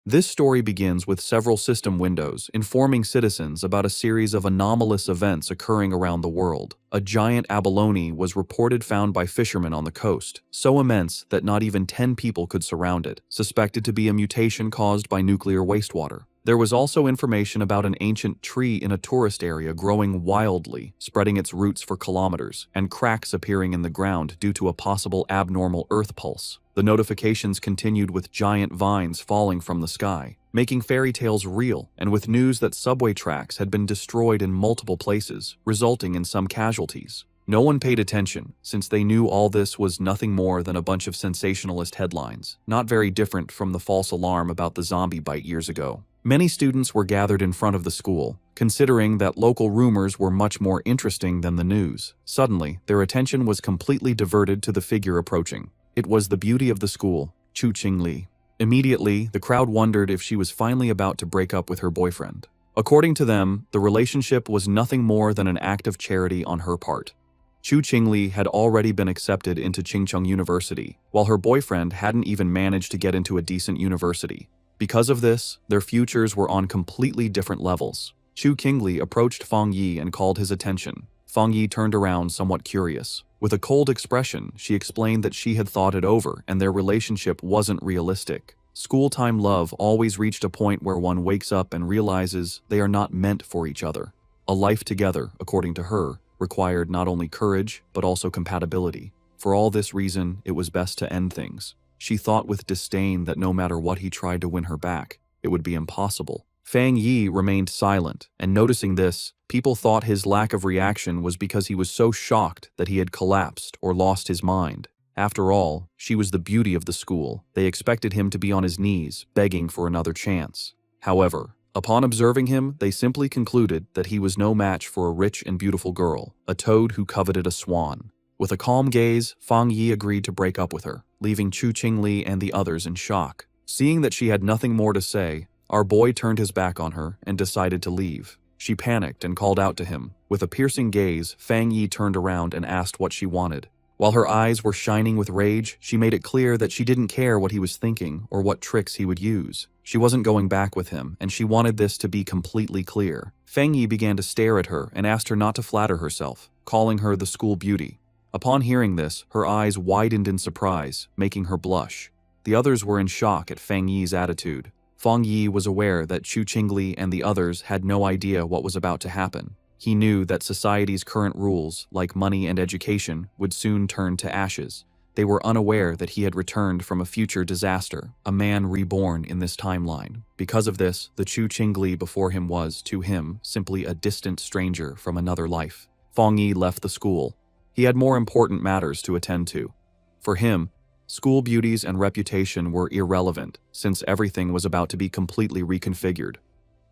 This story begins with several system windows informing citizens about a series of anomalous events occurring around the world. A giant abalone was reported found by fishermen on the coast, so immense that not even 10 people could surround it, suspected to be a mutation caused by nuclear wastewater. There was also information about an ancient tree in a tourist area growing wildly, spreading its roots for kilometers, and cracks appearing in the ground due to a possible abnormal earth pulse. The notifications continued with giant vines falling from the sky, making fairy tales real, and with news that subway tracks had been destroyed in multiple places, resulting in some casualties. No one paid attention, since they knew all this was nothing more than a bunch of sensationalist headlines, not very different from the false alarm about the zombie bite years ago. Many students were gathered in front of the school, considering that local rumors were much more interesting than the news. Suddenly, their attention was completely diverted to the figure approaching. It was the beauty of the school, Chu Qingli. Immediately, the crowd wondered if she was finally about to break up with her boyfriend. According to them, the relationship was nothing more than an act of charity on her part. Chu Qingli had already been accepted into Qingcheng University, while her boyfriend hadn't even managed to get into a decent university. Because of this, their futures were on completely different levels. Chu Qingli approached Fang Yi and called his attention. Fang Yi turned around somewhat curious. With a cold expression, she explained that she had thought it over and their relationship wasn't realistic. School-time love always reached a point where one wakes up and realizes they are not meant for each other. A life together, according to her, required not only courage, but also compatibility. For all this reason, it was best to end things. She thought with disdain that no matter what he tried to win her back, it would be impossible. Fang Yi remained silent, and noticing this, people thought his lack of reaction was because he was so shocked that he had collapsed or lost his mind. After all, she was the beauty of the school. They expected him to be on his knees, begging for another chance. However, upon observing him, they simply concluded that he was no match for a rich and beautiful girl, a toad who coveted a swan. With a calm gaze, Fang Yi agreed to break up with her, leaving Chu Qingli and the others in shock. Seeing that she had nothing more to say, our boy turned his back on her and decided to leave. She panicked and called out to him. With a piercing gaze, Fang Yi turned around and asked what she wanted. While her eyes were shining with rage, she made it clear that she didn't care what he was thinking or what tricks he would use. She wasn't going back with him, and she wanted this to be completely clear. Fang Yi began to stare at her and asked her not to flatter herself, calling her the school beauty. Upon hearing this, her eyes widened in surprise, making her blush. The others were in shock at Fang Yi's attitude. Fang Yi was aware that Chu Qingli and the others had no idea what was about to happen. He knew that society's current rules, like money and education, would soon turn to ashes. They were unaware that he had returned from a future disaster, a man reborn in this timeline. Because of this, the Chu Qingli before him was, to him, simply a distant stranger from another life. Fang Yi left the school. He had more important matters to attend to. For him, school beauties and reputation were irrelevant, since everything was about to be completely reconfigured.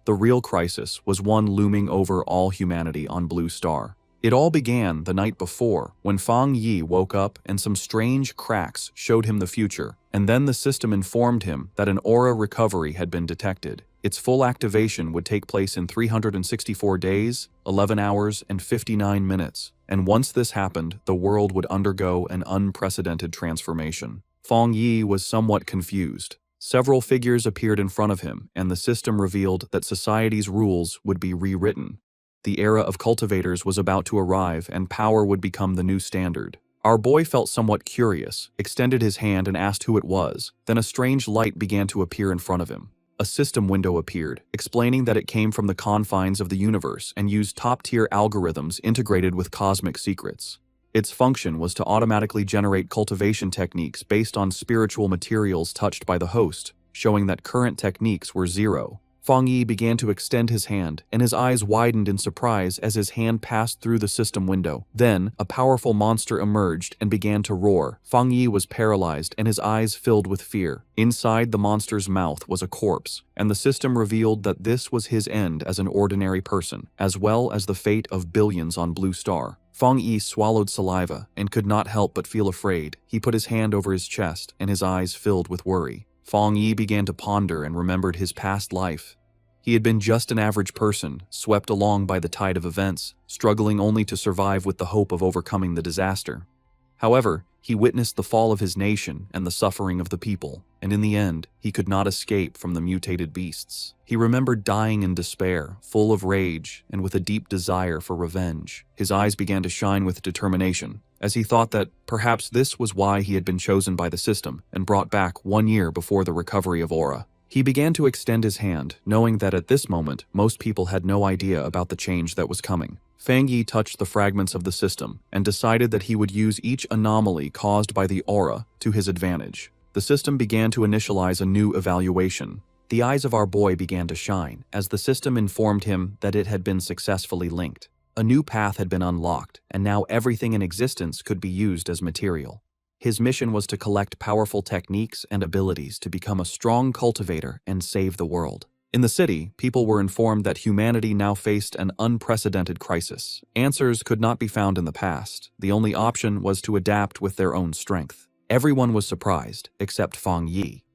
The real crisis was one looming over all humanity on Blue Star. It all began the night before, when Fang Yi woke up and some strange cracks showed him the future, and then the system informed him that an aura recovery had been detected. Its full activation would take place in 364 days, 11 hours, and 59 minutes. And once this happened, the world would undergo an unprecedented transformation. Fang Yi was somewhat confused. Several figures appeared in front of him, and the system revealed that society's rules would be rewritten. The era of cultivators was about to arrive, and power would become the new standard. Our boy felt somewhat curious, extended his hand and asked who it was. Then a strange light began to appear in front of him. A system window appeared, explaining that it came from the confines of the universe and used top-tier algorithms integrated with cosmic secrets. Its function was to automatically generate cultivation techniques based on spiritual materials touched by the host, showing that current techniques were zero. Fang Yi began to extend his hand, and his eyes widened in surprise as his hand passed through the system window. Then, a powerful monster emerged and began to roar. Fang Yi was paralyzed, and his eyes filled with fear. Inside the monster's mouth was a corpse, and the system revealed that this was his end as an ordinary person, as well as the fate of billions on Blue Star. Fang Yi swallowed saliva and could not help but feel afraid. He put his hand over his chest, and his eyes filled with worry. Fang Yi began to ponder and remembered his past life. He had been just an average person, swept along by the tide of events, struggling only to survive with the hope of overcoming the disaster. However, he witnessed the fall of his nation and the suffering of the people, and in the end, he could not escape from the mutated beasts. He remembered dying in despair, full of rage, and with a deep desire for revenge. His eyes began to shine with determination, as he thought that perhaps this was why he had been chosen by the system and brought back 1 year before the recovery of Aura. He began to extend his hand, knowing that at this moment, most people had no idea about the change that was coming. Fang Yi touched the fragments of the system and decided that he would use each anomaly caused by the aura to his advantage. The system began to initialize a new evaluation. The eyes of our boy began to shine as the system informed him that it had been successfully linked. A new path had been unlocked, and now everything in existence could be used as material. His mission was to collect powerful techniques and abilities to become a strong cultivator and save the world. In the city, people were informed that humanity now faced an unprecedented crisis. Answers could not be found in the past. The only option was to adapt with their own strength. Everyone was surprised, except Fang Yi.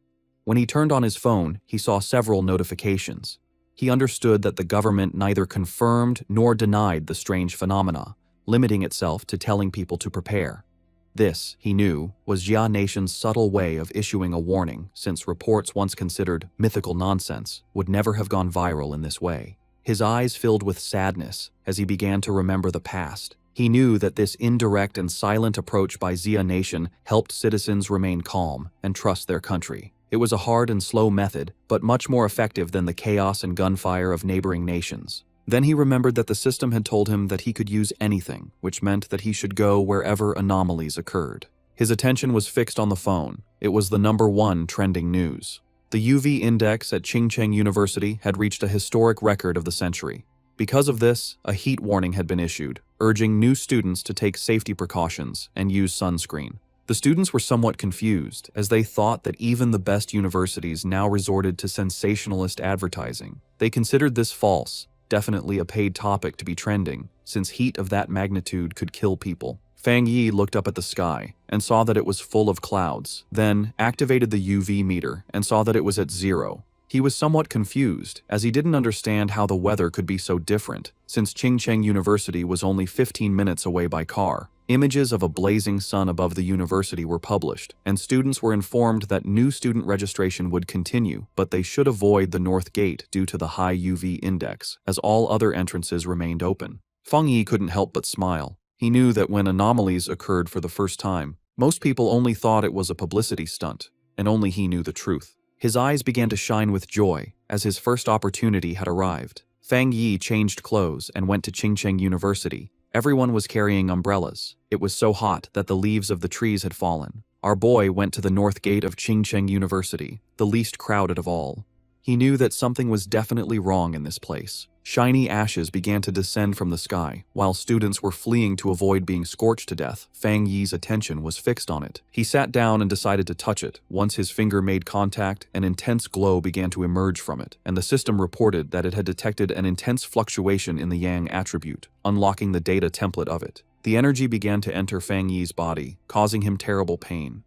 When he turned on his phone, he saw several notifications. He understood that the government neither confirmed nor denied the strange phenomena, limiting itself to telling people to prepare. This, he knew, was Jia Nation's subtle way of issuing a warning, since reports once considered mythical nonsense would never have gone viral in this way. His eyes filled with sadness as he began to remember the past. He knew that this indirect and silent approach by Jia Nation helped citizens remain calm and trust their country. It was a hard and slow method, but much more effective than the chaos and gunfire of neighboring nations. Then he remembered that the system had told him that he could use anything, which meant that he should go wherever anomalies occurred. His attention was fixed on the phone. It was the #1 trending news. The UV index at Qingcheng University had reached a historic record of the century. Because of this, a heat warning had been issued, urging new students to take safety precautions and use sunscreen. The students were somewhat confused, as they thought that even the best universities now resorted to sensationalist advertising. They considered this false, definitely a paid topic to be trending, since heat of that magnitude could kill people. Fang Yi looked up at the sky and saw that it was full of clouds, then activated the UV meter and saw that it was at 0. He was somewhat confused, as he didn't understand how the weather could be so different, since Qingcheng University was only 15 minutes away by car. Images of a blazing sun above the university were published, and students were informed that new student registration would continue, but they should avoid the North Gate due to the high UV index, as all other entrances remained open. Fang Yi couldn't help but smile. He knew that when anomalies occurred for the first time, most people only thought it was a publicity stunt, and only he knew the truth. His eyes began to shine with joy, as his first opportunity had arrived. Fang Yi changed clothes and went to Qingcheng University. Everyone was carrying umbrellas. It was so hot that the leaves of the trees had fallen. Our boy went to the north gate of Qingcheng University, the least crowded of all. He knew that something was definitely wrong in this place. Shiny ashes began to descend from the sky. While students were fleeing to avoid being scorched to death, Fang Yi's attention was fixed on it. He sat down and decided to touch it. Once his finger made contact, an intense glow began to emerge from it, and the system reported that it had detected an intense fluctuation in the Yang attribute, unlocking the data template of it. The energy began to enter Fang Yi's body, causing him terrible pain.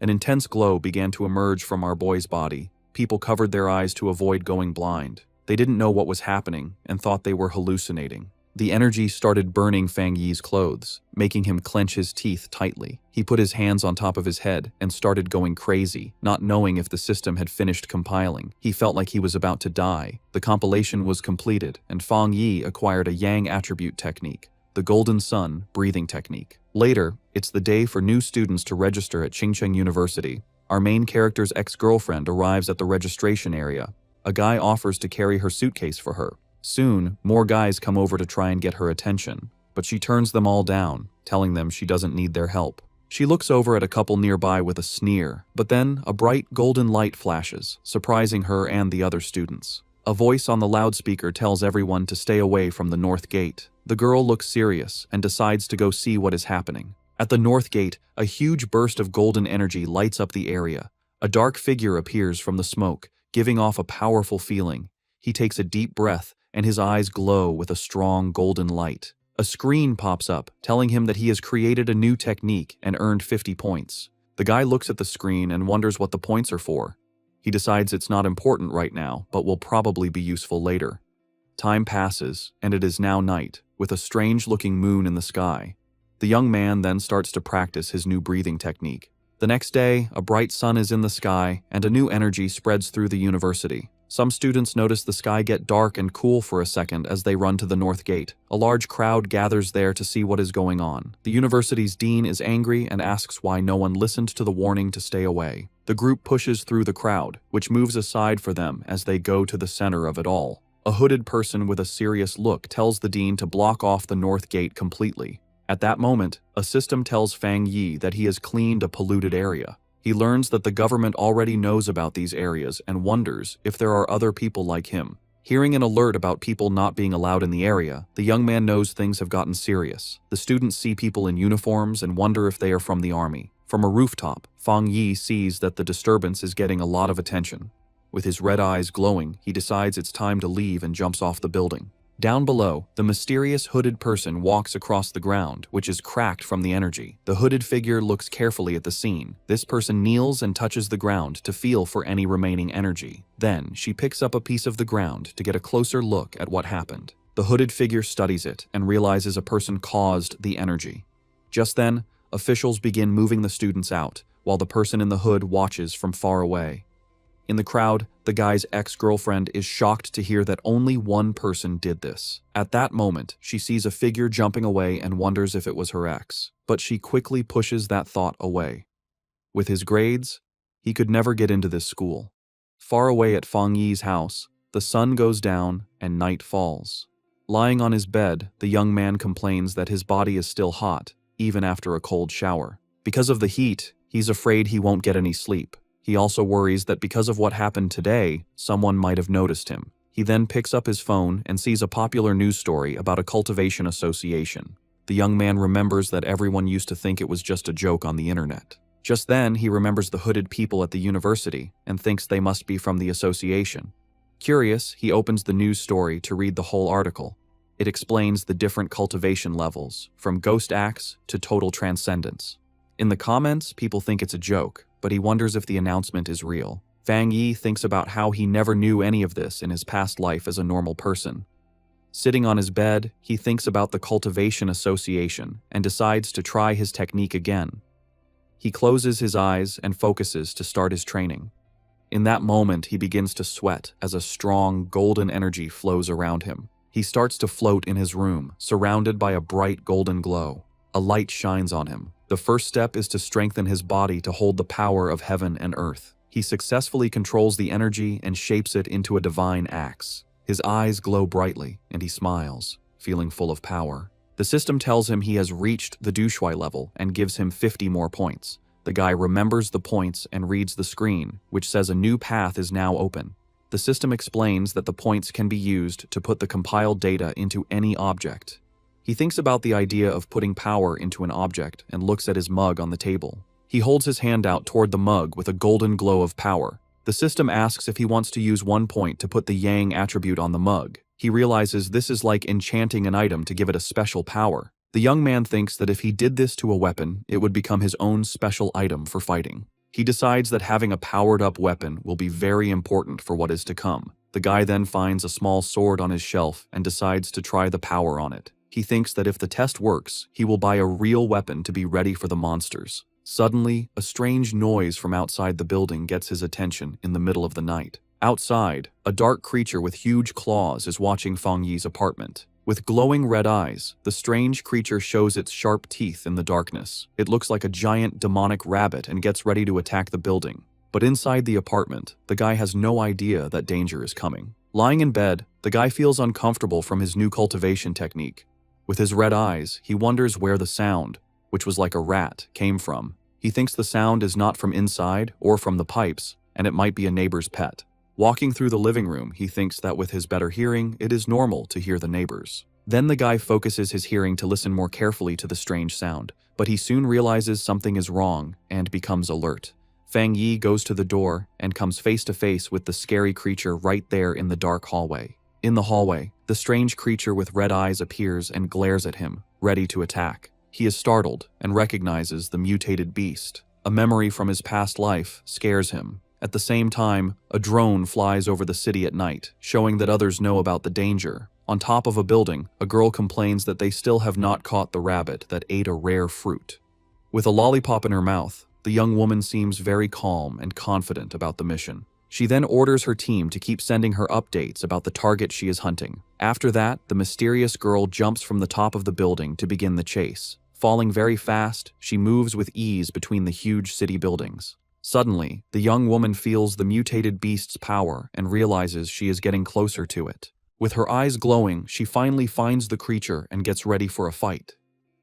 An intense glow began to emerge from our boy's body. People covered their eyes to avoid going blind. They didn't know what was happening and thought they were hallucinating. The energy started burning Fang Yi's clothes, making him clench his teeth tightly. He put his hands on top of his head and started going crazy, not knowing if the system had finished compiling. He felt like he was about to die. The compilation was completed, and Fang Yi acquired a Yang attribute technique, the Golden Sun breathing technique. Later, it's the day for new students to register at Qingcheng University. Our main character's ex-girlfriend arrives at the registration area. A guy offers to carry her suitcase for her. Soon, more guys come over to try and get her attention, but she turns them all down, telling them she doesn't need their help. She looks over at a couple nearby with a sneer, but then a bright golden light flashes, surprising her and the other students. A voice on the loudspeaker tells everyone to stay away from the North Gate. The girl looks serious and decides to go see what is happening. At the North Gate, a huge burst of golden energy lights up the area. A dark figure appears from the smoke, giving off a powerful feeling. He takes a deep breath, and his eyes glow with a strong golden light. A screen pops up, telling him that he has created a new technique and earned 50 points. The guy looks at the screen and wonders what the points are for. He decides it's not important right now, but will probably be useful later. Time passes, and it is now night, with a strange-looking moon in the sky. The young man then starts to practice his new breathing technique. The next day, a bright sun is in the sky, and a new energy spreads through the university. Some students notice the sky get dark and cool for a second as they run to the north gate. A large crowd gathers there to see what is going on. The university's dean is angry and asks why no one listened to the warning to stay away. The group pushes through the crowd, which moves aside for them as they go to the center of it all. A hooded person with a serious look tells the dean to block off the north gate completely. At that moment, a system tells Fang Yi that he has cleaned a polluted area. He learns that the government already knows about these areas and wonders if there are other people like him. Hearing an alert about people not being allowed in the area, the young man knows things have gotten serious. The students see people in uniforms and wonder if they are from the army. From a rooftop, Fang Yi sees that the disturbance is getting a lot of attention. With his red eyes glowing, he decides it's time to leave and jumps off the building. Down below, the mysterious hooded person walks across the ground, which is cracked from the energy. The hooded figure looks carefully at the scene. This person kneels and touches the ground to feel for any remaining energy. Then, she picks up a piece of the ground to get a closer look at what happened. The hooded figure studies it and realizes a person caused the energy. Just then, officials begin moving the students out, while the person in the hood watches from far away. In the crowd, the guy's ex-girlfriend is shocked to hear that only one person did this. At that moment, she sees a figure jumping away and wonders if it was her ex, but she quickly pushes that thought away. With his grades, he could never get into this school. Far away at Fang Yi's house, the sun goes down and night falls. Lying on his bed, the young man complains that his body is still hot, even after a cold shower. Because of the heat, he's afraid he won't get any sleep. He also worries that because of what happened today, someone might have noticed him. He then picks up his phone and sees a popular news story about a cultivation association. The young man remembers that everyone used to think it was just a joke on the internet. Just then, he remembers the hooded people at the university and thinks they must be from the association. Curious, he opens the news story to read the whole article. It explains the different cultivation levels, from ghost acts to total transcendence. In the comments, people think it's a joke, but he wonders if the announcement is real. Fang Yi thinks about how he never knew any of this in his past life as a normal person. Sitting on his bed, he thinks about the cultivation association and decides to try his technique again. He closes his eyes and focuses to start his training. In that moment, he begins to sweat as a strong, golden energy flows around him. He starts to float in his room, surrounded by a bright golden glow. A light shines on him. The first step is to strengthen his body to hold the power of heaven and earth. He successfully controls the energy and shapes it into a divine axe. His eyes glow brightly, and he smiles, feeling full of power. The system tells him he has reached the Dushui level and gives him 50 more points. The guy remembers the points and reads the screen, which says a new path is now open. The system explains that the points can be used to put the compiled data into any object. He thinks about the idea of putting power into an object and looks at his mug on the table. He holds his hand out toward the mug with a golden glow of power. The system asks if he wants to use 1 point to put the Yang attribute on the mug. He realizes this is like enchanting an item to give it a special power. The young man thinks that if he did this to a weapon, it would become his own special item for fighting. He decides that having a powered-up weapon will be very important for what is to come. The guy then finds a small sword on his shelf and decides to try the power on it. He thinks that if the test works, he will buy a real weapon to be ready for the monsters. Suddenly, a strange noise from outside the building gets his attention in the middle of the night. Outside, a dark creature with huge claws is watching Fang Yi's apartment. With glowing red eyes, the strange creature shows its sharp teeth in the darkness. It looks like a giant demonic rabbit and gets ready to attack the building. But inside the apartment, the guy has no idea that danger is coming. Lying in bed, the guy feels uncomfortable from his new cultivation technique. With his red eyes, he wonders where the sound, which was like a rat, came from. He thinks the sound is not from inside or from the pipes, and it might be a neighbor's pet. Walking through the living room, he thinks that with his better hearing, it is normal to hear the neighbors. Then the guy focuses his hearing to listen more carefully to the strange sound, but he soon realizes something is wrong and becomes alert. Fang Yi goes to the door and comes face to face with the scary creature right there in the dark hallway. In the hallway, the strange creature with red eyes appears and glares at him, ready to attack. He is startled and recognizes the mutated beast. A memory from his past life scares him. At the same time, a drone flies over the city at night, showing that others know about the danger. On top of a building, a girl complains that they still have not caught the rabbit that ate a rare fruit. With a lollipop in her mouth, the young woman seems very calm and confident about the mission. She then orders her team to keep sending her updates about the target she is hunting. After that, the mysterious girl jumps from the top of the building to begin the chase. Falling very fast, she moves with ease between the huge city buildings. Suddenly, the young woman feels the mutated beast's power and realizes she is getting closer to it. With her eyes glowing, she finally finds the creature and gets ready for a fight.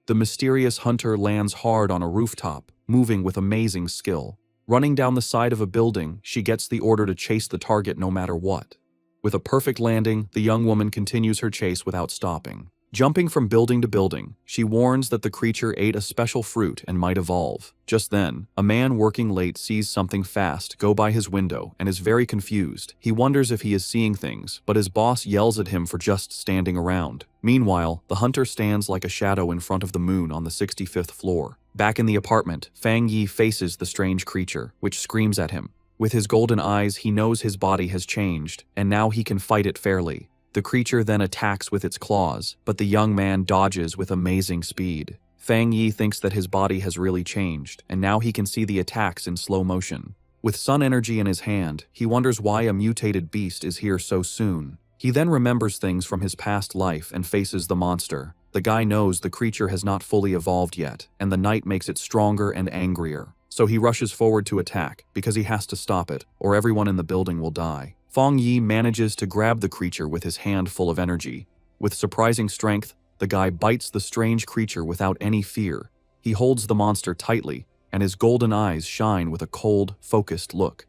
The mysterious hunter lands hard on a rooftop, moving with amazing skill. Running down the side of a building, she gets the order to chase the target no matter what. With a perfect landing, the young woman continues her chase without stopping. Jumping from building to building, she warns that the creature ate a special fruit and might evolve. Just then, a man working late sees something fast go by his window and is very confused. He wonders if he is seeing things, but his boss yells at him for just standing around. Meanwhile, the hunter stands like a shadow in front of the moon on the 65th floor. Back in the apartment, Fang Yi faces the strange creature, which screams at him. With his golden eyes, he knows his body has changed, and now he can fight it fairly. The creature then attacks with its claws, but the young man dodges with amazing speed. Fang Yi thinks that his body has really changed, and now he can see the attacks in slow motion. With sun energy in his hand, he wonders why a mutated beast is here so soon. He then remembers things from his past life and faces the monster. The guy knows the creature has not fully evolved yet, and the night makes it stronger and angrier. So he rushes forward to attack, because he has to stop it, or everyone in the building will die. Fang Yi manages to grab the creature with his hand full of energy. With surprising strength, the guy bites the strange creature without any fear. He holds the monster tightly, and his golden eyes shine with a cold, focused look.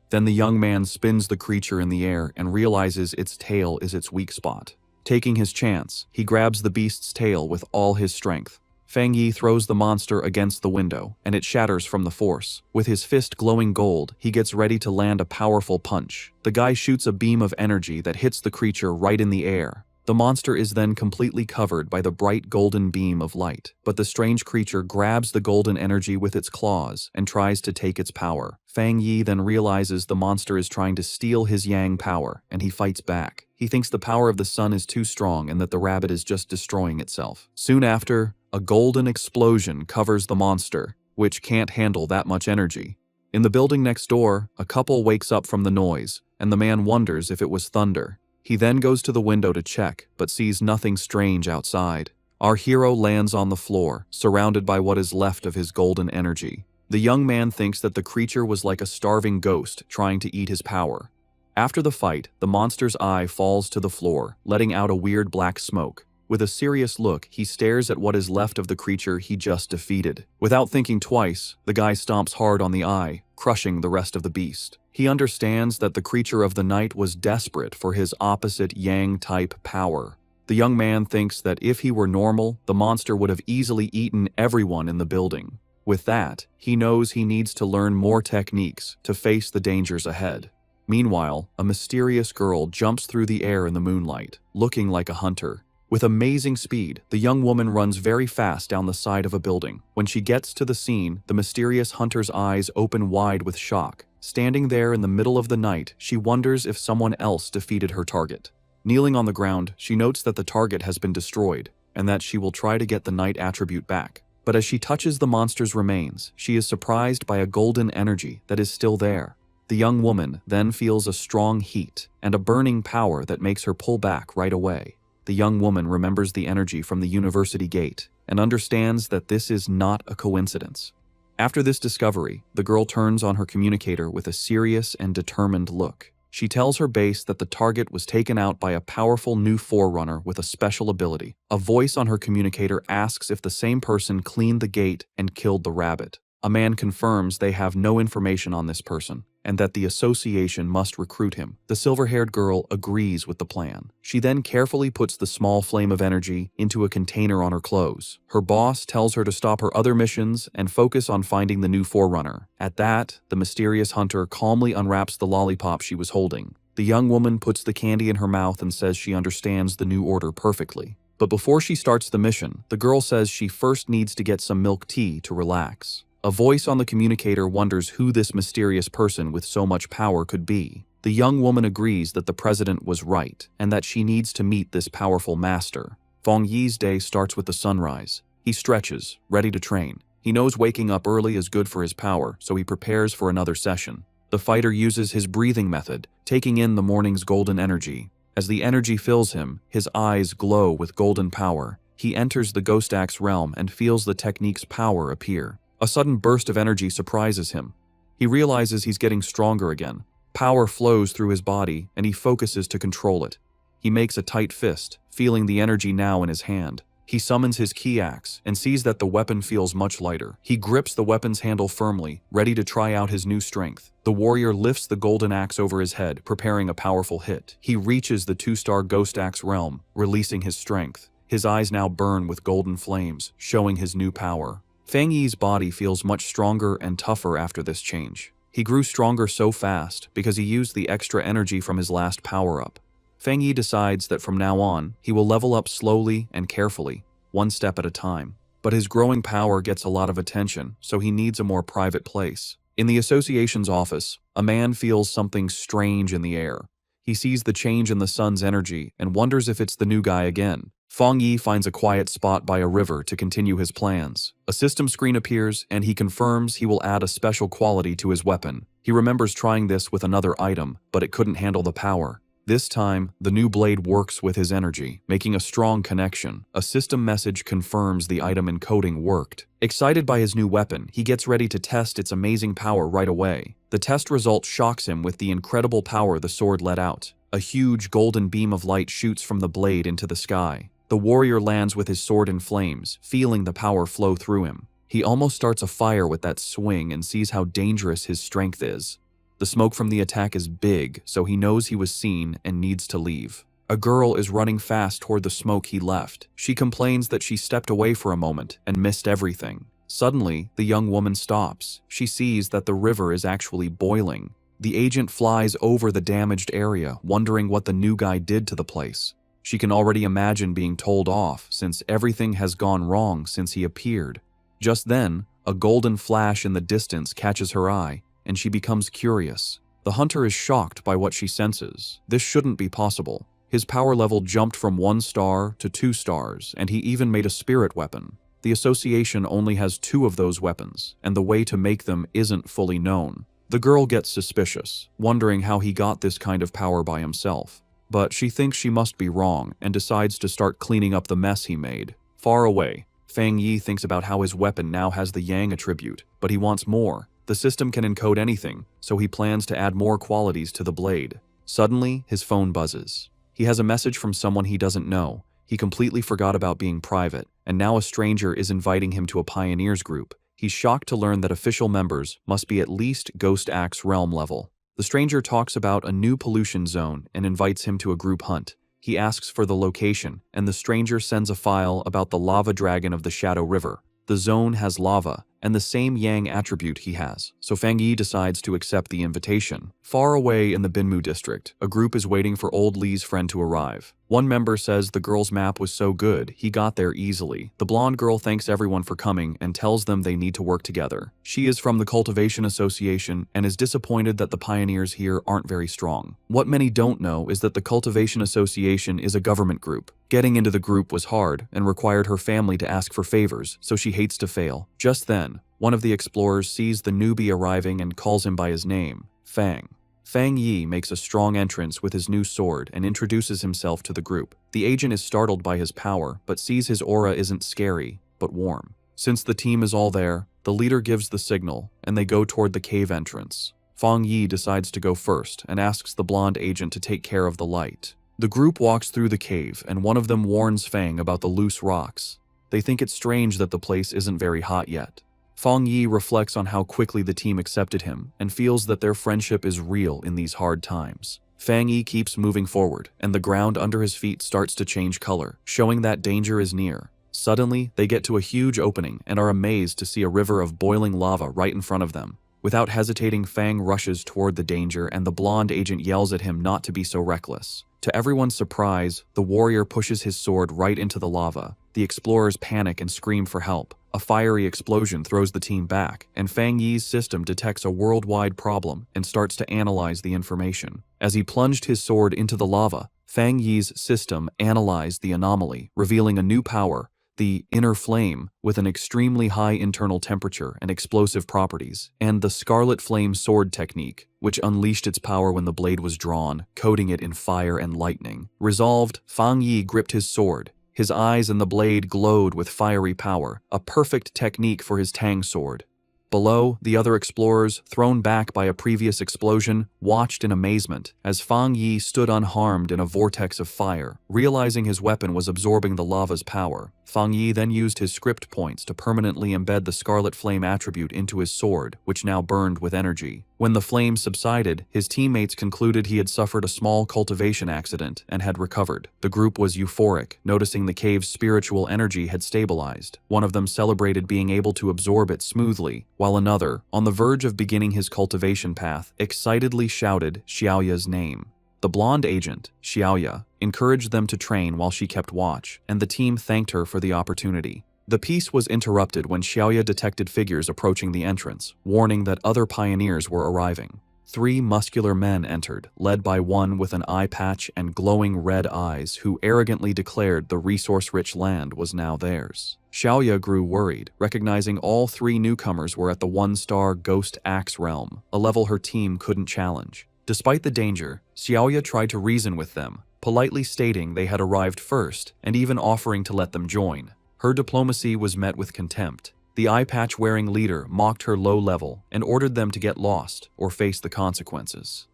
Then the young man spins the creature in the air and realizes its tail is its weak spot. Taking his chance, he grabs the beast's tail with all his strength. Fang Yi throws the monster against the window, and it shatters from the force. With his fist glowing gold, he gets ready to land a powerful punch. The guy shoots a beam of energy that hits the creature right in the air. The monster is then completely covered by the bright golden beam of light, but the strange creature grabs the golden energy with its claws and tries to take its power. Fang Yi then realizes the monster is trying to steal his yang power, and he fights back. He thinks the power of the sun is too strong and that the rabbit is just destroying itself. Soon after, a golden explosion covers the monster, which can't handle that much energy. In the building next door, a couple wakes up from the noise, and the man wonders if it was thunder. He then goes to the window to check, but sees nothing strange outside. Our hero lands on the floor, surrounded by what is left of his golden energy. The young man thinks that the creature was like a starving ghost trying to eat his power. After the fight, the monster's eye falls to the floor, letting out a weird black smoke. With a serious look, he stares at what is left of the creature he just defeated. Without thinking twice, the guy stomps hard on the eye, crushing the rest of the beast. He understands that the creature of the night was desperate for his opposite yang-type power. The young man thinks that if he were normal, the monster would have easily eaten everyone in the building. With that, he knows he needs to learn more techniques to face the dangers ahead. Meanwhile, a mysterious girl jumps through the air in the moonlight, looking like a hunter. With amazing speed, the young woman runs very fast down the side of a building. When she gets to the scene, the mysterious hunter's eyes open wide with shock. Standing there in the middle of the night, she wonders if someone else defeated her target. Kneeling on the ground, she notes that the target has been destroyed, and that she will try to get the night attribute back. But as she touches the monster's remains, she is surprised by a golden energy that is still there. The young woman then feels a strong heat and a burning power that makes her pull back right away. The young woman remembers the energy from the university gate and understands that this is not a coincidence. After this discovery, the girl turns on her communicator with a serious and determined look. She tells her base that the target was taken out by a powerful new forerunner with a special ability. A voice on her communicator asks if the same person cleaned the gate and killed the rabbit. A man confirms they have no information on this person, and that the association must recruit him. The silver-haired girl agrees with the plan. She then carefully puts the small flame of energy into a container on her clothes. Her boss tells her to stop her other missions and focus on finding the new forerunner. At that, the mysterious hunter calmly unwraps the lollipop she was holding. The young woman puts the candy in her mouth and says she understands the new order perfectly. But before she starts the mission, the girl says she first needs to get some milk tea to relax. A voice on the communicator wonders who this mysterious person with so much power could be. The young woman agrees that the president was right and that she needs to meet this powerful master. Fang Yi's day starts with the sunrise. He stretches, ready to train. He knows waking up early is good for his power, so he prepares for another session. The fighter uses his breathing method, taking in the morning's golden energy. As the energy fills him, his eyes glow with golden power. He enters the Ghost Axe realm and feels the technique's power appear. A sudden burst of energy surprises him. He realizes he's getting stronger again. Power flows through his body, and he focuses to control it. He makes a tight fist, feeling the energy now in his hand. He summons his key axe and sees that the weapon feels much lighter. He grips the weapon's handle firmly, ready to try out his new strength. The warrior lifts the golden axe over his head, preparing a powerful hit. He reaches the 2-star Ghost Axe realm, releasing his strength. His eyes now burn with golden flames, showing his new power. Fang Yi's body feels much stronger and tougher after this change. He grew stronger so fast because he used the extra energy from his last power-up. Fang Yi decides that from now on, he will level up slowly and carefully, one step at a time. But his growing power gets a lot of attention, so he needs a more private place. In the association's office, a man feels something strange in the air. He sees the change in the sun's energy and wonders if it's the new guy again. Fang Yi finds a quiet spot by a river to continue his plans. A system screen appears, and he confirms he will add a special quality to his weapon. He remembers trying this with another item, but it couldn't handle the power. This time, the new blade works with his energy, making a strong connection. A system message confirms the item encoding worked. Excited by his new weapon, he gets ready to test its amazing power right away. The test result shocks him with the incredible power the sword let out. A huge golden beam of light shoots from the blade into the sky. The warrior lands with his sword in flames, feeling the power flow through him. He almost starts a fire with that swing and sees how dangerous his strength is. The smoke from the attack is big, so he knows he was seen and needs to leave. A girl is running fast toward the smoke he left. She complains that she stepped away for a moment and missed everything. Suddenly, the young woman stops. She sees that the river is actually boiling. The agent flies over the damaged area, wondering what the new guy did to the place. She can already imagine being told off, since everything has gone wrong since he appeared. Just then, a golden flash in the distance catches her eye, and she becomes curious. The hunter is shocked by what she senses. This shouldn't be possible. His power level jumped from 1 star to 2 stars, and he even made a spirit weapon. The association only has 2 of those weapons, and the way to make them isn't fully known. The girl gets suspicious, wondering how he got this kind of power by himself. But she thinks she must be wrong and decides to start cleaning up the mess he made. Far away, Fang Yi thinks about how his weapon now has the Yang attribute, but he wants more. The system can encode anything, so he plans to add more qualities to the blade. Suddenly, his phone buzzes. He has a message from someone he doesn't know. He completely forgot about being private, and now a stranger is inviting him to a pioneers group. He's shocked to learn that official members must be at least Ghost Axe realm level. The stranger talks about a new pollution zone and invites him to a group hunt. He asks for the location, and the stranger sends a file about the lava dragon of the Shadow River. The zone has lava, and the same Yang attribute he has, so Fang Yi decides to accept the invitation. Far away in the Binmu district, a group is waiting for old Li's friend to arrive. One member says the girl's map was so good, he got there easily. The blonde girl thanks everyone for coming and tells them they need to work together. She is from the Cultivation Association and is disappointed that the pioneers here aren't very strong. What many don't know is that the Cultivation Association is a government group. Getting into the group was hard and required her family to ask for favors, so she hates to fail. Just then, one of the explorers sees the newbie arriving and calls him by his name, Fang. Fang Yi makes a strong entrance with his new sword and introduces himself to the group. The agent is startled by his power, but sees his aura isn't scary, but warm. Since the team is all there, the leader gives the signal, and they go toward the cave entrance. Fang Yi decides to go first and asks the blonde agent to take care of the light. The group walks through the cave, and one of them warns Fang about the loose rocks. They think it's strange that the place isn't very hot yet. Fang Yi reflects on how quickly the team accepted him and feels that their friendship is real in these hard times. Fang Yi keeps moving forward, and the ground under his feet starts to change color, showing that danger is near. Suddenly, they get to a huge opening and are amazed to see a river of boiling lava right in front of them. Without hesitating, Fang rushes toward the danger, and the blonde agent yells at him not to be so reckless. To everyone's surprise, the warrior pushes his sword right into the lava. The explorers panic and scream for help. A fiery explosion throws the team back, and Fang Yi's system detects a worldwide problem and starts to analyze the information. As he plunged his sword into the lava, Fang Yi's system analyzed the anomaly, revealing a new power, the inner flame, with an extremely high internal temperature and explosive properties, and the Scarlet Flame sword technique, which unleashed its power when the blade was drawn, coating it in fire and lightning. Resolved, Fang Yi gripped his sword. His eyes and the blade glowed with fiery power, a perfect technique for his Tang sword. Below, the other explorers, thrown back by a previous explosion, watched in amazement as Fang Yi stood unharmed in a vortex of fire. Realizing his weapon was absorbing the lava's power, Fang Yi then used his script points to permanently embed the Scarlet Flame attribute into his sword, which now burned with energy. When the flame subsided, his teammates concluded he had suffered a small cultivation accident and had recovered. The group was euphoric, noticing the cave's spiritual energy had stabilized. One of them celebrated being able to absorb it smoothly, while another, on the verge of beginning his cultivation path, excitedly shouted Xiaoya's name. The blonde agent, Xiaoya, encouraged them to train while she kept watch, and the team thanked her for the opportunity. The peace was interrupted when Xiaoya detected figures approaching the entrance, warning that other pioneers were arriving. 3 muscular men entered, led by one with an eye patch and glowing red eyes who arrogantly declared the resource-rich land was now theirs. Xiaoya grew worried, recognizing all 3 newcomers were at the 1-star Ghost Axe realm, a level her team couldn't challenge. Despite the danger, Xiaoya tried to reason with them, politely stating they had arrived first and even offering to let them join. Her diplomacy was met with contempt. The eye-patch-wearing leader mocked her low level and ordered them to get lost or face the consequences.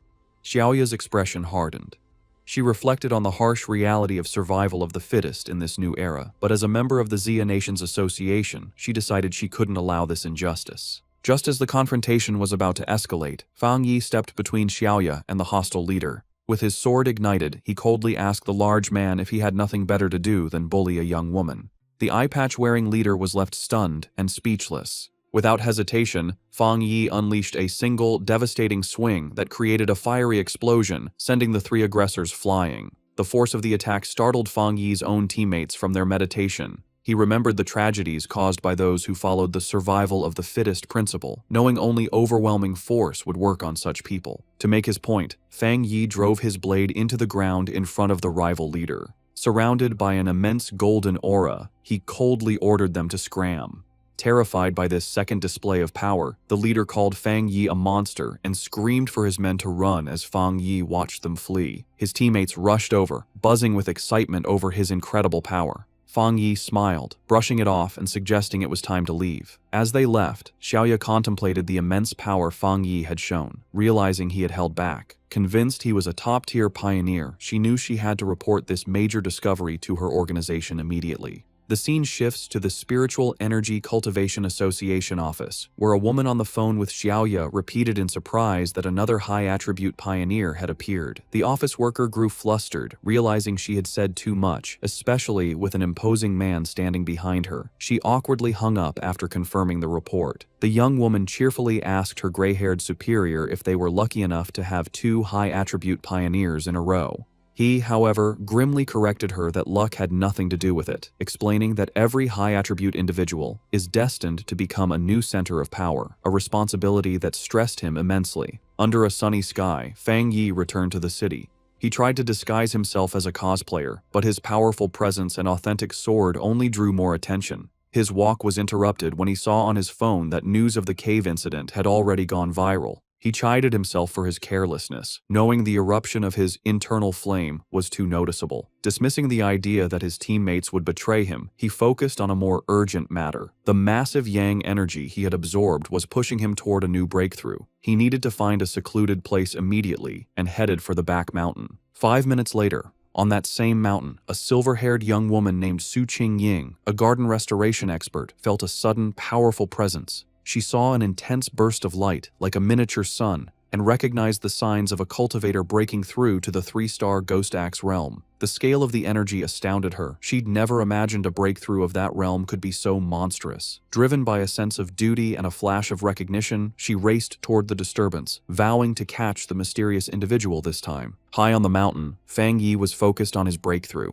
Xiaoya's expression hardened. She reflected on the harsh reality of survival of the fittest in this new era, but as a member of the Xia Nations Association, she decided she couldn't allow this injustice. Just as the confrontation was about to escalate, Fang Yi stepped between Xiaoya and the hostile leader. With his sword ignited, he coldly asked the large man if he had nothing better to do than bully a young woman. The eye-patch-wearing leader was left stunned and speechless. Without hesitation, Fang Yi unleashed a single, devastating swing that created a fiery explosion, sending the 3 aggressors flying. The force of the attack startled Fang Yi's own teammates from their meditation. He remembered the tragedies caused by those who followed the survival of the fittest principle, knowing only overwhelming force would work on such people. To make his point, Fang Yi drove his blade into the ground in front of the rival leader. Surrounded by an immense golden aura, he coldly ordered them to scram. Terrified by this second display of power, the leader called Fang Yi a monster and screamed for his men to run as Fang Yi watched them flee. His teammates rushed over, buzzing with excitement over his incredible power. Fang Yi smiled, brushing it off and suggesting it was time to leave. As they left, Xiaoya contemplated the immense power Fang Yi had shown, realizing he had held back. Convinced he was a top-tier pioneer, she knew she had to report this major discovery to her organization immediately. The scene shifts to the Spiritual Energy Cultivation Association office, where a woman on the phone with Xiaoya repeated in surprise that another high-attribute pioneer had appeared. The office worker grew flustered, realizing she had said too much, especially with an imposing man standing behind her. She awkwardly hung up after confirming the report. The young woman cheerfully asked her gray-haired superior if they were lucky enough to have 2 high-attribute pioneers in a row. He, however, grimly corrected her that luck had nothing to do with it, explaining that every high-attribute individual is destined to become a new center of power, a responsibility that stressed him immensely. Under a sunny sky, Fang Yi returned to the city. He tried to disguise himself as a cosplayer, but his powerful presence and authentic sword only drew more attention. His walk was interrupted when he saw on his phone that news of the cave incident had already gone viral. He chided himself for his carelessness, knowing the eruption of his internal flame was too noticeable. Dismissing the idea that his teammates would betray him, he focused on a more urgent matter. The massive yang energy he had absorbed was pushing him toward a new breakthrough. He needed to find a secluded place immediately and headed for the back mountain. 5 minutes later, on that same mountain, a silver-haired young woman named Su Qingying, a garden restoration expert, felt a sudden, powerful presence. She saw an intense burst of light, like a miniature sun, and recognized the signs of a cultivator breaking through to the 3-star Ghost Axe realm. The scale of the energy astounded her. She'd never imagined a breakthrough of that realm could be so monstrous. Driven by a sense of duty and a flash of recognition, she raced toward the disturbance, vowing to catch the mysterious individual this time. High on the mountain, Fang Yi was focused on his breakthrough.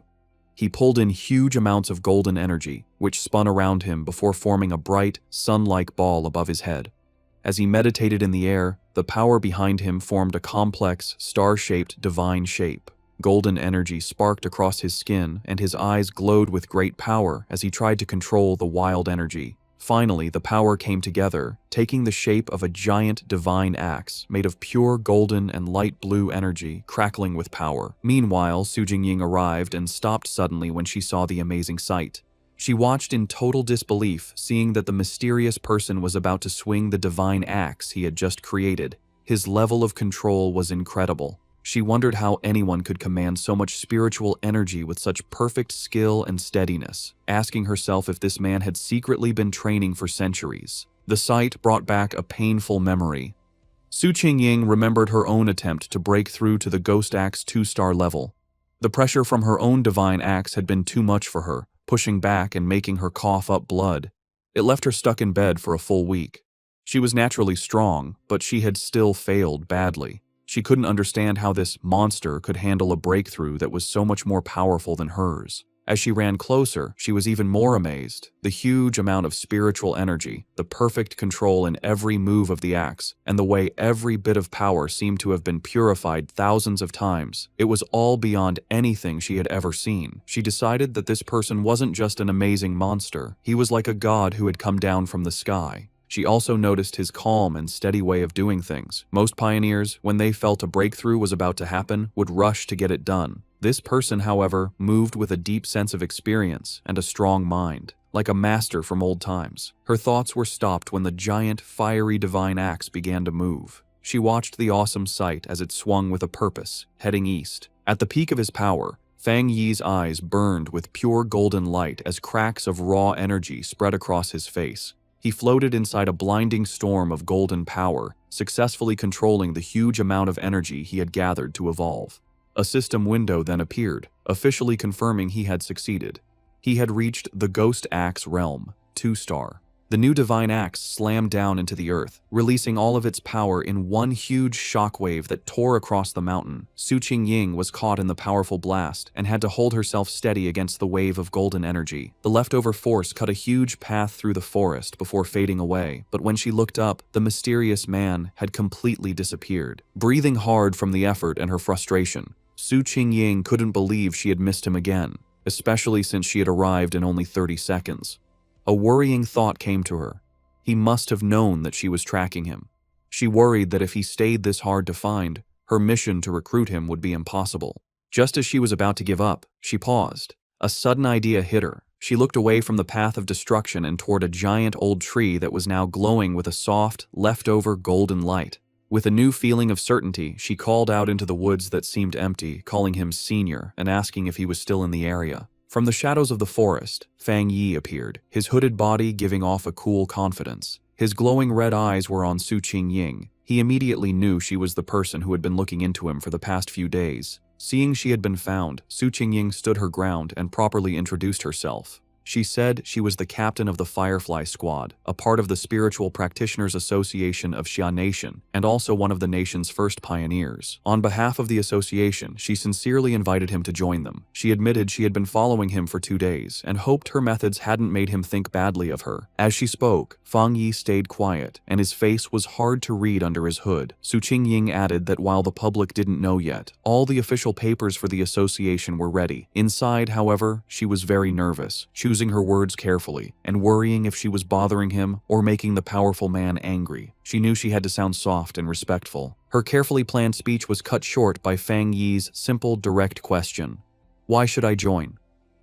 He pulled in huge amounts of golden energy, which spun around him before forming a bright, sun-like ball above his head. As he meditated in the air, the power behind him formed a complex, star-shaped divine shape. Golden energy sparked across his skin, and his eyes glowed with great power as he tried to control the wild energy. Finally, the power came together, taking the shape of a giant divine axe made of pure golden and light blue energy, crackling with power. Meanwhile, Su Jingying arrived and stopped suddenly when she saw the amazing sight. She watched in total disbelief, seeing that the mysterious person was about to swing the divine axe he had just created. His level of control was incredible. She wondered how anyone could command so much spiritual energy with such perfect skill and steadiness, asking herself if this man had secretly been training for centuries. The sight brought back a painful memory. Su Jingying remembered her own attempt to break through to the Ghost Axe 2-star level. The pressure from her own divine axe had been too much for her, pushing back and making her cough up blood. It left her stuck in bed for a full week. She was naturally strong, but she had still failed badly. She couldn't understand how this monster could handle a breakthrough that was so much more powerful than hers. As she ran closer, she was even more amazed. The huge amount of spiritual energy, the perfect control in every move of the axe, and the way every bit of power seemed to have been purified thousands of times. It was all beyond anything she had ever seen. She decided that this person wasn't just an amazing monster. He was like a god who had come down from the sky. She also noticed his calm and steady way of doing things. Most pioneers, when they felt a breakthrough was about to happen, would rush to get it done. This person, however, moved with a deep sense of experience and a strong mind, like a master from old times. Her thoughts were stopped when the giant, fiery divine axe began to move. She watched the awesome sight as it swung with a purpose, heading east. At the peak of his power, Fang Yi's eyes burned with pure golden light as cracks of raw energy spread across his face. He floated inside a blinding storm of golden power, successfully controlling the huge amount of energy he had gathered to evolve. A system window then appeared, officially confirming he had succeeded. He had reached the Ghost Axe realm, 2-star. The new divine axe slammed down into the earth, releasing all of its power in one huge shockwave that tore across the mountain. Su Jingying was caught in the powerful blast and had to hold herself steady against the wave of golden energy. The leftover force cut a huge path through the forest before fading away, but when she looked up, the mysterious man had completely disappeared. Breathing hard from the effort and her frustration, Su Jingying couldn't believe she had missed him again, especially since she had arrived in only 30 seconds. A worrying thought came to her. He must have known that she was tracking him. She worried that if he stayed this hard to find, her mission to recruit him would be impossible. Just as she was about to give up, she paused. A sudden idea hit her. She looked away from the path of destruction and toward a giant old tree that was now glowing with a soft, leftover golden light. With a new feeling of certainty, she called out into the woods that seemed empty, calling him Senior and asking if he was still in the area. From the shadows of the forest, Fang Yi appeared, his hooded body giving off a cool confidence. His glowing red eyes were on Su Jingying. He immediately knew she was the person who had been looking into him for the past few days. Seeing she had been found, Su Jingying stood her ground and properly introduced herself. She said she was the captain of the Firefly Squad, a part of the Spiritual Practitioners Association of Xia Nation, and also one of the nation's first pioneers. On behalf of the association, she sincerely invited him to join them. She admitted she had been following him for 2 days, and hoped her methods hadn't made him think badly of her. As she spoke, Fang Yi stayed quiet, and his face was hard to read under his hood. Su Jingying added that while the public didn't know yet, all the official papers for the association were ready. Inside, however, she was very nervous, choosing her words carefully, and worrying if she was bothering him or making the powerful man angry. She knew she had to sound soft and respectful. Her carefully planned speech was cut short by Fang Yi's simple, direct question. "Why should I join?"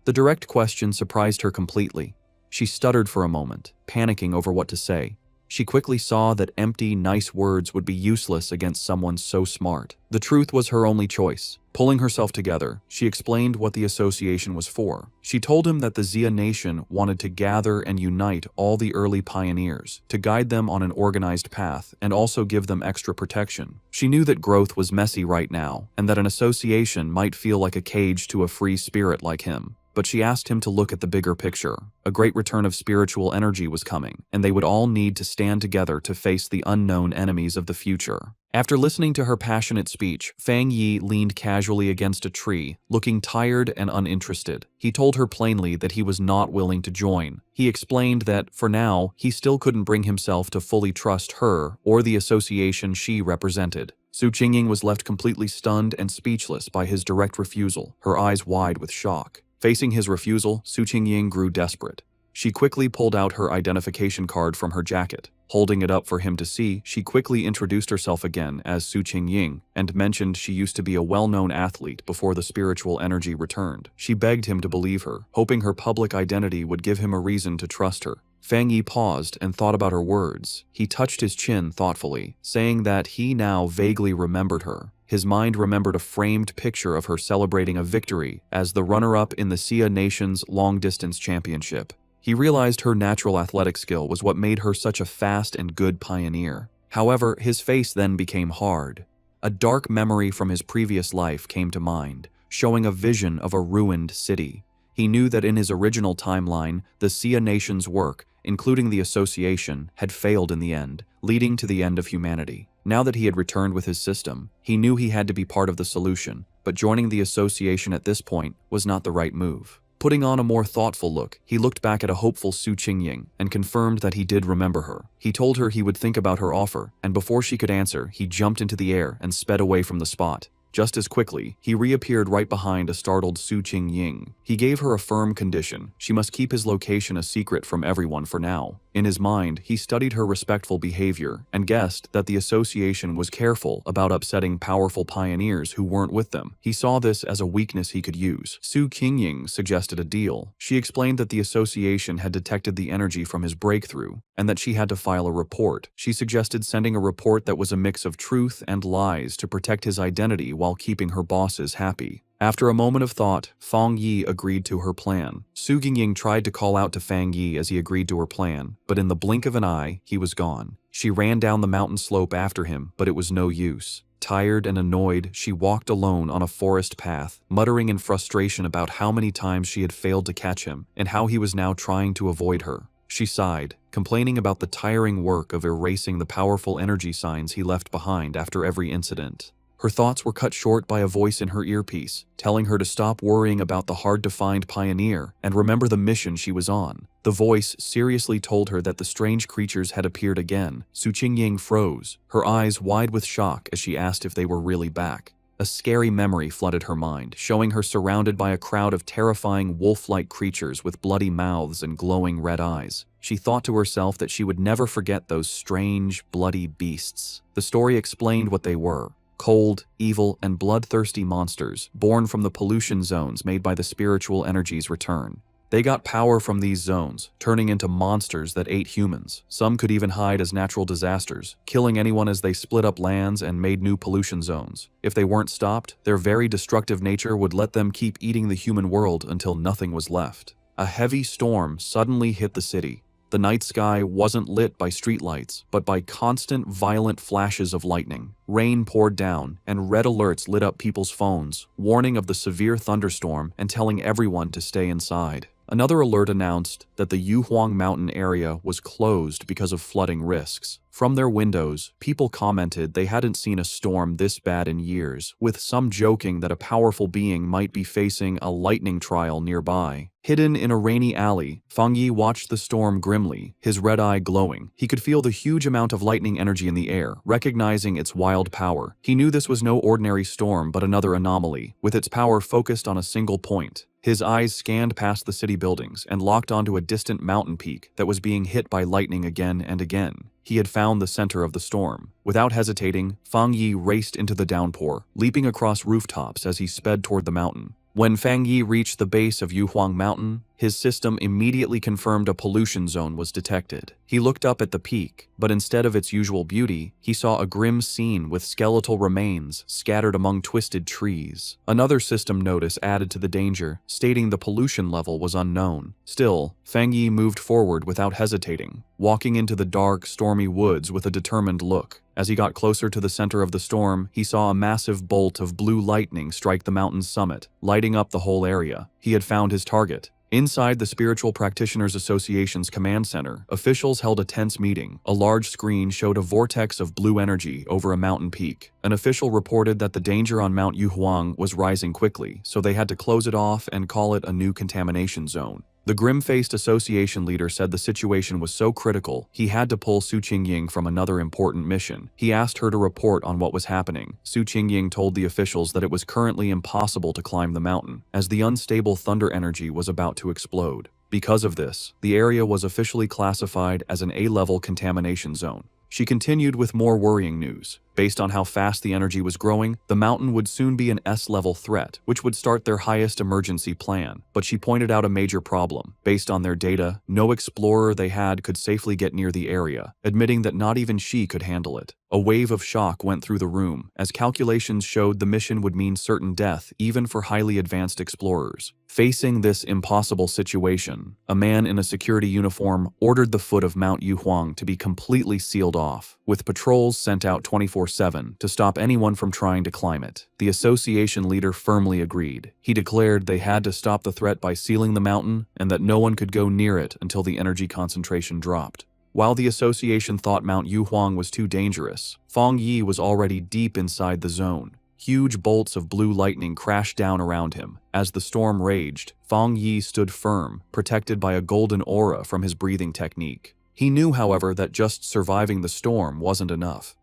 The direct question surprised her completely. She stuttered for a moment, panicking over what to say. She quickly saw that empty, nice words would be useless against someone so smart. The truth was her only choice. Pulling herself together, she explained what the association was for. She told him that the Xia Nation wanted to gather and unite all the early pioneers, to guide them on an organized path and also give them extra protection. She knew that growth was messy right now, and that an association might feel like a cage to a free spirit like him. but she asked him to look at the bigger picture. A great return of spiritual energy was coming, and they would all need to stand together to face the unknown enemies of the future. After listening to her passionate speech, Fang Yi leaned casually against a tree, looking tired and uninterested. He told her plainly that he was not willing to join. He explained that, for now, he still couldn't bring himself to fully trust her or the association she represented. Su Qingying was left completely stunned and speechless by his direct refusal, her eyes wide with shock. Facing his refusal, Su Qingying grew desperate. She quickly pulled out her identification card from her jacket. Holding it up for him to see, she quickly introduced herself again as Su Qingying and mentioned she used to be a well-known athlete before the spiritual energy returned. She begged him to believe her, hoping her public identity would give him a reason to trust her. Fang Yi paused and thought about her words. He touched his chin thoughtfully, saying that he now vaguely remembered her. His mind remembered a framed picture of her celebrating a victory as the runner-up in the Xia Nation's long-distance championship. He realized her natural athletic skill was what made her such a fast and good pioneer. However, his face then became hard. A dark memory from his previous life came to mind, showing a vision of a ruined city. He knew that in his original timeline, the Xia Nation's work, including the association, had failed in the end, leading to the end of humanity. Now that he had returned with his system, he knew he had to be part of the solution, but joining the association at this point was not the right move. Putting on a more thoughtful look, he looked back at a hopeful Su Qingying and confirmed that he did remember her. He told her he would think about her offer, and before she could answer, he jumped into the air and sped away from the spot. Just as quickly, he reappeared right behind a startled Su Qingying. He gave her a firm condition: she must keep his location a secret from everyone for now. In his mind, he studied her respectful behavior and guessed that the association was careful about upsetting powerful pioneers who weren't with them. He saw this as a weakness he could use. Su Qingying suggested a deal. She explained that the association had detected the energy from his breakthrough and that she had to file a report. She suggested sending a report that was a mix of truth and lies to protect his identity while keeping her bosses happy. After a moment of thought, Fang Yi agreed to her plan. Su Qingying tried to call out to Fang Yi as he agreed to her plan, but in the blink of an eye, he was gone. She ran down the mountain slope after him, but it was no use. Tired and annoyed, she walked alone on a forest path, muttering in frustration about how many times she had failed to catch him and how he was now trying to avoid her. She sighed, complaining about the tiring work of erasing the powerful energy signs he left behind after every incident. Her thoughts were cut short by a voice in her earpiece, telling her to stop worrying about the hard-to-find pioneer and remember the mission she was on. The voice seriously told her that the strange creatures had appeared again. Su Qingying froze, her eyes wide with shock as she asked if they were really back. A scary memory flooded her mind, showing her surrounded by a crowd of terrifying wolf-like creatures with bloody mouths and glowing red eyes. She thought to herself that she would never forget those strange, bloody beasts. The story explained what they were: cold, evil, and bloodthirsty monsters born from the pollution zones made by the spiritual energy's return. They got power from these zones, turning into monsters that ate humans. Some could even hide as natural disasters, killing anyone as they split up lands and made new pollution zones. If they weren't stopped, their very destructive nature would let them keep eating the human world until nothing was left. A heavy storm suddenly hit the city. The night sky wasn't lit by streetlights, but by constant, violent flashes of lightning. Rain poured down, and red alerts lit up people's phones, warning of the severe thunderstorm and telling everyone to stay inside. Another alert announced that the Yuhuang Mountain area was closed because of flooding risks. From their windows, people commented they hadn't seen a storm this bad in years, with some joking that a powerful being might be facing a lightning trial nearby. Hidden in a rainy alley, Fang Yi watched the storm grimly, his red eye glowing. He could feel the huge amount of lightning energy in the air, recognizing its wild power. He knew this was no ordinary storm but another anomaly, with its power focused on a single point. His eyes scanned past the city buildings and locked onto a distant mountain peak that was being hit by lightning again and again. He had found the center of the storm. Without hesitating, Fang Yi raced into the downpour, leaping across rooftops as he sped toward the mountain. When Fang Yi reached the base of Yuhuang Mountain, His system immediately confirmed a pollution zone was detected. He looked up at the peak, but instead of its usual beauty, he saw a grim scene with skeletal remains scattered among twisted trees. Another system notice added to the danger, stating the pollution level was unknown. Still, Fang Yi moved forward without hesitating, walking into the dark, stormy woods with a determined look. As he got closer to the center of the storm, he saw a massive bolt of blue lightning strike the mountain's summit, lighting up the whole area. He had found his target. Inside the Spiritual Practitioners Association's command center, officials held a tense meeting. A large screen showed a vortex of blue energy over a mountain peak. An official reported that the danger on Mount Yuhuang was rising quickly, so they had to close it off and call it a new contamination zone. The grim-faced association leader said the situation was so critical, he had to pull Su Qingying from another important mission. He asked her to report on what was happening. Su Qingying told the officials that it was currently impossible to climb the mountain, as the unstable thunder energy was about to explode. Because of this, the area was officially classified as an A-level contamination zone. She continued with more worrying news. Based on how fast the energy was growing, the mountain would soon be an S-level threat, which would start their highest emergency plan. But she pointed out a major problem. Based on their data, no explorer they had could safely get near the area, admitting that not even she could handle it. A wave of shock went through the room, as calculations showed the mission would mean certain death even for highly advanced explorers. Facing this impossible situation, a man in a security uniform ordered the foot of Mount Yuhuang to be completely sealed off, with patrols sent out 24/7 to stop anyone from trying to climb it. The association leader firmly agreed. He declared they had to stop the threat by sealing the mountain and that no one could go near it until the energy concentration dropped. While the association thought Mount Yuhuang was too dangerous, Fang Yi was already deep inside the zone. Huge bolts of blue lightning crashed down around him. As the storm raged, Fang Yi stood firm, protected by a golden aura from his breathing technique. He knew, however, that just surviving the storm wasn't enough.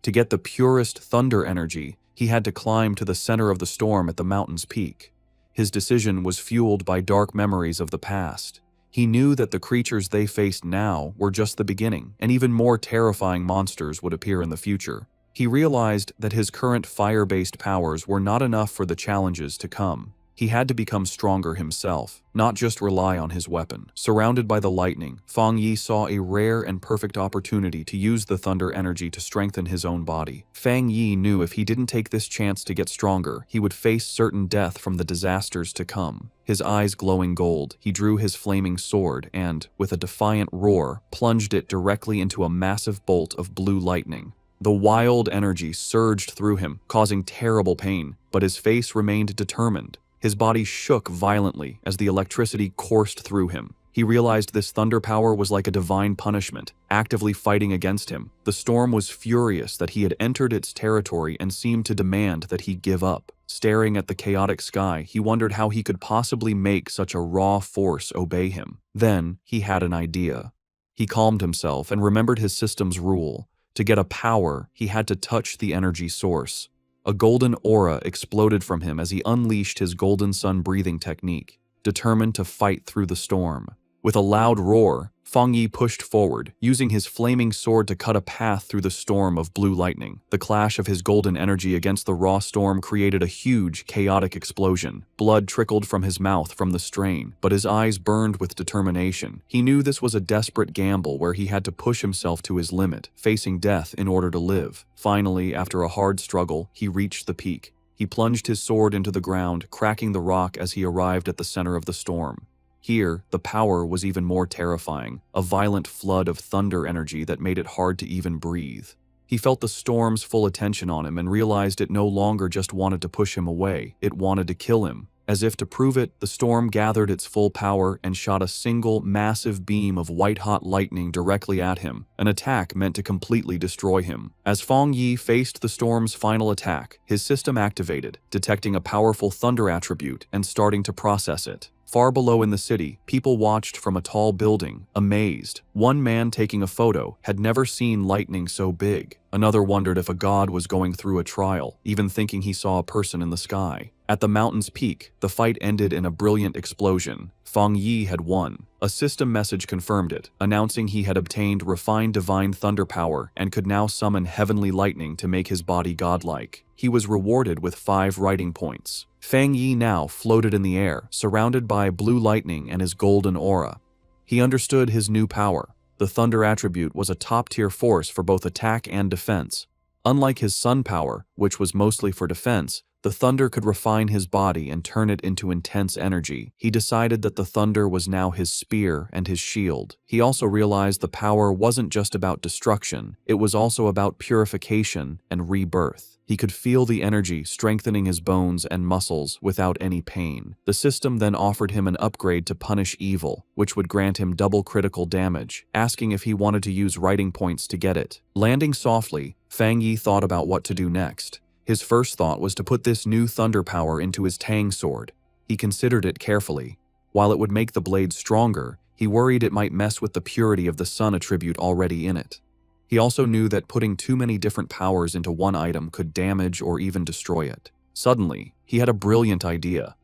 To get the purest thunder energy, he had to climb to the center of the storm at the mountain's peak. His decision was fueled by dark memories of the past. He knew that the creatures they faced now were just the beginning, and even more terrifying monsters would appear in the future. He realized that his current fire-based powers were not enough for the challenges to come. He had to become stronger himself, not just rely on his weapon. Surrounded by the lightning, Fang Yi saw a rare and perfect opportunity to use the thunder energy to strengthen his own body. Fang Yi knew if he didn't take this chance to get stronger, he would face certain death from the disasters to come. His eyes glowing gold, he drew his flaming sword and, with a defiant roar, plunged it directly into a massive bolt of blue lightning. The wild energy surged through him, causing terrible pain, but his face remained determined. His body shook violently as the electricity coursed through him. He realized this thunder power was like a divine punishment, actively fighting against him. The storm was furious that he had entered its territory and seemed to demand that he give up. Staring at the chaotic sky, he wondered how he could possibly make such a raw force obey him. Then, he had an idea. He calmed himself and remembered his system's rule. To get a power, he had to touch the energy source. A golden aura exploded from him as he unleashed his golden sun breathing technique, determined to fight through the storm. With a loud roar, Fang Yi pushed forward, using his flaming sword to cut a path through the storm of blue lightning. The clash of his golden energy against the raw storm created a huge, chaotic explosion. Blood trickled from his mouth from the strain, but his eyes burned with determination. He knew this was a desperate gamble where he had to push himself to his limit, facing death in order to live. Finally, after a hard struggle, he reached the peak. He plunged his sword into the ground, cracking the rock as he arrived at the center of the storm. Here, the power was even more terrifying, a violent flood of thunder energy that made it hard to even breathe. He felt the storm's full attention on him and realized it no longer just wanted to push him away, it wanted to kill him. As if to prove it, the storm gathered its full power and shot a single, massive beam of white-hot lightning directly at him, an attack meant to completely destroy him. As Fang Yi faced the storm's final attack, his system activated, detecting a powerful thunder attribute and starting to process it. Far below in the city, people watched from a tall building, amazed. One man taking a photo had never seen lightning so big. Another wondered if a god was going through a trial, even thinking he saw a person in the sky. At the mountain's peak, the fight ended in a brilliant explosion. Fang Yi had won. A system message confirmed it, announcing he had obtained refined divine thunder power and could now summon heavenly lightning to make his body godlike. He was rewarded with 5 writing points. Fang Yi now floated in the air, surrounded by blue lightning and his golden aura. He understood his new power. The thunder attribute was a top-tier force for both attack and defense. Unlike his sun power, which was mostly for defense, the thunder could refine his body and turn it into intense energy. He decided that the thunder was now his spear and his shield. He also realized the power wasn't just about destruction, it was also about purification and rebirth. He could feel the energy strengthening his bones and muscles without any pain. The system then offered him an upgrade to punish evil, which would grant him double critical damage, asking if he wanted to use writing points to get it. Landing softly, Fang Yi thought about what to do next. His first thought was to put this new thunder power into his Tang sword. He considered it carefully. While it would make the blade stronger, he worried it might mess with the purity of the sun attribute already in it. He also knew that putting too many different powers into one item could damage or even destroy it. Suddenly, he had a brilliant idea.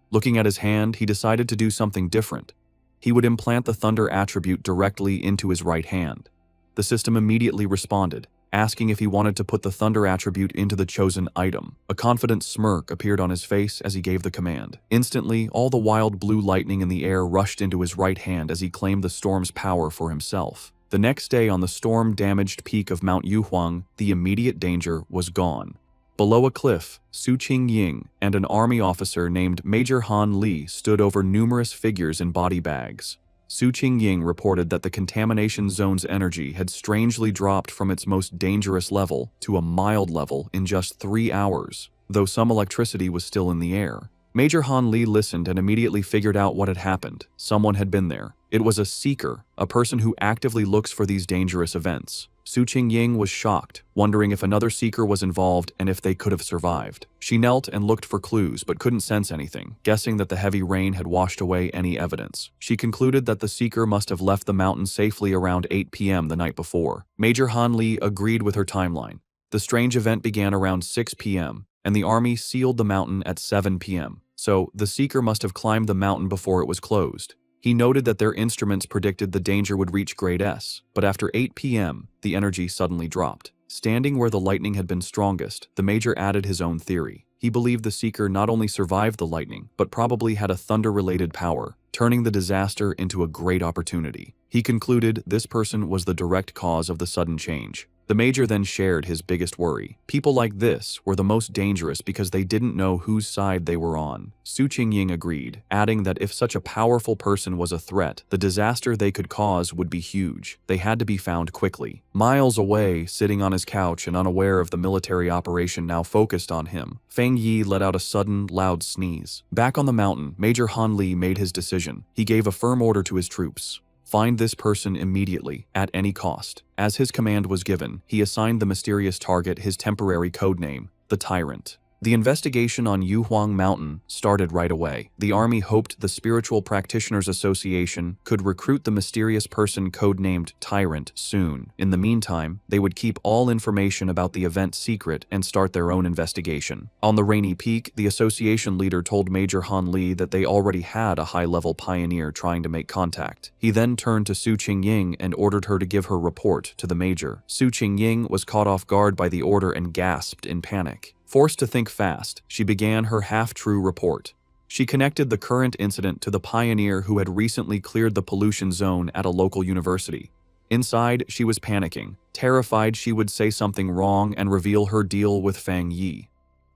Looking at his hand, he decided to do something different. He would implant the thunder attribute directly into his right hand. The system immediately responded, asking if he wanted to put the thunder attribute into the chosen item. A confident smirk appeared on his face as he gave the command. Instantly, all the wild blue lightning in the air rushed into his right hand as he claimed the storm's power for himself. The next day on the storm-damaged peak of Mount Yuhuang, the immediate danger was gone. Below a cliff, Su Qingying and an army officer named Major Han Li stood over numerous figures in body bags. Su Qingying reported that the contamination zone's energy had strangely dropped from its most dangerous level to a mild level in just 3 hours, though some electricity was still in the air. Major Han Li listened and immediately figured out what had happened. Someone had been there. It was a seeker, a person who actively looks for these dangerous events. Su Qingying was shocked, wondering if another seeker was involved and if they could have survived. She knelt and looked for clues but couldn't sense anything, guessing that the heavy rain had washed away any evidence. She concluded that the seeker must have left the mountain safely around 8 p.m. the night before. Major Han Li agreed with her timeline. The strange event began around 6 p.m., and the army sealed the mountain at 7 p.m., so the seeker must have climbed the mountain before it was closed. He noted that their instruments predicted the danger would reach grade S, but after 8 p.m., the energy suddenly dropped. Standing where the lightning had been strongest, the major added his own theory. He believed the seeker not only survived the lightning, but probably had a thunder-related power, turning the disaster into a great opportunity. He concluded this person was the direct cause of the sudden change. The major then shared his biggest worry. People like this were the most dangerous because they didn't know whose side they were on. Su Qingying agreed, adding that if such a powerful person was a threat, the disaster they could cause would be huge. They had to be found quickly. Miles away, sitting on his couch and unaware of the military operation now focused on him, Fang Yi let out a sudden, loud sneeze. Back on the mountain, Major Han Li made his decision. He gave a firm order to his troops. Find this person immediately, at any cost. As his command was given, he assigned the mysterious target his temporary codename, the Tyrant. The investigation on Yuhuang Mountain started right away. The army hoped the Spiritual Practitioners Association could recruit the mysterious person codenamed Tyrant soon. In the meantime, they would keep all information about the event secret and start their own investigation. On the rainy peak, the association leader told Major Han Li that they already had a high-level pioneer trying to make contact. He then turned to Su Qingying and ordered her to give her report to the major. Su Qingying was caught off guard by the order and gasped in panic. Forced to think fast, she began her half-true report. She connected the current incident to the pioneer who had recently cleared the pollution zone at a local university. Inside, she was panicking, terrified she would say something wrong and reveal her deal with Fang Yi.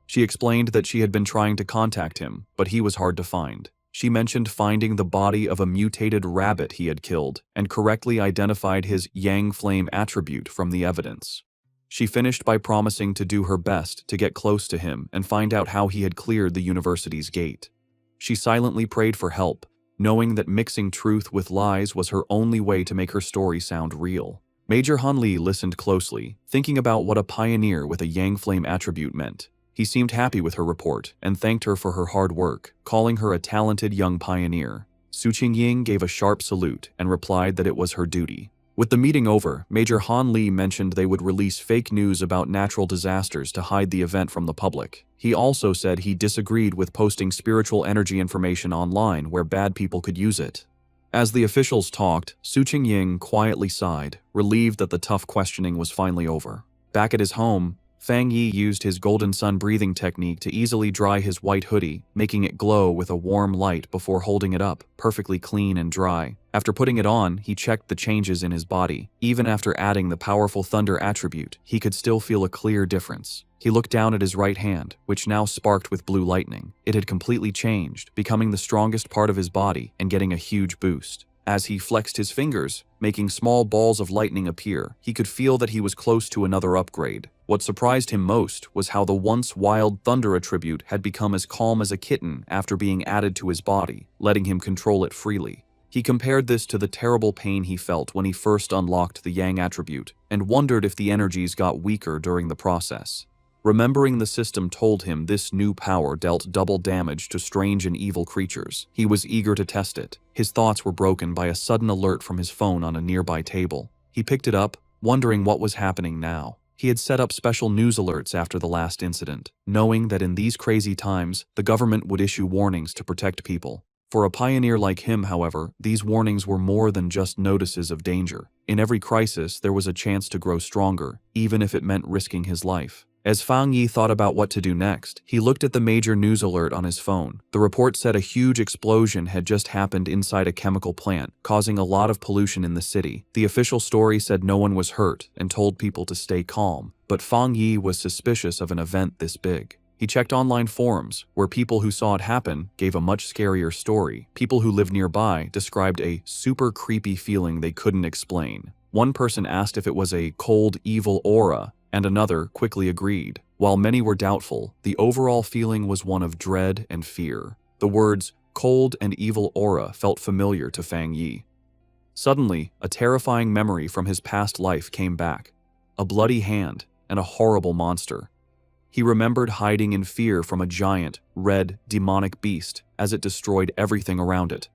She explained that she had been trying to contact him, but he was hard to find. She mentioned finding the body of a mutated rabbit he had killed and correctly identified his Yang Flame attribute from the evidence. She finished by promising to do her best to get close to him and find out how he had cleared the university's gate. She silently prayed for help, knowing that mixing truth with lies was her only way to make her story sound real. Major Han Li listened closely, thinking about what a pioneer with a Yang Flame attribute meant. He seemed happy with her report and thanked her for her hard work, calling her a talented young pioneer. Su Qingying gave a sharp salute and replied that it was her duty. With the meeting over, Major Han Li mentioned they would release fake news about natural disasters to hide the event from the public. He also said he disagreed with posting spiritual energy information online where bad people could use it. As the officials talked, Su Qingying quietly sighed, relieved that the tough questioning was finally over. Back at his home, Fang Yi used his golden sun breathing technique to easily dry his white hoodie, making it glow with a warm light before holding it up, perfectly clean and dry. After putting it on, he checked the changes in his body. Even after adding the powerful thunder attribute, he could still feel a clear difference. He looked down at his right hand, which now sparked with blue lightning. It had completely changed, becoming the strongest part of his body and getting a huge boost. As he flexed his fingers, making small balls of lightning appear, he could feel that he was close to another upgrade. What surprised him most was how the once wild thunder attribute had become as calm as a kitten after being added to his body, letting him control it freely. He compared this to the terrible pain he felt when he first unlocked the yang attribute, and wondered if the energies got weaker during the process. Remembering the system told him this new power dealt double damage to strange and evil creatures, he was eager to test it. His thoughts were broken by a sudden alert from his phone on a nearby table. He picked it up, wondering what was happening now. He had set up special news alerts after the last incident, knowing that in these crazy times, the government would issue warnings to protect people. For a pioneer like him, however, these warnings were more than just notices of danger. In every crisis, there was a chance to grow stronger, even if it meant risking his life. As Fang Yi thought about what to do next, he looked at the major news alert on his phone. The report said a huge explosion had just happened inside a chemical plant, causing a lot of pollution in the city. The official story said no one was hurt and told people to stay calm, but Fang Yi was suspicious of an event this big. He checked online forums, where people who saw it happen gave a much scarier story. People who lived nearby described a super creepy feeling they couldn't explain. One person asked if it was a cold, evil aura, and another quickly agreed. While many were doubtful, the overall feeling was one of dread and fear. The words cold and evil aura felt familiar to Fang Yi. Suddenly, a terrifying memory from his past life came back. A bloody hand and a horrible monster. He remembered hiding in fear from a giant, red, demonic beast as it destroyed everything around it.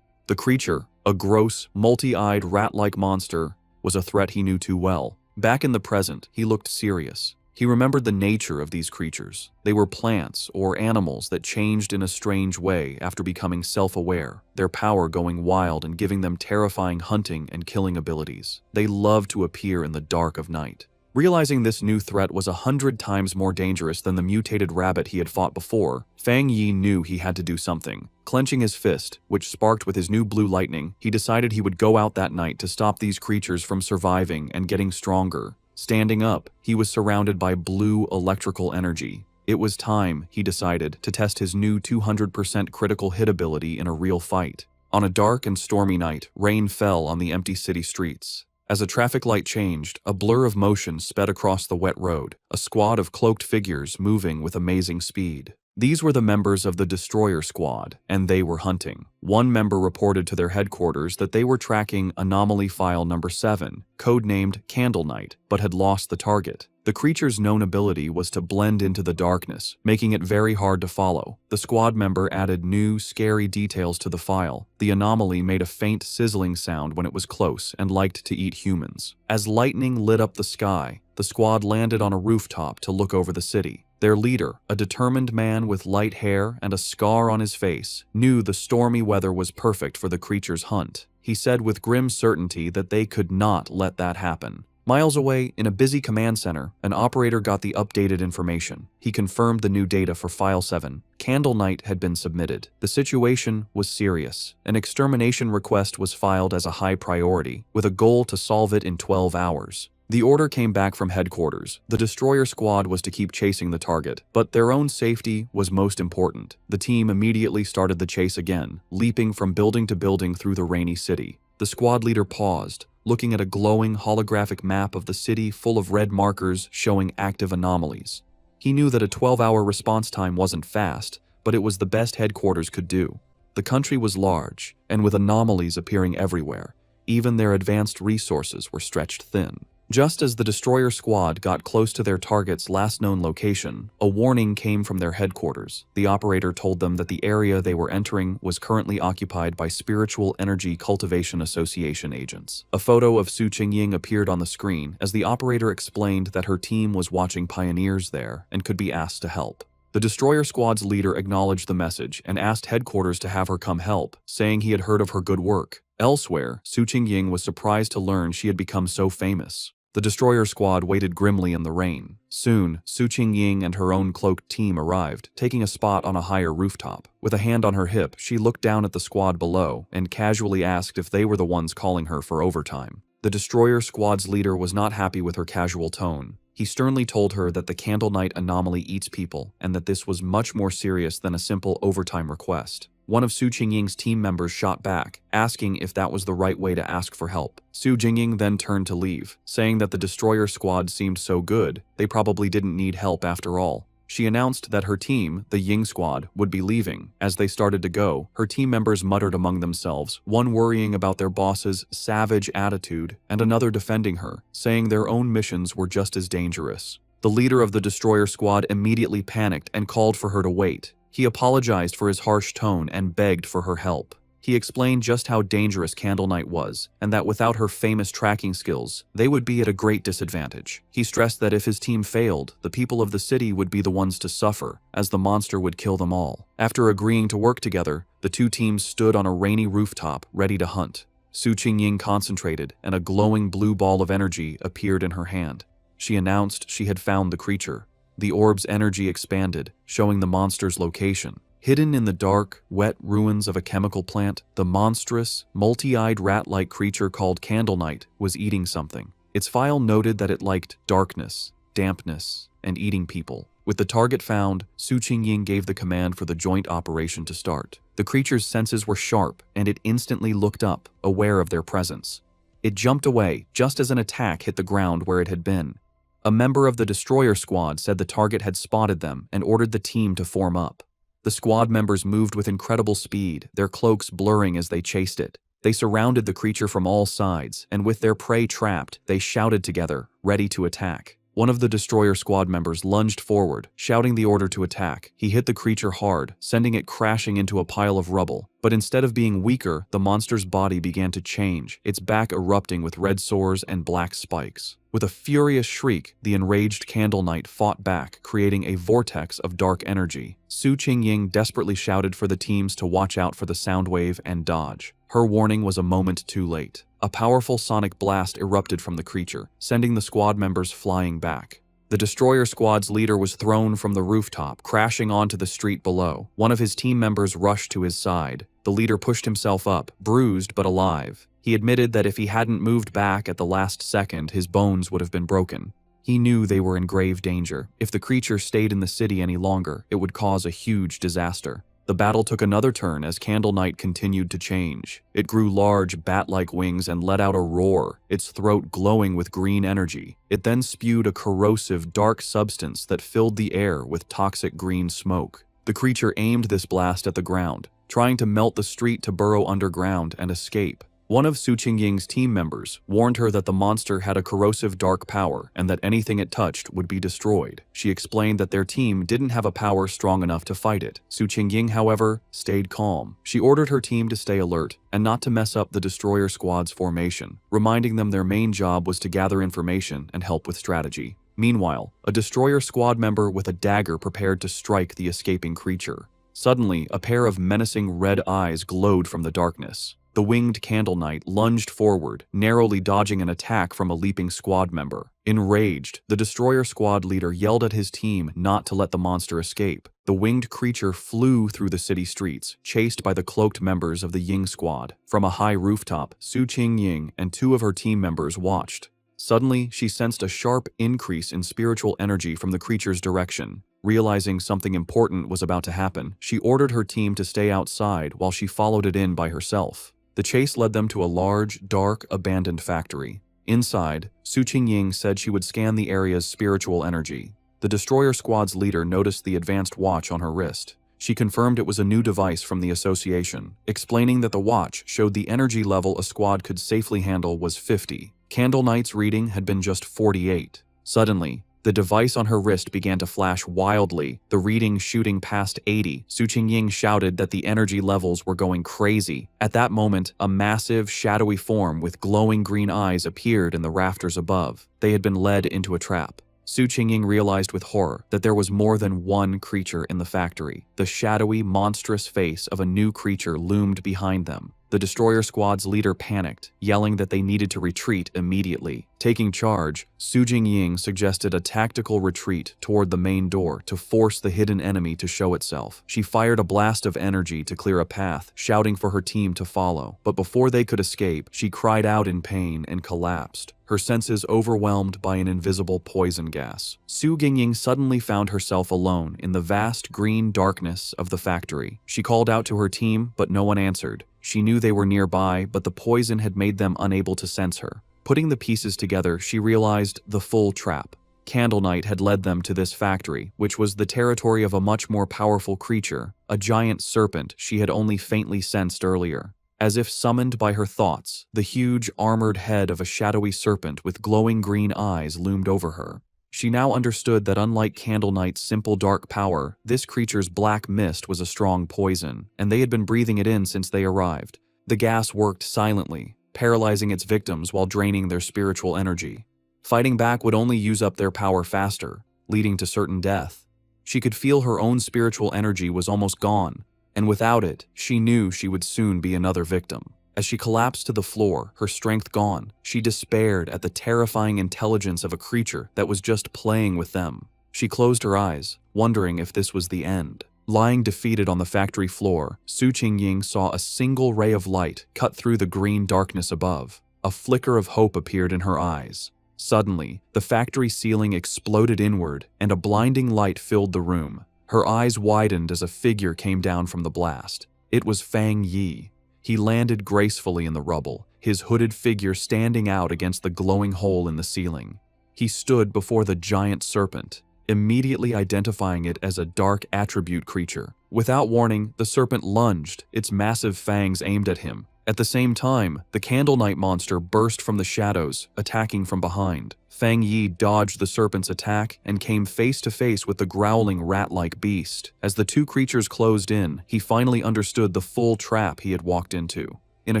The creature, a gross, multi-eyed rat-like monster, was a threat he knew too well. Back in the present, he looked serious. He remembered the nature of these creatures. They were plants or animals that changed in a strange way after becoming self-aware, their power going wild and giving them terrifying hunting and killing abilities. They loved to appear in the dark of night. Realizing this new threat was 100 times more dangerous than the mutated rabbit he had fought before, Fang Yi knew he had to do something. Clenching his fist, which sparked with his new blue lightning, he decided he would go out that night to stop these creatures from surviving and getting stronger. Standing up, he was surrounded by blue electrical energy. It was time, he decided, to test his new 200% critical hit ability in a real fight. On a dark and stormy night, rain fell on the empty city streets. As a traffic light changed, a blur of motion sped across the wet road, a squad of cloaked figures moving with amazing speed. These were the members of the Destroyer Squad, and they were hunting. One member reported to their headquarters that they were tracking Anomaly File Number 7, codenamed Candle Knight, but had lost the target. The creature's known ability was to blend into the darkness, making it very hard to follow. The squad member added new, scary details to the file. The anomaly made a faint sizzling sound when it was close and liked to eat humans. As lightning lit up the sky, the squad landed on a rooftop to look over the city. Their leader, a determined man with light hair and a scar on his face, knew the stormy weather was perfect for the creature's hunt. He said with grim certainty that they could not let that happen. Miles away, in a busy command center, an operator got the updated information. He confirmed the new data for File 7. Candle Knight had been submitted. The situation was serious. An extermination request was filed as a high priority, with a goal to solve it in 12 hours. The order came back from headquarters. The Destroyer Squad was to keep chasing the target, but their own safety was most important. The team immediately started the chase again, leaping from building to building through the rainy city. The squad leader paused, looking at a glowing holographic map of the city full of red markers showing active anomalies. He knew that a 12-hour response time wasn't fast, but it was the best headquarters could do. The country was large, and with anomalies appearing everywhere, even their advanced resources were stretched thin. Just as the Destroyer Squad got close to their target's last known location, a warning came from their headquarters. The operator told them that the area they were entering was currently occupied by Spiritual Energy Cultivation Association agents. A photo of Su Qingying appeared on the screen as the operator explained that her team was watching pioneers there and could be asked to help. The Destroyer Squad's leader acknowledged the message and asked headquarters to have her come help, saying he had heard of her good work. Elsewhere, Su Qingying was surprised to learn she had become so famous. The destroyer squad waited grimly in the rain. Soon, Su Qingying and her own cloaked team arrived, taking a spot on a higher rooftop. With a hand on her hip, she looked down at the squad below and casually asked if they were the ones calling her for overtime. The destroyer squad's leader was not happy with her casual tone. He sternly told her that the Candle Night anomaly eats people and that this was much more serious than a simple overtime request. One of Su Qingying's team members shot back, asking if that was the right way to ask for help. Su Qingying then turned to leave, saying that the destroyer squad seemed so good, they probably didn't need help after all. She announced that her team, the Ying squad, would be leaving. As they started to go, her team members muttered among themselves, one worrying about their boss's savage attitude and another defending her, saying their own missions were just as dangerous. The leader of the destroyer squad immediately panicked and called for her to wait. He apologized for his harsh tone and begged for her help. He explained just how dangerous Candle Night was, and that without her famous tracking skills, they would be at a great disadvantage. He stressed that if his team failed, the people of the city would be the ones to suffer, as the monster would kill them all. After agreeing to work together, the two teams stood on a rainy rooftop, ready to hunt. Su Qingying concentrated, and a glowing blue ball of energy appeared in her hand. She announced she had found the creature. The orb's energy expanded, showing the monster's location. Hidden in the dark, wet ruins of a chemical plant, the monstrous, multi-eyed rat-like creature called Candle Night was eating something. Its file noted that it liked darkness, dampness, and eating people. With the target found, Su Qingying gave the command for the joint operation to start. The creature's senses were sharp, and it instantly looked up, aware of their presence. It jumped away, just as an attack hit the ground where it had been. A member of the destroyer squad said the target had spotted them and ordered the team to form up. The squad members moved with incredible speed, their cloaks blurring as they chased it. They surrounded the creature from all sides, and with their prey trapped, they shouted together, ready to attack. One of the destroyer squad members lunged forward, shouting the order to attack. He hit the creature hard, sending it crashing into a pile of rubble. But instead of being weaker, the monster's body began to change, its back erupting with red sores and black spikes. With a furious shriek, the enraged Candle Night fought back, creating a vortex of dark energy. Su Qingying desperately shouted for the teams to watch out for the sound wave and dodge. Her warning was a moment too late. A powerful sonic blast erupted from the creature, sending the squad members flying back. The destroyer squad's leader was thrown from the rooftop, crashing onto the street below. One of his team members rushed to his side. The leader pushed himself up, bruised but alive. He admitted that if he hadn't moved back at the last second, his bones would have been broken. He knew they were in grave danger. If the creature stayed in the city any longer, it would cause a huge disaster. The battle took another turn as Candle Night continued to change. It grew large, bat-like wings and let out a roar, its throat glowing with green energy. It then spewed a corrosive, dark substance that filled the air with toxic green smoke. The creature aimed this blast at the ground, trying to melt the street to burrow underground and escape. One of Su Qingying's team members warned her that the monster had a corrosive dark power and that anything it touched would be destroyed. She explained that their team didn't have a power strong enough to fight it. Su Qingying, however, stayed calm. She ordered her team to stay alert and not to mess up the destroyer squad's formation, reminding them their main job was to gather information and help with strategy. Meanwhile, a destroyer squad member with a dagger prepared to strike the escaping creature. Suddenly, a pair of menacing red eyes glowed from the darkness. The winged Candle Night lunged forward, narrowly dodging an attack from a leaping squad member. Enraged, the destroyer squad leader yelled at his team not to let the monster escape. The winged creature flew through the city streets, chased by the cloaked members of the Ying squad. From a high rooftop, Su Qingying and two of her team members watched. Suddenly, she sensed a sharp increase in spiritual energy from the creature's direction. Realizing something important was about to happen, she ordered her team to stay outside while she followed it in by herself. The chase led them to a large, dark, abandoned factory. Inside, Su Qingying said she would scan the area's spiritual energy. The destroyer squad's leader noticed the advanced watch on her wrist. She confirmed it was a new device from the association, explaining that the watch showed the energy level a squad could safely handle was 50. Candle Night's reading had been just 48. Suddenly, the device on her wrist began to flash wildly, the reading shooting past 80. Su Qingying shouted that the energy levels were going crazy. At that moment, a massive, shadowy form with glowing green eyes appeared in the rafters above. They had been led into a trap. Su Qingying realized with horror that there was more than one creature in the factory. The shadowy, monstrous face of a new creature loomed behind them. The destroyer squad's leader panicked, yelling that they needed to retreat immediately. Taking charge, Su Jingying suggested a tactical retreat toward the main door to force the hidden enemy to show itself. She fired a blast of energy to clear a path, shouting for her team to follow. But before they could escape, she cried out in pain and collapsed, her senses overwhelmed by an invisible poison gas. Su Jingying suddenly found herself alone in the vast green darkness of the factory. She called out to her team, but no one answered. She knew they were nearby, but the poison had made them unable to sense her. Putting the pieces together, she realized the full trap. Candle Knight had led them to this factory, which was the territory of a much more powerful creature, a giant serpent she had only faintly sensed earlier. As if summoned by her thoughts, the huge, armored head of a shadowy serpent with glowing green eyes loomed over her. She now understood that unlike Candle Knight's simple dark power, this creature's black mist was a strong poison, and they had been breathing it in since they arrived. The gas worked silently, paralyzing its victims while draining their spiritual energy. Fighting back would only use up their power faster, leading to certain death. She could feel her own spiritual energy was almost gone, and without it, she knew she would soon be another victim. As she collapsed to the floor, her strength gone, she despaired at the terrifying intelligence of a creature that was just playing with them. She closed her eyes, wondering if this was the end. Lying defeated on the factory floor, Su Jingying saw a single ray of light cut through the green darkness above. A flicker of hope appeared in her eyes. Suddenly, the factory ceiling exploded inward, and a blinding light filled the room. Her eyes widened as a figure came down from the blast. It was Fang Yi. He landed gracefully in the rubble, his hooded figure standing out against the glowing hole in the ceiling. He stood before the giant serpent, immediately identifying it as a dark attribute creature. Without warning, the serpent lunged, its massive fangs aimed at him. At the same time, the Candle Knight monster burst from the shadows, attacking from behind. Fang Yi dodged the serpent's attack and came face to face with the growling rat-like beast. As the two creatures closed in, he finally understood the full trap he had walked into. In a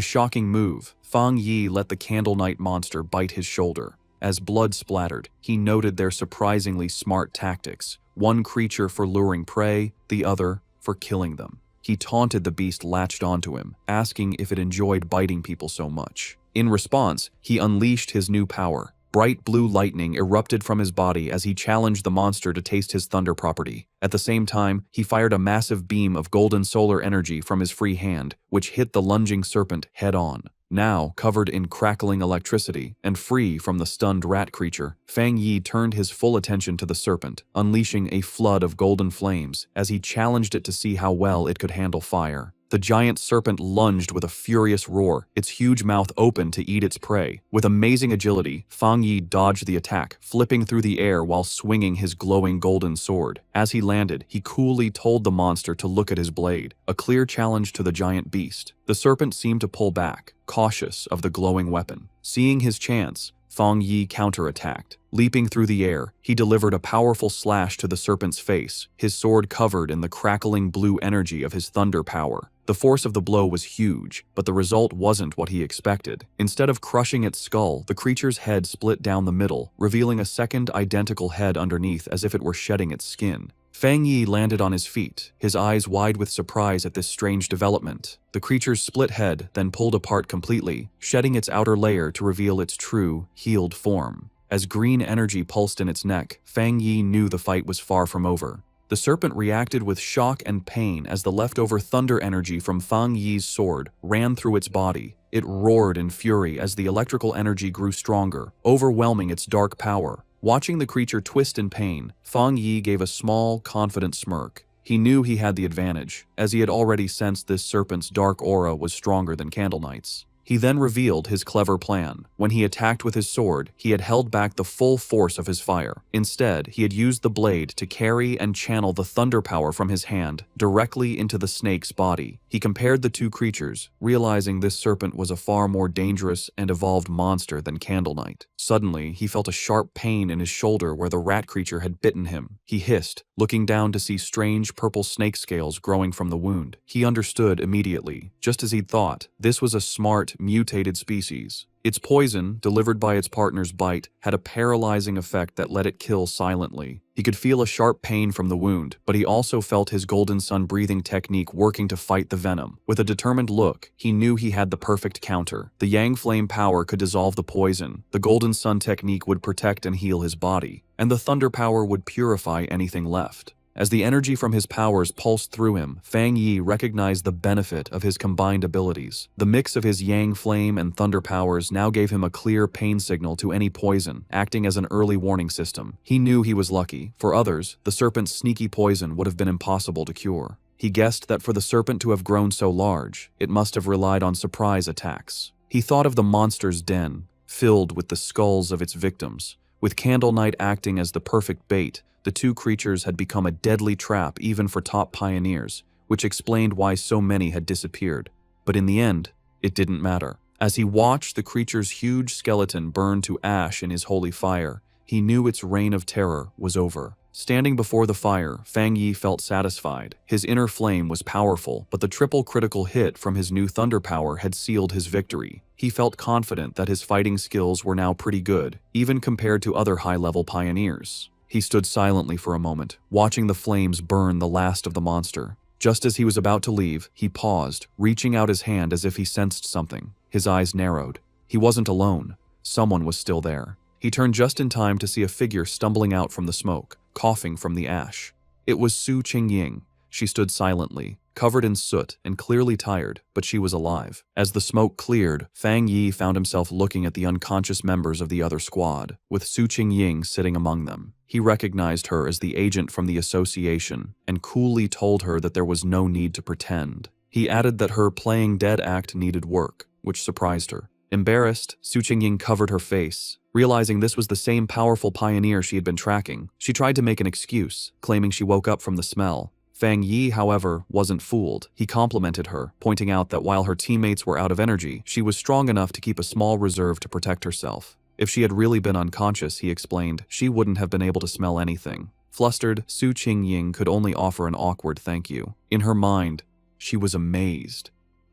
shocking move, Fang Yi let the Candle Knight monster bite his shoulder. As blood splattered, he noted their surprisingly smart tactics, one creature for luring prey, the other for killing them. He taunted the beast latched onto him, asking if it enjoyed biting people so much. In response, he unleashed his new power. Bright blue lightning erupted from his body as he challenged the monster to taste his thunder property. At the same time, he fired a massive beam of golden solar energy from his free hand, which hit the lunging serpent head-on. Now, covered in crackling electricity and free from the stunned rat creature, Fang Yi turned his full attention to the serpent, unleashing a flood of golden flames as he challenged it to see how well it could handle fire. The giant serpent lunged with a furious roar, its huge mouth open to eat its prey. With amazing agility, Fang Yi dodged the attack, flipping through the air while swinging his glowing golden sword. As he landed, he coolly told the monster to look at his blade, a clear challenge to the giant beast. The serpent seemed to pull back, cautious of the glowing weapon. Seeing his chance, Fang Yi counterattacked. Leaping through the air, he delivered a powerful slash to the serpent's face, his sword covered in the crackling blue energy of his thunder power. The force of the blow was huge, but the result wasn't what he expected. Instead of crushing its skull, the creature's head split down the middle, revealing a second identical head underneath as if it were shedding its skin. Fang Yi landed on his feet, his eyes wide with surprise at this strange development. The creature's split head then pulled apart completely, shedding its outer layer to reveal its true, healed form. As green energy pulsed in its neck, Fang Yi knew the fight was far from over. The serpent reacted with shock and pain as the leftover thunder energy from Fang Yi's sword ran through its body. It roared in fury as the electrical energy grew stronger, overwhelming its dark power. Watching the creature twist in pain, Fang Yi gave a small, confident smirk. He knew he had the advantage, as he had already sensed this serpent's dark aura was stronger than Candle Knight's. He then revealed his clever plan. When he attacked with his sword, he had held back the full force of his fire. Instead, he had used the blade to carry and channel the thunder power from his hand directly into the snake's body. He compared the two creatures, realizing this serpent was a far more dangerous and evolved monster than Candle Knight. Suddenly, he felt a sharp pain in his shoulder where the rat creature had bitten him. He hissed, looking down to see strange purple snake scales growing from the wound. He understood immediately. Just as he'd thought, this was a smart, mutated species. Its poison, delivered by its partner's bite, had a paralyzing effect that let it kill silently. He could feel a sharp pain from the wound, but he also felt his Golden Sun breathing technique working to fight the venom. With a determined look, he knew he had the perfect counter. The Yang Flame power could dissolve the poison, the Golden Sun technique would protect and heal his body, and the Thunder power would purify anything left. As the energy from his powers pulsed through him, Fang Yi recognized the benefit of his combined abilities. The mix of his Yang Flame and Thunder powers now gave him a clear pain signal to any poison, acting as an early warning system. He knew he was lucky. For others, the serpent's sneaky poison would have been impossible to cure. He guessed that for the serpent to have grown so large, it must have relied on surprise attacks. He thought of the monster's den, filled with the skulls of its victims. With Candle Knight acting as the perfect bait, the two creatures had become a deadly trap even for top pioneers, which explained why so many had disappeared. But in the end, it didn't matter. As he watched the creature's huge skeleton burn to ash in his holy fire, he knew its reign of terror was over. Standing before the fire, Fang Yi felt satisfied. His inner flame was powerful, but the triple critical hit from his new thunder power had sealed his victory. He felt confident that his fighting skills were now pretty good, even compared to other high-level pioneers. He stood silently for a moment, watching the flames burn the last of the monster. Just as he was about to leave, he paused, reaching out his hand as if he sensed something. His eyes narrowed. He wasn't alone. Someone was still there. He turned just in time to see a figure stumbling out from the smoke, coughing from the ash. It was Su Qingying. She stood silently, covered in soot and clearly tired, but she was alive. As the smoke cleared, Fang Yi found himself looking at the unconscious members of the other squad, with Su Qingying sitting among them. He recognized her as the agent from the association and coolly told her that there was no need to pretend. He added that her playing dead act needed work, which surprised her. Embarrassed, Su Qingying covered her face. Realizing this was the same powerful pioneer she had been tracking, she tried to make an excuse, claiming she woke up from the smell. Fang Yi, however, wasn't fooled. He complimented her, pointing out that while her teammates were out of energy, she was strong enough to keep a small reserve to protect herself. If she had really been unconscious, he explained, she wouldn't have been able to smell anything. Flustered, Su Qingying could only offer an awkward thank you. In her mind, she was amazed.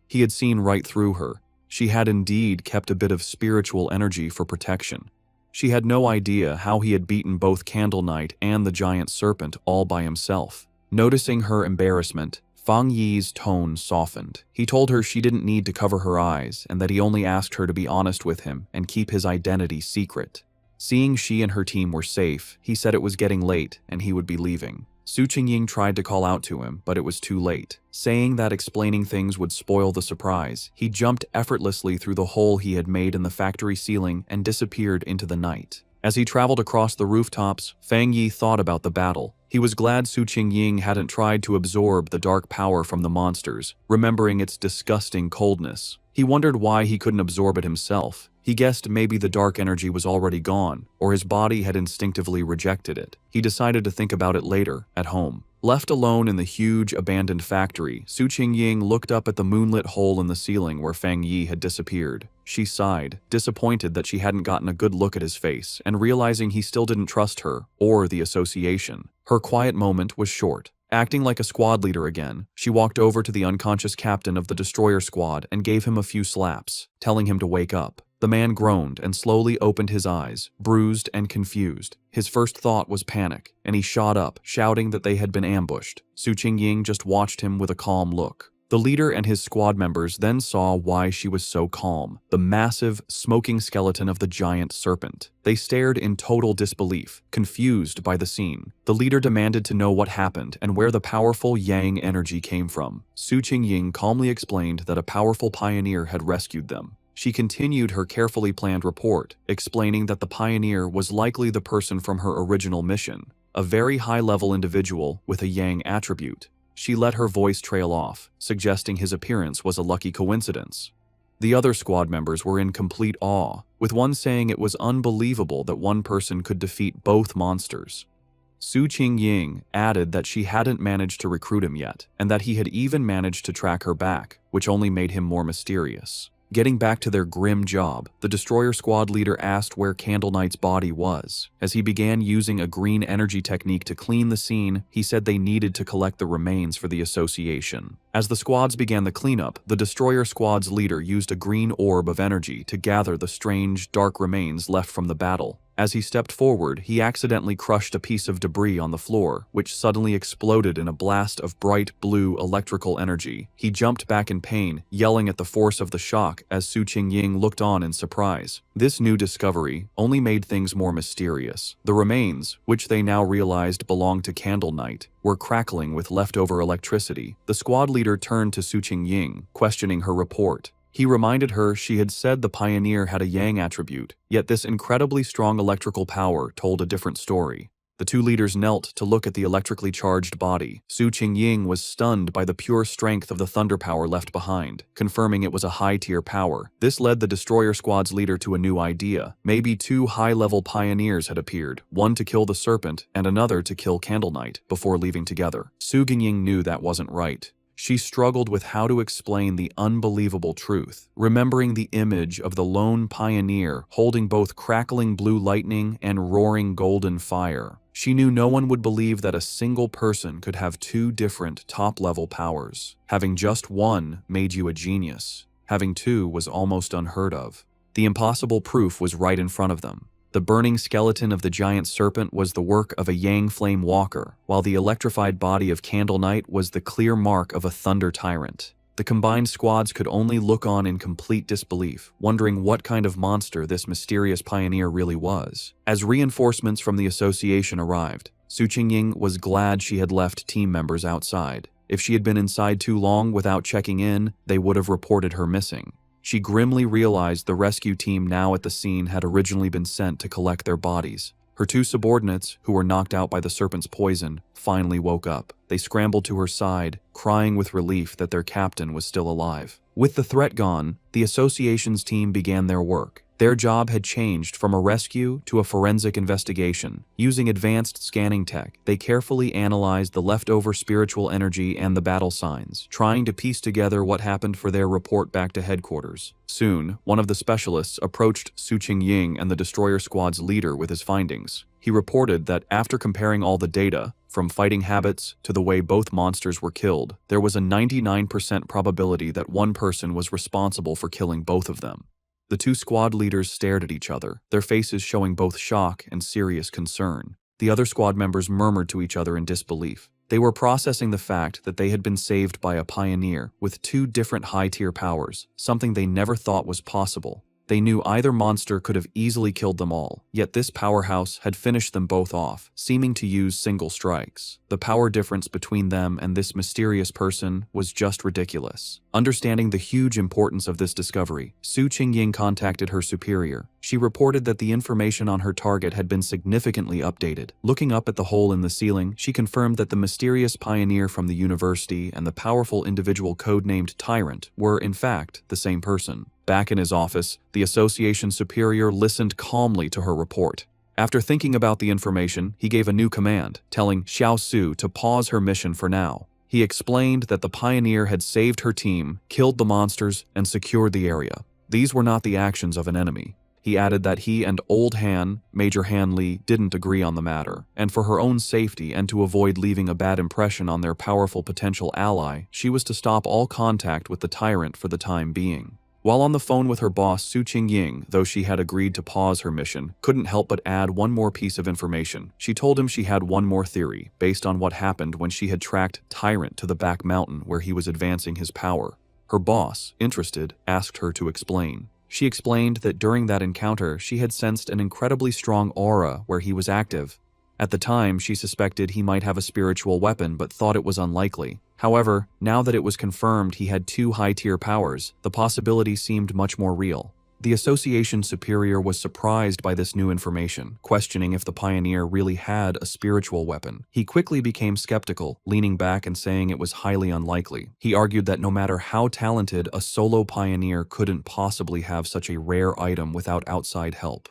He had seen right through her. She had indeed kept a bit of spiritual energy for protection. She had no idea how he had beaten both Candle Knight and the giant serpent all by himself. Noticing her embarrassment, Fang Yi's tone softened. He told her she didn't need to cover her eyes and that he only asked her to be honest with him and keep his identity secret. Seeing she and her team were safe, he said it was getting late and he would be leaving. Su Qingying tried to call out to him, but it was too late. Saying that explaining things would spoil the surprise, he jumped effortlessly through the hole he had made in the factory ceiling and disappeared into the night. As he traveled across the rooftops, Fang Yi thought about the battle. He was glad Su Qingying hadn't tried to absorb the dark power from the monsters, remembering its disgusting coldness. He wondered why he couldn't absorb it himself. He guessed maybe the dark energy was already gone, or his body had instinctively rejected it. He decided to think about it later, at home. Left alone in the huge, abandoned factory, Su Qingying looked up at the moonlit hole in the ceiling where Fang Yi had disappeared. She sighed, disappointed that she hadn't gotten a good look at his face, and realizing he still didn't trust her, or the association. Her quiet moment was short. Acting like a squad leader again, she walked over to the unconscious captain of the destroyer squad and gave him a few slaps, telling him to wake up. The man groaned and slowly opened his eyes, bruised and confused. His first thought was panic, and he shot up, shouting that they had been ambushed. Su Qingying just watched him with a calm look. The leader and his squad members then saw why she was so calm: the massive, smoking skeleton of the giant serpent. They stared in total disbelief, confused by the scene. The leader demanded to know what happened and where the powerful Yang energy came from. Su Qingying calmly explained that a powerful pioneer had rescued them. She continued her carefully planned report, explaining that the pioneer was likely the person from her original mission, a very high-level individual with a Yang attribute. She let her voice trail off, suggesting his appearance was a lucky coincidence. The other squad members were in complete awe, with one saying it was unbelievable that one person could defeat both monsters. Su Qingying added that she hadn't managed to recruit him yet, and that he had even managed to track her back, which only made him more mysterious. Getting back to their grim job, the Destroyer Squad leader asked where Candle Knight's body was. As he began using a green energy technique to clean the scene, he said they needed to collect the remains for the association. As the squads began the cleanup, the Destroyer Squad's leader used a green orb of energy to gather the strange, dark remains left from the battle. As he stepped forward, he accidentally crushed a piece of debris on the floor, which suddenly exploded in a blast of bright blue electrical energy. He jumped back in pain, yelling at the force of the shock as Su Qingying looked on in surprise. This new discovery only made things more mysterious. The remains, which they now realized belonged to Candle Knight, were crackling with leftover electricity. The squad leader turned to Su Qingying, questioning her report. He reminded her she had said the Pioneer had a yang attribute, yet this incredibly strong electrical power told a different story. The two leaders knelt to look at the electrically charged body. Su Qingying was stunned by the pure strength of the thunder power left behind, confirming it was a high-tier power. This led the Destroyer Squad's leader to a new idea. Maybe two high-level pioneers had appeared, one to kill the Serpent and another to kill Candle Knight, before leaving together. Su Qingying knew that wasn't right. She struggled with how to explain the unbelievable truth, remembering the image of the lone pioneer holding both crackling blue lightning and roaring golden fire. She knew no one would believe that a single person could have two different top-level powers. Having just one made you a genius. Having two was almost unheard of. The impossible proof was right in front of them. The burning skeleton of the giant serpent was the work of a Yang Flame Walker, while the electrified body of Candle Knight was the clear mark of a Thunder Tyrant. The combined squads could only look on in complete disbelief, wondering what kind of monster this mysterious pioneer really was. As reinforcements from the association arrived, Su Qingying was glad she had left team members outside. If she had been inside too long without checking in, they would have reported her missing. She grimly realized the rescue team now at the scene had originally been sent to collect their bodies. Her two subordinates, who were knocked out by the serpent's poison, finally woke up. They scrambled to her side, crying with relief that their captain was still alive. With the threat gone, the association's team began their work. Their job had changed from a rescue to a forensic investigation. Using advanced scanning tech, they carefully analyzed the leftover spiritual energy and the battle signs, trying to piece together what happened for their report back to headquarters. Soon, one of the specialists approached Su Qingying and the Destroyer Squad's leader with his findings. He reported that after comparing all the data, from fighting habits to the way both monsters were killed, there was a 99% probability that one person was responsible for killing both of them. The two squad leaders stared at each other, their faces showing both shock and serious concern. The other squad members murmured to each other in disbelief. They were processing the fact that they had been saved by a pioneer with two different high-tier powers, something they never thought was possible. They knew either monster could have easily killed them all, yet this powerhouse had finished them both off, seeming to use single strikes. The power difference between them and this mysterious person was just ridiculous. Understanding the huge importance of this discovery, Su Qingying contacted her superior. She reported that the information on her target had been significantly updated. Looking up at the hole in the ceiling, she confirmed that the mysterious pioneer from the university and the powerful individual codenamed Tyrant were, in fact, the same person. Back in his office, the association superior listened calmly to her report. After thinking about the information, he gave a new command, telling Xiao Su to pause her mission for now. He explained that the pioneer had saved her team, killed the monsters, and secured the area. These were not the actions of an enemy. He added that he and Old Han, Major Han Li, didn't agree on the matter, and for her own safety and to avoid leaving a bad impression on their powerful potential ally, she was to stop all contact with the tyrant for the time being. While on the phone with her boss, Su Qingying, though she had agreed to pause her mission, couldn't help but add one more piece of information. She told him she had one more theory, based on what happened when she had tracked Tyrant to the back mountain where he was advancing his power. Her boss, interested, asked her to explain. She explained that during that encounter, she had sensed an incredibly strong aura where he was active. At the time, she suspected he might have a spiritual weapon but thought it was unlikely. However, now that it was confirmed he had two high-tier powers, the possibility seemed much more real. The association superior was surprised by this new information, questioning if the pioneer really had a spiritual weapon. He quickly became skeptical, leaning back and saying it was highly unlikely. He argued that no matter how talented, a solo pioneer couldn't possibly have such a rare item without outside help.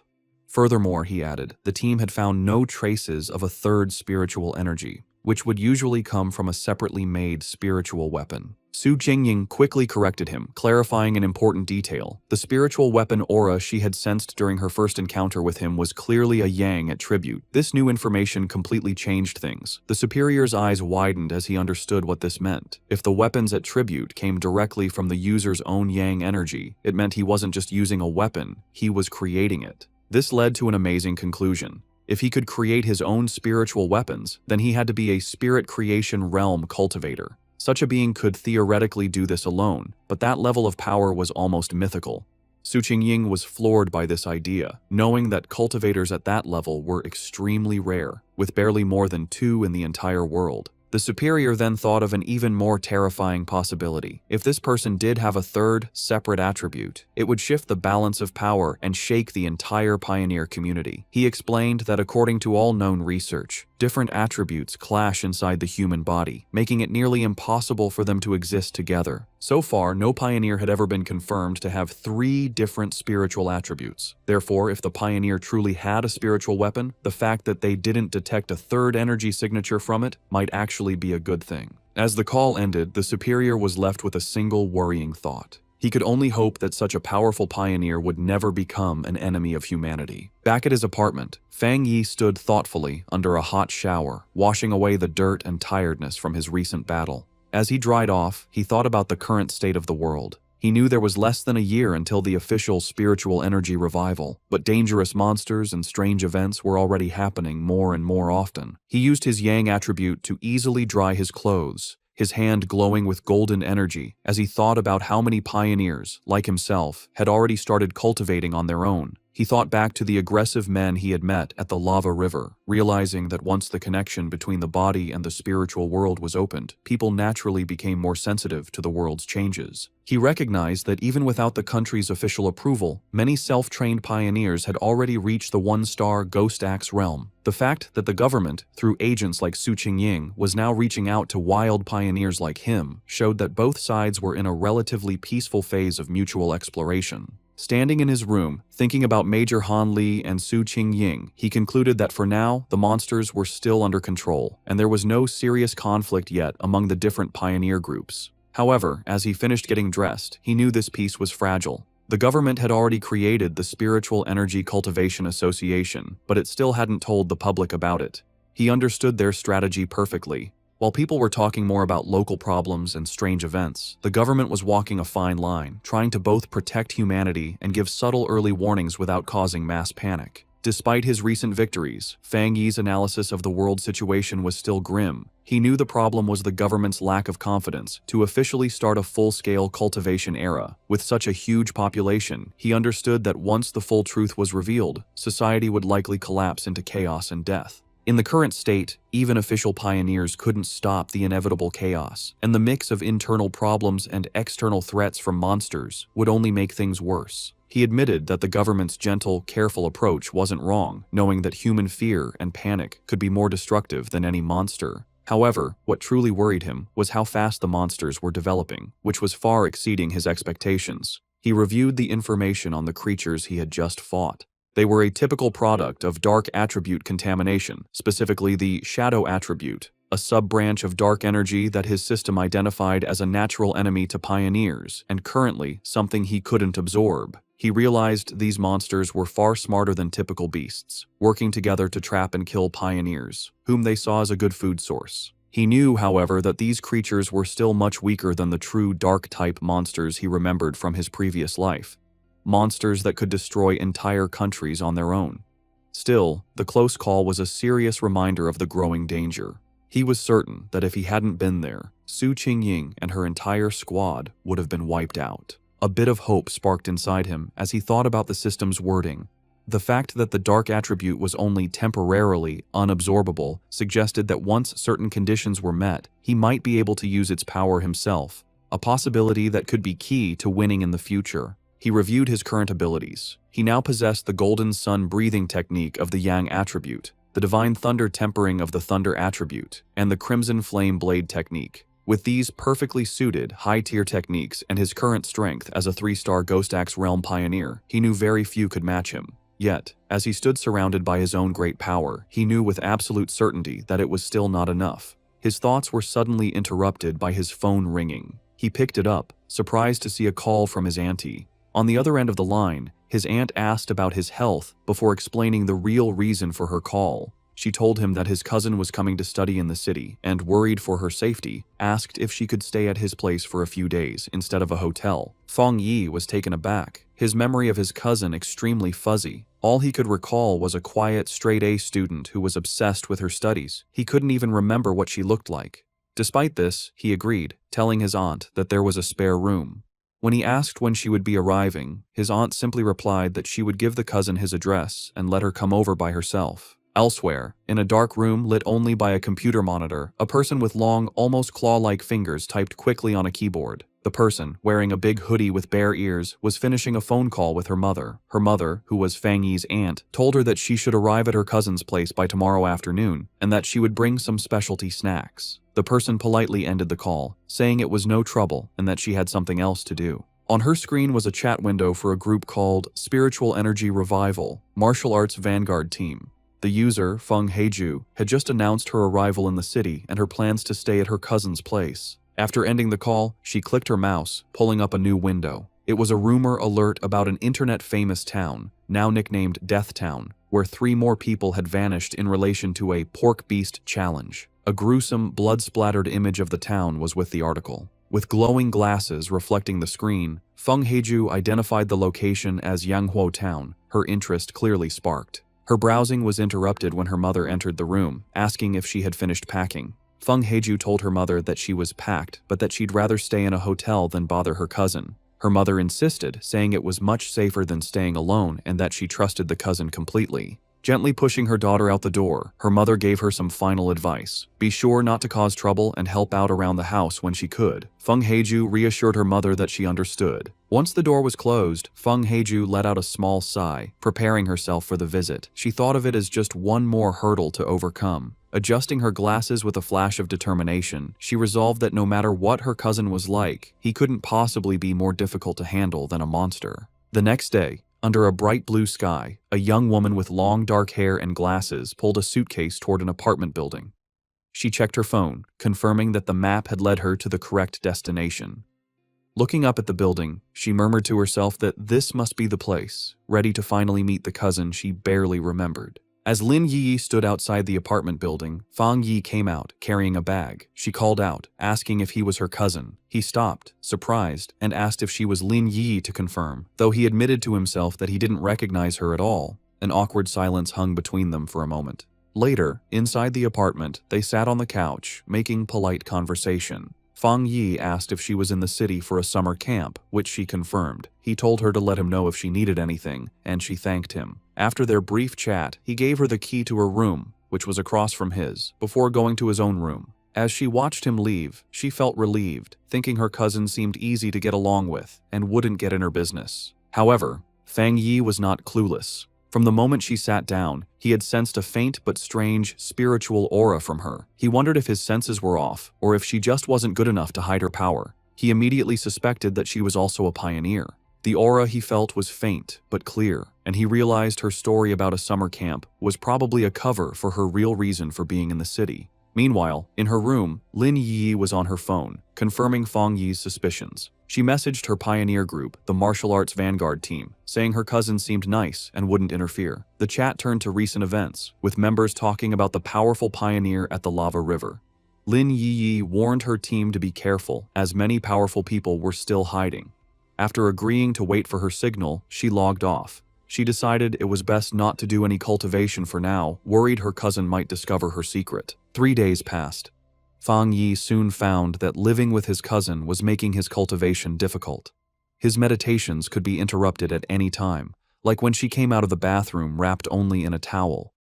Furthermore, he added, the team had found no traces of a third spiritual energy. which would usually come from a separately made spiritual weapon. Su Qingying quickly corrected him, clarifying an important detail. The spiritual weapon aura she had sensed during her first encounter with him was clearly a yang attribute. This new information completely changed things. The superior's eyes widened as he understood what this meant. If the weapon's attribute came directly from the user's own yang energy, it meant he wasn't just using a weapon, he was creating it. This led to an amazing conclusion. If he could create his own spiritual weapons, then he had to be a spirit creation realm cultivator. Such a being could theoretically do this alone, but that level of power was almost mythical. Su Qingying was floored by this idea, knowing that cultivators at that level were extremely rare, with barely more than 2 in the entire world. The superior then thought of an even more terrifying possibility. If this person did have a third, separate attribute, it would shift the balance of power and shake the entire pioneer community. He explained that according to all known research, different attributes clash inside the human body, making it nearly impossible for them to exist together. So far, no pioneer had ever been confirmed to have 3 different spiritual attributes. Therefore, if the pioneer truly had a spiritual weapon, the fact that they didn't detect a third energy signature from it might actually be a good thing. As the call ended, the superior was left with a single worrying thought. He could only hope that such a powerful pioneer would never become an enemy of humanity. Back at his apartment, Fang Yi stood thoughtfully under a hot shower, washing away the dirt and tiredness from his recent battle. As he dried off, he thought about the current state of the world. He knew there was less than a year until the official spiritual energy revival, but dangerous monsters and strange events were already happening more and more often. He used his yang attribute to easily dry his clothes, his hand glowing with golden energy as he thought about how many pioneers, like himself, had already started cultivating on their own. He thought back to the aggressive men he had met at the lava river, realizing that once the connection between the body and the spiritual world was opened, people naturally became more sensitive to the world's changes. He recognized that even without the country's official approval, many self-trained pioneers had already reached the 1-star Ghost Axe realm. The fact that the government, through agents like Su Qingying, was now reaching out to wild pioneers like him showed that both sides were in a relatively peaceful phase of mutual exploration. Standing in his room, thinking about Major Han Li and Su Qingying, he concluded that for now, the monsters were still under control, and there was no serious conflict yet among the different pioneer groups. However, as he finished getting dressed, he knew this peace was fragile. The government had already created the Spiritual Energy Cultivation Association, but it still hadn't told the public about it. He understood their strategy perfectly. While people were talking more about local problems and strange events, the government was walking a fine line, trying to both protect humanity and give subtle early warnings without causing mass panic. Despite his recent victories, Fang Yi's analysis of the world situation was still grim. He knew the problem was the government's lack of confidence to officially start a full-scale cultivation era. With such a huge population, he understood that once the full truth was revealed, society would likely collapse into chaos and death. In the current state, even official pioneers couldn't stop the inevitable chaos, and the mix of internal problems and external threats from monsters would only make things worse. He admitted that the government's gentle, careful approach wasn't wrong, knowing that human fear and panic could be more destructive than any monster. However, what truly worried him was how fast the monsters were developing, which was far exceeding his expectations. He reviewed the information on the creatures he had just fought. They were a typical product of dark attribute contamination, specifically the shadow attribute, a sub-branch of dark energy that his system identified as a natural enemy to pioneers, and currently something he couldn't absorb. He realized these monsters were far smarter than typical beasts, working together to trap and kill pioneers, whom they saw as a good food source. He knew, however, that these creatures were still much weaker than the true dark-type monsters he remembered from his previous life. Monsters that could destroy entire countries on their own. Still, the close call was a serious reminder of the growing danger. He was certain that if he hadn't been there, Su Qingying and her entire squad would have been wiped out. A bit of hope sparked inside him as he thought about the system's wording. The fact that the dark attribute was only temporarily unabsorbable suggested that once certain conditions were met, he might be able to use its power himself, a possibility that could be key to winning in the future. He reviewed his current abilities. He now possessed the Golden Sun breathing technique of the Yang attribute, the Divine Thunder tempering of the Thunder attribute, and the Crimson Flame blade technique. With these perfectly suited, high-tier techniques and his current strength as a 3-star Ghost Axe Realm pioneer, he knew very few could match him. Yet, as he stood surrounded by his own great power, he knew with absolute certainty that it was still not enough. His thoughts were suddenly interrupted by his phone ringing. He picked it up, surprised to see a call from his auntie. On the other end of the line, his aunt asked about his health before explaining the real reason for her call. She told him that his cousin was coming to study in the city and, worried for her safety, asked if she could stay at his place for a few days instead of a hotel. Fang Yi was taken aback, his memory of his cousin extremely fuzzy. All he could recall was a quiet, straight-A student who was obsessed with her studies. He couldn't even remember what she looked like. Despite this, he agreed, telling his aunt that there was a spare room. When he asked when she would be arriving, his aunt simply replied that she would give the cousin his address and let her come over by herself. Elsewhere, in a dark room lit only by a computer monitor, a person with long, almost claw-like fingers typed quickly on a keyboard. The person, wearing a big hoodie with bare ears, was finishing a phone call with her mother. Her mother, who was Fang Yi's aunt, told her that she should arrive at her cousin's place by tomorrow afternoon and that she would bring some specialty snacks. The person politely ended the call, saying it was no trouble and that she had something else to do. On her screen was a chat window for a group called Spiritual Energy Revival, Martial Arts Vanguard Team. The user, Feng Heiju, had just announced her arrival in the city and her plans to stay at her cousin's place. After ending the call, she clicked her mouse, pulling up a new window. It was a rumor alert about an internet-famous town, now nicknamed Death Town, where 3 more people had vanished in relation to a pork beast challenge. A gruesome, blood-splattered image of the town was with the article. With glowing glasses reflecting the screen, Feng Heiju identified the location as Yanghuo Town. Her interest clearly sparked. Her browsing was interrupted when her mother entered the room, asking if she had finished packing. Feng Heiju told her mother that she was packed, but that she'd rather stay in a hotel than bother her cousin. Her mother insisted, saying it was much safer than staying alone and that she trusted the cousin completely. Gently pushing her daughter out the door, her mother gave her some final advice. Be sure not to cause trouble and help out around the house when she could. Feng Heiju reassured her mother that she understood. Once the door was closed, Feng Heiju let out a small sigh, preparing herself for the visit. She thought of it as just one more hurdle to overcome. Adjusting her glasses with a flash of determination, she resolved that no matter what her cousin was like, he couldn't possibly be more difficult to handle than a monster. The next day, under a bright blue sky, a young woman with long dark hair and glasses pulled a suitcase toward an apartment building. She checked her phone, confirming that the map had led her to the correct destination. Looking up at the building, she murmured to herself that this must be the place, ready to finally meet the cousin she barely remembered. As Lin Yi stood outside the apartment building, Fang Yi came out, carrying a bag. She called out, asking if he was her cousin. He stopped, surprised, and asked if she was Lin Yi to confirm. Though he admitted to himself that he didn't recognize her at all, an awkward silence hung between them for a moment. Later, inside the apartment, they sat on the couch, making polite conversation. Fang Yi asked if she was in the city for a summer camp, which she confirmed. He told her to let him know if she needed anything, and she thanked him. After their brief chat, he gave her the key to her room, which was across from his, before going to his own room. As she watched him leave, she felt relieved, thinking her cousin seemed easy to get along with and wouldn't get in her business. However, Fang Yi was not clueless. From the moment she sat down, he had sensed a faint but strange spiritual aura from her. He wondered if his senses were off, or if she just wasn't good enough to hide her power. He immediately suspected that she was also a pioneer. The aura he felt was faint but clear, and he realized her story about a summer camp was probably a cover for her real reason for being in the city. Meanwhile, in her room, Lin Yi was on her phone, confirming Fang Yi's suspicions. She messaged her pioneer group, the Martial Arts Vanguard Team, saying her cousin seemed nice and wouldn't interfere. The chat turned to recent events, with members talking about the powerful pioneer at the lava river. Lin Yi warned her team to be careful, as many powerful people were still hiding. After agreeing to wait for her signal, she logged off. She decided it was best not to do any cultivation for now, worried her cousin might discover her secret. 3 days passed. Fang Yi soon found that living with his cousin was making his cultivation difficult. His meditations could be interrupted at any time, like when she came out of the bathroom wrapped only in a towel.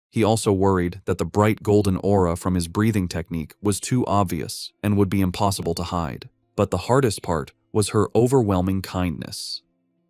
He also worried that the bright golden aura from his breathing technique was too obvious and would be impossible to hide. But the hardest part was her overwhelming kindness.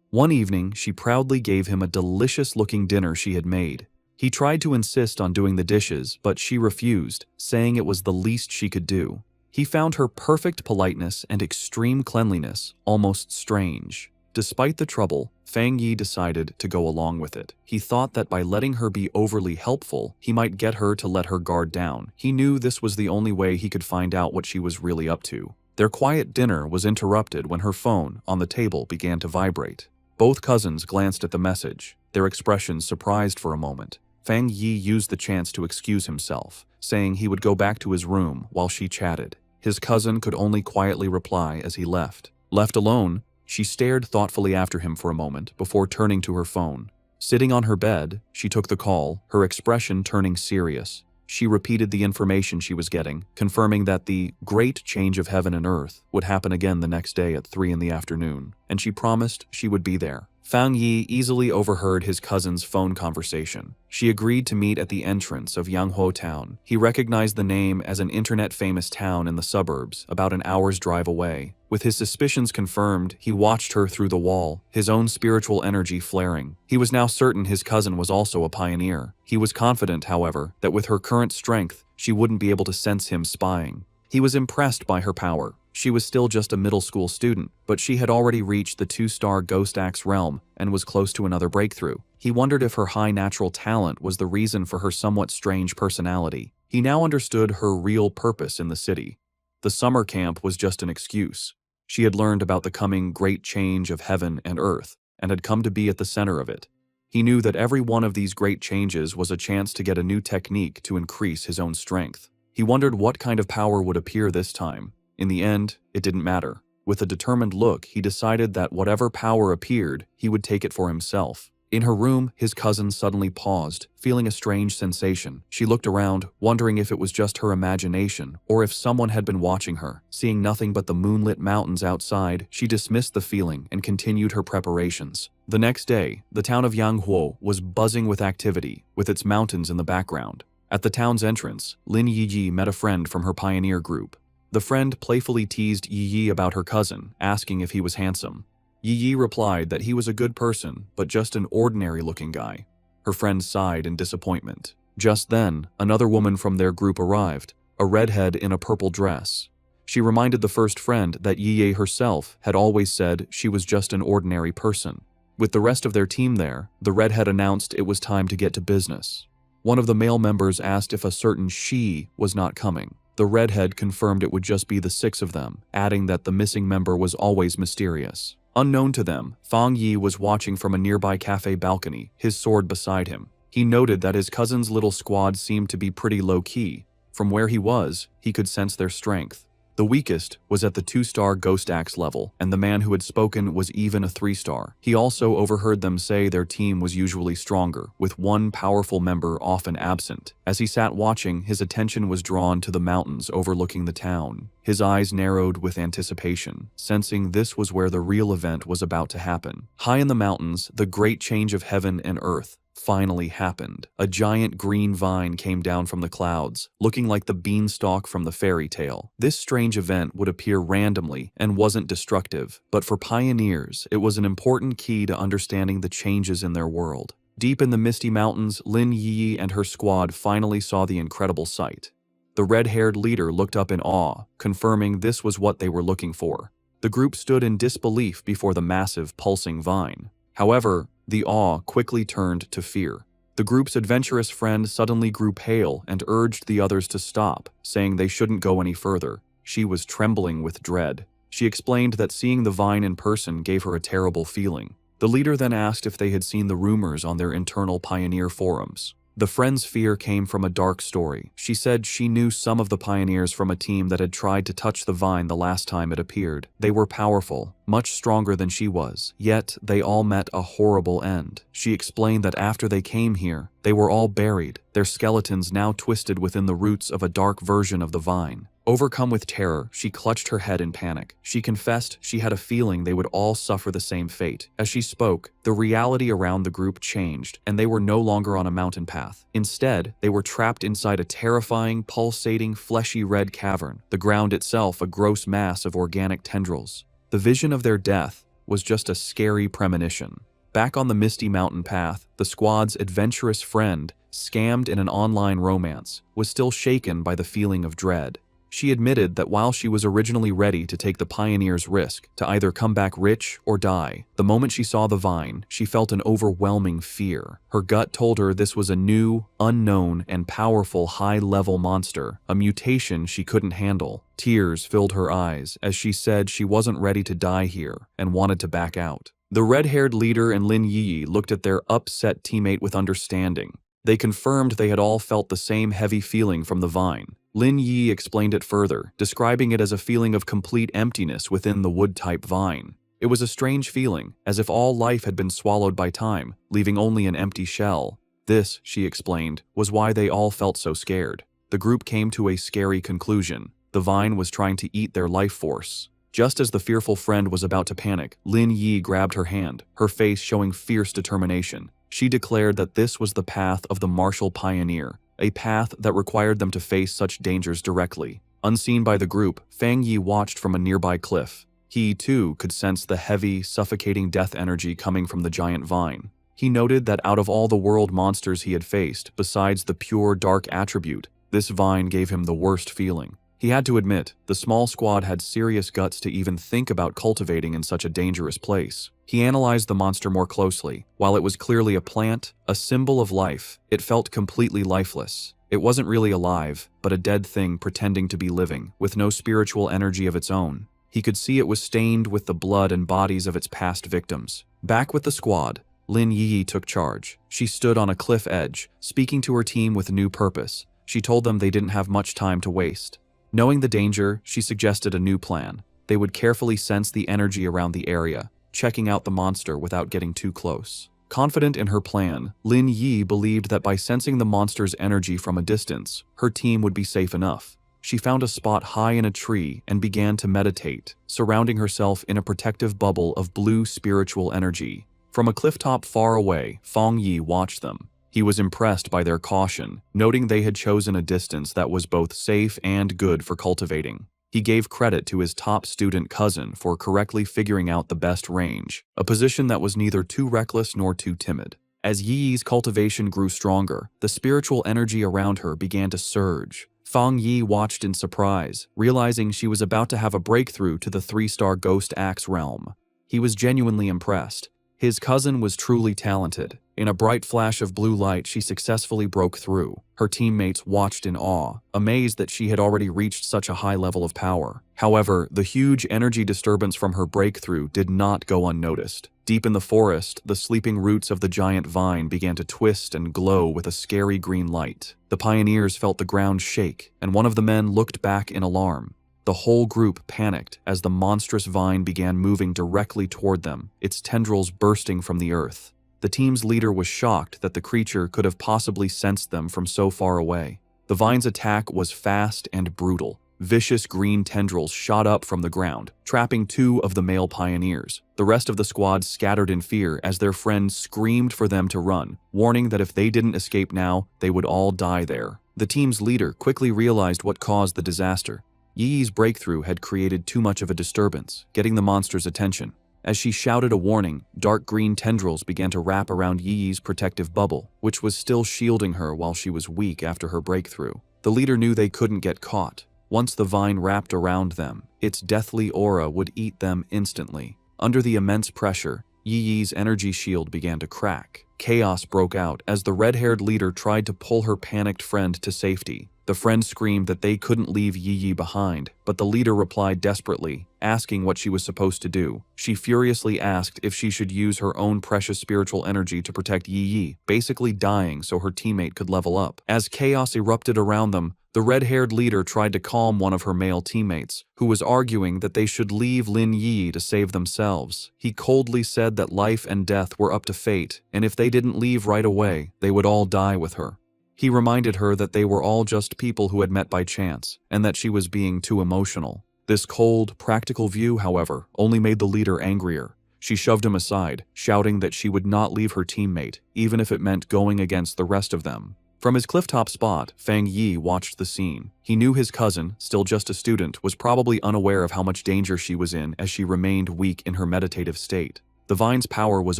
One evening, she proudly gave him a delicious-looking dinner she had made. He tried to insist on doing the dishes, but she refused, saying it was the least she could do. He found her perfect politeness and extreme cleanliness almost strange. Despite the trouble, Fang Yi decided to go along with it. He thought that by letting her be overly helpful, he might get her to let her guard down. He knew this was the only way he could find out what she was really up to. Their quiet dinner was interrupted when her phone on the table began to vibrate. Both cousins glanced at the message, their expressions surprised for a moment. Fang Yi used the chance to excuse himself, saying he would go back to his room while she chatted. His cousin could only quietly reply as he left. Left alone, she stared thoughtfully after him for a moment before turning to her phone. Sitting on her bed, she took the call, her expression turning serious. She repeated the information she was getting, confirming that the great change of heaven and earth would happen again the next day at 3 in the afternoon, and she promised she would be there. Fang Yi easily overheard his cousin's phone conversation. She agreed to meet at the entrance of Yanghua town. He recognized the name as an internet-famous town in the suburbs, about an hour's drive away. With his suspicions confirmed, he watched her through the wall, his own spiritual energy flaring. He was now certain his cousin was also a pioneer. He was confident, however, that with her current strength, she wouldn't be able to sense him spying. He was impressed by her power. She was still just a middle school student, but she had already reached the 2-star Ghost Axe realm and was close to another breakthrough. He wondered if her high natural talent was the reason for her somewhat strange personality. He now understood her real purpose in the city. The summer camp was just an excuse. She had learned about the coming great change of heaven and earth, and had come to be at the center of it. He knew that every one of these great changes was a chance to get a new technique to increase his own strength. He wondered what kind of power would appear this time. In the end, it didn't matter. With a determined look, he decided that whatever power appeared, he would take it for himself. In her room, his cousin suddenly paused, feeling a strange sensation. She looked around, wondering if it was just her imagination, or if someone had been watching her. Seeing nothing but the moonlit mountains outside, she dismissed the feeling and continued her preparations. The next day, the town of Yanghua was buzzing with activity, with its mountains in the background. At the town's entrance, Lin Yiyi met a friend from her pioneer group. The friend playfully teased Yiyi about her cousin, asking if he was handsome. Yiyi replied that he was a good person, but just an ordinary-looking guy. Her friend sighed in disappointment. Just then, another woman from their group arrived, a redhead in a purple dress. She reminded the first friend that Yiyi herself had always said she was just an ordinary person. With the rest of their team there, the redhead announced it was time to get to business. One of the male members asked if a certain she was not coming. The redhead confirmed it would just be the 6 of them, adding that the missing member was always mysterious. Unknown to them, Fang Yi was watching from a nearby cafe balcony, his sword beside him. He noted that his cousin's little squad seemed to be pretty low-key. From where he was, he could sense their strength. The weakest was at the 2-star Ghost Axe level, and the man who had spoken was even a 3-star. He also overheard them say their team was usually stronger, with one powerful member often absent. As he sat watching, his attention was drawn to the mountains overlooking the town. His eyes narrowed with anticipation, sensing this was where the real event was about to happen. High in the mountains, the great change of heaven and earth finally happened. A giant green vine came down from the clouds, looking like the beanstalk from the fairy tale. This strange event would appear randomly and wasn't destructive, but for pioneers, it was an important key to understanding the changes in their world. Deep in the misty mountains, Lin Yi and her squad finally saw the incredible sight. The red-haired leader looked up in awe, confirming this was what they were looking for. The group stood in disbelief before the massive, pulsing vine. However, the awe quickly turned to fear. The group's adventurous friend suddenly grew pale and urged the others to stop, saying they shouldn't go any further. She was trembling with dread. She explained that seeing the vine in person gave her a terrible feeling. The leader then asked if they had seen the rumors on their internal pioneer forums. The friend's fear came from a dark story. She said she knew some of the pioneers from a team that had tried to touch the vine the last time it appeared. They were powerful, much stronger than she was, yet they all met a horrible end. She explained that after they came here, they were all buried, their skeletons now twisted within the roots of a dark version of the vine. Overcome with terror, she clutched her head in panic. She confessed she had a feeling they would all suffer the same fate. As she spoke, the reality around the group changed, and they were no longer on a mountain path. Instead, they were trapped inside a terrifying, pulsating, fleshy red cavern, the ground itself a gross mass of organic tendrils. The vision of their death was just a scary premonition. Back on the misty mountain path, the squad's adventurous friend, scammed in an online romance, was still shaken by the feeling of dread. She admitted that while she was originally ready to take the pioneer's risk, to either come back rich or die, the moment she saw the vine, she felt an overwhelming fear. Her gut told her this was a new, unknown, and powerful high-level monster, a mutation she couldn't handle. Tears filled her eyes as she said she wasn't ready to die here and wanted to back out. The red-haired leader and Lin Yi looked at their upset teammate with understanding. They confirmed they had all felt the same heavy feeling from the vine. Lin Yi explained it further, describing it as a feeling of complete emptiness within the wood-type vine. It was a strange feeling, as if all life had been swallowed by time, leaving only an empty shell. This, she explained, was why they all felt so scared. The group came to a scary conclusion. The vine was trying to eat their life force. Just as the fearful friend was about to panic, Lin Yi grabbed her hand, her face showing fierce determination. She declared that this was the path of the martial pioneer, a path that required them to face such dangers directly. Unseen by the group, Fang Yi watched from a nearby cliff. He, too, could sense the heavy, suffocating death energy coming from the giant vine. He noted that out of all the world monsters he had faced, besides the pure dark attribute, this vine gave him the worst feeling. He had to admit, the small squad had serious guts to even think about cultivating in such a dangerous place. He analyzed the monster more closely. While it was clearly a plant, a symbol of life, it felt completely lifeless. It wasn't really alive, but a dead thing pretending to be living, with no spiritual energy of its own. He could see it was stained with the blood and bodies of its past victims. Back with the squad, Lin Yi took charge. She stood on a cliff edge, speaking to her team with new purpose. She told them they didn't have much time to waste. Knowing the danger, she suggested a new plan. They would carefully sense the energy around the area, checking out the monster without getting too close. Confident in her plan, Lin Yi believed that by sensing the monster's energy from a distance, her team would be safe enough. She found a spot high in a tree and began to meditate, surrounding herself in a protective bubble of blue spiritual energy. From a clifftop far away, Fang Yi watched them. He was impressed by their caution, noting they had chosen a distance that was both safe and good for cultivating. He gave credit to his top student cousin for correctly figuring out the best range, a position that was neither too reckless nor too timid. As Yi's cultivation grew stronger, the spiritual energy around her began to surge. Fang Yi watched in surprise, realizing she was about to have a breakthrough to the 3-star Ghost Axe realm. He was genuinely impressed. His cousin was truly talented. In a bright flash of blue light, she successfully broke through. Her teammates watched in awe, amazed that she had already reached such a high level of power. However, the huge energy disturbance from her breakthrough did not go unnoticed. Deep in the forest, the sleeping roots of the giant vine began to twist and glow with a scary green light. The pioneers felt the ground shake, and one of the men looked back in alarm. The whole group panicked as the monstrous vine began moving directly toward them, its tendrils bursting from the earth. The team's leader was shocked that the creature could have possibly sensed them from so far away. The vine's attack was fast and brutal. Vicious green tendrils shot up from the ground, trapping 2 of the male pioneers. The rest of the squad scattered in fear as their friends screamed for them to run, warning that if they didn't escape now, they would all die there. The team's leader quickly realized what caused the disaster. Yi's breakthrough had created too much of a disturbance, getting the monster's attention. As she shouted a warning, dark green tendrils began to wrap around Yi's protective bubble, which was still shielding her while she was weak after her breakthrough. The leader knew they couldn't get caught. Once the vine wrapped around them, its deathly aura would eat them instantly. Under the immense pressure, Yi's energy shield began to crack. Chaos broke out as the red-haired leader tried to pull her panicked friend to safety. The friend screamed that they couldn't leave Yi behind, but the leader replied desperately, asking what she was supposed to do. She furiously asked if she should use her own precious spiritual energy to protect Yi, basically dying so her teammate could level up. As chaos erupted around them, the red-haired leader tried to calm one of her male teammates, who was arguing that they should leave Lin Yi to save themselves. He coldly said that life and death were up to fate, and if they didn't leave right away, they would all die with her. He reminded her that they were all just people who had met by chance, and that she was being too emotional. This cold, practical view, however, only made the leader angrier. She shoved him aside, shouting that she would not leave her teammate, even if it meant going against the rest of them. From his clifftop spot, Fang Yi watched the scene. He knew his cousin, still just a student, was probably unaware of how much danger she was in as she remained weak in her meditative state. The vine's power was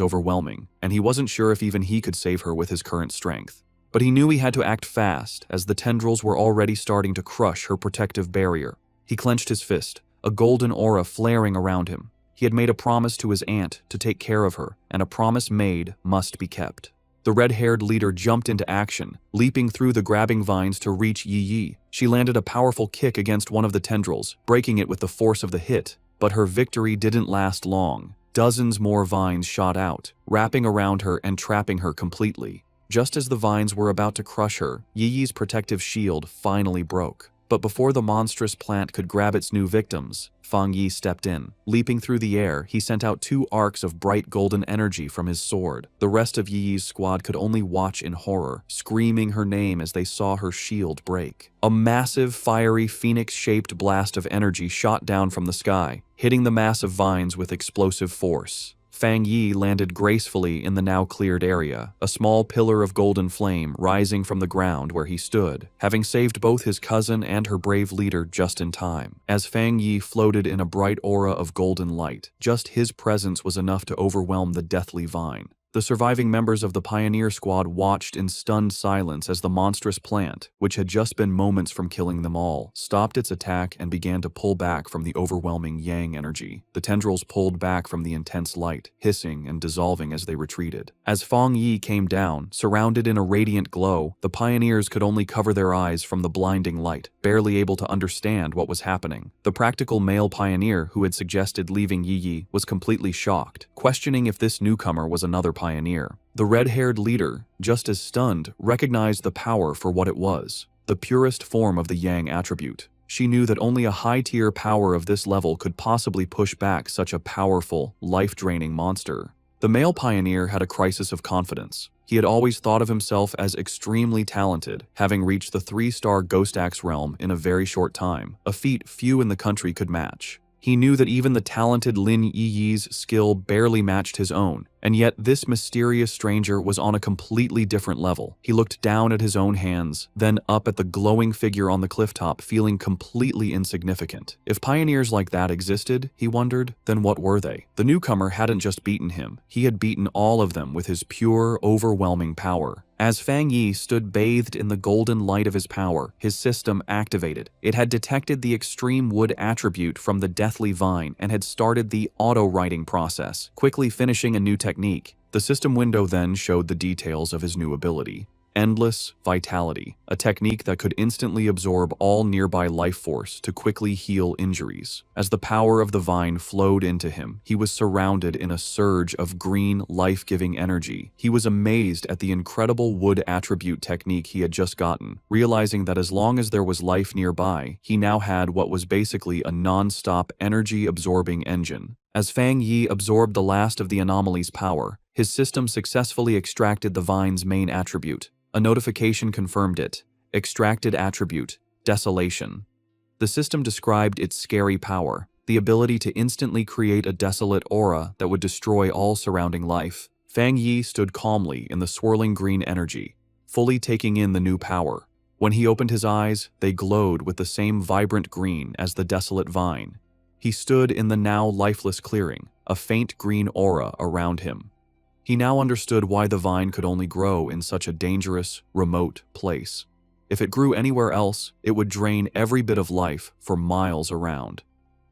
overwhelming, and he wasn't sure if even he could save her with his current strength. But he knew he had to act fast, as the tendrils were already starting to crush her protective barrier. He clenched his fist, a golden aura flaring around him. He had made a promise to his aunt to take care of her, and a promise made must be kept. The red-haired leader jumped into action, leaping through the grabbing vines to reach Yi Yi. She landed a powerful kick against one of the tendrils, breaking it with the force of the hit. But her victory didn't last long. Dozens more vines shot out, wrapping around her and trapping her completely. Just as the vines were about to crush her, Yi Yi's protective shield finally broke. But before the monstrous plant could grab its new victims, Fang Yi stepped in. Leaping through the air, he sent out 2 arcs of bright golden energy from his sword. The rest of Yi Yi's squad could only watch in horror, screaming her name as they saw her shield break. A massive, fiery, phoenix-shaped blast of energy shot down from the sky, hitting the mass of vines with explosive force. Fang Yi landed gracefully in the now cleared area, a small pillar of golden flame rising from the ground where he stood, having saved both his cousin and her brave leader just in time. As Fang Yi floated in a bright aura of golden light, just his presence was enough to overwhelm the deathly vine. The surviving members of the pioneer squad watched in stunned silence as the monstrous plant, which had just been moments from killing them all, stopped its attack and began to pull back from the overwhelming yang energy. The tendrils pulled back from the intense light, hissing and dissolving as they retreated. As Fang Yi came down, surrounded in a radiant glow, the pioneers could only cover their eyes from the blinding light, barely able to understand what was happening. The practical male pioneer who had suggested leaving Yi Yi was completely shocked, questioning if this newcomer was another pioneer. The red-haired leader, just as stunned, recognized the power for what it was, the purest form of the yang attribute. She knew that only a high-tier power of this level could possibly push back such a powerful, life-draining monster. The male pioneer had a crisis of confidence. He had always thought of himself as extremely talented, having reached the 3-star Ghost Axe realm in a very short time, a feat few in the country could match. He knew that even the talented Lin Yi Yi's skill barely matched his own, and yet this mysterious stranger was on a completely different level. He looked down at his own hands, then up at the glowing figure on the clifftop, feeling completely insignificant. If pioneers like that existed, he wondered, then what were they? The newcomer hadn't just beaten him, he had beaten all of them with his pure, overwhelming power. As Fang Yi stood bathed in the golden light of his power, his system activated. It had detected the extreme wood attribute from the deathly vine and had started the auto-writing process, quickly finishing a new technique. The system window then showed the details of his new ability. Endless Vitality, a technique that could instantly absorb all nearby life force to quickly heal injuries. As the power of the vine flowed into him, he was surrounded in a surge of green, life-giving energy. He was amazed at the incredible wood attribute technique he had just gotten, realizing that as long as there was life nearby, he now had what was basically a non-stop energy-absorbing engine. As Fang Yi absorbed the last of the anomaly's power, his system successfully extracted the vine's main attribute. A notification confirmed it. Extracted attribute, Desolation. The system described its scary power, the ability to instantly create a desolate aura that would destroy all surrounding life. Fang Yi stood calmly in the swirling green energy, fully taking in the new power. When he opened his eyes, they glowed with the same vibrant green as the desolate vine. He stood in the now lifeless clearing, a faint green aura around him. He now understood why the vine could only grow in such a dangerous, remote place. If it grew anywhere else, it would drain every bit of life for miles around.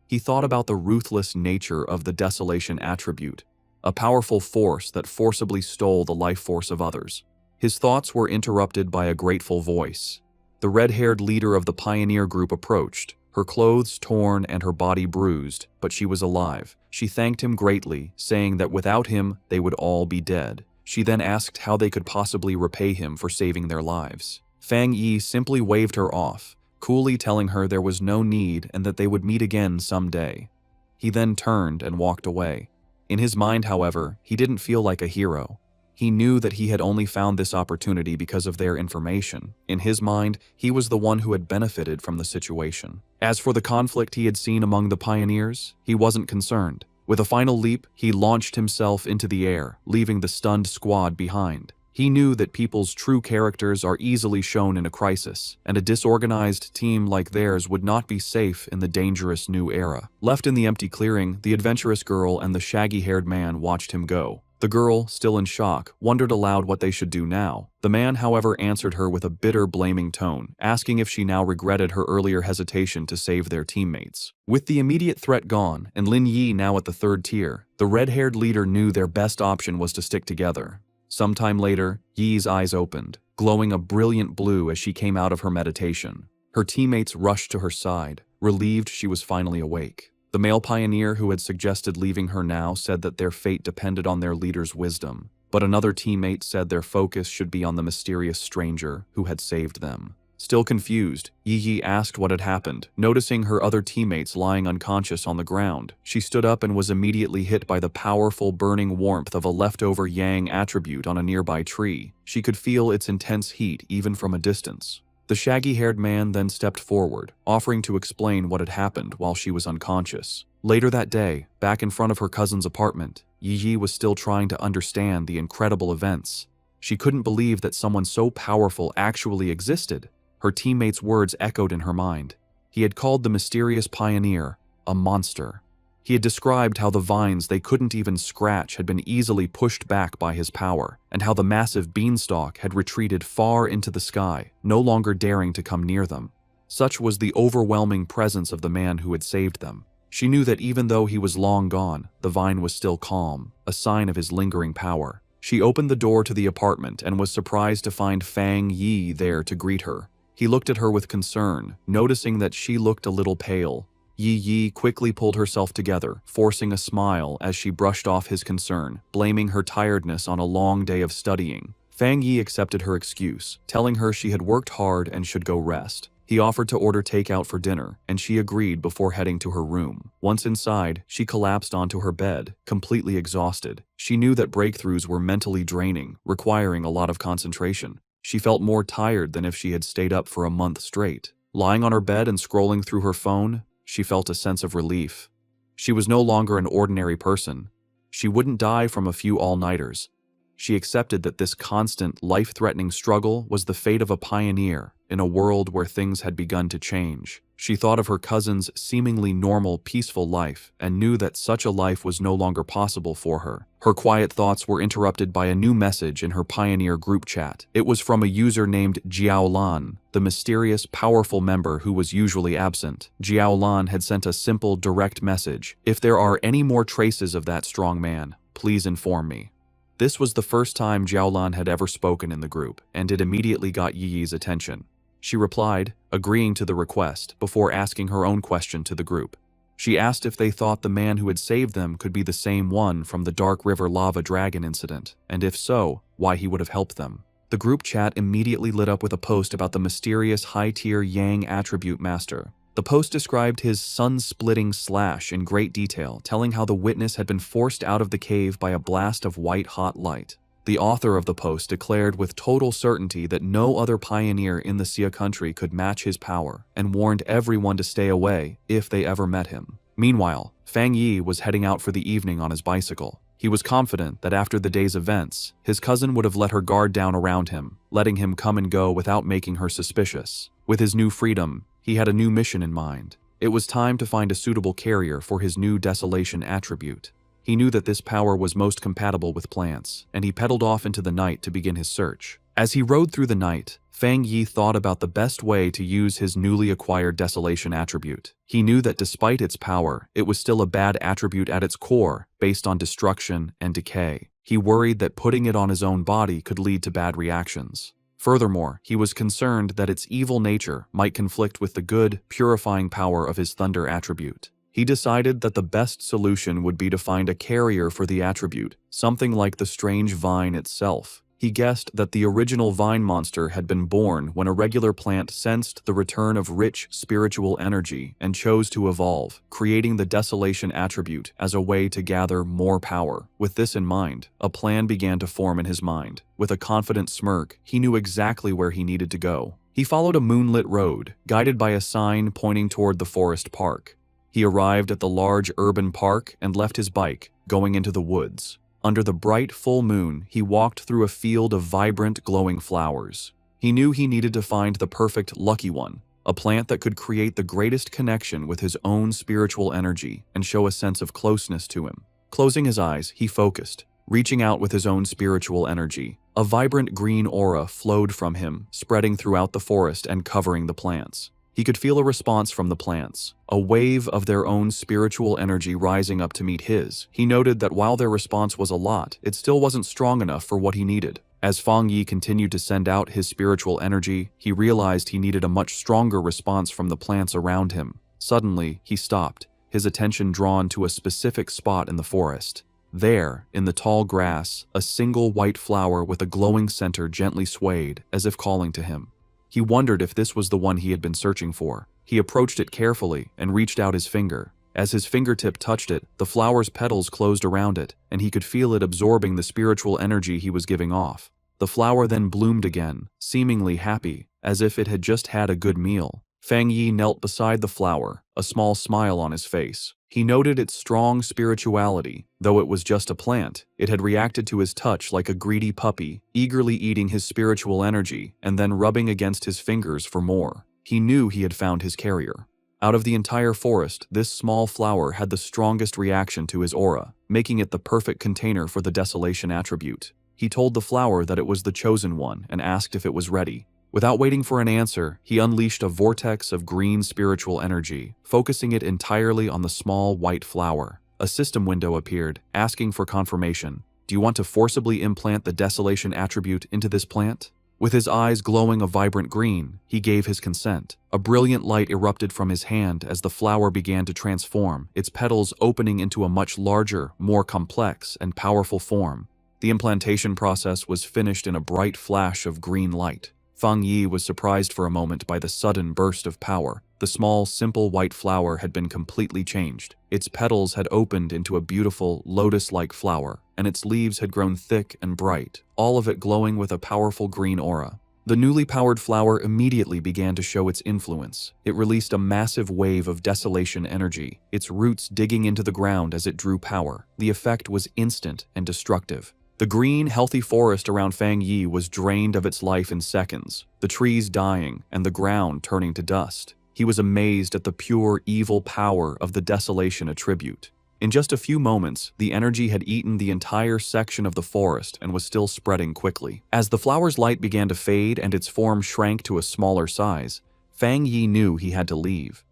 He thought about the ruthless nature of the Desolation attribute, a powerful force that forcibly stole the life force of others. His thoughts were interrupted by a grateful voice. The red-haired leader of the pioneer group approached, her clothes torn and her body bruised, but she was alive. She thanked him greatly, saying that without him, they would all be dead. She then asked how they could possibly repay him for saving their lives. Fang Yi simply waved her off, coolly telling her there was no need and that they would meet again someday. He then turned and walked away. In his mind, however, he didn't feel like a hero. He knew that he had only found this opportunity because of their information. In his mind, he was the one who had benefited from the situation. As for the conflict he had seen among the pioneers, he wasn't concerned. With a final leap, he launched himself into the air, leaving the stunned squad behind. He knew that people's true characters are easily shown in a crisis, and a disorganized team like theirs would not be safe in the dangerous new era. Left in the empty clearing, the adventurous girl and the shaggy-haired man watched him go. The girl, still in shock, wondered aloud what they should do now. The man, however, answered her with a bitter, blaming tone, asking if she now regretted her earlier hesitation to save their teammates. With the immediate threat gone, and Lin Yi now at the third tier, the red-haired leader knew their best option was to stick together. Sometime later, Yi's eyes opened, glowing a brilliant blue as she came out of her meditation. Her teammates rushed to her side, relieved she was finally awake. The male pioneer who had suggested leaving her now said that their fate depended on their leader's wisdom, but another teammate said their focus should be on the mysterious stranger who had saved them. Still confused, Yi asked what had happened. Noticing her other teammates lying unconscious on the ground, she stood up and was immediately hit by the powerful burning warmth of a leftover yang attribute on a nearby tree. She could feel its intense heat even from a distance. The shaggy-haired man then stepped forward, offering to explain what had happened while she was unconscious. Later that day, back in front of her cousin's apartment, Yi was still trying to understand the incredible events. She couldn't believe that someone so powerful actually existed. Her teammates' words echoed in her mind. He had called the mysterious pioneer a monster. He had described how the vines they couldn't even scratch had been easily pushed back by his power, and how the massive beanstalk had retreated far into the sky, no longer daring to come near them. Such was the overwhelming presence of the man who had saved them. She knew that even though he was long gone, the vine was still calm, a sign of his lingering power. She opened the door to the apartment and was surprised to find Fang Yi there to greet her. He looked at her with concern, noticing that she looked a little pale. Yi quickly pulled herself together, forcing a smile as she brushed off his concern, blaming her tiredness on a long day of studying. Fang Yi accepted her excuse, telling her she had worked hard and should go rest. He offered to order takeout for dinner, and she agreed before heading to her room. Once inside, she collapsed onto her bed, completely exhausted. She knew that breakthroughs were mentally draining, requiring a lot of concentration. She felt more tired than if she had stayed up for a month straight. Lying on her bed and scrolling through her phone, she felt a sense of relief. She was no longer an ordinary person. She wouldn't die from a few all-nighters. She accepted that this constant, life-threatening struggle was the fate of a pioneer in a world where things had begun to change. She thought of her cousin's seemingly normal, peaceful life and knew that such a life was no longer possible for her. Her quiet thoughts were interrupted by a new message in her Pioneer group chat. It was from a user named Jiaolan, the mysterious, powerful member who was usually absent. Jiaolan had sent a simple, direct message. If there are any more traces of that strong man, please inform me. This was the first time Jiaolan had ever spoken in the group, and it immediately got Yi's attention. She replied, agreeing to the request, before asking her own question to the group. She asked if they thought the man who had saved them could be the same one from the Dark River Lava Dragon incident, and if so, why he would have helped them. The group chat immediately lit up with a post about the mysterious high-tier Yang attribute master. The post described his sun-splitting slash in great detail, telling how the witness had been forced out of the cave by a blast of white-hot light. The author of the post declared with total certainty that no other pioneer in the Xia country could match his power, and warned everyone to stay away if they ever met him. Meanwhile, Fang Yi was heading out for the evening on his bicycle. He was confident that after the day's events, his cousin would have let her guard down around him, letting him come and go without making her suspicious. With his new freedom, he had a new mission in mind. It was time to find a suitable carrier for his new desolation attribute. He knew that this power was most compatible with plants, and he pedaled off into the night to begin his search. As he rode through the night, Fang Yi thought about the best way to use his newly acquired desolation attribute. He knew that despite its power, it was still a bad attribute at its core, based on destruction and decay. He worried that putting it on his own body could lead to bad reactions. Furthermore, he was concerned that its evil nature might conflict with the good, purifying power of his thunder attribute. He decided that the best solution would be to find a carrier for the attribute, something like the strange vine itself. He guessed that the original vine monster had been born when a regular plant sensed the return of rich spiritual energy and chose to evolve, creating the desolation attribute as a way to gather more power. With this in mind, a plan began to form in his mind. With a confident smirk, he knew exactly where he needed to go. He followed a moonlit road, guided by a sign pointing toward the forest park. He arrived at the large urban park and left his bike, going into the woods. Under the bright full moon, he walked through a field of vibrant, glowing flowers. He knew he needed to find the perfect lucky one, a plant that could create the greatest connection with his own spiritual energy and show a sense of closeness to him. Closing his eyes, he focused, reaching out with his own spiritual energy. A vibrant green aura flowed from him, spreading throughout the forest and covering the plants. He could feel a response from the plants, a wave of their own spiritual energy rising up to meet his. He noted that while their response was a lot, it still wasn't strong enough for what he needed. As Fang Yi continued to send out his spiritual energy, he realized he needed a much stronger response from the plants around him. Suddenly, he stopped, his attention drawn to a specific spot in the forest. There, in the tall grass, a single white flower with a glowing center gently swayed, as if calling to him. He wondered if this was the one he had been searching for. He approached it carefully and reached out his finger. As his fingertip touched it, the flower's petals closed around it, and he could feel it absorbing the spiritual energy he was giving off. The flower then bloomed again, seemingly happy, as if it had just had a good meal. Fang Yi knelt beside the flower, a small smile on his face. He noted its strong spirituality. Though it was just a plant, it had reacted to his touch like a greedy puppy, eagerly eating his spiritual energy and then rubbing against his fingers for more. He knew he had found his carrier. Out of the entire forest, this small flower had the strongest reaction to his aura, making it the perfect container for the desolation attribute. He told the flower that it was the chosen one and asked if it was ready. Without waiting for an answer, he unleashed a vortex of green spiritual energy, focusing it entirely on the small white flower. A system window appeared, asking for confirmation. Do you want to forcibly implant the desolation attribute into this plant? With his eyes glowing a vibrant green, he gave his consent. A brilliant light erupted from his hand as the flower began to transform, its petals opening into a much larger, more complex, and powerful form. The implantation process was finished in a bright flash of green light. Fang Yi was surprised for a moment by the sudden burst of power. The small, simple white flower had been completely changed. Its petals had opened into a beautiful, lotus-like flower, and its leaves had grown thick and bright, all of it glowing with a powerful green aura. The newly powered flower immediately began to show its influence. It released a massive wave of desolation energy, its roots digging into the ground as it drew power. The effect was instant and destructive. The green, healthy forest around Fang Yi was drained of its life in seconds, the trees dying and the ground turning to dust. He was amazed at the pure evil power of the desolation attribute. In just a few moments, the energy had eaten the entire section of the forest and was still spreading quickly. As the flower's light began to fade and its form shrank to a smaller size, Fang Yi knew he had to leave.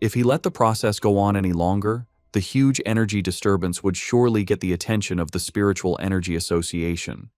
If he let the process go on any longer, the huge energy disturbance would surely get the attention of the Spiritual Energy Association.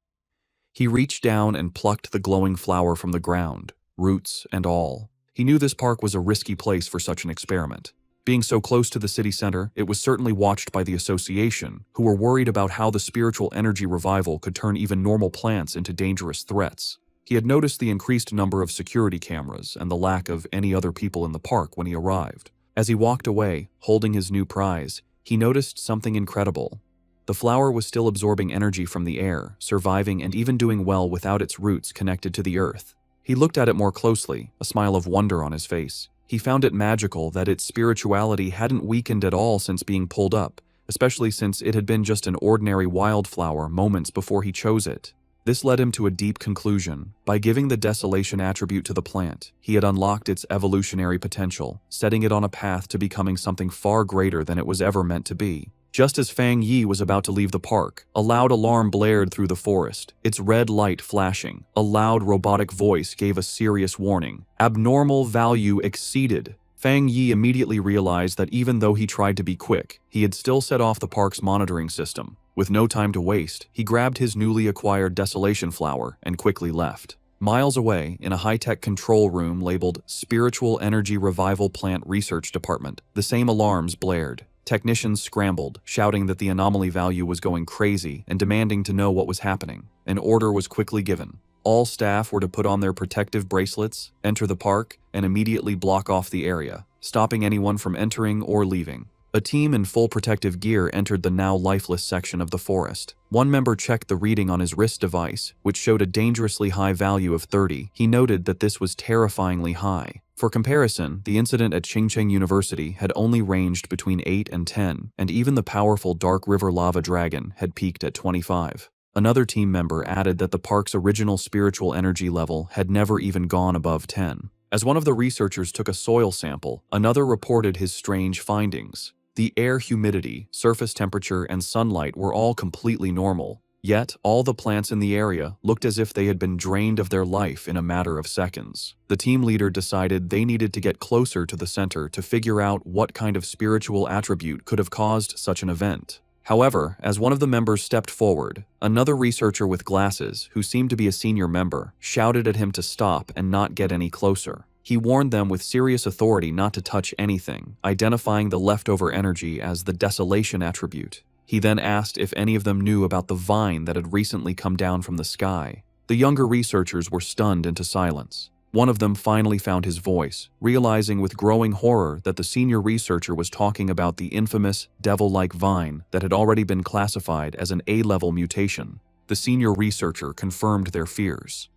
He reached down and plucked the glowing flower from the ground, roots and all. He knew this park was a risky place for such an experiment. Being so close to the city center, it was certainly watched by the association, who were worried about how the spiritual energy revival could turn even normal plants into dangerous threats. He had noticed the increased number of security cameras and the lack of any other people in the park when he arrived. As he walked away, holding his new prize, he noticed something incredible. The flower was still absorbing energy from the air, surviving and even doing well without its roots connected to the earth. He looked at it more closely, a smile of wonder on his face. He found it magical that its spirituality hadn't weakened at all since being pulled up, especially since it had been just an ordinary wildflower moments before he chose it. This led him to a deep conclusion. By giving the desolation attribute to the plant, he had unlocked its evolutionary potential, setting it on a path to becoming something far greater than it was ever meant to be. Just as Fang Yi was about to leave the park, a loud alarm blared through the forest, its red light flashing. A loud robotic voice gave a serious warning. Abnormal value exceeded. Fang Yi immediately realized that even though he tried to be quick, he had still set off the park's monitoring system. With no time to waste, he grabbed his newly acquired desolation flower and quickly left. Miles away, in a high-tech control room labeled Spiritual Energy Revival Plant Research Department, the same alarms blared. Technicians scrambled, shouting that the anomaly value was going crazy and demanding to know what was happening. An order was quickly given. All staff were to put on their protective bracelets, enter the park, and immediately block off the area, stopping anyone from entering or leaving. A team in full protective gear entered the now lifeless section of the forest. One member checked the reading on his wrist device, which showed a dangerously high value of 30. He noted that this was terrifyingly high. For comparison, the incident at Qingcheng University had only ranged between 8 and 10, and even the powerful Dark River Lava Dragon had peaked at 25. Another team member added that the park's original spiritual energy level had never even gone above 10. As one of the researchers took a soil sample, another reported his strange findings. The air humidity, surface temperature, and sunlight were all completely normal. Yet, all the plants in the area looked as if they had been drained of their life in a matter of seconds. The team leader decided they needed to get closer to the center to figure out what kind of spiritual attribute could have caused such an event. However, as one of the members stepped forward, another researcher with glasses, who seemed to be a senior member, shouted at him to stop and not get any closer. He warned them with serious authority not to touch anything, identifying the leftover energy as the desolation attribute. He then asked if any of them knew about the vine that had recently come down from the sky. The younger researchers were stunned into silence. One of them finally found his voice, realizing with growing horror that the senior researcher was talking about the infamous devil-like vine that had already been classified as an A-level mutation. The senior researcher confirmed their fears.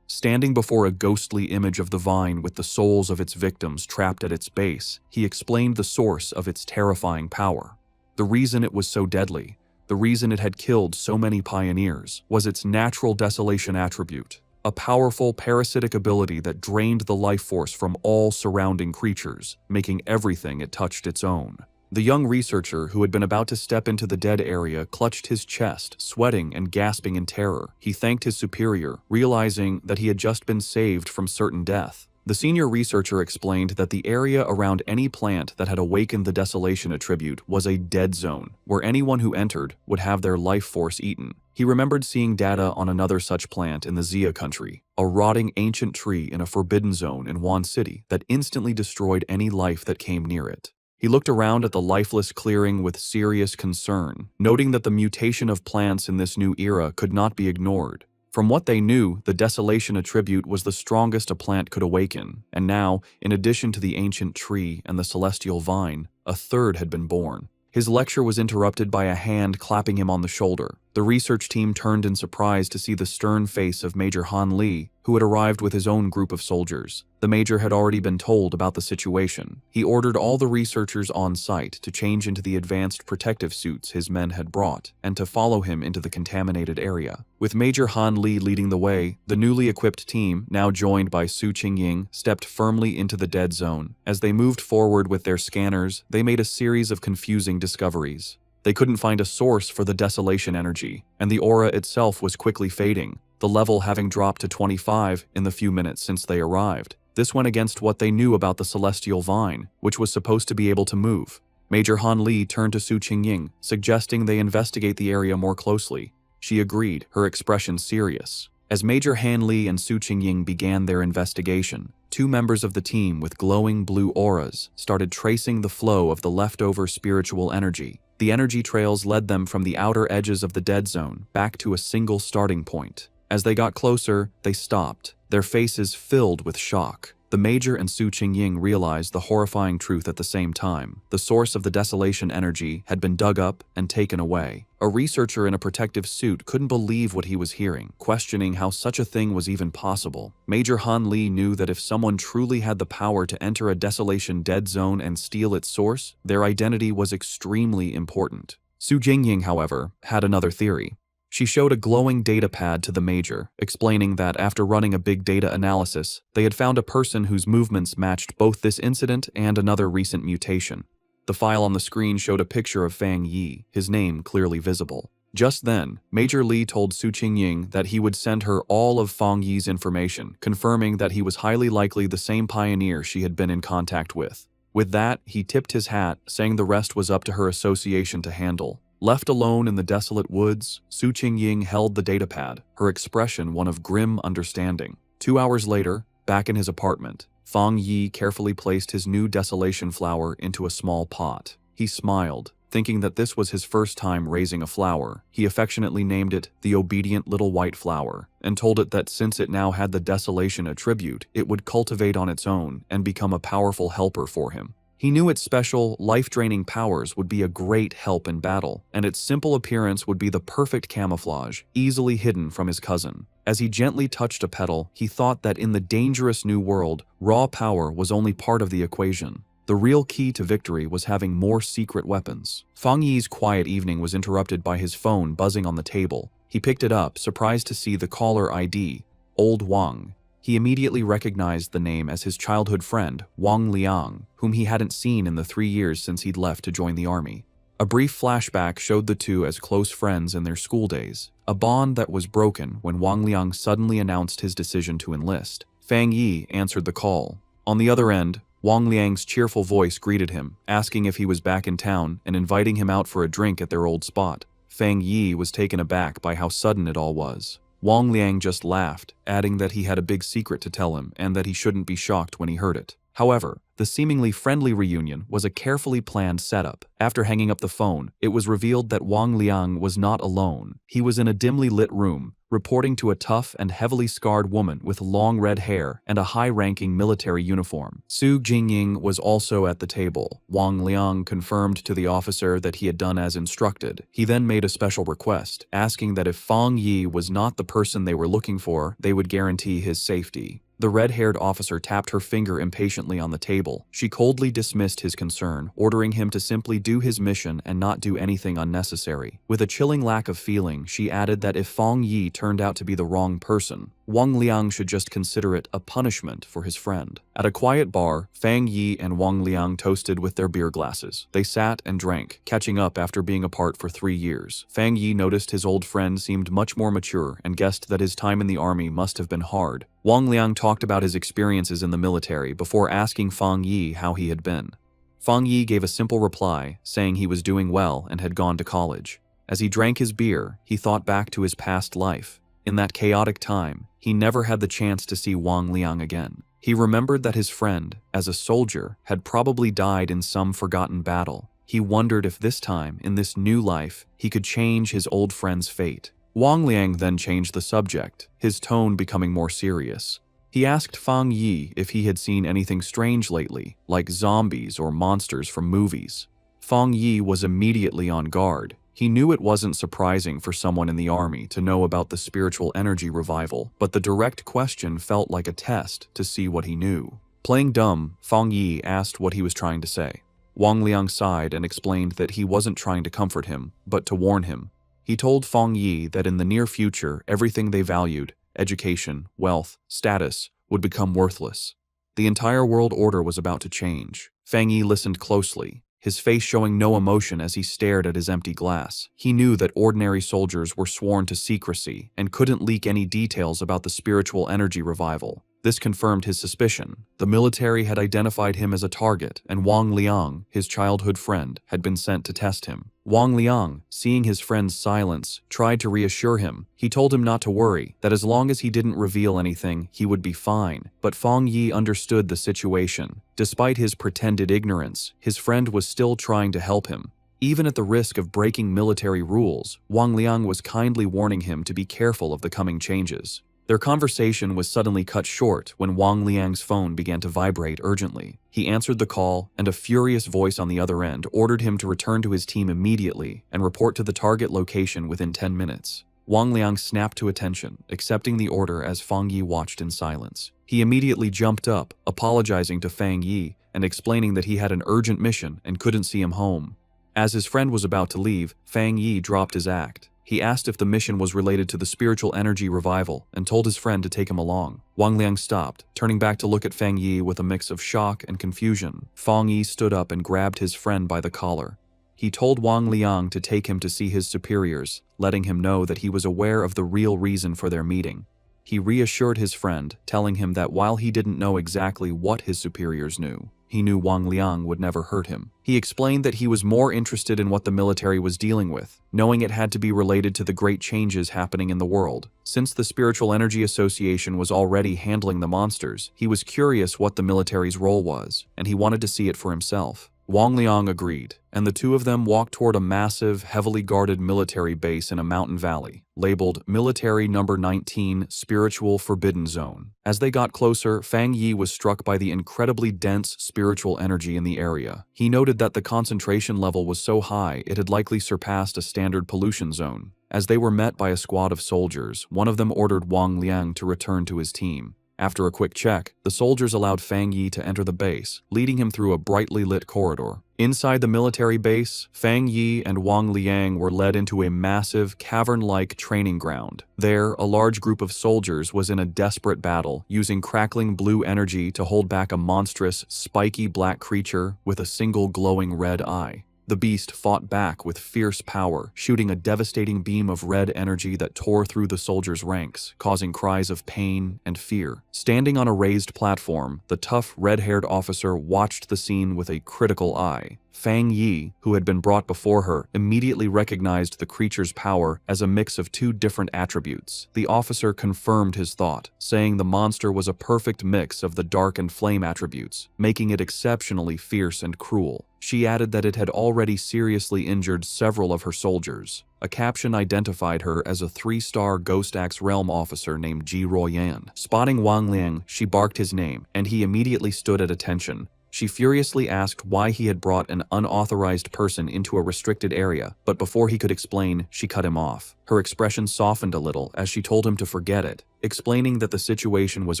Standing before a ghostly image of the vine with the souls of its victims trapped at its base, he explained the source of its terrifying power. The reason it was so deadly, the reason it had killed so many pioneers, was its natural desolation attribute, a powerful parasitic ability that drained the life force from all surrounding creatures, making everything it touched its own. The young researcher, who had been about to step into the dead area, clutched his chest, sweating and gasping in terror. He thanked his superior, realizing that he had just been saved from certain death. The senior researcher explained that the area around any plant that had awakened the desolation attribute was a dead zone, where anyone who entered would have their life force eaten. He remembered seeing data on another such plant in the Xia country, a rotting ancient tree in a forbidden zone in Wan City that instantly destroyed any life that came near it. He looked around at the lifeless clearing with serious concern, noting that the mutation of plants in this new era could not be ignored. From what they knew, the desolation attribute was the strongest a plant could awaken, and now, in addition to the ancient tree and the celestial vine, a third had been born. His lecture was interrupted by a hand clapping him on the shoulder. The research team turned in surprise to see the stern face of Major Han Li, who had arrived with his own group of soldiers. The major had already been told about the situation. He ordered all the researchers on site to change into the advanced protective suits his men had brought, and to follow him into the contaminated area. With Major Han Li leading the way, the newly equipped team, now joined by Su Qingying, stepped firmly into the dead zone. As they moved forward with their scanners, they made a series of confusing discoveries. They couldn't find a source for the desolation energy, and the aura itself was quickly fading, the level having dropped to 25 in the few minutes since they arrived. This went against what they knew about the celestial vine, which was supposed to be able to move. Major Han Li turned to Su Qingying, suggesting they investigate the area more closely. She agreed, her expression serious. As Major Han Li and Su Qingying began their investigation, two members of the team with glowing blue auras started tracing the flow of the leftover spiritual energy. The energy trails led them from the outer edges of the dead zone back to a single starting point. As they got closer, they stopped, their faces filled with shock. The Major and Su Qingying realized the horrifying truth at the same time. The source of the desolation energy had been dug up and taken away. A researcher in a protective suit couldn't believe what he was hearing, questioning how such a thing was even possible. Major Han Li knew that if someone truly had the power to enter a desolation dead zone and steal its source, their identity was extremely important. Su Qingying, however, had another theory. She showed a glowing data pad to the Major, explaining that after running a big data analysis, they had found a person whose movements matched both this incident and another recent mutation. The file on the screen showed a picture of Fang Yi, his name clearly visible. Just then, Major Li told Su Qingying that he would send her all of Fang Yi's information, confirming that he was highly likely the same pioneer she had been in contact with. With that, he tipped his hat, saying the rest was up to her association to handle. Left alone in the desolate woods, Su Qingying held the datapad, her expression one of grim understanding. 2 hours later, back in his apartment, Fang Yi carefully placed his new desolation flower into a small pot. He smiled, thinking that this was his first time raising a flower. He affectionately named it the obedient little white flower, and told it that since it now had the desolation attribute, it would cultivate on its own and become a powerful helper for him. He knew its special, life-draining powers would be a great help in battle, and its simple appearance would be the perfect camouflage, easily hidden from his cousin. As he gently touched a petal, he thought that in the dangerous new world, raw power was only part of the equation. The real key to victory was having more secret weapons. Fang Yi's quiet evening was interrupted by his phone buzzing on the table. He picked it up, surprised to see the caller ID, Old Wang. He immediately recognized the name as his childhood friend, Wang Liang, whom he hadn't seen in the 3 years since he'd left to join the army. A brief flashback showed the two as close friends in their school days, a bond that was broken when Wang Liang suddenly announced his decision to enlist. Fang Yi answered the call. On the other end, Wang Liang's cheerful voice greeted him, asking if he was back in town and inviting him out for a drink at their old spot. Fang Yi was taken aback by how sudden it all was. Wang Liang just laughed, adding that he had a big secret to tell him and that he shouldn't be shocked when he heard it. However, the seemingly friendly reunion was a carefully planned setup. After hanging up the phone, it was revealed that Wang Liang was not alone. He was in a dimly lit room, reporting to a tough and heavily scarred woman with long red hair and a high-ranking military uniform. Su Jingying was also at the table. Wang Liang confirmed to the officer that he had done as instructed. He then made a special request, asking that if Fang Yi was not the person they were looking for, they would guarantee his safety. The red-haired officer tapped her finger impatiently on the table. She coldly dismissed his concern, ordering him to simply do his mission and not do anything unnecessary. With a chilling lack of feeling, she added that if Fang Yi turned out to be the wrong person, Wang Liang should just consider it a punishment for his friend. At a quiet bar, Fang Yi and Wang Liang toasted with their beer glasses. They sat and drank, catching up after being apart for 3 years. Fang Yi noticed his old friend seemed much more mature and guessed that his time in the army must have been hard. Wang Liang talked about his experiences in the military before asking Fang Yi how he had been. Fang Yi gave a simple reply, saying he was doing well and had gone to college. As he drank his beer, he thought back to his past life. In that chaotic time, he never had the chance to see Wang Liang again. He remembered that his friend, as a soldier, had probably died in some forgotten battle. He wondered if this time, in this new life, he could change his old friend's fate. Wang Liang then changed the subject, his tone becoming more serious. He asked Fang Yi if he had seen anything strange lately, like zombies or monsters from movies. Fang Yi was immediately on guard. He knew it wasn't surprising for someone in the army to know about the spiritual energy revival, but the direct question felt like a test to see what he knew. Playing dumb, Fang Yi asked what he was trying to say. Wang Liang sighed and explained that he wasn't trying to comfort him, but to warn him. He told Fang Yi that in the near future, everything they valued, education, wealth, status, would become worthless. The entire world order was about to change. Fang Yi listened closely, his face showing no emotion as he stared at his empty glass. He knew that ordinary soldiers were sworn to secrecy and couldn't leak any details about the spiritual energy revival. This confirmed his suspicion. The military had identified him as a target, and Wang Liang, his childhood friend, had been sent to test him. Wang Liang, seeing his friend's silence, tried to reassure him. He told him not to worry, that as long as he didn't reveal anything, he would be fine. But Fang Yi understood the situation. Despite his pretended ignorance, his friend was still trying to help him. Even at the risk of breaking military rules, Wang Liang was kindly warning him to be careful of the coming changes. Their conversation was suddenly cut short when Wang Liang's phone began to vibrate urgently. He answered the call, and a furious voice on the other end ordered him to return to his team immediately and report to the target location within 10 minutes. Wang Liang snapped to attention, accepting the order as Fang Yi watched in silence. He immediately jumped up, apologizing to Fang Yi and explaining that he had an urgent mission and couldn't see him home. As his friend was about to leave, Fang Yi dropped his act. He asked if the mission was related to the spiritual energy revival and told his friend to take him along. Wang Liang stopped, turning back to look at Fang Yi with a mix of shock and confusion. Fang Yi stood up and grabbed his friend by the collar. He told Wang Liang to take him to see his superiors, letting him know that he was aware of the real reason for their meeting. He reassured his friend, telling him that while he didn't know exactly what his superiors knew, he knew Wang Liang would never hurt him. He explained that he was more interested in what the military was dealing with, knowing it had to be related to the great changes happening in the world. Since the Spiritual Energy Association was already handling the monsters, he was curious what the military's role was, and he wanted to see it for himself. Wang Liang agreed, and the two of them walked toward a massive, heavily guarded military base in a mountain valley, labeled Military No. 19 Spiritual Forbidden Zone. As they got closer, Fang Yi was struck by the incredibly dense spiritual energy in the area. He noted that the concentration level was so high it had likely surpassed a standard pollution zone. As they were met by a squad of soldiers, one of them ordered Wang Liang to return to his team. After a quick check, the soldiers allowed Fang Yi to enter the base, leading him through a brightly lit corridor. Inside the military base, Fang Yi and Wang Liang were led into a massive, cavern-like training ground. There, a large group of soldiers was in a desperate battle, using crackling blue energy to hold back a monstrous, spiky black creature with a single glowing red eye. The beast fought back with fierce power, shooting a devastating beam of red energy that tore through the soldiers' ranks, causing cries of pain and fear. Standing on a raised platform, the tough, red-haired officer watched the scene with a critical eye. Fang Yi, who had been brought before her, immediately recognized the creature's power as a mix of two different attributes. The officer confirmed his thought, saying the monster was a perfect mix of the dark and flame attributes, making it exceptionally fierce and cruel. She added that it had already seriously injured several of her soldiers. A caption identified her as a 3-star Ghost Axe Realm officer named Ji Royan. Spotting Wang Liang, she barked his name, and he immediately stood at attention. She furiously asked why he had brought an unauthorized person into a restricted area, but before he could explain, she cut him off. Her expression softened a little as she told him to forget it, explaining that the situation was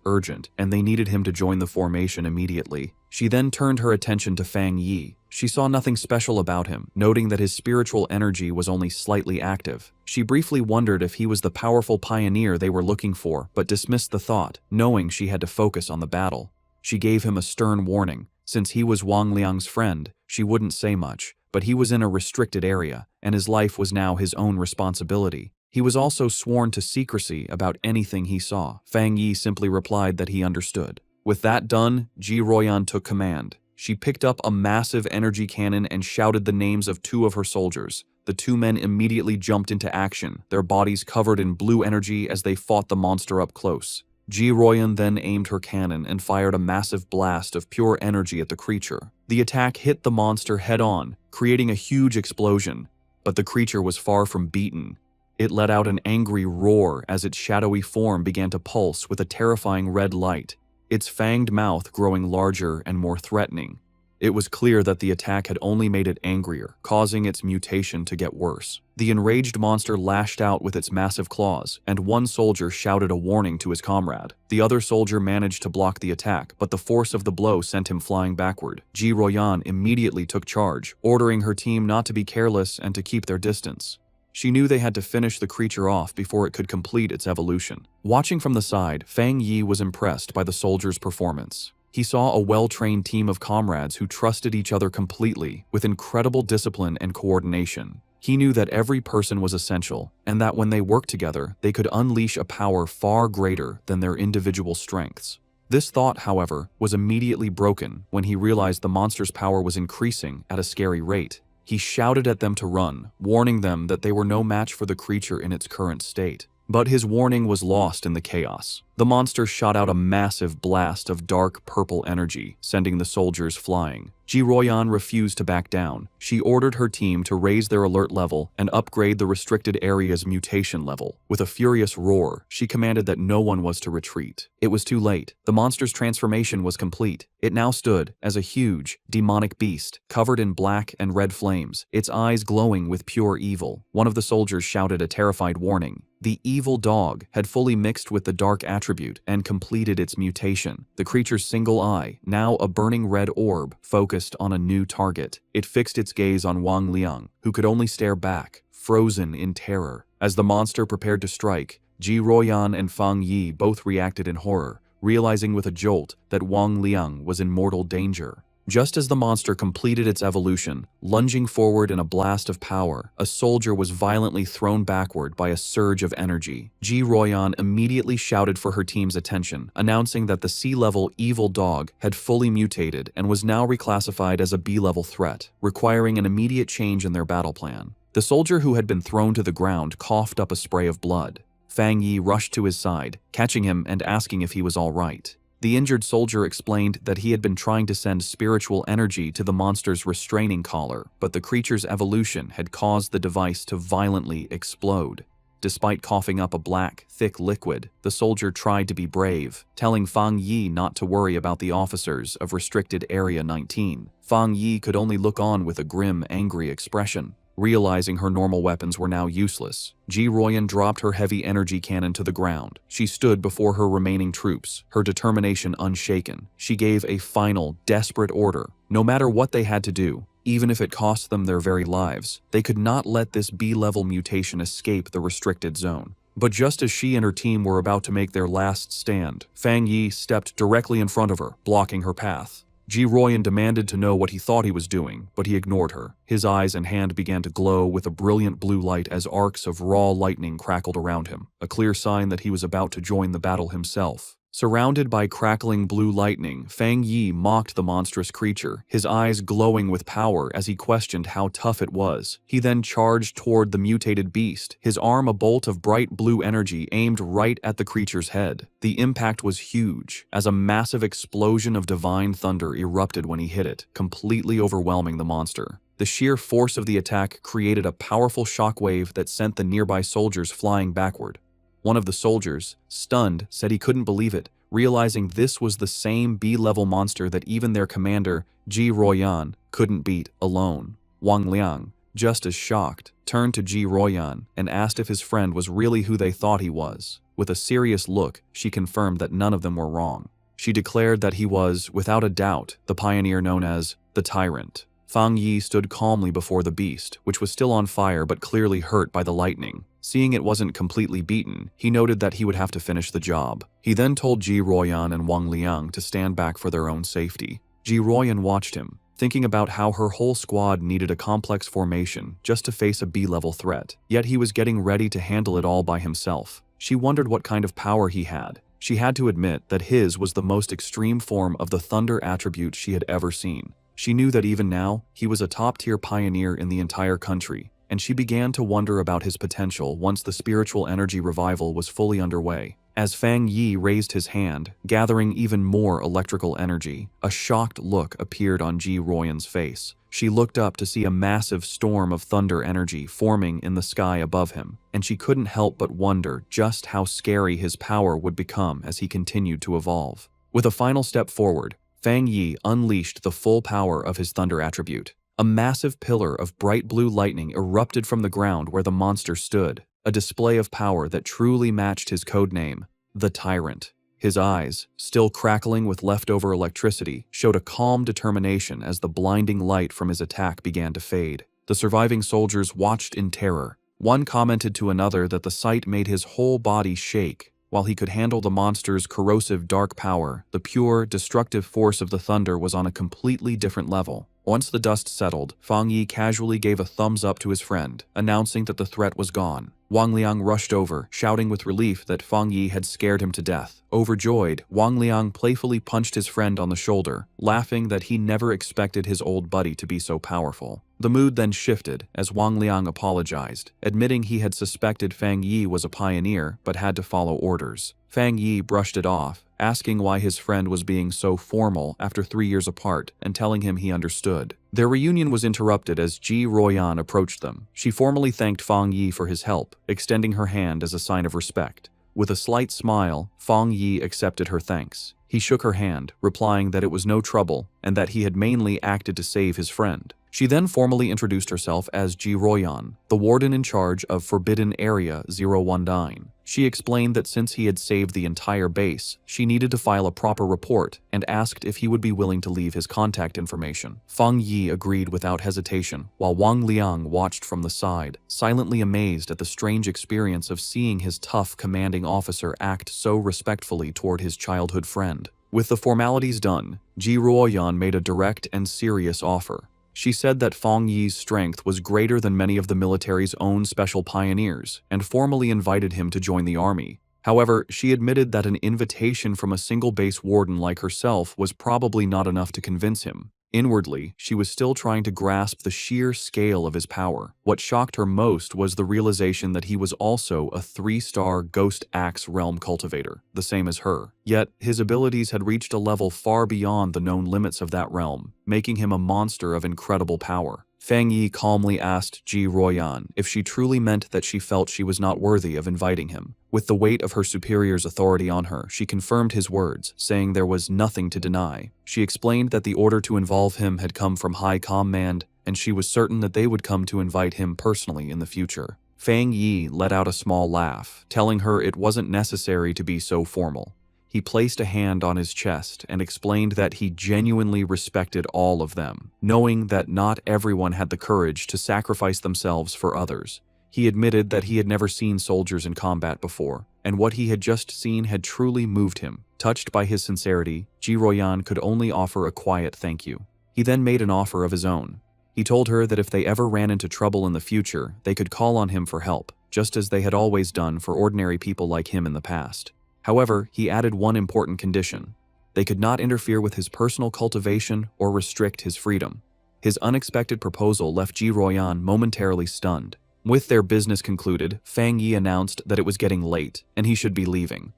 urgent and they needed him to join the formation immediately. She then turned her attention to Fang Yi. She saw nothing special about him, noting that his spiritual energy was only slightly active. She briefly wondered if he was the powerful pioneer they were looking for, but dismissed the thought, knowing she had to focus on the battle. She gave him a stern warning. Since he was Wang Liang's friend, she wouldn't say much, but he was in a restricted area, and his life was now his own responsibility. He was also sworn to secrecy about anything he saw. Fang Yi simply replied that he understood. With that done, Ji Royan took command. She picked up a massive energy cannon and shouted the names of 2 of her soldiers. The 2 men immediately jumped into action, their bodies covered in blue energy as they fought the monster up close. Ji Royan then aimed her cannon and fired a massive blast of pure energy at the creature. The attack hit the monster head-on, creating a huge explosion, but the creature was far from beaten. It let out an angry roar as its shadowy form began to pulse with a terrifying red light, its fanged mouth growing larger and more threatening. It was clear that the attack had only made it angrier, causing its mutation to get worse. The enraged monster lashed out with its massive claws, and one soldier shouted a warning to his comrade. The other soldier managed to block the attack, but the force of the blow sent him flying backward. Ji Royan immediately took charge, ordering her team not to be careless and to keep their distance. She knew they had to finish the creature off before it could complete its evolution. Watching from the side, Fang Yi was impressed by the soldier's performance. He saw a well-trained team of comrades who trusted each other completely, with incredible discipline and coordination. He knew that every person was essential, and that when they worked together, they could unleash a power far greater than their individual strengths. This thought, however, was immediately broken when he realized the monster's power was increasing at a scary rate. He shouted at them to run, warning them that they were no match for the creature in its current state. But his warning was lost in the chaos. The monster shot out a massive blast of dark purple energy, sending the soldiers flying. Ji Royan refused to back down. She ordered her team to raise their alert level and upgrade the restricted area's mutation level. With a furious roar, she commanded that no one was to retreat. It was too late. The monster's transformation was complete. It now stood as a huge, demonic beast, covered in black and red flames, its eyes glowing with pure evil. One of the soldiers shouted a terrified warning. The evil dog had fully mixed with the dark attribute and completed its mutation. The creature's single eye, now a burning red orb, focused on a new target. It fixed its gaze on Wang Liang, who could only stare back, frozen in terror. As the monster prepared to strike, Ji Royan and Fang Yi both reacted in horror, realizing with a jolt that Wang Liang was in mortal danger. Just as the monster completed its evolution, lunging forward in a blast of power, a soldier was violently thrown backward by a surge of energy. Ji Royan immediately shouted for her team's attention, announcing that the C-level evil dog had fully mutated and was now reclassified as a B-level threat, requiring an immediate change in their battle plan. The soldier who had been thrown to the ground coughed up a spray of blood. Fang Yi rushed to his side, catching him and asking if he was all right. The injured soldier explained that he had been trying to send spiritual energy to the monster's restraining collar, but the creature's evolution had caused the device to violently explode. Despite coughing up a black, thick liquid, the soldier tried to be brave, telling Fang Yi not to worry about the officers of Restricted Area 19. Fang Yi could only look on with a grim, angry expression. Realizing her normal weapons were now useless, Ji Royan dropped her heavy energy cannon to the ground. She stood before her remaining troops, her determination unshaken. She gave a final, desperate order. No matter what they had to do, even if it cost them their very lives. They could not let this B-level mutation escape the restricted zone. But just as she and her team were about to make their last stand, Fang Yi stepped directly in front of her, blocking her path. Ji Royan demanded to know what he thought he was doing, but he ignored her. His eyes and hand began to glow with a brilliant blue light as arcs of raw lightning crackled around him, a clear sign that he was about to join the battle himself. Surrounded by crackling blue lightning, Fang Yi mocked the monstrous creature, his eyes glowing with power as he questioned how tough it was. He then charged toward the mutated beast, his arm a bolt of bright blue energy aimed right at the creature's head. The impact was huge, as a massive explosion of divine thunder erupted when he hit it, completely overwhelming the monster. The sheer force of the attack created a powerful shockwave that sent the nearby soldiers flying backward. One of the soldiers, stunned, said he couldn't believe it, realizing this was the same B-level monster that even their commander, Ji Royan, couldn't beat alone. Wang Liang, just as shocked, turned to Ji Royan and asked if his friend was really who they thought he was. With a serious look, she confirmed that none of them were wrong. She declared that he was, without a doubt, the pioneer known as the Tyrant. Fang Yi stood calmly before the beast, which was still on fire but clearly hurt by the lightning. Seeing it wasn't completely beaten, he noted that he would have to finish the job. He then told Ji Royan and Wang Liang to stand back for their own safety. Ji Royan watched him, thinking about how her whole squad needed a complex formation just to face a B-level threat, yet he was getting ready to handle it all by himself. She wondered what kind of power he had. She had to admit that his was the most extreme form of the thunder attribute she had ever seen. She knew that even now, he was a top-tier pioneer in the entire country, and she began to wonder about his potential once the spiritual energy revival was fully underway. As Fang Yi raised his hand, gathering even more electrical energy, a shocked look appeared on Ji Royan's face. She looked up to see a massive storm of thunder energy forming in the sky above him, and she couldn't help but wonder just how scary his power would become as he continued to evolve. With a final step forward, Fang Yi unleashed the full power of his thunder attribute. A massive pillar of bright blue lightning erupted from the ground where the monster stood, a display of power that truly matched his codename, the Tyrant. His eyes, still crackling with leftover electricity, showed a calm determination as the blinding light from his attack began to fade. The surviving soldiers watched in terror. One commented to another that the sight made his whole body shake. While he could handle the monster's corrosive dark power, the pure, destructive force of the thunder was on a completely different level. Once the dust settled, Fang Yi casually gave a thumbs up to his friend, announcing that the threat was gone. Wang Liang rushed over, shouting with relief that Fang Yi had scared him to death. Overjoyed, Wang Liang playfully punched his friend on the shoulder, laughing that he never expected his old buddy to be so powerful. The mood then shifted as Wang Liang apologized, admitting he had suspected Fang Yi was a pioneer but had to follow orders. Fang Yi brushed it off, asking why his friend was being so formal after 3 years apart and telling him he understood. Their reunion was interrupted as Ji Royan approached them. She formally thanked Fang Yi for his help, extending her hand as a sign of respect. With a slight smile, Fang Yi accepted her thanks. He shook her hand, replying that it was no trouble and that he had mainly acted to save his friend. She then formally introduced herself as Ji Royan, the warden in charge of Forbidden Area 019. She explained that since he had saved the entire base, she needed to file a proper report and asked if he would be willing to leave his contact information. Fang Yi agreed without hesitation, while Wang Liang watched from the side, silently amazed at the strange experience of seeing his tough commanding officer act so respectfully toward his childhood friend. With the formalities done, Ji Royan made a direct and serious offer. She said that Fang Yi's strength was greater than many of the military's own special pioneers and formally invited him to join the army. However, she admitted that an invitation from a single base warden like herself was probably not enough to convince him. Inwardly, she was still trying to grasp the sheer scale of his power. What shocked her most was the realization that he was also a 3-star Ghost Axe realm cultivator, the same as her. Yet, his abilities had reached a level far beyond the known limits of that realm, making him a monster of incredible power. Fang Yi calmly asked Ji Royan if she truly meant that she felt she was not worthy of inviting him. With the weight of her superior's authority on her, she confirmed his words, saying there was nothing to deny. She explained that the order to involve him had come from High Command, and she was certain that they would come to invite him personally in the future. Fang Yi let out a small laugh, telling her it wasn't necessary to be so formal. He placed a hand on his chest and explained that he genuinely respected all of them, knowing that not everyone had the courage to sacrifice themselves for others. He admitted that he had never seen soldiers in combat before, and what he had just seen had truly moved him. Touched by his sincerity, Ji Royan could only offer a quiet thank you. He then made an offer of his own. He told her that if they ever ran into trouble in the future, they could call on him for help, just as they had always done for ordinary people like him in the past. However, he added one important condition. They could not interfere with his personal cultivation or restrict his freedom. His unexpected proposal left Ji Royan momentarily stunned. With their business concluded, Fang Yi announced that it was getting late and he should be leaving.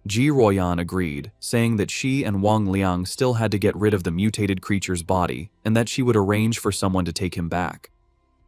Ji Royan agreed, saying that she and Wang Liang still had to get rid of the mutated creature's body and that she would arrange for someone to take him back.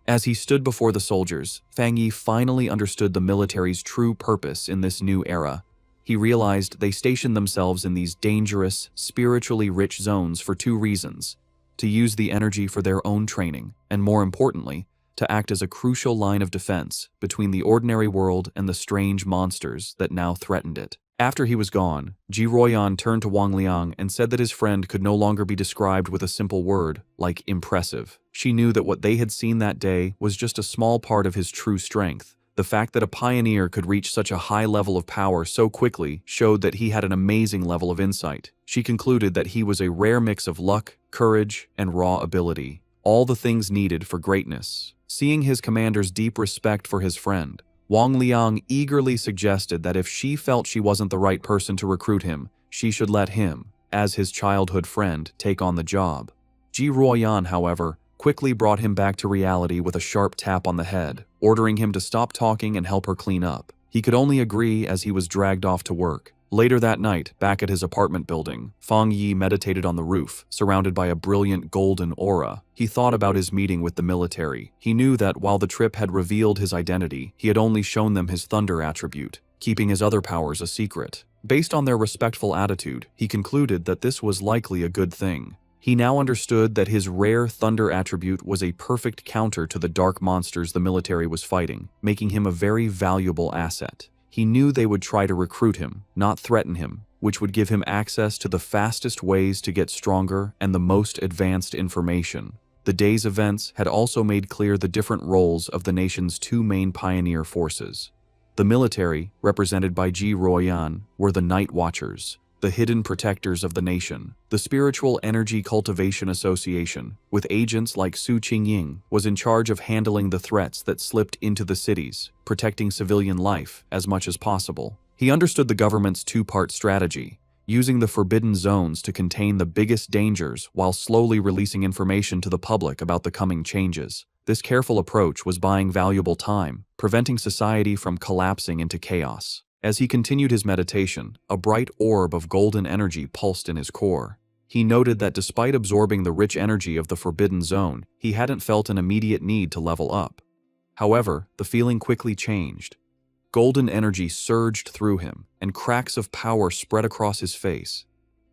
As he stood before the soldiers, Fang Yi finally understood the military's true purpose in this new era. He realized they stationed themselves in these dangerous, spiritually rich zones for two reasons: to use the energy for their own training, and more importantly, to act as a crucial line of defense between the ordinary world and the strange monsters that now threatened it. After he was gone, Ji Royan turned to Wang Liang and said that his friend could no longer be described with a simple word, like impressive. She knew that what they had seen that day was just a small part of his true strength. The fact that a pioneer could reach such a high level of power so quickly showed that he had an amazing level of insight. She concluded that he was a rare mix of luck, courage, and raw ability, all the things needed for greatness. Seeing his commander's deep respect for his friend, Wang Liang eagerly suggested that if she felt she wasn't the right person to recruit him, she should let him, as his childhood friend, take on the job. Ji Royan, however, quickly brought him back to reality with a sharp tap on the head, ordering him to stop talking and help her clean up. He could only agree as he was dragged off to work. Later that night, back at his apartment building, Fang Yi meditated on the roof, surrounded by a brilliant golden aura. He thought about his meeting with the military. He knew that while the trip had revealed his identity, he had only shown them his thunder attribute, keeping his other powers a secret. Based on their respectful attitude, he concluded that this was likely a good thing. He now understood that his rare thunder attribute was a perfect counter to the dark monsters the military was fighting, making him a very valuable asset. He knew they would try to recruit him, not threaten him, which would give him access to the fastest ways to get stronger and the most advanced information. The day's events had also made clear the different roles of the nation's two main pioneer forces. The military, represented by Ji Royan, were the Night Watchers, the hidden protectors of the nation. The Spiritual Energy Cultivation Association, with agents like Su Qingying, was in charge of handling the threats that slipped into the cities, protecting civilian life as much as possible. He understood the government's two-part strategy, using the forbidden zones to contain the biggest dangers while slowly releasing information to the public about the coming changes. This careful approach was buying valuable time, preventing society from collapsing into chaos. As he continued his meditation, a bright orb of golden energy pulsed in his core. He noted that despite absorbing the rich energy of the forbidden zone, he hadn't felt an immediate need to level up. However, the feeling quickly changed. Golden energy surged through him, and cracks of power spread across his face.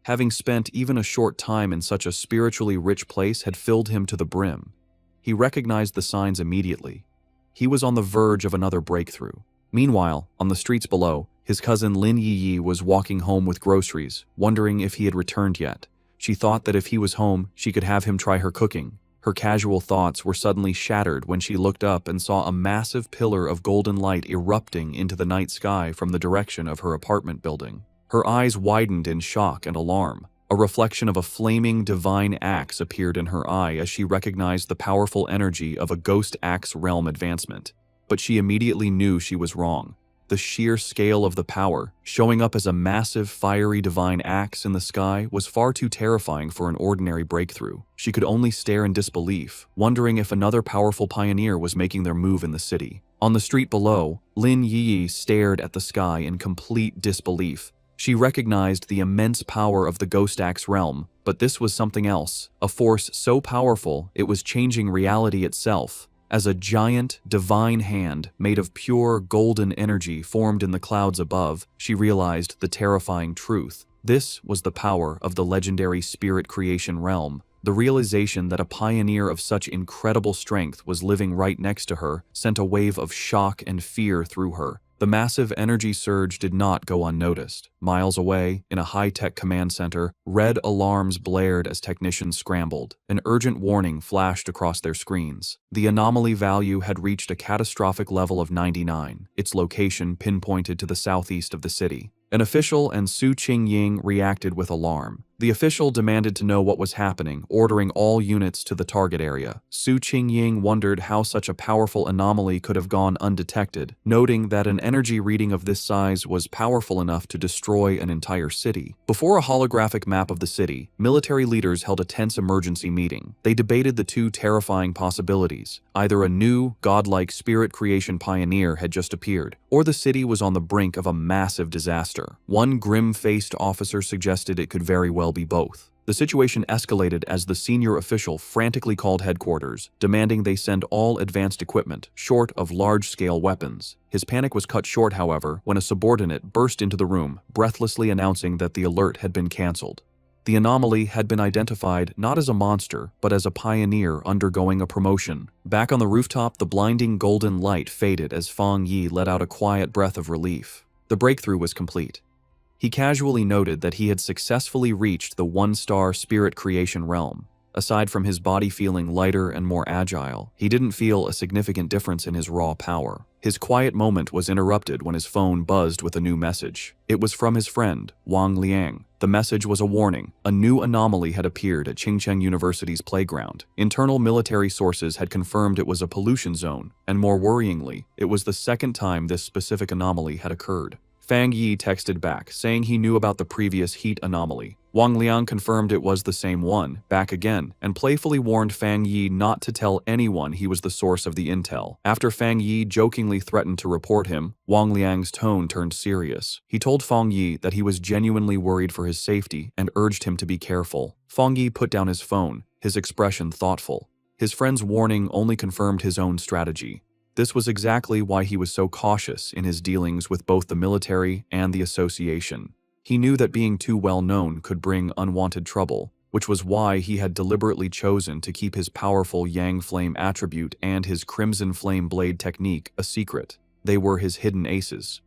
Having spent even a short time in such a spiritually rich place had filled him to the brim. He recognized the signs immediately. He was on the verge of another breakthrough. Meanwhile, on the streets below, his cousin Lin Yi was walking home with groceries, wondering if he had returned yet. She thought that if he was home, she could have him try her cooking. Her casual thoughts were suddenly shattered when she looked up and saw a massive pillar of golden light erupting into the night sky from the direction of her apartment building. Her eyes widened in shock and alarm. A reflection of a flaming divine axe appeared in her eye as she recognized the powerful energy of a ghost axe realm advancement. But she immediately knew she was wrong. The sheer scale of the power, showing up as a massive fiery divine axe in the sky, was far too terrifying for an ordinary breakthrough. She could only stare in disbelief, wondering if another powerful pioneer was making their move in the city. On the street below, Lin Yi stared at the sky in complete disbelief. She recognized the immense power of the Ghost Axe realm, but this was something else, a force so powerful it was changing reality itself. As a giant, divine hand made of pure golden energy formed in the clouds above, she realized the terrifying truth. This was the power of the legendary spirit creation realm. The realization that a pioneer of such incredible strength was living right next to her sent a wave of shock and fear through her. The massive energy surge did not go unnoticed. Miles away, in a high-tech command center, red alarms blared as technicians scrambled. An urgent warning flashed across their screens. The anomaly value had reached a catastrophic level of 99, its location pinpointed to the southeast of the city. An official and Su Qingying reacted with alarm. The official demanded to know what was happening, ordering all units to the target area. Su Qingying wondered how such a powerful anomaly could have gone undetected, noting that an energy reading of this size was powerful enough to destroy an entire city. Before a holographic map of the city, military leaders held a tense emergency meeting. They debated the two terrifying possibilities. Either a new, godlike spirit creation pioneer had just appeared, or the city was on the brink of a massive disaster. One grim-faced officer suggested it could very well be both. The situation escalated as the senior official frantically called headquarters, demanding they send all advanced equipment, short of large-scale weapons. His panic was cut short, however, when a subordinate burst into the room, breathlessly announcing that the alert had been cancelled. The anomaly had been identified not as a monster, but as a pioneer undergoing a promotion. Back on the rooftop, the blinding golden light faded as Fang Yi let out a quiet breath of relief. The breakthrough was complete. He casually noted that he had successfully reached the one-star spirit creation realm. Aside from his body feeling lighter and more agile, he didn't feel a significant difference in his raw power. His quiet moment was interrupted when his phone buzzed with a new message. It was from his friend, Wang Liang. The message was a warning. A new anomaly had appeared at Qingcheng University's playground. Internal military sources had confirmed it was a pollution zone, and more worryingly, it was the second time this specific anomaly had occurred. Fang Yi texted back, saying he knew about the previous heat anomaly. Wang Liang confirmed it was the same one, back again, and playfully warned Fang Yi not to tell anyone he was the source of the intel. After Fang Yi jokingly threatened to report him, Wang Liang's tone turned serious. He told Fang Yi that he was genuinely worried for his safety and urged him to be careful. Fang Yi put down his phone, his expression thoughtful. His friend's warning only confirmed his own strategy. This was exactly why he was so cautious in his dealings with both the military and the association. He knew that being too well known could bring unwanted trouble, which was why he had deliberately chosen to keep his powerful Yang Flame attribute and his Crimson Flame Blade technique a secret. They were his hidden aces.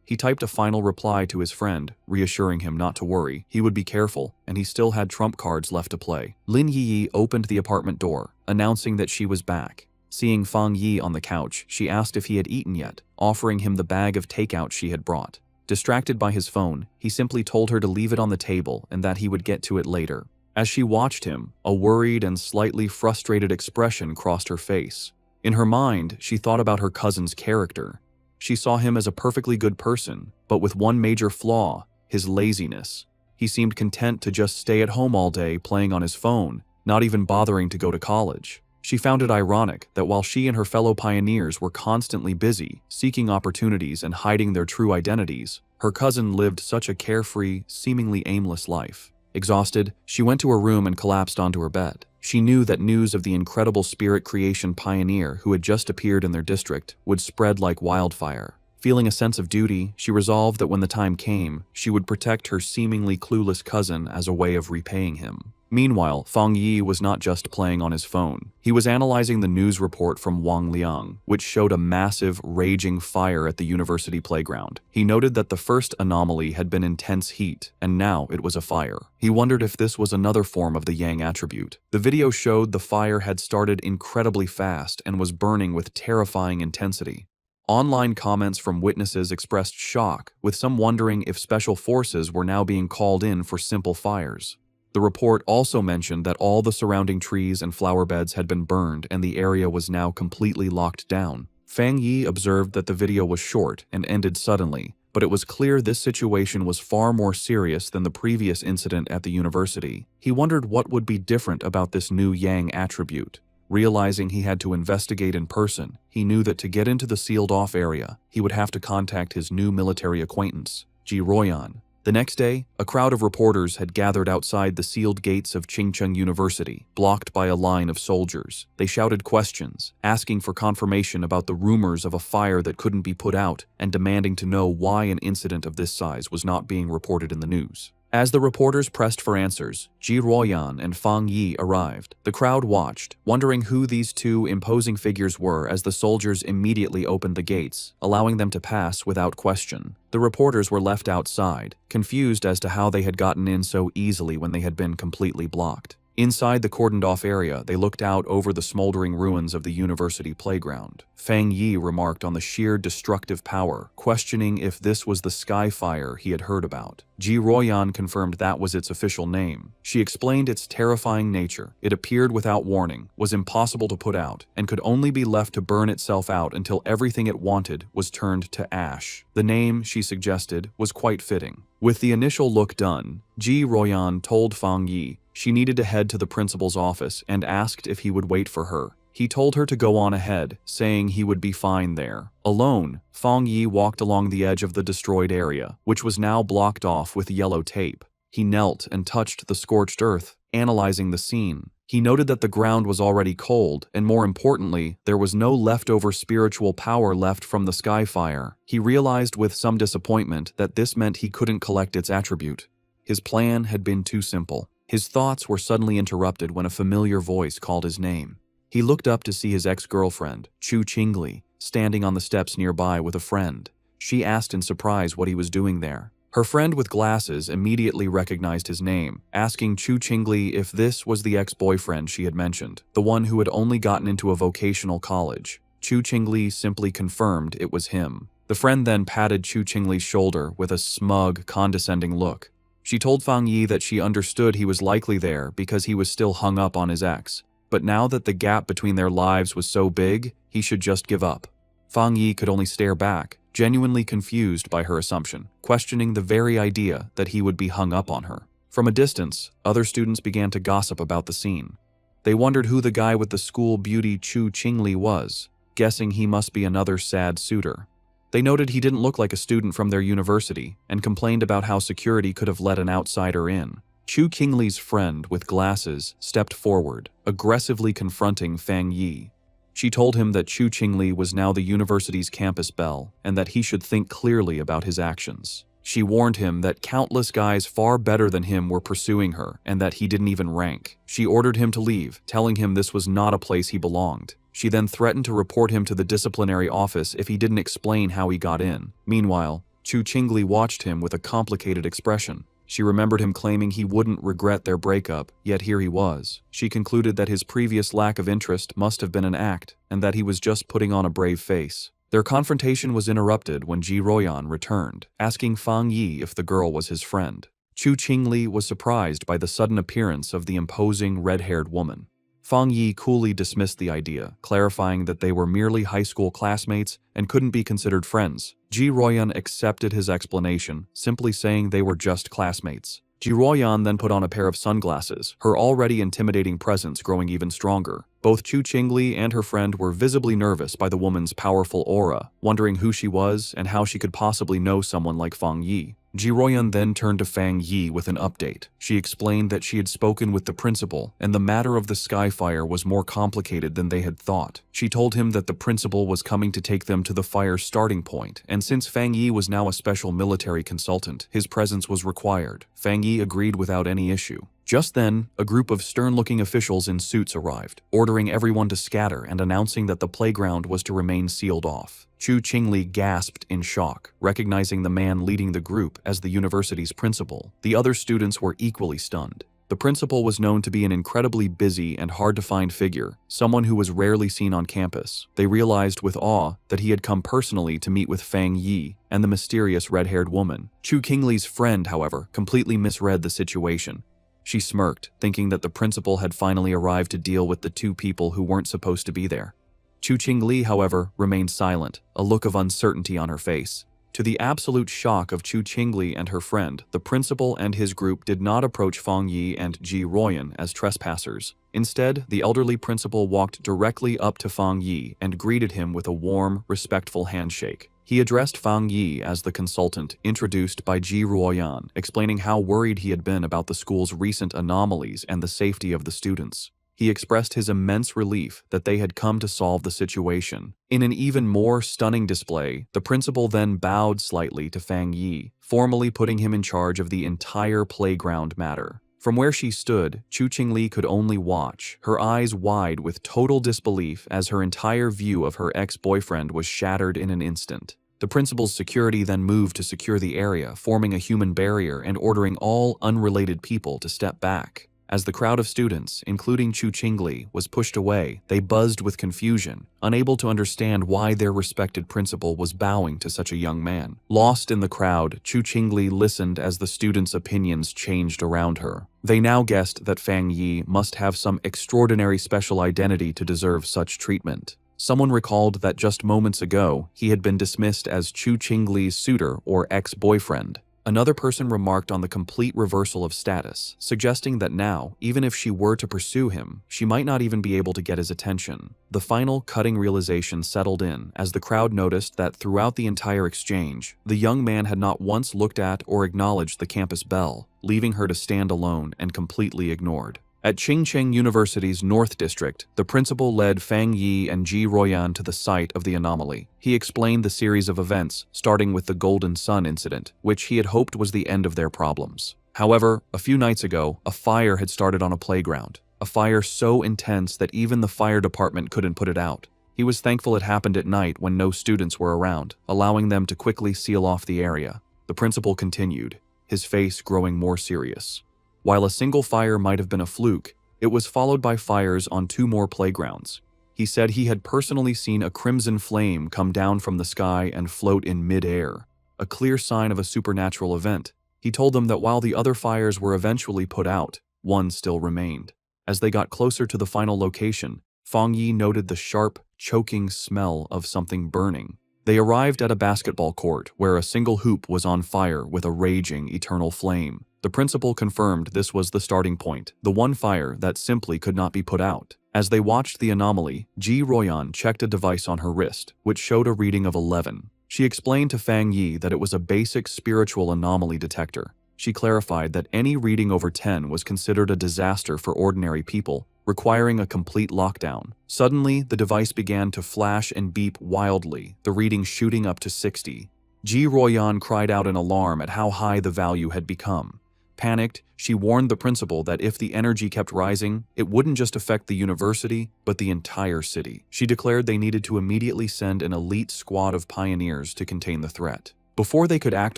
He typed a final reply to his friend, reassuring him not to worry. He would be careful, and he still had trump cards left to play. Lin Yi opened the apartment door, announcing that she was back. Seeing Fang Yi on the couch, she asked if he had eaten yet, offering him the bag of takeout she had brought. Distracted by his phone, he simply told her to leave it on the table and that he would get to it later. As she watched him, a worried and slightly frustrated expression crossed her face. In her mind, she thought about her cousin's character. She saw him as a perfectly good person, but with one major flaw: his laziness. He seemed content to just stay at home all day playing on his phone, not even bothering to go to college. She found it ironic that while she and her fellow pioneers were constantly busy, seeking opportunities and hiding their true identities, her cousin lived such a carefree, seemingly aimless life. Exhausted, she went to her room and collapsed onto her bed. She knew that news of the incredible spirit creation pioneer who had just appeared in their district would spread like wildfire. Feeling a sense of duty, she resolved that when the time came, she would protect her seemingly clueless cousin as a way of repaying him. Meanwhile, Fang Yi was not just playing on his phone. He was analyzing the news report from Wang Liang, which showed a massive, raging fire at the university playground. He noted that the first anomaly had been intense heat, and now it was a fire. He wondered if this was another form of the Yang attribute. The video showed the fire had started incredibly fast and was burning with terrifying intensity. Online comments from witnesses expressed shock, with some wondering if special forces were now being called in for simple fires. The report also mentioned that all the surrounding trees and flower beds had been burned and the area was now completely locked down. Fang Yi observed that the video was short and ended suddenly, but it was clear this situation was far more serious than the previous incident at the university. He wondered what would be different about this new Yang attribute. Realizing he had to investigate in person, he knew that to get into the sealed-off area, he would have to contact his new military acquaintance, Ji Royan. The next day, a crowd of reporters had gathered outside the sealed gates of Qingcheng University, blocked by a line of soldiers. They shouted questions, asking for confirmation about the rumors of a fire that couldn't be put out, and demanding to know why an incident of this size was not being reported in the news. As the reporters pressed for answers, Ji Ruoyan and Fang Yi arrived. The crowd watched, wondering who these two imposing figures were as the soldiers immediately opened the gates, allowing them to pass without question. The reporters were left outside, confused as to how they had gotten in so easily when they had been completely blocked. Inside the cordoned-off area, they looked out over the smoldering ruins of the university playground. Fang Yi remarked on the sheer destructive power, questioning if this was the sky fire he had heard about. Ji Ruoyan confirmed that was its official name. She explained its terrifying nature. It appeared without warning, was impossible to put out, and could only be left to burn itself out until everything it wanted was turned to ash. The name, she suggested, was quite fitting. With the initial look done, Ji Ruoyan told Fang Yi she needed to head to the principal's office and asked if he would wait for her. He told her to go on ahead, saying he would be fine there. Alone, Fang Yi walked along the edge of the destroyed area, which was now blocked off with yellow tape. He knelt and touched the scorched earth, analyzing the scene. He noted that the ground was already cold, and more importantly, there was no leftover spiritual power left from the sky fire. He realized with some disappointment that this meant he couldn't collect its attribute. His plan had been too simple. His thoughts were suddenly interrupted when a familiar voice called his name. He looked up to see his ex-girlfriend, Chu Qingli, standing on the steps nearby with a friend. She asked in surprise what he was doing there. Her friend with glasses immediately recognized his name, asking Chu Qingli if this was the ex-boyfriend she had mentioned, the one who had only gotten into a vocational college. Chu Qingli simply confirmed it was him. The friend then patted Chu Qingli's shoulder with a smug, condescending look. She told Fang Yi that she understood he was likely there because he was still hung up on his ex, but now that the gap between their lives was so big, he should just give up. Fang Yi could only stare back, genuinely confused by her assumption, questioning the very idea that he would be hung up on her. From a distance, other students began to gossip about the scene. They wondered who the guy with the school beauty Chu Qingli was, guessing he must be another sad suitor. They noted he didn't look like a student from their university and complained about how security could have let an outsider in. Chu Qingli's friend with glasses stepped forward, aggressively confronting Fang Yi. She told him that Chu Qingli was now the university's campus belle and that he should think clearly about his actions. She warned him that countless guys far better than him were pursuing her and that he didn't even rank. She ordered him to leave, telling him this was not a place he belonged. She then threatened to report him to the disciplinary office if he didn't explain how he got in. Meanwhile, Chu Qingli watched him with a complicated expression. She remembered him claiming he wouldn't regret their breakup, yet here he was. She concluded that his previous lack of interest must have been an act, and that he was just putting on a brave face. Their confrontation was interrupted when Ji Ruoyan returned, asking Fang Yi if the girl was his friend. Chu Qingli was surprised by the sudden appearance of the imposing red-haired woman. Fang Yi coolly dismissed the idea, clarifying that they were merely high school classmates and couldn't be considered friends. Ji Ruoyan accepted his explanation, simply saying they were just classmates. Ji Ruoyan then put on a pair of sunglasses, her already intimidating presence growing even stronger. Both Chu Qingli and her friend were visibly nervous by the woman's powerful aura, wondering who she was and how she could possibly know someone like Fang Yi. Ji Ruoyan then turned to Fang Yi with an update. She explained that she had spoken with the principal, and the matter of the sky fire was more complicated than they had thought. She told him that the principal was coming to take them to the fire's starting point, and since Fang Yi was now a special military consultant, his presence was required. Fang Yi agreed without any issue. Just then, a group of stern-looking officials in suits arrived, ordering everyone to scatter and announcing that the playground was to remain sealed off. Chu Qingli gasped in shock, recognizing the man leading the group as the university's principal. The other students were equally stunned. The principal was known to be an incredibly busy and hard-to-find figure, someone who was rarely seen on campus. They realized with awe that he had come personally to meet with Fang Yi and the mysterious red-haired woman. Chu Qingli's friend, however, completely misread the situation. She smirked, thinking that the principal had finally arrived to deal with the two people who weren't supposed to be there. Chu Qingli, however, remained silent, a look of uncertainty on her face. To the absolute shock of Chu Qingli and her friend, the principal and his group did not approach Fang Yi and Ji Ruoyan as trespassers. Instead, the elderly principal walked directly up to Fang Yi and greeted him with a warm, respectful handshake. He addressed Fang Yi as the consultant, introduced by Ji Ruoyan, explaining how worried he had been about the school's recent anomalies and the safety of the students. He expressed his immense relief that they had come to solve the situation. In an even more stunning display, the principal then bowed slightly to Fang Yi, formally putting him in charge of the entire playground matter. From where she stood, Chu Qingli could only watch, her eyes wide with total disbelief as her entire view of her ex-boyfriend was shattered in an instant. The principal's security then moved to secure the area, forming a human barrier and ordering all unrelated people to step back. As the crowd of students, including Chu Qingli, was pushed away, they buzzed with confusion, unable to understand why their respected principal was bowing to such a young man. Lost in the crowd, Chu Qingli listened as the students' opinions changed around her. They now guessed that Fang Yi must have some extraordinary special identity to deserve such treatment. Someone recalled that just moments ago, he had been dismissed as Chu Qingli's suitor or ex-boyfriend. Another person remarked on the complete reversal of status, suggesting that now, even if she were to pursue him, she might not even be able to get his attention. The final cutting realization settled in as the crowd noticed that throughout the entire exchange, the young man had not once looked at or acknowledged the campus belle, leaving her to stand alone and completely ignored. At Qingcheng University's North District, the principal led Fang Yi and Ji Ruoyan to the site of the anomaly. He explained the series of events, starting with the Golden Sun incident, which he had hoped was the end of their problems. However, a few nights ago, a fire had started on a playground. A fire so intense that even the fire department couldn't put it out. He was thankful it happened at night when no students were around, allowing them to quickly seal off the area. The principal continued, his face growing more serious. While a single fire might have been a fluke, it was followed by fires on 2 more playgrounds. He said he had personally seen a crimson flame come down from the sky and float in mid-air, a clear sign of a supernatural event. He told them that while the other fires were eventually put out, one still remained. As they got closer to the final location, Fang Yi noted the sharp, choking smell of something burning. They arrived at a basketball court where a single hoop was on fire with a raging eternal flame. The principal confirmed this was the starting point, the one fire that simply could not be put out. As they watched the anomaly, Ji Ruoyan checked a device on her wrist, which showed a reading of 11. She explained to Fang Yi that it was a basic spiritual anomaly detector. She clarified that any reading over 10 was considered a disaster for ordinary people, requiring a complete lockdown. Suddenly, the device began to flash and beep wildly, the reading shooting up to 60. Ji Ruoyan cried out in alarm at how high the value had become. Panicked, she warned the principal that if the energy kept rising, it wouldn't just affect the university, but the entire city. She declared they needed to immediately send an elite squad of pioneers to contain the threat. Before they could act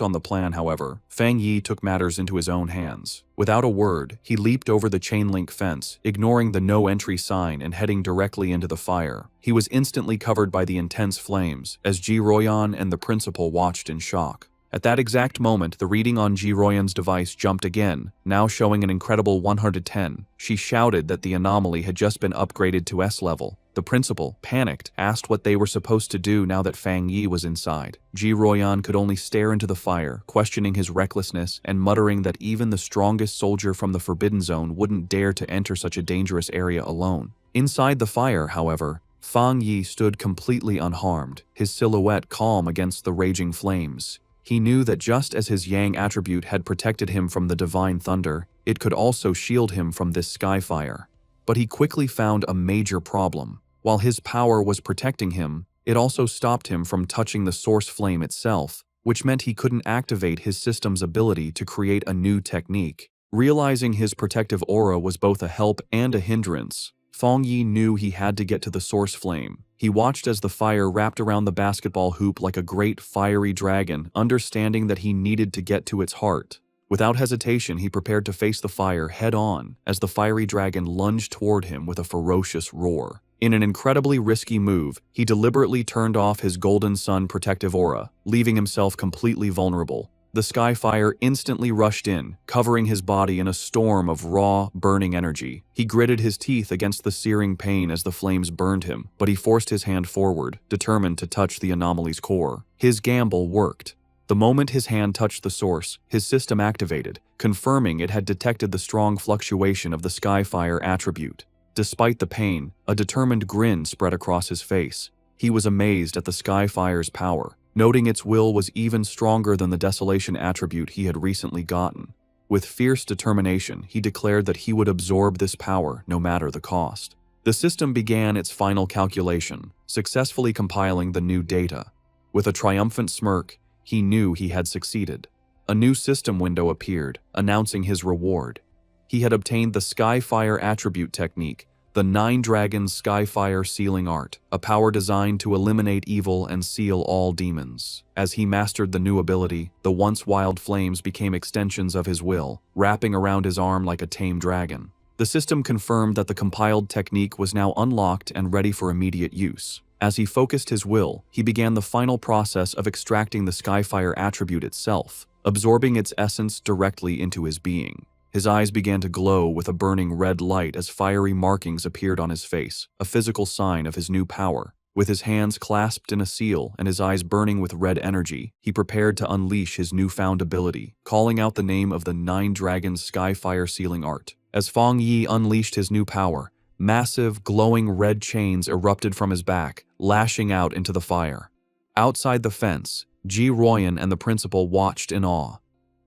on the plan, however, Fang Yi took matters into his own hands. Without a word, he leaped over the chain-link fence, ignoring the no-entry sign and heading directly into the fire. He was instantly covered by the intense flames, as Ji Ruoyan and the principal watched in shock. At that exact moment, the reading on Ji Ruoyan's device jumped again, now showing an incredible 110. She shouted that the anomaly had just been upgraded to S level. The principal, panicked, asked what they were supposed to do now that Fang Yi was inside. Ji Ruoyan could only stare into the fire, questioning his recklessness and muttering that even the strongest soldier from the Forbidden Zone wouldn't dare to enter such a dangerous area alone. Inside the fire, however, Fang Yi stood completely unharmed, his silhouette calm against the raging flames. He knew that just as his Yang attribute had protected him from the divine thunder, it could also shield him from this sky fire. But he quickly found a major problem. While his power was protecting him, it also stopped him from touching the source flame itself, which meant he couldn't activate his system's ability to create a new technique. Realizing his protective aura was both a help and a hindrance, Fang Yi knew he had to get to the source flame. He watched as the fire wrapped around the basketball hoop like a great fiery dragon, understanding that he needed to get to its heart. Without hesitation, he prepared to face the fire head-on as the fiery dragon lunged toward him with a ferocious roar. In an incredibly risky move, he deliberately turned off his Golden Sun protective aura, leaving himself completely vulnerable. The sky fire instantly rushed in, covering his body in a storm of raw, burning energy. He gritted his teeth against the searing pain as the flames burned him, but he forced his hand forward, determined to touch the anomaly's core. His gamble worked. The moment his hand touched the source, his system activated, confirming it had detected the strong fluctuation of the sky fire attribute. Despite the pain, a determined grin spread across his face. He was amazed at the sky fire's power, noting its will was even stronger than the desolation attribute he had recently gotten. With fierce determination, he declared that he would absorb this power no matter the cost. The system began its final calculation, successfully compiling the new data. With a triumphant smirk, he knew he had succeeded. A new system window appeared, announcing his reward. He had obtained the Skyfire attribute technique, the 9 Dragons Skyfire sealing art, a power designed to eliminate evil and seal all demons. As he mastered the new ability, the once wild flames became extensions of his will, wrapping around his arm like a tame dragon. The system confirmed that the compiled technique was now unlocked and ready for immediate use. As he focused his will, he began the final process of extracting the Skyfire attribute itself, absorbing its essence directly into his being. His eyes began to glow with a burning red light as fiery markings appeared on his face, a physical sign of his new power. With his hands clasped in a seal and his eyes burning with red energy, he prepared to unleash his newfound ability, calling out the name of the 9 Dragons Skyfire sealing art. As Fang Yi unleashed his new power, massive, glowing red chains erupted from his back, lashing out into the fire. Outside the fence, Ji Royan and the principal watched in awe.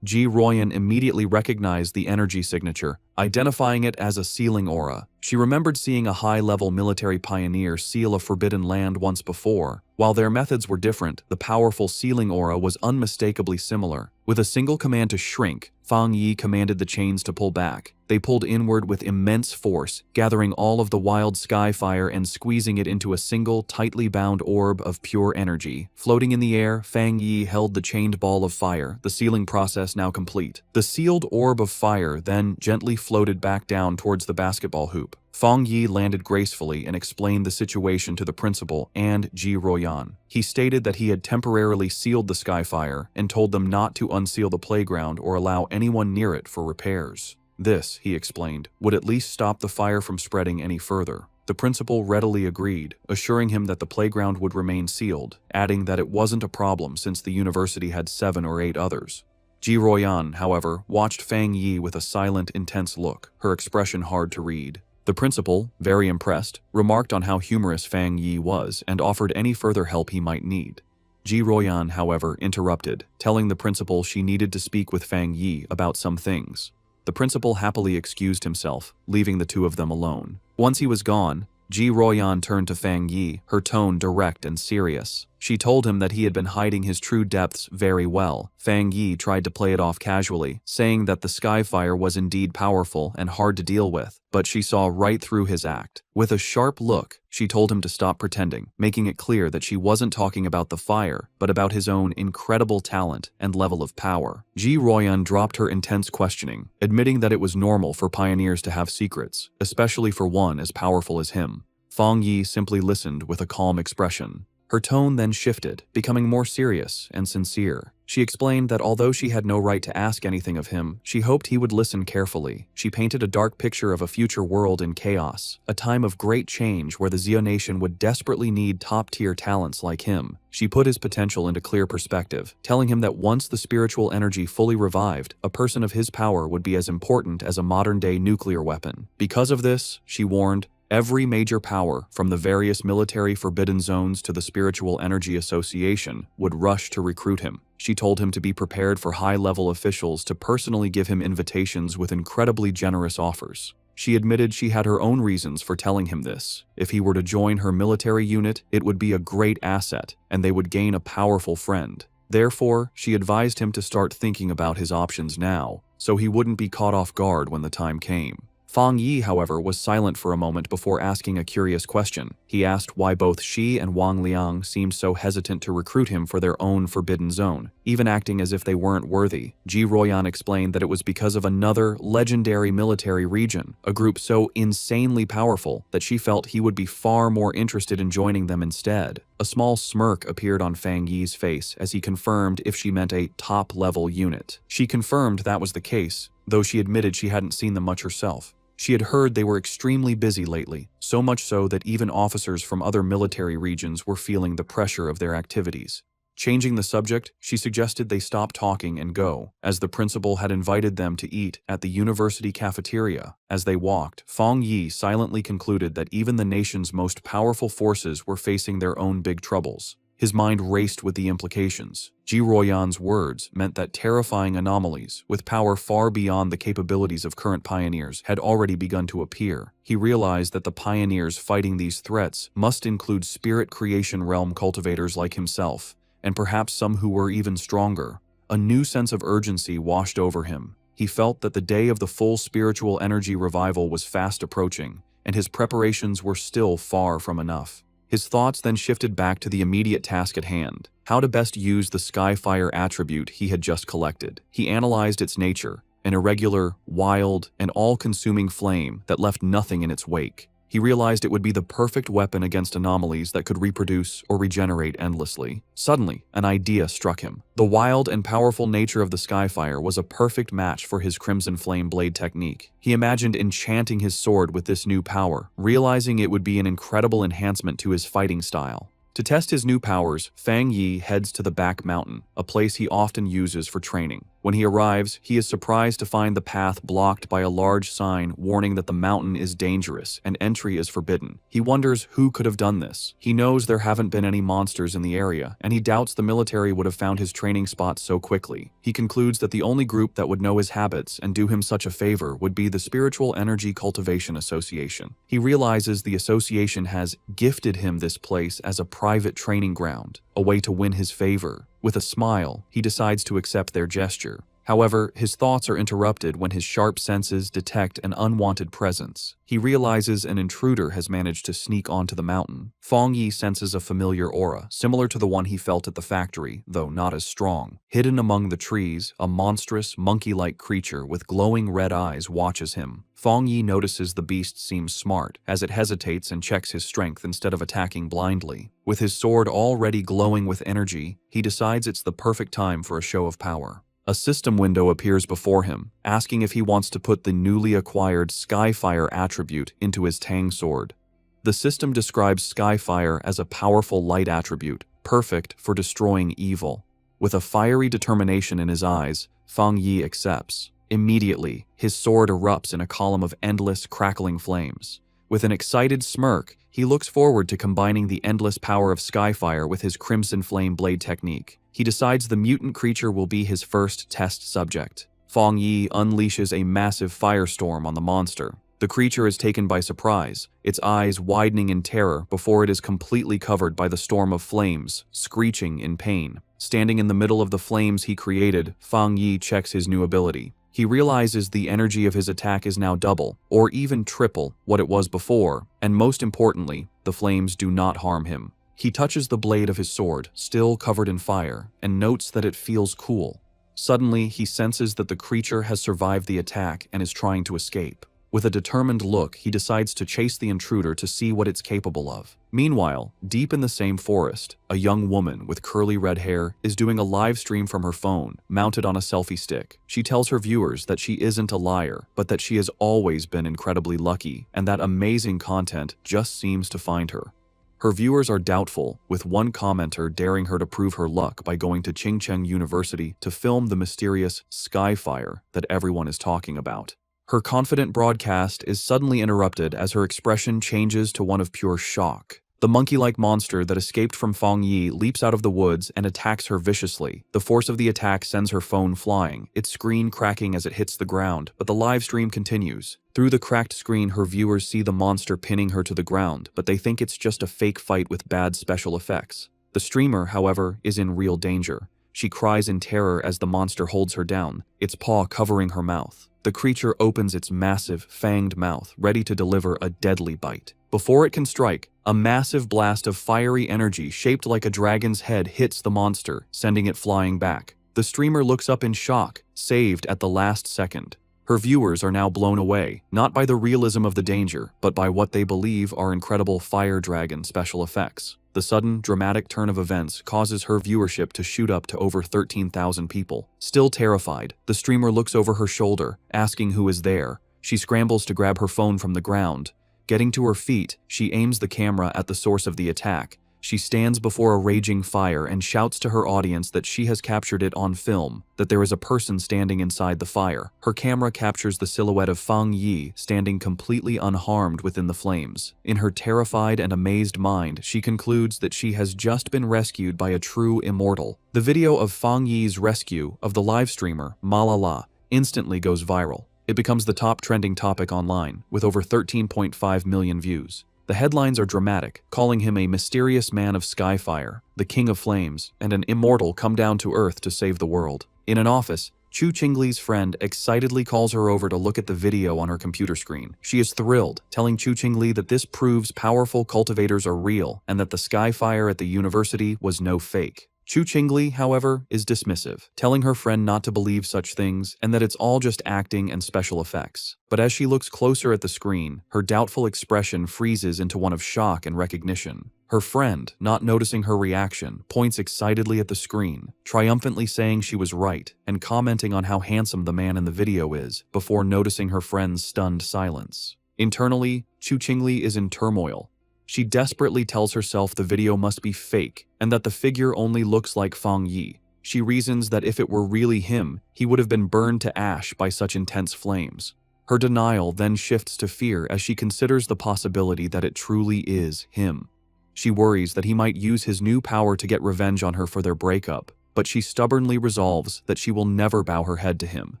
Ji Royan immediately recognized the energy signature, identifying it as a sealing aura. She remembered seeing a high-level military pioneer seal a forbidden land once before. While their methods were different, the powerful sealing aura was unmistakably similar. With a single command to shrink, Fang Yi commanded the chains to pull back. They pulled inward with immense force, gathering all of the wild sky fire and squeezing it into a single, tightly bound orb of pure energy. Floating in the air, Fang Yi held the chained ball of fire, the sealing process now complete. The sealed orb of fire then gently floated back down towards the basketball hoop. Fang Yi landed gracefully and explained the situation to the principal and Ji Royan. He stated that he had temporarily sealed the Skyfire and told them not to unseal the playground or allow anyone near it for repairs. This, he explained, would at least stop the fire from spreading any further. The principal readily agreed, assuring him that the playground would remain sealed, adding that it wasn't a problem since the university had 7 or 8 others. Ji Royan, however, watched Fang Yi with a silent, intense look, her expression hard to read. The principal, very impressed, remarked on how humorous Fang Yi was and offered any further help he might need. Ji Royan, however, interrupted, telling the principal she needed to speak with Fang Yi about some things. The principal happily excused himself, leaving the two of them alone. Once he was gone, Ji Royan turned to Fang Yi, her tone direct and serious. She told him that he had been hiding his true depths very well. Fang Yi tried to play it off casually, saying that the Skyfire was indeed powerful and hard to deal with, but she saw right through his act. With a sharp look, she told him to stop pretending, making it clear that she wasn't talking about the fire, but about his own incredible talent and level of power. Ji Royan dropped her intense questioning, admitting that it was normal for pioneers to have secrets, especially for one as powerful as him. Fang Yi simply listened with a calm expression. Her tone then shifted, becoming more serious and sincere. She explained that although she had no right to ask anything of him, she hoped he would listen carefully. She painted a dark picture of a future world in chaos, a time of great change where the Zio Nation would desperately need top-tier talents like him. She put his potential into clear perspective, telling him that once the spiritual energy fully revived, a person of his power would be as important as a modern-day nuclear weapon. Because of this, she warned, every major power, from the various military forbidden zones to the Spiritual Energy Association, would rush to recruit him. She told him to be prepared for high-level officials to personally give him invitations with incredibly generous offers. She admitted she had her own reasons for telling him this. If he were to join her military unit, it would be a great asset, and they would gain a powerful friend. Therefore, she advised him to start thinking about his options now, so he wouldn't be caught off guard when the time came. Fang Yi, however, was silent for a moment before asking a curious question. He asked why both she and Wang Liang seemed so hesitant to recruit him for their own forbidden zone, even acting as if they weren't worthy. Ji Royan explained that it was because of another legendary military region, a group so insanely powerful that she felt he would be far more interested in joining them instead. A small smirk appeared on Fang Yi's face as he confirmed if she meant a top-level unit. She confirmed that was the case, though she admitted she hadn't seen them much herself. She had heard they were extremely busy lately, so much so that even officers from other military regions were feeling the pressure of their activities. Changing the subject, she suggested they stop talking and go, as the principal had invited them to eat at the university cafeteria. As they walked, Fang Yi silently concluded that even the nation's most powerful forces were facing their own big troubles. His mind raced with the implications. Ji Royan's words meant that terrifying anomalies, with power far beyond the capabilities of current pioneers, had already begun to appear. He realized that the pioneers fighting these threats must include spirit creation realm cultivators like himself, and perhaps some who were even stronger. A new sense of urgency washed over him. He felt that the day of the full spiritual energy revival was fast approaching, and his preparations were still far from enough. His thoughts then shifted back to the immediate task at hand, how to best use the Skyfire attribute he had just collected. He analyzed its nature, an irregular, wild, and all-consuming flame that left nothing in its wake. He realized it would be the perfect weapon against anomalies that could reproduce or regenerate endlessly. Suddenly, an idea struck him. The wild and powerful nature of the Skyfire was a perfect match for his Crimson Flame Blade technique. He imagined enchanting his sword with this new power, realizing it would be an incredible enhancement to his fighting style. To test his new powers, Fang Yi heads to the back mountain, a place he often uses for training. When he arrives, he is surprised to find the path blocked by a large sign warning that the mountain is dangerous and entry is forbidden. He wonders who could have done this. He knows there haven't been any monsters in the area, and he doubts the military would have found his training spot so quickly. He concludes that the only group that would know his habits and do him such a favor would be the Spiritual Energy Cultivation Association. He realizes the association has gifted him this place as a private training ground, a way to win his favor. With a smile, he decides to accept their gesture. However, his thoughts are interrupted when his sharp senses detect an unwanted presence. He realizes an intruder has managed to sneak onto the mountain. Fang Yi senses a familiar aura, similar to the one he felt at the factory, though not as strong. Hidden among the trees, a monstrous, monkey-like creature with glowing red eyes watches him. Fang Yi notices the beast seems smart, as it hesitates and checks his strength instead of attacking blindly. With his sword already glowing with energy, he decides it's the perfect time for a show of power. A system window appears before him, asking if he wants to put the newly acquired Skyfire attribute into his Tang sword. The system describes Skyfire as a powerful light attribute, perfect for destroying evil. With a fiery determination in his eyes, Fang Yi accepts. Immediately, his sword erupts in a column of endless, crackling flames. With an excited smirk, he looks forward to combining the endless power of Skyfire with his Crimson Flame Blade technique. He decides the mutant creature will be his first test subject. Fang Yi unleashes a massive firestorm on the monster. The creature is taken by surprise, its eyes widening in terror before it is completely covered by the storm of flames, screeching in pain. Standing in the middle of the flames he created, Fang Yi checks his new ability. He realizes the energy of his attack is now double, or even triple, what it was before, and most importantly, the flames do not harm him. He touches the blade of his sword, still covered in fire, and notes that it feels cool. Suddenly, he senses that the creature has survived the attack and is trying to escape. With a determined look, he decides to chase the intruder to see what it's capable of. Meanwhile, deep in the same forest, a young woman with curly red hair is doing a live stream from her phone, mounted on a selfie stick. She tells her viewers that she isn't a liar, but that she has always been incredibly lucky, and that amazing content just seems to find her. Her viewers are doubtful, with one commenter daring her to prove her luck by going to Qingcheng University to film the mysterious Skyfire that everyone is talking about. Her confident broadcast is suddenly interrupted as her expression changes to one of pure shock. The monkey-like monster that escaped from Fang Yi leaps out of the woods and attacks her viciously. The force of the attack sends her phone flying, its screen cracking as it hits the ground, but the live stream continues. Through the cracked screen, her viewers see the monster pinning her to the ground, but they think it's just a fake fight with bad special effects. The streamer, however, is in real danger. She cries in terror as the monster holds her down, its paw covering her mouth. The creature opens its massive, fanged mouth, ready to deliver a deadly bite. Before it can strike, a massive blast of fiery energy shaped like a dragon's head hits the monster, sending it flying back. The streamer looks up in shock, saved at the last second. Her viewers are now blown away, not by the realism of the danger, but by what they believe are incredible fire dragon special effects. The sudden, dramatic turn of events causes her viewership to shoot up to over 13,000 people. Still terrified, the streamer looks over her shoulder, asking who is there. She scrambles to grab her phone from the ground. Getting to her feet, she aims the camera at the source of the attack. She stands before a raging fire and shouts to her audience that she has captured it on film, that there is a person standing inside the fire. Her camera captures the silhouette of Fang Yi standing completely unharmed within the flames. In her terrified and amazed mind, she concludes that she has just been rescued by a true immortal. The video of Fang Yi's rescue of the live streamer, Malala, instantly goes viral. It becomes the top trending topic online, with over 13.5 million views. The headlines are dramatic, calling him a mysterious man of skyfire, the king of flames, and an immortal come down to earth to save the world. In an office, Chu Qingli's friend excitedly calls her over to look at the video on her computer screen. She is thrilled, telling Chu Qingli that this proves powerful cultivators are real and that the skyfire at the university was no fake. Chu Qingli, however, is dismissive, telling her friend not to believe such things and that it's all just acting and special effects. But as she looks closer at the screen, her doubtful expression freezes into one of shock and recognition. Her friend, not noticing her reaction, points excitedly at the screen, triumphantly saying she was right and commenting on how handsome the man in the video is, before noticing her friend's stunned silence. Internally, Chu Qingli is in turmoil. She desperately tells herself the video must be fake and that the figure only looks like Fang Yi. She reasons that if it were really him, he would have been burned to ash by such intense flames. Her denial then shifts to fear as she considers the possibility that it truly is him. She worries that he might use his new power to get revenge on her for their breakup, but she stubbornly resolves that she will never bow her head to him,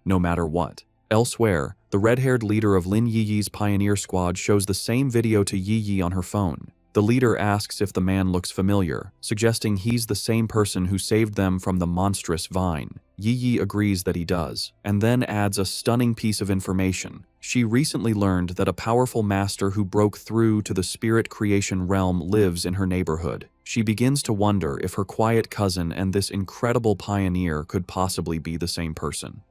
no matter what. Elsewhere, the red-haired leader of Lin Yiyi's pioneer squad shows the same video to Yiyi on her phone. The leader asks if the man looks familiar, suggesting he's the same person who saved them from the monstrous vine. Yiyi agrees that he does, and then adds a stunning piece of information. She recently learned that a powerful master who broke through to the spirit creation realm lives in her neighborhood. She begins to wonder if her quiet cousin and this incredible pioneer could possibly be the same person.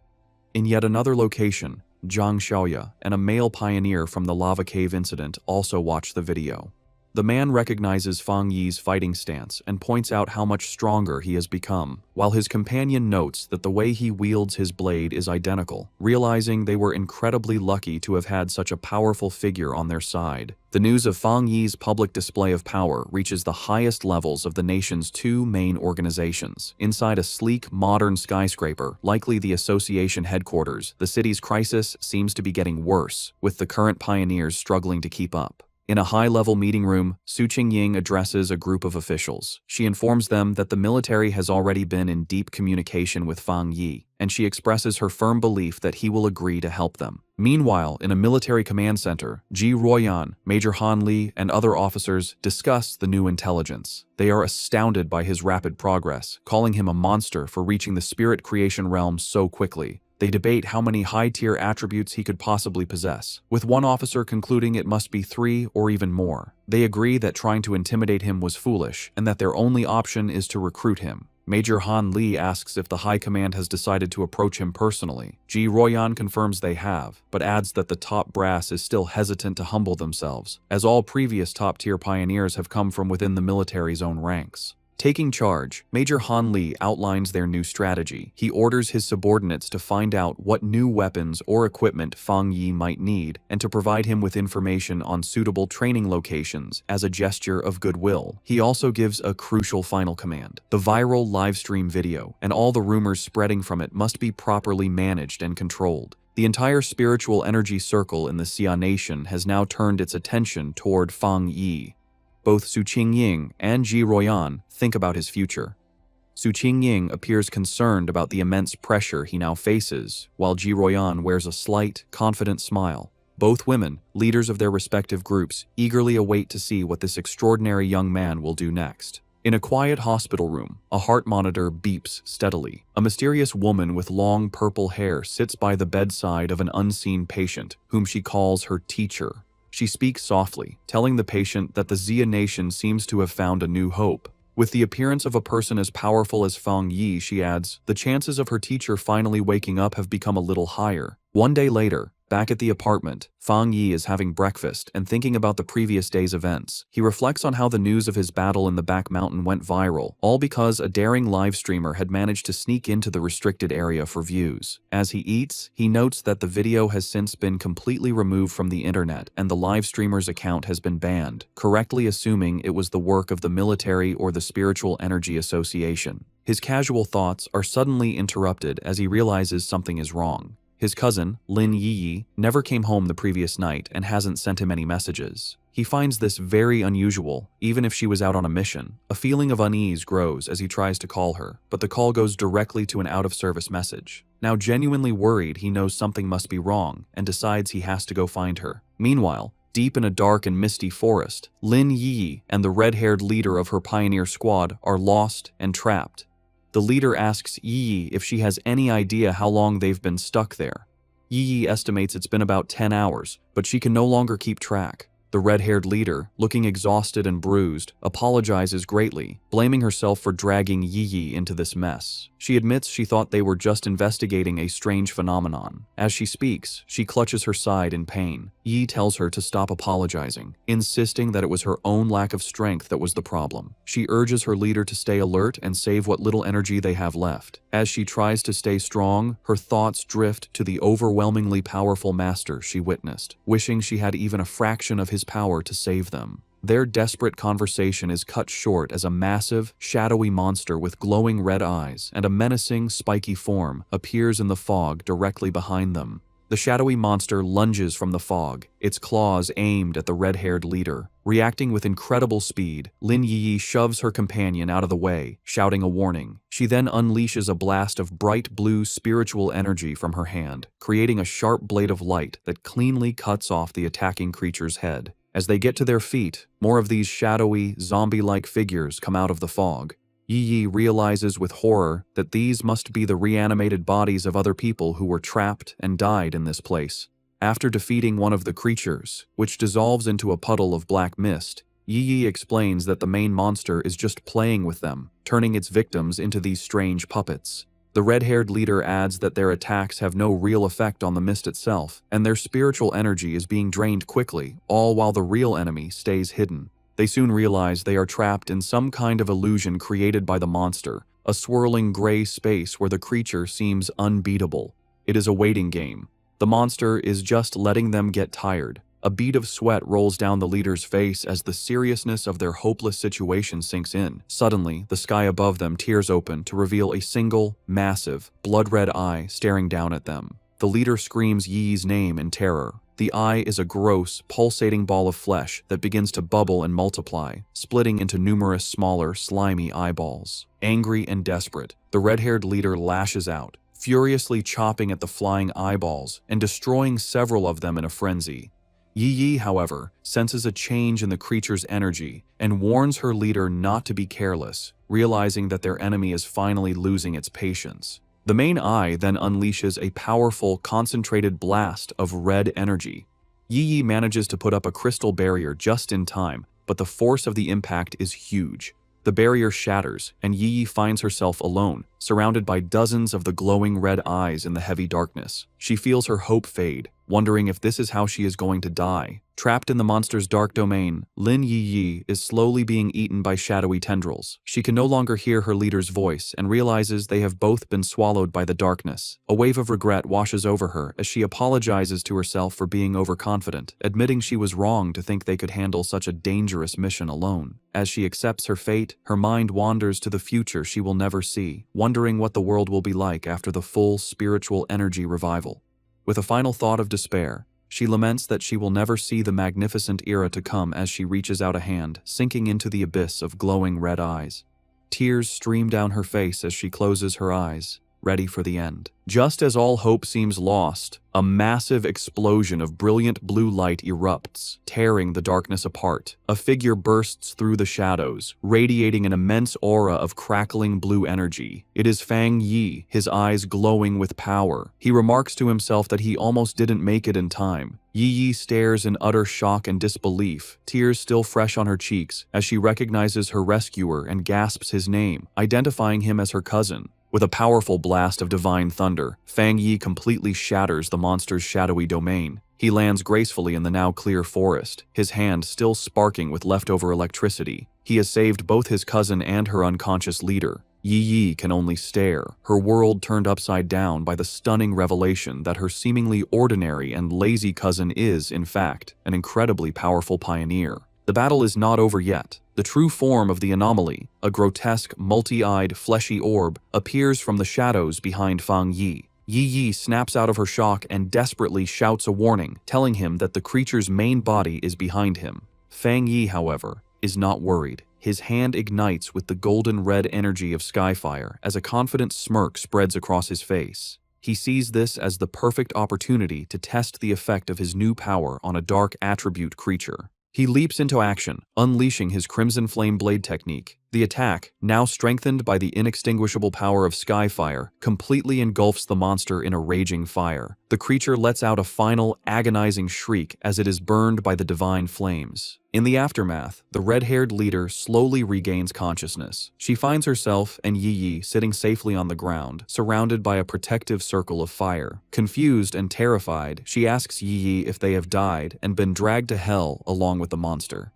In yet another location, Zhang Xiaoya and a male pioneer from the lava cave incident also watch the video. The man recognizes Fang Yi's fighting stance and points out how much stronger he has become, while his companion notes that the way he wields his blade is identical, realizing they were incredibly lucky to have had such a powerful figure on their side. The news of Fang Yi's public display of power reaches the highest levels of the nation's two main organizations. Inside a sleek, modern skyscraper, likely the association headquarters, the city's crisis seems to be getting worse, with the current pioneers struggling to keep up. In a high-level meeting room, Su Qingying addresses a group of officials. She informs them that the military has already been in deep communication with Fang Yi, and she expresses her firm belief that he will agree to help them. Meanwhile, in a military command center, Ji Ruoyan, Major Han Li, and other officers discuss the new intelligence. They are astounded by his rapid progress, calling him a monster for reaching the spirit creation realm so quickly. They debate how many high-tier attributes he could possibly possess, with one officer concluding it must be 3 or even more. They agree that trying to intimidate him was foolish, and that their only option is to recruit him. Major Han Li asks if the High Command has decided to approach him personally. Ji Ruoyan confirms they have, but adds that the top brass is still hesitant to humble themselves, as all previous top-tier pioneers have come from within the military's own ranks. Taking charge, Major Han Li outlines their new strategy. He orders his subordinates to find out what new weapons or equipment Fang Yi might need and to provide him with information on suitable training locations as a gesture of goodwill. He also gives a crucial final command. The viral livestream video and all the rumors spreading from it must be properly managed and controlled. The entire spiritual energy circle in the Xia Nation has now turned its attention toward Fang Yi. Both Su Qingying and Ji Ruoyan think about his future. Su Qingying appears concerned about the immense pressure he now faces, while Ji Ruoyan wears a slight, confident smile. Both women, leaders of their respective groups, eagerly await to see what this extraordinary young man will do next. In a quiet hospital room, a heart monitor beeps steadily. A mysterious woman with long purple hair sits by the bedside of an unseen patient, whom she calls her teacher. She speaks softly, telling the patient that the Xia Nation seems to have found a new hope. With the appearance of a person as powerful as Fang Yi, she adds, the chances of her teacher finally waking up have become a little higher. One day later, Back at the apartment, Fang Yi is having breakfast and thinking about the previous day's events. He reflects on how the news of his battle in the back mountain went viral, all because a daring live streamer had managed to sneak into the restricted area for views. As he eats, he notes that the video has since been completely removed from the internet and the live streamer's account has been banned, correctly assuming it was the work of the military or the Spiritual Energy Association. His casual thoughts are suddenly interrupted as he realizes something is wrong. His cousin, Lin Yi, never came home the previous night and hasn't sent him any messages. He finds this very unusual, even if she was out on a mission. A feeling of unease grows as he tries to call her, but the call goes directly to an out-of-service message. Now genuinely worried, he knows something must be wrong and decides he has to go find her. Meanwhile, deep in a dark and misty forest, Lin Yi and the red-haired leader of her pioneer squad are lost and trapped. The leader asks Yi if she has any idea how long they've been stuck there. Yi estimates it's been about 10 hours, but she can no longer keep track. The red-haired leader, looking exhausted and bruised, apologizes greatly, blaming herself for dragging Yi into this mess. She admits she thought they were just investigating a strange phenomenon. As she speaks, she clutches her side in pain. Yi tells her to stop apologizing, insisting that it was her own lack of strength that was the problem. She urges her leader to stay alert and save what little energy they have left. As she tries to stay strong, her thoughts drift to the overwhelmingly powerful master she witnessed, wishing she had even a fraction of his power to save them. Their desperate conversation is cut short as a massive, shadowy monster with glowing red eyes and a menacing, spiky form appears in the fog directly behind them. The shadowy monster lunges from the fog, its claws aimed at the red-haired leader. Reacting with incredible speed, Lin Yi shoves her companion out of the way, shouting a warning. She then unleashes a blast of bright blue spiritual energy from her hand, creating a sharp blade of light that cleanly cuts off the attacking creature's head. As they get to their feet, more of these shadowy, zombie-like figures come out of the fog. Yi realizes with horror that these must be the reanimated bodies of other people who were trapped and died in this place. After defeating one of the creatures, which dissolves into a puddle of black mist, Yi explains that the main monster is just playing with them, turning its victims into these strange puppets. The red-haired leader adds that their attacks have no real effect on the mist itself, and their spiritual energy is being drained quickly, all while the real enemy stays hidden. They soon realize they are trapped in some kind of illusion created by the monster, a swirling gray space where the creature seems unbeatable. It is a waiting game. The monster is just letting them get tired. A bead of sweat rolls down the leader's face as the seriousness of their hopeless situation sinks in. Suddenly, the sky above them tears open to reveal a single, massive, blood-red eye staring down at them. The leader screams Yi's name in terror. The eye is a gross, pulsating ball of flesh that begins to bubble and multiply, splitting into numerous smaller, slimy eyeballs. Angry and desperate, the red-haired leader lashes out, furiously chopping at the flying eyeballs and destroying several of them in a frenzy. Yi, however, senses a change in the creature's energy and warns her leader not to be careless, realizing that their enemy is finally losing its patience. The main eye then unleashes a powerful, concentrated blast of red energy. Yi manages to put up a crystal barrier just in time, but the force of the impact is huge. The barrier shatters, and Yi finds herself alone, surrounded by dozens of the glowing red eyes in the heavy darkness. She feels her hope fade, wondering if this is how she is going to die. Trapped in the monster's dark domain, Lin Yi is slowly being eaten by shadowy tendrils. She can no longer hear her leader's voice and realizes they have both been swallowed by the darkness. A wave of regret washes over her as she apologizes to herself for being overconfident, admitting she was wrong to think they could handle such a dangerous mission alone. As she accepts her fate, her mind wanders to the future she will never see, wondering what the world will be like after the full spiritual energy revival. With a final thought of despair, she laments that she will never see the magnificent era to come as she reaches out a hand, sinking into the abyss of glowing red eyes. Tears stream down her face as she closes her eyes, ready for the end. Just as all hope seems lost, a massive explosion of brilliant blue light erupts, tearing the darkness apart. A figure bursts through the shadows, radiating an immense aura of crackling blue energy. It is Fang Yi, his eyes glowing with power. He remarks to himself that he almost didn't make it in time. Yi stares in utter shock and disbelief, tears still fresh on her cheeks, as she recognizes her rescuer and gasps his name, identifying him as her cousin. With a powerful blast of divine thunder, Fang Yi completely shatters the monster's shadowy domain. He lands gracefully in the now clear forest, his hand still sparking with leftover electricity. He has saved both his cousin and her unconscious leader. Yi Yi can only stare, her world turned upside down by the stunning revelation that her seemingly ordinary and lazy cousin is, in fact, an incredibly powerful pioneer. The battle is not over yet. The true form of the anomaly, a grotesque, multi-eyed, fleshy orb, appears from the shadows behind Fang Yi. Yi Yi snaps out of her shock and desperately shouts a warning, telling him that the creature's main body is behind him. Fang Yi, however, is not worried. His hand ignites with the golden red energy of skyfire as a confident smirk spreads across his face. He sees this as the perfect opportunity to test the effect of his new power on a dark attribute creature. He leaps into action, unleashing his Crimson Flame Blade technique. The attack, now strengthened by the inextinguishable power of Skyfire, completely engulfs the monster in a raging fire. The creature lets out a final, agonizing shriek as it is burned by the divine flames. In the aftermath, the red-haired leader slowly regains consciousness. She finds herself and Yi Yi sitting safely on the ground, surrounded by a protective circle of fire. Confused and terrified, she asks Yi Yi if they have died and been dragged to hell along with the monster.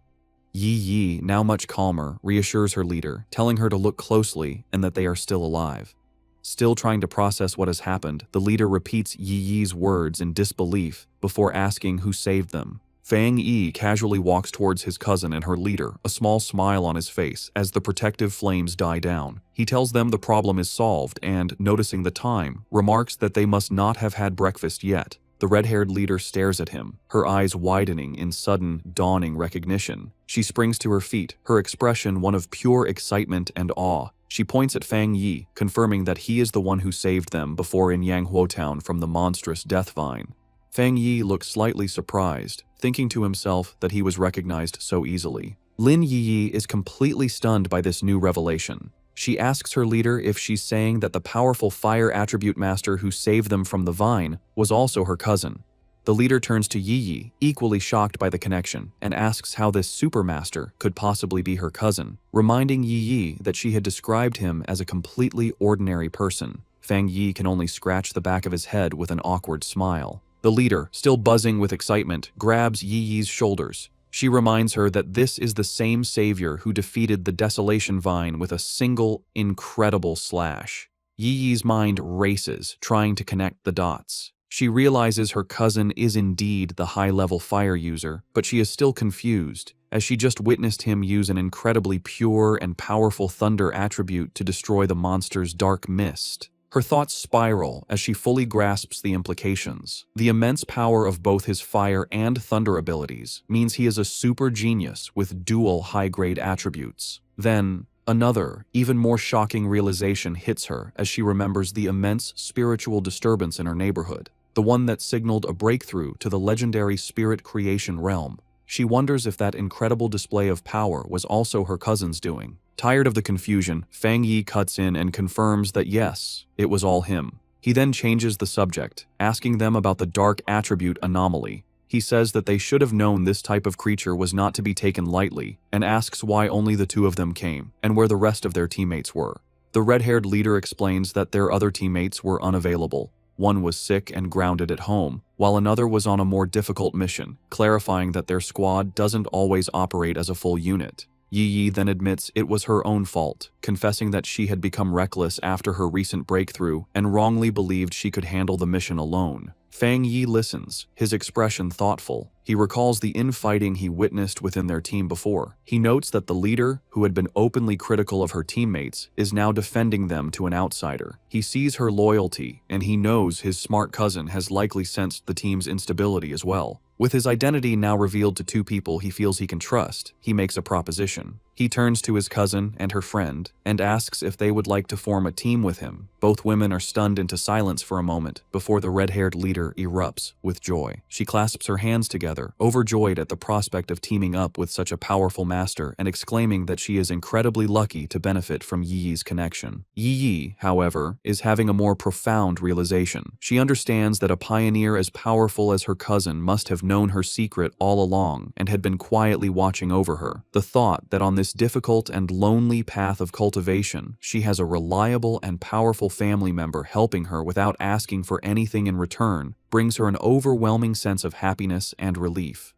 Yi Yi, now much calmer, reassures her leader, telling her to look closely and that they are still alive. Still trying to process what has happened, the leader repeats Yi Yi's words in disbelief before asking who saved them. Fang Yi casually walks towards his cousin and her leader, a small smile on his face as the protective flames die down. He tells them the problem is solved and, noticing the time, remarks that they must not have had breakfast yet. The red-haired leader stares at him, her eyes widening in sudden, dawning recognition. She springs to her feet, her expression one of pure excitement and awe. She points at Fang Yi, confirming that he is the one who saved them before in Yanghuo Town from the monstrous death vine. Fang Yi looks slightly surprised, thinking to himself that he was recognized so easily. Lin Yi Yi is completely stunned by this new revelation. She asks her leader if she's saying that the powerful fire attribute master who saved them from the vine was also her cousin. The leader turns to Yi Yi, equally shocked by the connection, and asks how this supermaster could possibly be her cousin, reminding Yi Yi that she had described him as a completely ordinary person. Fang Yi can only scratch the back of his head with an awkward smile. The leader, still buzzing with excitement, grabs Yi Yi's shoulders. She reminds her that this is the same savior who defeated the Desolation Vine with a single, incredible slash. Yi Yi's mind races, trying to connect the dots. She realizes her cousin is indeed the high-level fire user, but she is still confused, as she just witnessed him use an incredibly pure and powerful thunder attribute to destroy the monster's dark mist. Her thoughts spiral as she fully grasps the implications. The immense power of both his fire and thunder abilities means he is a super genius with dual high-grade attributes. Then, another, even more shocking realization hits her as she remembers the immense spiritual disturbance in her neighborhood, the one that signaled a breakthrough to the legendary spirit creation realm. She wonders if that incredible display of power was also her cousin's doing. Tired of the confusion, Fang Yi cuts in and confirms that yes, it was all him. He then changes the subject, asking them about the dark attribute anomaly. He says that they should have known this type of creature was not to be taken lightly, and asks why only the two of them came, and where the rest of their teammates were. The red-haired leader explains that their other teammates were unavailable. One was sick and grounded at home, while another was on a more difficult mission, clarifying that their squad doesn't always operate as a full unit. Yi Yi then admits it was her own fault, confessing that she had become reckless after her recent breakthrough and wrongly believed she could handle the mission alone. Fang Yi listens, his expression thoughtful. He recalls the infighting he witnessed within their team before. He notes that the leader, who had been openly critical of her teammates, is now defending them to an outsider. He sees her loyalty, and he knows his smart cousin has likely sensed the team's instability as well. With his identity now revealed to two people he feels he can trust, he makes a proposition. He turns to his cousin and her friend and asks if they would like to form a team with him. Both women are stunned into silence for a moment before the red-haired leader erupts with joy. She clasps her hands together, overjoyed at the prospect of teaming up with such a powerful master and exclaiming that she is incredibly lucky to benefit from Yi Yi's connection. Yi Yi, however, is having a more profound realization. She understands that a pioneer as powerful as her cousin must have known her secret all along and had been quietly watching over her. The thought that on this this difficult and lonely path of cultivation, she has a reliable and powerful family member helping her without asking for anything in return, brings her an overwhelming sense of happiness and relief.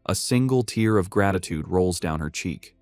A single tear of gratitude rolls down her cheek.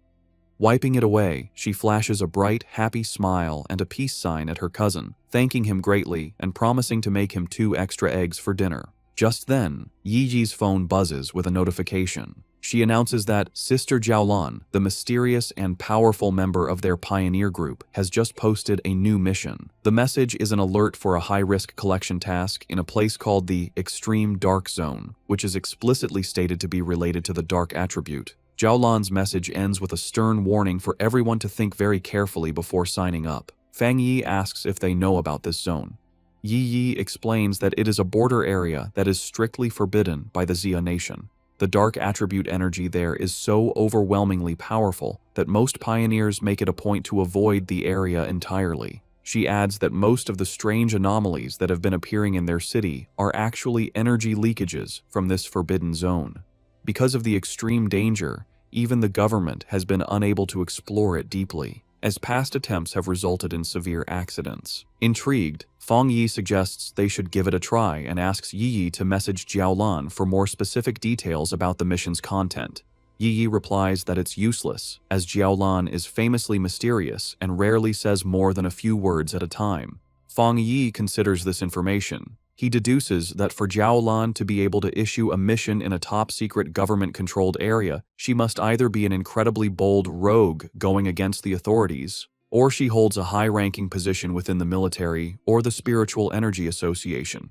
Wiping it away, she flashes a bright, happy smile and a peace sign at her cousin, thanking him greatly and promising to make him 2 extra eggs for dinner. Just then, Yiji's phone buzzes with a notification. She announces that Sister Jiaolan, the mysterious and powerful member of their pioneer group, has just posted a new mission. The message is an alert for a high-risk collection task in a place called the Extreme Dark Zone, which is explicitly stated to be related to the dark attribute. Jiaolan's message ends with a stern warning for everyone to think very carefully before signing up. Fang Yi asks if they know about this zone. Yi explains that it is a border area that is strictly forbidden by the Xia nation. The dark attribute energy there is so overwhelmingly powerful that most pioneers make it a point to avoid the area entirely. She adds that most of the strange anomalies that have been appearing in their city are actually energy leakages from this forbidden zone. Because of the extreme danger, even the government has been unable to explore it deeply, as past attempts have resulted in severe accidents. Intrigued, Fang Yi suggests they should give it a try and asks Yi to message Jiaolan for more specific details about the mission's content. Yi replies that it's useless, as Jiaolan is famously mysterious and rarely says more than a few words at a time. Fang Yi considers this information. He deduces that for Jiaolan to be able to issue a mission in a top-secret government-controlled area, she must either be an incredibly bold rogue going against the authorities, or she holds a high-ranking position within the military or the Spiritual Energy Association.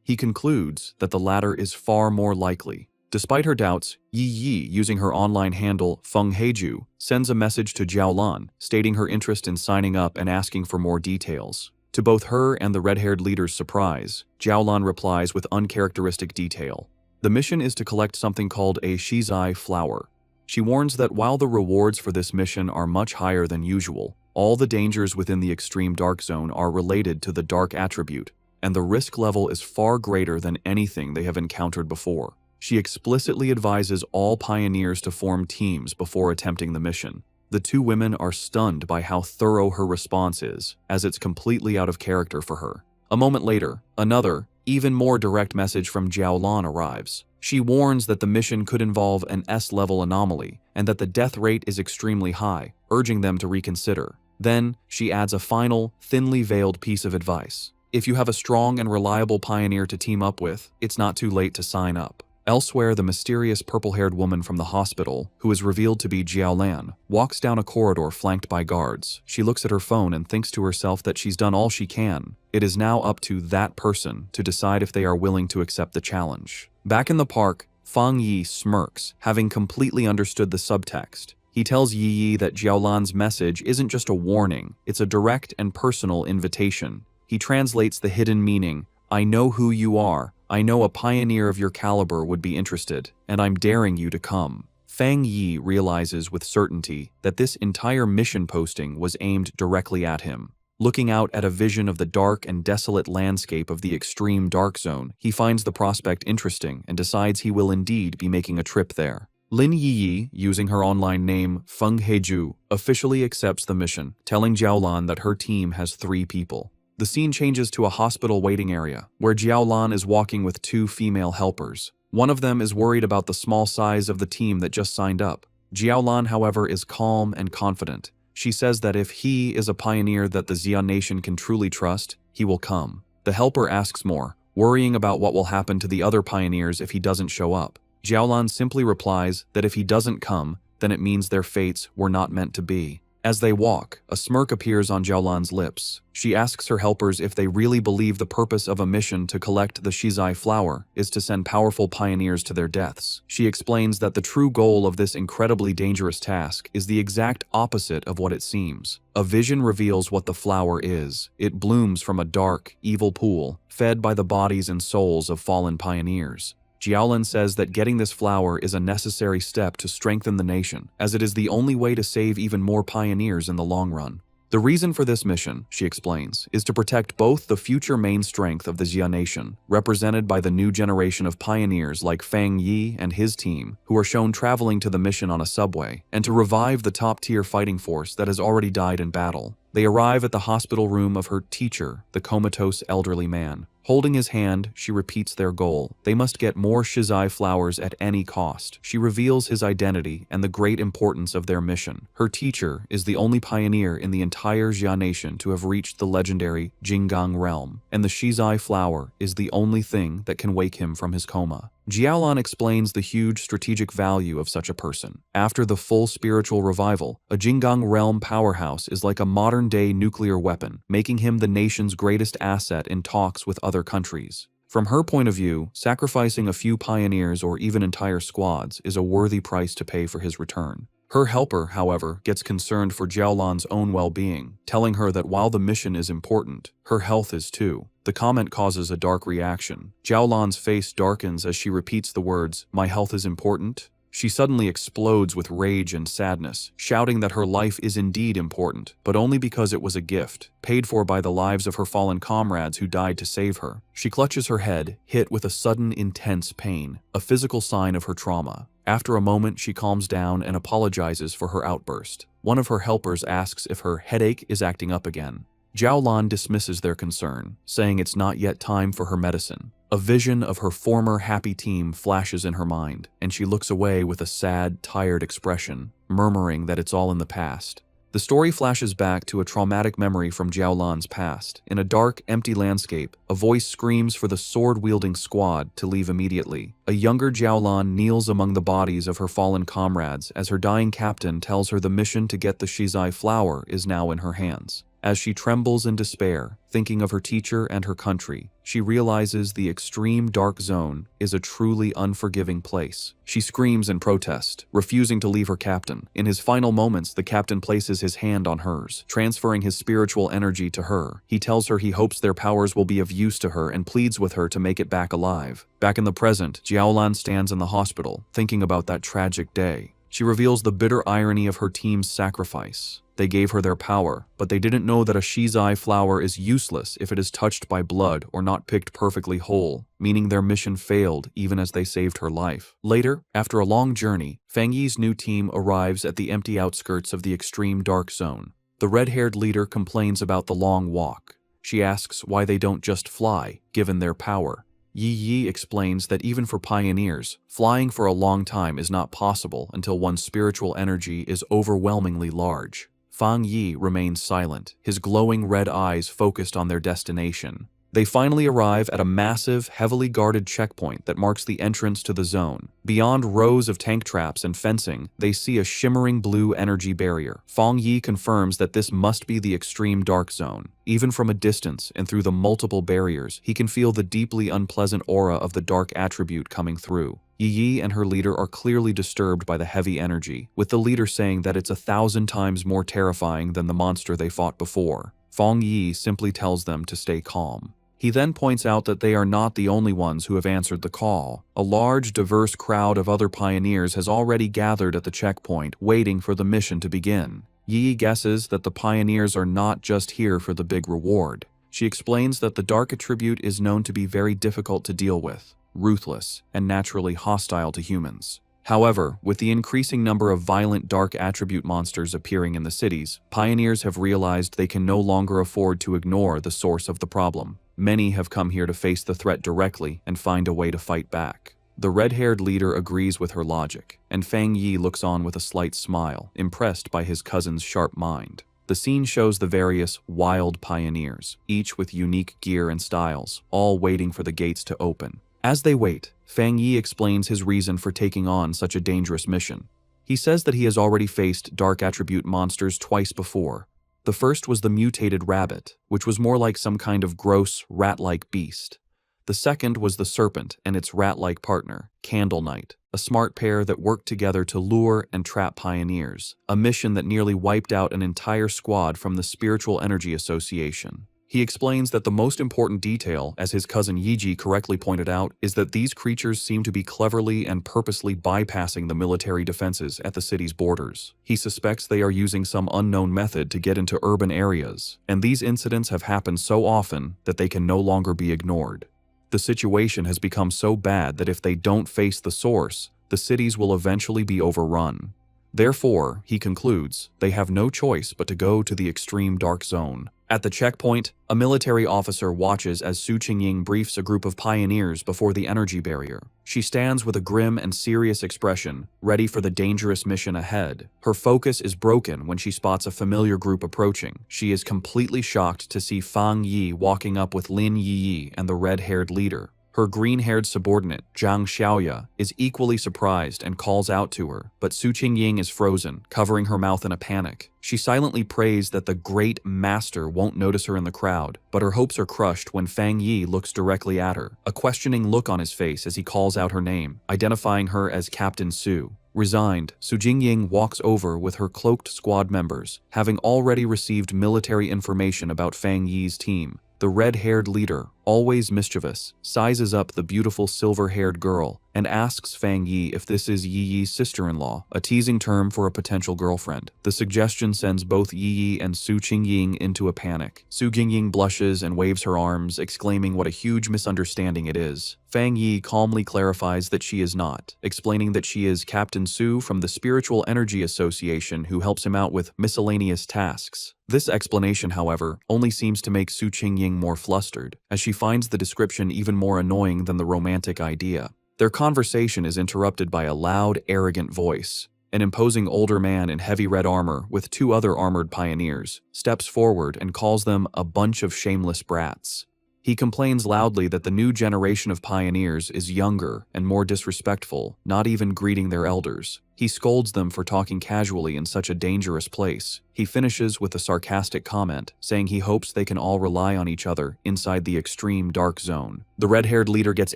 He concludes that the latter is far more likely. Despite her doubts, Yi, using her online handle Feng Heiju, sends a message to Jiaolan, stating her interest in signing up and asking for more details. To both her and the red-haired leader's surprise, Jiaolan replies with uncharacteristic detail. The mission is to collect something called a shizai flower. She warns that while the rewards for this mission are much higher than usual, all the dangers within the extreme dark zone are related to the dark attribute, and the risk level is far greater than anything they have encountered before. She explicitly advises all pioneers to form teams before attempting the mission. The 2 women are stunned by how thorough her response is, as it's completely out of character for her. A moment later, another, even more direct message from Jiaolan arrives. She warns that the mission could involve an S-level anomaly, and that the death rate is extremely high, urging them to reconsider. Then, she adds a final, thinly veiled piece of advice. If you have a strong and reliable pioneer to team up with, it's not too late to sign up. Elsewhere, the mysterious purple-haired woman from the hospital, who is revealed to be Jiaolan, walks down a corridor flanked by guards. She looks at her phone and thinks to herself that she's done all she can. It is now up to that person to decide if they are willing to accept the challenge. Back in the park, Fang Yi smirks, having completely understood the subtext. He tells Yi that Jiaolan's message isn't just a warning, it's a direct and personal invitation. He translates the hidden meaning, "I know who you are. I know a pioneer of your caliber would be interested, and I'm daring you to come." Fang Yi realizes with certainty that this entire mission posting was aimed directly at him. Looking out at a vision of the dark and desolate landscape of the extreme dark zone, he finds the prospect interesting and decides he will indeed be making a trip there. Lin Yi, using her online name Feng Heiju, officially accepts the mission, telling Jiaolan that her team has 3 people. The scene changes to a hospital waiting area, where Jiaolan is walking with 2 female helpers. One of them is worried about the small size of the team that just signed up. Jiaolan, however, is calm and confident. She says that if he is a pioneer that the Xia nation can truly trust, he will come. The helper asks more, worrying about what will happen to the other pioneers if he doesn't show up. Jiaolan simply replies that if he doesn't come, then it means their fates were not meant to be. As they walk, a smirk appears on Jiaolan's lips. She asks her helpers if they really believe the purpose of a mission to collect the shizai flower is to send powerful pioneers to their deaths. She explains that the true goal of this incredibly dangerous task is the exact opposite of what it seems. A vision reveals what the flower is. It blooms from a dark, evil pool, fed by the bodies and souls of fallen pioneers. Jiaolan says that getting this flower is a necessary step to strengthen the nation, as it is the only way to save even more pioneers in the long run. The reason for this mission, she explains, is to protect both the future main strength of the Xia nation, represented by the new generation of pioneers like Fang Yi and his team, who are shown traveling to the mission on a subway, and to revive the top-tier fighting force that has already died in battle. They arrive at the hospital room of her teacher, the comatose elderly man. Holding his hand, she repeats their goal. They must get more shizai flowers at any cost. She reveals his identity and the great importance of their mission. Her teacher is the only pioneer in the entire Xia nation to have reached the legendary Jinggang realm, and the shizai flower is the only thing that can wake him from his coma. Jiaolan explains the huge strategic value of such a person. After the full spiritual revival, a Jinggang realm powerhouse is like a modern-day nuclear weapon, making him the nation's greatest asset in talks with other countries. From her point of view, sacrificing a few pioneers or even entire squads is a worthy price to pay for his return. Her helper, however, gets concerned for Jiaolan's own well-being, telling her that while the mission is important, her health is too. The comment causes a dark reaction. Jiaolan's face darkens as she repeats the words, "My health is important." She suddenly explodes with rage and sadness, shouting that her life is indeed important, but only because it was a gift, paid for by the lives of her fallen comrades who died to save her. She clutches her head, hit with a sudden, intense pain, a physical sign of her trauma. After a moment, she calms down and apologizes for her outburst. One of her helpers asks if her headache is acting up again. Jiaolan dismisses their concern, saying it's not yet time for her medicine. A vision of her former happy team flashes in her mind, and she looks away with a sad, tired expression, murmuring that it's all in the past. The story flashes back to a traumatic memory from Jiaolan's past. In a dark, empty landscape, a voice screams for the sword-wielding squad to leave immediately. A younger Jiaolan kneels among the bodies of her fallen comrades as her dying captain tells her the mission to get the shizai flower is now in her hands. As she trembles in despair, thinking of her teacher and her country, she realizes the extreme dark zone is a truly unforgiving place. She screams in protest, refusing to leave her captain. In his final moments, the captain places his hand on hers, transferring his spiritual energy to her. He tells her he hopes their powers will be of use to her and pleads with her to make it back alive. Back in the present, Jiaolan stands in the hospital, thinking about that tragic day. She reveals the bitter irony of her team's sacrifice. They gave her their power, but they didn't know that a shizai flower is useless if it is touched by blood or not picked perfectly whole, meaning their mission failed even as they saved her life. Later, after a long journey, Fang Yi's new team arrives at the empty outskirts of the extreme dark zone. The red-haired leader complains about the long walk. She asks why they don't just fly, given their power. Yi explains that even for pioneers, flying for a long time is not possible until one's spiritual energy is overwhelmingly large. Fang Yi remains silent, his glowing red eyes focused on their destination. They finally arrive at a massive, heavily guarded checkpoint that marks the entrance to the zone. Beyond rows of tank traps and fencing, they see a shimmering blue energy barrier. Fang Yi confirms that this must be the extreme dark zone. Even from a distance and through the multiple barriers, he can feel the deeply unpleasant aura of the dark attribute coming through. Yi and her leader are clearly disturbed by the heavy energy, with the leader saying that it's 1,000 times more terrifying than the monster they fought before. Fang Yi simply tells them to stay calm. He then points out that they are not the only ones who have answered the call. A large, diverse crowd of other pioneers has already gathered at the checkpoint, waiting for the mission to begin. Yi guesses that the pioneers are not just here for the big reward. She explains that the dark attribute is known to be very difficult to deal with, ruthless, and naturally hostile to humans. However, with the increasing number of violent dark attribute monsters appearing in the cities, pioneers have realized they can no longer afford to ignore the source of the problem. Many have come here to face the threat directly and find a way to fight back. The red-haired leader agrees with her logic, and Fang Yi looks on with a slight smile, impressed by his cousin's sharp mind. The scene shows the various wild pioneers, each with unique gear and styles, all waiting for the gates to open. As they wait, Fang Yi explains his reason for taking on such a dangerous mission. He says that he has already faced dark attribute monsters twice before. The first was the mutated rabbit, which was more like some kind of gross, rat-like beast. The second was the serpent and its rat-like partner, Candle Knight, a smart pair that worked together to lure and trap pioneers, a mission that nearly wiped out an entire squad from the Spiritual Energy Association. He explains that the most important detail, as his cousin Yiji correctly pointed out, is that these creatures seem to be cleverly and purposely bypassing the military defenses at the city's borders. He suspects they are using some unknown method to get into urban areas, and these incidents have happened so often that they can no longer be ignored. The situation has become so bad that if they don't face the source, the cities will eventually be overrun. Therefore, he concludes, they have no choice but to go to the extreme dark zone. At the checkpoint, a military officer watches as Su Qingying briefs a group of pioneers before the energy barrier. She stands with a grim and serious expression, ready for the dangerous mission ahead. Her focus is broken when she spots a familiar group approaching. She is completely shocked to see Fang Yi walking up with Lin Yi and the red-haired leader. Her green-haired subordinate, Zhang Xiaoya, is equally surprised and calls out to her, but Su Qingying is frozen, covering her mouth in a panic. She silently prays that the great master won't notice her in the crowd, but her hopes are crushed when Fang Yi looks directly at her, a questioning look on his face as he calls out her name, identifying her as Captain Su. Resigned, Su Qingying walks over with her cloaked squad members, having already received military information about Fang Yi's team. The red-haired leader, always mischievous, sizes up the beautiful silver-haired girl and asks Fang Yi if this is Yi Yi's sister-in-law, a teasing term for a potential girlfriend. The suggestion sends both Yi Yi and Su Qingying into a panic. Su Qingying blushes and waves her arms, exclaiming what a huge misunderstanding it is. Fang Yi calmly clarifies that she is not, explaining that she is Captain Su from the Spiritual Energy Association who helps him out with miscellaneous tasks. This explanation, however, only seems to make Su Qingying more flustered, as she finds the description even more annoying than the romantic idea. Their conversation is interrupted by a loud, arrogant voice. An imposing older man in heavy red armor with two other armored pioneers steps forward and calls them a bunch of shameless brats. He complains loudly that the new generation of pioneers is younger and more disrespectful, not even greeting their elders. He scolds them for talking casually in such a dangerous place. He finishes with a sarcastic comment, saying he hopes they can all rely on each other inside the extreme dark zone. The red-haired leader gets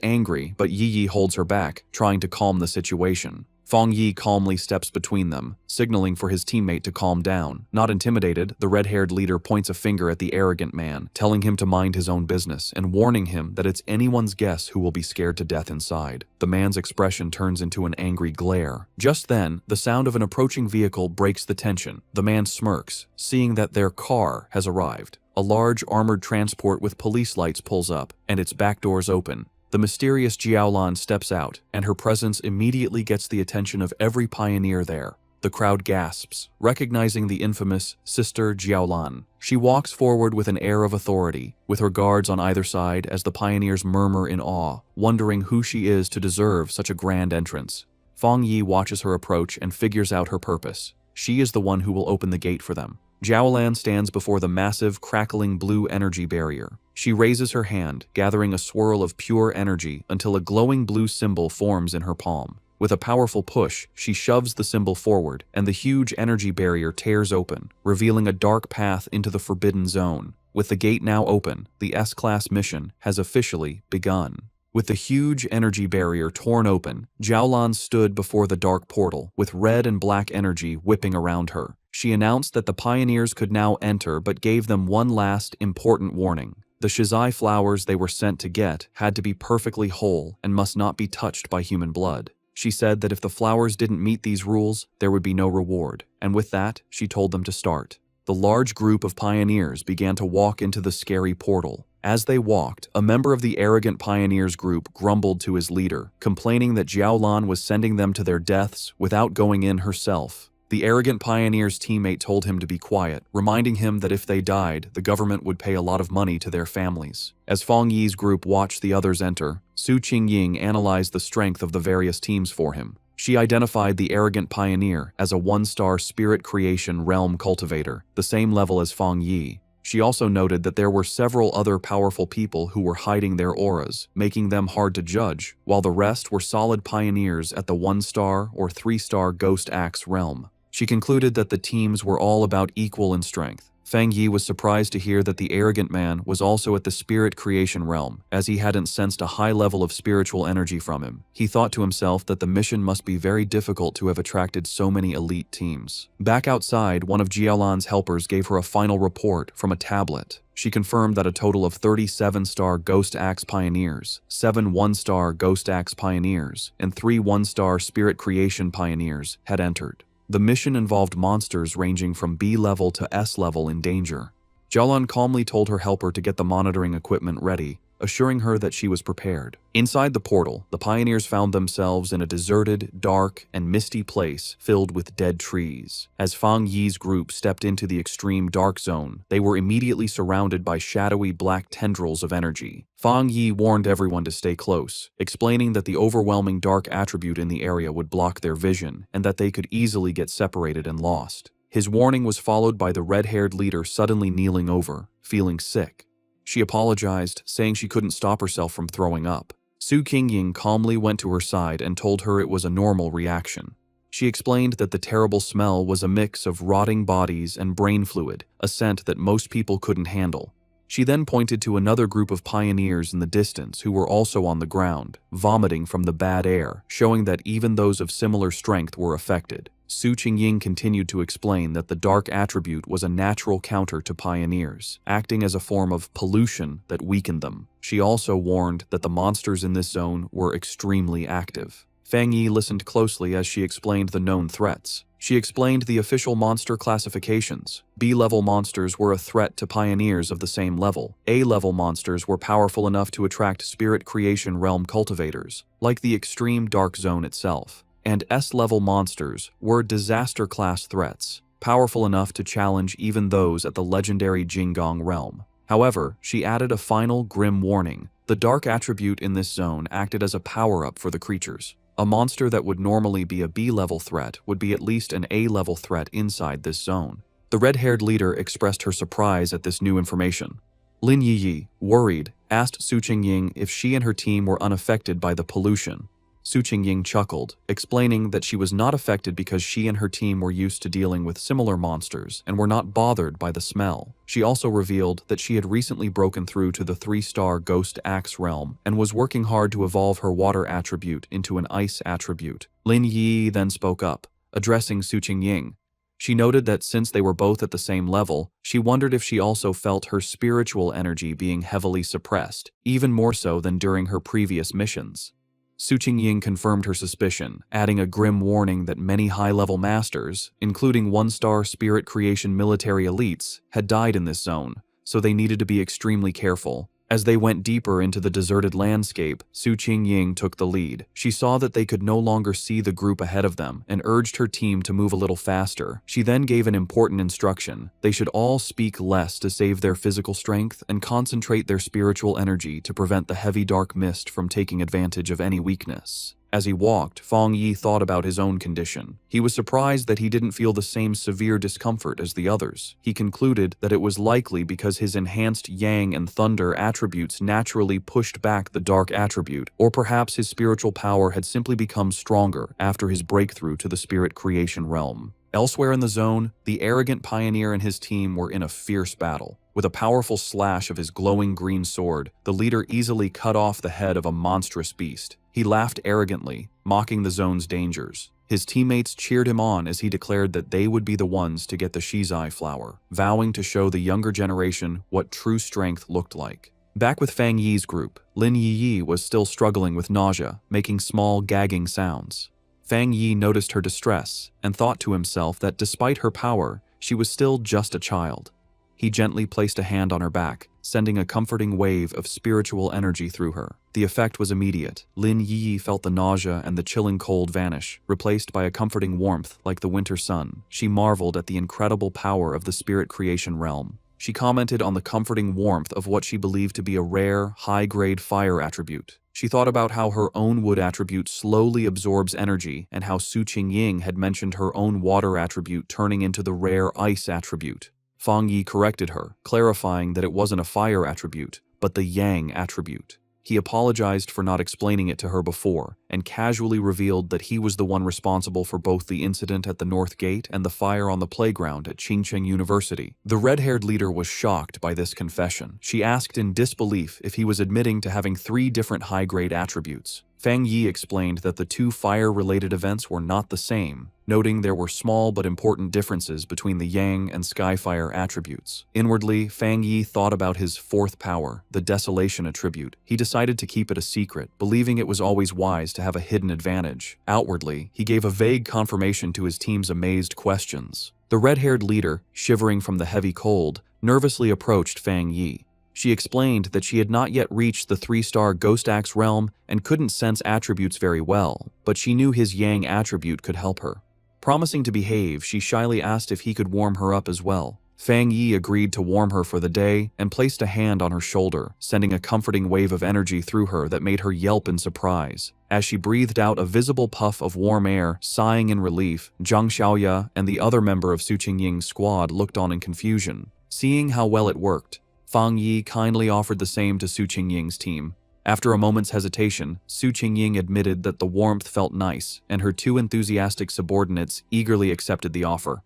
angry, but Yi Yi holds her back, trying to calm the situation. Fang Yi calmly steps between them, signaling for his teammate to calm down. Not intimidated, the red-haired leader points a finger at the arrogant man, telling him to mind his own business and warning him that it's anyone's guess who will be scared to death inside. The man's expression turns into an angry glare. Just then, the sound of an approaching vehicle breaks the tension. The man smirks, seeing that their car has arrived. A large armored transport with police lights pulls up, and its back doors open. The mysterious Jiaolan steps out, and her presence immediately gets the attention of every pioneer there. The crowd gasps, recognizing the infamous Sister Jiaolan. She walks forward with an air of authority, with her guards on either side as the pioneers murmur in awe, wondering who she is to deserve such a grand entrance. Fang Yi watches her approach and figures out her purpose. She is the one who will open the gate for them. Jiaolan stands before the massive, crackling blue energy barrier. She raises her hand, gathering a swirl of pure energy until a glowing blue symbol forms in her palm. With a powerful push, she shoves the symbol forward, and the huge energy barrier tears open, revealing a dark path into the forbidden zone. With the gate now open, the S-Class mission has officially begun. With the huge energy barrier torn open, Jiaolan stood before the dark portal, with red and black energy whipping around her. She announced that the pioneers could now enter but gave them one last important warning. The shizai flowers they were sent to get had to be perfectly whole and must not be touched by human blood. She said that if the flowers didn't meet these rules, there would be no reward, and with that, she told them to start. The large group of pioneers began to walk into the scary portal. As they walked, a member of the arrogant pioneers group grumbled to his leader, complaining that Jiaolan was sending them to their deaths without going in herself. The arrogant pioneer's teammate told him to be quiet, reminding him that if they died, the government would pay a lot of money to their families. As Fang Yi's group watched the others enter, Su Qingying analyzed the strength of the various teams for him. She identified the arrogant pioneer as a one-star spirit creation realm cultivator, the same level as Fang Yi. She also noted that there were several other powerful people who were hiding their auras, making them hard to judge, while the rest were solid pioneers at the 1-star or 3-star Ghost Axe realm. She concluded that the teams were all about equal in strength. Fang Yi was surprised to hear that the arrogant man was also at the spirit creation realm, as he hadn't sensed a high level of spiritual energy from him. He thought to himself that the mission must be very difficult to have attracted so many elite teams. Back outside, one of Jialan's helpers gave her a final report from a tablet. She confirmed that a total of 37-star Ghost Axe Pioneers, 7 1-star Ghost Axe Pioneers, and 3 1-star Spirit Creation Pioneers had entered. The mission involved monsters ranging from B level to S level in danger. Jialan calmly told her helper to get the monitoring equipment ready, assuring her that she was prepared. Inside the portal, the pioneers found themselves in a deserted, dark, and misty place filled with dead trees. As Fang Yi's group stepped into the extreme dark zone, they were immediately surrounded by shadowy black tendrils of energy. Fang Yi warned everyone to stay close, explaining that the overwhelming dark attribute in the area would block their vision and that they could easily get separated and lost. His warning was followed by the red-haired leader suddenly kneeling over, feeling sick. She apologized, saying she couldn't stop herself from throwing up. Su Qingying calmly went to her side and told her it was a normal reaction. She explained that the terrible smell was a mix of rotting bodies and brain fluid, a scent that most people couldn't handle. She then pointed to another group of pioneers in the distance who were also on the ground, vomiting from the bad air, showing that even those of similar strength were affected. Su Qingying continued to explain that the dark attribute was a natural counter to pioneers, acting as a form of pollution that weakened them. She also warned that the monsters in this zone were extremely active. Fang Yi listened closely as she explained the known threats. She explained the official monster classifications. B-level monsters were a threat to pioneers of the same level. A-level monsters were powerful enough to attract spirit creation realm cultivators, like the extreme dark zone itself. And S-level monsters were disaster-class threats, powerful enough to challenge even those at the legendary Jingong realm. However, she added a final grim warning. The dark attribute in this zone acted as a power-up for the creatures. A monster that would normally be a B-level threat would be at least an A-level threat inside this zone. The red-haired leader expressed her surprise at this new information. Lin Yiyi, worried, asked Su Qingying if she and her team were unaffected by the pollution. Su Qingying chuckled, explaining that she was not affected because she and her team were used to dealing with similar monsters and were not bothered by the smell. She also revealed that she had recently broken through to the 3-star Ghost Axe realm and was working hard to evolve her water attribute into an ice attribute. Lin Yi then spoke up, addressing Su Qingying. She noted that since they were both at the same level, she wondered if she also felt her spiritual energy being heavily suppressed, even more so than during her previous missions. Su Qingying confirmed her suspicion, adding a grim warning that many high-level masters, including 1-star spirit creation military elites, had died in this zone, so they needed to be extremely careful. As they went deeper into the deserted landscape, Su Qingying took the lead. She saw that they could no longer see the group ahead of them and urged her team to move a little faster. She then gave an important instruction. They should all speak less to save their physical strength and concentrate their spiritual energy to prevent the heavy dark mist from taking advantage of any weakness. As he walked, Fang Yi thought about his own condition. He was surprised that he didn't feel the same severe discomfort as the others. He concluded that it was likely because his enhanced yang and thunder attributes naturally pushed back the dark attribute, or perhaps his spiritual power had simply become stronger after his breakthrough to the spirit creation realm. Elsewhere in the zone, the arrogant pioneer and his team were in a fierce battle. With a powerful slash of his glowing green sword, the leader easily cut off the head of a monstrous beast. He laughed arrogantly, mocking the zone's dangers. His teammates cheered him on as he declared that they would be the ones to get the Shizai flower, vowing to show the younger generation what true strength looked like. Back with Fang Yi's group, Lin Yiyi was still struggling with nausea, making small gagging sounds. Fang Yi noticed her distress and thought to himself that despite her power, she was still just a child. He gently placed a hand on her back, sending a comforting wave of spiritual energy through her. The effect was immediate. Lin Yi felt the nausea and the chilling cold vanish, replaced by a comforting warmth like the winter sun. She marveled at the incredible power of the spirit creation realm. She commented on the comforting warmth of what she believed to be a rare, high-grade fire attribute. She thought about how her own wood attribute slowly absorbs energy and how Su Qingying had mentioned her own water attribute turning into the rare ice attribute. Fang Yi corrected her, clarifying that it wasn't a fire attribute, but the yang attribute. He apologized for not explaining it to her before, and casually revealed that he was the one responsible for both the incident at the North Gate and the fire on the playground at Qingcheng University. The red-haired leader was shocked by this confession. She asked in disbelief if he was admitting to having 3 different high-grade attributes. Fang Yi explained that the 2 fire-related events were not the same, noting there were small but important differences between the Yang and Skyfire attributes. Inwardly, Fang Yi thought about his 4th power, the Desolation attribute. He decided to keep it a secret, believing it was always wise to have a hidden advantage. Outwardly, he gave a vague confirmation to his team's amazed questions. The red-haired leader, shivering from the heavy cold, nervously approached Fang Yi. She explained that she had not yet reached the 3-star Ghost Axe realm and couldn't sense attributes very well, but she knew his Yang attribute could help her. Promising to behave, she shyly asked if he could warm her up as well. Fang Yi agreed to warm her for the day and placed a hand on her shoulder, sending a comforting wave of energy through her that made her yelp in surprise. As she breathed out a visible puff of warm air, sighing in relief, Zhang Xiaoya and the other member of Su Qingying's squad looked on in confusion. Seeing how well it worked, Fang Yi kindly offered the same to Su Qingying's team. After a moment's hesitation, Su Qingying admitted that the warmth felt nice, and her 2 enthusiastic subordinates eagerly accepted the offer.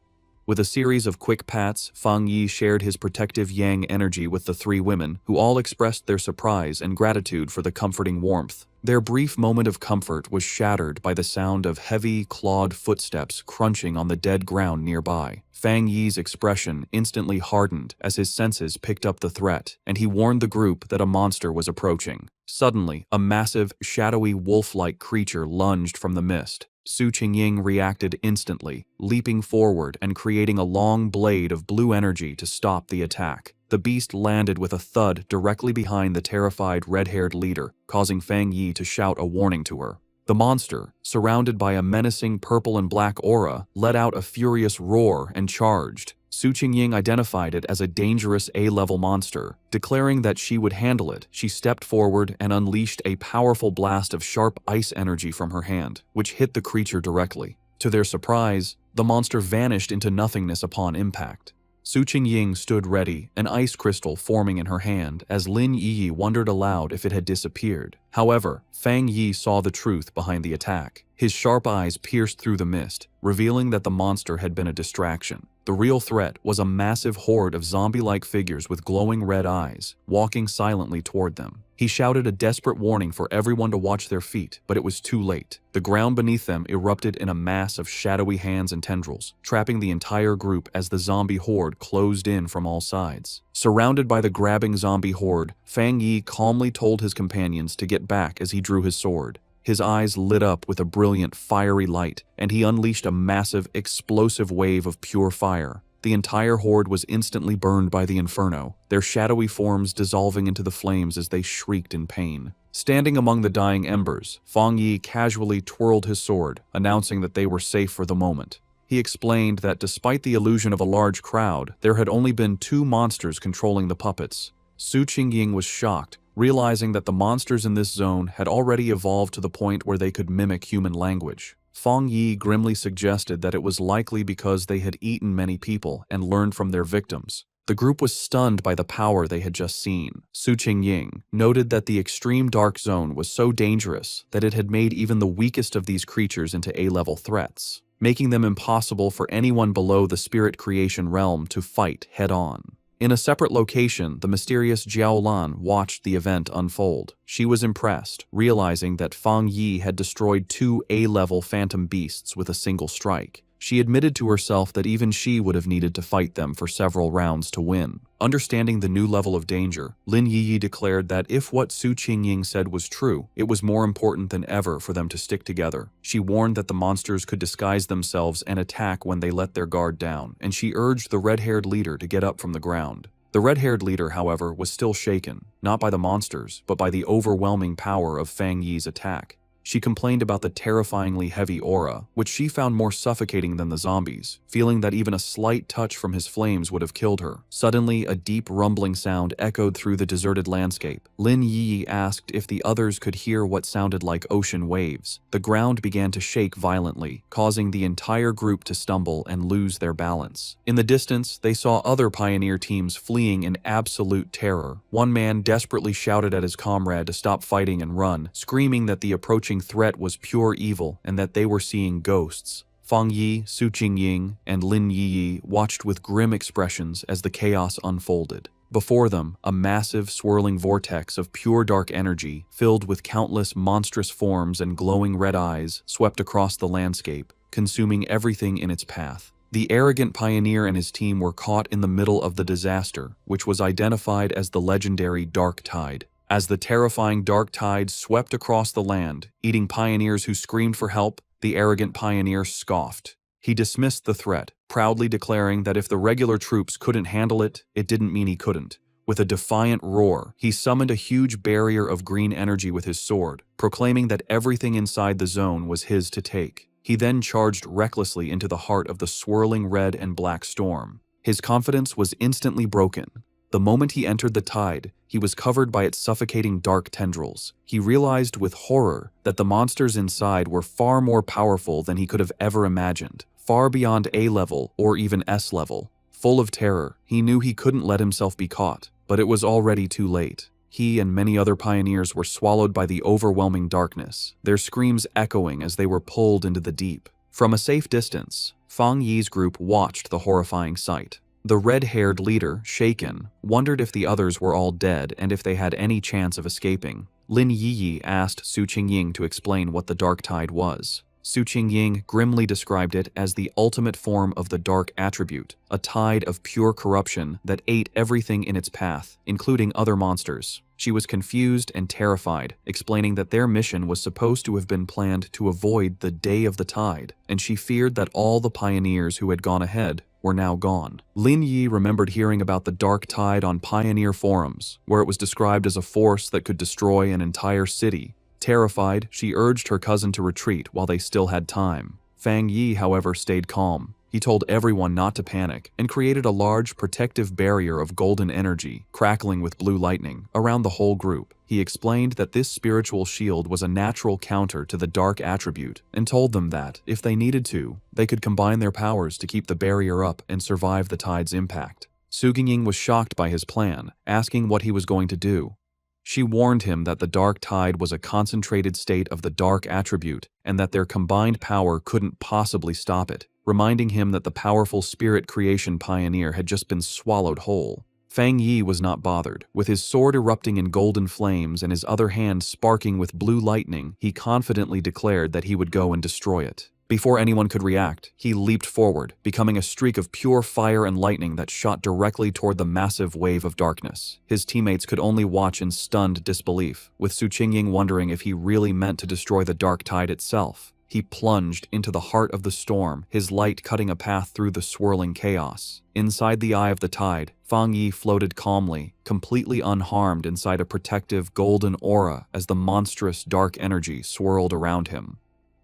With a series of quick pats, Fang Yi shared his protective Yang energy with the 3 women, who all expressed their surprise and gratitude for the comforting warmth. Their brief moment of comfort was shattered by the sound of heavy, clawed footsteps crunching on the dead ground nearby. Fang Yi's expression instantly hardened as his senses picked up the threat, and he warned the group that a monster was approaching. Suddenly, a massive, shadowy wolf-like creature lunged from the mist. Su Qingying reacted instantly, leaping forward and creating a long blade of blue energy to stop the attack. The beast landed with a thud directly behind the terrified red-haired leader, causing Fang Yi to shout a warning to her. The monster, surrounded by a menacing purple and black aura, let out a furious roar and charged. Su Qingying identified it as a dangerous A-level monster. Declaring that she would handle it, she stepped forward and unleashed a powerful blast of sharp ice energy from her hand, which hit the creature directly. To their surprise, the monster vanished into nothingness upon impact. Su Qingying stood ready, an ice crystal forming in her hand, as Lin Yi wondered aloud if it had disappeared. However, Fang Yi saw the truth behind the attack. His sharp eyes pierced through the mist, revealing that the monster had been a distraction. The real threat was a massive horde of zombie-like figures with glowing red eyes, walking silently toward them. He shouted a desperate warning for everyone to watch their feet, but it was too late. The ground beneath them erupted in a mass of shadowy hands and tendrils, trapping the entire group as the zombie horde closed in from all sides. Surrounded by the grabbing zombie horde, Fang Yi calmly told his companions to get back as he drew his sword. His eyes lit up with a brilliant, fiery light, and he unleashed a massive, explosive wave of pure fire. The entire horde was instantly burned by the inferno, their shadowy forms dissolving into the flames as they shrieked in pain. Standing among the dying embers, Fang Yi casually twirled his sword, announcing that they were safe for the moment. He explained that despite the illusion of a large crowd, there had only been 2 monsters controlling the puppets. Su Qingying was shocked, realizing that the monsters in this zone had already evolved to the point where they could mimic human language. Fang Yi grimly suggested that it was likely because they had eaten many people and learned from their victims. The group was stunned by the power they had just seen. Su Qingying noted that the extreme dark zone was so dangerous that it had made even the weakest of these creatures into A-level threats, making them impossible for anyone below the spirit creation realm to fight head-on. In a separate location, the mysterious Jiao Lan watched the event unfold. She was impressed, realizing that Fang Yi had destroyed 2 A-level phantom beasts with a single strike. She admitted to herself that even she would have needed to fight them for several rounds to win. Understanding the new level of danger, Lin Yi declared that if what Su Qingying said was true, it was more important than ever for them to stick together. She warned that the monsters could disguise themselves and attack when they let their guard down, and she urged the red-haired leader to get up from the ground. The red-haired leader, however, was still shaken, not by the monsters, but by the overwhelming power of Fang Yi's attack. She complained about the terrifyingly heavy aura, which she found more suffocating than the zombies, feeling that even a slight touch from his flames would have killed her. Suddenly, a deep rumbling sound echoed through the deserted landscape. Lin Yi asked if the others could hear what sounded like ocean waves. The ground began to shake violently, causing the entire group to stumble and lose their balance. In the distance, they saw other pioneer teams fleeing in absolute terror. One man desperately shouted at his comrade to stop fighting and run, screaming that the approaching threat was pure evil and that they were seeing ghosts. Fang Yi, Su Qingying, and Lin Yi watched with grim expressions as the chaos unfolded. Before them, a massive, swirling vortex of pure dark energy, filled with countless monstrous forms and glowing red eyes, swept across the landscape, consuming everything in its path. The arrogant pioneer and his team were caught in the middle of the disaster, which was identified as the legendary Dark Tide. As the terrifying Dark Tide swept across the land, eating pioneers who screamed for help, the arrogant pioneer scoffed. He dismissed the threat, proudly declaring that if the regular troops couldn't handle it, it didn't mean he couldn't. With a defiant roar, he summoned a huge barrier of green energy with his sword, proclaiming that everything inside the zone was his to take. He then charged recklessly into the heart of the swirling red and black storm. His confidence was instantly broken. The moment he entered the tide, he was covered by its suffocating dark tendrils. He realized with horror that the monsters inside were far more powerful than he could have ever imagined, far beyond A level or even S level. Full of terror, he knew he couldn't let himself be caught, but it was already too late. He and many other pioneers were swallowed by the overwhelming darkness, their screams echoing as they were pulled into the deep. From a safe distance, Fang Yi's group watched the horrifying sight. The red-haired leader, shaken, wondered if the others were all dead and if they had any chance of escaping. Lin Yi asked Su Qingying to explain what the Dark Tide was. Su Qingying grimly described it as the ultimate form of the dark attribute, a tide of pure corruption that ate everything in its path, including other monsters. She was confused and terrified, explaining that their mission was supposed to have been planned to avoid the Day of the Tide, and she feared that all the pioneers who had gone ahead were now gone. Lin Yi remembered hearing about the Dark Tide on pioneer forums, where it was described as a force that could destroy an entire city. Terrified, she urged her cousin to retreat while they still had time. Fang Yi, however, stayed calm. He told everyone not to panic and created a large protective barrier of golden energy, crackling with blue lightning, around the whole group. He explained that this spiritual shield was a natural counter to the dark attribute and told them that, if they needed to, they could combine their powers to keep the barrier up and survive the tide's impact. Su Qingying was shocked by his plan, asking what he was going to do. She warned him that the Dark Tide was a concentrated state of the dark attribute and that their combined power couldn't possibly stop it, reminding him that the powerful spirit creation pioneer had just been swallowed whole. Fang Yi was not bothered. With his sword erupting in golden flames and his other hand sparking with blue lightning, he confidently declared that he would go and destroy it. Before anyone could react, he leaped forward, becoming a streak of pure fire and lightning that shot directly toward the massive wave of darkness. His teammates could only watch in stunned disbelief, with Su Qingying wondering if he really meant to destroy the Dark Tide itself. He plunged into the heart of the storm, his light cutting a path through the swirling chaos. Inside the eye of the tide, Fang Yi floated calmly, completely unharmed inside a protective golden aura as the monstrous dark energy swirled around him.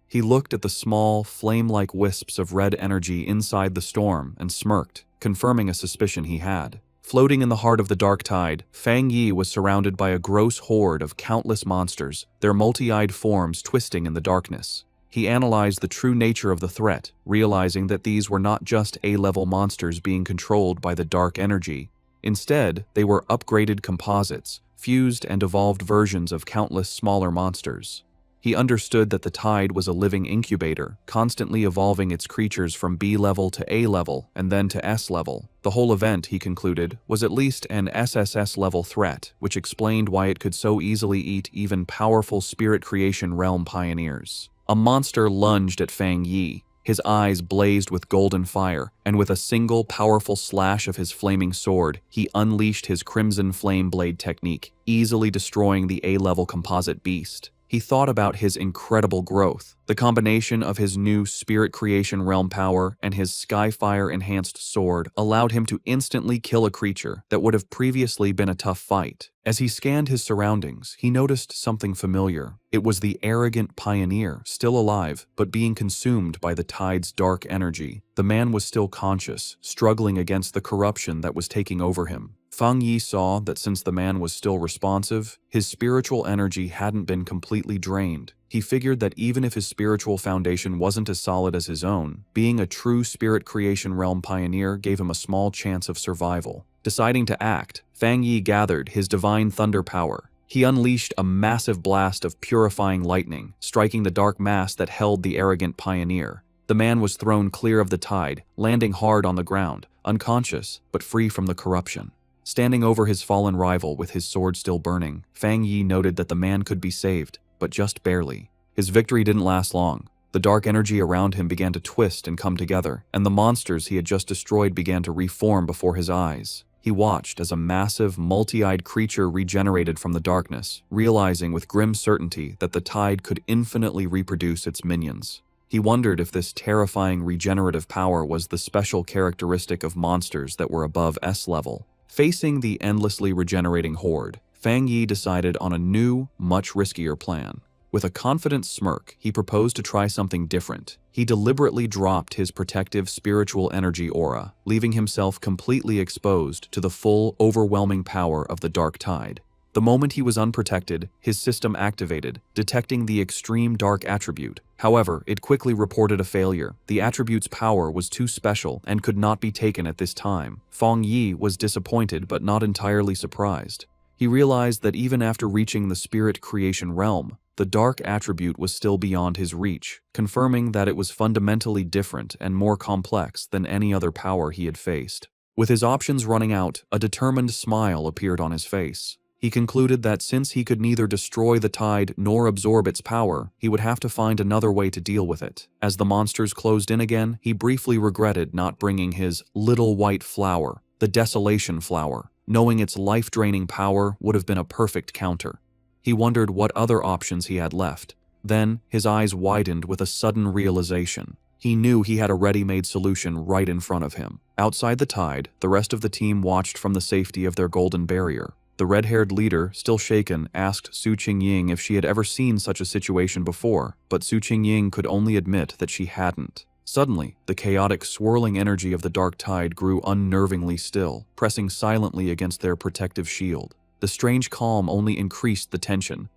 He looked at the small, flame-like wisps of red energy inside the storm and smirked, confirming a suspicion he had. Floating in the heart of the dark tide, Fang Yi was surrounded by a gross horde of countless monsters, their multi-eyed forms twisting in the darkness. He analyzed the true nature of the threat, realizing that these were not just A-level monsters being controlled by the dark energy. Instead, they were upgraded composites, fused and evolved versions of countless smaller monsters. He understood that the tide was a living incubator, constantly evolving its creatures from B level to A level and then to S level. The whole event, he concluded, was at least an SSS level threat, which explained why it could so easily eat even powerful spirit creation realm pioneers. A monster lunged at Fang Yi. His eyes blazed with golden fire, and with a single powerful slash of his flaming sword, he unleashed his crimson flame blade technique, easily destroying the A-level composite beast. He thought about his incredible growth. The combination of his new spirit creation realm power and his skyfire enhanced sword allowed him to instantly kill a creature that would have previously been a tough fight. As he scanned his surroundings, he noticed something familiar. It was the arrogant pioneer, still alive, but being consumed by the tide's dark energy. The man was still conscious, struggling against the corruption that was taking over him. Fang Yi saw that since the man was still responsive, his spiritual energy hadn't been completely drained. He figured that even if his spiritual foundation wasn't as solid as his own, being a true spirit creation realm pioneer gave him a small chance of survival. Deciding to act, Fang Yi gathered his divine thunder power. He unleashed a massive blast of purifying lightning, striking the dark mass that held the arrogant pioneer. The man was thrown clear of the tide, landing hard on the ground, unconscious but free from the corruption. Standing over his fallen rival with his sword still burning, Fang Yi noted that the man could be saved, but just barely. His victory didn't last long. The dark energy around him began to twist and come together, and the monsters he had just destroyed began to reform before his eyes. He watched as a massive, multi-eyed creature regenerated from the darkness, realizing with grim certainty that the tide could infinitely reproduce its minions. He wondered if this terrifying regenerative power was the special characteristic of monsters that were above S level. Facing the endlessly regenerating horde, Fang Yi decided on a new, much riskier plan. With a confident smirk, he proposed to try something different. He deliberately dropped his protective spiritual energy aura, leaving himself completely exposed to the full, overwhelming power of the dark tide. The moment he was unprotected, his system activated, detecting the extreme dark attribute. However, it quickly reported a failure. The attribute's power was too special and could not be taken at this time. Fang Yi was disappointed but not entirely surprised. He realized that even after reaching the spirit creation realm, the dark attribute was still beyond his reach, confirming that it was fundamentally different and more complex than any other power he had faced. With his options running out, a determined smile appeared on his face. He concluded that since he could neither destroy the tide nor absorb its power, he would have to find another way to deal with it. As the monsters closed in again, he briefly regretted not bringing his little white flower, the desolation flower. Knowing its life-draining power would have been a perfect counter. He wondered what other options he had left. Then, his eyes widened with a sudden realization. He knew he had a ready-made solution right in front of him. Outside the tide, the rest of the team watched from the safety of their golden barrier. The red-haired leader, still shaken, asked Su Qingying if she had ever seen such a situation before, but Su Qingying could only admit that she hadn't. Suddenly, the chaotic, swirling energy of the dark tide grew unnervingly still, pressing silently against their protective shield. The strange calm only increased the tension.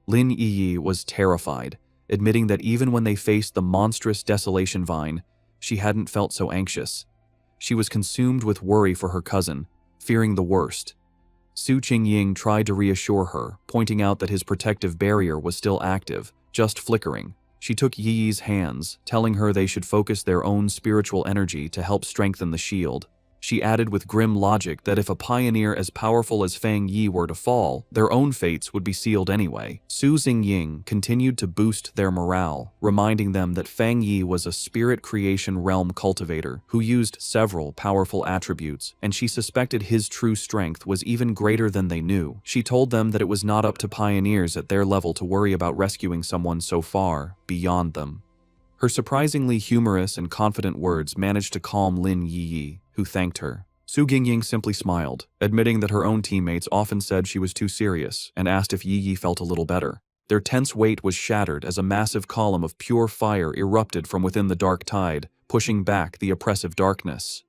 Lin Yi was terrified, admitting that even when they faced the monstrous desolation vine, she hadn't felt so anxious. She was consumed with worry for her cousin, fearing the worst. Su Qingying tried to reassure her, pointing out that his protective barrier was still active, just flickering. She took Yi's hands, telling her they should focus their own spiritual energy to help strengthen the shield. She added with grim logic that if a pioneer as powerful as Fang Yi were to fall, their own fates would be sealed anyway. Su Xingying continued to boost their morale, reminding them that Fang Yi was a spirit creation realm cultivator who used several powerful attributes, and she suspected his true strength was even greater than they knew. She told them that it was not up to pioneers at their level to worry about rescuing someone so far beyond them. Her surprisingly humorous and confident words managed to calm Lin Yi, who thanked her. Su Xingying simply smiled, admitting that her own teammates often said she was too serious, and asked if Yi felt a little better. Their tense weight was shattered as a massive column of pure fire erupted from within the dark tide, pushing back the oppressive darkness.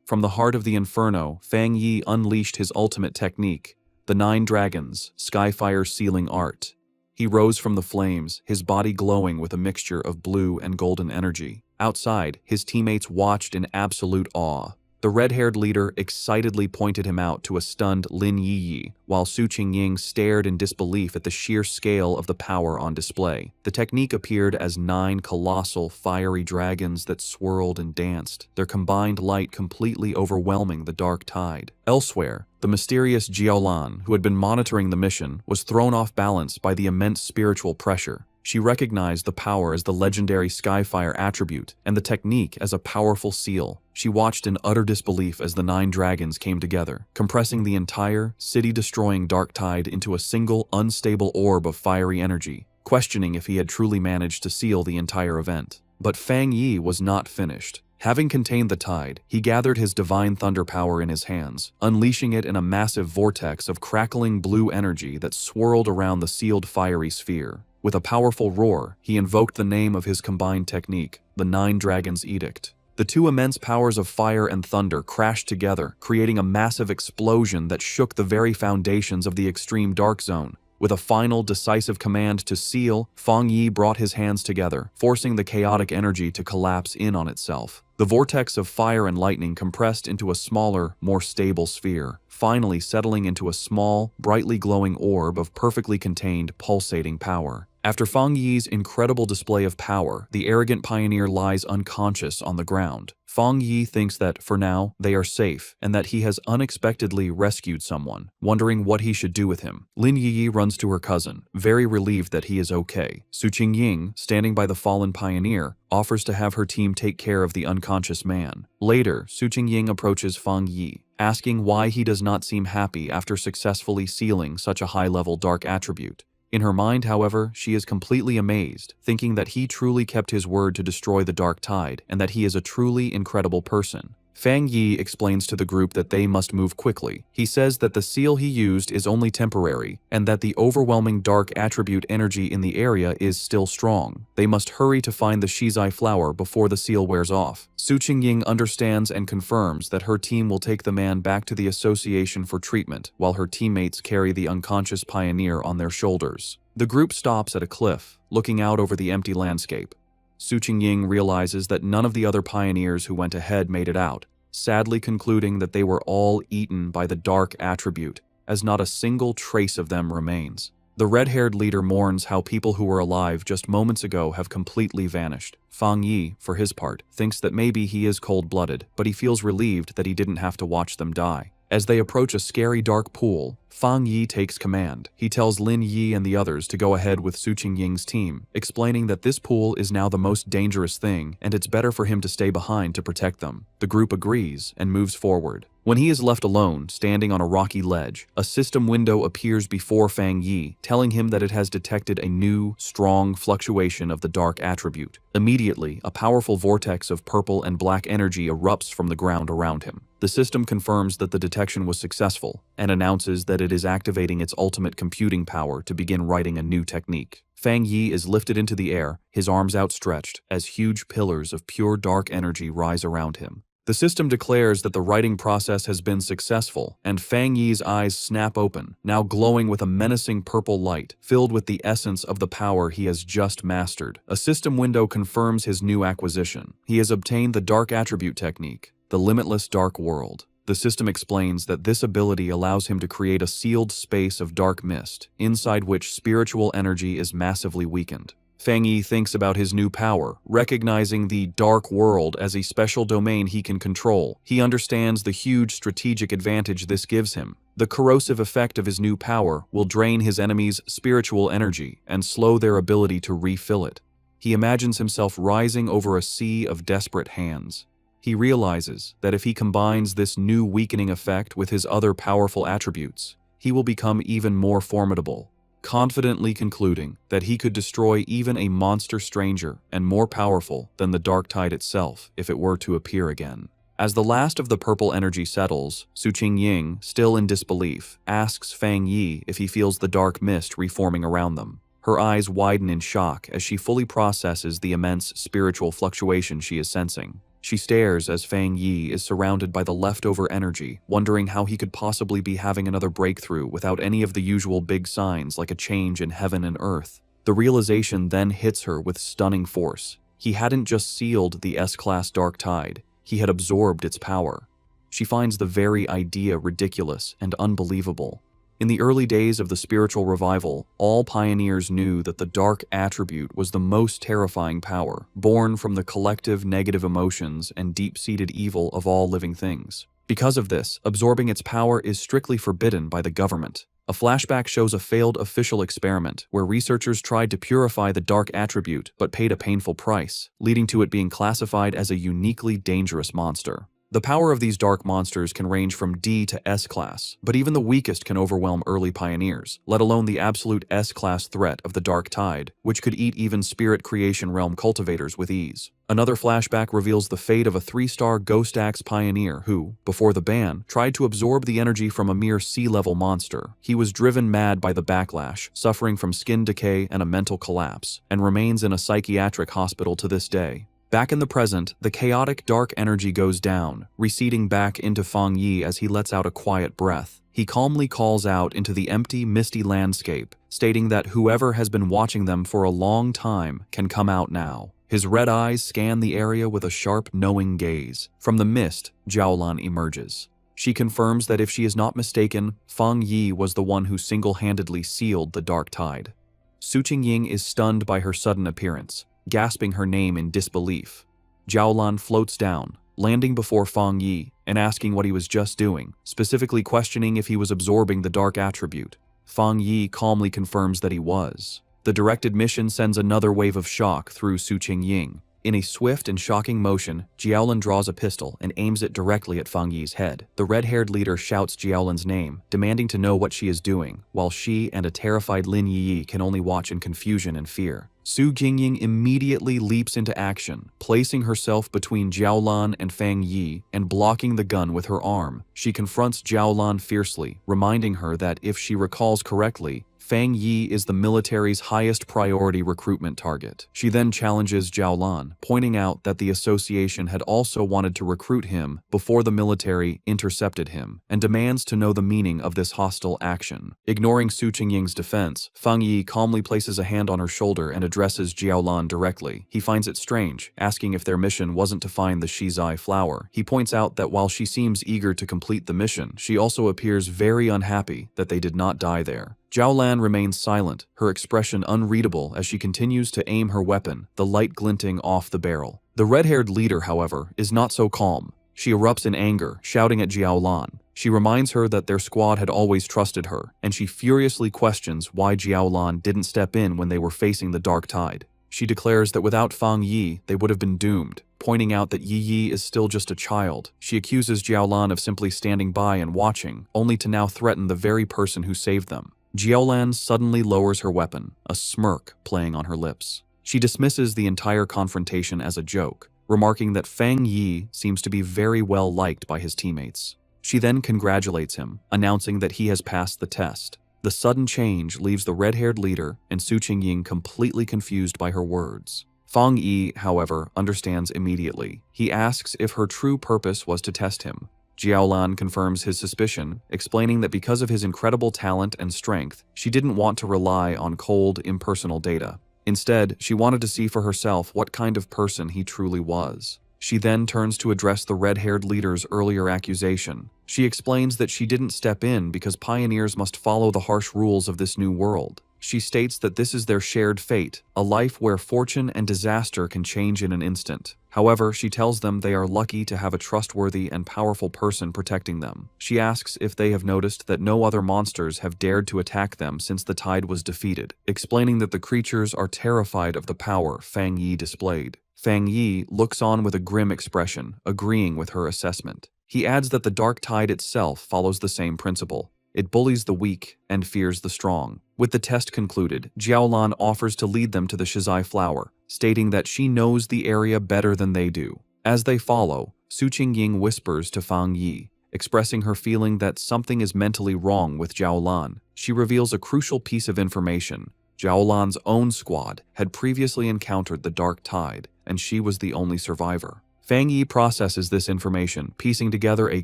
From the heart of the inferno, Fang Yi unleashed his ultimate technique, the 9 Dragons, Skyfire Sealing Art. He rose from the flames, his body glowing with a mixture of blue and golden energy. Outside, his teammates watched in absolute awe. The red-haired leader excitedly pointed him out to a stunned Lin Yi, while Su Qingying stared in disbelief at the sheer scale of the power on display. The technique appeared as 9 colossal, fiery dragons that swirled and danced, their combined light completely overwhelming the dark tide. Elsewhere, the mysterious Jiaolan, who had been monitoring the mission, was thrown off balance by the immense spiritual pressure. She recognized the power as the legendary Skyfire attribute and the technique as a powerful seal. She watched in utter disbelief as the 9 dragons came together, compressing the entire, city-destroying dark tide into a single, unstable orb of fiery energy. questioning if he had truly managed to seal the entire event. But Fang Yi was not finished. Having contained the tide, he gathered his divine thunder power in his hands, unleashing it in a massive vortex of crackling blue energy that swirled around the sealed fiery sphere. With a powerful roar, he invoked the name of his combined technique, the Nine Dragons' Edict. The two immense powers of fire and thunder crashed together, creating a massive explosion that shook the very foundations of the extreme dark zone. With a final, decisive command to seal, Fang Yi brought his hands together, forcing the chaotic energy to collapse in on itself. The vortex of fire and lightning compressed into a smaller, more stable sphere, finally settling into a small, brightly glowing orb of perfectly contained, pulsating power. After Fang Yi's incredible display of power, the arrogant pioneer lies unconscious on the ground. Fang Yi thinks that, for now, they are safe, and that he has unexpectedly rescued someone, wondering what he should do with him. Lin Yi runs to her cousin, very relieved that he is okay. Su Qingying, standing by the fallen pioneer, offers to have her team take care of the unconscious man. Later, Su Qingying approaches Fang Yi, asking why he does not seem happy after successfully sealing such a high-level dark attribute. In her mind, however, she is completely amazed, thinking that he truly kept his word to destroy the dark tide, and that he is a truly incredible person. Fang Yi explains to the group that they must move quickly. He says that the seal he used is only temporary, and that the overwhelming dark attribute energy in the area is still strong. They must hurry to find the Shizai flower before the seal wears off. Su Qingying understands and confirms that her team will take the man back to the association for treatment, while her teammates carry the unconscious pioneer on their shoulders. The group stops at a cliff, looking out over the empty landscape. Su Qingying realizes that none of the other pioneers who went ahead made it out, sadly concluding that they were all eaten by the dark attribute, as not a single trace of them remains. The red-haired leader mourns how people who were alive just moments ago have completely vanished. Fang Yi, for his part, thinks that maybe he is cold-blooded, but he feels relieved that he didn't have to watch them die. As they approach a scary dark pool, Fang Yi takes command. He tells Lin Yi and the others to go ahead with Su Qingying's team, explaining that this pool is now the most dangerous thing and it's better for him to stay behind to protect them. The group agrees and moves forward. When he is left alone, standing on a rocky ledge, a system window appears before Fang Yi, telling him that it has detected a new, strong fluctuation of the dark attribute. Immediately, a powerful vortex of purple and black energy erupts from the ground around him. The system confirms that the detection was successful, and announces that it is activating its ultimate computing power to begin writing a new technique. Fang Yi is lifted into the air, his arms outstretched, as huge pillars of pure dark energy rise around him. The system declares that the writing process has been successful, and Fang Yi's eyes snap open, now glowing with a menacing purple light, filled with the essence of the power he has just mastered. A system window confirms his new acquisition. He has obtained the Dark Attribute Technique, the Limitless Dark World. The system explains that this ability allows him to create a sealed space of dark mist, inside which spiritual energy is massively weakened. Fang Yi thinks about his new power, recognizing the dark world as a special domain he can control. He understands the huge strategic advantage this gives him. The corrosive effect of his new power will drain his enemies' spiritual energy and slow their ability to refill it. He imagines himself rising over a sea of desperate hands. He realizes that if he combines this new weakening effect with his other powerful attributes, he will become even more formidable, confidently concluding that he could destroy even a monster stranger and more powerful than the dark tide itself if it were to appear again. As the last of the purple energy settles, Su Qingying, still in disbelief, asks Fang Yi if he feels the dark mist reforming around them. Her eyes widen in shock as she fully processes the immense spiritual fluctuation she is sensing. She stares as Fang Yi is surrounded by the leftover energy, wondering how he could possibly be having another breakthrough without any of the usual big signs like a change in heaven and earth. The realization then hits her with stunning force. He hadn't just sealed the S-Class Dark Tide, he had absorbed its power. She finds the very idea ridiculous and unbelievable. In the early days of the spiritual revival, all pioneers knew that the dark attribute was the most terrifying power, born from the collective negative emotions and deep-seated evil of all living things. Because of this, absorbing its power is strictly forbidden by the government. A flashback shows a failed official experiment where researchers tried to purify the dark attribute but paid a painful price, leading to it being classified as a uniquely dangerous monster. The power of these dark monsters can range from D to S class, but even the weakest can overwhelm early pioneers, let alone the absolute S-class threat of the Dark Tide, which could eat even Spirit Creation Realm cultivators with ease. Another flashback reveals the fate of a 3-star Ghost Axe pioneer who, before the ban, tried to absorb the energy from a mere sea-level monster. He was driven mad by the backlash, suffering from skin decay and a mental collapse, and remains in a psychiatric hospital to this day. Back in the present, the chaotic dark energy goes down, receding back into Fang Yi as he lets out a quiet breath. He calmly calls out into the empty, misty landscape, stating that whoever has been watching them for a long time can come out now. His red eyes scan the area with a sharp, knowing gaze. From the mist, Jiaolan emerges. She confirms that if she is not mistaken, Fang Yi was the one who single-handedly sealed the Dark Tide. Su Qingying is stunned by her sudden appearance, gasping her name in disbelief. Jiaolan floats down, landing before Fang Yi and asking what he was just doing, specifically questioning if he was absorbing the dark attribute. Fang Yi calmly confirms that he was. The directed mission sends another wave of shock through Su Qingying. In a swift and shocking motion, Jiaolan draws a pistol and aims it directly at Fang Yi's head. The red-haired leader shouts Jiaolan's name, demanding to know what she is doing, while she and a terrified Lin Yi can only watch in confusion and fear. Su Qingying immediately leaps into action, placing herself between Jiaolan and Fang Yi and blocking the gun with her arm. She confronts Jiaolan fiercely, reminding her that if she recalls correctly, Fang Yi is the military's highest priority recruitment target. She then challenges Jiaolan, pointing out that the association had also wanted to recruit him before the military intercepted him, and demands to know the meaning of this hostile action. Ignoring Su Qingying's defense, Fang Yi calmly places a hand on her shoulder and addresses Jiaolan directly. He finds it strange, asking if their mission wasn't to find the Shizai flower. He points out that while she seems eager to complete the mission, she also appears very unhappy that they did not die there. Jiaolan remains silent, her expression unreadable as she continues to aim her weapon, the light glinting off the barrel. The red-haired leader, however, is not so calm. She erupts in anger, shouting at Jiaolan. She reminds her that their squad had always trusted her, and she furiously questions why Jiaolan didn't step in when they were facing the Dark Tide. She declares that without Fang Yi, they would have been doomed, pointing out that Yi is still just a child. She accuses Jiaolan of simply standing by and watching, only to now threaten the very person who saved them. Jiaolan suddenly lowers her weapon, a smirk playing on her lips. She dismisses the entire confrontation as a joke, remarking that Fang Yi seems to be very well liked by his teammates. She then congratulates him, announcing that he has passed the test. The sudden change leaves the red-haired leader and Su Qingying completely confused by her words. Fang Yi, however, understands immediately. He asks if her true purpose was to test him. Jiaolan confirms his suspicion, explaining that because of his incredible talent and strength, she didn't want to rely on cold, impersonal data. Instead, she wanted to see for herself what kind of person he truly was. She then turns to address the red-haired leader's earlier accusation. She explains that she didn't step in because pioneers must follow the harsh rules of this new world. She states that this is their shared fate, a life where fortune and disaster can change in an instant. However, she tells them they are lucky to have a trustworthy and powerful person protecting them. She asks if they have noticed that no other monsters have dared to attack them since the tide was defeated, explaining that the creatures are terrified of the power Fang Yi displayed. Fang Yi looks on with a grim expression, agreeing with her assessment. He adds that the Dark Tide itself follows the same principle. It bullies the weak and fears the strong. With the test concluded, Jiaolan offers to lead them to the Shizai flower, stating that she knows the area better than they do. As they follow, Su Qingying whispers to Fang Yi, expressing her feeling that something is mentally wrong with Jiaolan. She reveals a crucial piece of information. Jiaolan's own squad had previously encountered the Dark Tide, and she was the only survivor. Fang Yi processes this information, piecing together a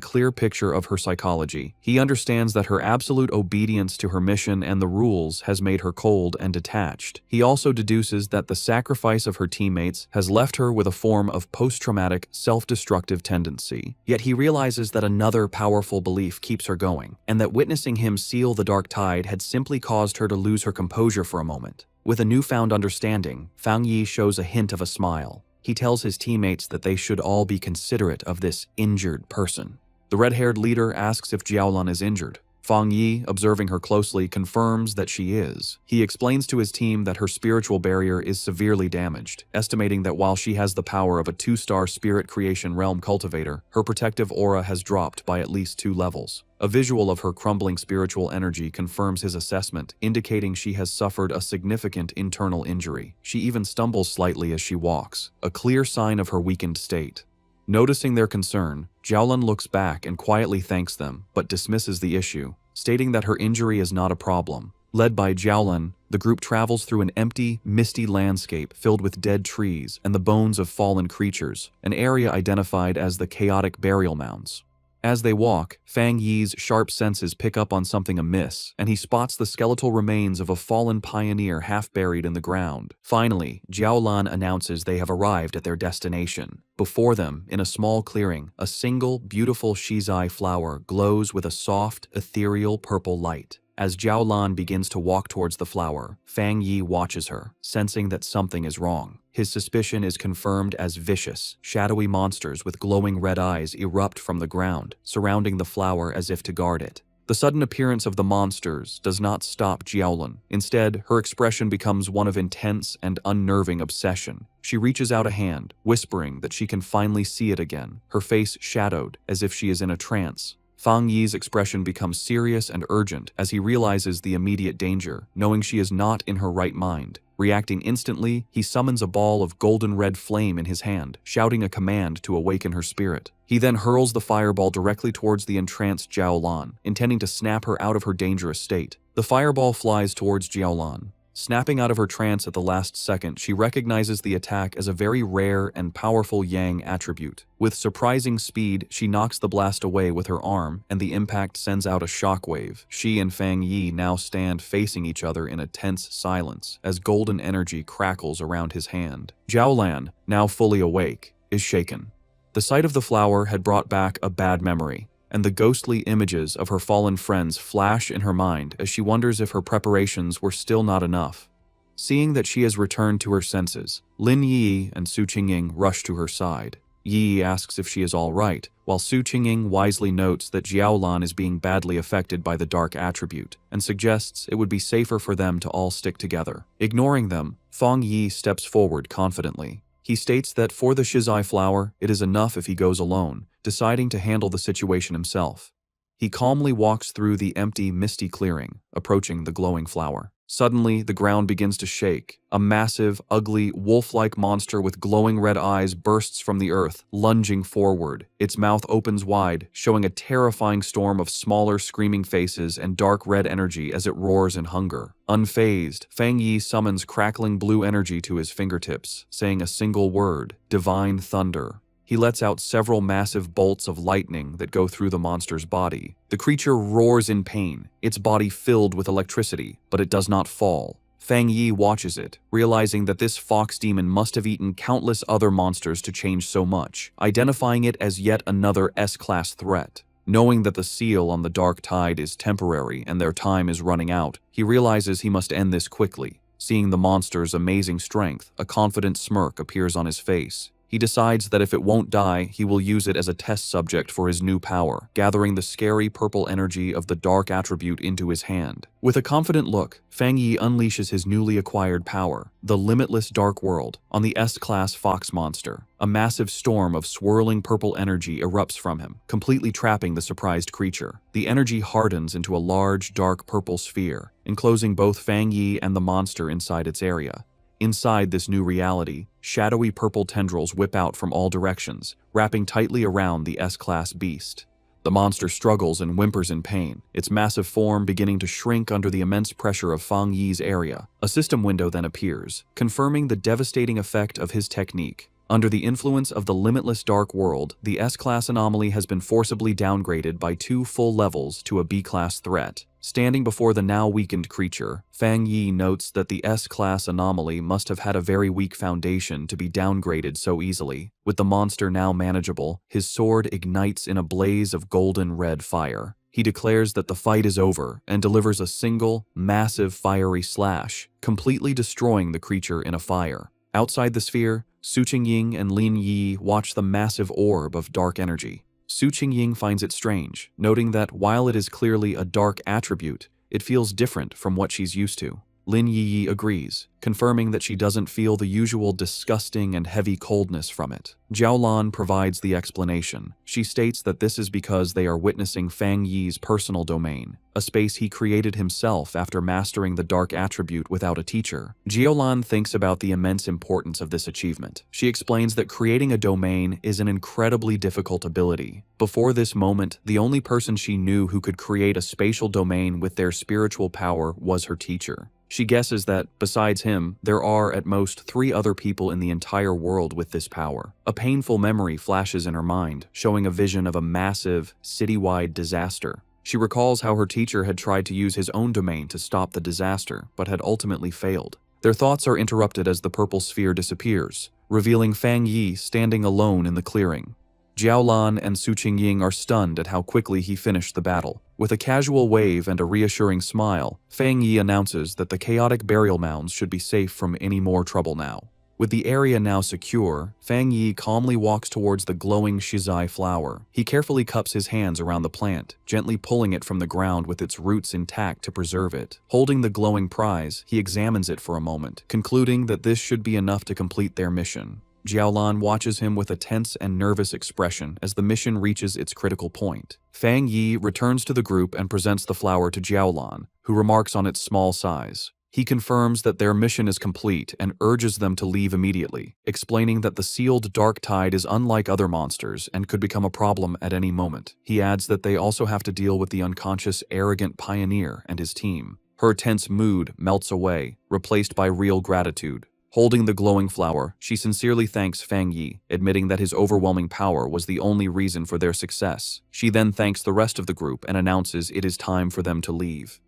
clear picture of her psychology. He understands that her absolute obedience to her mission and the rules has made her cold and detached. He also deduces that the sacrifice of her teammates has left her with a form of post-traumatic, self-destructive tendency. Yet he realizes that another powerful belief keeps her going, and that witnessing him seal the Dark Tide had simply caused her to lose her composure for a moment. With a newfound understanding, Fang Yi shows a hint of a smile. He tells his teammates that they should all be considerate of this injured person. The red-haired leader asks if Jiaolan is injured. Fang Yi, observing her closely, confirms that she is. He explains to his team that her spiritual barrier is severely damaged, estimating that while she has the power of a 2-star spirit creation realm cultivator, her protective aura has dropped by at least 2 levels. A visual of her crumbling spiritual energy confirms his assessment, indicating she has suffered a significant internal injury. She even stumbles slightly as she walks, a clear sign of her weakened state. Noticing their concern, Jiaolun looks back and quietly thanks them, but dismisses the issue, stating that her injury is not a problem. Led by Jiaolun, the group travels through an empty, misty landscape filled with dead trees and the bones of fallen creatures, an area identified as the chaotic burial mounds. As they walk, Fang Yi's sharp senses pick up on something amiss, and he spots the skeletal remains of a fallen pioneer half buried in the ground. Finally, Jiaolan announces they have arrived at their destination. Before them, in a small clearing, a single, beautiful shizai flower glows with a soft, ethereal purple light. As Jiaolan begins to walk towards the flower, Fang Yi watches her, sensing that something is wrong. His suspicion is confirmed as vicious, shadowy monsters with glowing red eyes erupt from the ground, surrounding the flower as if to guard it. The sudden appearance of the monsters does not stop Jiaolun. Instead, her expression becomes one of intense and unnerving obsession. She reaches out a hand, whispering that she can finally see it again, her face shadowed as if she is in a trance. Fang Yi's expression becomes serious and urgent as he realizes the immediate danger, knowing she is not in her right mind. Reacting instantly, he summons a ball of golden red flame in his hand, shouting a command to awaken her spirit. He then hurls the fireball directly towards the entranced Jiaolan, intending to snap her out of her dangerous state. The fireball flies towards Jiaolan. Snapping out of her trance at the last second, she recognizes the attack as a very rare and powerful Yang attribute. With surprising speed, she knocks the blast away with her arm, and the impact sends out a shockwave. She and Fang Yi now stand facing each other in a tense silence, as golden energy crackles around his hand. Jiaolan, now fully awake, is shaken. The sight of the flower had brought back a bad memory, and the ghostly images of her fallen friends flash in her mind as she wonders if her preparations were still not enough. Seeing that she has returned to her senses, Lin Yi and Su Qingying rush to her side. Yi asks if she is all right, while Su Qingying wisely notes that Jiaolan is being badly affected by the dark attribute, and suggests it would be safer for them to all stick together. Ignoring them, Fang Yi steps forward confidently. He states that for the shizai flower, it is enough if he goes alone, deciding to handle the situation himself. He calmly walks through the empty, misty clearing, approaching the glowing flower. Suddenly, the ground begins to shake. A massive, ugly, wolf-like monster with glowing red eyes bursts from the earth, lunging forward. Its mouth opens wide, showing a terrifying storm of smaller, screaming faces and dark red energy as it roars in hunger. Unfazed, Fang Yi summons crackling blue energy to his fingertips, saying a single word: Divine Thunder. He lets out several massive bolts of lightning that go through the monster's body. The creature roars in pain, its body filled with electricity, but it does not fall. Fang Yi watches it, realizing that this fox demon must have eaten countless other monsters to change so much, identifying it as yet another S-class threat. Knowing that the seal on the dark tide is temporary and their time is running out, he realizes he must end this quickly. Seeing the monster's amazing strength, a confident smirk appears on his face. He decides that if it won't die, he will use it as a test subject for his new power, gathering the scary purple energy of the dark attribute into his hand. With a confident look, Fang Yi unleashes his newly acquired power, the limitless dark world, on the S-class fox monster. A massive storm of swirling purple energy erupts from him, completely trapping the surprised creature. The energy hardens into a large, dark purple sphere, enclosing both Fang Yi and the monster inside its area. Inside this new reality, shadowy purple tendrils whip out from all directions, wrapping tightly around the S-class beast. The monster struggles and whimpers in pain, its massive form beginning to shrink under the immense pressure of Fang Yi's area. A system window then appears, confirming the devastating effect of his technique. Under the influence of the limitless dark world, the S-class anomaly has been forcibly downgraded by 2 full levels to a B-class threat. Standing before the now weakened creature, Fang Yi notes that the S-class anomaly must have had a very weak foundation to be downgraded so easily. With the monster now manageable, his sword ignites in a blaze of golden red fire. He declares that the fight is over and delivers a single, massive fiery slash, completely destroying the creature in a fire. Outside the sphere, Su Qingying and Lin Yi watch the massive orb of dark energy. Su Qingying finds it strange, noting that while it is clearly a dark attribute, it feels different from what she's used to. Lin Yiyi agrees, confirming that she doesn't feel the usual disgusting and heavy coldness from it. Jiaolan provides the explanation. She states that this is because they are witnessing Fang Yi's personal domain, a space he created himself after mastering the dark attribute without a teacher. Jiaolan thinks about the immense importance of this achievement. She explains that creating a domain is an incredibly difficult ability. Before this moment, the only person she knew who could create a spatial domain with their spiritual power was her teacher. She guesses that, besides him, there are at most 3 other people in the entire world with this power. A painful memory flashes in her mind, showing a vision of a massive, citywide disaster. She recalls how her teacher had tried to use his own domain to stop the disaster, but had ultimately failed. Their thoughts are interrupted as the purple sphere disappears, revealing Fang Yi standing alone in the clearing. Jiaolan and Su Qingying are stunned at how quickly he finished the battle. With a casual wave and a reassuring smile, Fang Yi announces that the chaotic burial mounds should be safe from any more trouble now. With the area now secure, Fang Yi calmly walks towards the glowing shizai flower. He carefully cups his hands around the plant, gently pulling it from the ground with its roots intact to preserve it. Holding the glowing prize, he examines it for a moment, concluding that this should be enough to complete their mission. Jiaolan watches him with a tense and nervous expression as the mission reaches its critical point. Fang Yi returns to the group and presents the flower to Jiaolan, who remarks on its small size. He confirms that their mission is complete and urges them to leave immediately, explaining that the sealed dark tide is unlike other monsters and could become a problem at any moment. He adds that they also have to deal with the unconscious, arrogant pioneer and his team. Her tense mood melts away, replaced by real gratitude. Holding the glowing flower, she sincerely thanks Fang Yi, admitting that his overwhelming power was the only reason for their success. She then thanks the rest of the group and announces it is time for them to leave.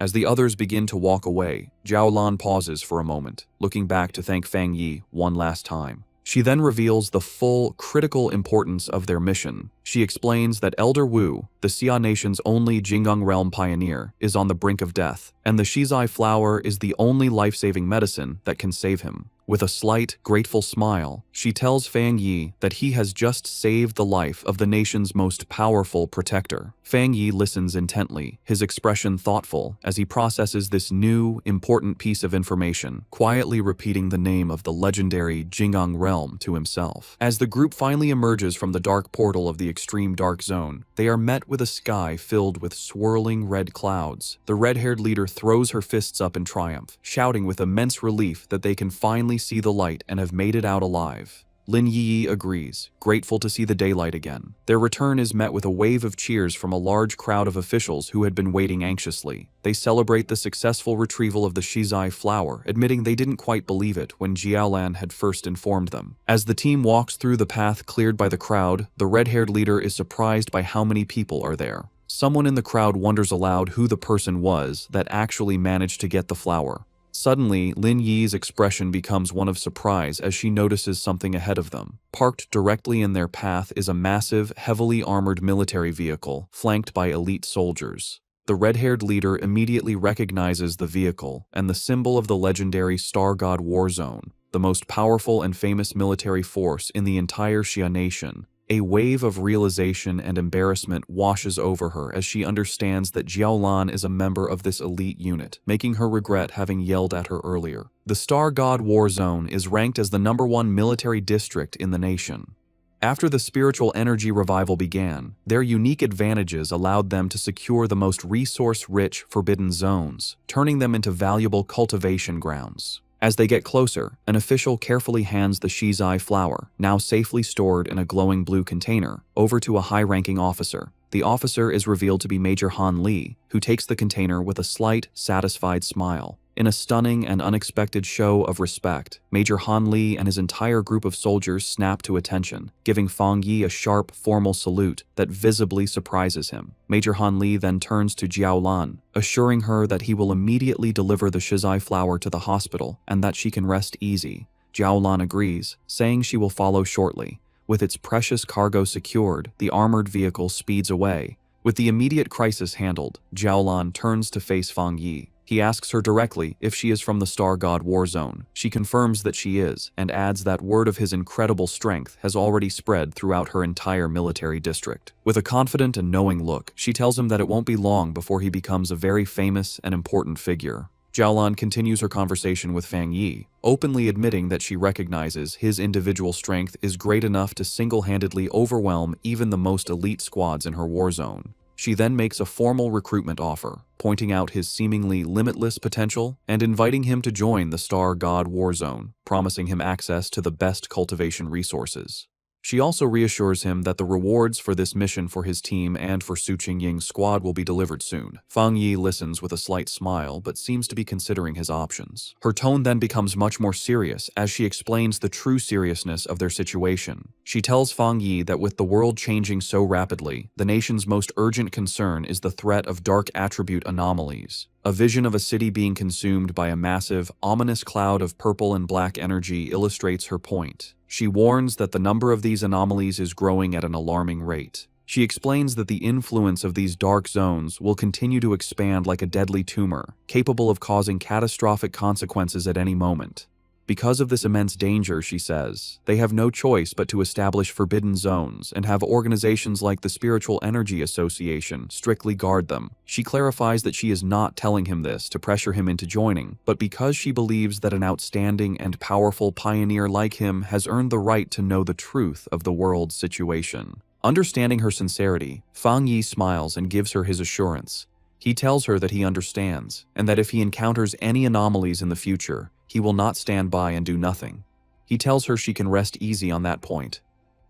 As the others begin to walk away, Jiaolan pauses for a moment, looking back to thank Fang Yi one last time. She then reveals the full, critical importance of their mission. She explains that Elder Wu, the Xia Nation's only Jinggang realm pioneer, is on the brink of death, and the shizai flower is the only life-saving medicine that can save him. With a slight, grateful smile, she tells Fang Yi that he has just saved the life of the nation's most powerful protector. Fang Yi listens intently, his expression thoughtful as he processes this new, important piece of information, quietly repeating the name of the legendary Jinggang realm to himself. As the group finally emerges from the dark portal of the extreme dark zone, they are met with a sky filled with swirling red clouds. The red-haired leader throws her fists up in triumph, shouting with immense relief that they can finally see the light and have made it out alive. Lin Yiyi agrees, grateful to see the daylight again. Their return is met with a wave of cheers from a large crowd of officials who had been waiting anxiously. They celebrate the successful retrieval of the shizai flower, admitting they didn't quite believe it when Jiaolan had first informed them. As the team walks through the path cleared by the crowd, the red-haired leader is surprised by how many people are there. Someone in the crowd wonders aloud who the person was that actually managed to get the flower. Suddenly, Lin Yi's expression becomes one of surprise as she notices something ahead of them. Parked directly in their path is a massive, heavily armored military vehicle, flanked by elite soldiers. The red-haired leader immediately recognizes the vehicle and the symbol of the legendary Star God War Zone, the most powerful and famous military force in the entire Xia Nation. A wave of realization and embarrassment washes over her as she understands that Jiaolan is a member of this elite unit, making her regret having yelled at her earlier. The Star God War Zone is ranked as the #1 military district in the nation. After the spiritual energy revival began, their unique advantages allowed them to secure the most resource-rich forbidden zones, turning them into valuable cultivation grounds. As they get closer, an official carefully hands the shizai flower, now safely stored in a glowing blue container, over to a high-ranking officer. The officer is revealed to be Major Han Li, who takes the container with a slight, satisfied smile. In a stunning and unexpected show of respect, Major Han Li and his entire group of soldiers snap to attention, giving Fang Yi a sharp, formal salute that visibly surprises him. Major Han Li then turns to Jiaolan, assuring her that he will immediately deliver the shizai flower to the hospital and that she can rest easy. Jiaolan agrees, saying she will follow shortly. With its precious cargo secured, the armored vehicle speeds away. With the immediate crisis handled, Jiaolan turns to face Fang Yi. He asks her directly if she is from the Star God War Zone. She confirms that she is, and adds that word of his incredible strength has already spread throughout her entire military district. With a confident and knowing look, she tells him that it won't be long before he becomes a very famous and important figure. Jiaolan continues her conversation with Fang Yi, openly admitting that she recognizes his individual strength is great enough to single-handedly overwhelm even the most elite squads in her war zone. She then makes a formal recruitment offer, pointing out his seemingly limitless potential and inviting him to join the Star God War Zone, promising him access to the best cultivation resources. She also reassures him that the rewards for this mission for his team and for Su Qingying's squad will be delivered soon. Fang Yi listens with a slight smile but seems to be considering his options. Her tone then becomes much more serious as she explains the true seriousness of their situation. She tells Fang Yi that with the world changing so rapidly, the nation's most urgent concern is the threat of dark attribute anomalies. A vision of a city being consumed by a massive, ominous cloud of purple and black energy illustrates her point. She warns that the number of these anomalies is growing at an alarming rate. She explains that the influence of these dark zones will continue to expand like a deadly tumor, capable of causing catastrophic consequences at any moment. Because of this immense danger, she says, they have no choice but to establish forbidden zones and have organizations like the Spiritual Energy Association strictly guard them. She clarifies that she is not telling him this to pressure him into joining, but because she believes that an outstanding and powerful pioneer like him has earned the right to know the truth of the world's situation. Understanding her sincerity, Fang Yi smiles and gives her his assurance. He tells her that he understands, and that if he encounters any anomalies in the future, he will not stand by and do nothing. He tells her she can rest easy on that point.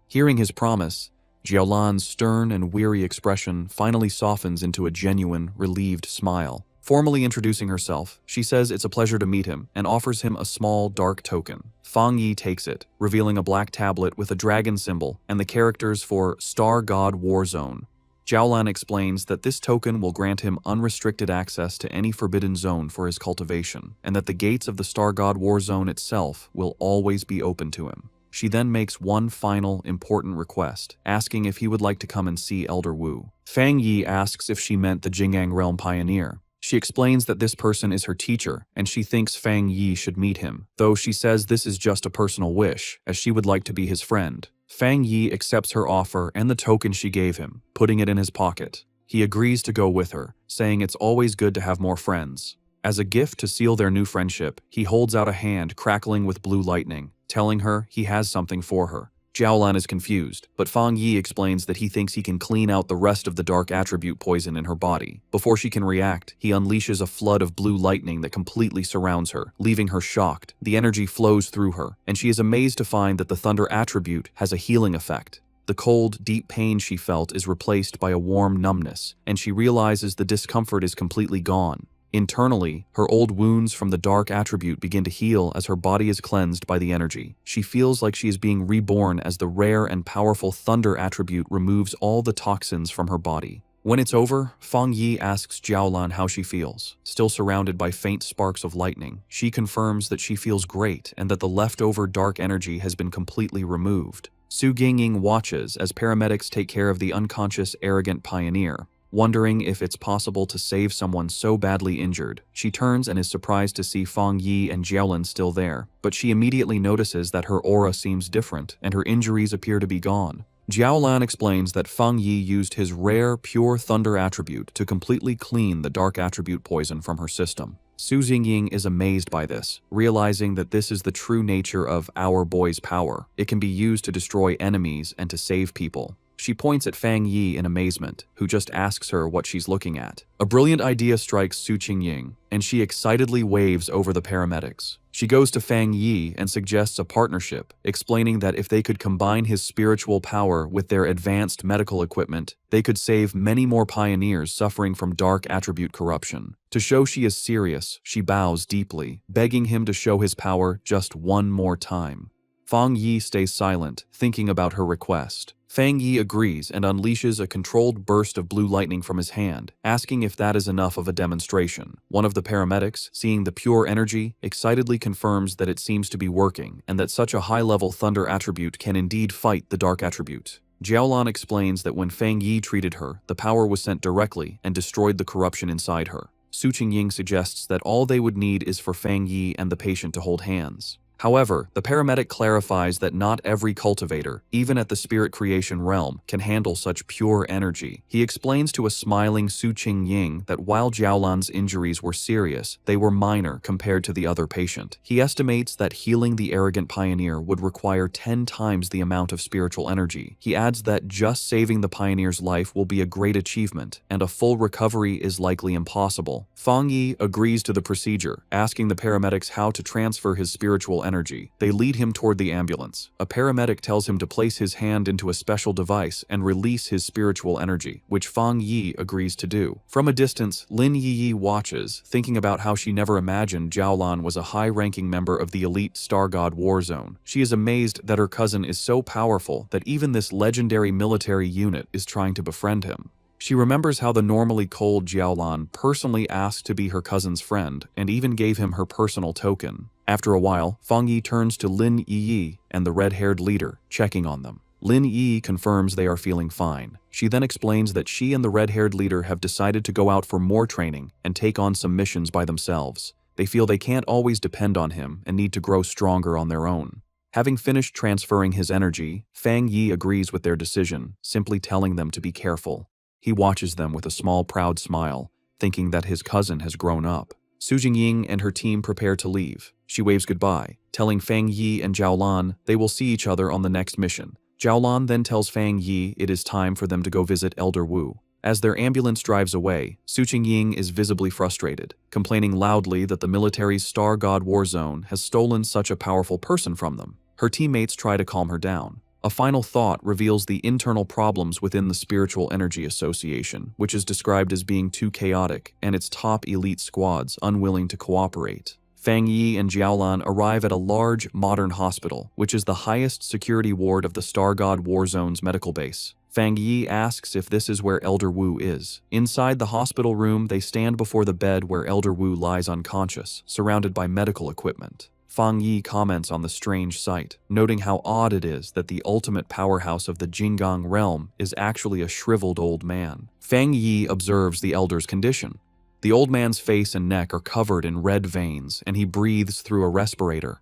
Hearing his promise, Jiaolan's stern and weary expression finally softens into a genuine, relieved smile. Formally introducing herself, she says it's a pleasure to meet him and offers him a small, dark token. Fang Yi takes it, revealing a black tablet with a dragon symbol and the characters for Star God War Zone. Jiaolan explains that this token will grant him unrestricted access to any forbidden zone for his cultivation, and that the gates of the Star God War Zone itself will always be open to him. She then makes one final, important request, asking if he would like to come and see Elder Wu. Fang Yi asks if she meant the Jing'an Realm Pioneer. She explains that this person is her teacher, and she thinks Fang Yi should meet him, though she says this is just a personal wish, as she would like to be his friend. Fang Yi accepts her offer and the token she gave him, putting it in his pocket. He agrees to go with her, saying it's always good to have more friends. As a gift to seal their new friendship, he holds out a hand crackling with blue lightning, telling her he has something for her. Jiaolan is confused, but Fang Yi explains that he thinks he can clean out the rest of the dark attribute poison in her body. Before she can react, he unleashes a flood of blue lightning that completely surrounds her, leaving her shocked. The energy flows through her, and she is amazed to find that the thunder attribute has a healing effect. The cold, deep pain she felt is replaced by a warm numbness, and she realizes the discomfort is completely gone. Internally, her old wounds from the dark attribute begin to heal as her body is cleansed by the energy. She feels like she is being reborn as the rare and powerful thunder attribute removes all the toxins from her body. When it's over, Fang Yi asks Jiaolan how she feels. Still surrounded by faint sparks of lightning, she confirms that she feels great and that the leftover dark energy has been completely removed. Su Qingying watches as paramedics take care of the unconscious, arrogant pioneer. Wondering if it's possible to save someone so badly injured, she turns and is surprised to see Fang Yi and Jiaolan still there, but she immediately notices that her aura seems different and her injuries appear to be gone. Jiaolan explains that Fang Yi used his rare, pure thunder attribute to completely clean the dark attribute poison from her system. Su Qingying is amazed by this, realizing that this is the true nature of our boy's power. It can be used to destroy enemies and to save people. She points at Fang Yi in amazement, who just asks her what she's looking at. A brilliant idea strikes Su Qingying, and she excitedly waves over the paramedics. She goes to Fang Yi and suggests a partnership, explaining that if they could combine his spiritual power with their advanced medical equipment, they could save many more pioneers suffering from dark attribute corruption. To show she is serious, she bows deeply, begging him to show his power just one more time. Fang Yi stays silent, thinking about her request. Fang Yi agrees and unleashes a controlled burst of blue lightning from his hand, asking if that is enough of a demonstration. One of the paramedics, seeing the pure energy, excitedly confirms that it seems to be working and that such a high-level thunder attribute can indeed fight the dark attribute. Jiaolan explains that when Fang Yi treated her, the power was sent directly and destroyed the corruption inside her. Su Qingying suggests that all they would need is for Fang Yi and the patient to hold hands. However, the paramedic clarifies that not every cultivator, even at the spirit creation realm, can handle such pure energy. He explains to a smiling Su Qingying that while Jiaolan's injuries were serious, they were minor compared to the other patient. He estimates that healing the arrogant pioneer would require 10 times the amount of spiritual energy. He adds that just saving the pioneer's life will be a great achievement, and a full recovery is likely impossible. Fang Yi agrees to the procedure, asking the paramedics how to transfer his spiritual energy. They lead him toward the ambulance. A paramedic tells him to place his hand into a special device and release his spiritual energy, which Fang Yi agrees to do. From a distance, Lin Yi watches, thinking about how she never imagined Jiaolan was a high-ranking member of the elite Star God War Zone. She is amazed that her cousin is so powerful that even this legendary military unit is trying to befriend him. She remembers how the normally cold Jiaolan personally asked to be her cousin's friend and even gave him her personal token. After a while, Fang Yi turns to Lin Yi and the red-haired leader, checking on them. Lin Yi confirms they are feeling fine. She then explains that she and the red-haired leader have decided to go out for more training and take on some missions by themselves. They feel they can't always depend on him and need to grow stronger on their own. Having finished transferring his energy, Fang Yi agrees with their decision, simply telling them to be careful. He watches them with a small, proud smile, thinking that his cousin has grown up. Su Jingying and her team prepare to leave. She waves goodbye, telling Fang Yi and Jiaolan they will see each other on the next mission. Jiaolan then tells Fang Yi it is time for them to go visit Elder Wu. As their ambulance drives away, Su Qingying is visibly frustrated, complaining loudly that the military's Star God War Zone has stolen such a powerful person from them. Her teammates try to calm her down. A final thought reveals the internal problems within the Spiritual Energy Association, which is described as being too chaotic, and its top elite squads unwilling to cooperate. Fang Yi and Jiaolan arrive at a large, modern hospital, which is the highest security ward of the Star God War Zone's medical base. Fang Yi asks if this is where Elder Wu is. Inside the hospital room, they stand before the bed where Elder Wu lies unconscious, surrounded by medical equipment. Fang Yi comments on the strange sight, noting how odd it is that the ultimate powerhouse of the Jinggang realm is actually a shriveled old man. Fang Yi observes the elder's condition. The old man's face and neck are covered in red veins, and he breathes through a respirator.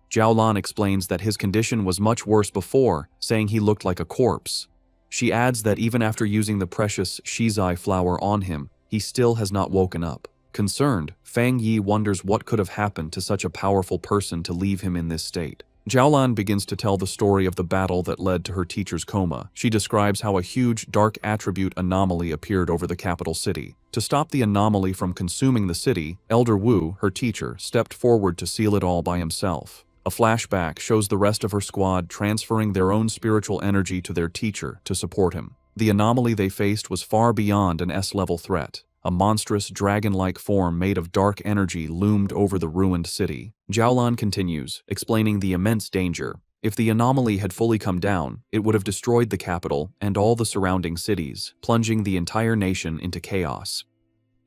Jiaolan explains that his condition was much worse before, saying he looked like a corpse. She adds that even after using the precious shizai flower on him, he still has not woken up. Concerned, Fang Yi wonders what could have happened to such a powerful person to leave him in this state. Jiaolan begins to tell the story of the battle that led to her teacher's coma. She describes how a huge dark attribute anomaly appeared over the capital city. To stop the anomaly from consuming the city, Elder Wu, her teacher, stepped forward to seal it all by himself. A flashback shows the rest of her squad transferring their own spiritual energy to their teacher to support him. The anomaly they faced was far beyond an S-level threat. A monstrous dragon-like form made of dark energy loomed over the ruined city. Jiaolan continues, explaining the immense danger. If the anomaly had fully come down, it would have destroyed the capital and all the surrounding cities, plunging the entire nation into chaos.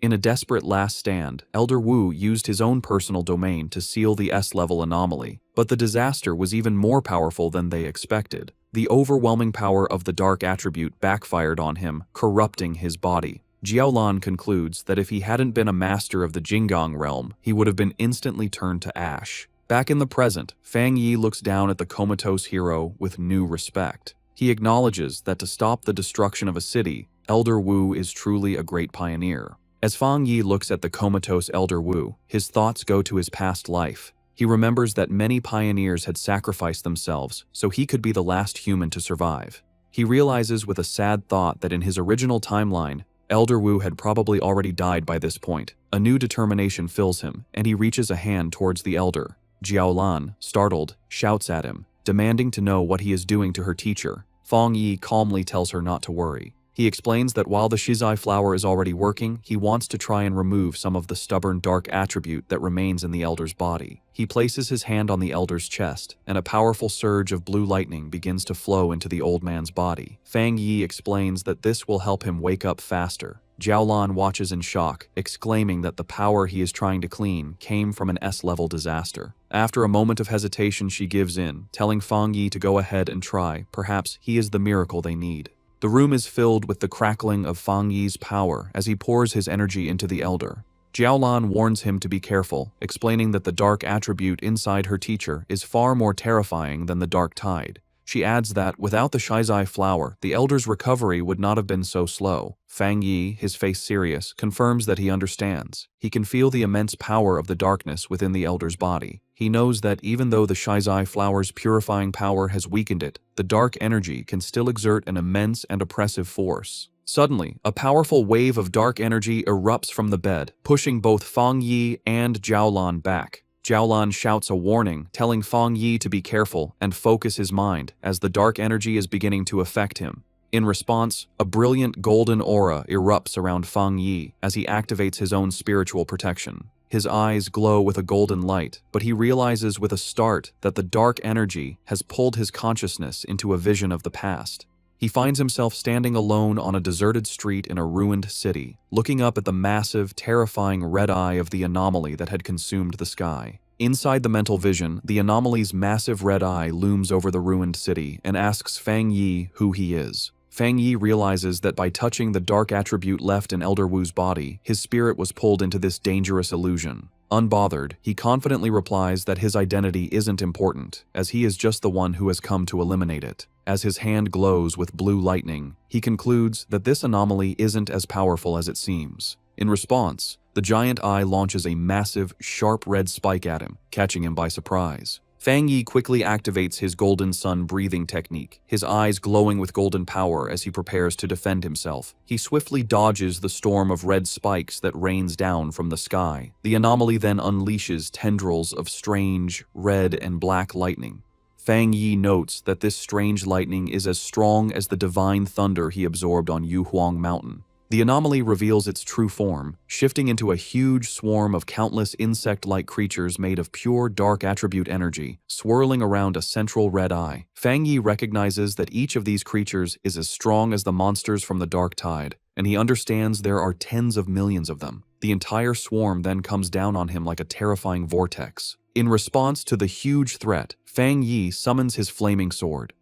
In a desperate last stand, Elder Wu used his own personal domain to seal the S-level anomaly, but the disaster was even more powerful than they expected. The overwhelming power of the dark attribute backfired on him, corrupting his body. Jiaolan concludes that if he hadn't been a master of the Jinggang realm, he would have been instantly turned to ash. Back in the present, Fang Yi looks down at the comatose hero with new respect. He acknowledges that to stop the destruction of a city, Elder Wu is truly a great pioneer. As Fang Yi looks at the comatose Elder Wu, his thoughts go to his past life. He remembers that many pioneers had sacrificed themselves so he could be the last human to survive. He realizes with a sad thought that in his original timeline, Elder Wu had probably already died by this point. A new determination fills him, and he reaches a hand towards the elder. Jiaolan, startled, shouts at him, demanding to know what he is doing to her teacher. Fang Yi calmly tells her not to worry. He explains that while the shizai flower is already working, he wants to try and remove some of the stubborn dark attribute that remains in the elder's body. He places his hand on the elder's chest, and a powerful surge of blue lightning begins to flow into the old man's body. Fang Yi explains that this will help him wake up faster. Jiaolan watches in shock, exclaiming that the power he is trying to clean came from an S-level disaster. After a moment of hesitation, she gives in, telling Fang Yi to go ahead and try. Perhaps he is the miracle they need. The room is filled with the crackling of Fang Yi's power as he pours his energy into the elder. Jiaolan warns him to be careful, explaining that the dark attribute inside her teacher is far more terrifying than the dark tide. She adds that, without the Shizai flower, the elder's recovery would not have been so slow. Fang Yi, his face serious, confirms that he understands. He can feel the immense power of the darkness within the elder's body. He knows that even though the Shizai flower's purifying power has weakened it, the dark energy can still exert an immense and oppressive force. Suddenly, a powerful wave of dark energy erupts from the bed, pushing both Fang Yi and Jiaolan back. Jiaolan shouts a warning, telling Fang Yi to be careful and focus his mind, as the dark energy is beginning to affect him. In response, a brilliant golden aura erupts around Fang Yi as he activates his own spiritual protection. His eyes glow with a golden light, but he realizes with a start that the dark energy has pulled his consciousness into a vision of the past. He finds himself standing alone on a deserted street in a ruined city, looking up at the massive, terrifying red eye of the anomaly that had consumed the sky. Inside the mental vision, the anomaly's massive red eye looms over the ruined city and asks Fang Yi who he is. Fang Yi realizes that by touching the dark attribute left in Elder Wu's body, his spirit was pulled into this dangerous illusion. Unbothered, he confidently replies that his identity isn't important, as he is just the one who has come to eliminate it. As his hand glows with blue lightning, he concludes that this anomaly isn't as powerful as it seems. In response, the giant eye launches a massive, sharp red spike at him, catching him by surprise. Fang Yi quickly activates his golden sun breathing technique, his eyes glowing with golden power as he prepares to defend himself. He swiftly dodges the storm of red spikes that rains down from the sky. The anomaly then unleashes tendrils of strange, red and black lightning. Fang Yi notes that this strange lightning is as strong as the divine thunder he absorbed on Yuhuang Mountain. The anomaly reveals its true form, shifting into a huge swarm of countless insect-like creatures made of pure dark attribute energy, swirling around a central red eye. Fang Yi recognizes that each of these creatures is as strong as the monsters from the dark tide, and he understands there are tens of millions of them. The entire swarm then comes down on him like a terrifying vortex. In response to the huge threat, Fang Yi summons his flaming sword.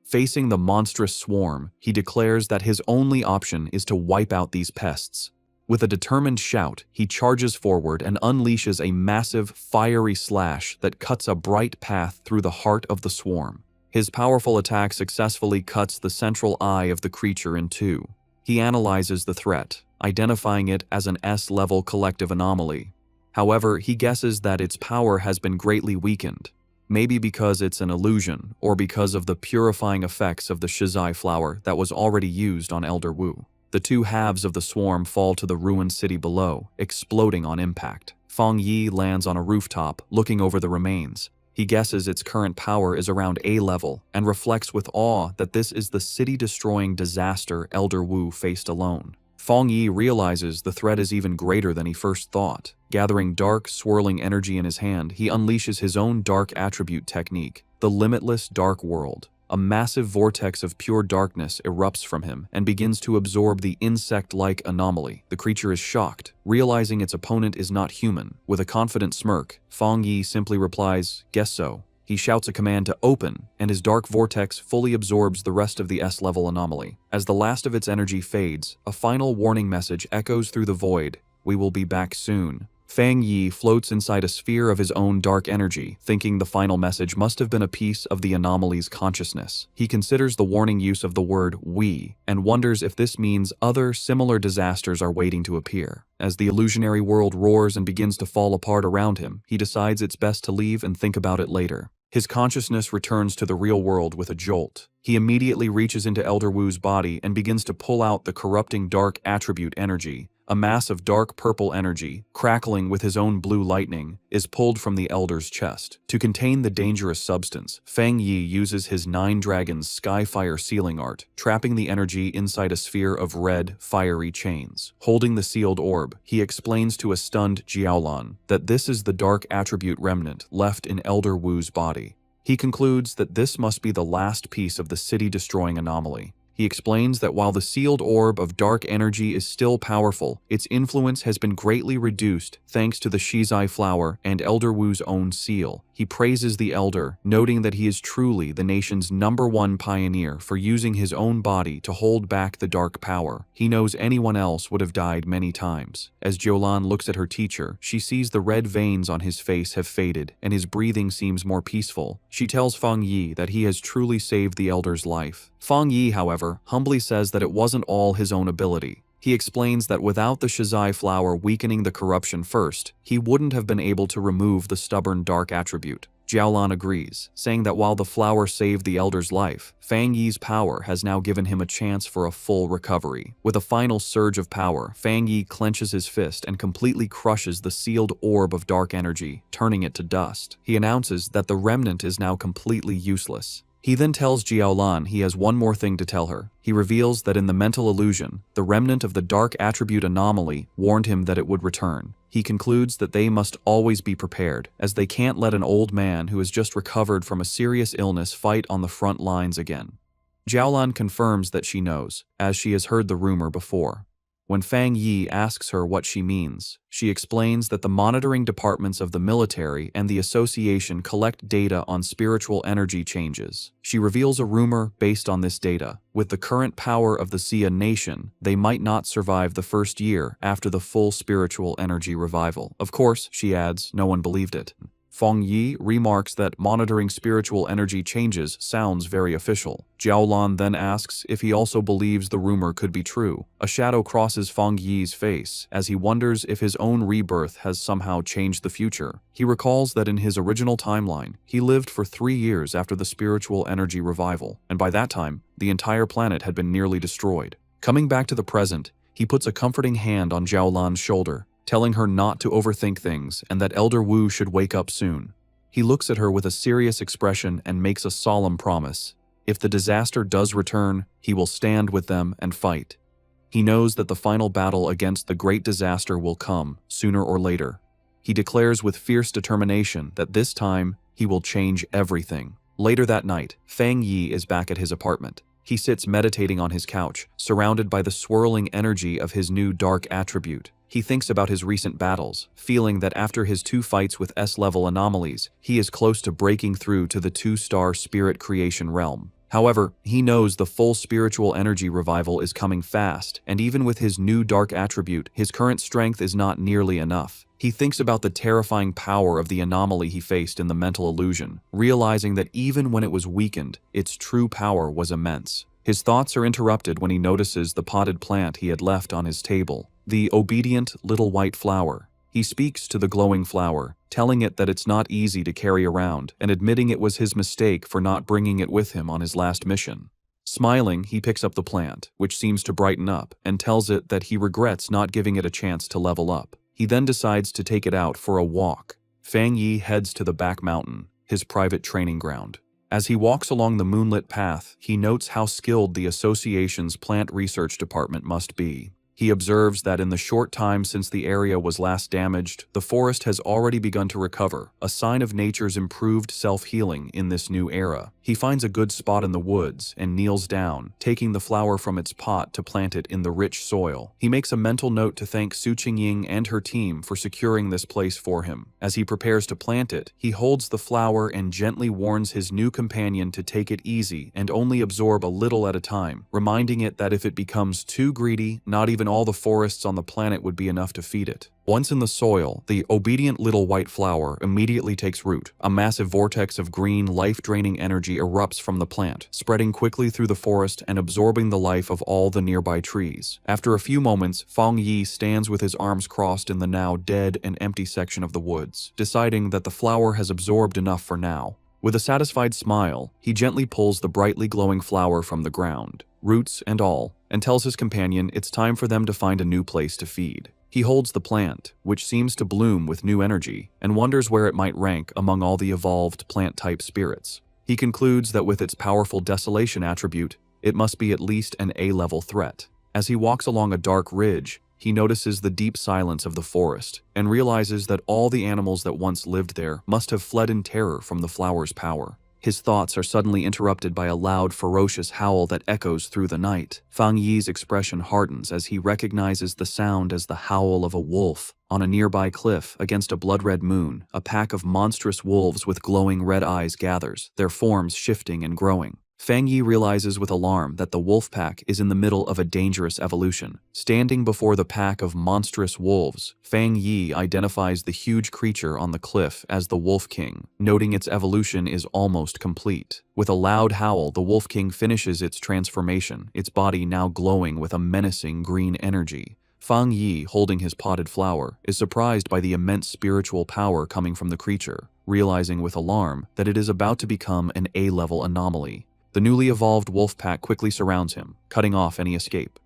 Facing the monstrous swarm, he declares that his only option is to wipe out these pests. With a determined shout, he charges forward and unleashes a massive, fiery slash that cuts a bright path through the heart of the swarm. His powerful attack successfully cuts the central eye of the creature in two. He analyzes the threat, identifying it as an S-level collective anomaly. However, he guesses that its power has been greatly weakened. Maybe because it's an illusion, or because of the purifying effects of the Shizai flower that was already used on Elder Wu. The two halves of the swarm fall to the ruined city below, exploding on impact. Fang Yi lands on a rooftop, looking over the remains. He guesses its current power is around A level, and reflects with awe that this is the city-destroying disaster Elder Wu faced alone. Fang Yi realizes the threat is even greater than he first thought. Gathering dark, swirling energy in his hand, he unleashes his own dark attribute technique, the limitless dark world. A massive vortex of pure darkness erupts from him and begins to absorb the insect-like anomaly. The creature is shocked, realizing its opponent is not human. With a confident smirk, Fang Yi simply replies, "Guess so." He shouts a command to open, and his dark vortex fully absorbs the rest of the S-level anomaly. As the last of its energy fades, a final warning message echoes through the void: "We will be back soon." Fang Yi floats inside a sphere of his own dark energy, thinking the final message must have been a piece of the anomaly's consciousness. He considers the warning use of the word "we" and wonders if this means other similar disasters are waiting to appear. As the illusionary world roars and begins to fall apart around him, he decides it's best to leave and think about it later. His consciousness returns to the real world with a jolt. He immediately reaches into Elder Wu's body and begins to pull out the corrupting dark attribute energy. A mass of dark purple energy, crackling with his own blue lightning, is pulled from the Elder's chest. To contain the dangerous substance, Fang Yi uses his 9 Dragons Skyfire sealing art, trapping the energy inside a sphere of red, fiery chains. Holding the sealed orb, he explains to a stunned Jiaolan that this is the dark attribute remnant left in Elder Wu's body. He concludes that this must be the last piece of the city-destroying anomaly. He explains that while the sealed orb of dark energy is still powerful, its influence has been greatly reduced thanks to the Shizai flower and Elder Wu's own seal. He praises the elder, noting that he is truly the nation's #1 pioneer for using his own body to hold back the dark power. He knows anyone else would have died many times. As Jiulan looks at her teacher, she sees the red veins on his face have faded and his breathing seems more peaceful. She tells Fang Yi that he has truly saved the elder's life. Fang Yi, however, humbly says that it wasn't all his own ability. He explains that without the Shizai flower weakening the corruption first, he wouldn't have been able to remove the stubborn dark attribute. Jiaolan agrees, saying that while the flower saved the elder's life, Fang Yi's power has now given him a chance for a full recovery. With a final surge of power, Fang Yi clenches his fist and completely crushes the sealed orb of dark energy, turning it to dust. He announces that the remnant is now completely useless. He then tells Jiaolan he has one more thing to tell her. He reveals that in the mental illusion, the remnant of the dark attribute anomaly warned him that it would return. He concludes that they must always be prepared, as they can't let an old man who has just recovered from a serious illness fight on the front lines again. Jiaolan confirms that she knows, as she has heard the rumor before. When Fang Yi asks her what she means, she explains that the monitoring departments of the military and the association collect data on spiritual energy changes. She reveals a rumor based on this data. With the current power of the Xia nation, they might not survive the first year after the full spiritual energy revival. Of course, she adds, no one believed it. Fang Yi remarks that monitoring spiritual energy changes sounds very official. Jiaolan then asks if he also believes the rumor could be true. A shadow crosses Fang Yi's face as he wonders if his own rebirth has somehow changed the future. He recalls that in his original timeline, he lived for 3 years after the spiritual energy revival, and by that time, the entire planet had been nearly destroyed. Coming back to the present, he puts a comforting hand on Jiaolan's shoulder, telling her not to overthink things and that Elder Wu should wake up soon. He looks at her with a serious expression and makes a solemn promise. If the disaster does return, he will stand with them and fight. He knows that the final battle against the great disaster will come, sooner or later. He declares with fierce determination that this time, he will change everything. Later that night, Fang Yi is back at his apartment. He sits meditating on his couch, surrounded by the swirling energy of his new dark attribute. He thinks about his recent battles, feeling that after his 2 fights with S-level anomalies, he is close to breaking through to the 2-star spirit creation realm. However, he knows the full spiritual energy revival is coming fast, and even with his new dark attribute, his current strength is not nearly enough. He thinks about the terrifying power of the anomaly he faced in the mental illusion, realizing that even when it was weakened, its true power was immense. His thoughts are interrupted when he notices the potted plant he had left on his table, the obedient little white flower. He speaks to the glowing flower, telling it that it's not easy to carry around and admitting it was his mistake for not bringing it with him on his last mission. Smiling, he picks up the plant, which seems to brighten up, and tells it that he regrets not giving it a chance to level up. He then decides to take it out for a walk. Fang Yi heads to the back mountain, his private training ground. As he walks along the moonlit path, he notes how skilled the association's plant research department must be. He observes that in the short time since the area was last damaged, the forest has already begun to recover, a sign of nature's improved self-healing in this new era. He finds a good spot in the woods and kneels down, taking the flower from its pot to plant it in the rich soil. He makes a mental note to thank Su Qingying and her team for securing this place for him. As he prepares to plant it, he holds the flower and gently warns his new companion to take it easy and only absorb a little at a time, reminding it that if it becomes too greedy, not even all the forests on the planet would be enough to feed it. Once in the soil, the obedient little white flower immediately takes root. A massive vortex of green, life-draining energy erupts from the plant, spreading quickly through the forest and absorbing the life of all the nearby trees. After a few moments, Fang Yi stands with his arms crossed in the now dead and empty section of the woods, deciding that the flower has absorbed enough for now. With a satisfied smile, he gently pulls the brightly glowing flower from the ground, roots and all, and tells his companion it's time for them to find a new place to feed. He holds the plant, which seems to bloom with new energy, and wonders where it might rank among all the evolved plant-type spirits. He concludes that with its powerful desolation attribute, it must be at least an A-level threat. As he walks along a dark ridge, he notices the deep silence of the forest, and realizes that all the animals that once lived there must have fled in terror from the flower's power. His thoughts are suddenly interrupted by a loud, ferocious howl that echoes through the night. Fang Yi's expression hardens as he recognizes the sound as the howl of a wolf. On a nearby cliff, against a blood-red moon, a pack of monstrous wolves with glowing red eyes gathers, their forms shifting and growing. Fang Yi realizes with alarm that the wolf pack is in the middle of a dangerous evolution. Standing before the pack of monstrous wolves, Fang Yi identifies the huge creature on the cliff as the Wolf King, noting its evolution is almost complete. With a loud howl, the Wolf King finishes its transformation, its body now glowing with a menacing green energy. Fang Yi, holding his potted flower, is surprised by the immense spiritual power coming from the creature, realizing with alarm that it is about to become an A-level anomaly. The newly evolved wolf pack quickly surrounds him, cutting off any escape.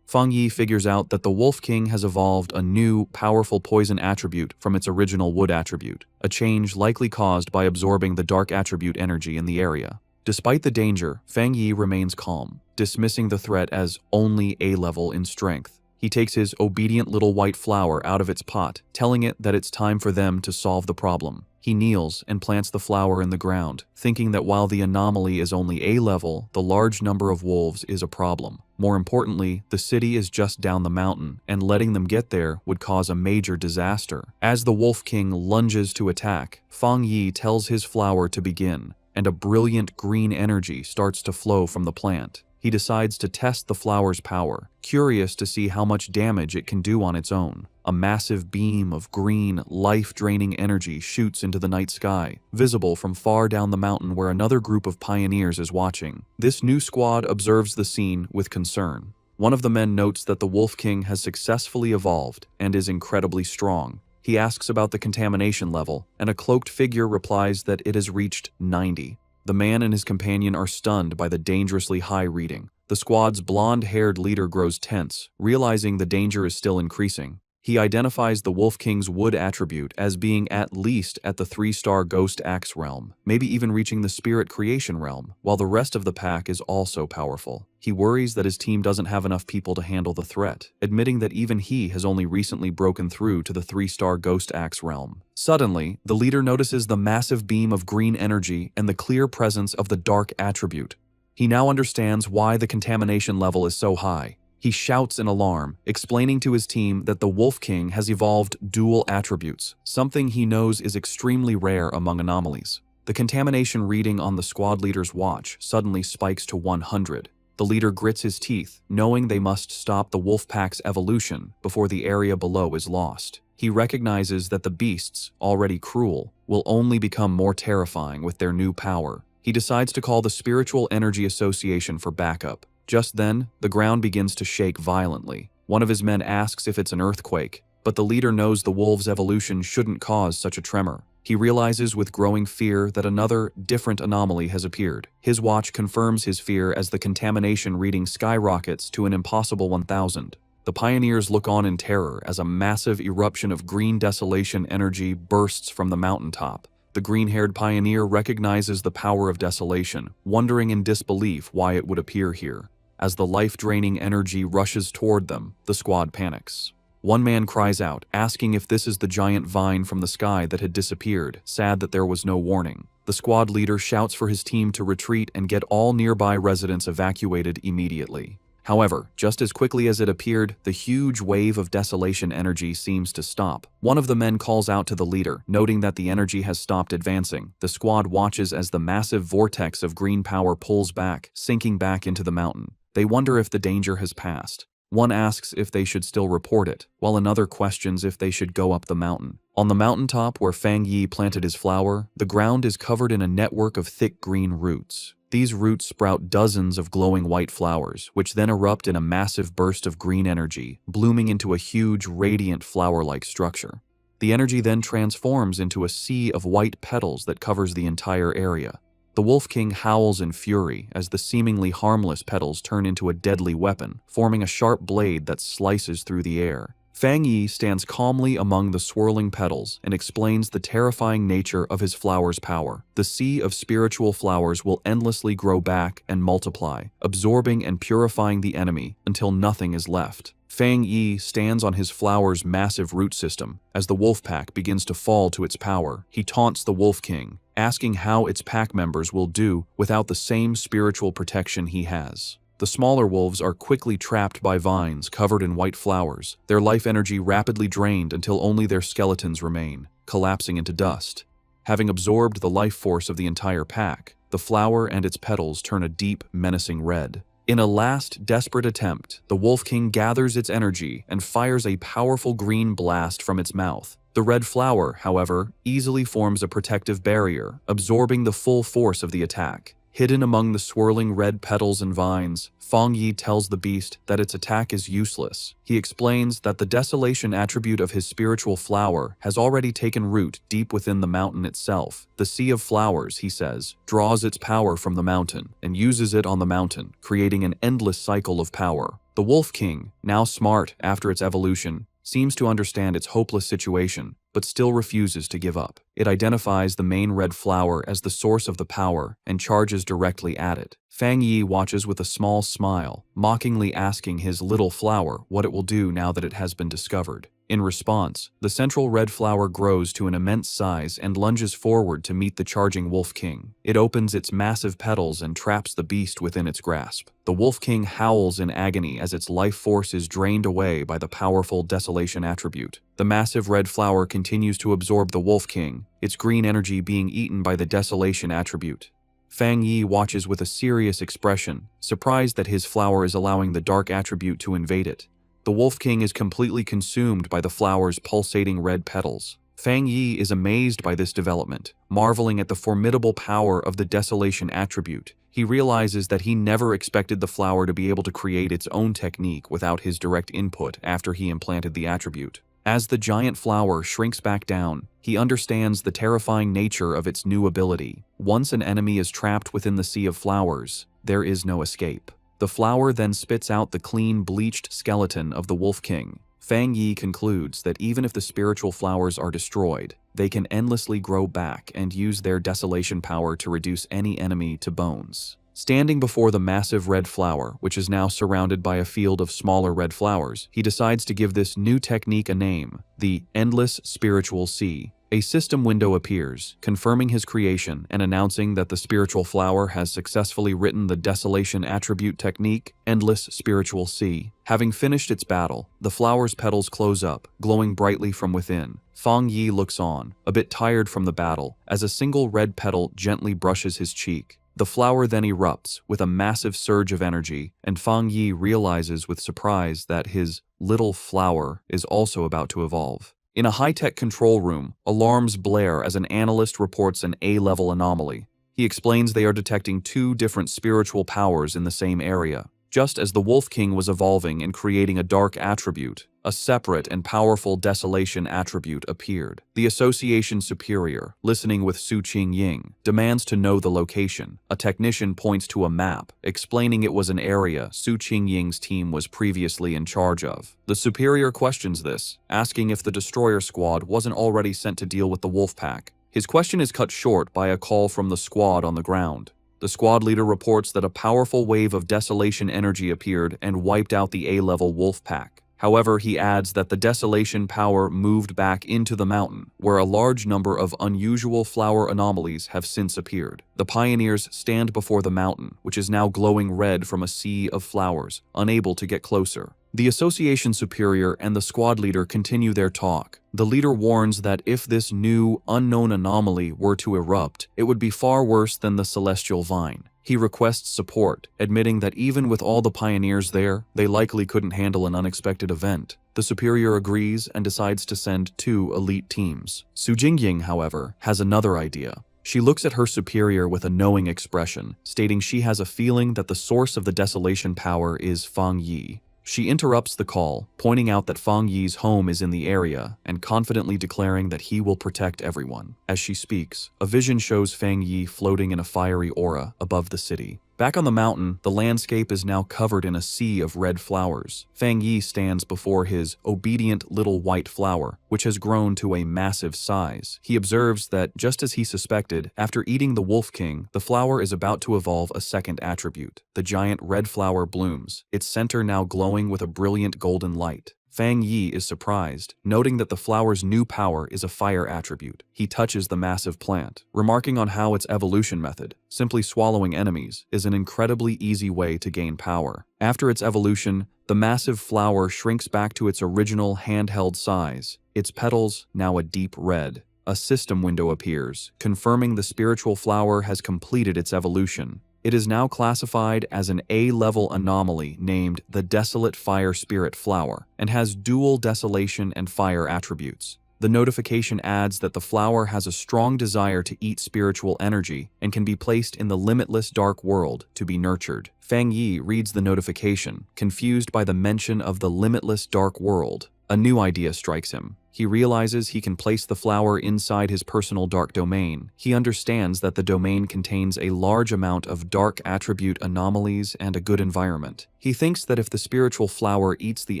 Fang Yi figures out that the Wolf King has evolved a new, powerful poison attribute from its original wood attribute, a change likely caused by absorbing the dark attribute energy in the area. Despite the danger, Fang Yi remains calm, dismissing the threat as only A-level in strength. He takes his obedient little white flower out of its pot, telling it that it's time for them to solve the problem. He kneels and plants the flower in the ground, thinking that while the anomaly is only A-level, the large number of wolves is a problem. More importantly, the city is just down the mountain, and letting them get there would cause a major disaster. As the Wolf King lunges to attack, Fang Yi tells his flower to begin, and a brilliant green energy starts to flow from the plant. He decides to test the flower's power, curious to see how much damage it can do on its own. A massive beam of green, life-draining energy shoots into the night sky, visible from far down the mountain where another group of pioneers is watching. This new squad observes the scene with concern. One of the men notes that the Wolf King has successfully evolved and is incredibly strong. He asks about the contamination level, and a cloaked figure replies that it has reached 90. The man and his companion are stunned by the dangerously high reading. The squad's blonde-haired leader grows tense, realizing the danger is still increasing. He identifies the Wolf King's wood attribute as being at least at the 3-star Ghost Axe realm, maybe even reaching the Spirit Creation realm, while the rest of the pack is also powerful. He worries that his team doesn't have enough people to handle the threat, admitting that even he has only recently broken through to the 3-star Ghost Axe realm. Suddenly, the leader notices the massive beam of green energy and the clear presence of the dark attribute. He now understands why the contamination level is so high. He shouts in alarm, explaining to his team that the Wolf King has evolved dual attributes, something he knows is extremely rare among anomalies. The contamination reading on the squad leader's watch suddenly spikes to 100. The leader grits his teeth, knowing they must stop the wolf pack's evolution before the area below is lost. He recognizes that the beasts, already cruel, will only become more terrifying with their new power. He decides to call the Spiritual Energy Association for backup. Just then, the ground begins to shake violently. One of his men asks if it's an earthquake, but the leader knows the wolf's evolution shouldn't cause such a tremor. He realizes with growing fear that another, different anomaly has appeared. His watch confirms his fear as the contamination reading skyrockets to an impossible 1000. The pioneers look on in terror as a massive eruption of green desolation energy bursts from the mountaintop. The green-haired pioneer recognizes the power of desolation, wondering in disbelief why it would appear here. As the life-draining energy rushes toward them, the squad panics. One man cries out, asking if this is the giant vine from the sky that had disappeared, sad that there was no warning. The squad leader shouts for his team to retreat and get all nearby residents evacuated immediately. However, just as quickly as it appeared, the huge wave of desolation energy seems to stop. One of the men calls out to the leader, noting that the energy has stopped advancing. The squad watches as the massive vortex of green power pulls back, sinking back into the mountain. They wonder if the danger has passed. One asks if they should still report it, while another questions if they should go up the mountain. On the mountaintop where Fang Yi planted his flower, the ground is covered in a network of thick green roots. These roots sprout dozens of glowing white flowers, which then erupt in a massive burst of green energy, blooming into a huge, radiant flower-like structure. The energy then transforms into a sea of white petals that covers the entire area. The Wolf King howls in fury as the seemingly harmless petals turn into a deadly weapon, forming a sharp blade that slices through the air. Fang Yi stands calmly among the swirling petals and explains the terrifying nature of his flower's power. The sea of spiritual flowers will endlessly grow back and multiply, absorbing and purifying the enemy until nothing is left. Fang Yi stands on his flower's massive root system. As the wolf pack begins to fall to its power, he taunts the Wolf King, asking how its pack members will do without the same spiritual protection he has. The smaller wolves are quickly trapped by vines covered in white flowers, their life energy rapidly drained until only their skeletons remain, collapsing into dust. Having absorbed the life force of the entire pack, the flower and its petals turn a deep, menacing red. In a last, desperate attempt, the Wolf King gathers its energy and fires a powerful green blast from its mouth. The red flower, however, easily forms a protective barrier, absorbing the full force of the attack. Hidden among the swirling red petals and vines, Fang Yi tells the beast that its attack is useless. He explains that the desolation attribute of his spiritual flower has already taken root deep within the mountain itself. The Sea of Flowers, he says, draws its power from the mountain and uses it on the mountain, creating an endless cycle of power. The Wolf King, now smart after its evolution, seems to understand its hopeless situation, but still refuses to give up. It identifies the main red flower as the source of the power and charges directly at it. Fang Yi watches with a small smile, mockingly asking his little flower what it will do now that it has been discovered. In response, the central red flower grows to an immense size and lunges forward to meet the charging Wolf King. It opens its massive petals and traps the beast within its grasp. The Wolf King howls in agony as its life force is drained away by the powerful desolation attribute. The massive red flower continues to absorb the Wolf King, its green energy being eaten by the desolation attribute. Fang Yi watches with a serious expression, surprised that his flower is allowing the dark attribute to invade it. The Wolf King is completely consumed by the flower's pulsating red petals. Fang Yi is amazed by this development, marveling at the formidable power of the desolation attribute. He realizes that he never expected the flower to be able to create its own technique without his direct input after he implanted the attribute. As the giant flower shrinks back down, he understands the terrifying nature of its new ability. Once an enemy is trapped within the Sea of Flowers, there is no escape. The flower then spits out the clean, bleached skeleton of the Wolf King. Fang Yi concludes that even if the spiritual flowers are destroyed, they can endlessly grow back and use their desolation power to reduce any enemy to bones. Standing before the massive red flower, which is now surrounded by a field of smaller red flowers, he decides to give this new technique a name, the Endless Spiritual Sea. A system window appears, confirming his creation and announcing that the spiritual flower has successfully written the desolation attribute technique, Endless Spiritual Sea. Having finished its battle, the flower's petals close up, glowing brightly from within. Fang Yi looks on, a bit tired from the battle, as a single red petal gently brushes his cheek. The flower then erupts with a massive surge of energy, and Fang Yi realizes with surprise that his little flower is also about to evolve. In a high-tech control room, alarms blare as an analyst reports an A-level anomaly. He explains they are detecting two different spiritual powers in the same area. Just as the Wolf King was evolving and creating a dark attribute, a separate and powerful desolation attribute appeared. The Association Superior, listening with Su Qingying, demands to know the location. A technician points to a map, explaining it was an area Su Qingying's team was previously in charge of. The Superior questions this, asking if the Destroyer Squad wasn't already sent to deal with the Wolf Pack. His question is cut short by a call from the squad on the ground. The squad leader reports that a powerful wave of desolation energy appeared and wiped out the A-level wolf pack. However, he adds that the desolation power moved back into the mountain, where a large number of unusual flower anomalies have since appeared. The pioneers stand before the mountain, which is now glowing red from a sea of flowers, unable to get closer. The Association Superior and the squad leader continue their talk. The leader warns that if this new, unknown anomaly were to erupt, it would be far worse than the Celestial Vine. He requests support, admitting that even with all the pioneers there, they likely couldn't handle an unexpected event. The Superior agrees and decides to send 2 elite teams. Su Jingying, however, has another idea. She looks at her superior with a knowing expression, stating she has a feeling that the source of the desolation power is Fang Yi. She interrupts the call, pointing out that Fang Yi's home is in the area and confidently declaring that he will protect everyone. As she speaks, a vision shows Fang Yi floating in a fiery aura above the city. Back on the mountain, the landscape is now covered in a sea of red flowers. Fang Yi stands before his obedient little white flower, which has grown to a massive size. He observes that, just as he suspected, after eating the Wolf King, the flower is about to evolve a second attribute. The giant red flower blooms, its center now glowing with a brilliant golden light. Fang Yi is surprised, noting that the flower's new power is a fire attribute. He touches the massive plant, remarking on how its evolution method, simply swallowing enemies, is an incredibly easy way to gain power. After its evolution, the massive flower shrinks back to its original handheld size, its petals now a deep red. A system window appears, confirming the spiritual flower has completed its evolution. It is now classified as an A-level anomaly named the Desolate Fire Spirit Flower and has dual desolation and fire attributes. The notification adds that the flower has a strong desire to eat spiritual energy and can be placed in the limitless dark world to be nurtured. Fang Yi reads the notification, confused by the mention of the limitless dark world. A new idea strikes him. He realizes he can place the flower inside his personal dark domain. He understands that the domain contains a large amount of dark attribute anomalies and a good environment. He thinks that if the spiritual flower eats the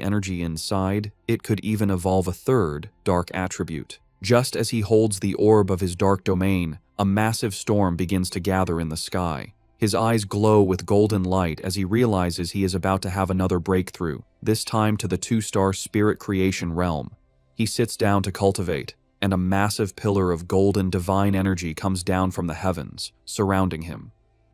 energy inside, it could even evolve a third dark attribute. Just as he holds the orb of his dark domain, a massive storm begins to gather in the sky. His eyes glow with golden light as he realizes he is about to have another breakthrough, this time to the 2-star spirit creation realm. He sits down to cultivate, and a massive pillar of golden divine energy comes down from the heavens, surrounding him.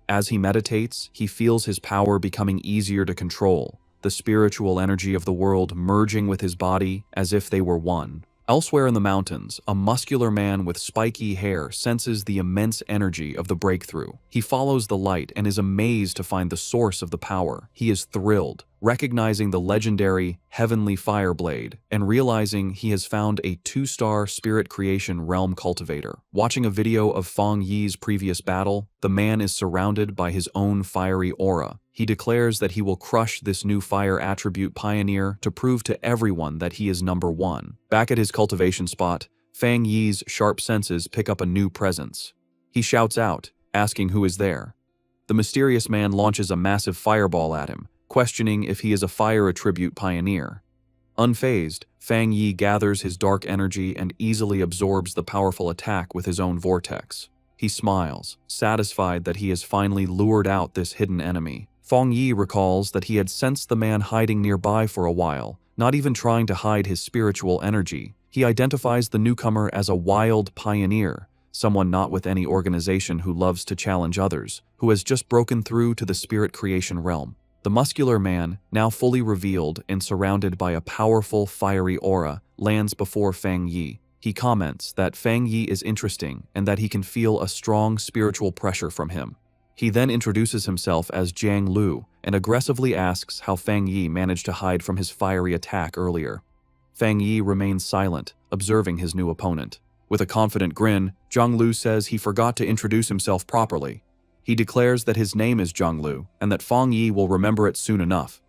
As he meditates, he feels his power becoming easier to control, the spiritual energy of the world merging with his body as if they were one. Elsewhere in the mountains, a muscular man with spiky hair senses the immense energy of the breakthrough. He follows the light and is amazed to find the source of the power. He is thrilled, recognizing the legendary Heavenly Fireblade and realizing he has found a 2-star spirit creation realm cultivator. Watching a video of Fang Yi's previous battle, the man is surrounded by his own fiery aura. He declares that he will crush this new fire attribute pioneer to prove to everyone that he is number one. Back at his cultivation spot, Fang Yi's sharp senses pick up a new presence. He shouts out, asking who is there. The mysterious man launches a massive fireball at him, questioning if he is a fire attribute pioneer. Unfazed, Fang Yi gathers his dark energy and easily absorbs the powerful attack with his own vortex. He smiles, satisfied that he has finally lured out this hidden enemy. Fang Yi recalls that he had sensed the man hiding nearby for a while, not even trying to hide his spiritual energy. He identifies the newcomer as a wild pioneer, someone not with any organization who loves to challenge others, who has just broken through to the spirit creation realm. The muscular man, now fully revealed and surrounded by a powerful fiery aura, lands before Fang Yi. He comments that Fang Yi is interesting and that he can feel a strong spiritual pressure from him. He then introduces himself as Jiang Lu and aggressively asks how Fang Yi managed to hide from his fiery attack earlier. Fang Yi remains silent, observing his new opponent. With a confident grin, Jiang Lu says he forgot to introduce himself properly. He declares that his name is Jiang Lu and that Fang Yi will remember it soon enough.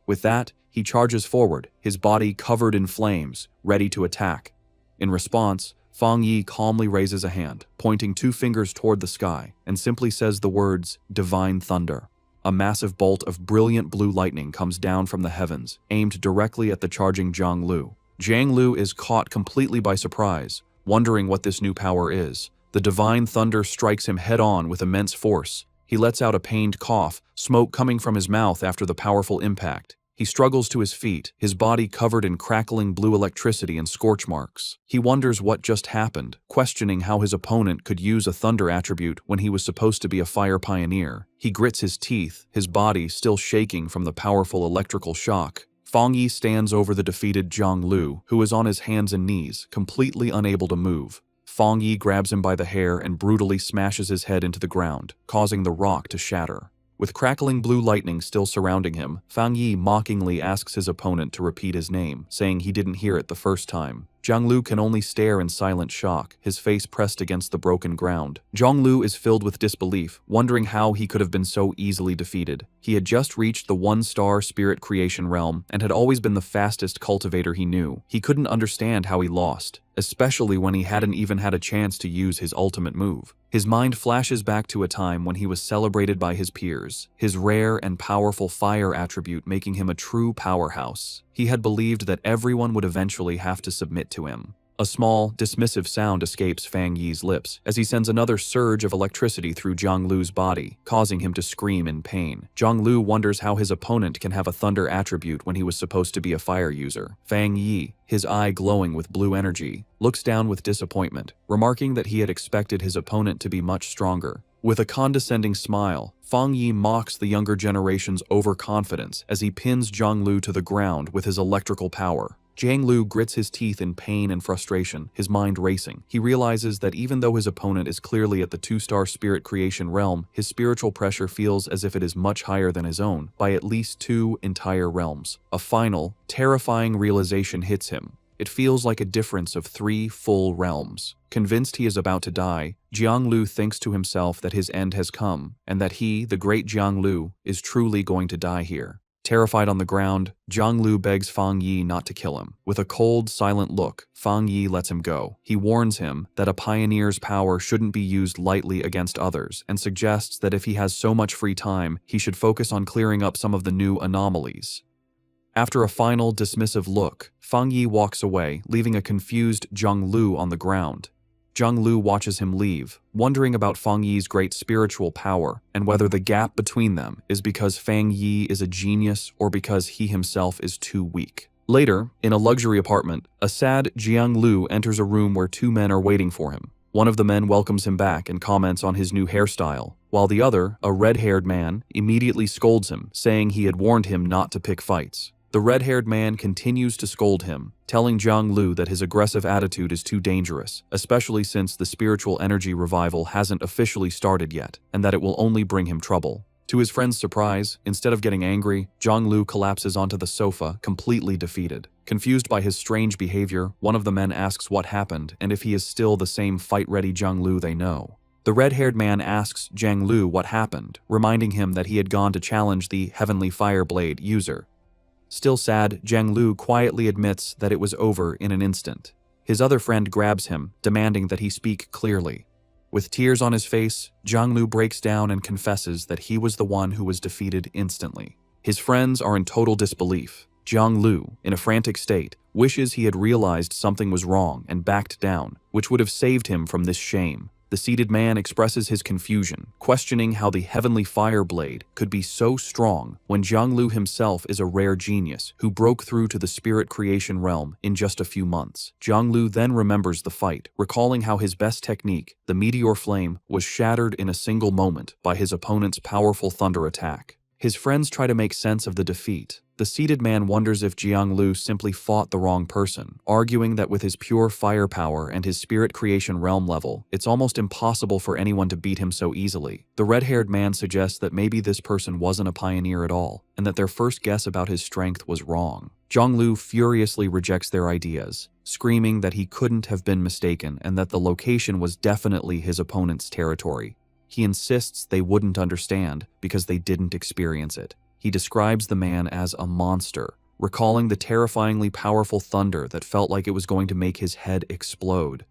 With that, he charges forward, his body covered in flames, ready to attack. In response, Fang Yi calmly raises a hand, pointing 2 fingers toward the sky, and simply says the words, "Divine Thunder." A massive bolt of brilliant blue lightning comes down from the heavens, aimed directly at the charging Jiang Lu. Jiang Lu is caught completely by surprise, wondering what this new power is. The Divine Thunder strikes him head-on with immense force. He lets out a pained cough, smoke coming from his mouth after the powerful impact. He struggles to his feet, his body covered in crackling blue electricity and scorch marks. He wonders what just happened, questioning how his opponent could use a thunder attribute when he was supposed to be a fire pioneer. He grits his teeth, his body still shaking from the powerful electrical shock. Fang Yi stands over the defeated Jiang Lu, who is on his hands and knees, completely unable to move. Fang Yi grabs him by the hair and brutally smashes his head into the ground, causing the rock to shatter. With crackling blue lightning still surrounding him, Fang Yi mockingly asks his opponent to repeat his name, saying he didn't hear it the first time. Jiang Lu can only stare in silent shock, his face pressed against the broken ground. Jiang Lu is filled with disbelief, wondering how he could have been so easily defeated. He had just reached the 1-star spirit creation realm and had always been the fastest cultivator he knew. He couldn't understand how he lost, especially when he hadn't even had a chance to use his ultimate move. His mind flashes back to a time when he was celebrated by his peers, his rare and powerful fire attribute making him a true powerhouse. He had believed that everyone would eventually have to submit to him. A small, dismissive sound escapes Fang Yi's lips as he sends another surge of electricity through Jiang Lu's body, causing him to scream in pain. Jiang Lu wonders how his opponent can have a thunder attribute when he was supposed to be a fire user. Fang Yi, his eye glowing with blue energy, looks down with disappointment, remarking that he had expected his opponent to be much stronger. With a condescending smile, Fang Yi mocks the younger generation's overconfidence as he pins Jiang Lu to the ground with his electrical power. Jiang Lu grits his teeth in pain and frustration, his mind racing. He realizes that even though his opponent is clearly at the 2-star spirit creation realm, his spiritual pressure feels as if it is much higher than his own, by at least 2 entire realms. A final, terrifying realization hits him. It feels like a difference of 3 full realms. Convinced he is about to die, Jiang Lu thinks to himself that his end has come, and that he, the great Jiang Lu, is truly going to die here. Terrified on the ground, Jiang Lu begs Fang Yi not to kill him. With a cold, silent look, Fang Yi lets him go. He warns him that a pioneer's power shouldn't be used lightly against others, and suggests that if he has so much free time, he should focus on clearing up some of the new anomalies. After a final, dismissive look, Fang Yi walks away, leaving a confused Jiang Lu on the ground. Jiang Lu watches him leave, wondering about Fang Yi's great spiritual power and whether the gap between them is because Fang Yi is a genius or because he himself is too weak. Later, in a luxury apartment, a sad Jiang Lu enters a room where 2 men are waiting for him. One of the men welcomes him back and comments on his new hairstyle, while the other, a red-haired man, immediately scolds him, saying he had warned him not to pick fights. The red-haired man continues to scold him, telling Jiang Lu that his aggressive attitude is too dangerous, especially since the spiritual energy revival hasn't officially started yet, and that it will only bring him trouble. To his friend's surprise, instead of getting angry, Jiang Lu collapses onto the sofa, completely defeated. Confused by his strange behavior, one of the men asks what happened and if he is still the same fight-ready Jiang Lu they know. The red-haired man asks Jiang Lu what happened, reminding him that he had gone to challenge the Heavenly Fireblade user. Still sad, Jiang Lu quietly admits that it was over in an instant. His other friend grabs him, demanding that he speak clearly. With tears on his face, Jiang Lu breaks down and confesses that he was the one who was defeated instantly. His friends are in total disbelief. Jiang Lu, in a frantic state, wishes he had realized something was wrong and backed down, which would have saved him from this shame. The seated man expresses his confusion, questioning how the Heavenly Fireblade could be so strong when Jiang Lu himself is a rare genius who broke through to the spirit creation realm in just a few months. Jiang Lu then remembers the fight, recalling how his best technique, the meteor flame, was shattered in a single moment by his opponent's powerful thunder attack. His friends try to make sense of the defeat. The seated man wonders if Jiang Lu simply fought the wrong person, arguing that with his pure firepower and his spirit creation realm level, it's almost impossible for anyone to beat him so easily. The red-haired man suggests that maybe this person wasn't a pioneer at all, and that their first guess about his strength was wrong. Jiang Lu furiously rejects their ideas, screaming that he couldn't have been mistaken and that the location was definitely his opponent's territory. He insists they wouldn't understand because they didn't experience it. He describes the man as a monster, recalling the terrifyingly powerful thunder that felt like it was going to make his head explode.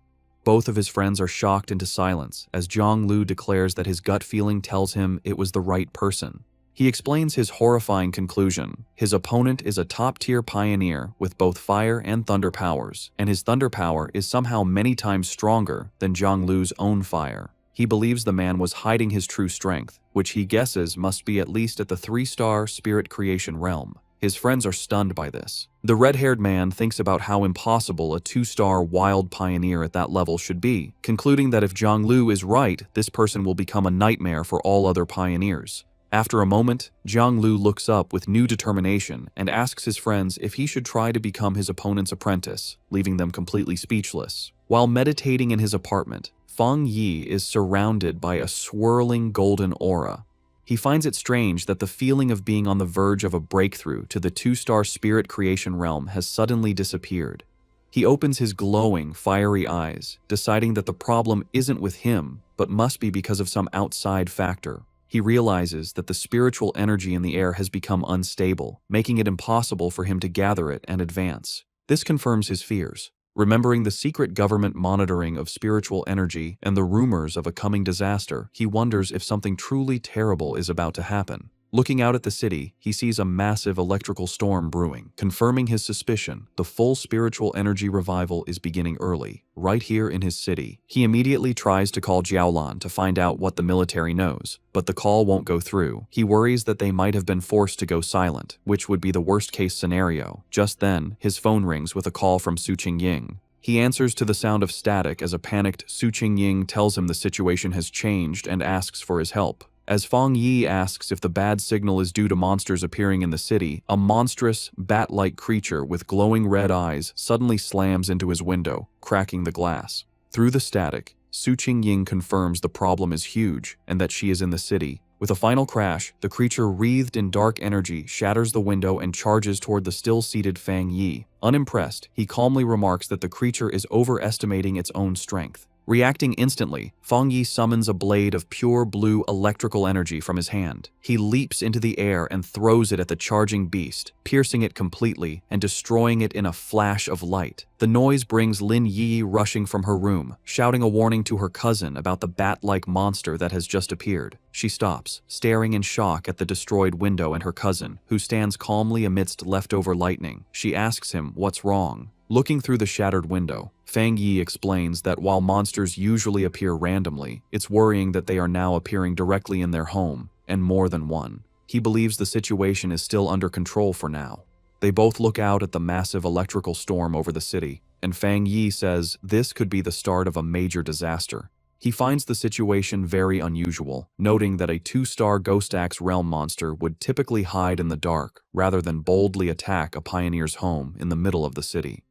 Both of his friends are shocked into silence as Jiang Lu declares that his gut feeling tells him it was the right person. He explains his horrifying conclusion. His opponent is a top-tier pioneer with both fire and thunder powers, and his thunder power is somehow many times stronger than Jiang Lu's own fire. He believes the man was hiding his true strength, which he guesses must be at least at the 3-star spirit creation realm. His friends are stunned by this. The red-haired man thinks about how impossible a 2-star wild pioneer at that level should be, concluding that if Jiang Lu is right, this person will become a nightmare for all other pioneers. After a moment, Jiang Lu looks up with new determination and asks his friends if he should try to become his opponent's apprentice, leaving them completely speechless. While meditating in his apartment, Fang Yi is surrounded by a swirling golden aura. He finds it strange that the feeling of being on the verge of a breakthrough to the 2-star spirit creation realm has suddenly disappeared. He opens his glowing, fiery eyes, deciding that the problem isn't with him, but must be because of some outside factor. He realizes that the spiritual energy in the air has become unstable, making it impossible for him to gather it and advance. This confirms his fears. Remembering the secret government monitoring of spiritual energy and the rumors of a coming disaster, he wonders if something truly terrible is about to happen. Looking out at the city, he sees a massive electrical storm brewing, confirming his suspicion. The full spiritual energy revival is beginning early, right here in his city. He immediately tries to call Jiaolan to find out what the military knows, but the call won't go through. He worries that they might have been forced to go silent, which would be the worst-case scenario. Just then, his phone rings with a call from Su Qingying. He answers to the sound of static as a panicked Su Qingying tells him the situation has changed and asks for his help. As Fang Yi asks if the bad signal is due to monsters appearing in the city, a monstrous, bat-like creature with glowing red eyes suddenly slams into his window, cracking the glass. Through the static, Su Qingying confirms the problem is huge and that she is in the city. With a final crash, the creature wreathed in dark energy shatters the window and charges toward the still-seated Fang Yi. Unimpressed, he calmly remarks that the creature is overestimating its own strength. Reacting instantly, Fang Yi summons a blade of pure blue electrical energy from his hand. He leaps into the air and throws it at the charging beast, piercing it completely and destroying it in a flash of light. The noise brings Lin Yi rushing from her room, shouting a warning to her cousin about the bat-like monster that has just appeared. She stops, staring in shock at the destroyed window and her cousin, who stands calmly amidst leftover lightning. She asks him what's wrong. Looking through the shattered window, Fang Yi explains that while monsters usually appear randomly, it's worrying that they are now appearing directly in their home, and more than one. He believes the situation is still under control for now. They both look out at the massive electrical storm over the city, and Fang Yi says this could be the start of a major disaster. He finds the situation very unusual, noting that a 2-star Ghost Axe realm monster would typically hide in the dark rather than boldly attack a pioneer's home in the middle of the city.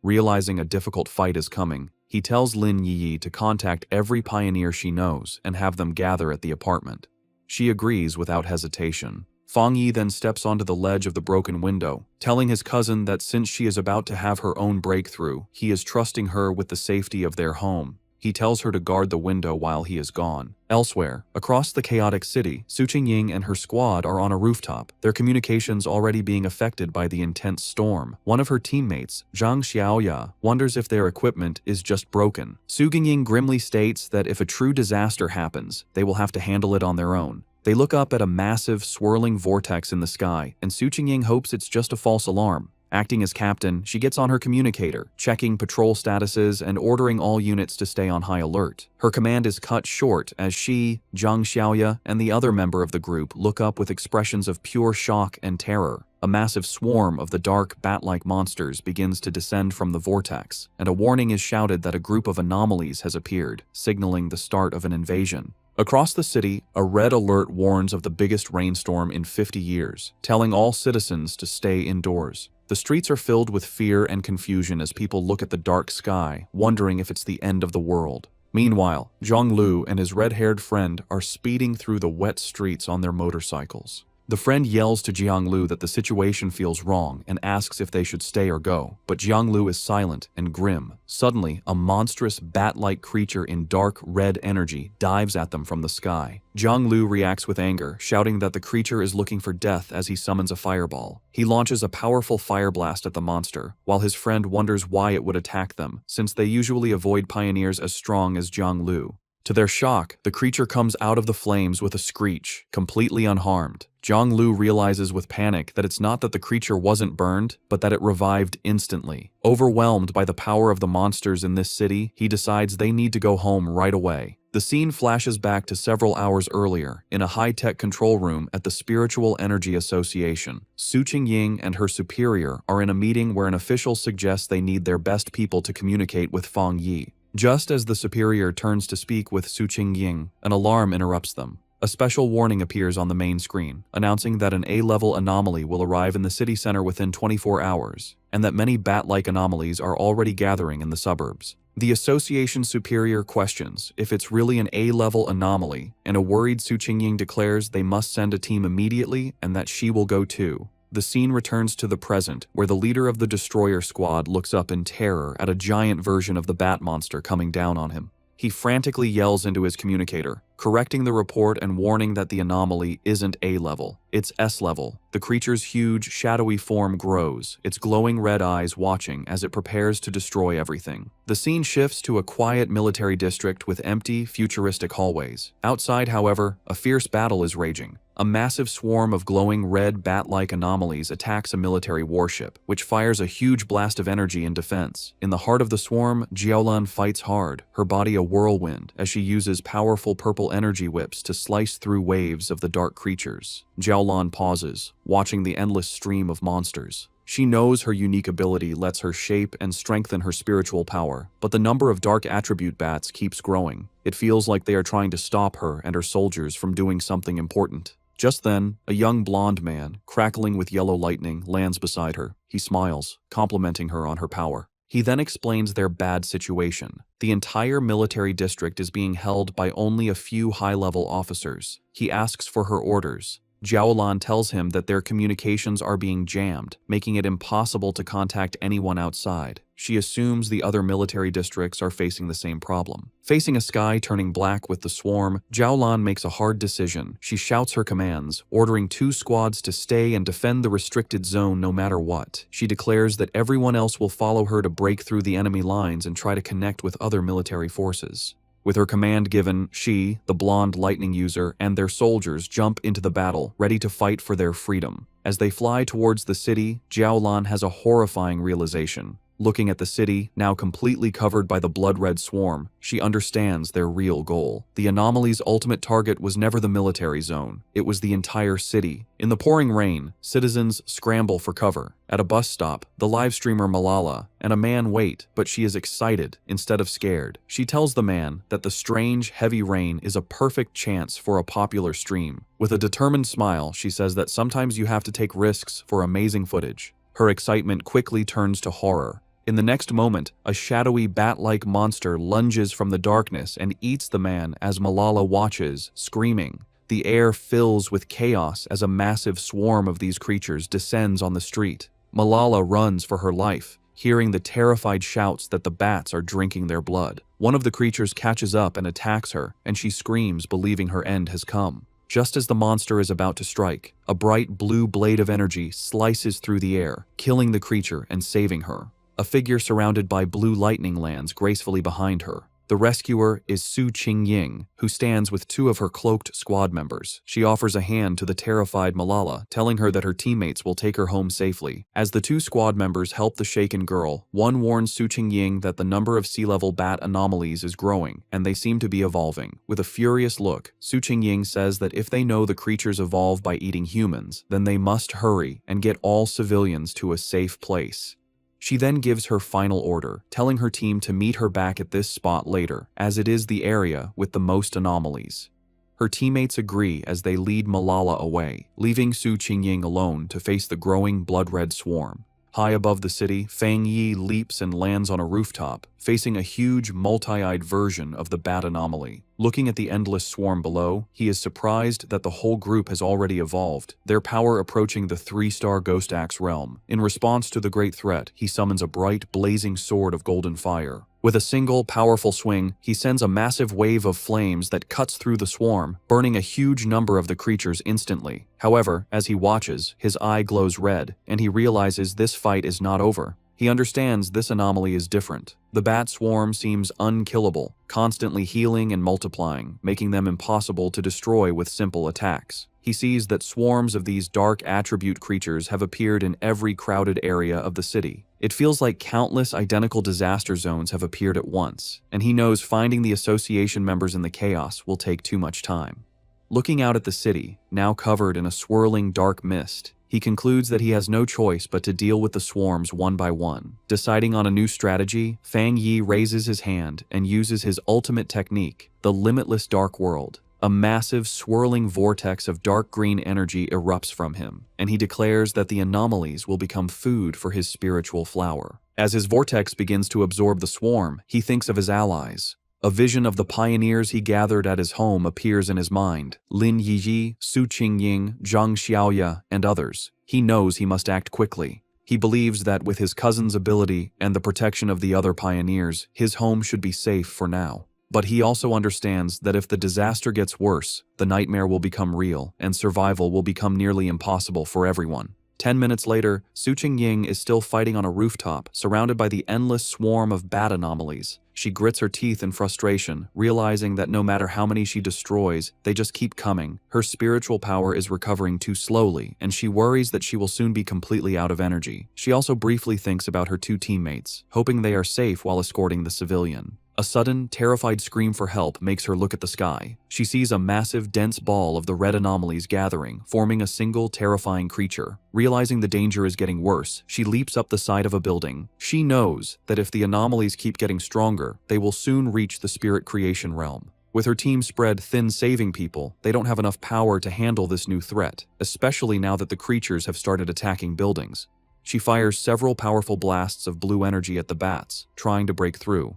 Realizing a difficult fight is coming, he tells Lin Yi to contact every pioneer she knows and have them gather at the apartment. She agrees without hesitation. Fang Yi then steps onto the ledge of the broken window, telling his cousin that since she is about to have her own breakthrough, he is trusting her with the safety of their home. He tells her to guard the window while he is gone. Elsewhere, across the chaotic city, Su Qingying and her squad are on a rooftop, their communications already being affected by the intense storm. One of her teammates, Zhang Xiaoya, wonders if their equipment is just broken. Su Qingying grimly states that if a true disaster happens, they will have to handle it on their own. They look up at a massive, swirling vortex in the sky, and Su Qingying hopes it's just a false alarm. Acting as captain, she gets on her communicator, checking patrol statuses and ordering all units to stay on high alert. Her command is cut short as she, Zhang Xiaoya, and the other member of the group look up with expressions of pure shock and terror. A massive swarm of the dark, bat-like monsters begins to descend from the vortex, and a warning is shouted that a group of anomalies has appeared, signaling the start of an invasion. Across the city, a red alert warns of the biggest rainstorm in 50 years, telling all citizens to stay indoors. The streets are filled with fear and confusion as people look at the dark sky, wondering if it's the end of the world. Meanwhile, Zhang Lu and his red-haired friend are speeding through the wet streets on their motorcycles. The friend yells to Jiang Lu that the situation feels wrong and asks if they should stay or go, but Jiang Lu is silent and grim. Suddenly, a monstrous bat-like creature in dark red energy dives at them from the sky. Jiang Lu reacts with anger, shouting that the creature is looking for death as he summons a fireball. He launches a powerful fire blast at the monster, while his friend wonders why it would attack them, since they usually avoid pioneers as strong as Jiang Lu. To their shock, the creature comes out of the flames with a screech, completely unharmed. Jiang Lu realizes with panic that it's not that the creature wasn't burned, but that it revived instantly. Overwhelmed by the power of the monsters in this city, he decides they need to go home right away. The scene flashes back to several hours earlier, in a high-tech control room at the Spiritual Energy Association. Su Qingying and her superior are in a meeting where an official suggests they need their best people to communicate with Fang Yi. Just as the superior turns to speak with Su Qingying, an alarm interrupts them. A special warning appears on the main screen, announcing that an A-level anomaly will arrive in the city center within 24 hours, and that many bat-like anomalies are already gathering in the suburbs. The association superior questions if it's really an A-level anomaly, and a worried Su Qingying declares they must send a team immediately and that she will go too. The scene returns to the present, where the leader of the destroyer squad looks up in terror at a giant version of the bat monster coming down on him. He frantically yells into his communicator, correcting the report and warning that the anomaly isn't A-level, it's S-level. The creature's huge, shadowy form grows, its glowing red eyes watching as it prepares to destroy everything. The scene shifts to a quiet military district with empty, futuristic hallways. Outside, however, a fierce battle is raging. a massive swarm of glowing red bat-like anomalies attacks a military warship, which fires a huge blast of energy in defense. In the heart of the swarm, Jiaolan fights hard, her body a whirlwind, as she uses powerful purple energy whips to slice through waves of the dark creatures. Jiaolan pauses, watching the endless stream of monsters. She knows her unique ability lets her shape and strengthen her spiritual power, but the number of dark attribute bats keeps growing. It feels like they are trying to stop her and her soldiers from doing something important. Just then, a young blonde man, crackling with yellow lightning, lands beside her. He smiles, complimenting her on her power. He then explains their bad situation. The entire military district is being held by only a few high-level officers. He asks for her orders. Jiaolan tells him that their communications are being jammed, making it impossible to contact anyone outside. She assumes the other military districts are facing the same problem. Facing a sky turning black with the swarm, Jiaolan makes a hard decision. She shouts her commands, ordering 2 squads to stay and defend the restricted zone no matter what. She declares that everyone else will follow her to break through the enemy lines and try to connect with other military forces. With her command given, she, the blonde lightning user, and their soldiers jump into the battle, ready to fight for their freedom. As they fly towards the city, Jiaolan has a horrifying realization. Looking at the city, now completely covered by the blood-red swarm, she understands their real goal. The anomaly's ultimate target was never the military zone. It was the entire city. In the pouring rain, citizens scramble for cover. At a bus stop, the live streamer Malala and a man wait, but she is excited instead of scared. She tells the man that the strange, heavy rain is a perfect chance for a popular stream. With a determined smile, she says that sometimes you have to take risks for amazing footage. Her excitement quickly turns to horror. In the next moment, a shadowy bat-like monster lunges from the darkness and eats the man as Malala watches, screaming. The air fills with chaos as a massive swarm of these creatures descends on the street. Malala runs for her life, hearing the terrified shouts that the bats are drinking their blood. One of the creatures catches up and attacks her, and she screams, believing her end has come. Just as the monster is about to strike, a bright blue blade of energy slices through the air, killing the creature and saving her. A figure surrounded by blue lightning lands gracefully behind her. The rescuer is Su Qingying, who stands with 2 of her cloaked squad members. She offers a hand to the terrified Malala, telling her that her teammates will take her home safely. As the 2 squad members help the shaken girl, one warns Su Qingying that the number of sea-level bat anomalies is growing, and they seem to be evolving. With a furious look, Su Qingying says that if they know the creatures evolve by eating humans, then they must hurry and get all civilians to a safe place. She then gives her final order, telling her team to meet her back at this spot later, as it is the area with the most anomalies. Her teammates agree as they lead Malala away, leaving Su Qingying alone to face the growing blood-red swarm. High above the city, Fang Yi leaps and lands on a rooftop, facing a huge, multi-eyed version of the bat anomaly. Looking at the endless swarm below, he is surprised that the whole group has already evolved, their power approaching the 3-star Ghost Axe realm. In response to the great threat, he summons a bright, blazing sword of golden fire. With a single, powerful swing, he sends a massive wave of flames that cuts through the swarm, burning a huge number of the creatures instantly. However, as he watches, his eye glows red, and he realizes this fight is not over. He understands this anomaly is different. The bat swarm seems unkillable, constantly healing and multiplying, making them impossible to destroy with simple attacks. He sees that swarms of these dark attribute creatures have appeared in every crowded area of the city. It feels like countless identical disaster zones have appeared at once, and he knows finding the association members in the chaos will take too much time. Looking out at the city, now covered in a swirling dark mist, he concludes that he has no choice but to deal with the swarms one by one. Deciding on a new strategy, Fang Yi raises his hand and uses his ultimate technique, the limitless dark world. A massive, swirling vortex of dark green energy erupts from him, and he declares that the anomalies will become food for his spiritual flower. As his vortex begins to absorb the swarm, he thinks of his allies. A vision of the pioneers he gathered at his home appears in his mind. Lin Yiji, Su Qingying, Zhang Xiaoya, and others. He knows he must act quickly. He believes that with his cousin's ability and the protection of the other pioneers, his home should be safe for now. But he also understands that if the disaster gets worse, the nightmare will become real, and survival will become nearly impossible for everyone. 10 minutes later, Su Qingying is still fighting on a rooftop, surrounded by the endless swarm of bat anomalies. She grits her teeth in frustration, realizing that no matter how many she destroys, they just keep coming. Her spiritual power is recovering too slowly, and she worries that she will soon be completely out of energy. She also briefly thinks about her two teammates, hoping they are safe while escorting the civilian. A sudden, terrified scream for help makes her look at the sky. She sees a massive, dense ball of the red anomalies gathering, forming a single, terrifying creature. Realizing the danger is getting worse, she leaps up the side of a building. She knows that if the anomalies keep getting stronger, they will soon reach the spirit creation realm. With her team spread thin saving people, they don't have enough power to handle this new threat, especially now that the creatures have started attacking buildings. She fires several powerful blasts of blue energy at the bats, trying to break through.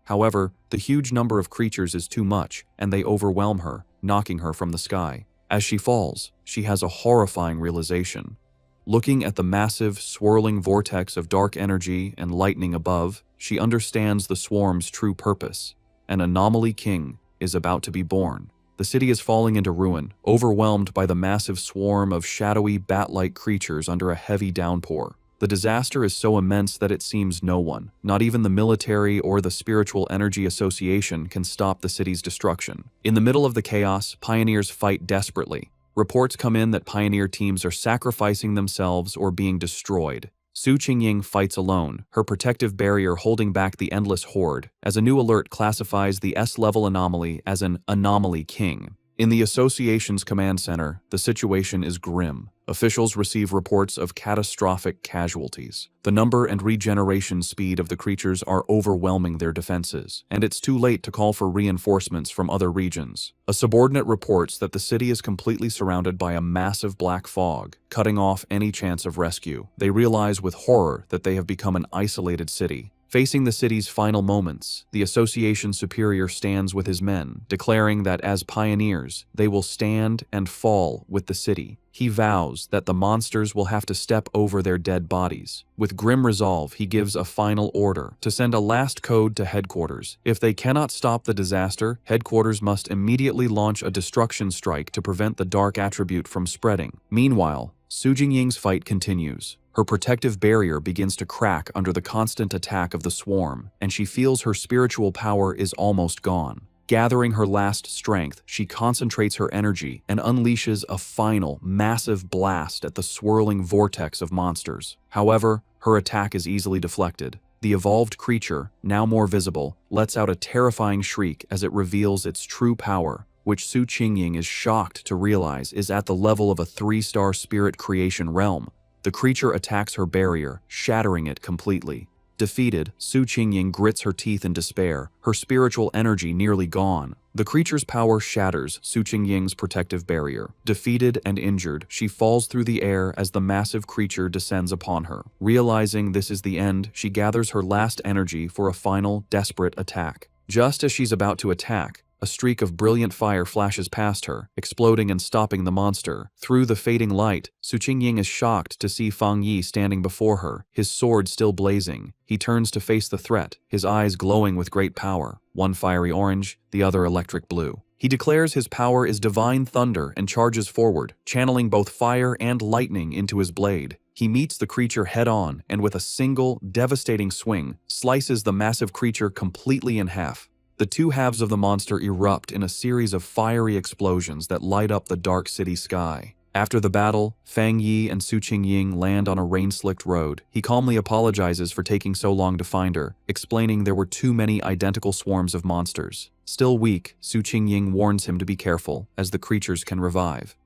However, the huge number of creatures is too much, and they overwhelm her, knocking her from the sky. As she falls, she has a horrifying realization. Looking at the massive, swirling vortex of dark energy and lightning above, she understands the swarm's true purpose. An anomaly king is about to be born. The city is falling into ruin, overwhelmed by the massive swarm of shadowy, bat-like creatures under a heavy downpour. The disaster is so immense that it seems no one, not even the military or the Spiritual Energy Association, can stop the city's destruction. In the middle of the chaos, pioneers fight desperately. Reports come in that pioneer teams are sacrificing themselves or being destroyed. Su Qingying fights alone, her protective barrier holding back the endless horde, as a new alert classifies the S-level anomaly as an anomaly king. In the association's command center, the situation is grim. Officials receive reports of catastrophic casualties. The number and regeneration speed of the creatures are overwhelming their defenses, and it's too late to call for reinforcements from other regions. A subordinate reports that the city is completely surrounded by a massive black fog, cutting off any chance of rescue. They realize with horror that they have become an isolated city. Facing the city's final moments, the association superior stands with his men, declaring that as pioneers, they will stand and fall with the city. He vows that the monsters will have to step over their dead bodies. With grim resolve, he gives a final order to send a last code to headquarters. If they cannot stop the disaster, headquarters must immediately launch a destruction strike to prevent the dark attribute from spreading. Meanwhile, Su Jingying's fight continues. Her protective barrier begins to crack under the constant attack of the swarm, and she feels her spiritual power is almost gone. Gathering her last strength, she concentrates her energy and unleashes a final, massive blast at the swirling vortex of monsters. However, her attack is easily deflected. The evolved creature, now more visible, lets out a terrifying shriek as it reveals its true power, which Su Qingying is shocked to realize is at the level of a 3-star spirit creation realm. The creature attacks her barrier, shattering it completely. Defeated, Su Qingying grits her teeth in despair, her spiritual energy nearly gone. The creature's power shatters Su Qingying's protective barrier. Defeated and injured, she falls through the air as the massive creature descends upon her. Realizing this is the end, she gathers her last energy for a final, desperate attack. Just as she's about to attack, a streak of brilliant fire flashes past her, exploding and stopping the monster. Through the fading light, Su Qingying is shocked to see Fang Yi standing before her, his sword still blazing. He turns to face the threat, his eyes glowing with great power, one fiery orange, the other electric blue. He declares his power is divine thunder and charges forward, channeling both fire and lightning into his blade. He meets the creature head-on and with a single, devastating swing, slices the massive creature completely in half. The two halves of the monster erupt in a series of fiery explosions that light up the dark city sky. After the battle, Fang Yi and Su Qingying land on a rain-slicked road. He calmly apologizes for taking so long to find her, explaining there were too many identical swarms of monsters. Still weak, Su Qingying warns him to be careful, as the creatures can revive.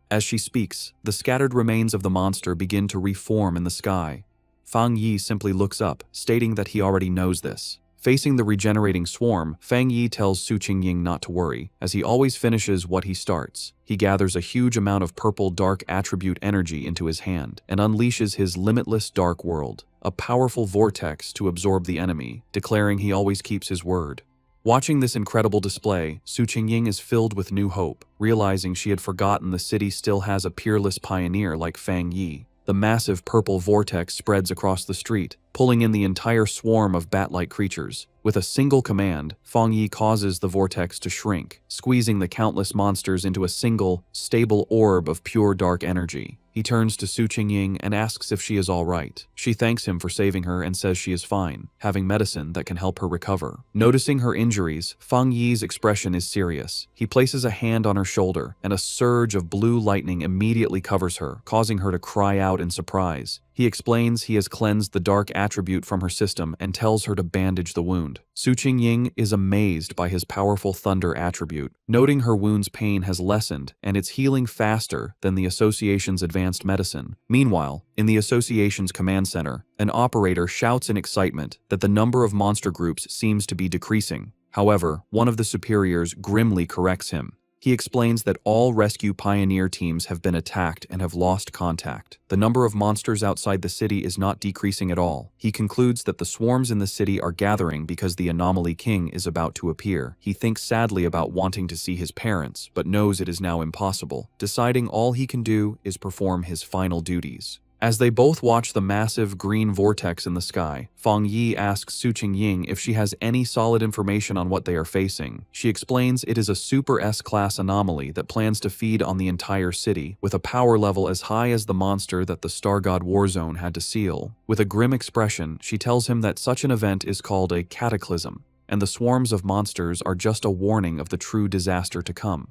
As she speaks, the scattered remains of the monster begin to reform in the sky. Fang Yi simply looks up, stating that he already knows this. Facing the regenerating swarm, Fang Yi tells Su Qingying not to worry, as he always finishes what he starts. He gathers a huge amount of purple dark attribute energy into his hand, and unleashes his limitless dark world, a powerful vortex to absorb the enemy, declaring he always keeps his word. Watching this incredible display, Su Qingying is filled with new hope, realizing she had forgotten the city still has a peerless pioneer like Fang Yi. The massive purple vortex spreads across the street, pulling in the entire swarm of bat-like creatures. With a single command, Fang Yi causes the vortex to shrink, squeezing the countless monsters into a single, stable orb of pure dark energy. He turns to Su Qingying and asks if she is all right. She thanks him for saving her and says she is fine, having medicine that can help her recover. Noticing her injuries, Fang Yi's expression is serious. He places a hand on her shoulder, and a surge of blue lightning immediately covers her, causing her to cry out in surprise. He explains he has cleansed the dark attribute from her system and tells her to bandage the wound. Su Qingying is amazed by his powerful thunder attribute, noting her wound's pain has lessened and it's healing faster than the Association's advanced medicine. Meanwhile, in the Association's command center, an operator shouts in excitement that the number of monster groups seems to be decreasing. However, one of the superiors grimly corrects him. He explains that all rescue pioneer teams have been attacked and have lost contact. The number of monsters outside the city is not decreasing at all. He concludes that the swarms in the city are gathering because the Anomaly King is about to appear. He thinks sadly about wanting to see his parents, but knows it is now impossible. Deciding all he can do is perform his final duties. As they both watch the massive green vortex in the sky, Fang Yi asks Su Qingying if she has any solid information on what they are facing. She explains it is a Super S-class anomaly that plans to feed on the entire city, with a power level as high as the monster that the Star God Warzone had to seal. With a grim expression, she tells him that such an event is called a cataclysm, and the swarms of monsters are just a warning of the true disaster to come.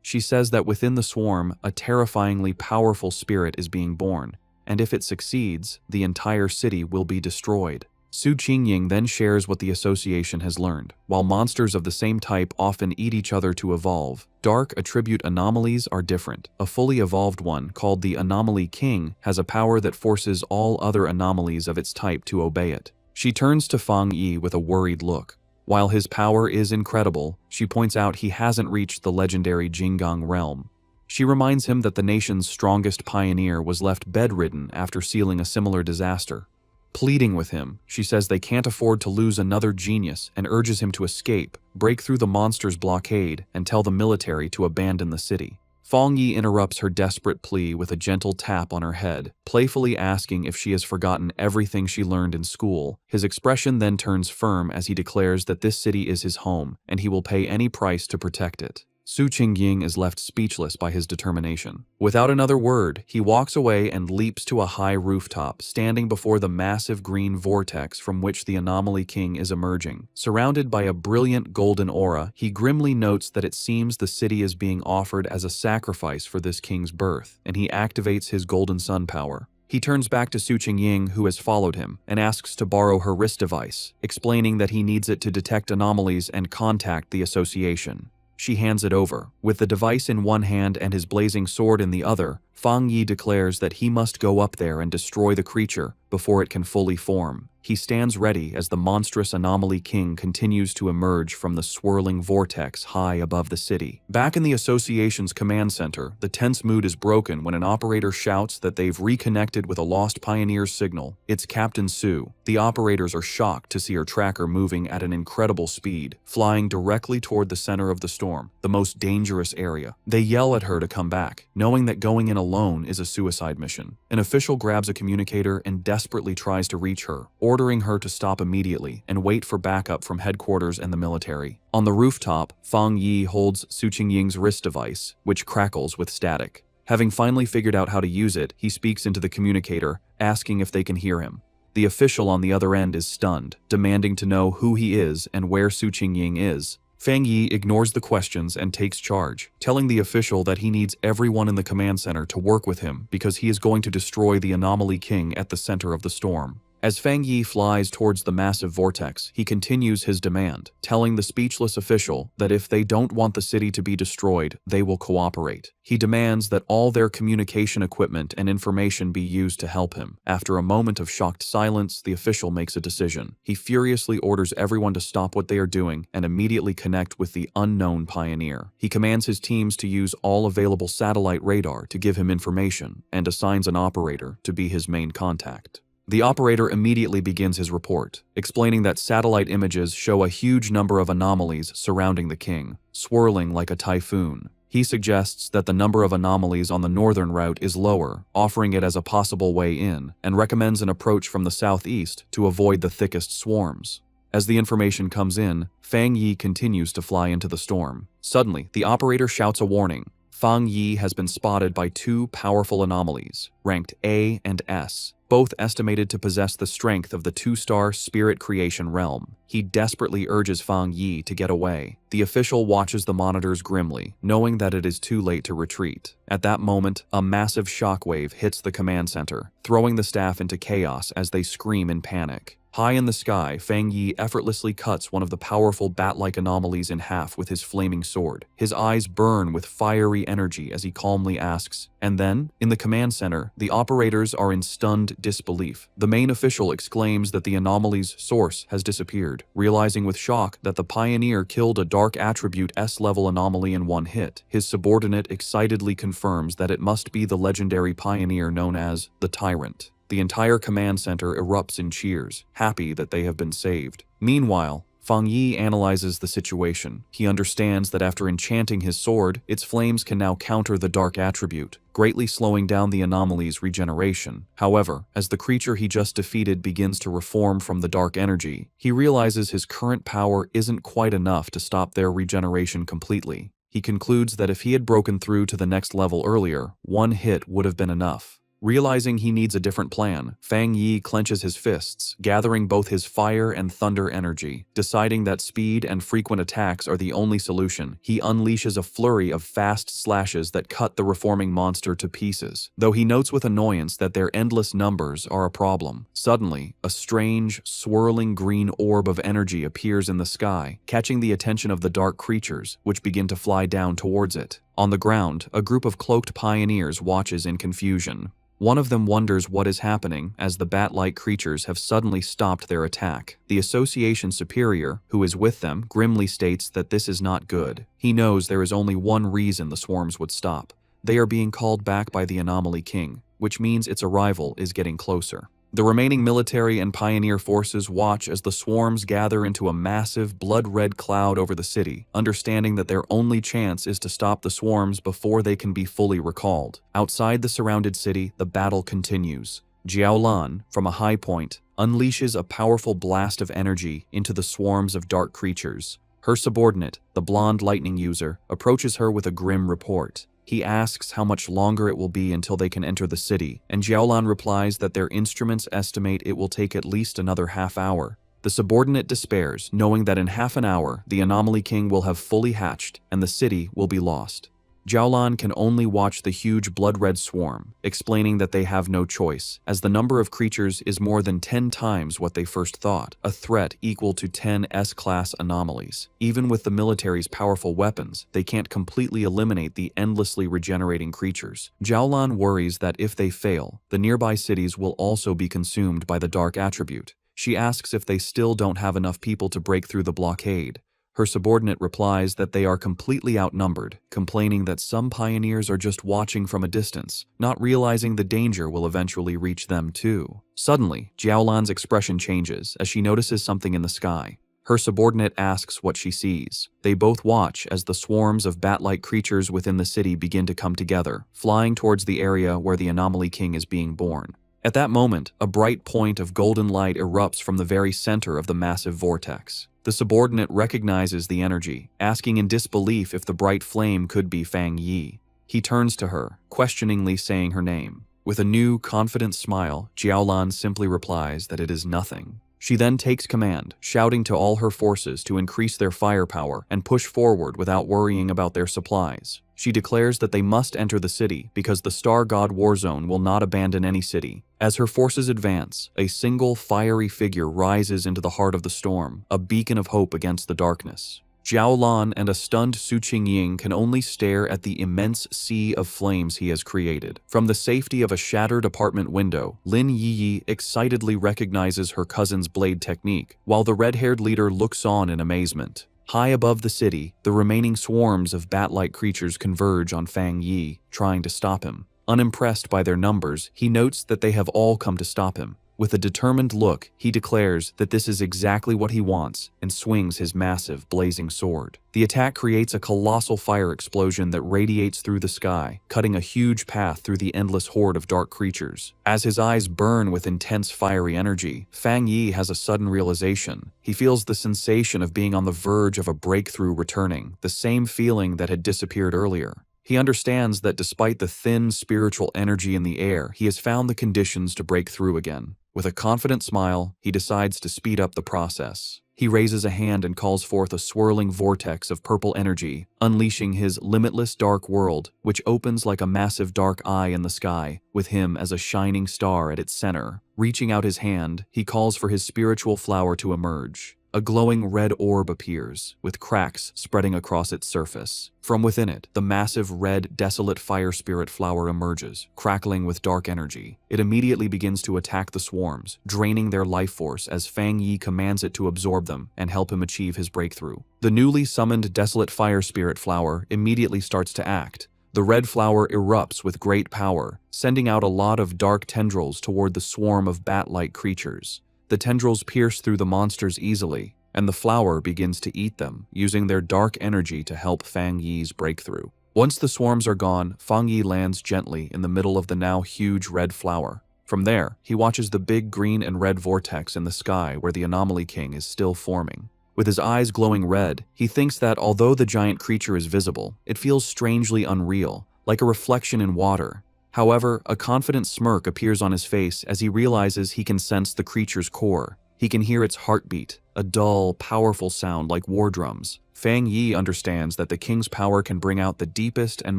She says that within the swarm, a terrifyingly powerful spirit is being born, and if it succeeds, the entire city will be destroyed. Su Qingying then shares what the Association has learned. While monsters of the same type often eat each other to evolve, dark attribute anomalies are different. A fully evolved one, called the Anomaly King, has a power that forces all other anomalies of its type to obey it. She turns to Fang Yi with a worried look. While his power is incredible, she points out he hasn't reached the legendary Jinggang realm. She reminds him that the nation's strongest pioneer was left bedridden after sealing a similar disaster. Pleading with him, she says they can't afford to lose another genius and urges him to escape, break through the monster's blockade, and tell the military to abandon the city. Fang Yi interrupts her desperate plea with a gentle tap on her head, playfully asking if she has forgotten everything she learned in school. His expression then turns firm as he declares that this city is his home, and he will pay any price to protect it. Su Qingying is left speechless by his determination. Without another word, he walks away and leaps to a high rooftop, standing before the massive green vortex from which the Anomaly King is emerging. Surrounded by a brilliant golden aura, he grimly notes that it seems the city is being offered as a sacrifice for this king's birth, and he activates his golden sun power. He turns back to Su Qingying, who has followed him, and asks to borrow her wrist device, explaining that he needs it to detect anomalies and contact the Association. She hands it over. With the device in one hand and his blazing sword in the other, Fang Yi declares that he must go up there and destroy the creature before it can fully form. He stands ready as the monstrous Anomaly King continues to emerge from the swirling vortex high above the city. Back in the Association's command center, the tense mood is broken when an operator shouts that they've reconnected with a lost pioneer's signal. It's Captain Su. The operators are shocked to see her tracker moving at an incredible speed, flying directly toward the center of the storm, the most dangerous area. They yell at her to come back, knowing that going in alone is a suicide mission. An official grabs a communicator and desperately tries to reach her, ordering her to stop immediately and wait for backup from headquarters and the military. On the rooftop, Fang Yi holds Su Qingying's wrist device, which crackles with static. Having finally figured out how to use it, he speaks into the communicator, asking if they can hear him. The official on the other end is stunned, demanding to know who he is and where Su Qingying is. Fang Yi ignores the questions and takes charge, telling the official that he needs everyone in the command center to work with him because he is going to destroy the Anomaly King at the center of the storm. As Fang Yi flies towards the massive vortex, he continues his demand, telling the speechless official that if they don't want the city to be destroyed, they will cooperate. He demands that all their communication equipment and information be used to help him. After a moment of shocked silence, the official makes a decision. He furiously orders everyone to stop what they are doing and immediately connect with the unknown pioneer. He commands his teams to use all available satellite radar to give him information and assigns an operator to be his main contact. The operator immediately begins his report, explaining that satellite images show a huge number of anomalies surrounding the king, swirling like a typhoon. He suggests that the number of anomalies on the northern route is lower, offering it as a possible way in, and recommends an approach from the southeast to avoid the thickest swarms. As the information comes in, Fang Yi continues to fly into the storm. Suddenly, the operator shouts a warning. Fang Yi has been spotted by two powerful anomalies, ranked A and S, both estimated to possess the strength of the two-star spirit creation realm. He desperately urges Fang Yi to get away. The official watches the monitors grimly, knowing that it is too late to retreat. At that moment, a massive shockwave hits the command center, throwing the staff into chaos as they scream in panic. High in the sky, Fang Yi effortlessly cuts one of the powerful bat-like anomalies in half with his flaming sword. His eyes burn with fiery energy as he calmly asks, and then, in the command center, the operators are in stunned disbelief. The main official exclaims that the anomaly's source has disappeared, realizing with shock that the pioneer killed a dark attribute S-level anomaly in one hit. His subordinate excitedly confirms that it must be the legendary pioneer known as the Tyrant. The entire command center erupts in cheers, happy that they have been saved. Meanwhile, Fang Yi analyzes the situation. He understands that after enchanting his sword, its flames can now counter the dark attribute, greatly slowing down the anomaly's regeneration. However, as the creature he just defeated begins to reform from the dark energy, he realizes his current power isn't quite enough to stop their regeneration completely. He concludes that if he had broken through to the next level earlier, one hit would have been enough. Realizing he needs a different plan, Fang Yi clenches his fists, gathering both his fire and thunder energy. Deciding that speed and frequent attacks are the only solution, he unleashes a flurry of fast slashes that cut the reforming monster to pieces, though he notes with annoyance that their endless numbers are a problem. Suddenly, a strange, swirling green orb of energy appears in the sky, catching the attention of the dark creatures, which begin to fly down towards it. On the ground, a group of cloaked pioneers watches in confusion. One of them wonders what is happening as the bat-like creatures have suddenly stopped their attack. The association superior, who is with them, grimly states that this is not good. He knows there is only one reason the swarms would stop. They are being called back by the Anomaly King, which means its arrival is getting closer. The remaining military and pioneer forces watch as the swarms gather into a massive, blood-red cloud over the city, understanding that their only chance is to stop the swarms before they can be fully recalled. Outside the surrounded city, the battle continues. Jiaolan, from a high point, unleashes a powerful blast of energy into the swarms of dark creatures. Her subordinate, the blonde lightning user, approaches her with a grim report. He asks how much longer it will be until they can enter the city, and Jiaolan replies that their instruments estimate it will take at least another half hour. The subordinate despairs, knowing that in half an hour, the Anomaly King will have fully hatched, and the city will be lost. Jiaolan can only watch the huge blood-red swarm, explaining that they have no choice, as the number of creatures is more than 10 times what they first thought, a threat equal to 10 S-class anomalies. Even with the military's powerful weapons, they can't completely eliminate the endlessly regenerating creatures. Jiaolan worries that if they fail, the nearby cities will also be consumed by the dark attribute. She asks if they still don't have enough people to break through the blockade. Her subordinate replies that they are completely outnumbered, complaining that some pioneers are just watching from a distance, not realizing the danger will eventually reach them too. Suddenly, Jiaolan's expression changes as she notices something in the sky. Her subordinate asks what she sees. They both watch as the swarms of bat-like creatures within the city begin to come together, flying towards the area where the Anomaly King is being born. At that moment, a bright point of golden light erupts from the very center of the massive vortex. The subordinate recognizes the energy, asking in disbelief if the bright flame could be Fang Yi. He turns to her, questioningly saying her name. With a new, confident smile, Jiaolan simply replies that it is nothing. She then takes command, shouting to all her forces to increase their firepower and push forward without worrying about their supplies. She declares that they must enter the city because the Star God Warzone will not abandon any city. As her forces advance, a single fiery figure rises into the heart of the storm, a beacon of hope against the darkness. Jiaolan and a stunned Su Qingying can only stare at the immense sea of flames he has created. From the safety of a shattered apartment window, Lin Yiyi excitedly recognizes her cousin's blade technique, while the red-haired leader looks on in amazement. High above the city, the remaining swarms of bat-like creatures converge on Fang Yi, trying to stop him. Unimpressed by their numbers, he notes that they have all come to stop him. With a determined look, he declares that this is exactly what he wants and swings his massive, blazing sword. The attack creates a colossal fire explosion that radiates through the sky, cutting a huge path through the endless horde of dark creatures. As his eyes burn with intense fiery energy, Fang Yi has a sudden realization. He feels the sensation of being on the verge of a breakthrough returning, the same feeling that had disappeared earlier. He understands that despite the thin spiritual energy in the air, he has found the conditions to break through again. With a confident smile, he decides to speed up the process. He raises a hand and calls forth a swirling vortex of purple energy, unleashing his limitless dark world, which opens like a massive dark eye in the sky, with him as a shining star at its center. Reaching out his hand, he calls for his spiritual flower to emerge. A glowing red orb appears, with cracks spreading across its surface. From within it, the massive red, desolate fire spirit flower emerges, crackling with dark energy. It immediately begins to attack the swarms, draining their life force as Fang Yi commands it to absorb them and help him achieve his breakthrough. The newly summoned desolate fire spirit flower immediately starts to act. The red flower erupts with great power, sending out a lot of dark tendrils toward the swarm of bat-like creatures. The tendrils pierce through the monsters easily, and the flower begins to eat them, using their dark energy to help Fang Yi's breakthrough. Once the swarms are gone, Fang Yi lands gently in the middle of the now huge red flower. From there, he watches the big green and red vortex in the sky where the Anomaly King is still forming. With his eyes glowing red, he thinks that although the giant creature is visible, it feels strangely unreal, like a reflection in water. However, a confident smirk appears on his face as he realizes he can sense the creature's core. He can hear its heartbeat, a dull, powerful sound like war drums. Fang Yi understands that the king's power can bring out the deepest and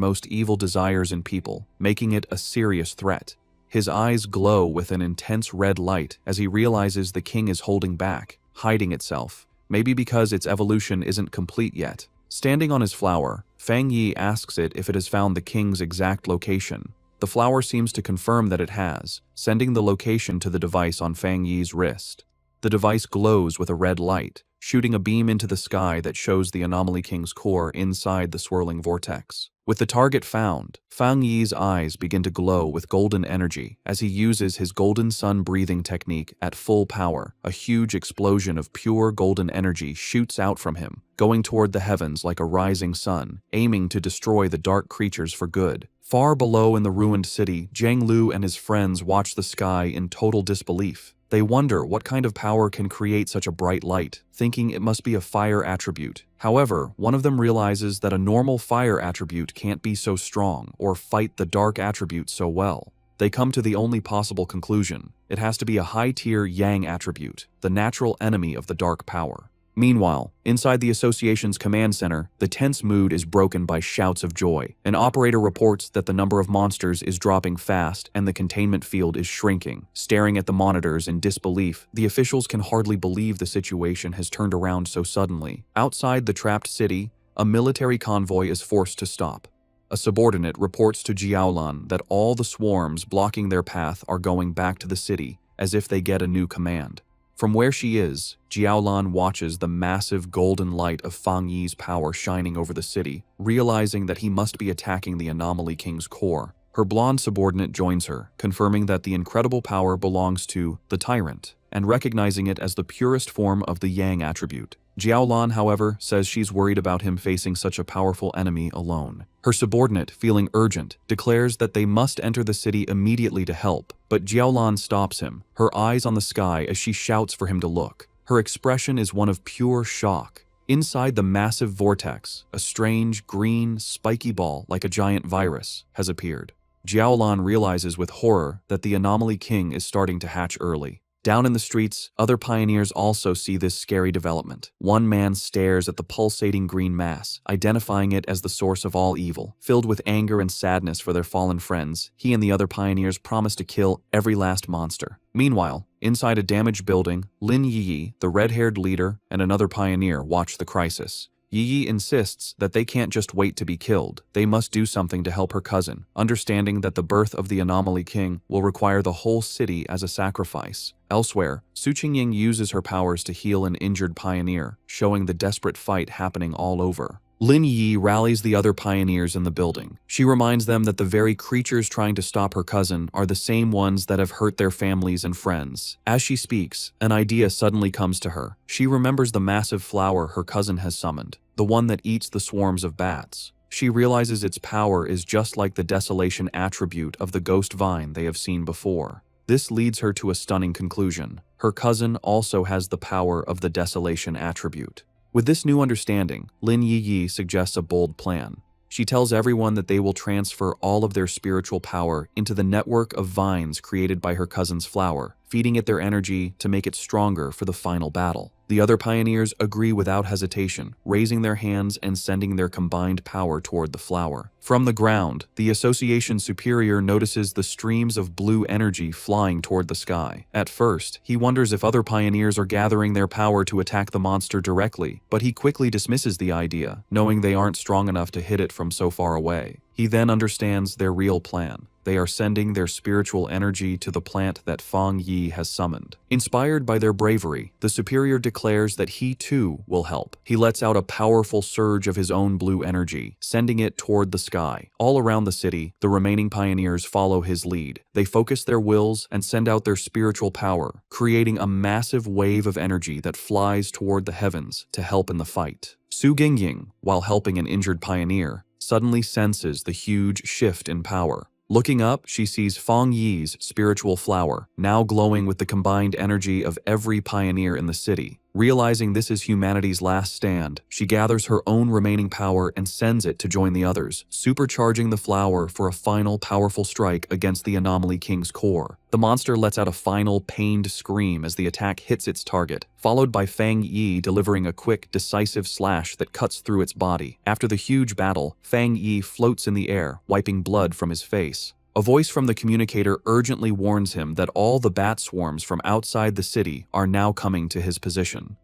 most evil desires in people, making it a serious threat. His eyes glow with an intense red light as he realizes the king is holding back, hiding itself, maybe because its evolution isn't complete yet. Standing on his flower, Fang Yi asks it if it has found the king's exact location. The flower seems to confirm that it has, sending the location to the device on Fang Yi's wrist. The device glows with a red light, shooting a beam into the sky that shows the Anomaly King's core inside the swirling vortex. With the target found, Fang Yi's eyes begin to glow with golden energy as he uses his golden sun breathing technique at full power. A huge explosion of pure golden energy shoots out from him, going toward the heavens like a rising sun, aiming to destroy the dark creatures for good. Far below in the ruined city, Zhang Lu and his friends watch the sky in total disbelief. They wonder what kind of power can create such a bright light, thinking it must be a fire attribute. However, one of them realizes that a normal fire attribute can't be so strong or fight the dark attribute so well. They come to the only possible conclusion. It has to be a high-tier yang attribute, the natural enemy of the dark power. Meanwhile, inside the association's command center, the tense mood is broken by shouts of joy. An operator reports that the number of monsters is dropping fast and the containment field is shrinking. Staring at the monitors in disbelief, the officials can hardly believe the situation has turned around so suddenly. Outside the trapped city, a military convoy is forced to stop. A subordinate reports to Jiaolan that all the swarms blocking their path are going back to the city, as if they get a new command. From where she is, Jiaolan watches the massive golden light of Fang Yi's power shining over the city, realizing that he must be attacking the Anomaly King's core. Her blonde subordinate joins her, confirming that the incredible power belongs to the Tyrant, and recognizing it as the purest form of the Yang attribute. Jiaolan, however, says she's worried about him facing such a powerful enemy alone. Her subordinate, feeling urgent, declares that they must enter the city immediately to help, but Jiaolan stops him, her eyes on the sky as she shouts for him to look. Her expression is one of pure shock. Inside the massive vortex, a strange, green, spiky ball like a giant virus has appeared. Jiaolan realizes with horror that the Anomaly King is starting to hatch early. Down in the streets, other pioneers also see this scary development. One man stares at the pulsating green mass, identifying it as the source of all evil. Filled with anger and sadness for their fallen friends, he and the other pioneers promise to kill every last monster. Meanwhile, inside a damaged building, Lin Yi, the red-haired leader, and another pioneer watch the crisis. Yi insists that they can't just wait to be killed. They must do something to help her cousin, understanding that the birth of the Anomaly King will require the whole city as a sacrifice. Elsewhere, Su Qingying uses her powers to heal an injured pioneer, showing the desperate fight happening all over. Lin Yi rallies the other pioneers in the building. She reminds them that the very creatures trying to stop her cousin are the same ones that have hurt their families and friends. As she speaks, an idea suddenly comes to her. She remembers the massive flower her cousin has summoned, the one that eats the swarms of bats. She realizes its power is just like the desolation attribute of the ghost vine they have seen before. This leads her to a stunning conclusion. Her cousin also has the power of the desolation attribute. With this new understanding, Lin Yi suggests a bold plan. She tells everyone that they will transfer all of their spiritual power into the network of vines created by her cousin's flower, feeding it their energy to make it stronger for the final battle. The other pioneers agree without hesitation, raising their hands and sending their combined power toward the flower. From the ground, the association superior notices the streams of blue energy flying toward the sky. At first, he wonders if other pioneers are gathering their power to attack the monster directly, but he quickly dismisses the idea, knowing they aren't strong enough to hit it from so far away. He then understands their real plan. They are sending their spiritual energy to the plant that Fang Yi has summoned. Inspired by their bravery, the superior declares that he too will help. He lets out a powerful surge of his own blue energy, sending it toward the sky. All around the city, the remaining pioneers follow his lead. They focus their wills and send out their spiritual power, creating a massive wave of energy that flies toward the heavens to help in the fight. Su Gingying, while helping an injured pioneer, suddenly senses the huge shift in power. Looking up, she sees Fang Yi's spiritual flower, now glowing with the combined energy of every pioneer in the city. Realizing this is humanity's last stand, she gathers her own remaining power and sends it to join the others, supercharging the flower for a final powerful strike against the Anomaly King's core. The monster lets out a final pained scream as the attack hits its target, followed by Fang Yi delivering a quick, decisive slash that cuts through its body. After the huge battle, Fang Yi floats in the air, wiping blood from his face. A voice from the communicator urgently warns him that all the bat swarms from outside the city are now coming to his position.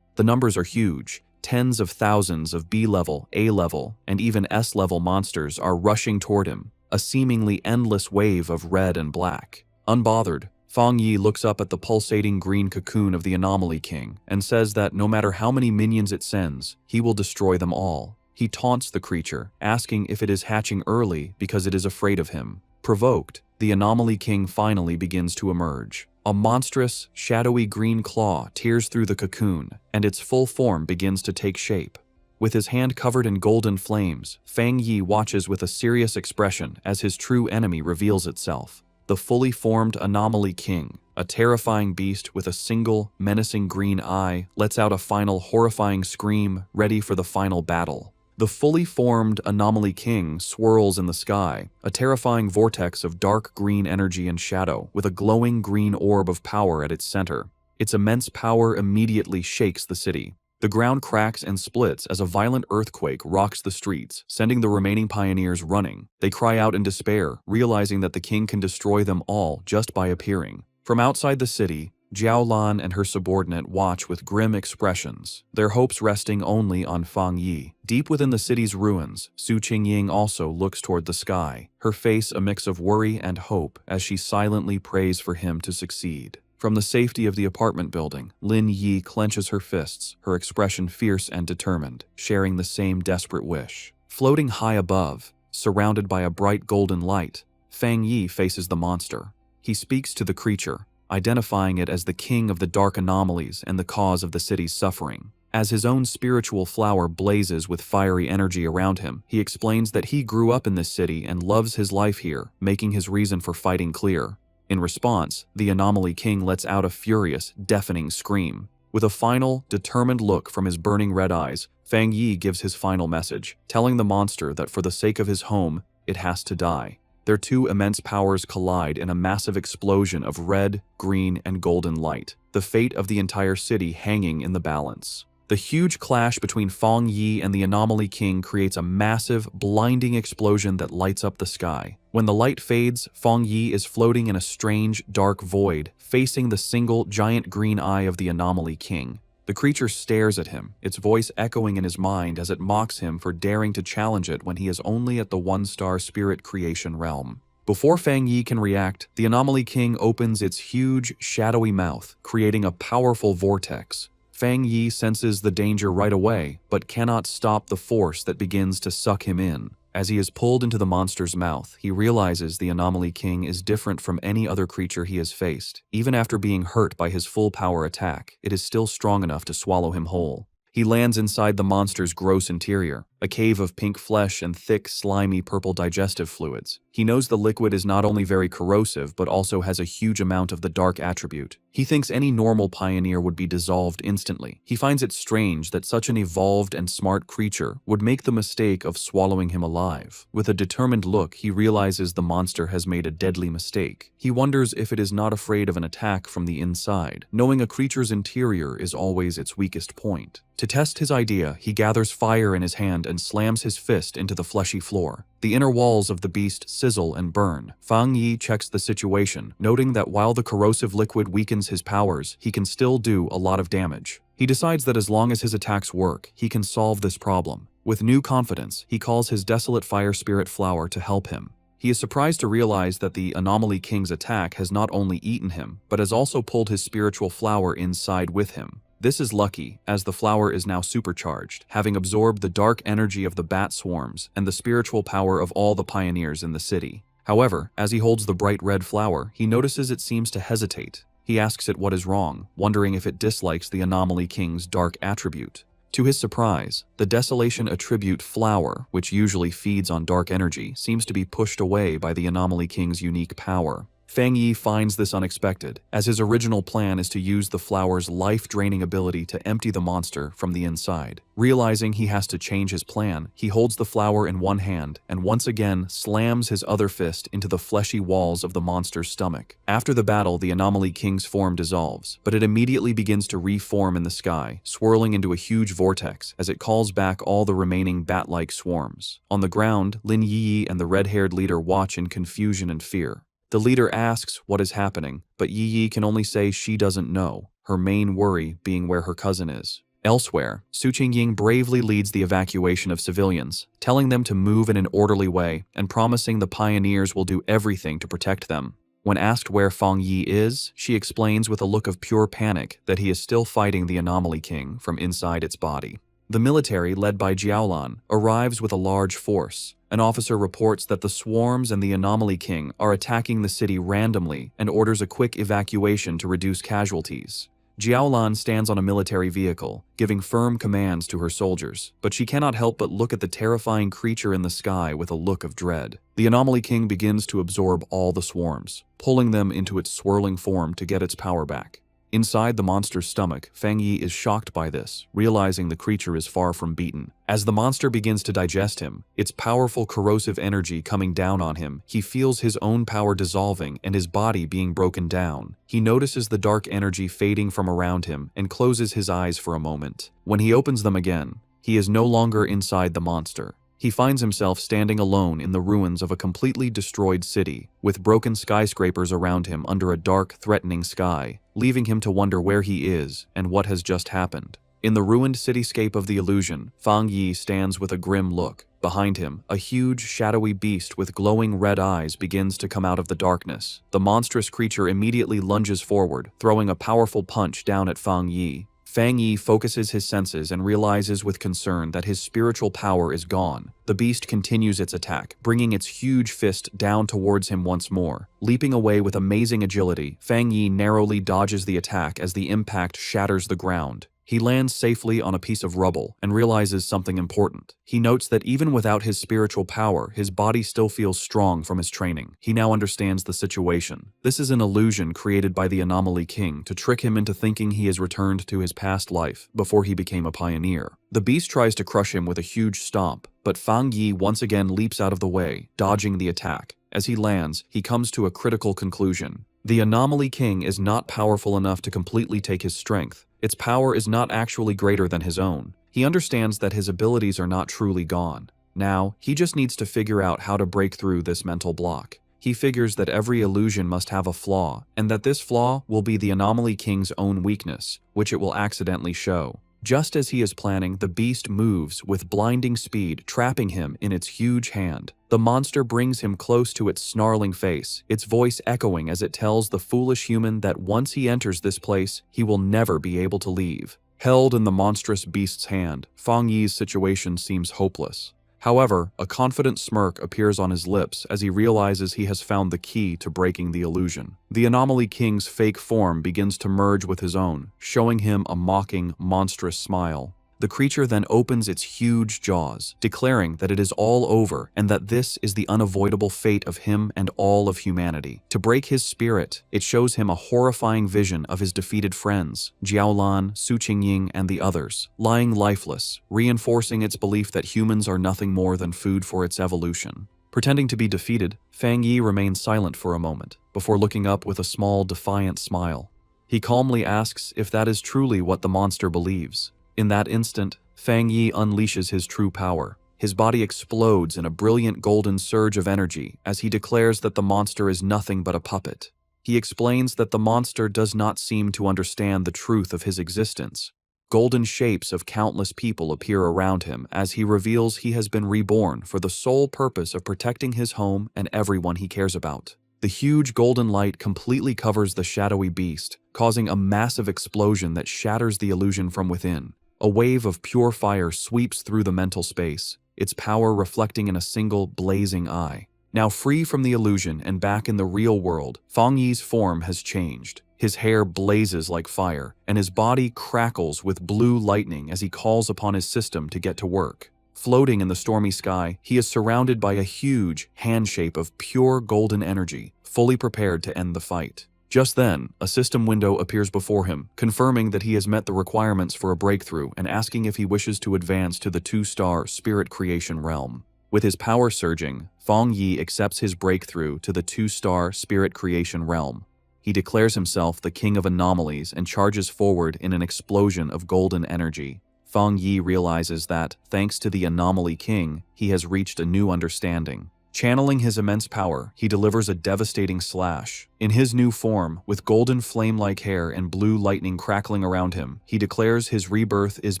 The numbers are huge. Tens of thousands of B-level, A-level, and even S-level monsters are rushing toward him, a seemingly endless wave of red and black. Unbothered, Fang Yi looks up at the pulsating green cocoon of the Anomaly King and says that no matter how many minions it sends, he will destroy them all. He taunts the creature, asking if it is hatching early because it is afraid of him. Provoked, the Anomaly King finally begins to emerge. A monstrous, shadowy green claw tears through the cocoon, and its full form begins to take shape. With his hand covered in golden flames, Fang Yi watches with a serious expression as his true enemy reveals itself. The fully formed Anomaly King, a terrifying beast with a single, menacing green eye, lets out a final horrifying scream, ready for the final battle. The fully formed Anomaly King swirls in the sky, a terrifying vortex of dark green energy and shadow, with a glowing green orb of power at its center. Its immense power immediately shakes the city. The ground cracks and splits as a violent earthquake rocks the streets, sending the remaining pioneers running. They cry out in despair, realizing that the king can destroy them all just by appearing. From outside the city, Jiaolan and her subordinate watch with grim expressions, their hopes resting only on Fang Yi. Deep within the city's ruins, Su Qingying also looks toward the sky, her face a mix of worry and hope as she silently prays for him to succeed. From the safety of the apartment building, Lin Yi clenches her fists, her expression fierce and determined, sharing the same desperate wish. Floating high above, surrounded by a bright golden light, Fang Yi faces the monster. He speaks to the creature, identifying it as the king of the dark anomalies and the cause of the city's suffering. As his own spiritual flower blazes with fiery energy around him, he explains that he grew up in this city and loves his life here, making his reason for fighting clear. In response, the Anomaly King lets out a furious, deafening scream. With a final, determined look from his burning red eyes, Fang Yi gives his final message, telling the monster that for the sake of his home, it has to die. Their two immense powers collide in a massive explosion of red, green, and golden light, the fate of the entire city hanging in the balance. The huge clash between Fang Yi and the Anomaly King creates a massive, blinding explosion that lights up the sky. When the light fades, Fang Yi is floating in a strange, dark void, facing the single, giant green eye of the Anomaly King. The creature stares at him, its voice echoing in his mind as it mocks him for daring to challenge it when he is only at the one-star spirit creation realm. Before Fang Yi can react, the Anomaly King opens its huge, shadowy mouth, creating a powerful vortex. Fang Yi senses the danger right away, but cannot stop the force that begins to suck him in. As he is pulled into the monster's mouth, he realizes the Anomaly King is different from any other creature he has faced. Even after being hurt by his full power attack, it is still strong enough to swallow him whole. He lands inside the monster's gross interior, a cave of pink flesh and thick, slimy purple digestive fluids. He knows the liquid is not only very corrosive but also has a huge amount of the dark attribute. He thinks any normal pioneer would be dissolved instantly. He finds it strange that such an evolved and smart creature would make the mistake of swallowing him alive. With a determined look, he realizes the monster has made a deadly mistake. He wonders if it is not afraid of an attack from the inside, knowing a creature's interior is always its weakest point. To test his idea, he gathers fire in his hand and slams his fist into the fleshy floor. The inner walls of the beast sizzle and burn. Fang Yi checks the situation, noting that while the corrosive liquid weakens his powers, he can still do a lot of damage. He decides that as long as his attacks work, he can solve this problem. With new confidence, he calls his desolate fire spirit flower to help him. He is surprised to realize that the Anomaly King's attack has not only eaten him, but has also pulled his spiritual flower inside with him. This is lucky, as the flower is now supercharged, having absorbed the dark energy of the bat swarms and the spiritual power of all the pioneers in the city. However, as he holds the bright red flower, he notices it seems to hesitate. He asks it what is wrong, wondering if it dislikes the Anomaly King's dark attribute. To his surprise, the Desolation attribute flower, which usually feeds on dark energy, seems to be pushed away by the Anomaly King's unique power. Fang Yi finds this unexpected, as his original plan is to use the flower's life-draining ability to empty the monster from the inside. Realizing he has to change his plan, he holds the flower in one hand and once again slams his other fist into the fleshy walls of the monster's stomach. After the battle, the Anomaly King's form dissolves, but it immediately begins to reform in the sky, swirling into a huge vortex as it calls back all the remaining bat-like swarms. On the ground, Lin Yi and the red-haired leader watch in confusion and fear. The leader asks what is happening, but Yi can only say she doesn't know, her main worry being where her cousin is. Elsewhere, Su Qingying bravely leads the evacuation of civilians, telling them to move in an orderly way and promising the pioneers will do everything to protect them. When asked where Fang Yi is, she explains with a look of pure panic that he is still fighting the Anomaly King from inside its body. The military, led by Jiaolan, arrives with a large force. An officer reports that the swarms and the Anomaly King are attacking the city randomly and orders a quick evacuation to reduce casualties. Jiaolan stands on a military vehicle, giving firm commands to her soldiers, but she cannot help but look at the terrifying creature in the sky with a look of dread. The Anomaly King begins to absorb all the swarms, pulling them into its swirling form to get its power back. Inside the monster's stomach, Fang Yi is shocked by this, realizing the creature is far from beaten. As the monster begins to digest him, its powerful corrosive energy coming down on him, he feels his own power dissolving and his body being broken down. He notices the dark energy fading from around him and closes his eyes for a moment. When he opens them again, he is no longer inside the monster. He finds himself standing alone in the ruins of a completely destroyed city, with broken skyscrapers around him under a dark, threatening sky, leaving him to wonder where he is and what has just happened. In the ruined cityscape of the illusion, Fang Yi stands with a grim look. Behind him, a huge, shadowy beast with glowing red eyes begins to come out of the darkness. The monstrous creature immediately lunges forward, throwing a powerful punch down at Fang Yi. Fang Yi focuses his senses and realizes with concern that his spiritual power is gone. The beast continues its attack, bringing its huge fist down towards him once more. Leaping away with amazing agility, Fang Yi narrowly dodges the attack as the impact shatters the ground. He lands safely on a piece of rubble and realizes something important. He notes that even without his spiritual power, his body still feels strong from his training. He now understands the situation. This is an illusion created by the Anomaly King to trick him into thinking he has returned to his past life before he became a pioneer. The beast tries to crush him with a huge stomp, but Fang Yi once again leaps out of the way, dodging the attack. As he lands, he comes to a critical conclusion. The Anomaly King is not powerful enough to completely take his strength. Its power is not actually greater than his own. He understands that his abilities are not truly gone. Now, he just needs to figure out how to break through this mental block. He figures that every illusion must have a flaw, and that this flaw will be the Anomaly King's own weakness, which it will accidentally show. Just as he is planning, the beast moves with blinding speed, trapping him in its huge hand. The monster brings him close to its snarling face, its voice echoing as it tells the foolish human that once he enters this place, he will never be able to leave. Held in the monstrous beast's hand, Fang Yi's situation seems hopeless. However, a confident smirk appears on his lips as he realizes he has found the key to breaking the illusion. The Anomaly King's fake form begins to merge with his own, showing him a mocking, monstrous smile. The creature then opens its huge jaws, declaring that it is all over and that this is the unavoidable fate of him and all of humanity. To break his spirit, it shows him a horrifying vision of his defeated friends, Jiaolan, Su Qingying, and the others, lying lifeless, reinforcing its belief that humans are nothing more than food for its evolution. Pretending to be defeated, Fang Yi remains silent for a moment, before looking up with a small, defiant smile. He calmly asks if that is truly what the monster believes. In that instant, Fang Yi unleashes his true power. His body explodes in a brilliant golden surge of energy as he declares that the monster is nothing but a puppet. He explains that the monster does not seem to understand the truth of his existence. Golden shapes of countless people appear around him as he reveals he has been reborn for the sole purpose of protecting his home and everyone he cares about. The huge golden light completely covers the shadowy beast, causing a massive explosion that shatters the illusion from within. A wave of pure fire sweeps through the mental space, its power reflecting in a single blazing eye. Now free from the illusion and back in the real world, Fang Yi's form has changed. His hair blazes like fire, and his body crackles with blue lightning as he calls upon his system to get to work. Floating in the stormy sky, he is surrounded by a huge hand shape of pure golden energy, fully prepared to end the fight. Just then, a system window appears before him, confirming that he has met the requirements for a breakthrough and asking if he wishes to advance to the 2-star spirit creation realm. With his power surging, Fang Yi accepts his breakthrough to the 2-star spirit creation realm. He declares himself the king of anomalies and charges forward in an explosion of golden energy. Fang Yi realizes that, thanks to the Anomaly King, he has reached a new understanding. Channeling his immense power, he delivers a devastating slash. In his new form, with golden flame-like hair and blue lightning crackling around him, he declares his rebirth is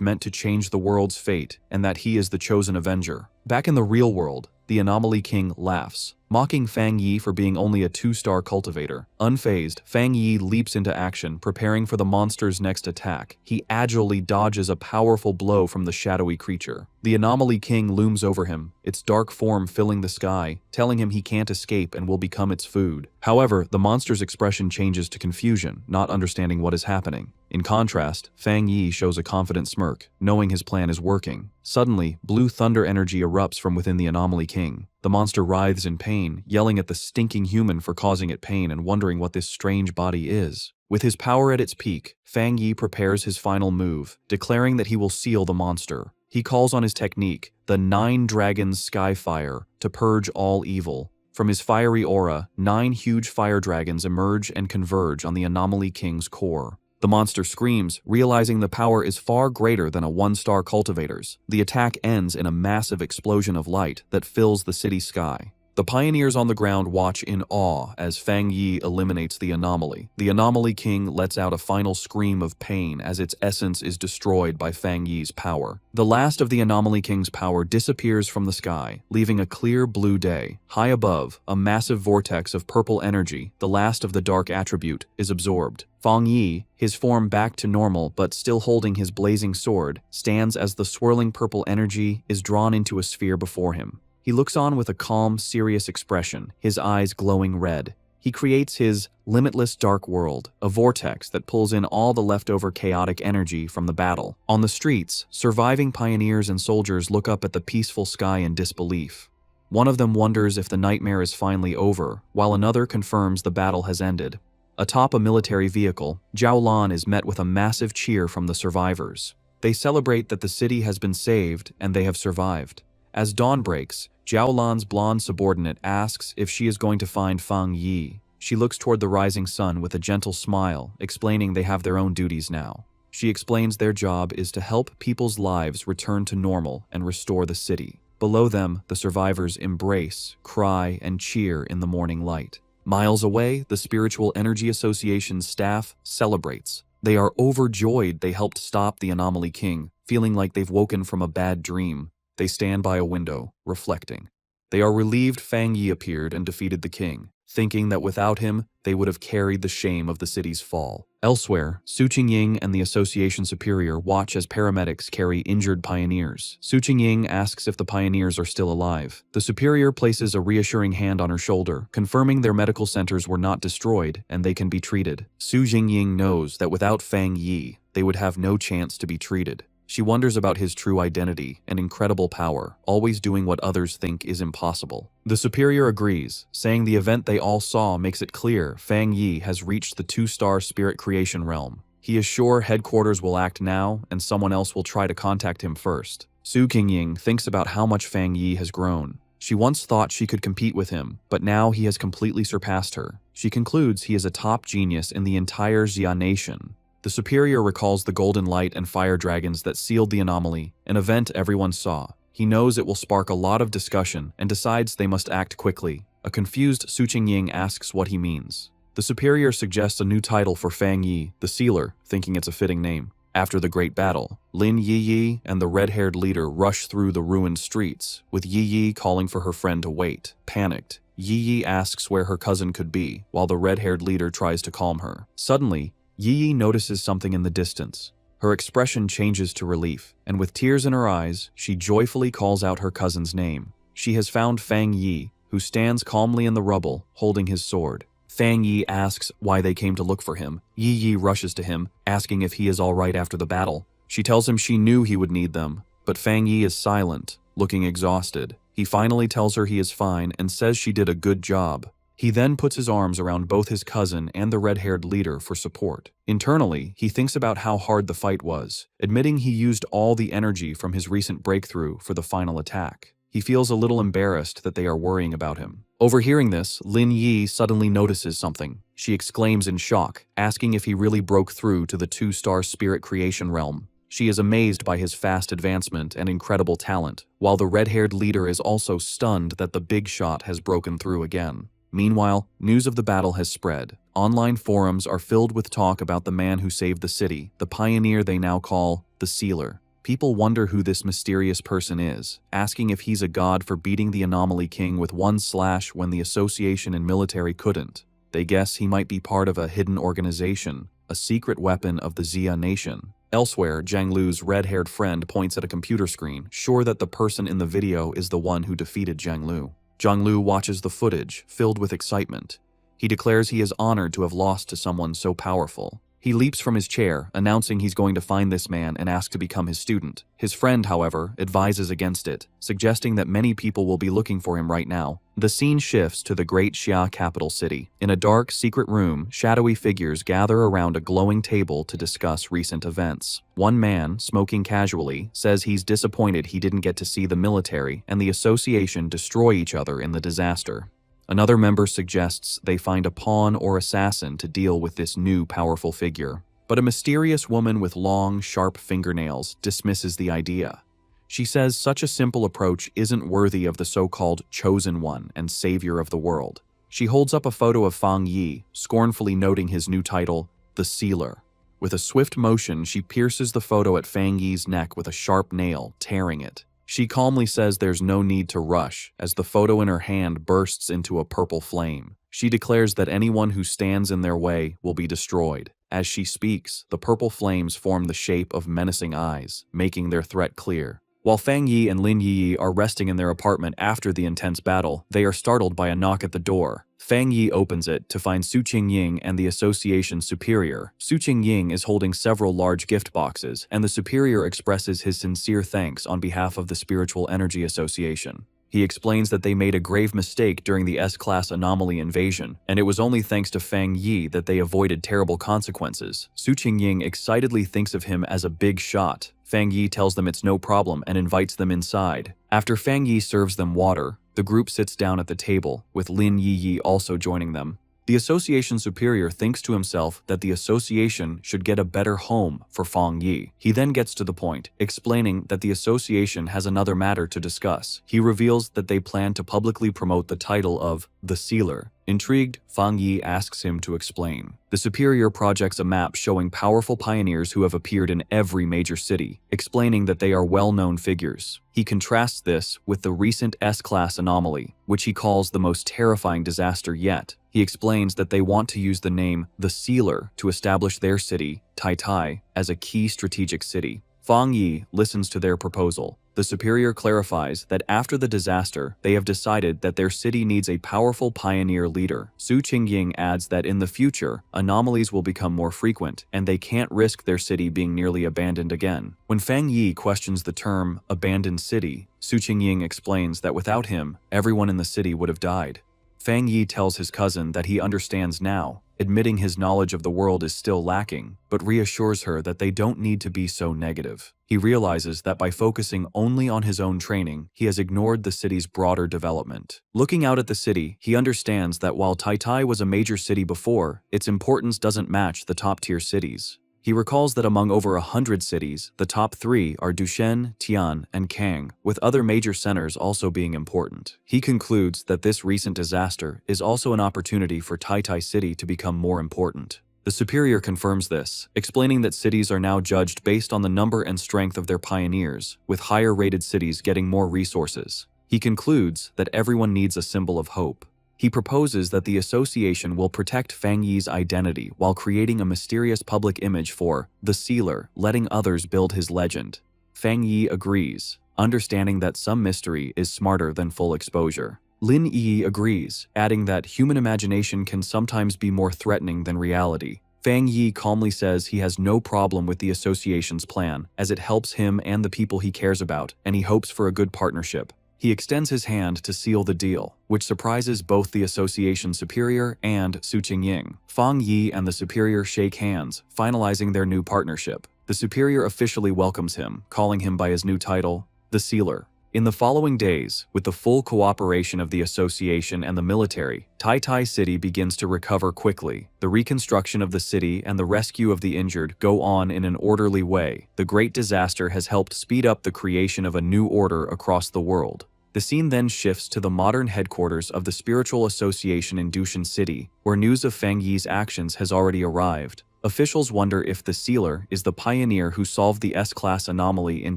meant to change the world's fate and that he is the chosen avenger. Back in the real world, the Anomaly King laughs, mocking Fang Yi for being only a 2-star cultivator. Unfazed, Fang Yi leaps into action, preparing for the monster's next attack. He agilely dodges a powerful blow from the shadowy creature. The Anomaly King looms over him, its dark form filling the sky, telling him he can't escape and will become its food. However, the monster's expression changes to confusion, not understanding what is happening. In contrast, Fang Yi shows a confident smirk, knowing his plan is working. Suddenly, blue thunder energy erupts from within the Anomaly King. The monster writhes in pain, yelling at the stinking human for causing it pain and wondering what this strange body is. With his power at its peak, Fang Yi prepares his final move, declaring that he will seal the monster. He calls on his technique, the 9 Dragons Skyfire, to purge all evil. From his fiery aura, 9 huge fire dragons emerge and converge on the Anomaly King's core. The monster screams, realizing the power is far greater than a 1-star cultivator's. The attack ends in a massive explosion of light that fills the city sky. The pioneers on the ground watch in awe as Fang Yi eliminates the anomaly. The Anomaly King lets out a final scream of pain as its essence is destroyed by Fang Yi's power. The last of the Anomaly King's power disappears from the sky, leaving a clear blue day. High above, a massive vortex of purple energy, the last of the dark attribute, is absorbed. Fang Yi, his form back to normal but still holding his blazing sword, stands as the swirling purple energy is drawn into a sphere before him. He looks on with a calm, serious expression, his eyes glowing red. He creates his limitless dark world, a vortex that pulls in all the leftover chaotic energy from the battle. On the streets, surviving pioneers and soldiers look up at the peaceful sky in disbelief. One of them wonders if the nightmare is finally over, while another confirms the battle has ended. Atop a military vehicle, Jiaolan is met with a massive cheer from the survivors. They celebrate that the city has been saved and they have survived. As dawn breaks, Jiaolan's blonde subordinate asks if she is going to find Fang Yi. She looks toward the rising sun with a gentle smile, explaining they have their own duties now. She explains their job is to help people's lives return to normal and restore the city. Below them, the survivors embrace, cry, and cheer in the morning light. Miles away, the Spiritual Energy Association's staff celebrates. They are overjoyed they helped stop the Anomaly King, feeling like they've woken from a bad dream. They stand by a window, reflecting. They are relieved Fang Yi appeared and defeated the king, thinking that without him, they would have carried the shame of the city's fall. Elsewhere, Su Qingying and the association superior watch as paramedics carry injured pioneers. Su Qingying asks if the pioneers are still alive. The superior places a reassuring hand on her shoulder, confirming their medical centers were not destroyed and they can be treated. Su Qingying knows that without Fang Yi, they would have no chance to be treated. She wonders about his true identity and incredible power, always doing what others think is impossible. The superior agrees, saying the event they all saw makes it clear Fang Yi has reached the 2-star spirit creation realm. He is sure headquarters will act now, and someone else will try to contact him first. Su Qingying thinks about how much Fang Yi has grown. She once thought she could compete with him, but now he has completely surpassed her. She concludes he is a top genius in the entire Xia nation. The superior recalls the golden light and fire dragons that sealed the anomaly, an event everyone saw. He knows it will spark a lot of discussion and decides they must act quickly. A confused Su Qingying asks what he means. The superior suggests a new title for Fang Yi, the Sealer, thinking it's a fitting name. After the great battle, Lin Yi and the red-haired leader rush through the ruined streets, with Yi calling for her friend to wait. Panicked, Yi asks where her cousin could be, while the red-haired leader tries to calm her. Suddenly, Yi notices something in the distance. Her expression changes to relief, and with tears in her eyes, she joyfully calls out her cousin's name. She has found Fang Yi, who stands calmly in the rubble, holding his sword. Fang Yi asks why they came to look for him. Yi rushes to him, asking if he is all right after the battle. She tells him she knew he would need them, but Fang Yi is silent, looking exhausted. He finally tells her he is fine and says she did a good job. He then puts his arms around both his cousin and the red-haired leader for support. Internally, he thinks about how hard the fight was, admitting he used all the energy from his recent breakthrough for the final attack. He feels a little embarrassed that they are worrying about him. Overhearing this, Lin Yi suddenly notices something. She exclaims in shock, asking if he really broke through to the 2-star spirit creation realm. She is amazed by his fast advancement and incredible talent, while the red-haired leader is also stunned that the big shot has broken through again. Meanwhile, news of the battle has spread. Online forums are filled with talk about the man who saved the city, the pioneer they now call the Sealer. People wonder who this mysterious person is, asking if he's a god for beating the Anomaly King with one slash when the association and military couldn't. They guess he might be part of a hidden organization, a secret weapon of the Xia nation. Elsewhere, Zhang Lu's red-haired friend points at a computer screen, sure that the person in the video is the one who defeated Zhang Lu. Zhang Lu watches the footage, filled with excitement. He declares he is honored to have lost to someone so powerful. He leaps from his chair, announcing he's going to find this man and ask to become his student. His friend, however, advises against it, suggesting that many people will be looking for him right now. The scene shifts to the great Xia capital city. In a dark, secret room, shadowy figures gather around a glowing table to discuss recent events. One man, smoking casually, says he's disappointed he didn't get to see the military and the association destroy each other in the disaster. Another member suggests they find a pawn or assassin to deal with this new powerful figure. But a mysterious woman with long, sharp fingernails dismisses the idea. She says such a simple approach isn't worthy of the so-called chosen one and savior of the world. She holds up a photo of Fang Yi, scornfully noting his new title, the Sealer. With a swift motion, she pierces the photo at Fang Yi's neck with a sharp nail, tearing it. She calmly says there's no need to rush, as the photo in her hand bursts into a purple flame. She declares that anyone who stands in their way will be destroyed. As she speaks, the purple flames form the shape of menacing eyes, making their threat clear. While Fang Yi and Lin Yi are resting in their apartment after the intense battle, they are startled by a knock at the door. Fang Yi opens it to find Su Qingying and the association superior. Su Qingying is holding several large gift boxes, and the superior expresses his sincere thanks on behalf of the Spiritual Energy Association. He explains that they made a grave mistake during the S-class anomaly invasion, and it was only thanks to Fang Yi that they avoided terrible consequences. Su Qingying excitedly thinks of him as a big shot. Fang Yi tells them it's no problem and invites them inside. After Fang Yi serves them water, the group sits down at the table, with Lin Yi also joining them. The association superior thinks to himself that the association should get a better home for Fang Yi. He then gets to the point, explaining that the association has another matter to discuss. He reveals that they plan to publicly promote the title of the Sealer. Intrigued, Fang Yi asks him to explain. The superior projects a map showing powerful pioneers who have appeared in every major city, explaining that they are well-known figures. He contrasts this with the recent S-class anomaly, which he calls the most terrifying disaster yet. He explains that they want to use the name the Sealer to establish their city, Tai, as a key strategic city. Fang Yi listens to their proposal, The superior clarifies that after the disaster, they have decided that their city needs a powerful pioneer leader. Su Qingying adds that in the future, anomalies will become more frequent, and they can't risk their city being nearly abandoned again. When Fang Yi questions the term abandoned city, Su Qingying explains that without him, everyone in the city would have died. Fang Yi tells his cousin that he understands now, admitting his knowledge of the world is still lacking, but reassures her that they don't need to be so negative. He realizes that by focusing only on his own training, he has ignored the city's broader development. Looking out at the city, he understands that while Tai was a major city before, its importance doesn't match the top-tier cities. He recalls that among over 100 cities, the top 3 are Dushen, Tian, and Kang, with other major centers also being important. He concludes that this recent disaster is also an opportunity for Tai City to become more important. The superior confirms this, explaining that cities are now judged based on the number and strength of their pioneers, with higher-rated cities getting more resources. He concludes that everyone needs a symbol of hope. He proposes that the association will protect Fang Yi's identity while creating a mysterious public image for the Sealer, letting others build his legend. Fang Yi agrees, understanding that some mystery is smarter than full exposure. Lin Yi agrees, adding that human imagination can sometimes be more threatening than reality. Fang Yi calmly says he has no problem with the association's plan, as it helps him and the people he cares about, and he hopes for a good partnership. He extends his hand to seal the deal, which surprises both the association superior and Su Qingying. Fang Yi and the superior shake hands, finalizing their new partnership. The superior officially welcomes him, calling him by his new title, the Sealer. In the following days, with the full cooperation of the association and the military, Tai City begins to recover quickly. The reconstruction of the city and the rescue of the injured go on in an orderly way. The great disaster has helped speed up the creation of a new order across the world. The scene then shifts to the modern headquarters of the Spiritual Association in Dushan City, where news of Fang Yi's actions has already arrived. Officials wonder if the Sealer is the pioneer who solved the S-class anomaly in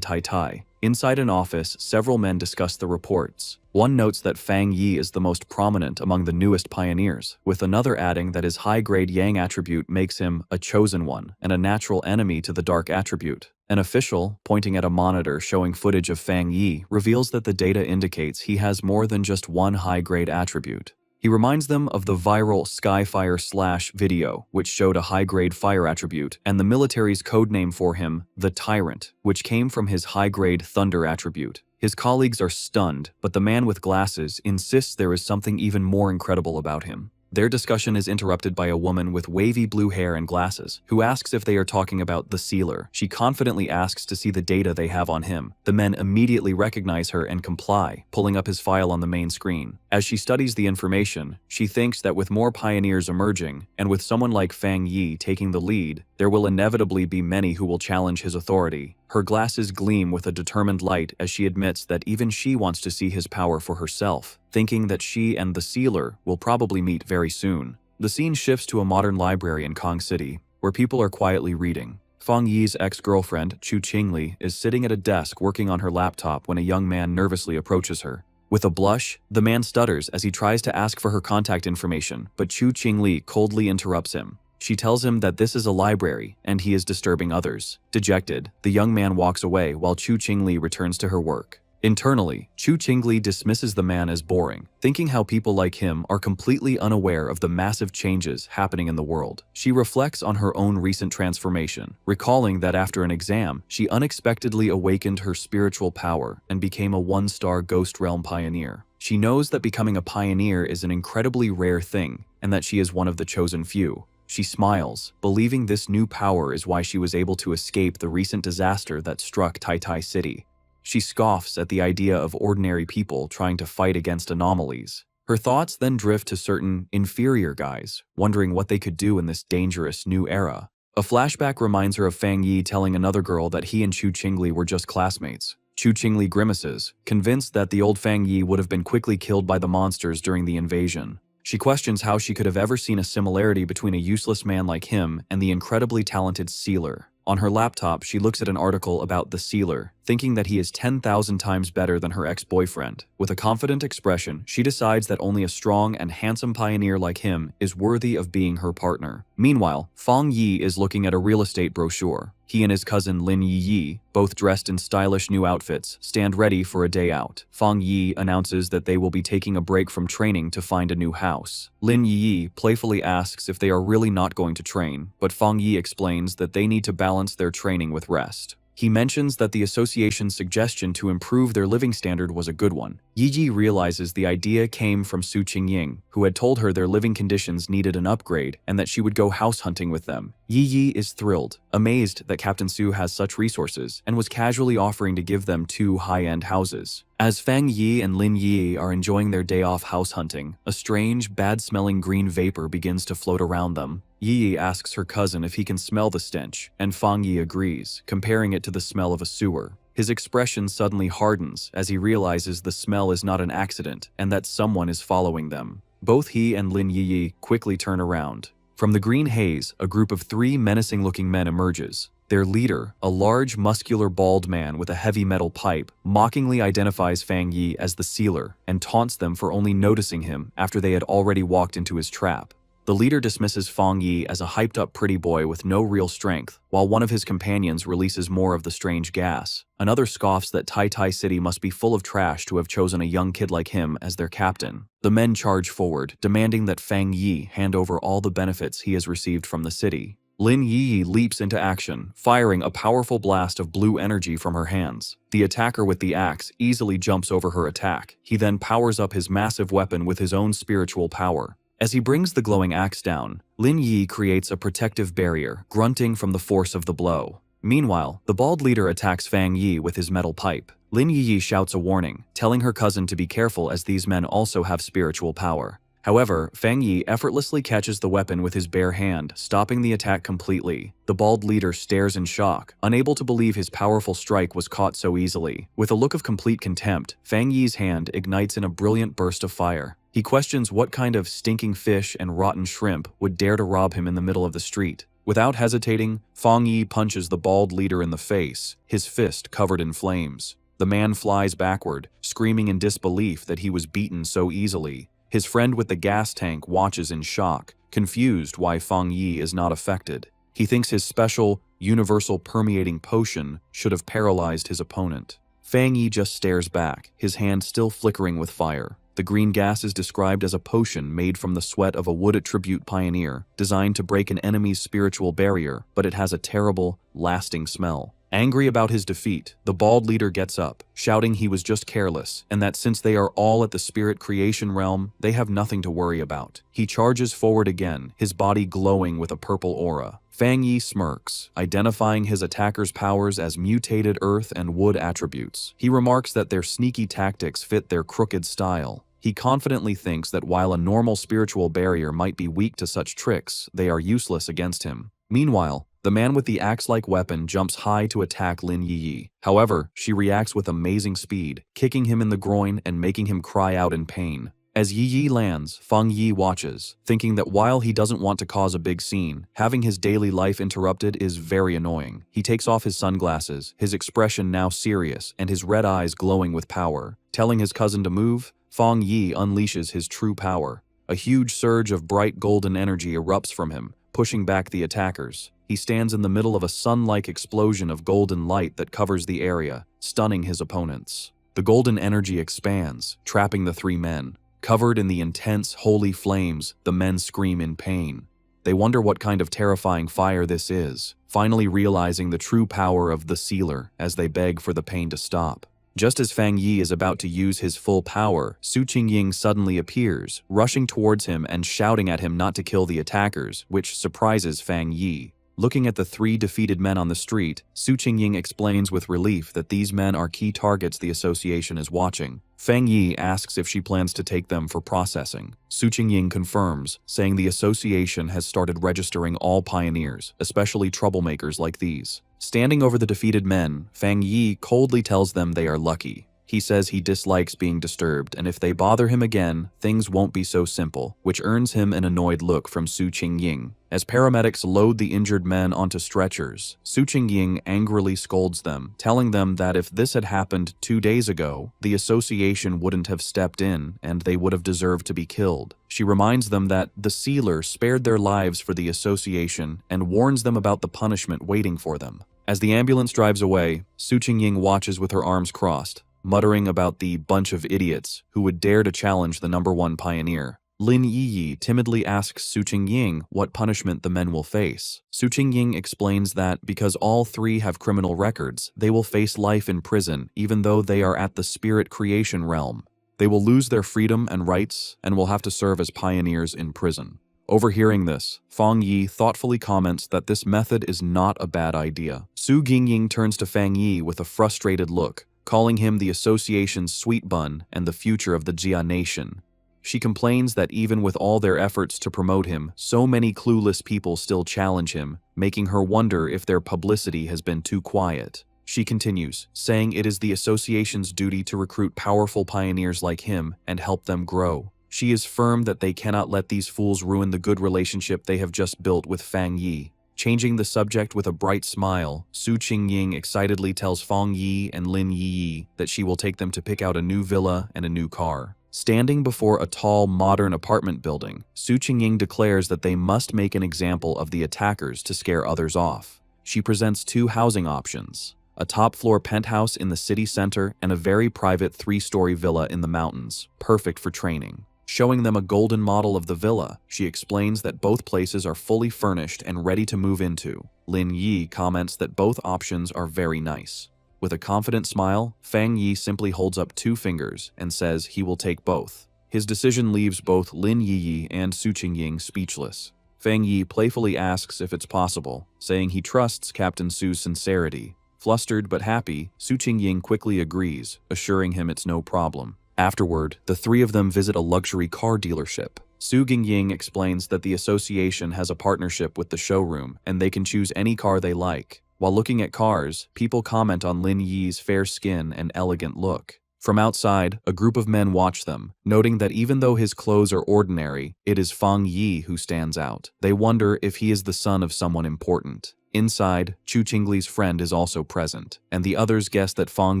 Tai. Inside an office, several men discuss the reports. One notes that Fang Yi is the most prominent among the newest pioneers, with another adding that his high-grade Yang attribute makes him a chosen one and a natural enemy to the dark attribute. An official, pointing at a monitor showing footage of Fang Yi, reveals that the data indicates he has more than just one high-grade attribute. He reminds them of the viral Skyfire / video, which showed a high-grade fire attribute, and the military's codename for him, the Tyrant, which came from his high-grade thunder attribute. His colleagues are stunned, but the man with glasses insists there is something even more incredible about him. Their discussion is interrupted by a woman with wavy blue hair and glasses, who asks if they are talking about the Sealer. She confidently asks to see the data they have on him. The men immediately recognize her and comply, pulling up his file on the main screen. As she studies the information, she thinks that with more pioneers emerging, and with someone like Fang Yi taking the lead, there will inevitably be many who will challenge his authority. Her glasses gleam with a determined light as she admits that even she wants to see his power for herself, thinking that she and the Sealer will probably meet very soon. The scene shifts to a modern library in Kong City, where people are quietly reading. Fang Yi's ex-girlfriend, Chu Qingli, is sitting at a desk working on her laptop when a young man nervously approaches her. With a blush, the man stutters as he tries to ask for her contact information, but Chu Qingli coldly interrupts him. She tells him that this is a library, and he is disturbing others. Dejected, the young man walks away while Chu Qingli returns to her work. Internally, Chu Qingli dismisses the man as boring, thinking how people like him are completely unaware of the massive changes happening in the world. She reflects on her own recent transformation, recalling that after an exam, she unexpectedly awakened her spiritual power and became a one-star Ghost Realm pioneer. She knows that becoming a pioneer is an incredibly rare thing, and that she is one of the chosen few. She smiles, believing this new power is why she was able to escape the recent disaster that struck Tai City. She scoffs at the idea of ordinary people trying to fight against anomalies. Her thoughts then drift to certain inferior guys, wondering what they could do in this dangerous new era. A flashback reminds her of Fang Yi telling another girl that he and Chu Qingli were just classmates. Chu Qingli grimaces, convinced that the old Fang Yi would have been quickly killed by the monsters during the invasion. She questions how she could have ever seen a similarity between a useless man like him and the incredibly talented Sealer. On her laptop, she looks at an article about the Sealer, thinking that he is 10,000 times better than her ex-boyfriend. With a confident expression, she decides that only a strong and handsome pioneer like him is worthy of being her partner. Meanwhile, Fang Yi is looking at a real estate brochure. He and his cousin Lin Yi, both dressed in stylish new outfits, stand ready for a day out. Fang Yi announces that they will be taking a break from training to find a new house. Lin Yi playfully asks if they are really not going to train, but Fang Yi explains that they need to balance their training with rest. He mentions that the association's suggestion to improve their living standard was a good one. Yi realizes the idea came from Su Qingying, who had told her their living conditions needed an upgrade and that she would go house hunting with them. Yi is thrilled, amazed that Captain Su has such resources, and was casually offering to give them 2 high-end houses. As Fang Yi and Lin Yi are enjoying their day off house hunting, a strange, bad-smelling green vapor begins to float around them. Yi asks her cousin if he can smell the stench, and Fang Yi agrees, comparing it to the smell of a sewer. His expression suddenly hardens as he realizes the smell is not an accident and that someone is following them. Both he and Lin Yi quickly turn around. From the green haze, a group of 3 menacing-looking men emerges. Their leader, a large, muscular, bald man with a heavy metal pipe, mockingly identifies Fang Yi as the sealer and taunts them for only noticing him after they had already walked into his trap. The leader dismisses Fang Yi as a hyped-up pretty boy with no real strength, while one of his companions releases more of the strange gas. Another scoffs that Tai City must be full of trash to have chosen a young kid like him as their captain. The men charge forward, demanding that Fang Yi hand over all the benefits he has received from the city. Lin Yi leaps into action, firing a powerful blast of blue energy from her hands. The attacker with the axe easily jumps over her attack. He then powers up his massive weapon with his own spiritual power. As he brings the glowing axe down, Lin Yi creates a protective barrier, grunting from the force of the blow. Meanwhile, the bald leader attacks Fang Yi with his metal pipe. Lin Yi shouts a warning, telling her cousin to be careful as these men also have spiritual power. However, Fang Yi effortlessly catches the weapon with his bare hand, stopping the attack completely. The bald leader stares in shock, unable to believe his powerful strike was caught so easily. With a look of complete contempt, Fang Yi's hand ignites in a brilliant burst of fire. He questions what kind of stinking fish and rotten shrimp would dare to rob him in the middle of the street. Without hesitating, Fang Yi punches the bald leader in the face, his fist covered in flames. The man flies backward, screaming in disbelief that he was beaten so easily. His friend with the gas tank watches in shock, confused why Fang Yi is not affected. He thinks his special, universal permeating potion should have paralyzed his opponent. Fang Yi just stares back, his hand still flickering with fire. The green gas is described as a potion made from the sweat of a wood attribute pioneer, designed to break an enemy's spiritual barrier, but it has a terrible, lasting smell. Angry about his defeat, the bald leader gets up, shouting he was just careless, and that since they are all at the spirit creation realm, they have nothing to worry about. He charges forward again, his body glowing with a purple aura. Fang Yi smirks, identifying his attacker's powers as mutated earth and wood attributes. He remarks that their sneaky tactics fit their crooked style. He confidently thinks that while a normal spiritual barrier might be weak to such tricks, they are useless against him. Meanwhile, the man with the axe-like weapon jumps high to attack Lin Yi. However, she reacts with amazing speed, kicking him in the groin and making him cry out in pain. As Yi lands, Fang Yi watches, thinking that while he doesn't want to cause a big scene, having his daily life interrupted is very annoying. He takes off his sunglasses, his expression now serious and his red eyes glowing with power. Telling his cousin to move, Fang Yi unleashes his true power. A huge surge of bright golden energy erupts from him, pushing back the attackers. He stands in the middle of a sun-like explosion of golden light that covers the area, stunning his opponents. The golden energy expands, trapping the 3 men. Covered in the intense, holy flames, the men scream in pain. They wonder what kind of terrifying fire this is, finally realizing the true power of the sealer as they beg for the pain to stop. Just as Fang Yi is about to use his full power, Su Qingying suddenly appears, rushing towards him and shouting at him not to kill the attackers, which surprises Fang Yi. Looking at the 3 defeated men on the street, Su Qingying explains with relief that these men are key targets the association is watching. Fang Yi asks if she plans to take them for processing. Su Qingying confirms, saying the association has started registering all pioneers, especially troublemakers like these. Standing over the defeated men, Fang Yi coldly tells them they are lucky. He says he dislikes being disturbed, and if they bother him again, things won't be so simple, which earns him an annoyed look from Su Qingying. As paramedics load the injured men onto stretchers, Su Qingying angrily scolds them, telling them that if this had happened 2 days ago, the association wouldn't have stepped in, and they would have deserved to be killed. She reminds them that the sealer spared their lives for the association and warns them about the punishment waiting for them. As the ambulance drives away, Su Qingying watches with her arms crossed, muttering about the bunch of idiots who would dare to challenge the #1 pioneer. Lin Yiyi timidly asks Su Qingying what punishment the men will face. Su Qingying explains that because all three have criminal records, they will face life in prison even though they are at the spirit creation realm. They will lose their freedom and rights and will have to serve as pioneers in prison. Overhearing this, Fang Yi thoughtfully comments that this method is not a bad idea. Su Qingying turns to Fang Yi with a frustrated look, calling him the association's sweet bun and the future of the Jia nation. She complains that even with all their efforts to promote him, so many clueless people still challenge him, making her wonder if their publicity has been too quiet. She continues, saying it is the association's duty to recruit powerful pioneers like him and help them grow. She is firm that they cannot let these fools ruin the good relationship they have just built with Fang Yi. Changing the subject with a bright smile, Su Qingying excitedly tells Fang Yi and Lin Yiyi that she will take them to pick out a new villa and a new car. Standing before a tall, modern apartment building, Su Qingying declares that they must make an example of the attackers to scare others off. She presents two housing options: a top-floor penthouse in the city center and a very private 3-story villa in the mountains, perfect for training. Showing them a golden model of the villa, she explains that both places are fully furnished and ready to move into. Lin Yi comments that both options are very nice. With a confident smile, Fang Yi simply holds up 2 fingers and says he will take both. His decision leaves both Lin Yiyi and Su Qingying speechless. Fang Yi playfully asks if it's possible, saying he trusts Captain Su's sincerity. Flustered but happy, Su Qingying quickly agrees, assuring him it's no problem. Afterward, the three of them visit a luxury car dealership. Su Qingying explains that the association has a partnership with the showroom and they can choose any car they like. While looking at cars, people comment on Lin Yi's fair skin and elegant look. From outside, a group of men watch them, noting that even though his clothes are ordinary, it is Fang Yi who stands out. They wonder if he is the son of someone important. Inside, Chu Qingli's friend is also present, and the others guess that Fang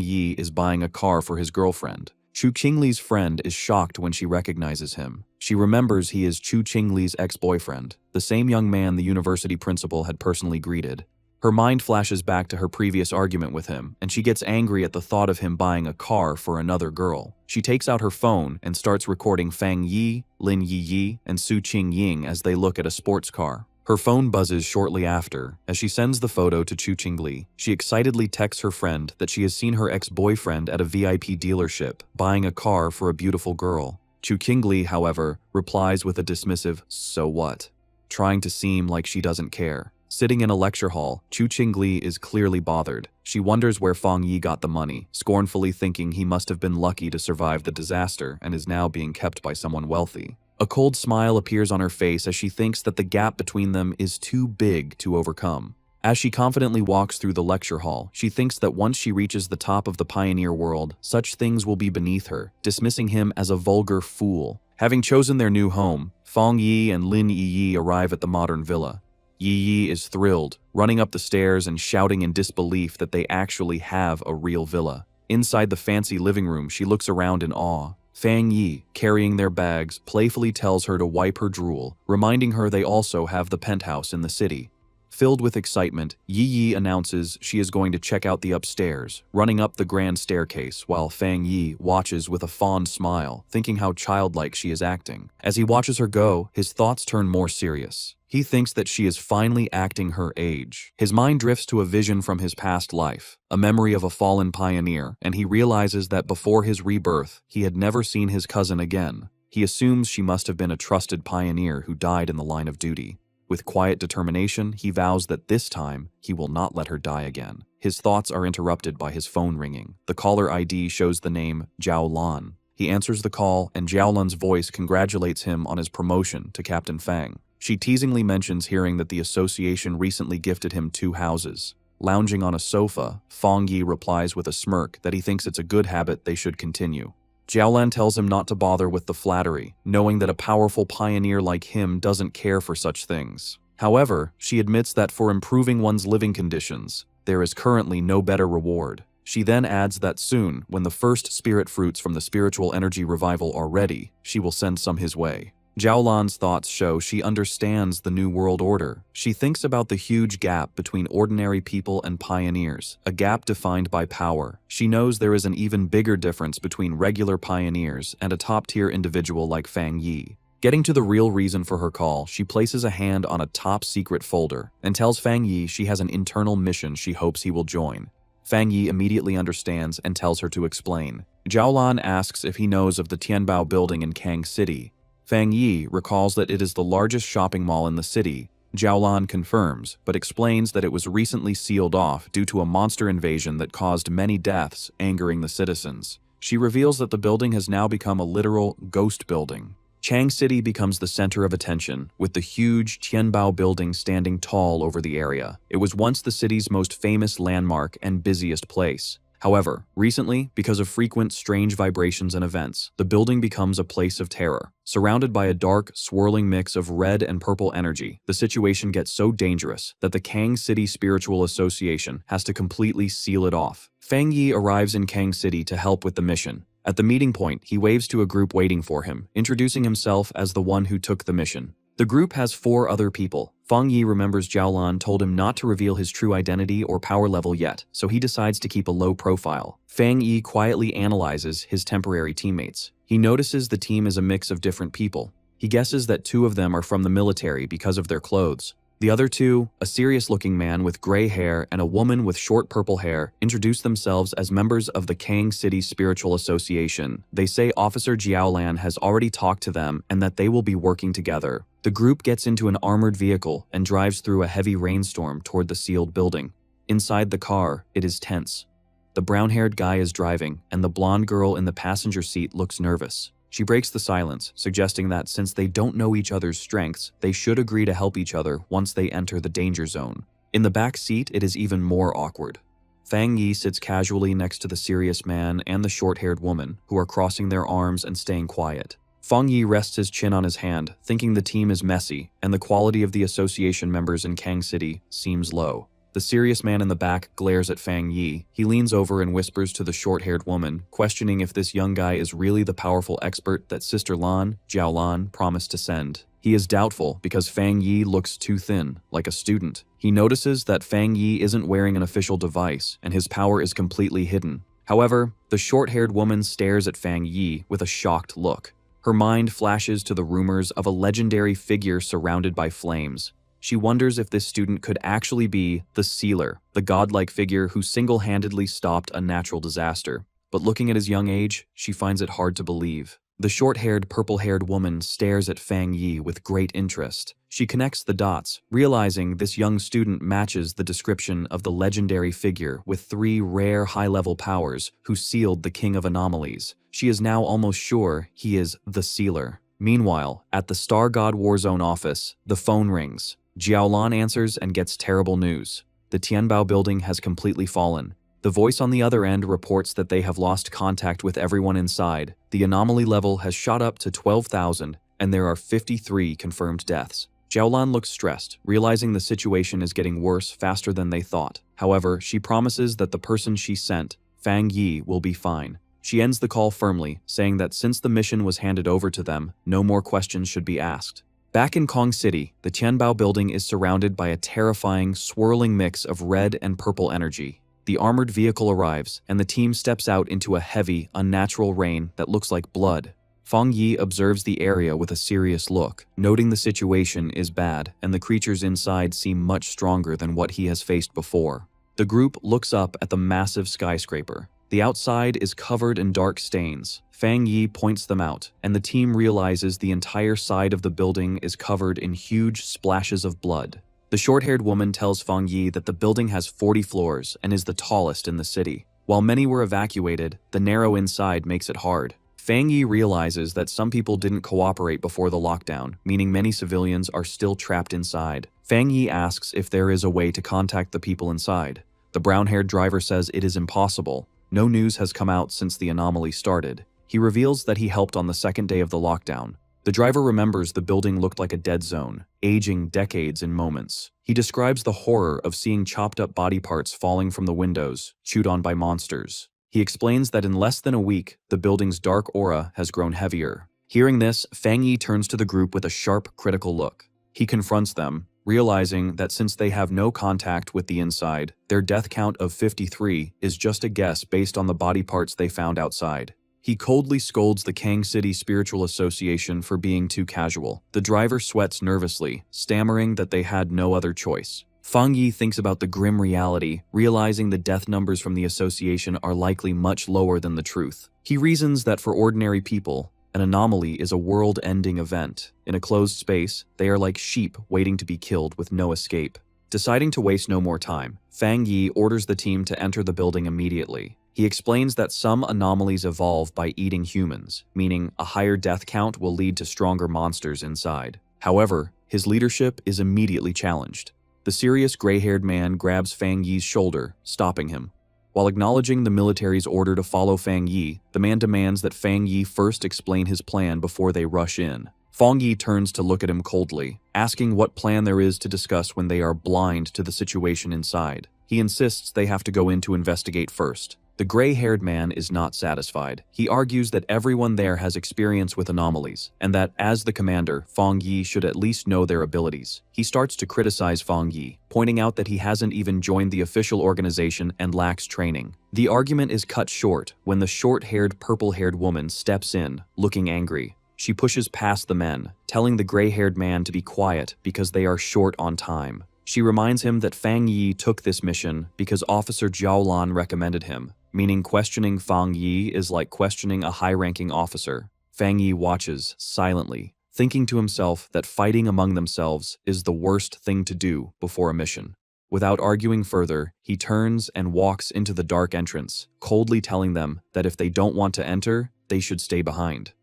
Yi is buying a car for his girlfriend. Chu Qingli's friend is shocked when she recognizes him. She remembers he is Chu Qingli's ex-boyfriend, the same young man the university principal had personally greeted. Her mind flashes back to her previous argument with him, and she gets angry at the thought of him buying a car for another girl. She takes out her phone and starts recording Fang Yi, Lin Yiyi, and Su Qingying as they look at a sports car. Her phone buzzes shortly after. As she sends the photo to Chu Qingli, she excitedly texts her friend that she has seen her ex-boyfriend at a VIP dealership, buying a car for a beautiful girl. Chu Qingli, however, replies with a dismissive, "So what?" trying to seem like she doesn't care. Sitting in a lecture hall, Chu Qingli is clearly bothered. She wonders where Fang Yi got the money, scornfully thinking he must have been lucky to survive the disaster and is now being kept by someone wealthy. A cold smile appears on her face as she thinks that the gap between them is too big to overcome. As she confidently walks through the lecture hall, she thinks that once she reaches the top of the pioneer world, such things will be beneath her, dismissing him as a vulgar fool. Having chosen their new home, Fang Yi and Lin Yiyi arrive at the modern villa. Yiyi is thrilled, running up the stairs and shouting in disbelief that they actually have a real villa. Inside the fancy living room, she looks around in awe. Fang Yi, carrying their bags, playfully tells her to wipe her drool, reminding her they also have the penthouse in the city. Filled with excitement, Yiyi announces she is going to check out the upstairs, running up the grand staircase while Fang Yi watches with a fond smile, thinking how childlike she is acting. As he watches her go, his thoughts turn more serious. He thinks that she is finally acting her age. His mind drifts to a vision from his past life, a memory of a fallen pioneer, and he realizes that before his rebirth, he had never seen his cousin again. He assumes she must have been a trusted pioneer who died in the line of duty. With quiet determination, he vows that this time, he will not let her die again. His thoughts are interrupted by his phone ringing. The caller ID shows the name Zhao Lan. He answers the call, and Zhao Lan's voice congratulates him on his promotion to Captain Fang. She teasingly mentions hearing that the association recently gifted him 2 houses. Lounging on a sofa, Fang Yi replies with a smirk that he thinks it's a good habit they should continue. Zhao Lan tells him not to bother with the flattery, knowing that a powerful pioneer like him doesn't care for such things. However, she admits that for improving one's living conditions, there is currently no better reward. She then adds that soon, when the first spirit fruits from the spiritual energy revival are ready, she will send some his way. Zhaolan's thoughts show she understands the New World Order. She thinks about the huge gap between ordinary people and pioneers, a gap defined by power. She knows there is an even bigger difference between regular pioneers and a top-tier individual like Fang Yi. Getting to the real reason for her call, she places a hand on a top-secret folder and tells Fang Yi she has an internal mission she hopes he will join. Fang Yi immediately understands and tells her to explain. Zhaolan asks if he knows of the Tianbao building in Kang City. Fang Yi recalls that it is the largest shopping mall in the city. Zhaolan confirms, but explains that it was recently sealed off due to a monster invasion that caused many deaths, angering the citizens. She reveals that the building has now become a literal ghost building. Chang City becomes the center of attention, with the huge Tianbao building standing tall over the area. It was once the city's most famous landmark and busiest place. However, recently, because of frequent strange vibrations and events, the building becomes a place of terror. Surrounded by a dark, swirling mix of red and purple energy, the situation gets so dangerous that the Kang City Spiritual Association has to completely seal it off. Fang Yi arrives in Kang City to help with the mission. At the meeting point, he waves to a group waiting for him, introducing himself as the one who took the mission. The group has 4 other people. Fang Yi remembers Zhaolan told him not to reveal his true identity or power level yet, so he decides to keep a low profile. Fang Yi quietly analyzes his temporary teammates. He notices the team is a mix of different people. He guesses that 2 of them are from the military because of their clothes. The other 2, a serious-looking man with gray hair and a woman with short purple hair, introduce themselves as members of the Kang City Spiritual Association. They say Officer Zhaolan has already talked to them and that they will be working together. The group gets into an armored vehicle and drives through a heavy rainstorm toward the sealed building. Inside the car, it is tense. The brown-haired guy is driving, and the blonde girl in the passenger seat looks nervous. She breaks the silence, suggesting that since they don't know each other's strengths, they should agree to help each other once they enter the danger zone. In the back seat, it is even more awkward. Fang Yi sits casually next to the serious man and the short-haired woman, who are crossing their arms and staying quiet. Fang Yi rests his chin on his hand, thinking the team is messy, and the quality of the association members in Kang City seems low. The serious man in the back glares at Fang Yi. He leans over and whispers to the short-haired woman, questioning if this young guy is really the powerful expert that Sister Lan, Zhaolan, promised to send. He is doubtful because Fang Yi looks too thin, like a student. He notices that Fang Yi isn't wearing an official device, and his power is completely hidden. However, the short-haired woman stares at Fang Yi with a shocked look. Her mind flashes to the rumors of a legendary figure surrounded by flames. She wonders if this student could actually be the Sealer, the godlike figure who single-handedly stopped a natural disaster. But looking at his young age, she finds it hard to believe. The short-haired, purple-haired woman stares at Fang Yi with great interest. She connects the dots, realizing this young student matches the description of the legendary figure with 3 rare high-level powers who sealed the King of Anomalies. She is now almost sure he is the Sealer. Meanwhile, at the Star God Warzone office, the phone rings. Zhaolan answers and gets terrible news. The Tianbao building has completely fallen. The voice on the other end reports that they have lost contact with everyone inside. The anomaly level has shot up to 12,000, and there are 53 confirmed deaths. Zhaolan looks stressed, realizing the situation is getting worse faster than they thought. However, she promises that the person she sent, Fang Yi, will be fine. She ends the call firmly, saying that since the mission was handed over to them, no more questions should be asked. Back in Kang City, the Tianbao building is surrounded by a terrifying, swirling mix of red and purple energy. The armored vehicle arrives, and the team steps out into a heavy, unnatural rain that looks like blood. Fang Yi observes the area with a serious look, noting the situation is bad and the creatures inside seem much stronger than what he has faced before. The group looks up at the massive skyscraper. The outside is covered in dark stains. Fang Yi points them out, and the team realizes the entire side of the building is covered in huge splashes of blood. The short-haired woman tells Fang Yi that the building has 40 floors and is the tallest in the city. While many were evacuated, the narrow inside makes it hard. Fang Yi realizes that some people didn't cooperate before the lockdown, meaning many civilians are still trapped inside. Fang Yi asks if there is a way to contact the people inside. The brown-haired driver says it is impossible. No news has come out since the anomaly started. He reveals that he helped on the second day of the lockdown. The driver remembers the building looked like a dead zone, aging decades in moments. He describes the horror of seeing chopped-up body parts falling from the windows, chewed on by monsters. He explains that in less than a week, the building's dark aura has grown heavier. Hearing this, Fang Yi turns to the group with a sharp, critical look. He confronts them, realizing that since they have no contact with the inside, their death count of 53 is just a guess based on the body parts they found outside. He coldly scolds the Kang City Spiritual Association for being too casual. The driver sweats nervously, stammering that they had no other choice. Fang Yi thinks about the grim reality, realizing the death numbers from the association are likely much lower than the truth. He reasons that for ordinary people, an anomaly is a world-ending event. In a closed space, they are like sheep waiting to be killed with no escape. Deciding to waste no more time, Fang Yi orders the team to enter the building immediately. He explains that some anomalies evolve by eating humans, meaning a higher death count will lead to stronger monsters inside. However, his leadership is immediately challenged. The serious gray-haired man grabs Fang Yi's shoulder, stopping him. While acknowledging the military's order to follow Fang Yi, the man demands that Fang Yi first explain his plan before they rush in. Fang Yi turns to look at him coldly, asking what plan there is to discuss when they are blind to the situation inside. He insists they have to go in to investigate first. The gray-haired man is not satisfied. He argues that everyone there has experience with anomalies, and that, as the commander, Fang Yi should at least know their abilities. He starts to criticize Fang Yi, pointing out that he hasn't even joined the official organization and lacks training. The argument is cut short when the short-haired, purple-haired woman steps in, looking angry. She pushes past the men, telling the gray-haired man to be quiet because they are short on time. She reminds him that Fang Yi took this mission because Officer Jiaolan recommended him, meaning questioning Fang Yi is like questioning a high-ranking officer. Fang Yi watches silently, thinking to himself that fighting among themselves is the worst thing to do before a mission. Without arguing further, he turns and walks into the dark entrance, coldly telling them that if they don't want to enter, they should stay behind.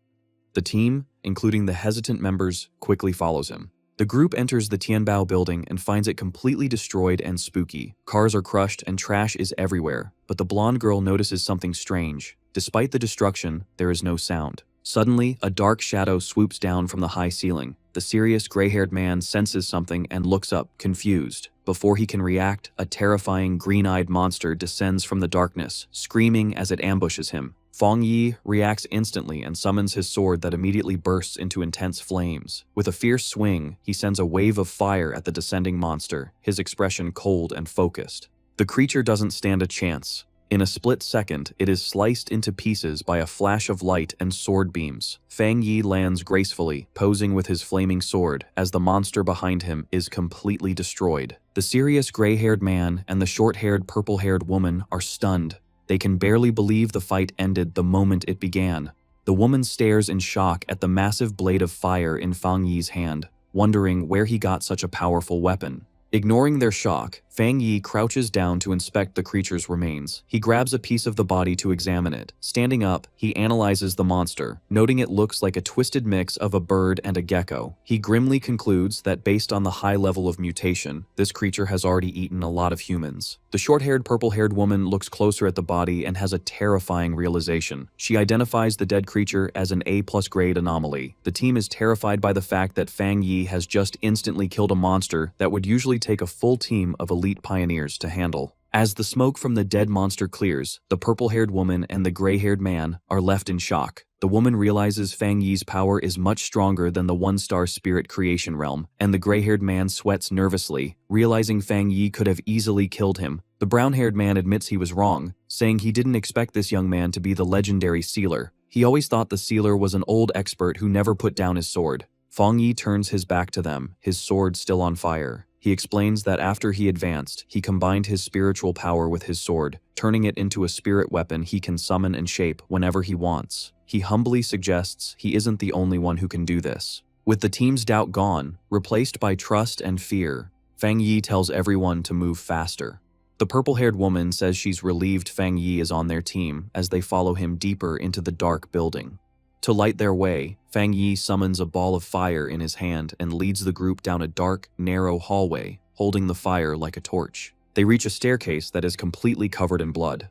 The team, including the hesitant members, quickly follows him. The group enters the Tianbao building and finds it completely destroyed and spooky. Cars are crushed and trash is everywhere, but the blonde girl notices something strange. Despite the destruction, there is no sound. Suddenly, a dark shadow swoops down from the high ceiling. The serious gray-haired man senses something and looks up, confused. Before he can react, a terrifying green-eyed monster descends from the darkness, screaming as it ambushes him. Fang Yi reacts instantly and summons his sword that immediately bursts into intense flames. With a fierce swing, he sends a wave of fire at the descending monster, his expression cold and focused. The creature doesn't stand a chance. In a split second, it is sliced into pieces by a flash of light and sword beams. Fang Yi lands gracefully, posing with his flaming sword, as the monster behind him is completely destroyed. The serious gray-haired man and the short-haired, purple-haired woman are stunned. They can barely believe the fight ended the moment it began. The woman stares in shock at the massive blade of fire in Fang Yi's hand, wondering where he got such a powerful weapon. Ignoring their shock, Fang Yi crouches down to inspect the creature's remains. He grabs a piece of the body to examine it. Standing up, he analyzes the monster, noting it looks like a twisted mix of a bird and a gecko. He grimly concludes that based on the high level of mutation, this creature has already eaten a lot of humans. The short-haired, purple-haired woman looks closer at the body and has a terrifying realization. She identifies the dead creature as an A+ grade anomaly. The team is terrified by the fact that Fang Yi has just instantly killed a monster that would usually take a full team of elite pioneers to handle. As the smoke from the dead monster clears, the purple-haired woman and the gray-haired man are left in shock. The woman realizes Fang Yi's power is much stronger than the one-star spirit creation realm, and the gray-haired man sweats nervously, realizing Fang Yi could have easily killed him. The brown-haired man admits he was wrong, saying he didn't expect this young man to be the legendary sealer. He always thought the sealer was an old expert who never put down his sword. Fang Yi turns his back to them, his sword still on fire. He explains that after he advanced, he combined his spiritual power with his sword, turning it into a spirit weapon he can summon and shape whenever he wants. He humbly suggests he isn't the only one who can do this. With the team's doubt gone, replaced by trust and fear, Fang Yi tells everyone to move faster. The purple-haired woman says she's relieved Fang Yi is on their team as they follow him deeper into the dark building. To light their way, Fang Yi summons a ball of fire in his hand and leads the group down a dark, narrow hallway, holding the fire like a torch. They reach a staircase that is completely covered in blood.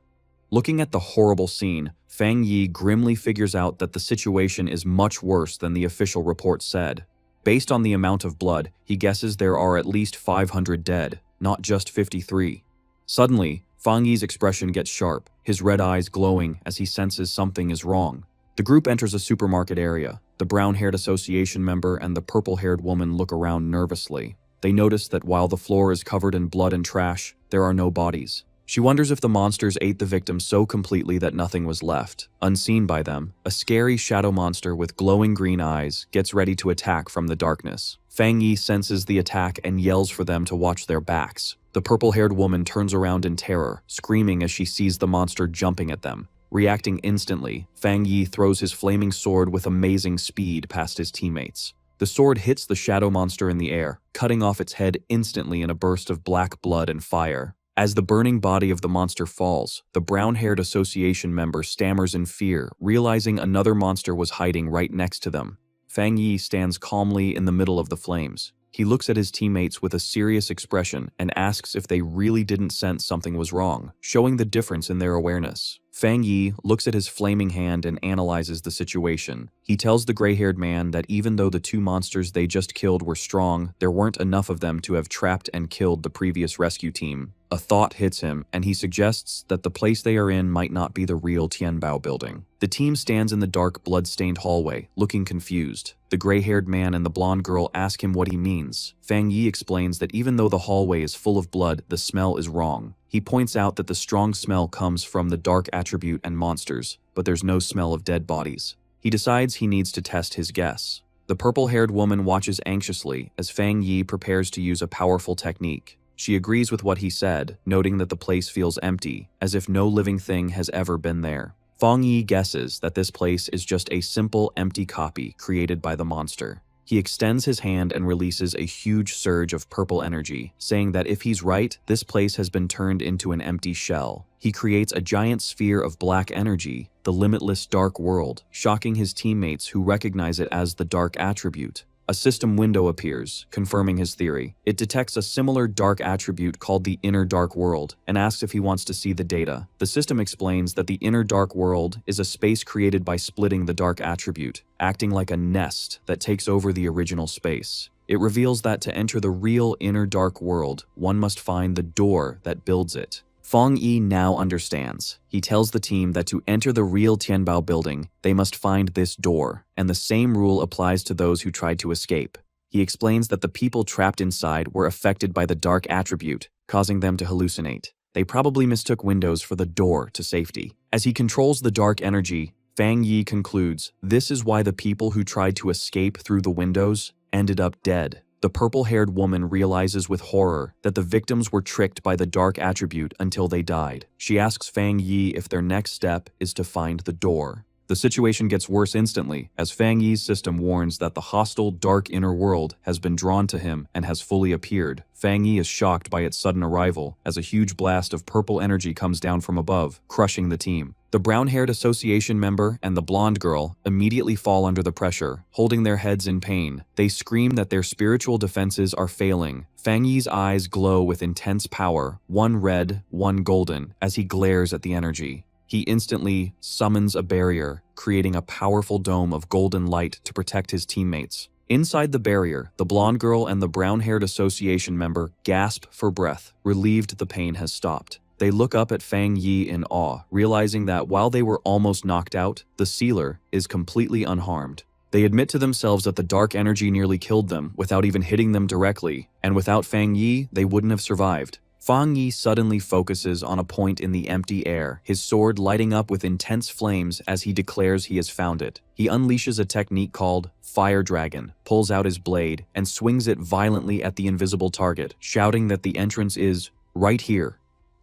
Looking at the horrible scene, Fang Yi grimly figures out that the situation is much worse than the official report said. Based on the amount of blood, he guesses there are at least 500 dead, not just 53. Suddenly, Fang Yi's expression gets sharp, his red eyes glowing as he senses something is wrong. The group enters a supermarket area. The brown-haired association member and the purple-haired woman look around nervously. They notice that while the floor is covered in blood and trash, there are no bodies. She wonders if the monsters ate the victim so completely that nothing was left. Unseen by them, a scary shadow monster with glowing green eyes gets ready to attack from the darkness. Fang Yi senses the attack and yells for them to watch their backs. The purple-haired woman turns around in terror, screaming as she sees the monster jumping at them. Reacting instantly, Fang Yi throws his flaming sword with amazing speed past his teammates. The sword hits the shadow monster in the air, cutting off its head instantly in a burst of black blood and fire. As the burning body of the monster falls, the brown-haired association member stammers in fear, realizing another monster was hiding right next to them. Fang Yi stands calmly in the middle of the flames. He looks at his teammates with a serious expression and asks if they really didn't sense something was wrong, showing the difference in their awareness. Fang Yi looks at his flaming hand and analyzes the situation. He tells the gray-haired man that even though the two monsters they just killed were strong, there weren't enough of them to have trapped and killed the previous rescue team. A thought hits him, and he suggests that the place they are in might not be the real Tianbao building. The team stands in the dark, blood-stained hallway, looking confused. The gray-haired man and the blonde girl ask him what he means. Fang Yi explains that even though the hallway is full of blood, the smell is wrong. He points out that the strong smell comes from the dark attribute and monsters, but there's no smell of dead bodies. He decides he needs to test his guess. The purple-haired woman watches anxiously as Fang Yi prepares to use a powerful technique. She agrees with what he said, noting that the place feels empty, as if no living thing has ever been there. Fang Yi guesses that this place is just a simple, empty copy created by the monster. He extends his hand and releases a huge surge of purple energy, saying that if he's right, this place has been turned into an empty shell. He creates a giant sphere of black energy, the limitless dark world, shocking his teammates who recognize it as the dark attribute. A system window appears, confirming his theory. It detects a similar dark attribute called the inner dark world and asks if he wants to see the data. The system explains that the inner dark world is a space created by splitting the dark attribute, acting like a nest that takes over the original space. It reveals that to enter the real inner dark world, one must find the door that builds it. Fang Yi now understands. He tells the team that to enter the real Tianbao building, they must find this door, and the same rule applies to those who tried to escape. He explains that the people trapped inside were affected by the dark attribute, causing them to hallucinate. They probably mistook windows for the door to safety. As he controls the dark energy, Fang Yi concludes this is why the people who tried to escape through the windows ended up dead. The purple-haired woman realizes with horror that the victims were tricked by the dark attribute until they died. She asks Fang Yi if their next step is to find the door. The situation gets worse instantly, as Fang Yi's system warns that the hostile, dark inner world has been drawn to him and has fully appeared. Fang Yi is shocked by its sudden arrival, as a huge blast of purple energy comes down from above, crushing the team. The brown-haired association member and the blonde girl immediately fall under the pressure, holding their heads in pain. They scream that their spiritual defenses are failing. Fang Yi's eyes glow with intense power, one red, one golden, as he glares at the energy. He instantly summons a barrier, creating a powerful dome of golden light to protect his teammates. Inside the barrier, the blonde girl and the brown-haired association member gasp for breath, relieved the pain has stopped. They look up at Fang Yi in awe, realizing that while they were almost knocked out, the sealer is completely unharmed. They admit to themselves that the dark energy nearly killed them without even hitting them directly, and without Fang Yi, they wouldn't have survived. Fang Yi suddenly focuses on a point in the empty air, his sword lighting up with intense flames as he declares he has found it. He unleashes a technique called Fire Dragon, pulls out his blade, and swings it violently at the invisible target, shouting that the entrance is right here.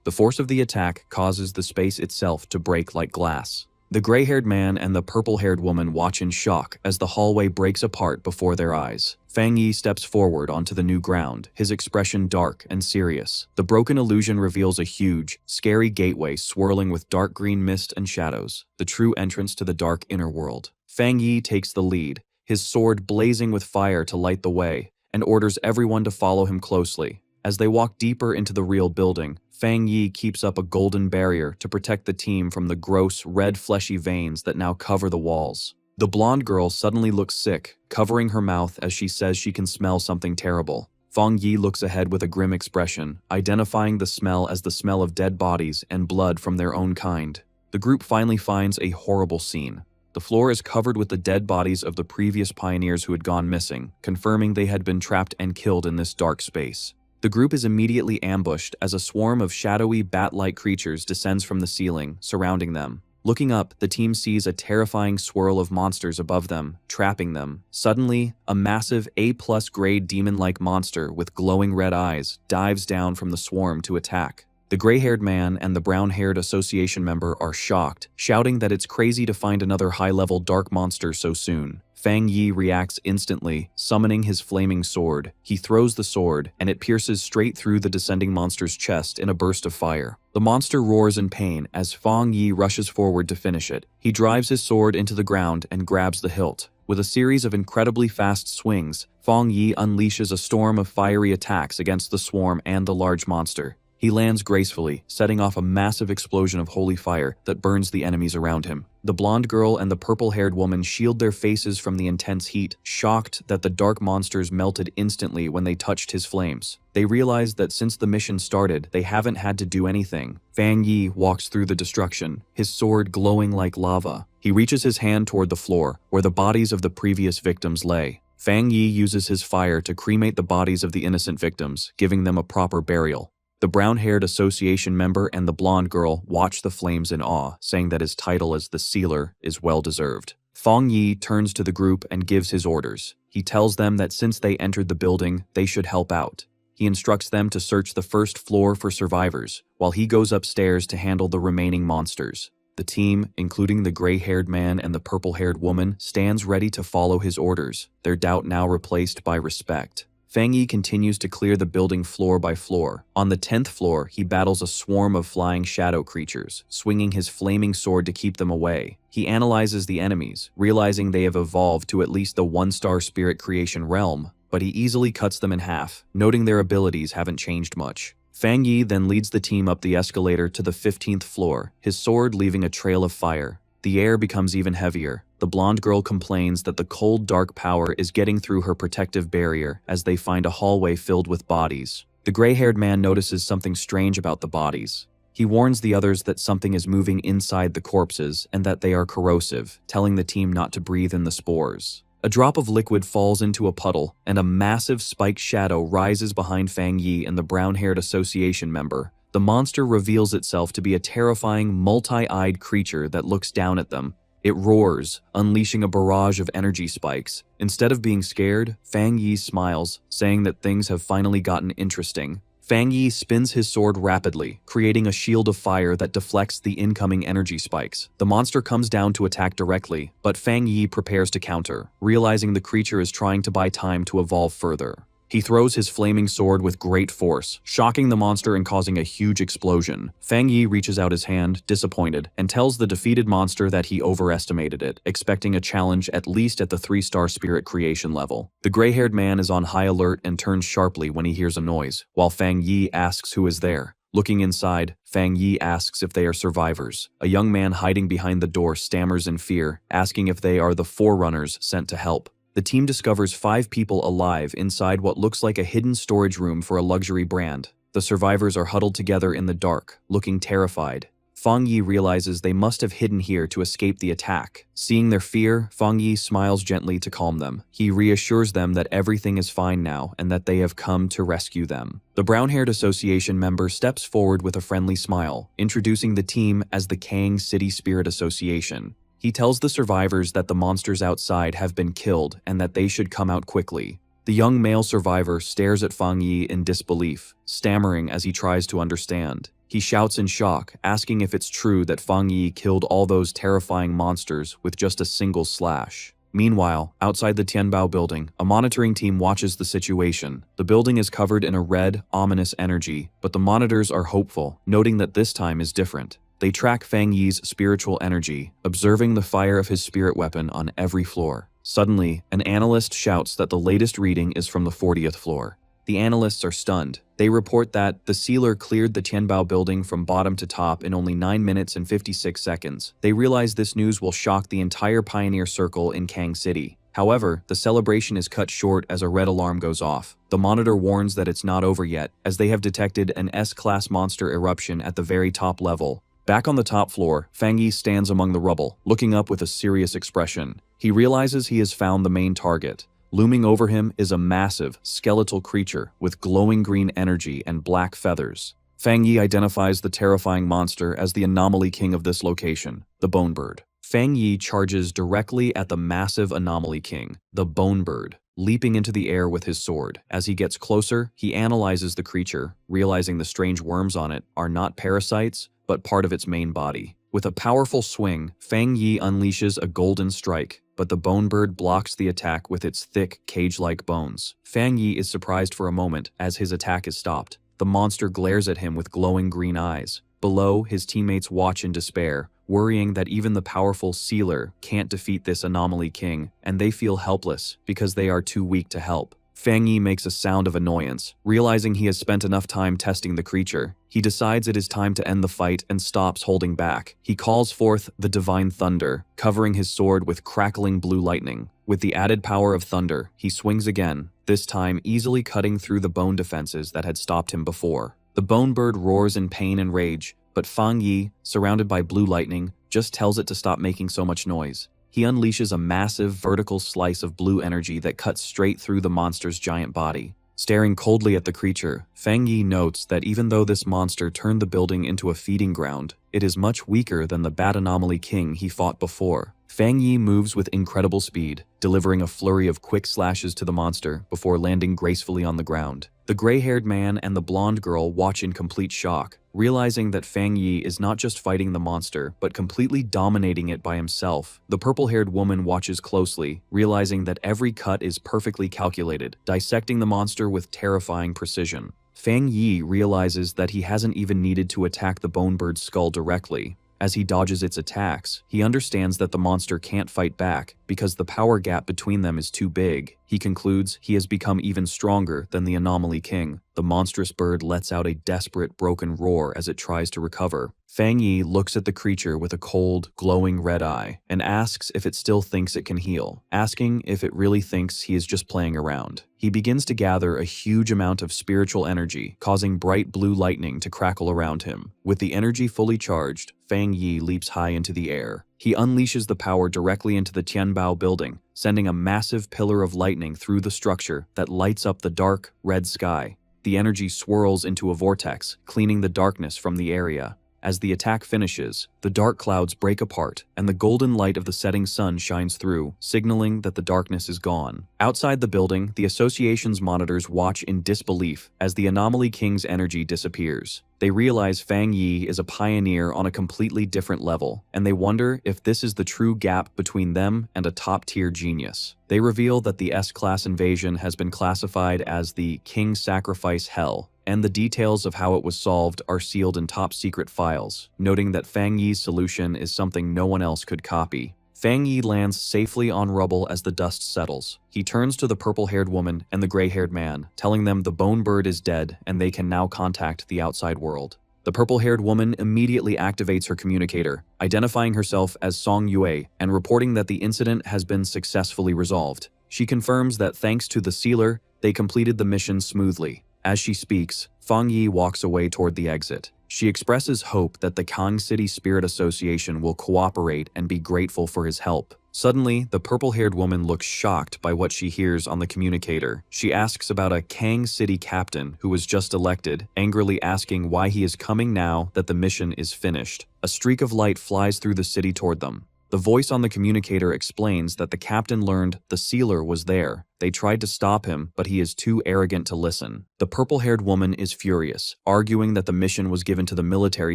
The force of the attack causes the space itself to break like glass. The gray-haired man and the purple-haired woman watch in shock as the hallway breaks apart before their eyes. Fang Yi steps forward onto the new ground, his expression dark and serious. The broken illusion reveals a huge, scary gateway swirling with dark green mist and shadows, the true entrance to the dark inner world. Fang Yi takes the lead, his sword blazing with fire to light the way, and orders everyone to follow him closely. As they walk deeper into the real building, Fang Yi keeps up a golden barrier to protect the team from the gross, red fleshy veins that now cover the walls. The blonde girl suddenly looks sick, covering her mouth as she says she can smell something terrible. Fang Yi looks ahead with a grim expression, identifying the smell as the smell of dead bodies and blood from their own kind. The group finally finds a horrible scene. The floor is covered with the dead bodies of the previous pioneers who had gone missing, confirming they had been trapped and killed in this dark space. The group is immediately ambushed as a swarm of shadowy, bat-like creatures descends from the ceiling, surrounding them. Looking up, the team sees a terrifying swirl of monsters above them, trapping them. Suddenly, a massive A+ grade demon-like monster with glowing red eyes dives down from the swarm to attack. The gray-haired man and the brown-haired association member are shocked, shouting that it's crazy to find another high-level dark monster so soon. Fang Yi reacts instantly, summoning his flaming sword. He throws the sword, and it pierces straight through the descending monster's chest in a burst of fire. The monster roars in pain as Fang Yi rushes forward to finish it. He drives his sword into the ground and grabs the hilt. With a series of incredibly fast swings, Fang Yi unleashes a storm of fiery attacks against the swarm and the large monster. He lands gracefully, setting off a massive explosion of holy fire that burns the enemies around him. The blonde girl and the purple-haired woman shield their faces from the intense heat, shocked that the dark monsters melted instantly when they touched his flames. They realize that since the mission started, they haven't had to do anything. Fang Yi walks through the destruction, his sword glowing like lava. He reaches his hand toward the floor, where the bodies of the previous victims lay. Fang Yi uses his fire to cremate the bodies of the innocent victims, giving them a proper burial. The brown-haired association member and the blonde girl watch the flames in awe, saying that his title as the Sealer is well-deserved. Fang Yi turns to the group and gives his orders. He tells them that since they entered the building, they should help out. He instructs them to search the first floor for survivors, while he goes upstairs to handle the remaining monsters. The team, including the gray-haired man and the purple-haired woman, stands ready to follow his orders, their doubt now replaced by respect. Fang Yi continues to clear the building floor by floor. On the 10th floor, he battles a swarm of flying shadow creatures, swinging his flaming sword to keep them away. He analyzes the enemies, realizing they have evolved to at least the 1-star spirit creation realm, but he easily cuts them in half, noting their abilities haven't changed much. Fang Yi then leads the team up the escalator to the 15th floor, his sword leaving a trail of fire. The air becomes even heavier. The blonde girl complains that the cold, dark power is getting through her protective barrier as they find a hallway filled with bodies. The gray-haired man notices something strange about the bodies. He warns the others that something is moving inside the corpses and that they are corrosive, telling the team not to breathe in the spores. A drop of liquid falls into a puddle, and a massive spiked shadow rises behind Fang Yi and the brown-haired association member. The monster reveals itself to be a terrifying, multi-eyed creature that looks down at them. It roars, unleashing a barrage of energy spikes. Instead of being scared, Fang Yi smiles, saying that things have finally gotten interesting. Fang Yi spins his sword rapidly, creating a shield of fire that deflects the incoming energy spikes. The monster comes down to attack directly, but Fang Yi prepares to counter, realizing the creature is trying to buy time to evolve further. He throws his flaming sword with great force, shocking the monster and causing a huge explosion. Fang Yi reaches out his hand, disappointed, and tells the defeated monster that he overestimated it, expecting a challenge at least at the 3-star spirit creation level. The gray-haired man is on high alert and turns sharply when he hears a noise, while Fang Yi asks who is there. Looking inside, Fang Yi asks if they are survivors. A young man hiding behind the door stammers in fear, asking if they are the Forerunners sent to help. The team discovers 5 people alive inside what looks like a hidden storage room for a luxury brand. The survivors are huddled together in the dark, looking terrified. Fang Yi realizes they must have hidden here to escape the attack. Seeing their fear, Fang Yi smiles gently to calm them. He reassures them that everything is fine now and that they have come to rescue them. The brown-haired association member steps forward with a friendly smile, introducing the team as the Kang City Spirit Association. He tells the survivors that the monsters outside have been killed and that they should come out quickly. The young male survivor stares at Fang Yi in disbelief, stammering as he tries to understand. He shouts in shock, asking if it's true that Fang Yi killed all those terrifying monsters with just a single slash. Meanwhile, outside the Tianbao building, a monitoring team watches the situation. The building is covered in a red, ominous energy, but the monitors are hopeful, noting that this time is different. They track Fang Yi's spiritual energy, observing the fire of his spirit weapon on every floor. Suddenly, an analyst shouts that the latest reading is from the 40th floor. The analysts are stunned. They report that the sealer cleared the Tianbao building from bottom to top in only 9 minutes and 56 seconds. They realize this news will shock the entire pioneer circle in Kang City. However, the celebration is cut short as a red alarm goes off. The monitor warns that it's not over yet, as they have detected an S-class monster eruption at the very top level. Back on the top floor, Fang Yi stands among the rubble, looking up with a serious expression. He realizes he has found the main target. Looming over him is a massive, skeletal creature with glowing green energy and black feathers. Fang Yi identifies the terrifying monster as the anomaly king of this location, the Bone Bird. Fang Yi charges directly at the massive anomaly king, the Bone Bird, leaping into the air with his sword. As he gets closer, he analyzes the creature, realizing the strange worms on it are not parasites, but part of its main body. With a powerful swing, Fang Yi unleashes a golden strike, but the Bone Bird blocks the attack with its thick, cage-like bones. Fang Yi is surprised for a moment as his attack is stopped. The monster glares at him with glowing green eyes. Below, his teammates watch in despair, worrying that even the powerful Sealer can't defeat this anomaly king, and they feel helpless because they are too weak to help. Fang Yi makes a sound of annoyance. Realizing he has spent enough time testing the creature, he decides it is time to end the fight and stops holding back. He calls forth the Divine Thunder, covering his sword with crackling blue lightning. With the added power of thunder, he swings again, this time easily cutting through the bone defenses that had stopped him before. The Bone Bird roars in pain and rage, but Fang Yi, surrounded by blue lightning, just tells it to stop making so much noise. He unleashes a massive vertical slice of blue energy that cuts straight through the monster's giant body. Staring coldly at the creature, Fang Yi notes that even though this monster turned the building into a feeding ground, it is much weaker than the Bat Anomaly King he fought before. Fang Yi moves with incredible speed, delivering a flurry of quick slashes to the monster before landing gracefully on the ground. The gray-haired man and the blonde girl watch in complete shock, realizing that Fang Yi is not just fighting the monster, but completely dominating it by himself. The purple-haired woman watches closely, realizing that every cut is perfectly calculated, dissecting the monster with terrifying precision. Fang Yi realizes that he hasn't even needed to attack the Bone Bird's skull directly. As he dodges its attacks, he understands that the monster can't fight back because the power gap between them is too big. He concludes he has become even stronger than the Anomaly King. The monstrous bird lets out a desperate, broken roar as it tries to recover. Fang Yi looks at the creature with a cold, glowing red eye and asks if it still thinks it can heal, asking if it really thinks he is just playing around. He begins to gather a huge amount of spiritual energy, causing bright blue lightning to crackle around him. With the energy fully charged, Fang Yi leaps high into the air. He unleashes the power directly into the Tianbao building, sending a massive pillar of lightning through the structure that lights up the dark, red sky. The energy swirls into a vortex, cleaning the darkness from the area. As the attack finishes, the dark clouds break apart and the golden light of the setting sun shines through, signaling that the darkness is gone. Outside the building, the association's monitors watch in disbelief as the Anomaly King's energy disappears. They realize Fang Yi is a pioneer on a completely different level, and they wonder if this is the true gap between them and a top-tier genius. They reveal that the S-Class invasion has been classified as the King Sacrifice Hell, and the details of how it was solved are sealed in top-secret files, noting that Fang Yi's solution is something no one else could copy. Fang Yi lands safely on rubble as the dust settles. He turns to the purple-haired woman and the gray-haired man, telling them the Bone Bird is dead and they can now contact the outside world. The purple-haired woman immediately activates her communicator, identifying herself as Song Yue and reporting that the incident has been successfully resolved. She confirms that thanks to the Sealer, they completed the mission smoothly. As she speaks, Fang Yi walks away toward the exit. She expresses hope that the Kang City Spirit Association will cooperate and be grateful for his help. Suddenly, the purple-haired woman looks shocked by what she hears on the communicator. She asks about a Kang City captain who was just elected, angrily asking why he is coming now that the mission is finished. A streak of light flies through the city toward them. The voice on the communicator explains that the captain learned the Sealer was there. They tried to stop him, but he is too arrogant to listen. The purple-haired woman is furious, arguing that the mission was given to the military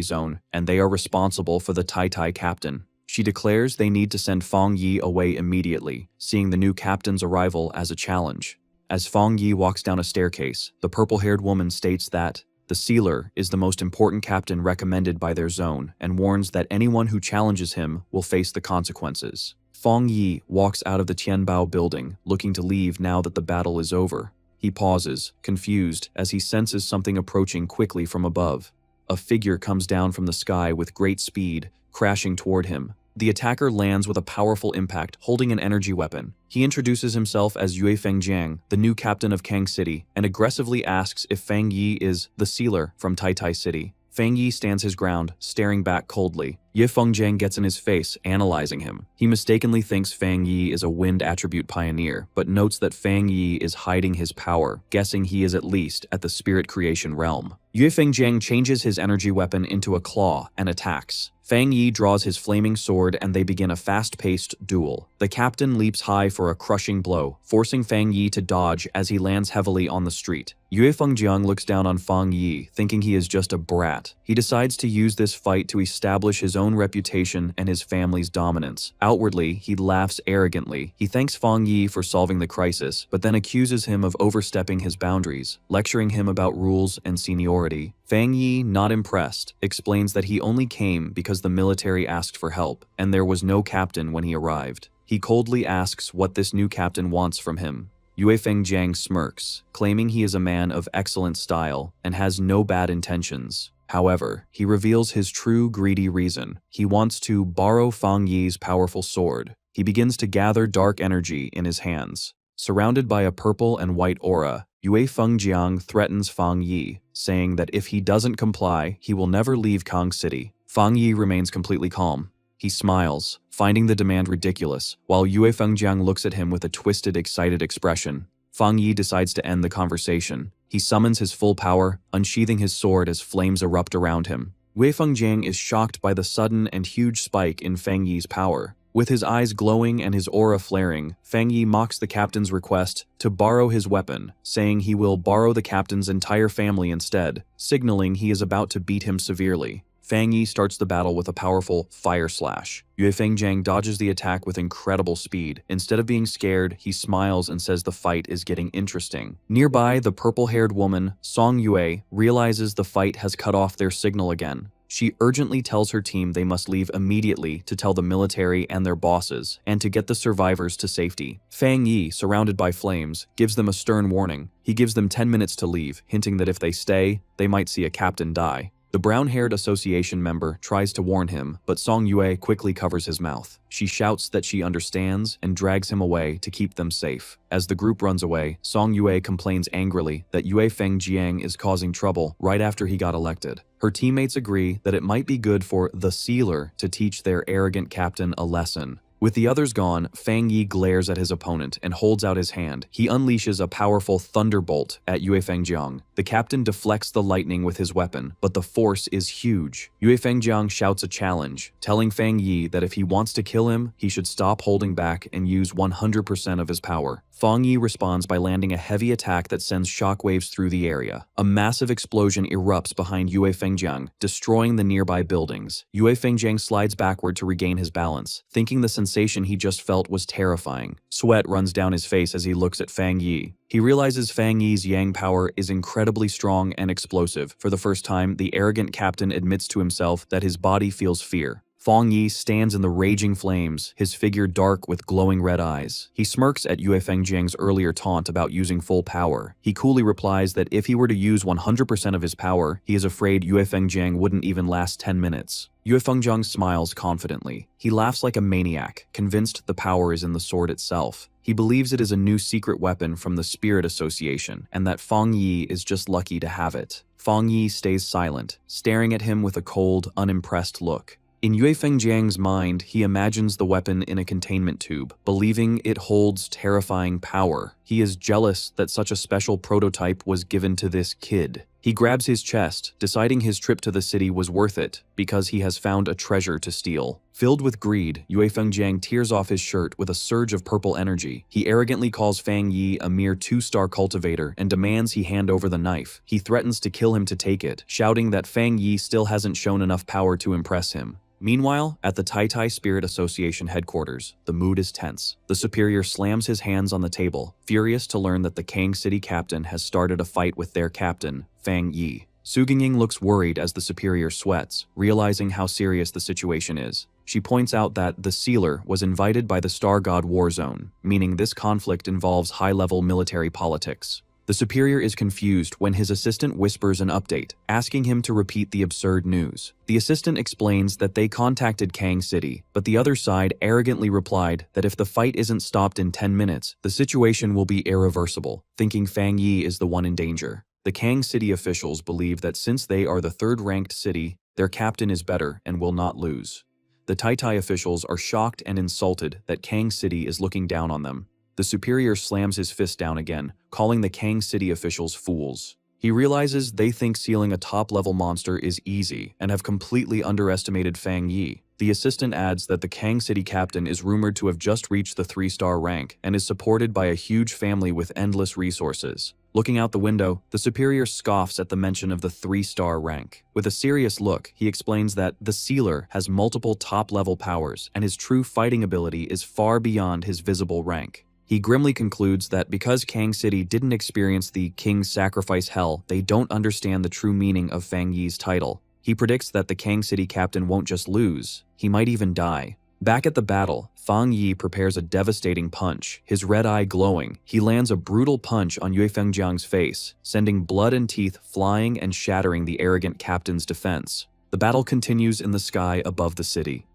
zone, and they are responsible for the Tai captain. She declares they need to send Fang Yi away immediately, seeing the new captain's arrival as a challenge. As Fang Yi walks down a staircase, the purple-haired woman states that the Sealer is the most important captain recommended by their zone and warns that anyone who challenges him will face the consequences. Fang Yi walks out of the Tianbao building, looking to leave now that the battle is over. He pauses, confused, as he senses something approaching quickly from above. A figure comes down from the sky with great speed, crashing toward him. The attacker lands with a powerful impact, holding an energy weapon. He introduces himself as Yue Fengjiang, the new captain of Kang City, and aggressively asks if Fang Yi is the Sealer from Tai City. Fang Yi stands his ground, staring back coldly. Ye Fengjiang gets in his face, analyzing him. He mistakenly thinks Fang Yi is a wind attribute pioneer, but notes that Fang Yi is hiding his power, guessing he is at least at the spirit creation realm. Yue Fengjiang changes his energy weapon into a claw and attacks. Fang Yi draws his flaming sword and they begin a fast-paced duel. The captain leaps high for a crushing blow, forcing Fang Yi to dodge as he lands heavily on the street. Yue Fengjiang looks down on Fang Yi, thinking he is just a brat. He decides to use this fight to establish his own reputation and his family's dominance. Outwardly, he laughs arrogantly. He thanks Fang Yi for solving the crisis, but then accuses him of overstepping his boundaries, lecturing him about rules and seniority. Fang Yi, not impressed, explains that he only came because the military asked for help, and there was no captain when he arrived. He coldly asks what this new captain wants from him. Yue Fengjiang smirks, claiming he is a man of excellent style and has no bad intentions. However, he reveals his true greedy reason. He wants to borrow Fang Yi's powerful sword. He begins to gather dark energy in his hands. Surrounded by a purple and white aura, Yue Fengjiang threatens Fang Yi, saying that if he doesn't comply, he will never leave Kang City. Fang Yi remains completely calm. He smiles, finding the demand ridiculous, while Yue Fengjiang looks at him with a twisted, excited expression. Fang Yi decides to end the conversation. He summons his full power, unsheathing his sword as flames erupt around him. Yue Fengjiang is shocked by the sudden and huge spike in Fang Yi's power. With his eyes glowing and his aura flaring, Fang Yi mocks the captain's request to borrow his weapon, saying he will borrow the captain's entire family instead, signaling he is about to beat him severely. Fang Yi starts the battle with a powerful fire slash. Yue Fengjiang dodges the attack with incredible speed. Instead of being scared, he smiles and says the fight is getting interesting. Nearby, the purple-haired woman, Song Yue, realizes the fight has cut off their signal again. She urgently tells her team they must leave immediately to tell the military and their bosses, and to get the survivors to safety. Fang Yi, surrounded by flames, gives them a stern warning. He gives them 10 minutes to leave, hinting that if they stay, they might see a captain die. The brown-haired association member tries to warn him, but Song Yue quickly covers his mouth. She shouts that she understands and drags him away to keep them safe. As the group runs away, Song Yue complains angrily that Yue Fengjiang is causing trouble right after he got elected. Her teammates agree that it might be good for the Sealer to teach their arrogant captain a lesson. With the others gone, Fang Yi glares at his opponent and holds out his hand. He unleashes a powerful thunderbolt at Yue Fengjiang. The captain deflects the lightning with his weapon, but the force is huge. Yue Fengjiang shouts a challenge, telling Fang Yi that if he wants to kill him, he should stop holding back and use 100% of his power. Fang Yi responds by landing a heavy attack that sends shockwaves through the area. A massive explosion erupts behind Yue Fengjiang, destroying the nearby buildings. Yue Fengjiang slides backward to regain his balance, thinking the sensation he just felt was terrifying. Sweat runs down his face as he looks at Fang Yi. He realizes Fang Yi's yang power is incredibly strong and explosive. For the first time, the arrogant captain admits to himself that his body feels fear. Fang Yi stands in the raging flames, his figure dark with glowing red eyes. He smirks at Yue Fengjiang's earlier taunt about using full power. He coolly replies that if he were to use 100% of his power, he is afraid Yue Fengjiang wouldn't even last 10 minutes. Yue Fengjiang smiles confidently. He laughs like a maniac, convinced the power is in the sword itself. He believes it is a new secret weapon from the Spirit Association, and that Fang Yi is just lucky to have it. Fang Yi stays silent, staring at him with a cold, unimpressed look. In Yue Fengjiang's mind, he imagines the weapon in a containment tube, believing it holds terrifying power. He is jealous that such a special prototype was given to this kid. He grabs his chest, deciding his trip to the city was worth it, because he has found a treasure to steal. Filled with greed, Yue Fengjiang tears off his shirt with a surge of purple energy. He arrogantly calls Fang Yi a mere 2-star cultivator and demands he hand over the knife. He threatens to kill him to take it, shouting that Fang Yi still hasn't shown enough power to impress him. Meanwhile, at the Tai Tai Spirit Association headquarters, the mood is tense. The superior slams his hands on the table, furious to learn that the Kang City captain has started a fight with their captain, Fang Yi. Su Gingying looks worried as the superior sweats, realizing how serious the situation is. She points out that the Sealer was invited by the Star God War Zone, meaning this conflict involves high-level military politics. The superior is confused when his assistant whispers an update, asking him to repeat the absurd news. The assistant explains that they contacted Kang City, but the other side arrogantly replied that if the fight isn't stopped in 10 minutes, the situation will be irreversible, thinking Fang Yi is the one in danger. The Kang City officials believe that since they are the third-ranked city, their captain is better and will not lose. The Tai officials are shocked and insulted that Kang City is looking down on them. The superior slams his fist down again, calling the Kang City officials fools. He realizes they think sealing a top-level monster is easy and have completely underestimated Fang Yi. The assistant adds that the Kang City captain is rumored to have just reached the 3-star rank and is supported by a huge family with endless resources. Looking out the window, the superior scoffs at the mention of the 3-star rank. With a serious look, he explains that the sealer has multiple top-level powers and his true fighting ability is far beyond his visible rank. He grimly concludes that because Kang City didn't experience the King's Sacrifice Hell, they don't understand the true meaning of Fang Yi's title. He predicts that the Kang City captain won't just lose, he might even die. Back at the battle, Fang Yi prepares a devastating punch, his red eye glowing. He lands a brutal punch on Yue Fengjiang's face, sending blood and teeth flying and shattering the arrogant captain's defense. The battle continues in the sky above the city.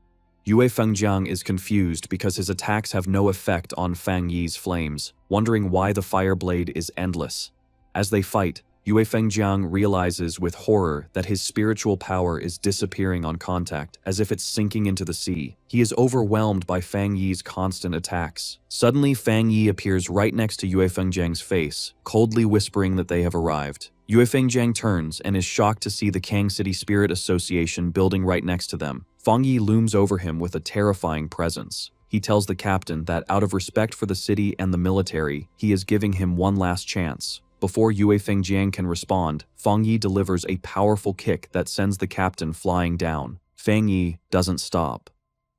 Yue Fengjiang is confused because his attacks have no effect on Fang Yi's flames, wondering why the fire blade is endless. As they fight, Yue Fengjiang realizes with horror that his spiritual power is disappearing on contact, as if it's sinking into the sea. He is overwhelmed by Fang Yi's constant attacks. Suddenly, Fang Yi appears right next to Yue Fengjiang's face, coldly whispering that they have arrived. Yue Fengjiang turns and is shocked to see the Kang City Spirit Association building right next to them. Fang Yi looms over him with a terrifying presence. He tells the captain that out of respect for the city and the military, he is giving him one last chance. Before Yue Fengjiang can respond, Fang Yi delivers a powerful kick that sends the captain flying down. Fang Yi doesn't stop.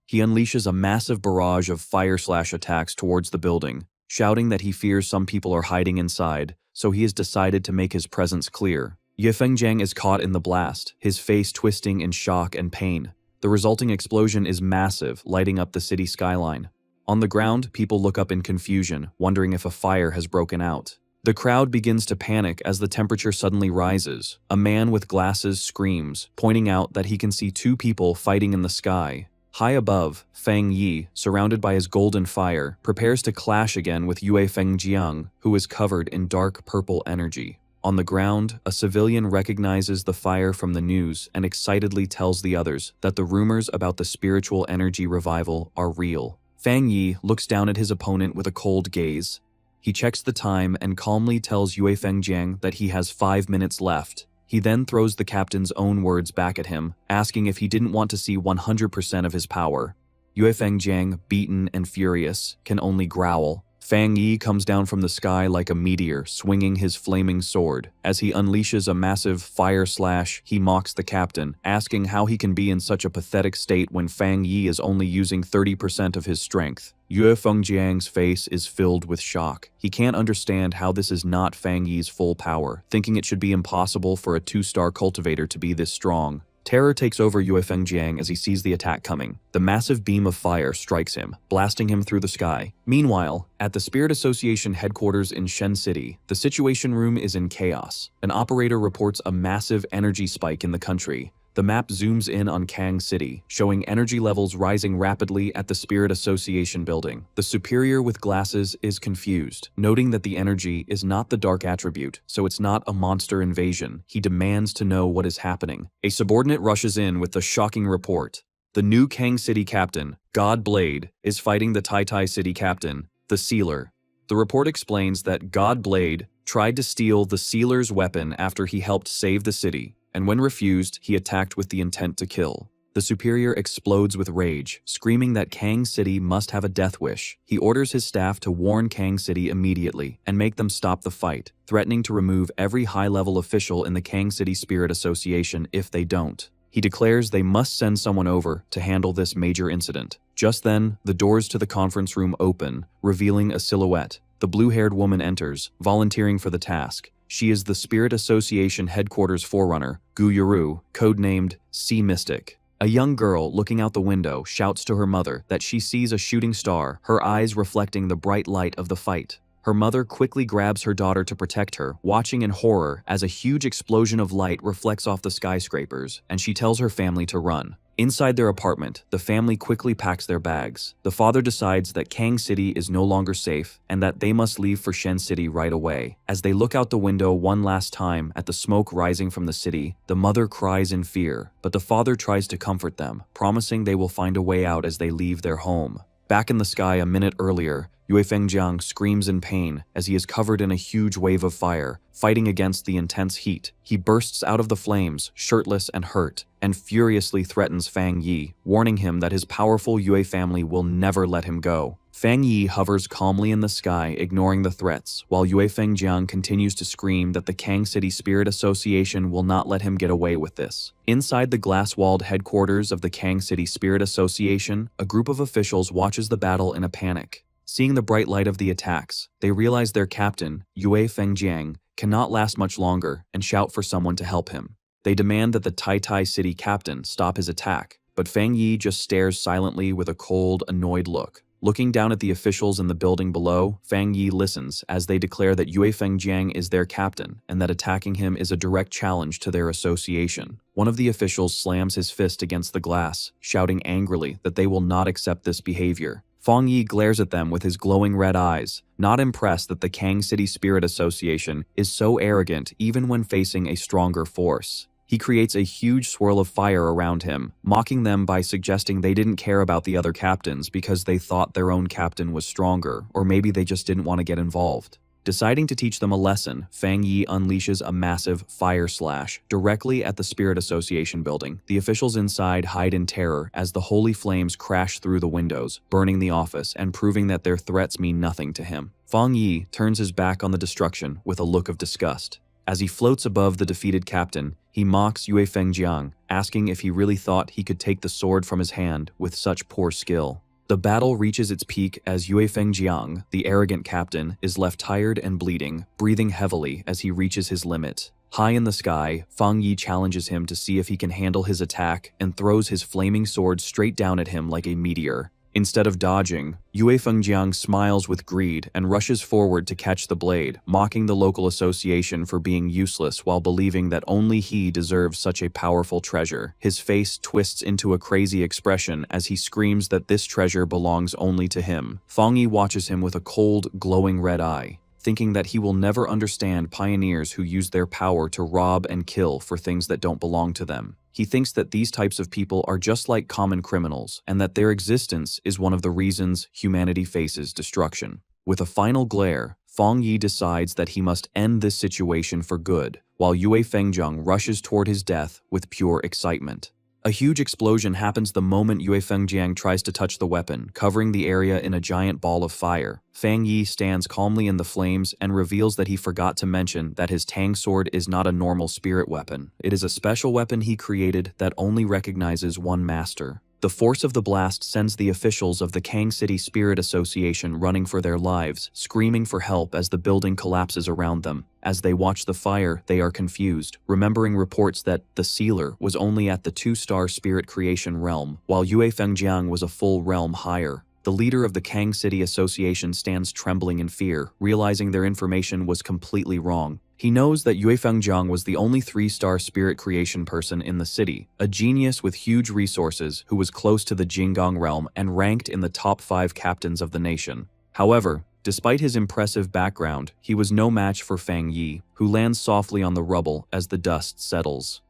He unleashes a massive barrage of fire/attacks towards the building, shouting that he fears some people are hiding inside, so he has decided to make his presence clear. Yue Fengjiang is caught in the blast, his face twisting in shock and pain. The resulting explosion is massive, lighting up the city skyline. On the ground, people look up in confusion, wondering if a fire has broken out. The crowd begins to panic as the temperature suddenly rises. A man with glasses screams, pointing out that he can see 2 people fighting in the sky. High above, Fang Yi, surrounded by his golden fire, prepares to clash again with Yue Fengjiang, who is covered in dark purple energy. On the ground, a civilian recognizes the fire from the news and excitedly tells the others that the rumors about the spiritual energy revival are real. Fang Yi looks down at his opponent with a cold gaze. He checks the time and calmly tells Yue Fengjiang that he has 5 minutes left. He then throws the captain's own words back at him, asking if he didn't want to see 100% of his power. Yue Fengjiang, beaten and furious, can only growl. Fang Yi comes down from the sky like a meteor, swinging his flaming sword. As he unleashes a massive fire slash, he mocks the captain, asking how he can be in such a pathetic state when Fang Yi is only using 30% of his strength. Yue Fengjiang's face is filled with shock. He can't understand how this is not Fang Yi's full power, thinking it should be impossible for a 2-star cultivator to be this strong. Terror takes over Yue Fengjiang as he sees the attack coming. The massive beam of fire strikes him, blasting him through the sky. Meanwhile, at the Spirit Association headquarters in Shen City, the Situation Room is in chaos. An operator reports a massive energy spike in the country. The map zooms in on Kang City, showing energy levels rising rapidly at the Spirit Association building. The superior with glasses is confused, noting that the energy is not the dark attribute, so it's not a monster invasion. He demands to know what is happening. A subordinate rushes in with the shocking report. The new Kang City captain, God Blade, is fighting the Tai City captain, the Sealer. The report explains that God Blade tried to steal the Sealer's weapon after he helped save the city, and when refused, he attacked with the intent to kill. The superior explodes with rage, screaming that Kang City must have a death wish. He orders his staff to warn Kang City immediately and make them stop the fight, threatening to remove every high-level official in the Kang City Spirit Association if they don't. He declares they must send someone over to handle this major incident. Just then, the doors to the conference room open, revealing a silhouette. The blue-haired woman enters, volunteering for the task. She is the Spirit Association headquarters forerunner, Gu Yuru, codenamed Sea Mystic. A young girl looking out the window shouts to her mother that she sees a shooting star, her eyes reflecting the bright light of the fight. Her mother quickly grabs her daughter to protect her, watching in horror as a huge explosion of light reflects off the skyscrapers, and she tells her family to run. Inside their apartment, the family quickly packs their bags. The father decides that Kang City is no longer safe and that they must leave for Shen City right away. As they look out the window one last time at the smoke rising from the city, the mother cries in fear, but the father tries to comfort them, promising they will find a way out as they leave their home. Back in the sky a minute earlier, Yue Fengjiang screams in pain as he is covered in a huge wave of fire, fighting against the intense heat. He bursts out of the flames, shirtless and hurt, and furiously threatens Fang Yi, warning him that his powerful Yue family will never let him go. Fang Yi hovers calmly in the sky, ignoring the threats, while Yue Fengjiang continues to scream that the Kang City Spirit Association will not let him get away with this. Inside the glass-walled headquarters of the Kang City Spirit Association, a group of officials watches the battle in a panic. Seeing the bright light of the attacks, they realize their captain, Yue Fengjiang, cannot last much longer and shout for someone to help him. They demand that the Tai City captain stop his attack, but Fang Yi just stares silently with a cold, annoyed look. Looking down at the officials in the building below, Fang Yi listens as they declare that Yue Fengjiang is their captain and that attacking him is a direct challenge to their association. One of the officials slams his fist against the glass, shouting angrily that they will not accept this behavior. Fang Yi glares at them with his glowing red eyes, not impressed that the Kang City Spirit Association is so arrogant even when facing a stronger force. He creates a huge swirl of fire around him, mocking them by suggesting they didn't care about the other captains because they thought their own captain was stronger, or maybe they just didn't want to get involved. Deciding to teach them a lesson, Fang Yi unleashes a massive fire slash directly at the Spirit Association building. The officials inside hide in terror as the holy flames crash through the windows, burning the office and proving that their threats mean nothing to him. Fang Yi turns his back on the destruction with a look of disgust. As he floats above the defeated captain, he mocks Yue Fengjiang, asking if he really thought he could take the sword from his hand with such poor skill. The battle reaches its peak as Yue Fengjiang, the arrogant captain, is left tired and bleeding, breathing heavily as he reaches his limit. High in the sky, Fang Yi challenges him to see if he can handle his attack and throws his flaming sword straight down at him like a meteor. Instead of dodging, Yue Fengjiang smiles with greed and rushes forward to catch the blade, mocking the local association for being useless while believing that only he deserves such a powerful treasure. His face twists into a crazy expression as he screams that this treasure belongs only to him. Fang Yi watches him with a cold, glowing red eye, thinking that he will never understand pioneers who use their power to rob and kill for things that don't belong to them. He thinks that these types of people are just like common criminals, and that their existence is one of the reasons humanity faces destruction. With a final glare, Fang Yi decides that he must end this situation for good, while Yue Fengjiang rushes toward his death with pure excitement. A huge explosion happens the moment Yue Fengjiang tries to touch the weapon, covering the area in a giant ball of fire. Fang Yi stands calmly in the flames and reveals that he forgot to mention that his Tang sword is not a normal spirit weapon. It is a special weapon he created that only recognizes one master. The force of the blast sends the officials of the Kang City Spirit Association running for their lives, screaming for help as the building collapses around them. As they watch the fire, they are confused, remembering reports that the Sealer was only at the 2-star spirit creation realm, while Yue Fengjiang was a full realm higher. The leader of the Kang City Association stands trembling in fear, realizing their information was completely wrong. He knows that Yue Fengjiang was the only 3-star spirit creation person in the city, a genius with huge resources who was close to the Jinggang realm and ranked in the top 5 captains of the nation. However, despite his impressive background, he was no match for Fang Yi, who lands softly on the rubble as the dust settles.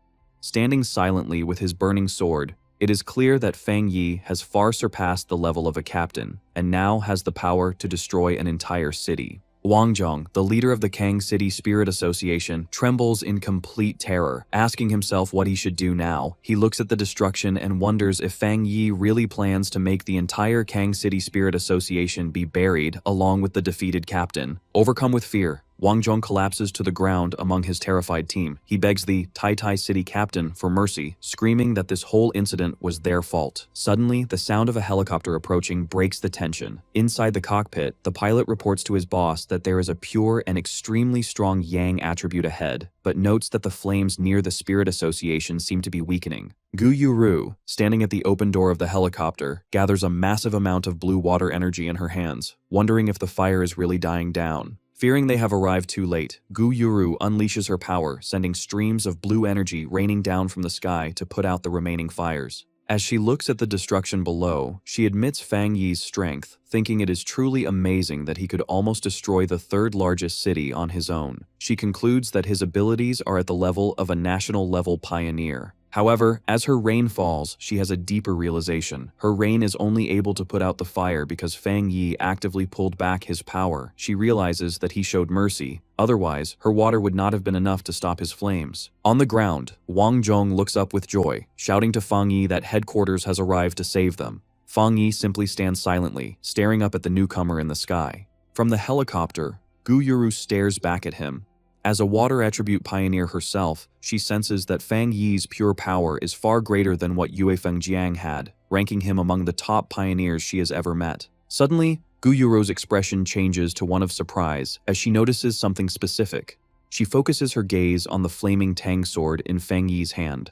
Standing silently with his burning sword, it is clear that Fang Yi has far surpassed the level of a captain, and now has the power to destroy an entire city. Wang Zhong, the leader of the Kang City Spirit Association, trembles in complete terror, asking himself what he should do now. He looks at the destruction and wonders if Fang Yi really plans to make the entire Kang City Spirit Association be buried along with the defeated captain. Overcome with fear, Wang Zhong collapses to the ground among his terrified team. He begs the Tai City captain for mercy, screaming that this whole incident was their fault. Suddenly, the sound of a helicopter approaching breaks the tension. Inside the cockpit, the pilot reports to his boss that there is a pure and extremely strong yang attribute ahead, but notes that the flames near the Spirit Association seem to be weakening. Gu Yuru, standing at the open door of the helicopter, gathers a massive amount of blue water energy in her hands, wondering if the fire is really dying down. Fearing they have arrived too late, Gu Yuru unleashes her power, sending streams of blue energy raining down from the sky to put out the remaining fires. As she looks at the destruction below, she admits Fang Yi's strength, thinking it is truly amazing that he could almost destroy the third largest city on his own. She concludes that his abilities are at the level of a national-level pioneer. However, as her rain falls, she has a deeper realization. Her rain is only able to put out the fire because Fang Yi actively pulled back his power. She realizes that he showed mercy. Otherwise, her water would not have been enough to stop his flames. On the ground, Wang Zhong looks up with joy, shouting to Fang Yi that headquarters has arrived to save them. Fang Yi simply stands silently, staring up at the newcomer in the sky. From the helicopter, Gu Yuru stares back at him. As a water attribute pioneer herself, she senses that Fang Yi's pure power is far greater than what Yue Fengjiang had, ranking him among the top pioneers she has ever met. Suddenly, Gu Yuru's expression changes to one of surprise as she notices something specific. She focuses her gaze on the flaming Tang sword in Fang Yi's hand.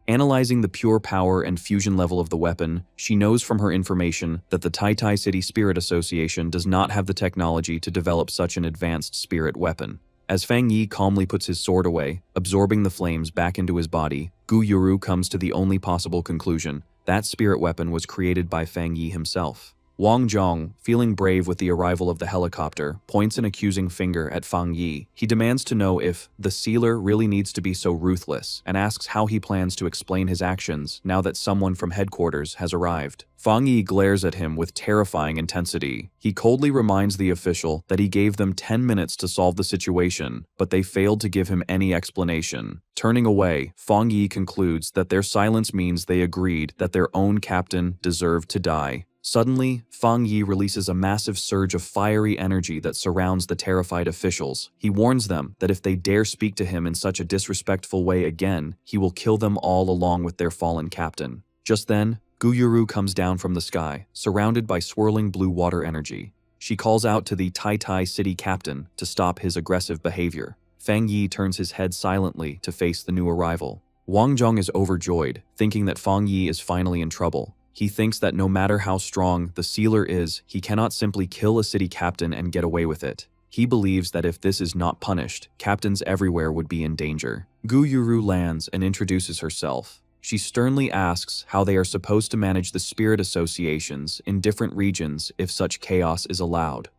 Analyzing the pure power and fusion level of the weapon, she knows from her information that the Tai City Spirit Association does not have the technology to develop such an advanced spirit weapon. As Fang Yi calmly puts his sword away, absorbing the flames back into his body, Gu Yuru comes to the only possible conclusion: that spirit weapon was created by Fang Yi himself. Wang Zhong, feeling brave with the arrival of the helicopter, points an accusing finger at Fang Yi. He demands to know if the sealer really needs to be so ruthless, and asks how he plans to explain his actions now that someone from headquarters has arrived. Fang Yi glares at him with terrifying intensity. He coldly reminds the official that he gave them 10 minutes to solve the situation, but they failed to give him any explanation. Turning away, Fang Yi concludes that their silence means they agreed that their own captain deserved to die. Suddenly, Fang Yi releases a massive surge of fiery energy that surrounds the terrified officials. He warns them that if they dare speak to him in such a disrespectful way again, he will kill them all along with their fallen captain. Just then, Gu Yuru comes down from the sky, surrounded by swirling blue water energy. She calls out to the Tai City captain to stop his aggressive behavior. Fang Yi turns his head silently to face the new arrival. Wang Zhong is overjoyed, thinking that Fang Yi is finally in trouble. He thinks that no matter how strong the sealer is, he cannot simply kill a city captain and get away with it. He believes that if this is not punished, captains everywhere would be in danger. Gu Yuru lands and introduces herself. She sternly asks how they are supposed to manage the spirit associations in different regions if such chaos is allowed.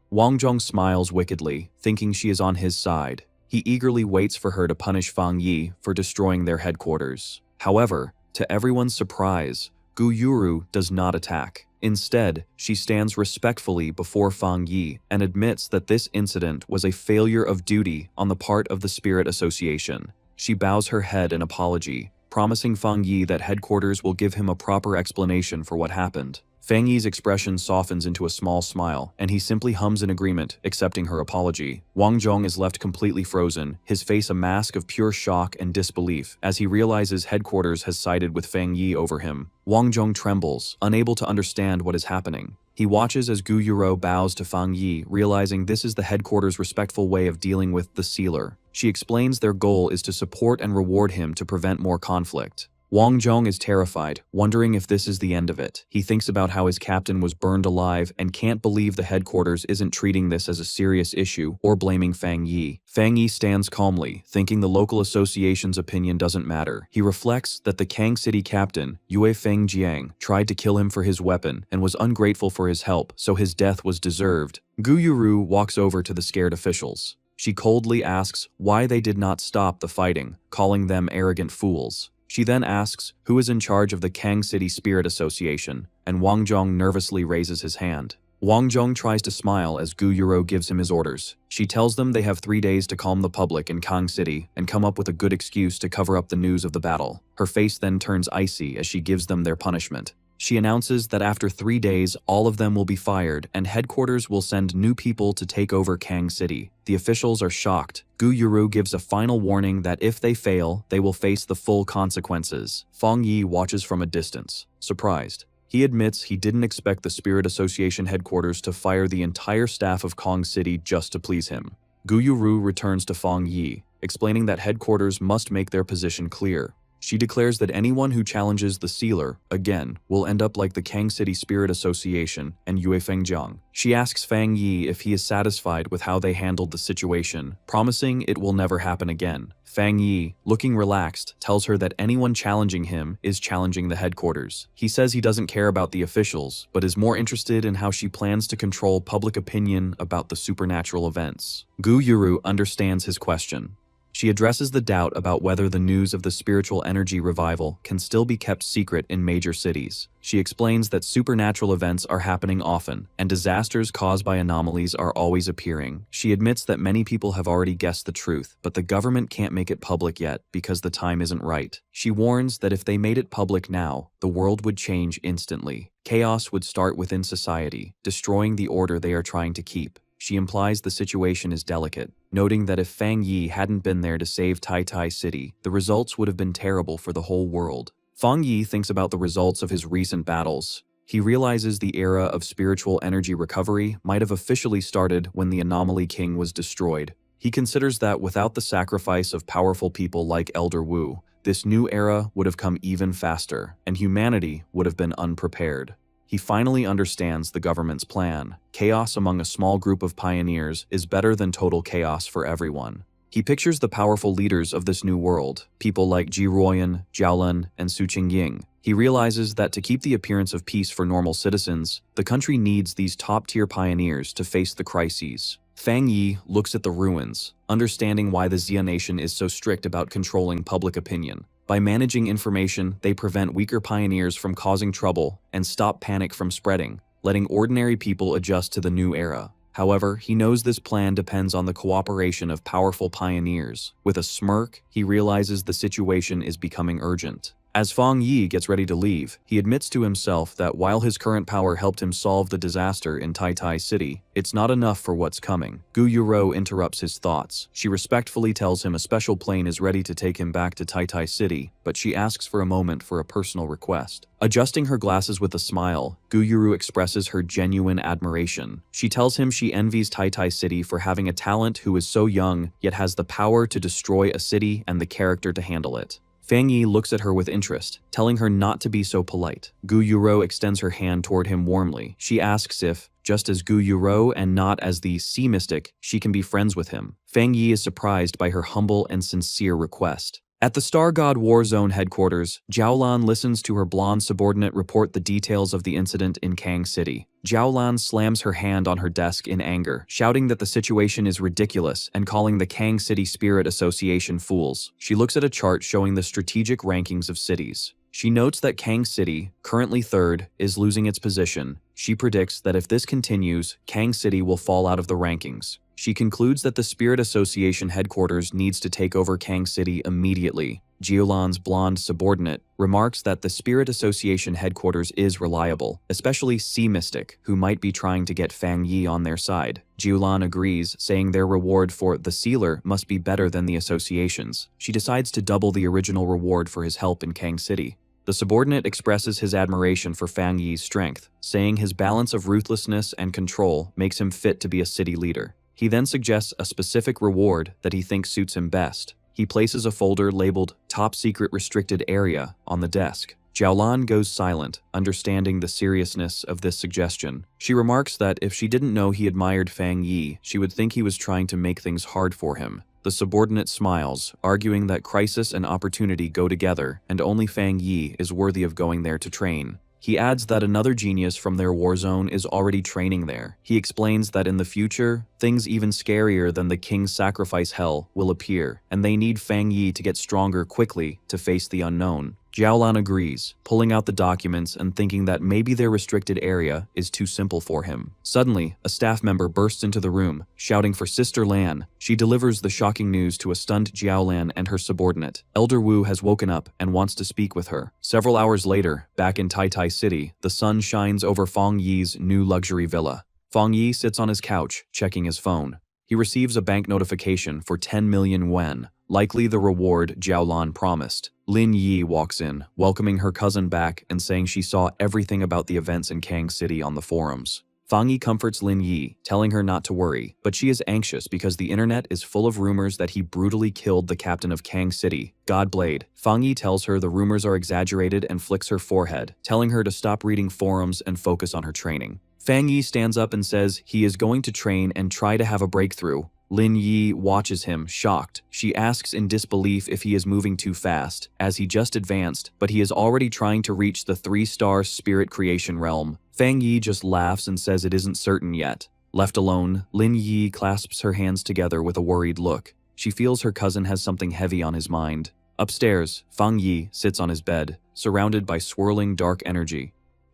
Wang Zhong smiles wickedly, thinking she is on his side. He eagerly waits for her to punish Fang Yi for destroying their headquarters. However, to everyone's surprise, Gu Yuru does not attack. Instead, she stands respectfully before Fang Yi and admits that this incident was a failure of duty on the part of the Spirit Association. She bows her head in apology, promising Fang Yi that headquarters will give him a proper explanation for what happened. Fang Yi's expression softens into a small smile, and he simply hums in agreement, accepting her apology. Wang Zhong is left completely frozen, his face a mask of pure shock and disbelief, as he realizes headquarters has sided with Fang Yi over him. Wang Zhong trembles, unable to understand what is happening. He watches as Gu Yuru bows to Fang Yi, realizing this is the headquarters' respectful way of dealing with the sealer. She explains their goal is to support and reward him to prevent more conflict. Wang Zhong is terrified, wondering if this is the end of it. He thinks about how his captain was burned alive and can't believe the headquarters isn't treating this as a serious issue or blaming Fang Yi. Fang Yi stands calmly, thinking the local association's opinion doesn't matter. He reflects that the Kang City captain, Yue Fengjiang, tried to kill him for his weapon and was ungrateful for his help, so his death was deserved. Gu Yuru walks over to the scared officials. She coldly asks why they did not stop the fighting, calling them arrogant fools. She then asks who is in charge of the Kang City Spirit Association, and Wang Zhong nervously raises his hand. Wang Zhong tries to smile as Gu Yuru gives him his orders. She tells them they have 3 days to calm the public in Kang City and come up with a good excuse to cover up the news of the battle. Her face then turns icy as she gives them their punishment. She announces that after 3 days, all of them will be fired and headquarters will send new people to take over Kang City. The officials are shocked. Gu Yuru gives a final warning that if they fail, they will face the full consequences. Fang Yi watches from a distance, surprised. He admits he didn't expect the Spirit Association headquarters to fire the entire staff of Kang City just to please him. Gu Yuru returns to Fang Yi, explaining that headquarters must make their position clear. She declares that anyone who challenges the sealer, again, will end up like the Kang City Spirit Association and Yue Fengjiang. She asks Fang Yi if he is satisfied with how they handled the situation, promising it will never happen again. Fang Yi, looking relaxed, tells her that anyone challenging him is challenging the headquarters. He says he doesn't care about the officials, but is more interested in how she plans to control public opinion about the supernatural events. Gu Yuru understands his question. She addresses the doubt about whether the news of the spiritual energy revival can still be kept secret in major cities. She explains that supernatural events are happening often, and disasters caused by anomalies are always appearing. She admits that many people have already guessed the truth, but the government can't make it public yet because the time isn't right. She warns that if they made it public now, the world would change instantly. Chaos would start within society, destroying the order they are trying to keep. She implies the situation is delicate, noting that if Fang Yi hadn't been there to save Tai Tai City, the results would have been terrible for the whole world. Fang Yi thinks about the results of his recent battles. He realizes the era of spiritual energy recovery might have officially started when the Anomaly King was destroyed. He considers that without the sacrifice of powerful people like Elder Wu, this new era would have come even faster, and humanity would have been unprepared. He finally understands the government's plan. Chaos among a small group of pioneers is better than total chaos for everyone. He pictures the powerful leaders of this new world, people like Ji Ruoyan, Zhao Lun, and Su Qingying. He realizes that to keep the appearance of peace for normal citizens, the country needs these top-tier pioneers to face the crises. Fang Yi looks at the ruins, understanding why the Xia Nation is so strict about controlling public opinion. By managing information, they prevent weaker pioneers from causing trouble and stop panic from spreading, letting ordinary people adjust to the new era. However, he knows this plan depends on the cooperation of powerful pioneers. With a smirk, he realizes the situation is becoming urgent. As Fang Yi gets ready to leave, he admits to himself that while his current power helped him solve the disaster in Tai Tai City, it's not enough for what's coming. Gu Yuro interrupts his thoughts. She respectfully tells him a special plane is ready to take him back to Tai Tai City, but she asks for a moment for a personal request. Adjusting her glasses with a smile, Gu Yuru expresses her genuine admiration. She tells him she envies Tai Tai City for having a talent who is so young, yet has the power to destroy a city and the character to handle it. Fang Yi looks at her with interest, telling her not to be so polite. Gu Yuro extends her hand toward him warmly. She asks if, just as Gu Yuro and not as the sea mystic, she can be friends with him. Fang Yi is surprised by her humble and sincere request. At the Star God War Zone headquarters, Zhao Lan listens to her blonde subordinate report the details of the incident in Kang City. Zhao Lan slams her hand on her desk in anger, shouting that the situation is ridiculous and calling the Kang City Spirit Association fools. She looks at a chart showing the strategic rankings of cities. She notes that Kang City, currently third, is losing its position. She predicts that if this continues, Kang City will fall out of the rankings. She concludes that the Spirit Association headquarters needs to take over Kang City immediately. Jiolan's blonde subordinate remarks that the Spirit Association headquarters is reliable, especially Sea Mystic, who might be trying to get Fang Yi on their side. Jiolan agrees, saying their reward for the sealer must be better than the association's. She decides to double the original reward for his help in Kang City. The subordinate expresses his admiration for Fang Yi's strength, saying his balance of ruthlessness and control makes him fit to be a city leader. He then suggests a specific reward that he thinks suits him best. He places a folder labeled Top Secret Restricted Area on the desk. Jiaolan goes silent, understanding the seriousness of this suggestion. She remarks that if she didn't know he admired Fang Yi, she would think he was trying to make things hard for him. The subordinate smiles, arguing that crisis and opportunity go together, and only Fang Yi is worthy of going there to train. He adds that another genius from their war zone is already training there. He explains that in the future, things even scarier than the King's Sacrifice Hell will appear, and they need Fang Yi to get stronger quickly to face the unknown. Jiaolan agrees, pulling out the documents and thinking that maybe their restricted area is too simple for him. Suddenly, a staff member bursts into the room, shouting for Sister Lan. She delivers the shocking news to a stunned Jiaolan and her subordinate. Elder Wu has woken up and wants to speak with her. Several hours later, back in Tai City, the sun shines over Fang Yi's new luxury villa. Fang Yi sits on his couch, checking his phone. He receives a bank notification for 10 million yuan, likely the reward Jiaolan promised. Lin Yi walks in, welcoming her cousin back and saying she saw everything about the events in Kang City on the forums. Fang Yi comforts Lin Yi, telling her not to worry, but she is anxious because the internet is full of rumors that he brutally killed the captain of Kang City, Godblade. Fang Yi tells her the rumors are exaggerated and flicks her forehead, telling her to stop reading forums and focus on her training. Fang Yi stands up and says he is going to train and try to have a breakthrough. Lin Yi watches him, shocked. She asks in disbelief if he is moving too fast, as he just advanced, but he is already trying to reach the 3-star spirit creation realm. Fang Yi just laughs and says it isn't certain yet. Left alone, Lin Yi clasps her hands together with a worried look. She feels her cousin has something heavy on his mind. Upstairs, Fang Yi sits on his bed, surrounded by swirling dark energy.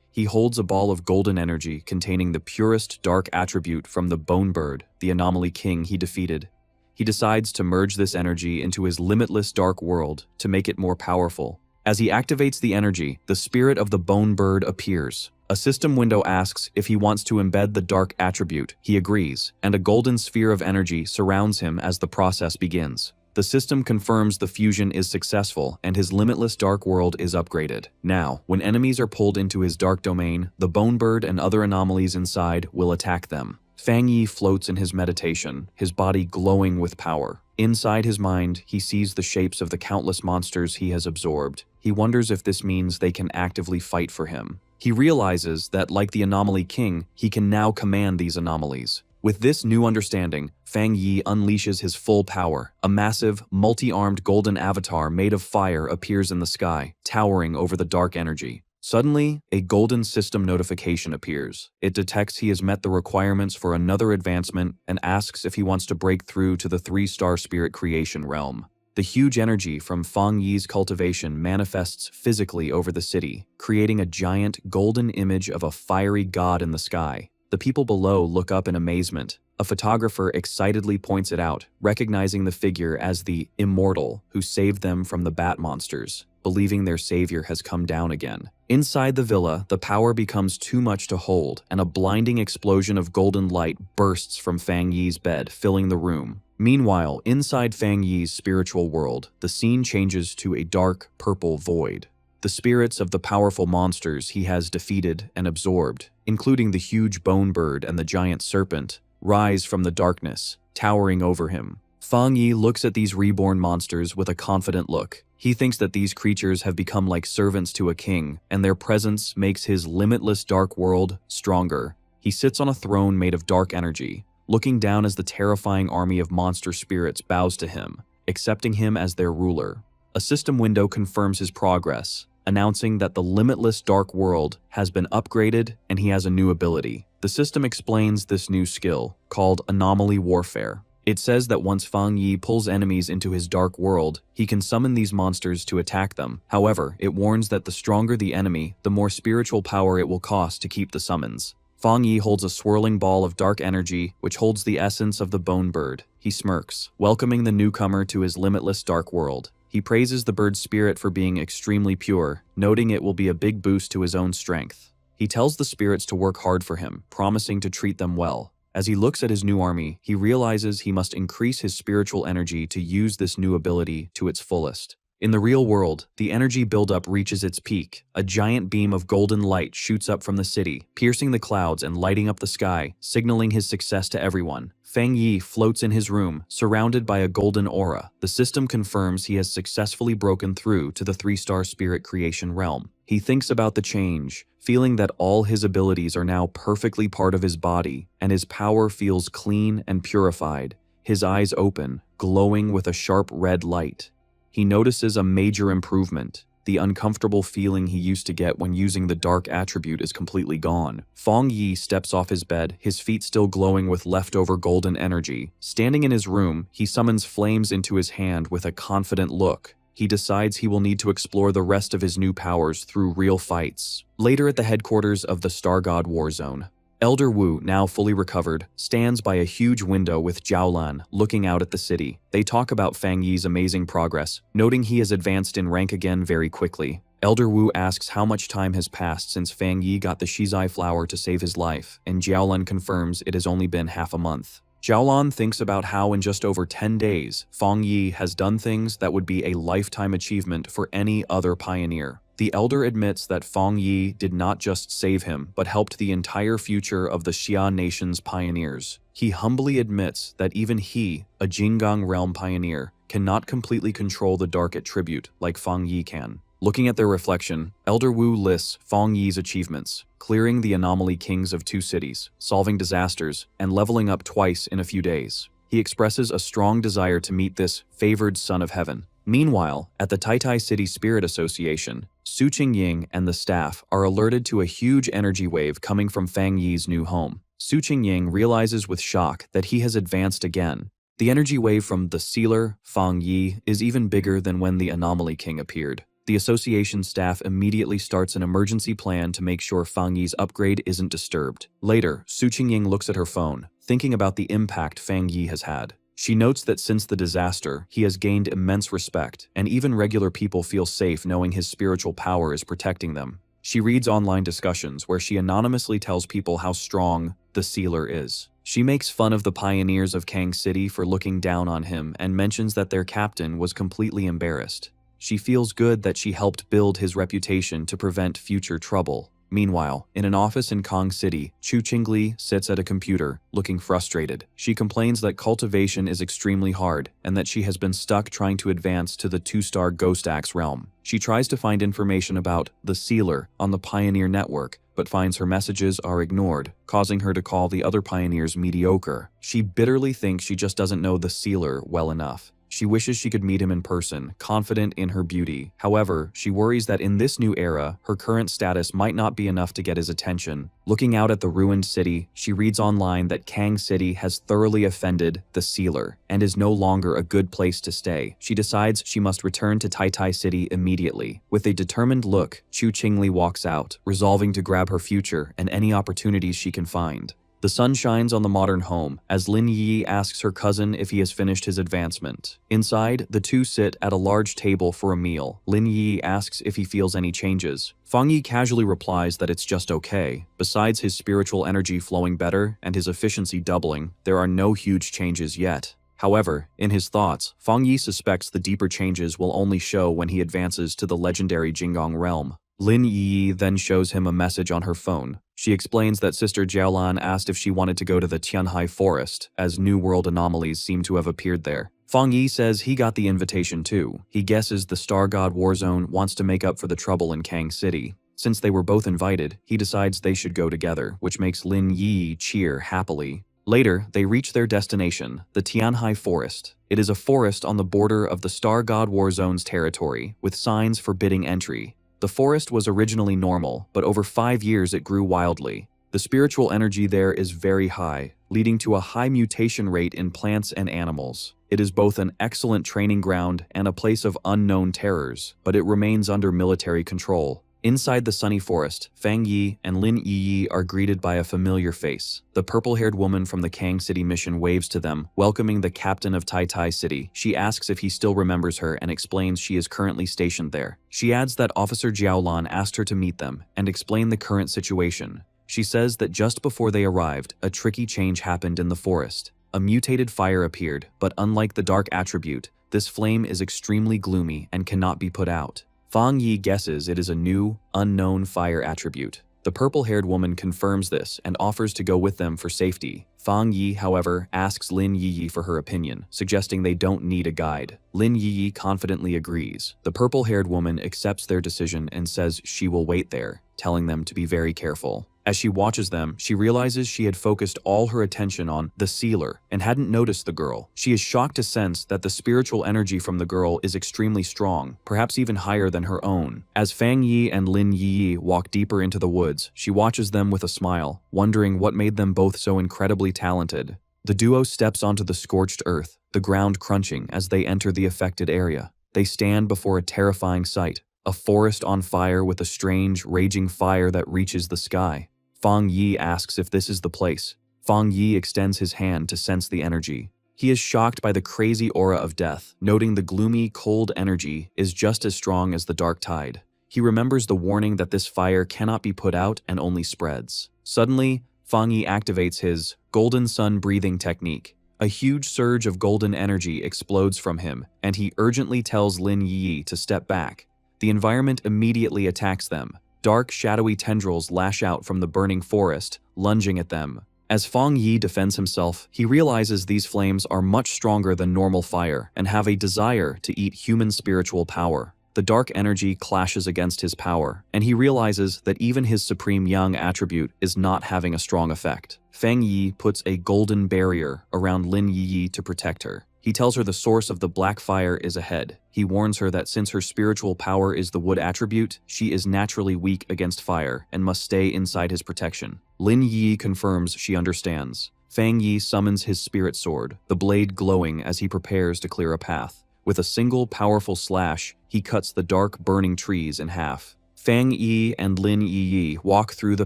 He holds a ball of golden energy containing the purest dark attribute from the Bone Bird, the anomaly king he defeated. He decides to merge this energy into his limitless dark world to make it more powerful. As he activates the energy, the spirit of the Bone Bird appears. A system window asks if he wants to embed the dark attribute. He agrees, and a golden sphere of energy surrounds him as the process begins. The system confirms the fusion is successful and his limitless dark world is upgraded. Now, when enemies are pulled into his dark domain, the Bone Bird and other anomalies inside will attack them. Fang Yi floats in his meditation, his body glowing with power. Inside his mind, he sees the shapes of the countless monsters he has absorbed. He wonders if this means they can actively fight for him. He realizes that, like the Anomaly King, he can now command these anomalies. With this new understanding, Fang Yi unleashes his full power. A massive, multi-armed golden avatar made of fire appears in the sky, towering over the dark energy. Suddenly, a golden system notification appears. It detects he has met the requirements for another advancement and asks if he wants to break through to the 3-star spirit creation realm. The huge energy from Fang Yi's cultivation manifests physically over the city, creating a giant golden image of a fiery god in the sky. The people below look up in amazement. A photographer excitedly points it out, recognizing the figure as the Immortal who saved them from the bat monsters, believing their savior has come down again. Inside the villa, the power becomes too much to hold, and a blinding explosion of golden light bursts from Fang Yi's bed, filling the room. Meanwhile, inside Fang Yi's spiritual world, the scene changes to a dark, purple void. The spirits of the powerful monsters he has defeated and absorbed, including the huge Bone Bird and the giant serpent, rise from the darkness, towering over him. Fang Yi looks at these reborn monsters with a confident look. He thinks that these creatures have become like servants to a king, and their presence makes his limitless dark world stronger. He sits on a throne made of dark energy, looking down as the terrifying army of monster spirits bows to him, accepting him as their ruler. A system window confirms his progress, announcing that the limitless dark world has been upgraded and he has a new ability. The system explains this new skill, called Anomaly Warfare. It says that once Fang Yi pulls enemies into his dark world, he can summon these monsters to attack them. However, it warns that the stronger the enemy, the more spiritual power it will cost to keep the summons. Fang Yi holds a swirling ball of dark energy, which holds the essence of the Bone Bird. He smirks, welcoming the newcomer to his limitless dark world. He praises the bird's spirit for being extremely pure, noting it will be a big boost to his own strength. He tells the spirits to work hard for him, promising to treat them well. As he looks at his new army, he realizes he must increase his spiritual energy to use this new ability to its fullest. In the real world, the energy buildup reaches its peak. A giant beam of golden light shoots up from the city, piercing the clouds and lighting up the sky, signaling his success to everyone. Fang Yi floats in his room, surrounded by a golden aura. The system confirms he has successfully broken through to the 3-star spirit creation realm. He thinks about the change, feeling that all his abilities are now perfectly part of his body, and his power feels clean and purified. His eyes open, glowing with a sharp red light. He notices a major improvement. The uncomfortable feeling he used to get when using the dark attribute is completely gone. Fang Yi steps off his bed, his feet still glowing with leftover golden energy. Standing in his room, he summons flames into his hand with a confident look. he decides he will need to explore the rest of his new powers through real fights. Later at the headquarters of the Star God War Zone, Elder Wu, now fully recovered, stands by a huge window with Jiaolan looking out at the city. They talk about Fang Yi's amazing progress, noting he has advanced in rank again very quickly. Elder Wu asks how much time has passed since Fang Yi got the Shizai flower to save his life, and Jiaolan confirms it has only been half a month. Jiaolan thinks about how in just over 10 days, Fang Yi has done things that would be a lifetime achievement for any other pioneer. The elder admits that Fang Yi did not just save him, but helped the entire future of the Xia nation's pioneers. He humbly admits that even he, a Jinggang realm pioneer, cannot completely control the dark attribute like Fang Yi can. Looking at their reflection, Elder Wu lists Fang Yi's achievements: clearing the anomaly kings of 2 cities, solving disasters, and leveling up twice in a few days. He expresses a strong desire to meet this favored son of heaven. Meanwhile, at the Tai City Spirit Association, Su Qingying and the staff are alerted to a huge energy wave coming from Fang Yi's new home. Su Qingying realizes with shock that he has advanced again. The energy wave from the sealer, Fang Yi, is even bigger than when the Anomaly King appeared. The association staff immediately starts an emergency plan to make sure Fang Yi's upgrade isn't disturbed. Later, Su Qingying looks at her phone, thinking about the impact Fang Yi has had. She notes that since the disaster, he has gained immense respect, and even regular people feel safe knowing his spiritual power is protecting them. She reads online discussions where she anonymously tells people how strong the sealer is. She makes fun of the pioneers of Kang City for looking down on him and mentions that their captain was completely embarrassed. She feels good that she helped build his reputation to prevent future trouble. Meanwhile, in an office in Kong City, Chu Qingli sits at a computer, looking frustrated. She complains that cultivation is extremely hard, and that she has been stuck trying to advance to the 2-star Ghost Axe realm. She tries to find information about the Sealer on the Pioneer Network, but finds her messages are ignored, causing her to call the other pioneers mediocre. She bitterly thinks she just doesn't know the Sealer well enough. She wishes she could meet him in person, confident in her beauty. However, she worries that in this new era, her current status might not be enough to get his attention. Looking out at the ruined city, she reads online that Kang City has thoroughly offended the Sealer and is no longer a good place to stay. She decides she must return to Tai City immediately. With a determined look, Chu Qingli walks out, resolving to grab her future and any opportunities she can find. The sun shines on the modern home as Lin Yi asks her cousin if he has finished his advancement. Inside, the two sit at a large table for a meal. Lin Yi asks if he feels any changes. Fang Yi casually replies that it's just okay. Besides his spiritual energy flowing better and his efficiency doubling, there are no huge changes yet. However, in his thoughts, Fang Yi suspects the deeper changes will only show when he advances to the legendary Jinggang realm. Lin Yi then shows him a message on her phone. She explains that Sister Jiaolan asked if she wanted to go to the Tianhai forest, as New World anomalies seem to have appeared there. Fang Yi says he got the invitation too. He guesses the Star God War Zone wants to make up for the trouble in Kang City. Since they were both invited, he decides they should go together, which makes Lin Yi cheer happily. Later, they reach their destination, the Tianhai Forest. It is a forest on the border of the Star God War Zone's territory, with signs forbidding entry. The forest was originally normal, but over 5 years it grew wildly. The spiritual energy there is very high, leading to a high mutation rate in plants and animals. It is both an excellent training ground and a place of unknown terrors, but it remains under military control. Inside the sunny forest, Fang Yi and Lin Yi are greeted by a familiar face. The purple-haired woman from the Kang City mission waves to them, welcoming the captain of Tai City. She asks if he still remembers her and explains she is currently stationed there. She adds that Officer Jiaolan asked her to meet them and explain the current situation. She says that just before they arrived, a tricky change happened in the forest. A mutated fire appeared, but unlike the dark attribute, this flame is extremely gloomy and cannot be put out. Fang Yi guesses it is a new, unknown fire attribute. The purple-haired woman confirms this and offers to go with them for safety. Fang Yi, however, asks Lin Yi for her opinion, suggesting they don't need a guide. Lin Yi confidently agrees. The purple-haired woman accepts their decision and says she will wait there, telling them to be very careful. As she watches them, she realizes she had focused all her attention on the Sealer and hadn't noticed the girl. She is shocked to sense that the spiritual energy from the girl is extremely strong, perhaps even higher than her own. As Fang Yi and Lin Yi walk deeper into the woods, she watches them with a smile, wondering what made them both so incredibly talented. The duo steps onto the scorched earth, the ground crunching as they enter the affected area. They stand before a terrifying sight, a forest on fire with a strange, raging fire that reaches the sky. Fang Yi asks if this is the place. Fang Yi extends his hand to sense the energy. He is shocked by the crazy aura of death, noting the gloomy, cold energy is just as strong as the dark tide. He remembers the warning that this fire cannot be put out and only spreads. Suddenly, Fang Yi activates his golden sun breathing technique. A huge surge of golden energy explodes from him, and he urgently tells Lin Yi to step back. The environment immediately attacks them. Dark, shadowy tendrils lash out from the burning forest, lunging at them. As Fang Yi defends himself, he realizes these flames are much stronger than normal fire and have a desire to eat human spiritual power. The dark energy clashes against his power, and he realizes that even his supreme yang attribute is not having a strong effect. Fang Yi puts a golden barrier around Lin Yi to protect her. He tells her the source of the black fire is ahead. He warns her that since her spiritual power is the wood attribute, she is naturally weak against fire and must stay inside his protection. Lin Yi confirms she understands. Fang Yi summons his spirit sword, the blade glowing as he prepares to clear a path. With a single powerful slash, he cuts the dark, burning trees in half. Fang Yi and Lin Yi walk through the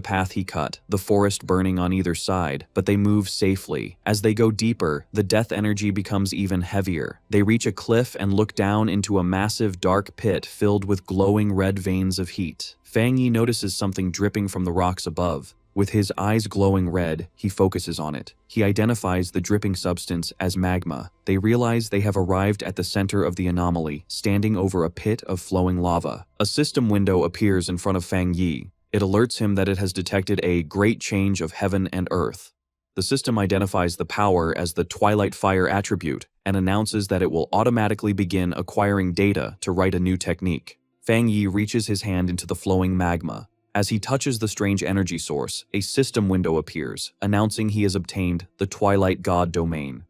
path he cut, the forest burning on either side, but they move safely. As they go deeper, the death energy becomes even heavier. They reach a cliff and look down into a massive dark pit filled with glowing red veins of heat. Fang Yi notices something dripping from the rocks above. With his eyes glowing red, he focuses on it. He identifies the dripping substance as magma. They realize they have arrived at the center of the anomaly, standing over a pit of flowing lava. A system window appears in front of Fang Yi. It alerts him that it has detected a great change of heaven and earth. The system identifies the power as the Twilight Fire attribute and announces that it will automatically begin acquiring data to write a new technique. Fang Yi reaches his hand into the flowing magma. As he touches the strange energy source, a system window appears, announcing he has obtained the Twilight God domain.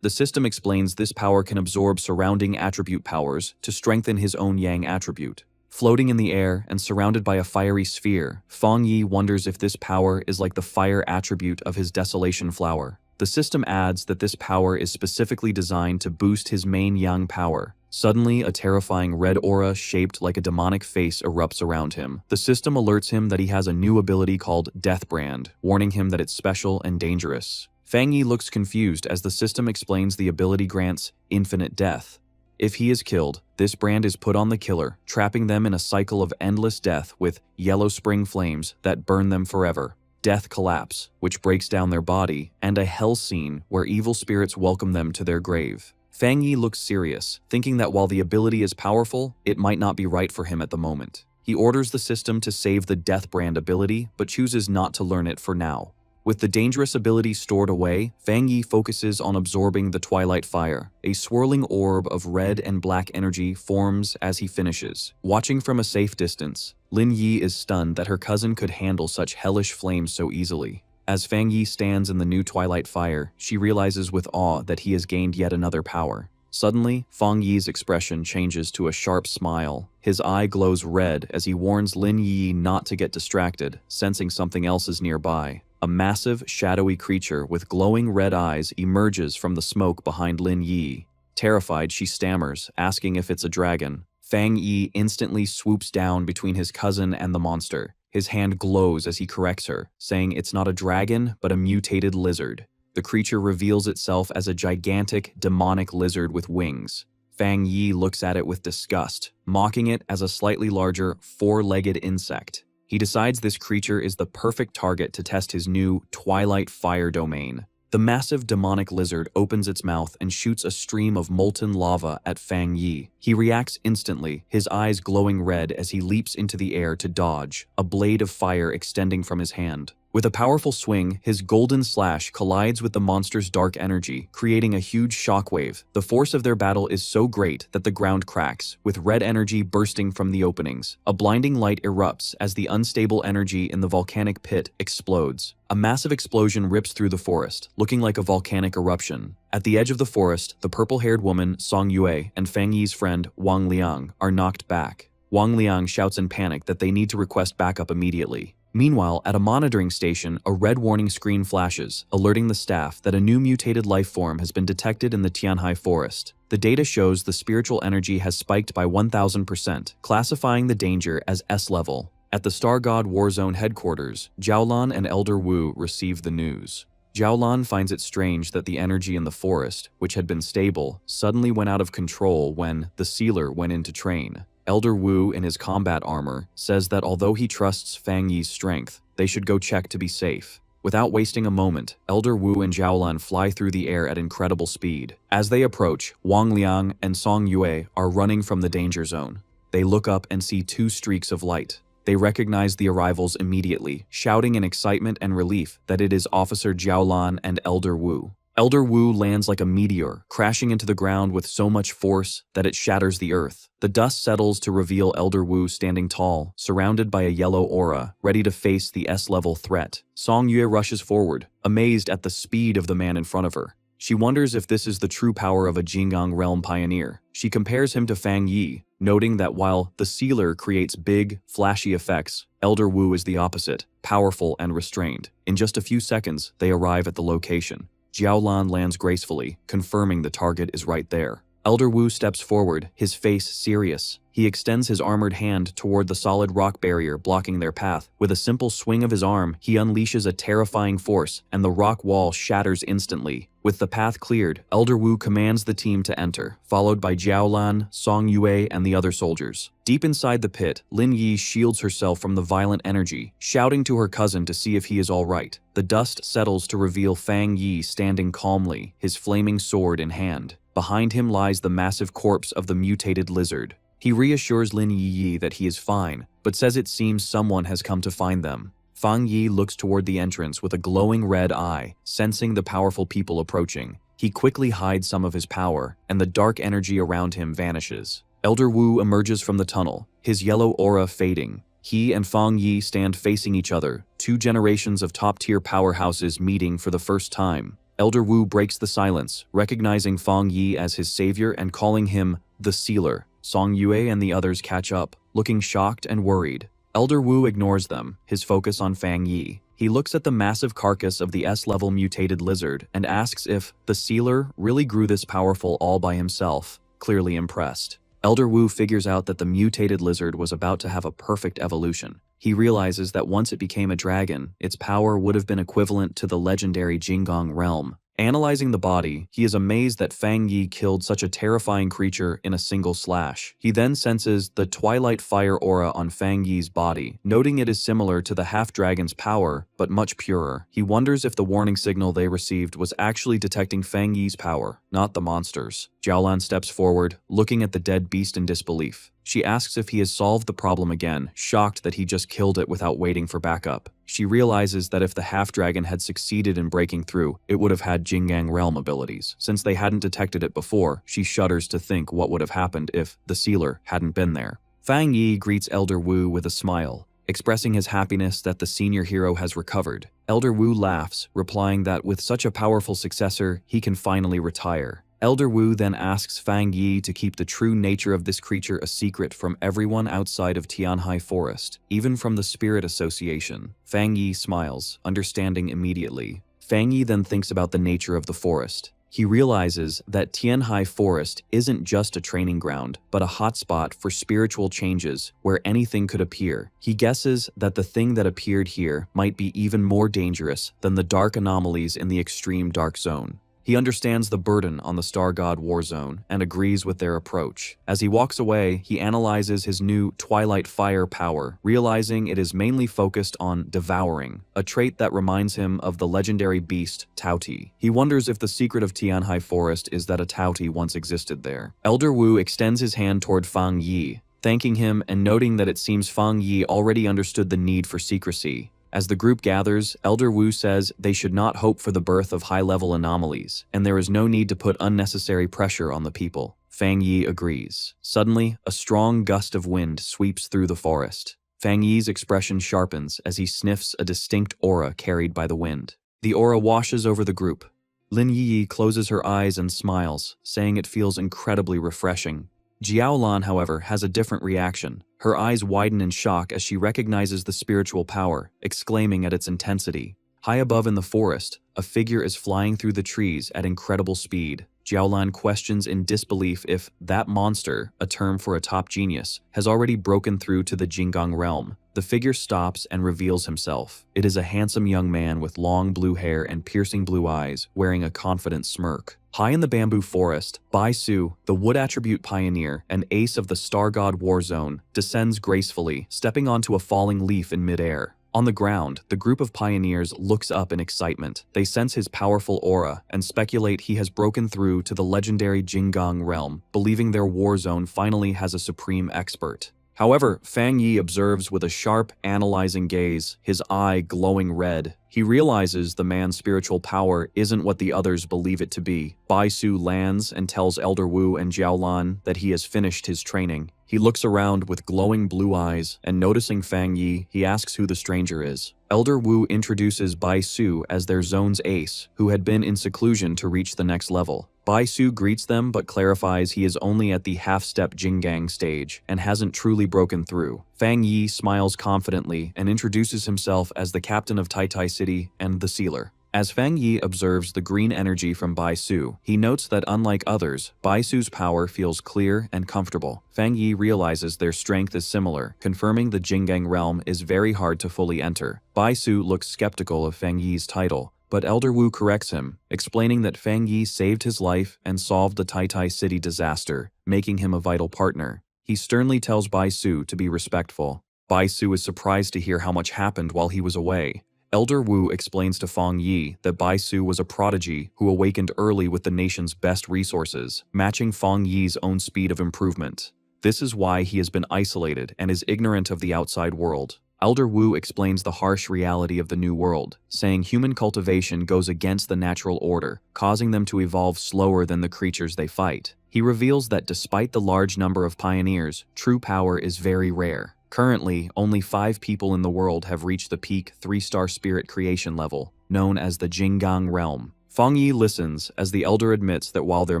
The system explains this power can absorb surrounding attribute powers to strengthen his own yang attribute. Floating in the air and surrounded by a fiery sphere, Fang Yi wonders if this power is like the fire attribute of his desolation flower. The system adds that this power is specifically designed to boost his main yang power. Suddenly, a terrifying red aura shaped like a demonic face erupts around him. The system alerts him that he has a new ability called Death Brand, warning him that it's special and dangerous. Fang Yi looks confused as the system explains the ability grants infinite death. If he is killed, this brand is put on the killer, trapping them in a cycle of endless death with yellow spring flames that burn them forever. Death collapse, which breaks down their body, and a hell scene where evil spirits welcome them to their grave. Fang Yi looks serious, thinking that while the ability is powerful, it might not be right for him at the moment. He orders the system to save the Death Brand ability, but chooses not to learn it for now. With the dangerous ability stored away, Fang Yi focuses on absorbing the Twilight Fire. A swirling orb of red and black energy forms as he finishes. Watching from a safe distance, Lin Yi is stunned that her cousin could handle such hellish flames so easily. As Fang Yi stands in the new Twilight Fire, she realizes with awe that he has gained yet another power. Suddenly, Fang Yi's expression changes to a sharp smile. His eye glows red as he warns Lin Yi not to get distracted, sensing something else is nearby. A massive, shadowy creature with glowing red eyes emerges from the smoke behind Lin Yi. Terrified, she stammers, asking if it's a dragon. Fang Yi instantly swoops down between his cousin and the monster. His hand glows as he corrects her, saying it's not a dragon, but a mutated lizard. The creature reveals itself as a gigantic, demonic lizard with wings. Fang Yi looks at it with disgust, mocking it as a slightly larger, four-legged insect. He decides this creature is the perfect target to test his new Twilight Fire domain. The massive demonic lizard opens its mouth and shoots a stream of molten lava at Fang Yi. He reacts instantly, his eyes glowing red as he leaps into the air to dodge, a blade of fire extending from his hand. With a powerful swing, his golden slash collides with the monster's dark energy, creating a huge shockwave. The force of their battle is so great that the ground cracks, with red energy bursting from the openings. A blinding light erupts as the unstable energy in the volcanic pit explodes. A massive explosion rips through the forest, looking like a volcanic eruption. At the edge of the forest, the purple-haired woman, Song Yue, and Fang Yi's friend, Wang Liang, are knocked back. Wang Liang shouts in panic that they need to request backup immediately. Meanwhile, at a monitoring station, a red warning screen flashes, alerting the staff that a new mutated life form has been detected in the Tianhai forest. The data shows the spiritual energy has spiked by 1000%, classifying the danger as S level. At the Star God Warzone headquarters, Jiaolan and Elder Wu receive the news. Jiaolan finds it strange that the energy in the forest, which had been stable, suddenly went out of control when the sealer went in to train. Elder Wu, in his combat armor, says that although he trusts Fang Yi's strength, they should go check to be safe. Without wasting a moment, Elder Wu and Jiaolan fly through the air at incredible speed. As they approach, Wang Liang and Song Yue are running from the danger zone. They look up and see two streaks of light. They recognize the arrivals immediately, shouting in excitement and relief that it is Officer Jiaolan and Elder Wu. Elder Wu lands like a meteor, crashing into the ground with so much force that it shatters the earth. The dust settles to reveal Elder Wu standing tall, surrounded by a yellow aura, ready to face the S-level threat. Song Yue rushes forward, amazed at the speed of the man in front of her. She wonders if this is the true power of a Jinggang realm pioneer. She compares him to Fang Yi, noting that while the sealer creates big, flashy effects, Elder Wu is the opposite, powerful and restrained. In just a few seconds, they arrive at the location. Jiaolan lands gracefully, confirming the target is right there. Elder Wu steps forward, his face serious. He extends his armored hand toward the solid rock barrier blocking their path. With a simple swing of his arm, he unleashes a terrifying force, and the rock wall shatters instantly. With the path cleared, Elder Wu commands the team to enter, followed by Jiaolan, Song Yue, and the other soldiers. Deep inside the pit, Lin Yi shields herself from the violent energy, shouting to her cousin to see if he is all right. The dust settles to reveal Fang Yi standing calmly, his flaming sword in hand. Behind him lies the massive corpse of the mutated lizard. He reassures Lin Yi that he is fine, but says it seems someone has come to find them. Fang Yi looks toward the entrance with a glowing red eye, sensing the powerful people approaching. He quickly hides some of his power, and the dark energy around him vanishes. Elder Wu emerges from the tunnel, his yellow aura fading. He and Fang Yi stand facing each other, two generations of top-tier powerhouses meeting for the first time. Elder Wu breaks the silence, recognizing Fang Yi as his savior and calling him the Sealer. Song Yue and the others catch up, looking shocked and worried. Elder Wu ignores them, his focus on Fang Yi. He looks at the massive carcass of the S-level mutated lizard and asks if the Sealer really grew this powerful all by himself, clearly impressed. Elder Wu figures out that the mutated lizard was about to have a perfect evolution. He realizes that once it became a dragon, its power would have been equivalent to the legendary Jinggang realm. Analyzing the body, he is amazed that Fang Yi killed such a terrifying creature in a single slash. He then senses the twilight fire aura on Fang Yi's body, noting it is similar to the half-dragon's power, but much purer. He wonders if the warning signal they received was actually detecting Fang Yi's power, not the monster's. Jiaolan steps forward, looking at the dead beast in disbelief. She asks if he has solved the problem again, shocked that he just killed it without waiting for backup. She realizes that if the half-dragon had succeeded in breaking through, it would have had Jinggang realm abilities. Since they hadn't detected it before, she shudders to think what would have happened if the Sealer hadn't been there. Fang Yi greets Elder Wu with a smile, expressing his happiness that the senior hero has recovered. Elder Wu laughs, replying that with such a powerful successor, he can finally retire. Elder Wu then asks Fang Yi to keep the true nature of this creature a secret from everyone outside of Tianhai Forest, even from the Spirit Association. Fang Yi smiles, understanding immediately. Fang Yi then thinks about the nature of the forest. He realizes that Tianhai Forest isn't just a training ground, but a hotspot for spiritual changes where anything could appear. He guesses that the thing that appeared here might be even more dangerous than the dark anomalies in the extreme dark zone. He understands the burden on the Star God Warzone and agrees with their approach. As he walks away, he analyzes his new Twilight Fire power, realizing it is mainly focused on devouring, a trait that reminds him of the legendary beast Taoti. He wonders if the secret of Tianhai Forest is that a Taoti once existed there. Elder Wu extends his hand toward Fang Yi, thanking him and noting that it seems Fang Yi already understood the need for secrecy. As the group gathers, Elder Wu says they should not hope for the birth of high-level anomalies, and there is no need to put unnecessary pressure on the people. Fang Yi agrees. Suddenly, a strong gust of wind sweeps through the forest. Fang Yi's expression sharpens as he sniffs a distinct aura carried by the wind. The aura washes over the group. Lin Yi closes her eyes and smiles, saying it feels incredibly refreshing. Jiaolan, however, has a different reaction. Her eyes widen in shock as she recognizes the spiritual power, exclaiming at its intensity. High above in the forest, a figure is flying through the trees at incredible speed. Jiaolan questions in disbelief if that monster, a term for a top genius, has already broken through to the Jinggang realm. The figure stops and reveals himself. It is a handsome young man with long blue hair and piercing blue eyes, wearing a confident smirk. High in the bamboo forest, Bai Su, the wood attribute pioneer and ace of the Star God War Zone, descends gracefully, stepping onto a falling leaf in midair. On the ground, the group of pioneers looks up in excitement. They sense his powerful aura and speculate he has broken through to the legendary Jinggang realm, believing their war zone finally has a supreme expert. However, Fang Yi observes with a sharp, analyzing gaze, his eye glowing red. He realizes the man's spiritual power isn't what the others believe it to be. Bai Su lands and tells Elder Wu and Jiaolan that he has finished his training. He looks around with glowing blue eyes, and noticing Fang Yi, he asks who the stranger is. Elder Wu introduces Bai Su as their zone's ace, who had been in seclusion to reach the next level. Bai Su greets them but clarifies he is only at the half-step Jinggang stage and hasn't truly broken through. Fang Yi smiles confidently and introduces himself as the captain of Tai Tai City and the sealer. As Fang Yi observes the green energy from Bai Su, he notes that unlike others, Bai Su's power feels clear and comfortable. Fang Yi realizes their strength is similar, confirming the Jinggang realm is very hard to fully enter. Bai Su looks skeptical of Fang Yi's title, but Elder Wu corrects him, explaining that Fang Yi saved his life and solved the Tai Tai City disaster, making him a vital partner. He sternly tells Bai Su to be respectful. Bai Su is surprised to hear how much happened while he was away. Elder Wu explains to Fang Yi that Bai Su was a prodigy who awakened early with the nation's best resources, matching Fang Yi's own speed of improvement. This is why he has been isolated and is ignorant of the outside world. Elder Wu explains the harsh reality of the new world, saying human cultivation goes against the natural order, causing them to evolve slower than the creatures they fight. He reveals that despite the large number of pioneers, true power is very rare. Currently, only 5 people in the world have reached the peak 3-star spirit creation level, known as the Jinggang realm. Fang Yi listens as the elder admits that while there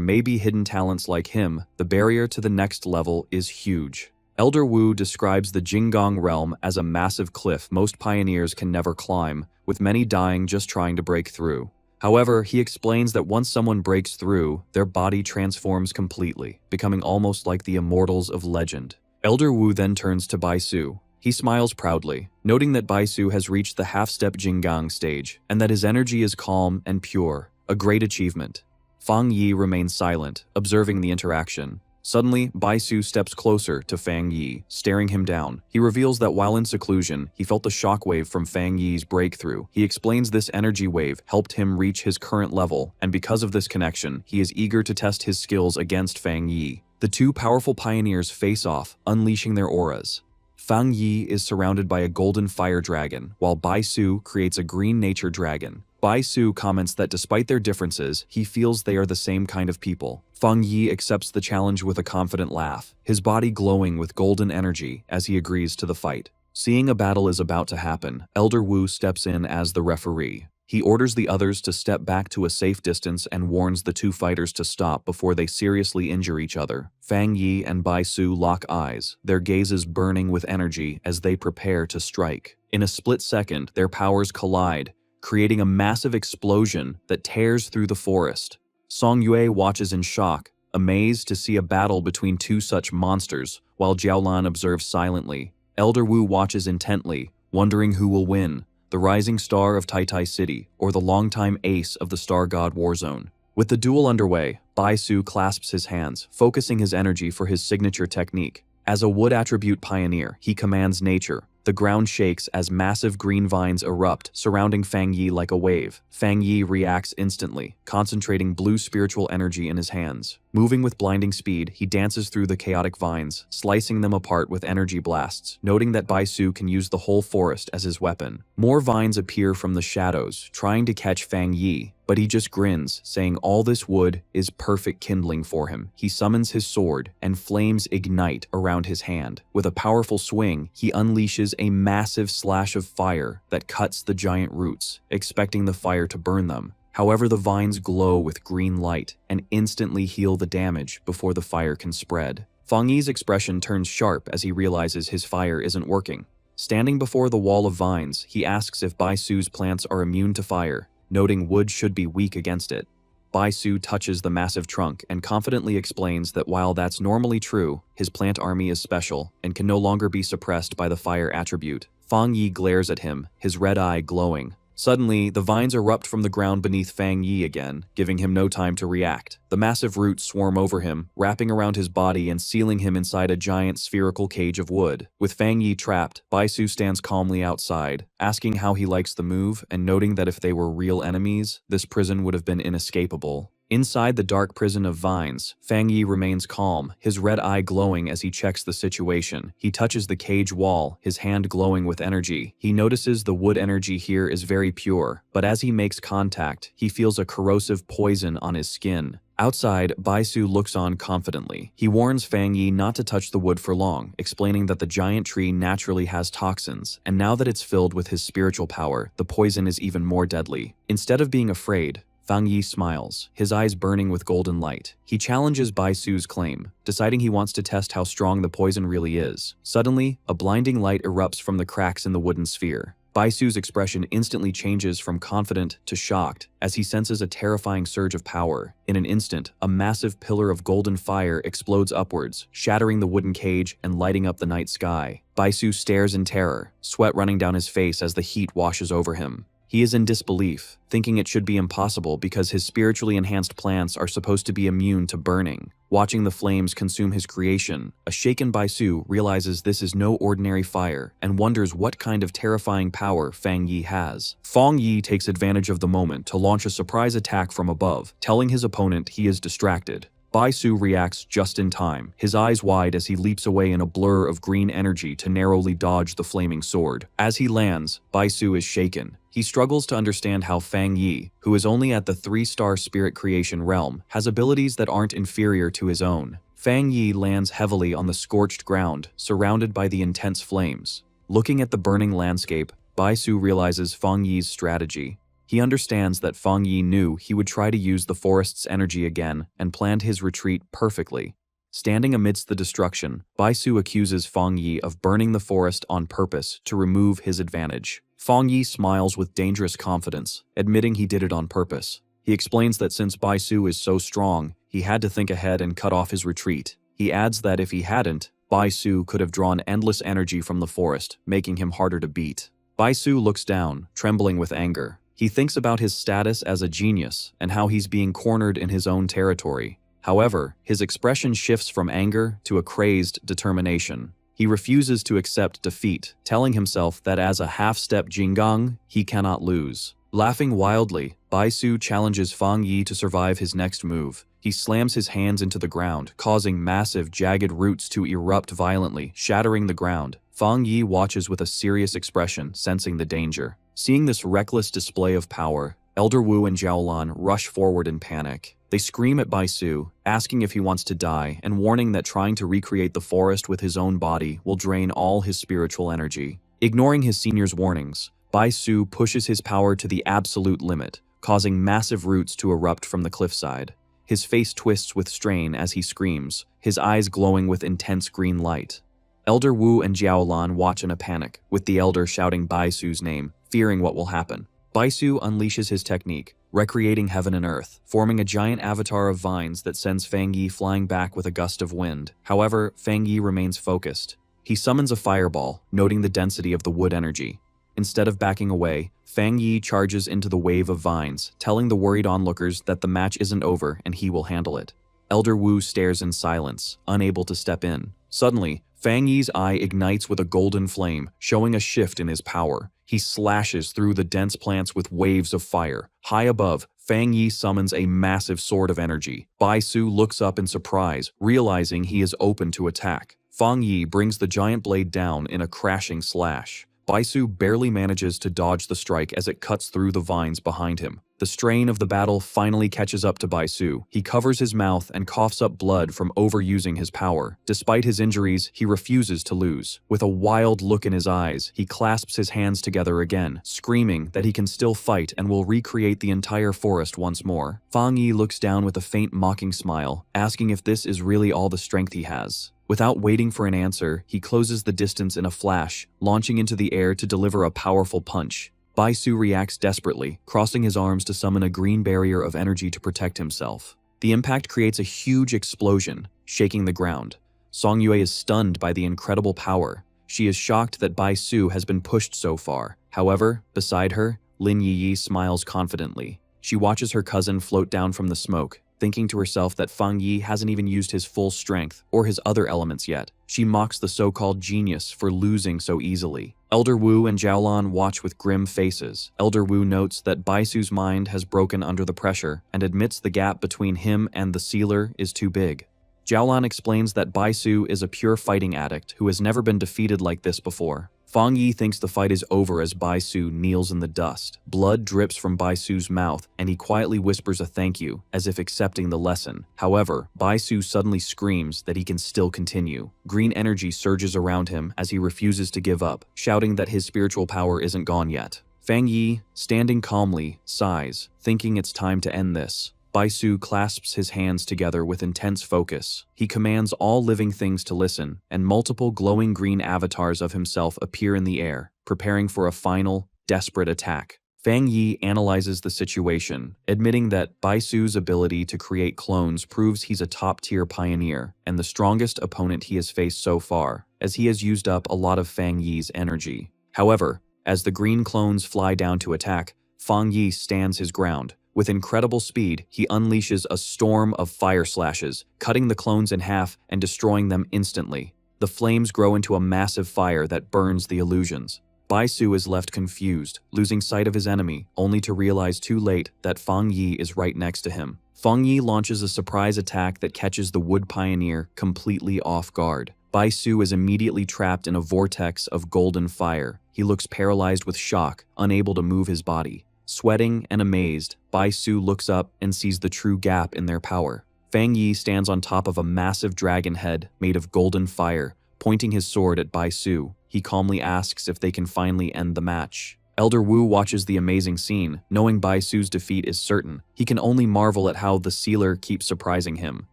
may be hidden talents like him, the barrier to the next level is huge. Elder Wu describes the Jinggang realm as a massive cliff most pioneers can never climb, with many dying just trying to break through. However, he explains that once someone breaks through, their body transforms completely, becoming almost like the immortals of legend. Elder Wu then turns to Bai Su. He smiles proudly, noting that Bai Su has reached the half-step Jinggang stage, and that his energy is calm and pure, a great achievement. Fang Yi remains silent, observing the interaction. Suddenly, Bai Su steps closer to Fang Yi, staring him down. He reveals that while in seclusion, he felt the shockwave from Fang Yi's breakthrough. He explains this energy wave helped him reach his current level, and because of this connection, he is eager to test his skills against Fang Yi. The two powerful pioneers face off, unleashing their auras. Fang Yi is surrounded by a golden fire dragon, while Bai Su creates a green nature dragon. Bai Su comments that despite their differences, he feels they are the same kind of people. Fang Yi accepts the challenge with a confident laugh, his body glowing with golden energy as he agrees to the fight. Seeing a battle is about to happen, Elder Wu steps in as the referee. He orders the others to step back to a safe distance and warns the two fighters to stop before they seriously injure each other. Fang Yi and Bai Su lock eyes, their gazes burning with energy as they prepare to strike. In a split second, their powers collide, creating a massive explosion that tears through the forest. Song Yue watches in shock, amazed to see a battle between two such monsters, while Jiaolan observes silently. Elder Wu watches intently, wondering who will win, the rising star of Tai Tai City, or the longtime ace of the Star God War Zone. With the duel underway, Bai Su clasps his hands, focusing his energy for his signature technique. As a wood attribute pioneer, he commands nature. The ground shakes as massive green vines erupt, surrounding Fang Yi like a wave. Fang Yi reacts instantly, concentrating blue spiritual energy in his hands. Moving with blinding speed, he dances through the chaotic vines, slicing them apart with energy blasts, noting that Bai Su can use the whole forest as his weapon. More vines appear from the shadows, trying to catch Fang Yi, but he just grins, saying all this wood is perfect kindling for him. He summons his sword, and flames ignite around his hand. With a powerful swing, he unleashes a massive slash of fire that cuts the giant roots, expecting the fire to burn them. However, the vines glow with green light and instantly heal the damage before the fire can spread. Fang Yi's expression turns sharp as he realizes his fire isn't working. Standing before the wall of vines, he asks if Bai Su's plants are immune to fire, noting wood should be weak against it. Bai Su touches the massive trunk and confidently explains that while that's normally true, his plant army is special and can no longer be suppressed by the fire attribute. Fang Yi glares at him, his red eye glowing. Suddenly, the vines erupt from the ground beneath Fang Yi again, giving him no time to react. The massive roots swarm over him, wrapping around his body and sealing him inside a giant spherical cage of wood. With Fang Yi trapped, Bai Su stands calmly outside, asking how he likes the move and noting that if they were real enemies, this prison would have been inescapable. Inside the dark prison of vines, Fang Yi remains calm, his red eye glowing as he checks the situation. He touches the cage wall, his hand glowing with energy. He notices the wood energy here is very pure, but as he makes contact, he feels a corrosive poison on his skin. Outside, Bai Su looks on confidently. He warns Fang Yi not to touch the wood for long, explaining that the giant tree naturally has toxins, and now that it's filled with his spiritual power, the poison is even more deadly. Instead of being afraid, Fang Yi smiles, his eyes burning with golden light. He challenges Bai Su's claim, deciding he wants to test how strong the poison really is. Suddenly, a blinding light erupts from the cracks in the wooden sphere. Bai Su's expression instantly changes from confident to shocked as he senses a terrifying surge of power. In an instant, a massive pillar of golden fire explodes upwards, shattering the wooden cage and lighting up the night sky. Bai Su stares in terror, sweat running down his face as the heat washes over him. He is in disbelief, thinking it should be impossible because his spiritually enhanced plants are supposed to be immune to burning. Watching the flames consume his creation, a shaken Bai Su realizes this is no ordinary fire and wonders what kind of terrifying power Fang Yi has. Fang Yi takes advantage of the moment to launch a surprise attack from above, telling his opponent he is distracted. Bai Su reacts just in time, his eyes wide as he leaps away in a blur of green energy to narrowly dodge the flaming sword. As he lands, Bai Su is shaken. He struggles to understand how Fang Yi, who is only at the 3-star spirit creation realm, has abilities that aren't inferior to his own. Fang Yi lands heavily on the scorched ground, surrounded by the intense flames. Looking at the burning landscape, Bai Su realizes Fang Yi's strategy. He understands that Fang Yi knew he would try to use the forest's energy again and planned his retreat perfectly. Standing amidst the destruction, Bai Su accuses Fang Yi of burning the forest on purpose to remove his advantage. Fang Yi smiles with dangerous confidence, admitting he did it on purpose. He explains that since Bai Su is so strong, he had to think ahead and cut off his retreat. He adds that if he hadn't, Bai Su could have drawn endless energy from the forest, making him harder to beat. Bai Su looks down, trembling with anger. He thinks about his status as a genius and how he's being cornered in his own territory. However, his expression shifts from anger to a crazed determination. He refuses to accept defeat, telling himself that as a half-step Jinggang, he cannot lose. Laughing wildly, Bai Su challenges Fang Yi to survive his next move. He slams his hands into the ground, causing massive, jagged roots to erupt violently, shattering the ground. Fang Yi watches with a serious expression, sensing the danger. Seeing this reckless display of power, Elder Wu and Jiaolan rush forward in panic. They scream at Bai Su, asking if he wants to die and warning that trying to recreate the forest with his own body will drain all his spiritual energy. Ignoring his senior's warnings, Bai Su pushes his power to the absolute limit, causing massive roots to erupt from the cliffside. His face twists with strain as he screams, his eyes glowing with intense green light. Elder Wu and Jiaolan watch in a panic, with the elder shouting Bai Su's name, fearing what will happen. Bai Su unleashes his technique, recreating heaven and earth, forming a giant avatar of vines that sends Fang Yi flying back with a gust of wind. However, Fang Yi remains focused. He summons a fireball, noting the density of the wood energy. Instead of backing away, Fang Yi charges into the wave of vines, telling the worried onlookers that the match isn't over and he will handle it. Elder Wu stares in silence, unable to step in. Suddenly, Fang Yi's eye ignites with a golden flame, showing a shift in his power. He slashes through the dense plants with waves of fire. High above, Fang Yi summons a massive sword of energy. Bai Su looks up in surprise, realizing he is open to attack. Fang Yi brings the giant blade down in a crashing slash. Bai Su barely manages to dodge the strike as it cuts through the vines behind him. The strain of the battle finally catches up to Bai Su. He covers his mouth and coughs up blood from overusing his power. Despite his injuries, he refuses to lose. With a wild look in his eyes, he clasps his hands together again, screaming that he can still fight and will recreate the entire forest once more. Fang Yi looks down with a faint mocking smile, asking if this is really all the strength he has. Without waiting for an answer, he closes the distance in a flash, launching into the air to deliver a powerful punch. Bai Su reacts desperately, crossing his arms to summon a green barrier of energy to protect himself. The impact creates a huge explosion, shaking the ground. Song Yue is stunned by the incredible power. She is shocked that Bai Su has been pushed so far. However, beside her, Lin Yi smiles confidently. She watches her cousin float down from the smoke, thinking to herself that Fang Yi hasn't even used his full strength or his other elements yet. She mocks the so-called genius for losing so easily. Elder Wu and Jiaolan watch with grim faces. Elder Wu notes that Bai Su's mind has broken under the pressure and admits the gap between him and the sealer is too big. Jiaolan explains that Bai Su is a pure fighting addict who has never been defeated like this before. Fang Yi thinks the fight is over as Bai Su kneels in the dust. Blood drips from Bai Su's mouth, and he quietly whispers a thank you, as if accepting the lesson. However, Bai Su suddenly screams that he can still continue. Green energy surges around him as he refuses to give up, shouting that his spiritual power isn't gone yet. Fang Yi, standing calmly, sighs, thinking it's time to end this. Bai Su clasps his hands together with intense focus. He commands all living things to listen, and multiple glowing green avatars of himself appear in the air, preparing for a final, desperate attack. Fang Yi analyzes the situation, admitting that Bai Su's ability to create clones proves he's a top-tier pioneer and the strongest opponent he has faced so far, as he has used up a lot of Fang Yi's energy. However, as the green clones fly down to attack, Fang Yi stands his ground. With incredible speed, he unleashes a storm of fire slashes, cutting the clones in half and destroying them instantly. The flames grow into a massive fire that burns the illusions. Bai Su is left confused, losing sight of his enemy, only to realize too late that Fang Yi is right next to him. Fang Yi launches a surprise attack that catches the Wood Pioneer completely off guard. Bai Su is immediately trapped in a vortex of golden fire. He looks paralyzed with shock, unable to move his body. Sweating and amazed, Bai Su looks up and sees the true gap in their power. Fang Yi stands on top of a massive dragon head made of golden fire, pointing his sword at Bai Su. He calmly asks if they can finally end the match. Elder Wu watches the amazing scene, knowing Bai Su's defeat is certain. He can only marvel at how the sealer keeps surprising him.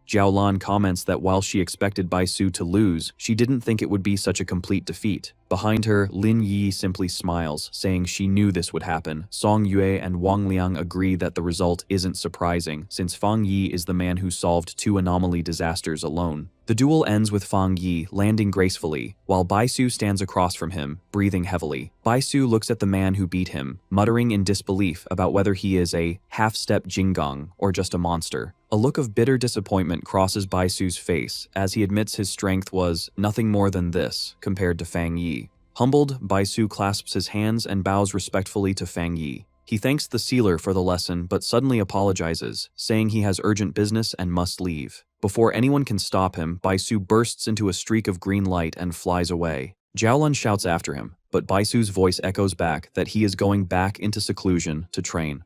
Jiaolan comments that while she expected Bai Su to lose, she didn't think it would be such a complete defeat. Behind her, Lin Yi simply smiles, saying she knew this would happen. Song Yue and Wang Liang agree that the result isn't surprising, since Fang Yi is the man who solved 2 anomaly disasters alone. The duel ends with Fang Yi landing gracefully, while Bai Su stands across from him, breathing heavily. Bai Su looks at the man who beat him, muttering in disbelief about whether he is a half-step Jinggang or just a monster. A look of bitter disappointment crosses Bai Su's face as he admits his strength was nothing more than this compared to Fang Yi. Humbled, Bai Su clasps his hands and bows respectfully to Fang Yi. He thanks the sealer for the lesson but suddenly apologizes, saying he has urgent business and must leave. Before anyone can stop him, Bai Su bursts into a streak of green light and flies away. Jiaolan shouts after him, but Bai Su's voice echoes back that he is going back into seclusion to train.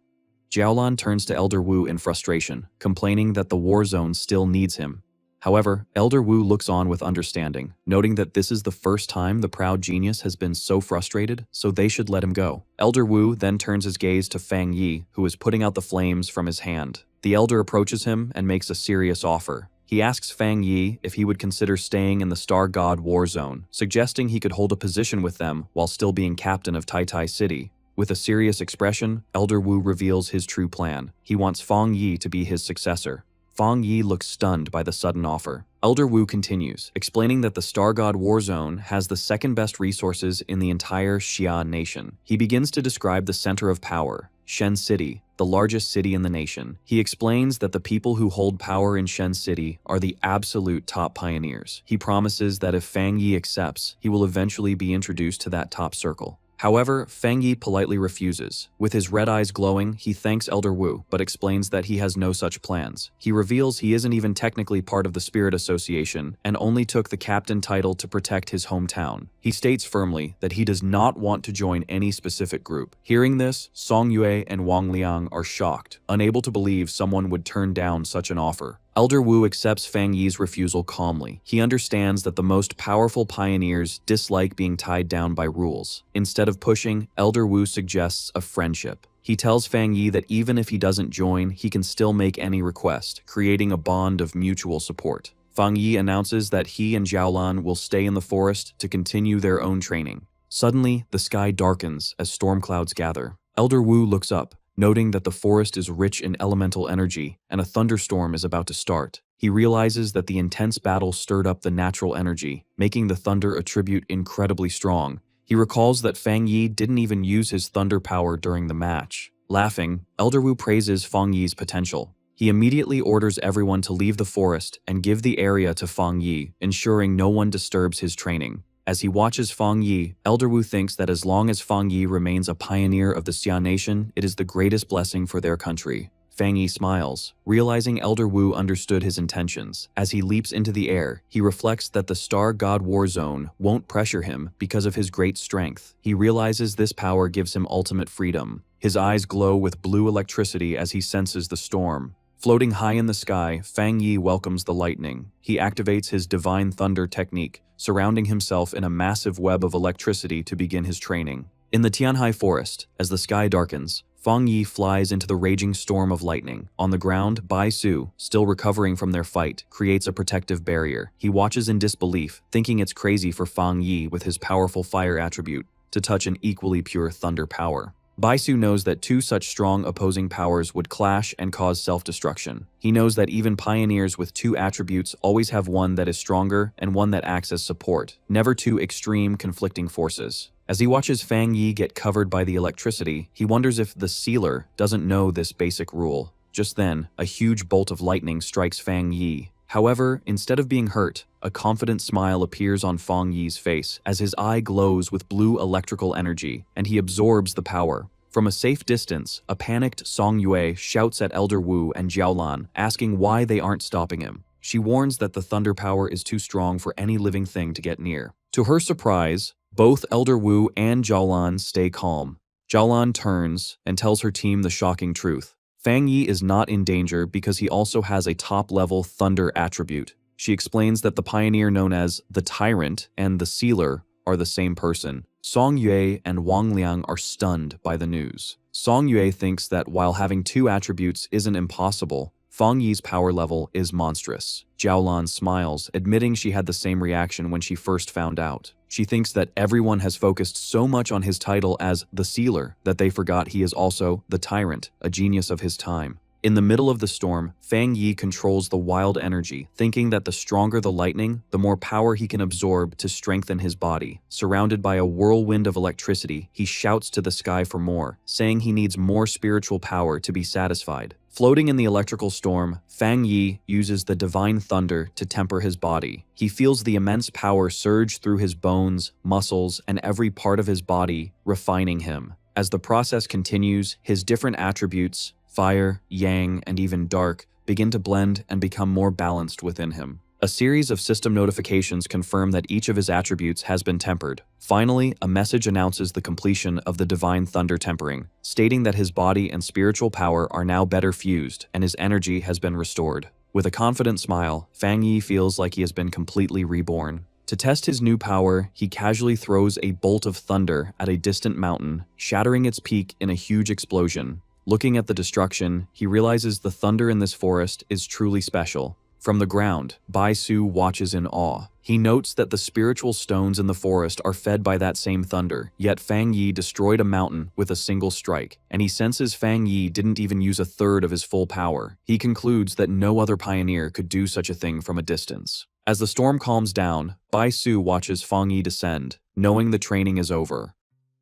Jiaolan turns to Elder Wu in frustration, complaining that the war zone still needs him. However, Elder Wu looks on with understanding, noting that this is the first time the proud genius has been so frustrated, so they should let him go. Elder Wu then turns his gaze to Fang Yi, who is putting out the flames from his hand. The elder approaches him and makes a serious offer. He asks Fang Yi if he would consider staying in the Star God War Zone, suggesting he could hold a position with them while still being captain of Tai Tai City. With a serious expression, Elder Wu reveals his true plan. He wants Fang Yi to be his successor. Fang Yi looks stunned by the sudden offer. Elder Wu continues, explaining that the Star God War Zone has the second best resources in the entire Xia nation. He begins to describe the center of power, Shen City, the largest city in the nation. He explains that the people who hold power in Shen City are the absolute top pioneers. He promises that if Fang Yi accepts, he will eventually be introduced to that top circle. However, Fang Yi politely refuses. With his red eyes glowing, he thanks Elder Wu, but explains that he has no such plans. He reveals he isn't even technically part of the Spirit Association, and only took the captain title to protect his hometown. He states firmly that he does not want to join any specific group. Hearing this, Song Yue and Wang Liang are shocked, unable to believe someone would turn down such an offer. Elder Wu accepts Fang Yi's refusal calmly. He understands that the most powerful pioneers dislike being tied down by rules. Instead of pushing, Elder Wu suggests a friendship. He tells Fang Yi that even if he doesn't join, he can still make any request, creating a bond of mutual support. Fang Yi announces that he and Jiaolan will stay in the forest to continue their own training. Suddenly, the sky darkens as storm clouds gather. Elder Wu looks up, noting that the forest is rich in elemental energy and a thunderstorm is about to start. He realizes that the intense battle stirred up the natural energy, making the thunder attribute incredibly strong. He recalls that Fang Yi didn't even use his thunder power during the match. Laughing, Elder Wu praises Fang Yi's potential. He immediately orders everyone to leave the forest and give the area to Fang Yi, ensuring no one disturbs his training. As he watches Fang Yi, Elder Wu thinks that as long as Fang Yi remains a pioneer of the Xia Nation, it is the greatest blessing for their country. Fang Yi smiles, realizing Elder Wu understood his intentions. As he leaps into the air, he reflects that the Star God War Zone won't pressure him because of his great strength. He realizes this power gives him ultimate freedom. His eyes glow with blue electricity as he senses the storm. Floating high in the sky, Fang Yi welcomes the lightning. He activates his Divine Thunder technique, surrounding himself in a massive web of electricity to begin his training. In the Tianhai forest, as the sky darkens, Fang Yi flies into the raging storm of lightning. On the ground, Bai Su, still recovering from their fight, creates a protective barrier. He watches in disbelief, thinking it's crazy for Fang Yi with his powerful fire attribute to touch an equally pure thunder power. Bai Su knows that two such strong opposing powers would clash and cause self-destruction. He knows that even pioneers with two attributes always have one that is stronger and one that acts as support, never two extreme conflicting forces. As he watches Fang Yi get covered by the electricity, he wonders if the Sealer doesn't know this basic rule. Just then, a huge bolt of lightning strikes Fang Yi. However, instead of being hurt, a confident smile appears on Fang Yi's face as his eye glows with blue electrical energy, and he absorbs the power. From a safe distance, a panicked Song Yue shouts at Elder Wu and Jiaolan, asking why they aren't stopping him. She warns that the thunder power is too strong for any living thing to get near. To her surprise, both Elder Wu and Jiaolan stay calm. Jiaolan turns and tells her team the shocking truth. Fang Yi is not in danger because he also has a top-level thunder attribute. She explains that the pioneer known as the Tyrant and the Sealer are the same person. Song Yue and Wang Liang are stunned by the news. Song Yue thinks that while having two attributes isn't impossible, Fang Yi's power level is monstrous. Jiaolan smiles, admitting she had the same reaction when she first found out. She thinks that everyone has focused so much on his title as the Sealer that they forgot he is also the Tyrant, a genius of his time. In the middle of the storm, Fang Yi controls the wild energy, thinking that the stronger the lightning, the more power he can absorb to strengthen his body. Surrounded by a whirlwind of electricity, he shouts to the sky for more, saying he needs more spiritual power to be satisfied. Floating in the electrical storm, Fang Yi uses the divine thunder to temper his body. He feels the immense power surge through his bones, muscles, and every part of his body, refining him. As the process continues, his different attributes, fire, yang, and even dark, begin to blend and become more balanced within him. A series of system notifications confirm that each of his attributes has been tempered. Finally, a message announces the completion of the divine thunder tempering, stating that his body and spiritual power are now better fused and his energy has been restored. With a confident smile, Fang Yi feels like he has been completely reborn. To test his new power, he casually throws a bolt of thunder at a distant mountain, shattering its peak in a huge explosion. Looking at the destruction, he realizes the thunder in this forest is truly special. From the ground, Bai Su watches in awe. He notes that the spiritual stones in the forest are fed by that same thunder, yet Fang Yi destroyed a mountain with a single strike, and he senses Fang Yi didn't even use a third of his full power. He concludes that no other pioneer could do such a thing from a distance. As the storm calms down, Bai Su watches Fang Yi descend, knowing the training is over.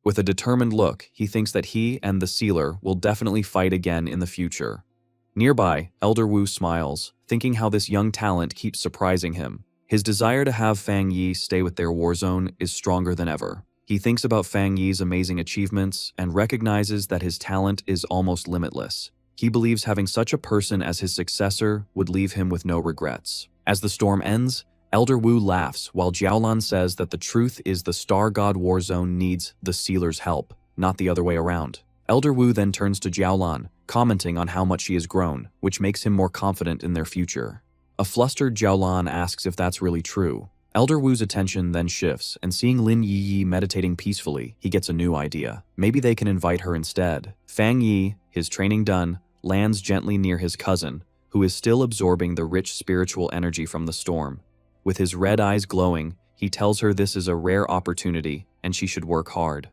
With a determined look, he thinks that he and the Sealer will definitely fight again in the future. Nearby, Elder Wu smiles, thinking how this young talent keeps surprising him. His desire to have Fang Yi stay with their war zone is stronger than ever. He thinks about Fang Yi's amazing achievements and recognizes that his talent is almost limitless. He believes having such a person as his successor would leave him with no regrets. As the storm ends, Elder Wu laughs while Jiaolan says that the truth is the Star God War Zone needs the Sealer's help, not the other way around. Elder Wu then turns to Jiaolan, commenting on how much she has grown, which makes him more confident in their future. A flustered Jiaolan asks if that's really true. Elder Wu's attention then shifts, and seeing Lin Yi meditating peacefully, he gets a new idea. Maybe they can invite her instead. Fang Yi, his training done, lands gently near his cousin, who is still absorbing the rich spiritual energy from the storm. With his red eyes glowing, he tells her this is a rare opportunity and she should work hard.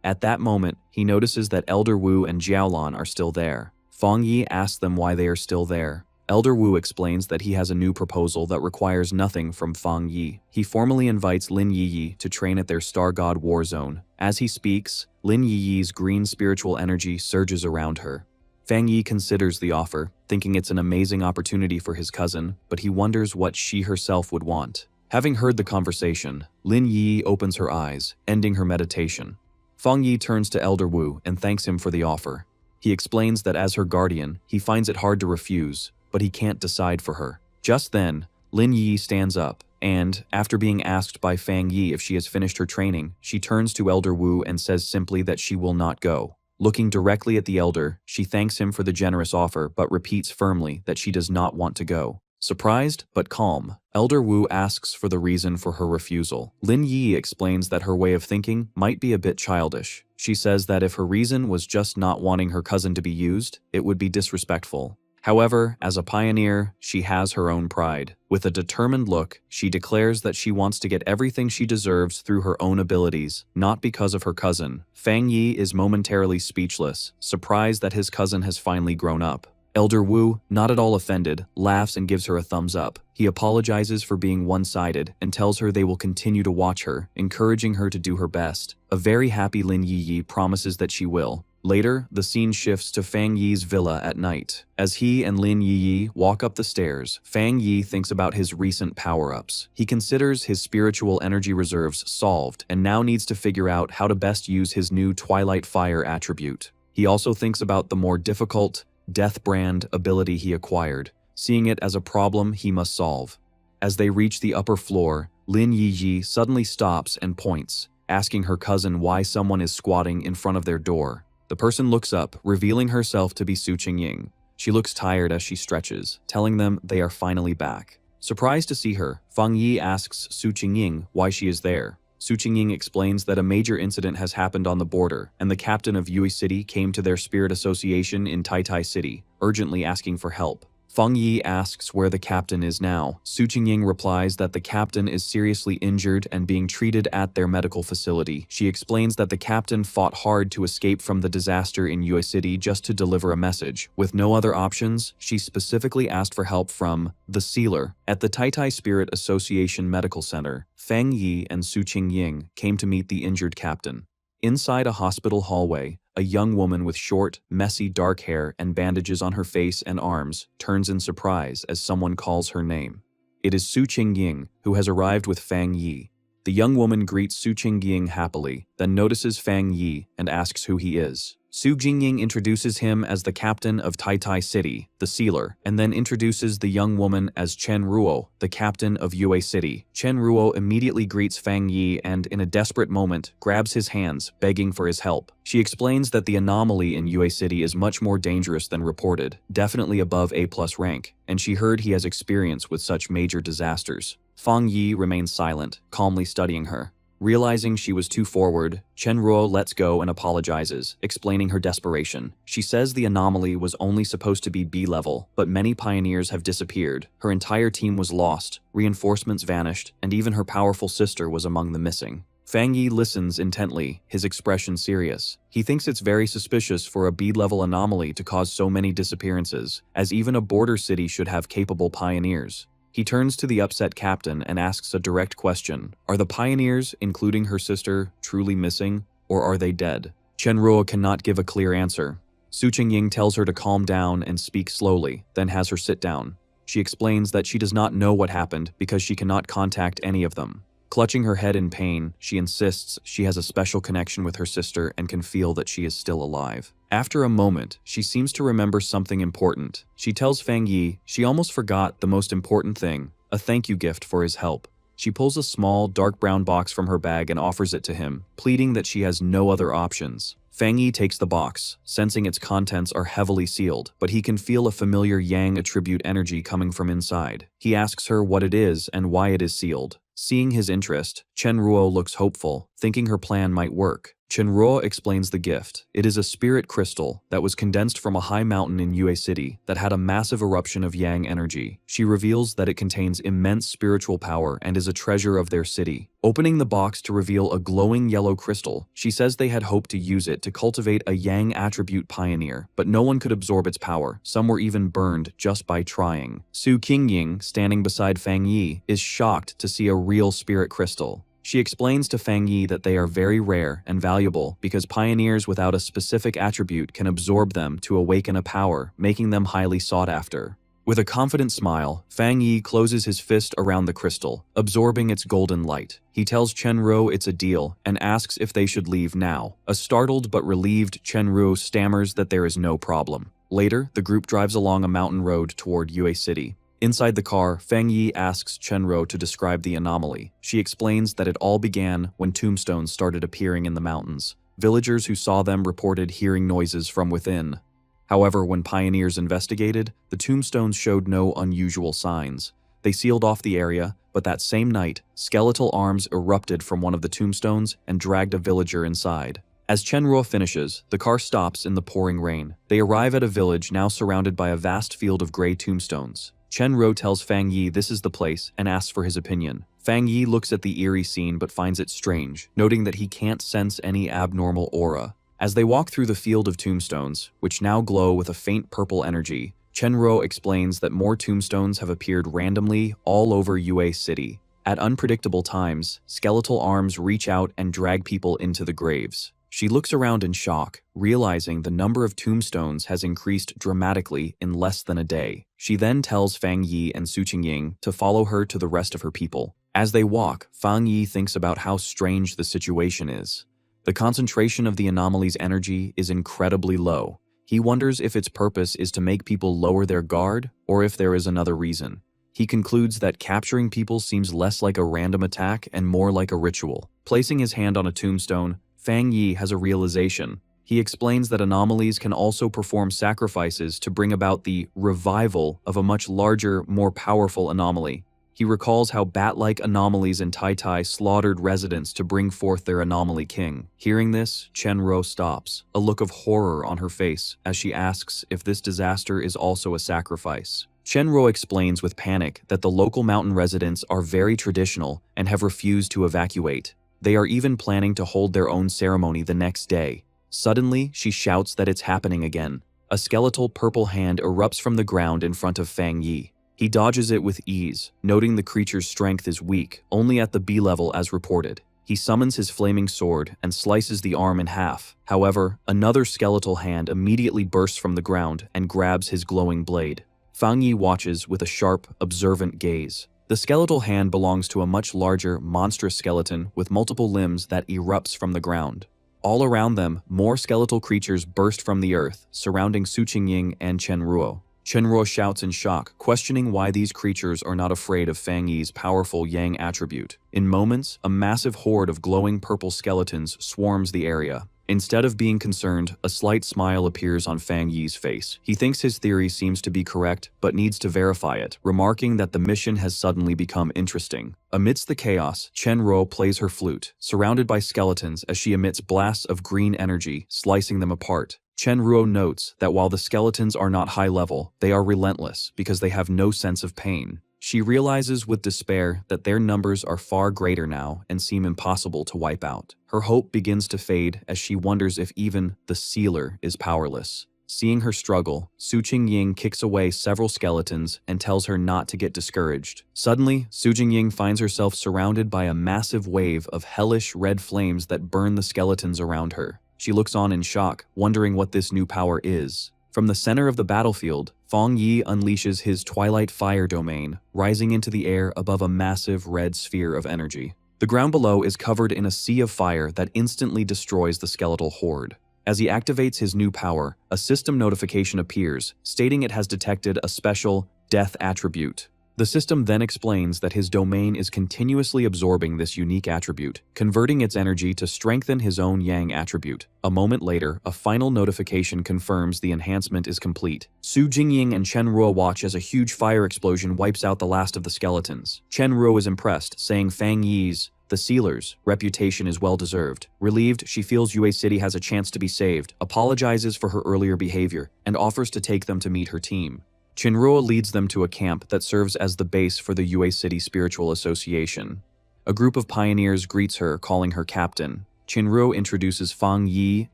At that moment, he notices that Elder Wu and Jiaolan are still there. Fang Yi asks them why they are still there. Elder Wu explains that he has a new proposal that requires nothing from Fang Yi. He formally invites Lin Yiyi to train at their Star God War Zone. As he speaks, Lin Yiyi's green spiritual energy surges around her. Fang Yi considers the offer, thinking it's an amazing opportunity for his cousin, but he wonders what she herself would want. Having heard the conversation, Lin Yi opens her eyes, ending her meditation. Fang Yi turns to Elder Wu and thanks him for the offer. He explains that as her guardian, he finds it hard to refuse, but he can't decide for her. Just then, Lin Yi stands up, and, after being asked by Fang Yi if she has finished her training, she turns to Elder Wu and says simply that she will not go. Looking directly at the elder, she thanks him for the generous offer but repeats firmly that she does not want to go. Surprised but calm, Elder Wu asks for the reason for her refusal. Lin Yi explains that her way of thinking might be a bit childish. She says that if her reason was just not wanting her cousin to be used, it would be disrespectful. However, as a pioneer, she has her own pride. With a determined look, she declares that she wants to get everything she deserves through her own abilities, not because of her cousin. Fang Yi is momentarily speechless, surprised that his cousin has finally grown up. Elder Wu, not at all offended, laughs and gives her a thumbs up. He apologizes for being one-sided and tells her they will continue to watch her, encouraging her to do her best. A very happy Lin Yiyi promises that she will. Later, the scene shifts to Fang Yi's villa at night. As he and Lin Yiyi walk up the stairs, Fang Yi thinks about his recent power-ups. He considers his spiritual energy reserves solved and now needs to figure out how to best use his new Twilight Fire attribute. He also thinks about the more difficult, Death Brand ability he acquired, seeing it as a problem he must solve. As they reach the upper floor, Lin Yiyi suddenly stops and points, asking her cousin why someone is squatting in front of their door. The person looks up, revealing herself to be Su Qingying. She looks tired as she stretches, telling them they are finally back. Surprised to see her, Fang Yi asks Su Qingying why she is there. Su Qingying explains that a major incident has happened on the border, and the captain of Yue City came to their spirit association in Tai City, urgently asking for help. Fang Yi asks where the captain is now. Su Qingying replies that the captain is seriously injured and being treated at their medical facility. She explains that the captain fought hard to escape from the disaster in Yue City just to deliver a message. With no other options, she specifically asked for help from the sealer. At the Tai Spirit Association Medical Center, Fang Yi and Su Qingying came to meet the injured captain. Inside a hospital hallway, a young woman with short, messy dark hair and bandages on her face and arms turns in surprise as someone calls her name. It is Su Qingying, who has arrived with Fang Yi. The young woman greets Su Qingying happily, then notices Fang Yi and asks who he is. Su Qingying introduces him as the captain of Tai City, the sealer, and then introduces the young woman as Chen Ruo, the captain of Yue City. Chen Ruo immediately greets Fang Yi and, in a desperate moment, grabs his hands, begging for his help. She explains that the anomaly in Yue City is much more dangerous than reported, definitely above A+ rank, and she heard he has experience with such major disasters. Fang Yi remains silent, calmly studying her. Realizing she was too forward, Chen Ruo lets go and apologizes, explaining her desperation. She says the anomaly was only supposed to be B-level, but many pioneers have disappeared. Her entire team was lost, reinforcements vanished, and even her powerful sister was among the missing. Fang Yi listens intently, his expression serious. He thinks it's very suspicious for a B-level anomaly to cause so many disappearances, as even a border city should have capable pioneers. He turns to the upset captain and asks a direct question. Are the pioneers, including her sister, truly missing, or are they dead? Chen Ruo cannot give a clear answer. Su Qingying tells her to calm down and speak slowly, then has her sit down. She explains that she does not know what happened because she cannot contact any of them. Clutching her head in pain, she insists she has a special connection with her sister and can feel that she is still alive. After a moment, she seems to remember something important. She tells Fang Yi she almost forgot the most important thing, a thank you gift for his help. She pulls a small, dark brown box from her bag and offers it to him, pleading that she has no other options. Fang Yi takes the box, sensing its contents are heavily sealed, but he can feel a familiar Yang attribute energy coming from inside. He asks her what it is and why it is sealed. Seeing his interest, Chen Ruo looks hopeful, thinking her plan might work. Chenruo explains the gift. It is a spirit crystal that was condensed from a high mountain in Yue City that had a massive eruption of yang energy. She reveals that it contains immense spiritual power and is a treasure of their city. Opening the box to reveal a glowing yellow crystal, she says they had hoped to use it to cultivate a yang attribute pioneer, but no one could absorb its power. Some were even burned just by trying. Su Qingying, standing beside Fang Yi, is shocked to see a real spirit crystal. She explains to Fang Yi that they are very rare and valuable because pioneers without a specific attribute can absorb them to awaken a power, making them highly sought after. With a confident smile, Fang Yi closes his fist around the crystal, absorbing its golden light. He tells Chenruo it's a deal and asks if they should leave now. A startled but relieved Chenruo stammers that there is no problem. Later, the group drives along a mountain road toward Yue City. Inside the car, Fang Yi asks Chenruo to describe the anomaly. She explains that it all began when tombstones started appearing in the mountains. Villagers who saw them reported hearing noises from within. However, when pioneers investigated, the tombstones showed no unusual signs. They sealed off the area, but that same night, skeletal arms erupted from one of the tombstones and dragged a villager inside. As Chenruo finishes, the car stops in the pouring rain. They arrive at a village now surrounded by a vast field of gray tombstones. Chenruo tells Fang Yi this is the place and asks for his opinion. Fang Yi looks at the eerie scene but finds it strange, noting that he can't sense any abnormal aura. As they walk through the field of tombstones, which now glow with a faint purple energy, Chenruo explains that more tombstones have appeared randomly all over Yue City. At unpredictable times, skeletal arms reach out and drag people into the graves. She looks around in shock, realizing the number of tombstones has increased dramatically in less than a day. She then tells Fang Yi and Su Qingying to follow her to the rest of her people. As they walk, Fang Yi thinks about how strange the situation is. The concentration of the anomaly's energy is incredibly low. He wonders if its purpose is to make people lower their guard or if there is another reason. He concludes that capturing people seems less like a random attack and more like a ritual. Placing his hand on a tombstone, Fang Yi has a realization. He explains that anomalies can also perform sacrifices to bring about the revival of a much larger, more powerful anomaly. He recalls how bat-like anomalies in Tai Tai slaughtered residents to bring forth their anomaly king. Hearing this, Chenruo stops, a look of horror on her face as she asks if this disaster is also a sacrifice. Chenruo explains with panic that the local mountain residents are very traditional and have refused to evacuate. They are even planning to hold their own ceremony the next day. Suddenly, she shouts that it's happening again. A skeletal purple hand erupts from the ground in front of Fang Yi. He dodges it with ease, noting the creature's strength is weak, only at the B level as reported. He summons his flaming sword and slices the arm in half. However, another skeletal hand immediately bursts from the ground and grabs his glowing blade. Fang Yi watches with a sharp, observant gaze. The skeletal hand belongs to a much larger, monstrous skeleton with multiple limbs that erupts from the ground. All around them, more skeletal creatures burst from the earth, surrounding Su Qingying and Chenruo. Chenruo shouts in shock, questioning why these creatures are not afraid of Fang Yi's powerful yang attribute. In moments, a massive horde of glowing purple skeletons swarms the area. Instead of being concerned, a slight smile appears on Fang Yi's face. He thinks his theory seems to be correct, but needs to verify it, remarking that the mission has suddenly become interesting. Amidst the chaos, Chenruo plays her flute, surrounded by skeletons as she emits blasts of green energy, slicing them apart. Chenruo notes that while the skeletons are not high level, they are relentless because they have no sense of pain. She realizes with despair that their numbers are far greater now and seem impossible to wipe out. Her hope begins to fade as she wonders if even the sealer is powerless. Seeing her struggle, Su Qingying kicks away several skeletons and tells her not to get discouraged. Suddenly, Su Qingying finds herself surrounded by a massive wave of hellish red flames that burn the skeletons around her. She looks on in shock, wondering what this new power is. From the center of the battlefield, Fang Yi unleashes his Twilight Fire domain, rising into the air above a massive red sphere of energy. The ground below is covered in a sea of fire that instantly destroys the skeletal horde. As he activates his new power, a system notification appears, stating it has detected a special death attribute. The system then explains that his domain is continuously absorbing this unique attribute, converting its energy to strengthen his own yang attribute. A moment later, a final notification confirms the enhancement is complete. Su Qingying and Chenruo watch as a huge fire explosion wipes out the last of the skeletons. Chenruo is impressed, saying Fang Yi's The sealer's reputation is well-deserved. Relieved, she feels Yue City has a chance to be saved, apologizes for her earlier behavior, and offers to take them to meet her team. Chenruo leads them to a camp that serves as the base for the Yue City Spiritual Association. A group of pioneers greets her, calling her captain. Chenruo introduces Fang Yi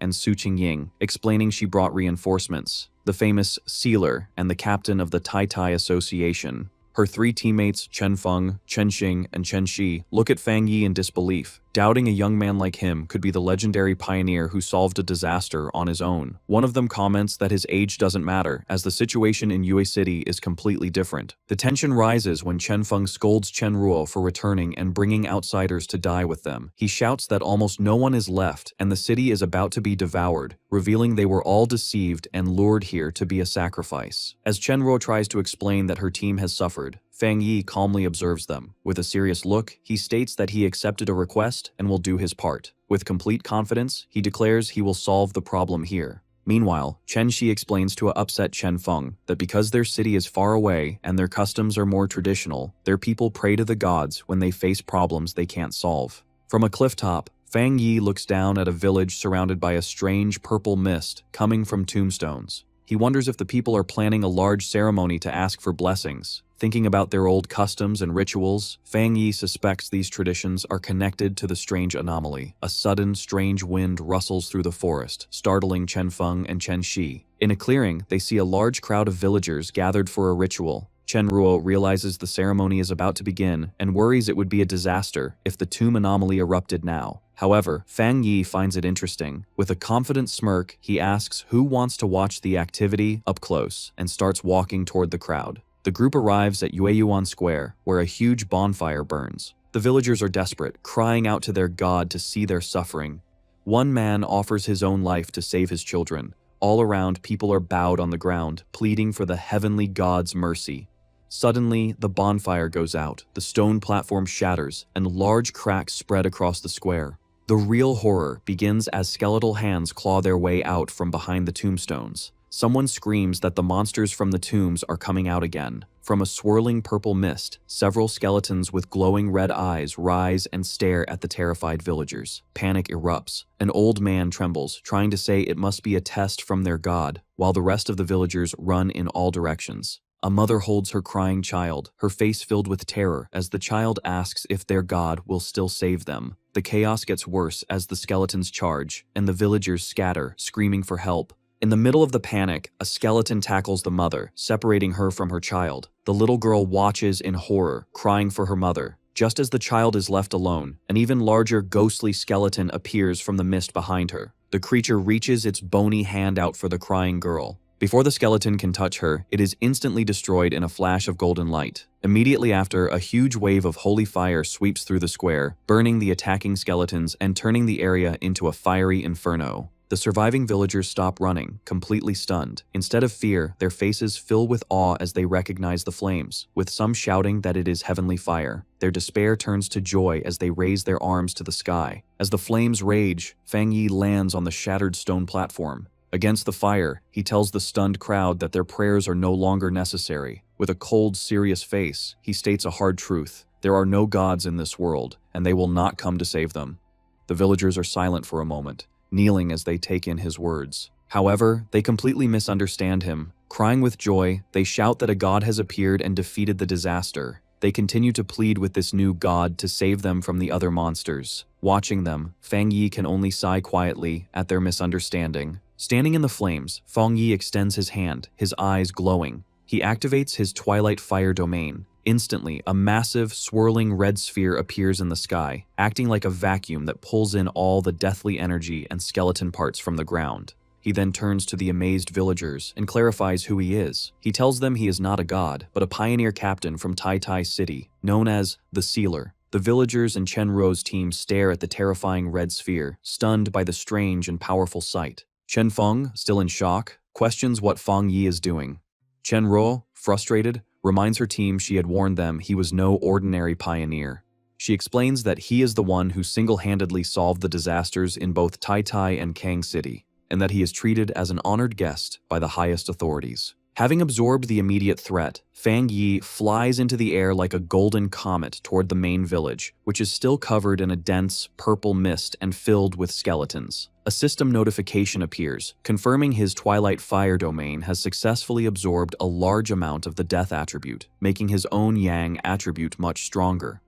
and Su Qingying, explaining she brought reinforcements, the famous sealer and the captain of the Tai Tai Association. Her three teammates, Chen Feng, Chen Xing, and Chen Shi, look at Fang Yi in disbelief, doubting a young man like him could be the legendary pioneer who solved a disaster on his own. One of them comments that his age doesn't matter, as the situation in Yue City is completely different. The tension rises when Chen Feng scolds Chen Ruo for returning and bringing outsiders to die with them. He shouts that almost no one is left and the city is about to be devoured, revealing they were all deceived and lured here to be a sacrifice. As Chen Ruo tries to explain that her team has suffered, Fang Yi calmly observes them. With a serious look, he states that he accepted a request and will do his part. With complete confidence, he declares he will solve the problem here. Meanwhile, Chen Shi explains to a upset Chen Feng that because their city is far away and their customs are more traditional, their people pray to the gods when they face problems they can't solve. From a clifftop, Fang Yi looks down at a village surrounded by a strange purple mist coming from tombstones. He wonders if the people are planning a large ceremony to ask for blessings. Thinking about their old customs and rituals, Fang Yi suspects these traditions are connected to the strange anomaly. A sudden, strange wind rustles through the forest, startling Chen Feng and Chen Shi. In a clearing, they see a large crowd of villagers gathered for a ritual. Chen Ruo realizes the ceremony is about to begin and worries it would be a disaster if the tomb anomaly erupted now. However, Fang Yi finds it interesting. With a confident smirk, he asks who wants to watch the activity up close and starts walking toward the crowd. The group arrives at Yueyuan Square, where a huge bonfire burns. The villagers are desperate, crying out to their god to see their suffering. One man offers his own life to save his children. All around, people are bowed on the ground, pleading for the heavenly god's mercy. Suddenly, the bonfire goes out, the stone platform shatters, and large cracks spread across the square. The real horror begins as skeletal hands claw their way out from behind the tombstones. Someone screams that the monsters from the tombs are coming out again. From a swirling purple mist, several skeletons with glowing red eyes rise and stare at the terrified villagers. Panic erupts. An old man trembles, trying to say it must be a test from their god, while the rest of the villagers run in all directions. A mother holds her crying child, her face filled with terror as the child asks if their god will still save them. The chaos gets worse as the skeletons charge, and the villagers scatter, screaming for help. In the middle of the panic, a skeleton tackles the mother, separating her from her child. The little girl watches in horror, crying for her mother. Just as the child is left alone, an even larger ghostly skeleton appears from the mist behind her. The creature reaches its bony hand out for the crying girl. Before the skeleton can touch her, it is instantly destroyed in a flash of golden light. Immediately after, a huge wave of holy fire sweeps through the square, burning the attacking skeletons and turning the area into a fiery inferno. The surviving villagers stop running, completely stunned. Instead of fear, their faces fill with awe as they recognize the flames, with some shouting that it is heavenly fire. Their despair turns to joy as they raise their arms to the sky. As the flames rage, Fang Yi lands on the shattered stone platform. Against the fire, he tells the stunned crowd that their prayers are no longer necessary. With a cold, serious face, he states a hard truth. There are no gods in this world, and they will not come to save them. The villagers are silent for a moment, kneeling as they take in his words. However, they completely misunderstand him. Crying with joy, they shout that a god has appeared and defeated the disaster. They continue to plead with this new god to save them from the other monsters. Watching them, Fang Yi can only sigh quietly at their misunderstanding. Standing in the flames, Fang Yi extends his hand, his eyes glowing. He activates his Twilight Fire domain. Instantly, a massive, swirling red sphere appears in the sky, acting like a vacuum that pulls in all the deathly energy and skeleton parts from the ground. He then turns to the amazed villagers and clarifies who he is. He tells them he is not a god, but a pioneer captain from Tai Tai City, known as the Sealer. The villagers and Chen Ruo's team stare at the terrifying red sphere, stunned by the strange and powerful sight. Chen Feng, still in shock, questions what Fang Yi is doing. Chen Ruo, frustrated, reminds her team she had warned them he was no ordinary pioneer. She explains that he is the one who single-handedly solved the disasters in both Tai Tai and Kang City, and that he is treated as an honored guest by the highest authorities. Having absorbed the immediate threat, Fang Yi flies into the air like a golden comet toward the main village, which is still covered in a dense, purple mist and filled with skeletons. A system notification appears, confirming his Twilight Fire domain has successfully absorbed a large amount of the Death attribute, making his own Yang attribute much stronger.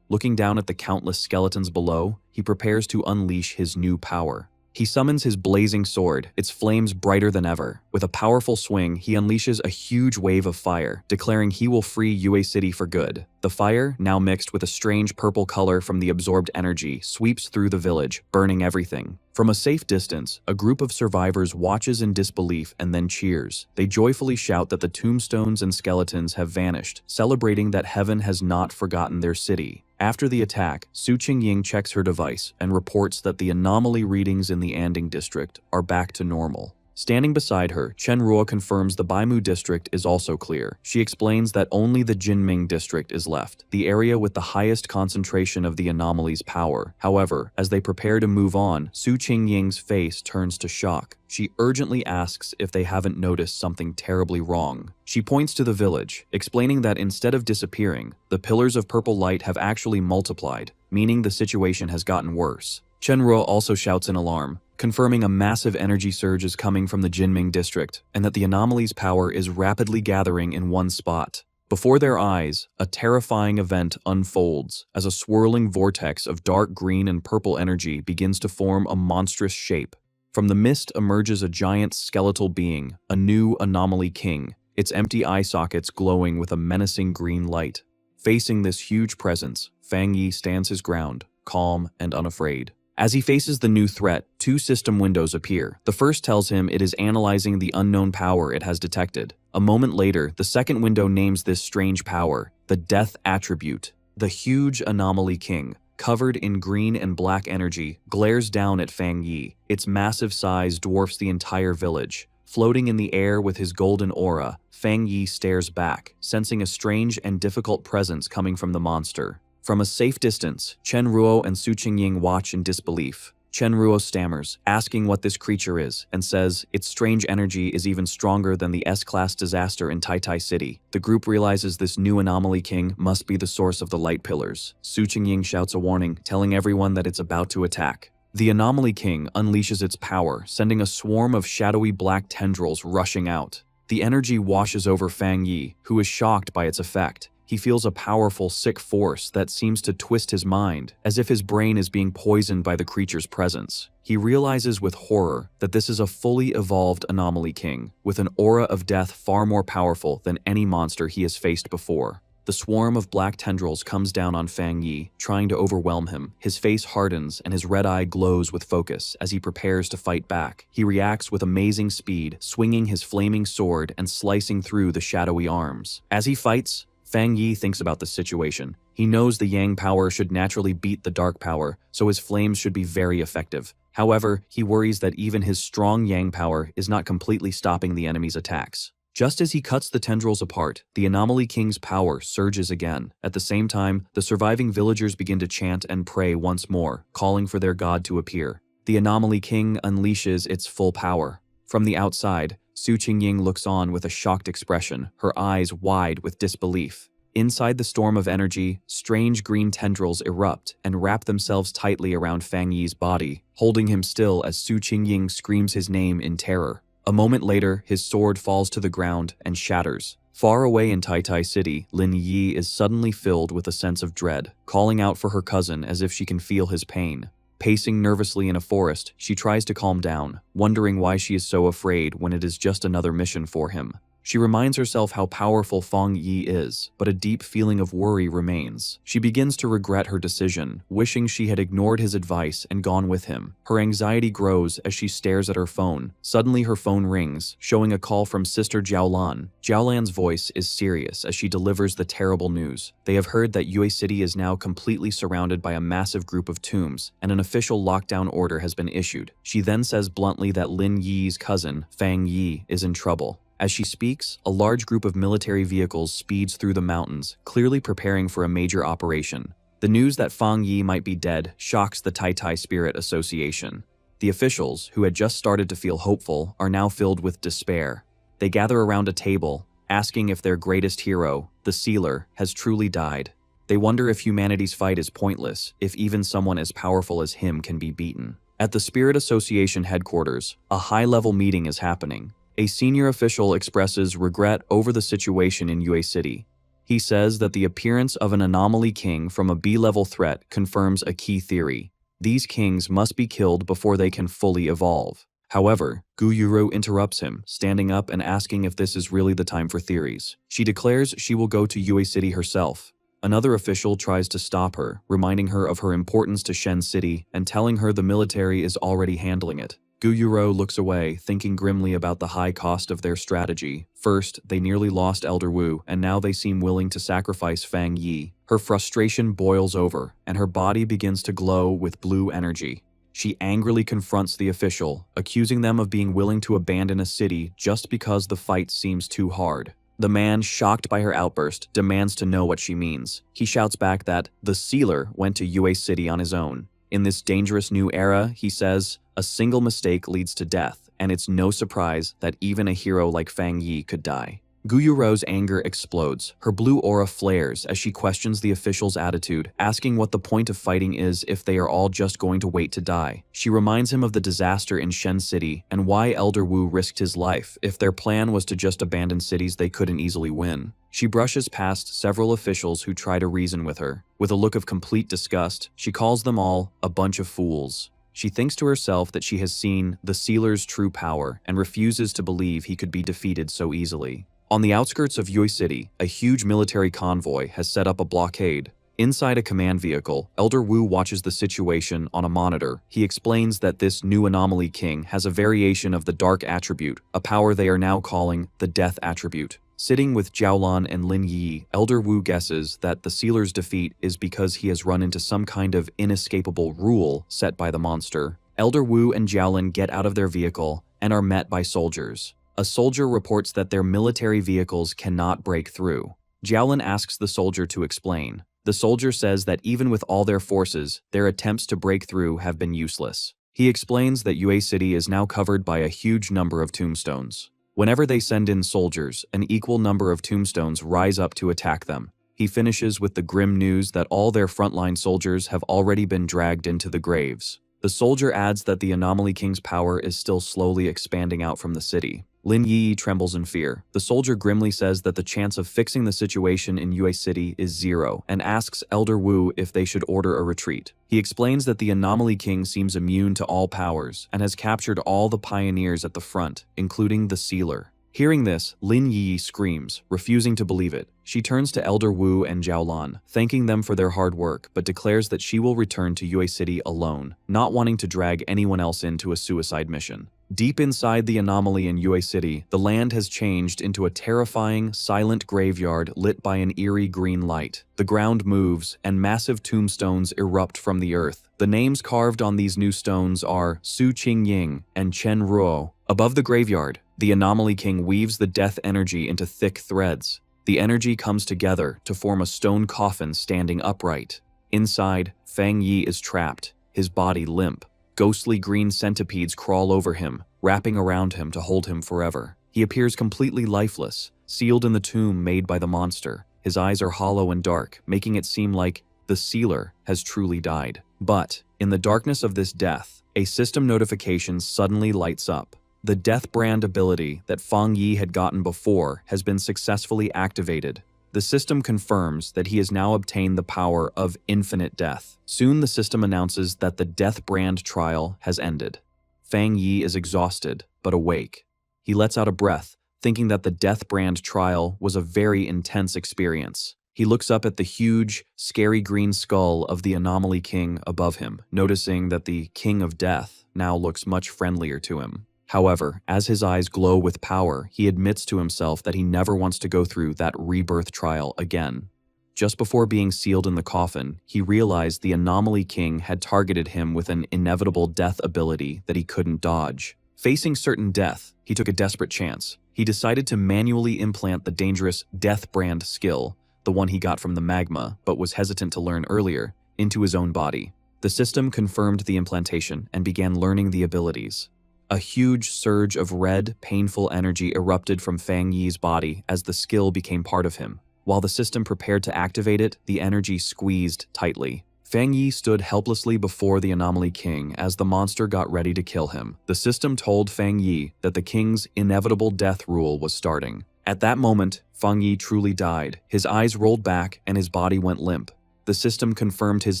Looking down at the countless skeletons below, he prepares to unleash his new power. He summons his blazing sword, its flames brighter than ever. With a powerful swing, he unleashes a huge wave of fire, declaring he will free Yue City for good. The fire, now mixed with a strange purple color from the absorbed energy, sweeps through the village, burning everything. From a safe distance, a group of survivors watches in disbelief and then cheers. They joyfully shout that the tombstones and skeletons have vanished, celebrating that heaven has not forgotten their city. After the attack, Su Qingying checks her device and reports that the anomaly readings in the Anding district are back to normal. Standing beside her, Chen Ruo confirms the Baimu district is also clear. She explains that only the Jinming district is left, the area with the highest concentration of the anomaly's power. However, as they prepare to move on, Su Qingying's face turns to shock. She urgently asks if they haven't noticed something terribly wrong. She points to the village, explaining that instead of disappearing, the pillars of purple light have actually multiplied, meaning the situation has gotten worse. Chen Ruo also shouts in alarm, confirming a massive energy surge is coming from the Jinming district and that the anomaly's power is rapidly gathering in one spot. Before their eyes, a terrifying event unfolds as a swirling vortex of dark green and purple energy begins to form a monstrous shape. From the mist emerges a giant skeletal being, a new anomaly king, its empty eye sockets glowing with a menacing green light. Facing this huge presence, Fang Yi stands his ground, calm and unafraid. As he faces the new threat, two system windows appear. The first tells him it is analyzing the unknown power it has detected. A moment later, the second window names this strange power, the Death attribute. The huge anomaly king, covered in green and black energy, glares down at Fang Yi. Its massive size dwarfs the entire village. Floating in the air with his golden aura, Fang Yi stares back, sensing a strange and difficult presence coming from the monster. From a safe distance, Chen Ruo and Su Qingying watch in disbelief. Chen Ruo stammers, asking what this creature is, and says its strange energy is even stronger than the S-class disaster in Tai City. The group realizes this new anomaly king must be the source of the light pillars. Su Qingying shouts a warning, telling everyone that it's about to attack. The anomaly king unleashes its power, sending a swarm of shadowy black tendrils rushing out. The energy washes over Fang Yi, who is shocked by its effect. He feels a powerful, sick force that seems to twist his mind, as if his brain is being poisoned by the creature's presence. He realizes with horror that this is a fully evolved anomaly king, with an aura of death far more powerful than any monster he has faced before. The swarm of black tendrils comes down on Fang Yi, trying to overwhelm him. His face hardens and his red eye glows with focus as he prepares to fight back. He reacts with amazing speed, swinging his flaming sword and slicing through the shadowy arms. As he fights, Fang Yi thinks about the situation. He knows the Yang power should naturally beat the Dark power, so his flames should be very effective. However, he worries that even his strong Yang power is not completely stopping the enemy's attacks. Just as he cuts the tendrils apart, the Anomaly King's power surges again. At the same time, the surviving villagers begin to chant and pray once more, calling for their god to appear. The Anomaly King unleashes its full power. From the outside, Su Qingying looks on with a shocked expression, her eyes wide with disbelief. Inside the storm of energy, strange green tendrils erupt and wrap themselves tightly around Fang Yi's body, holding him still as Su Qingying screams his name in terror. A moment later, his sword falls to the ground and shatters. Far away in Tai City, Lin Yi is suddenly filled with a sense of dread, calling out for her cousin as if she can feel his pain. Pacing nervously in a forest, she tries to calm down, wondering why she is so afraid when it is just another mission for him. She reminds herself how powerful Fang Yi is, but a deep feeling of worry remains. She begins to regret her decision, wishing she had ignored his advice and gone with him. Her anxiety grows as she stares at her phone. Suddenly her phone rings, showing a call from Sister Jiaolan. Jiaolan's voice is serious as she delivers the terrible news. They have heard that Yue City is now completely surrounded by a massive group of tombs, and an official lockdown order has been issued. She then says bluntly that Lin Yi's cousin, Fang Yi, is in trouble. As she speaks, a large group of military vehicles speeds through the mountains, clearly preparing for a major operation. The news that Fang Yi might be dead shocks the Tai Spirit Association. The officials, who had just started to feel hopeful, are now filled with despair. They gather around a table, asking if their greatest hero, the Sealer, has truly died. They wonder if humanity's fight is pointless, if even someone as powerful as him can be beaten. At the Spirit Association headquarters, a high-level meeting is happening. A senior official expresses regret over the situation in UA City. He says that the appearance of an anomaly king from a B-level threat confirms a key theory. These kings must be killed before they can fully evolve. However, Guyuro interrupts him, standing up and asking if this is really the time for theories. She declares she will go to UA City herself. Another official tries to stop her, reminding her of her importance to Shen City and telling her the military is already handling it. Guyuro looks away, thinking grimly about the high cost of their strategy. First, they nearly lost Elder Wu, and now they seem willing to sacrifice Fang Yi. Her frustration boils over, and her body begins to glow with blue energy. She angrily confronts the official, accusing them of being willing to abandon a city just because the fight seems too hard. The man, shocked by her outburst, demands to know what she means. He shouts back that the Sealer went to UA City on his own. In this dangerous new era, he says, a single mistake leads to death, and it's no surprise that even a hero like Fang Yi could die. Guyuro's anger explodes. Her blue aura flares as she questions the official's attitude, asking what the point of fighting is if they are all just going to wait to die. She reminds him of the disaster in Shen City and why Elder Wu risked his life if their plan was to just abandon cities they couldn't easily win. She brushes past several officials who try to reason with her. With a look of complete disgust, she calls them all a bunch of fools. She thinks to herself that she has seen the Sealer's true power and refuses to believe he could be defeated so easily. On the outskirts of Yue City, a huge military convoy has set up a blockade. Inside a command vehicle, Elder Wu watches the situation on a monitor. He explains that this new anomaly king has a variation of the dark attribute, a power they are now calling the death attribute. Sitting with Jiaolan and Lin Yi, Elder Wu guesses that the Sealer's defeat is because he has run into some kind of inescapable rule set by the monster. Elder Wu and Jiaolan get out of their vehicle and are met by soldiers. A soldier reports that their military vehicles cannot break through. Jiaolan asks the soldier to explain. The soldier says that even with all their forces, their attempts to break through have been useless. He explains that Yue City is now covered by a huge number of tombstones. Whenever they send in soldiers, an equal number of tombstones rise up to attack them. He finishes with the grim news that all their frontline soldiers have already been dragged into the graves. The soldier adds that the Anomaly King's power is still slowly expanding out from the city. Lin Yi trembles in fear. The soldier grimly says that the chance of fixing the situation in Yue City is 0 and asks Elder Wu if they should order a retreat. He explains that the Anomaly King seems immune to all powers and has captured all the pioneers at the front, including the Sealer. Hearing this, Lin Yi screams, refusing to believe it. She turns to Elder Wu and Jiaolan, thanking them for their hard work, but declares that she will return to Yue City alone, not wanting to drag anyone else into a suicide mission. Deep inside the anomaly in Yue City, the land has changed into a terrifying, silent graveyard lit by an eerie green light. The ground moves, and massive tombstones erupt from the earth. The names carved on these new stones are Su Qingying and Chen Ruo. Above the graveyard, the Anomaly King weaves the death energy into thick threads. The energy comes together to form a stone coffin standing upright. Inside, Fang Yi is trapped, his body limp. Ghostly green centipedes crawl over him, wrapping around him to hold him forever. He appears completely lifeless, sealed in the tomb made by the monster. His eyes are hollow and dark, making it seem like the Sealer has truly died. But, in the darkness of this death, a system notification suddenly lights up. The Death Brand ability that Fang Yi had gotten before has been successfully activated. The system confirms that he has now obtained the power of infinite death. Soon the system announces that the Death Brand trial has ended. Fang Yi is exhausted, but awake. He lets out a breath, thinking that the Death Brand trial was a very intense experience. He looks up at the huge, scary green skull of the Anomaly King above him, noticing that the King of Death now looks much friendlier to him. However, as his eyes glow with power, he admits to himself that he never wants to go through that rebirth trial again. Just before being sealed in the coffin, he realized the Anomaly King had targeted him with an inevitable death ability that he couldn't dodge. Facing certain death, he took a desperate chance. He decided to manually implant the dangerous Death Brand skill, the one he got from the magma but was hesitant to learn earlier, into his own body. The system confirmed the implantation and began learning the abilities. A huge surge of red, painful energy erupted from Fang Yi's body as the skill became part of him. While the system prepared to activate it, the energy squeezed tightly. Fang Yi stood helplessly before the Anomaly King as the monster got ready to kill him. The system told Fang Yi that the king's inevitable death rule was starting. At that moment, Fang Yi truly died. His eyes rolled back and his body went limp. The system confirmed his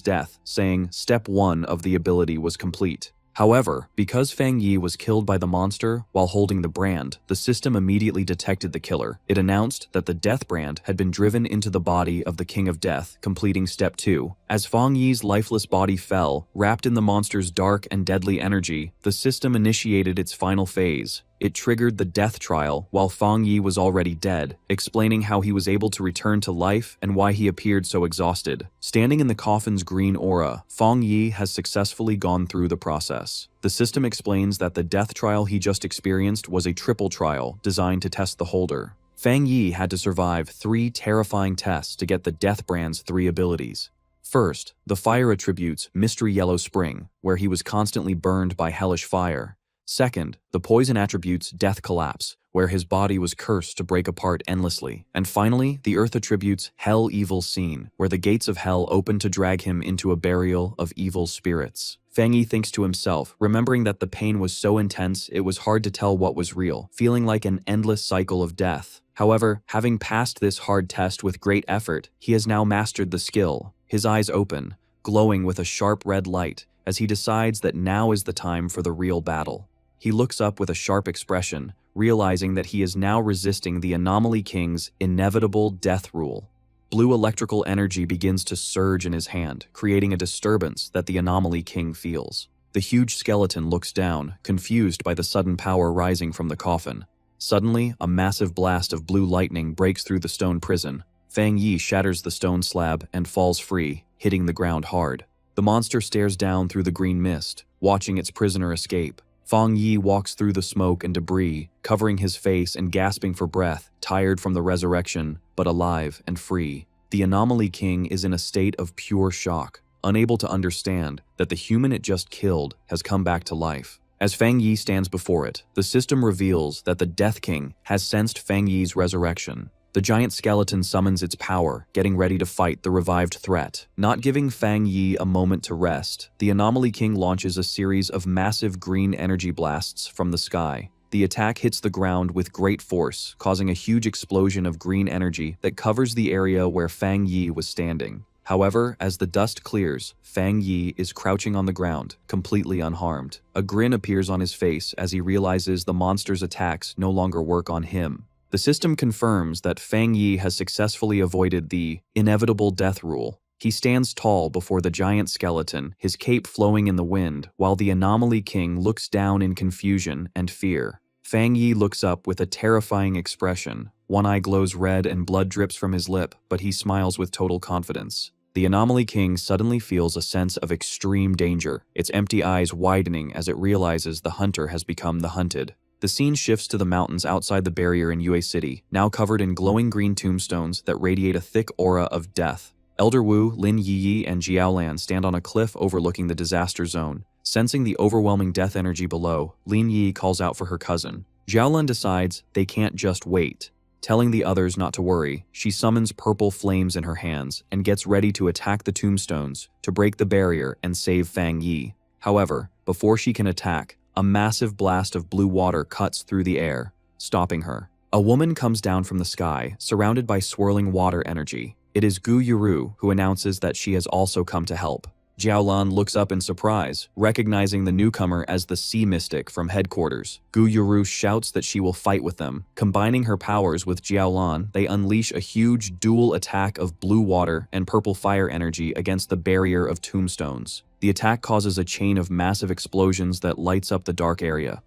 death, saying step 1 of the ability was complete. However, because Fang Yi was killed by the monster while holding the brand, the system immediately detected the killer. It announced that the death brand had been driven into the body of the King of Death, completing step 2. As Fang Yi's lifeless body fell, wrapped in the monster's dark and deadly energy, the system initiated its final phase. It triggered the death trial while Fang Yi was already dead, explaining how he was able to return to life and why he appeared so exhausted. Standing in the coffin's green aura, Fang Yi has successfully gone through the process. The system explains that the death trial he just experienced was a triple trial designed to test the holder. Fang Yi had to survive 3 terrifying tests to get the death brand's 3 abilities. First, the fire attributes Mystery Yellow Spring, where he was constantly burned by hellish fire. Second, the poison attributes Death Collapse, where his body was cursed to break apart endlessly. And finally, the earth attributes Hell Evil Scene, where the gates of hell open to drag him into a burial of evil spirits. Fang Yi thinks to himself, remembering that the pain was so intense it was hard to tell what was real, feeling like an endless cycle of death. However, having passed this hard test with great effort, he has now mastered the skill. His eyes open, glowing with a sharp red light, as he decides that now is the time for the real battle. He looks up with a sharp expression, realizing that he is now resisting the Anomaly King's inevitable death rule. Blue electrical energy begins to surge in his hand, creating a disturbance that the Anomaly King feels. The huge skeleton looks down, confused by the sudden power rising from the coffin. Suddenly, a massive blast of blue lightning breaks through the stone prison. Fang Yi shatters the stone slab and falls free, hitting the ground hard. The monster stares down through the green mist, watching its prisoner escape. Fang Yi walks through the smoke and debris, covering his face and gasping for breath, tired from the resurrection, but alive and free. The Anomaly King is in a state of pure shock, unable to understand that the human it just killed has come back to life. As Fang Yi stands before it, the system reveals that the Death King has sensed Fang Yi's resurrection. The giant skeleton summons its power, getting ready to fight the revived threat. Not giving Fang Yi a moment to rest, the Anomaly King launches a series of massive green energy blasts from the sky. The attack hits the ground with great force, causing a huge explosion of green energy that covers the area where Fang Yi was standing. However, as the dust clears, Fang Yi is crouching on the ground, completely unharmed. A grin appears on his face as he realizes the monster's attacks no longer work on him. The system confirms that Fang Yi has successfully avoided the inevitable death rule. He stands tall before the giant skeleton, his cape flowing in the wind, while the Anomaly King looks down in confusion and fear. Fang Yi looks up with a terrifying expression. One eye glows red and blood drips from his lip, but he smiles with total confidence. The Anomaly King suddenly feels a sense of extreme danger, its empty eyes widening as it realizes the hunter has become the hunted. The scene shifts to the mountains outside the barrier in Yue City, now covered in glowing green tombstones that radiate a thick aura of death. Elder Wu, Lin Yiyi, and Jiaolan stand on a cliff overlooking the disaster zone. Sensing the overwhelming death energy below, Lin Yi calls out for her cousin. Jiaolan decides they can't just wait. Telling the others not to worry, she summons purple flames in her hands and gets ready to attack the tombstones to break the barrier and save Fang Yi. However, before she can attack, a massive blast of blue water cuts through the air, stopping her. A woman comes down from the sky, surrounded by swirling water energy. It is Gu Yuru who announces that she has also come to help. Jiaolan looks up in surprise, recognizing the newcomer as the Sea Mystic from headquarters. Gu Yuru shouts that she will fight with them. Combining her powers with Jiaolan, they unleash a huge dual attack of blue water and purple fire energy against the barrier of tombstones. The attack causes a chain of massive explosions that lights up the dark area.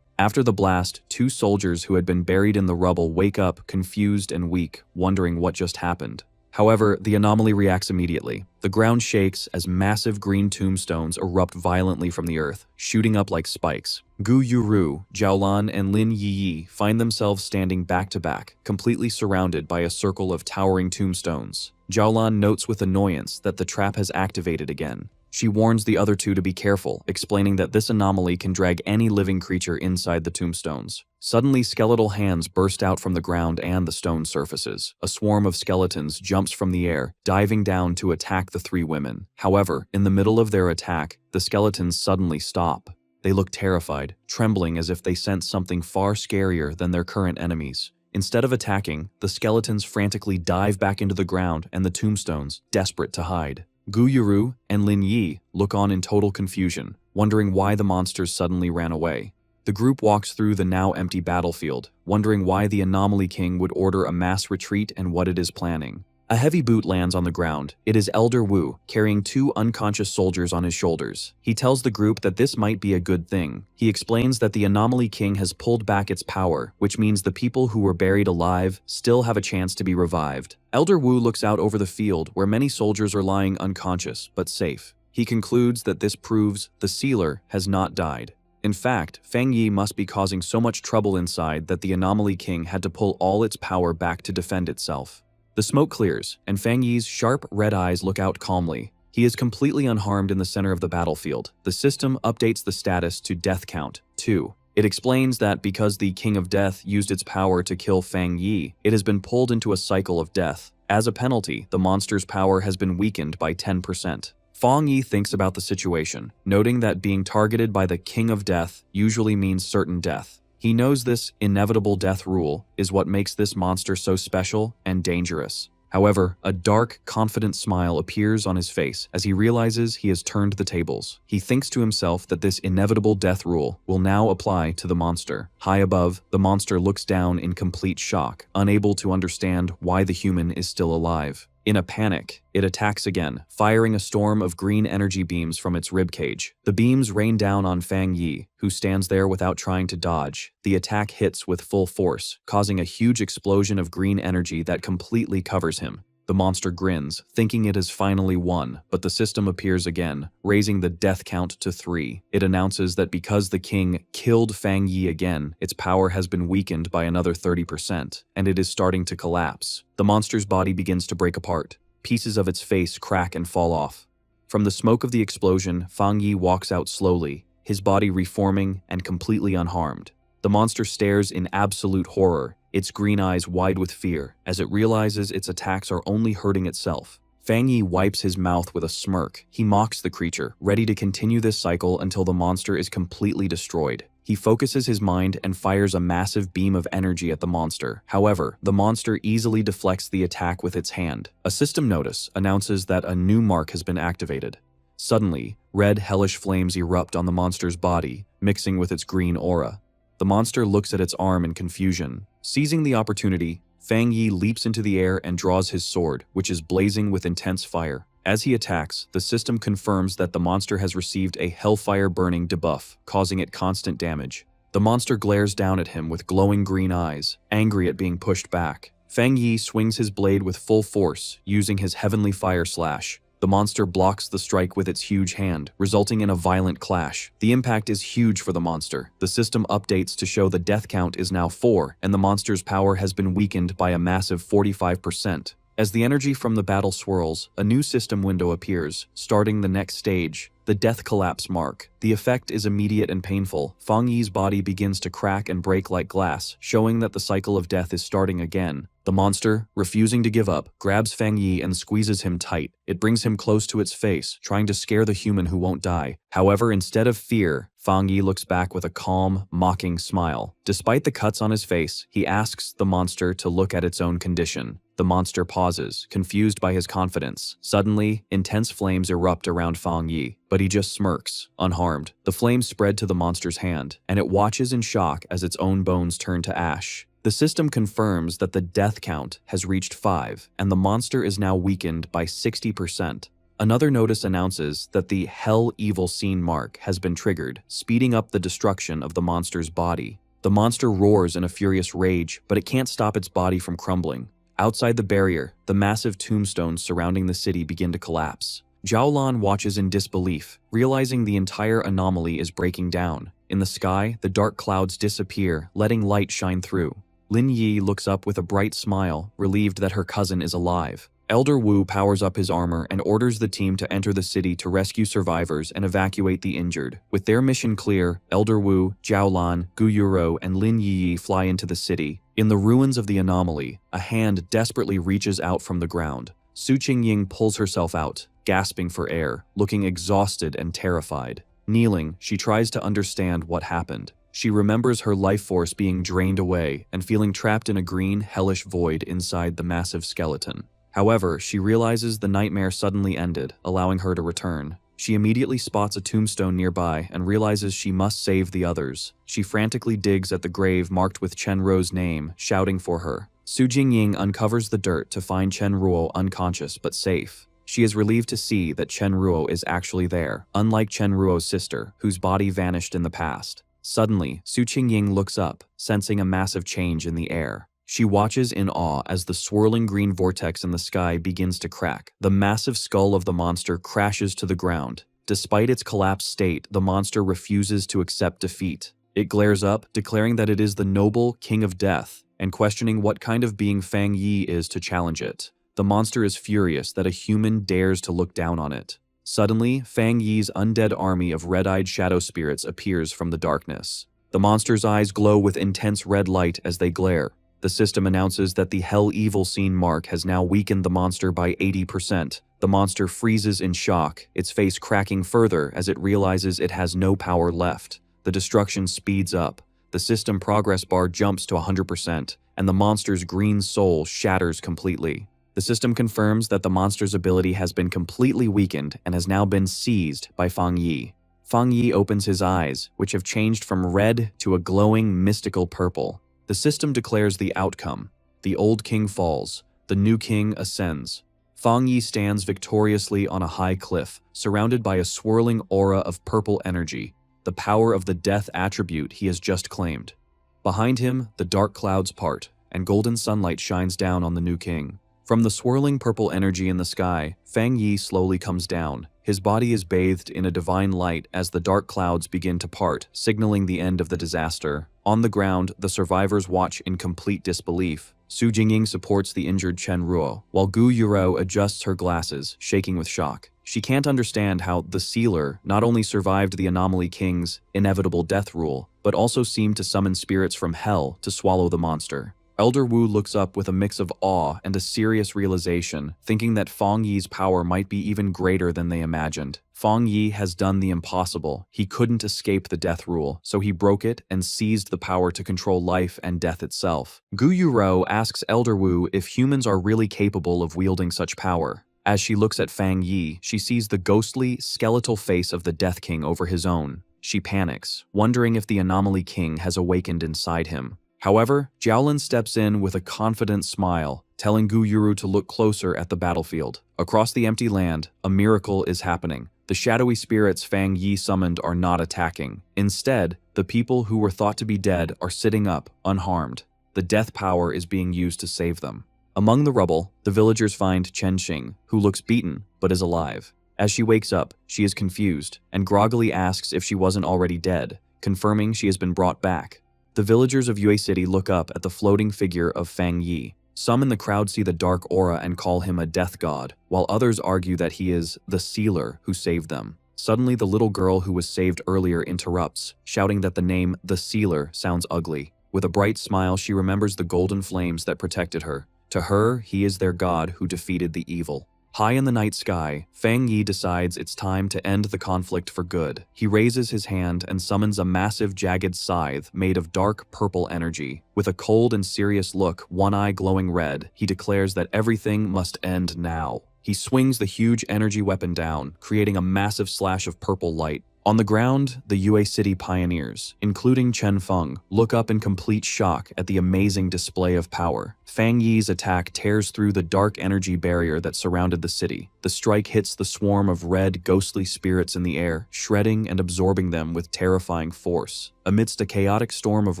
After the blast, 2 soldiers who had been buried in the rubble wake up, confused and weak, wondering what just happened. However, the anomaly reacts immediately. The ground shakes as massive green tombstones erupt violently from the earth, shooting up like spikes. Gu Yuru, Jiaolan, and Lin Yiyi find themselves standing back to back, completely surrounded by a circle of towering tombstones. Jiaolan notes with annoyance that the trap has activated again. She warns the other two to be careful, explaining that this anomaly can drag any living creature inside the tombstones. Suddenly, skeletal hands burst out from the ground and the stone surfaces. A swarm of skeletons jumps from the air, diving down to attack the three women. However, in the middle of their attack, the skeletons suddenly stop. They look terrified, trembling as if they sense something far scarier than their current enemies. Instead of attacking, the skeletons frantically dive back into the ground and the tombstones, desperate to hide. Gu Yuru and Lin Yi look on in total confusion, wondering why the monsters suddenly ran away. The group walks through the now empty battlefield, wondering why the Anomaly King would order a mass retreat and what it is planning. A heavy boot lands on the ground. It is Elder Wu, carrying two unconscious soldiers on his shoulders. He tells the group that this might be a good thing. He explains that the Anomaly King has pulled back its power, which means the people who were buried alive still have a chance to be revived. Elder Wu looks out over the field where many soldiers are lying unconscious, but safe. He concludes that this proves the sealer has not died. In fact, Fang Yi must be causing so much trouble inside that the Anomaly King had to pull all its power back to defend itself. The smoke clears, and Fang Yi's sharp red eyes look out calmly. He is completely unharmed in the center of the battlefield. The system updates the status to Death Count 2. It explains that because the King of Death used its power to kill Fang Yi, it has been pulled into a cycle of death. As a penalty, the monster's power has been weakened by 10%. Fang Yi thinks about the situation, noting that being targeted by the King of Death usually means certain death. He knows this inevitable death rule is what makes this monster so special and dangerous. However, a dark, confident smile appears on his face as he realizes he has turned the tables. He thinks to himself that this inevitable death rule will now apply to the monster. High above, the monster looks down in complete shock, unable to understand why the human is still alive. In a panic, it attacks again, firing a storm of green energy beams from its ribcage. The beams rain down on Fang Yi, who stands there without trying to dodge. The attack hits with full force, causing a huge explosion of green energy that completely covers him. The monster grins, thinking it has finally won, but the system appears again, raising the death count to 3. It announces that because the king killed Fang Yi again, its power has been weakened by another 30%, and it is starting to collapse. The monster's body begins to break apart. Pieces of its face crack and fall off. From the smoke of the explosion, Fang Yi walks out slowly, his body reforming and completely unharmed. The monster stares in absolute horror, its green eyes wide with fear, as it realizes its attacks are only hurting itself. Fang Yi wipes his mouth with a smirk. He mocks the creature, ready to continue this cycle until the monster is completely destroyed. He focuses his mind and fires a massive beam of energy at the monster. However, the monster easily deflects the attack with its hand. A system notice announces that a new mark has been activated. Suddenly, red hellish flames erupt on the monster's body, mixing with its green aura. The monster looks at its arm in confusion. Seizing the opportunity, Fang Yi leaps into the air and draws his sword, which is blazing with intense fire. As he attacks, the system confirms that the monster has received a hellfire burning debuff, causing it constant damage. The monster glares down at him with glowing green eyes, angry at being pushed back. Fang Yi swings his blade with full force, using his heavenly fire slash. The monster blocks the strike with its huge hand, resulting in a violent clash. The impact is huge for the monster. The system updates to show the death count is now 4, and the monster's power has been weakened by a massive 45%. As the energy from the battle swirls, a new system window appears, starting the next stage, the death collapse mark. The effect is immediate and painful. Fang Yi's body begins to crack and break like glass, showing that the cycle of death is starting again. The monster, refusing to give up, grabs Fang Yi and squeezes him tight. It brings him close to its face, trying to scare the human who won't die. However, instead of fear, Fang Yi looks back with a calm, mocking smile. Despite the cuts on his face, he asks the monster to look at its own condition. The monster pauses, confused by his confidence. Suddenly, intense flames erupt around Fang Yi, but he just smirks, unharmed. The flames spread to the monster's hand, and it watches in shock as its own bones turn to ash. The system confirms that the death count has reached 5, and the monster is now weakened by 60%. Another notice announces that the Hell Evil Scene mark has been triggered, speeding up the destruction of the monster's body. The monster roars in a furious rage, but it can't stop its body from crumbling. Outside the barrier, the massive tombstones surrounding the city begin to collapse. Jiaolan watches in disbelief, realizing the entire anomaly is breaking down. In the sky, the dark clouds disappear, letting light shine through. Lin Yi looks up with a bright smile, relieved that her cousin is alive. Elder Wu powers up his armor and orders the team to enter the city to rescue survivors and evacuate the injured. With their mission clear, Elder Wu, Jiaolan, Gu Yuro, and Lin Yi fly into the city. In the ruins of the anomaly, a hand desperately reaches out from the ground. Su Qingying pulls herself out, gasping for air, looking exhausted and terrified. Kneeling, she tries to understand what happened. She remembers her life force being drained away and feeling trapped in a green, hellish void inside the massive skeleton. However, she realizes the nightmare suddenly ended, allowing her to return. She immediately spots a tombstone nearby and realizes she must save the others. She frantically digs at the grave marked with Chen Ruo's name, shouting for her. Su Jingying uncovers the dirt to find Chen Ruo unconscious but safe. She is relieved to see that Chen Ruo is actually there, unlike Chen Ruo's sister, whose body vanished in the past. Suddenly, Su Qingying looks up, sensing a massive change in the air. She watches in awe as the swirling green vortex in the sky begins to crack. The massive skull of the monster crashes to the ground. Despite its collapsed state, the monster refuses to accept defeat. It glares up, declaring that it is the noble King of Death, and questioning what kind of being Fang Yi is to challenge it. The monster is furious that a human dares to look down on it. Suddenly, Fang Yi's undead army of red-eyed shadow spirits appears from the darkness. The monster's eyes glow with intense red light as they glare. The system announces that the Hell Evil Scene mark has now weakened the monster by 80%. The monster freezes in shock, its face cracking further as it realizes it has no power left. The destruction speeds up. The system progress bar jumps to 100%, and the monster's green soul shatters completely. The system confirms that the monster's ability has been completely weakened and has now been seized by Fang Yi. Fang Yi opens his eyes, which have changed from red to a glowing, mystical purple. The system declares the outcome. The old king falls. The new king ascends. Fang Yi stands victoriously on a high cliff, surrounded by a swirling aura of purple energy, the power of the death attribute he has just claimed. Behind him, the dark clouds part, and golden sunlight shines down on the new king. From the swirling purple energy in the sky, Fang Yi slowly comes down. His body is bathed in a divine light as the dark clouds begin to part, signaling the end of the disaster. On the ground, the survivors watch in complete disbelief. Su Jingying supports the injured Chen Ruo, while Gu Yuro adjusts her glasses, shaking with shock. She can't understand how the Sealer not only survived the Anomaly King's inevitable death rule, but also seemed to summon spirits from hell to swallow the monster. Elder Wu looks up with a mix of awe and a serious realization, thinking that Fang Yi's power might be even greater than they imagined. Fang Yi has done the impossible. He couldn't escape the death rule, so he broke it and seized the power to control life and death itself. Gu Yuro asks Elder Wu if humans are really capable of wielding such power. As she looks at Fang Yi, she sees the ghostly, skeletal face of the Death King over his own. She panics, wondering if the Anomaly King has awakened inside him. However, Jiaolin steps in with a confident smile, telling Gu Yuro to look closer at the battlefield. Across the empty land, a miracle is happening. The shadowy spirits Fang Yi summoned are not attacking. Instead, the people who were thought to be dead are sitting up, unharmed. The death power is being used to save them. Among the rubble, the villagers find Chen Xing, who looks beaten but is alive. As she wakes up, she is confused and groggily asks if she wasn't already dead, confirming she has been brought back. The villagers of Yue City look up at the floating figure of Fang Yi. Some in the crowd see the dark aura and call him a death god, while others argue that he is the Sealer who saved them. Suddenly, the little girl who was saved earlier interrupts, shouting that the name the Sealer sounds ugly. With a bright smile, she remembers the golden flames that protected her. To her, he is their god who defeated the evil. High in the night sky, Fang Yi decides it's time to end the conflict for good. He raises his hand and summons a massive jagged scythe made of dark purple energy. With a cold and serious look, one eye glowing red, he declares that everything must end now. He swings the huge energy weapon down, creating a massive slash of purple light. On the ground, the Yue City pioneers, including Chen Feng, look up in complete shock at the amazing display of power. Fang Yi's attack tears through the dark energy barrier that surrounded the city. The strike hits the swarm of red, ghostly spirits in the air, shredding and absorbing them with terrifying force. Amidst a chaotic storm of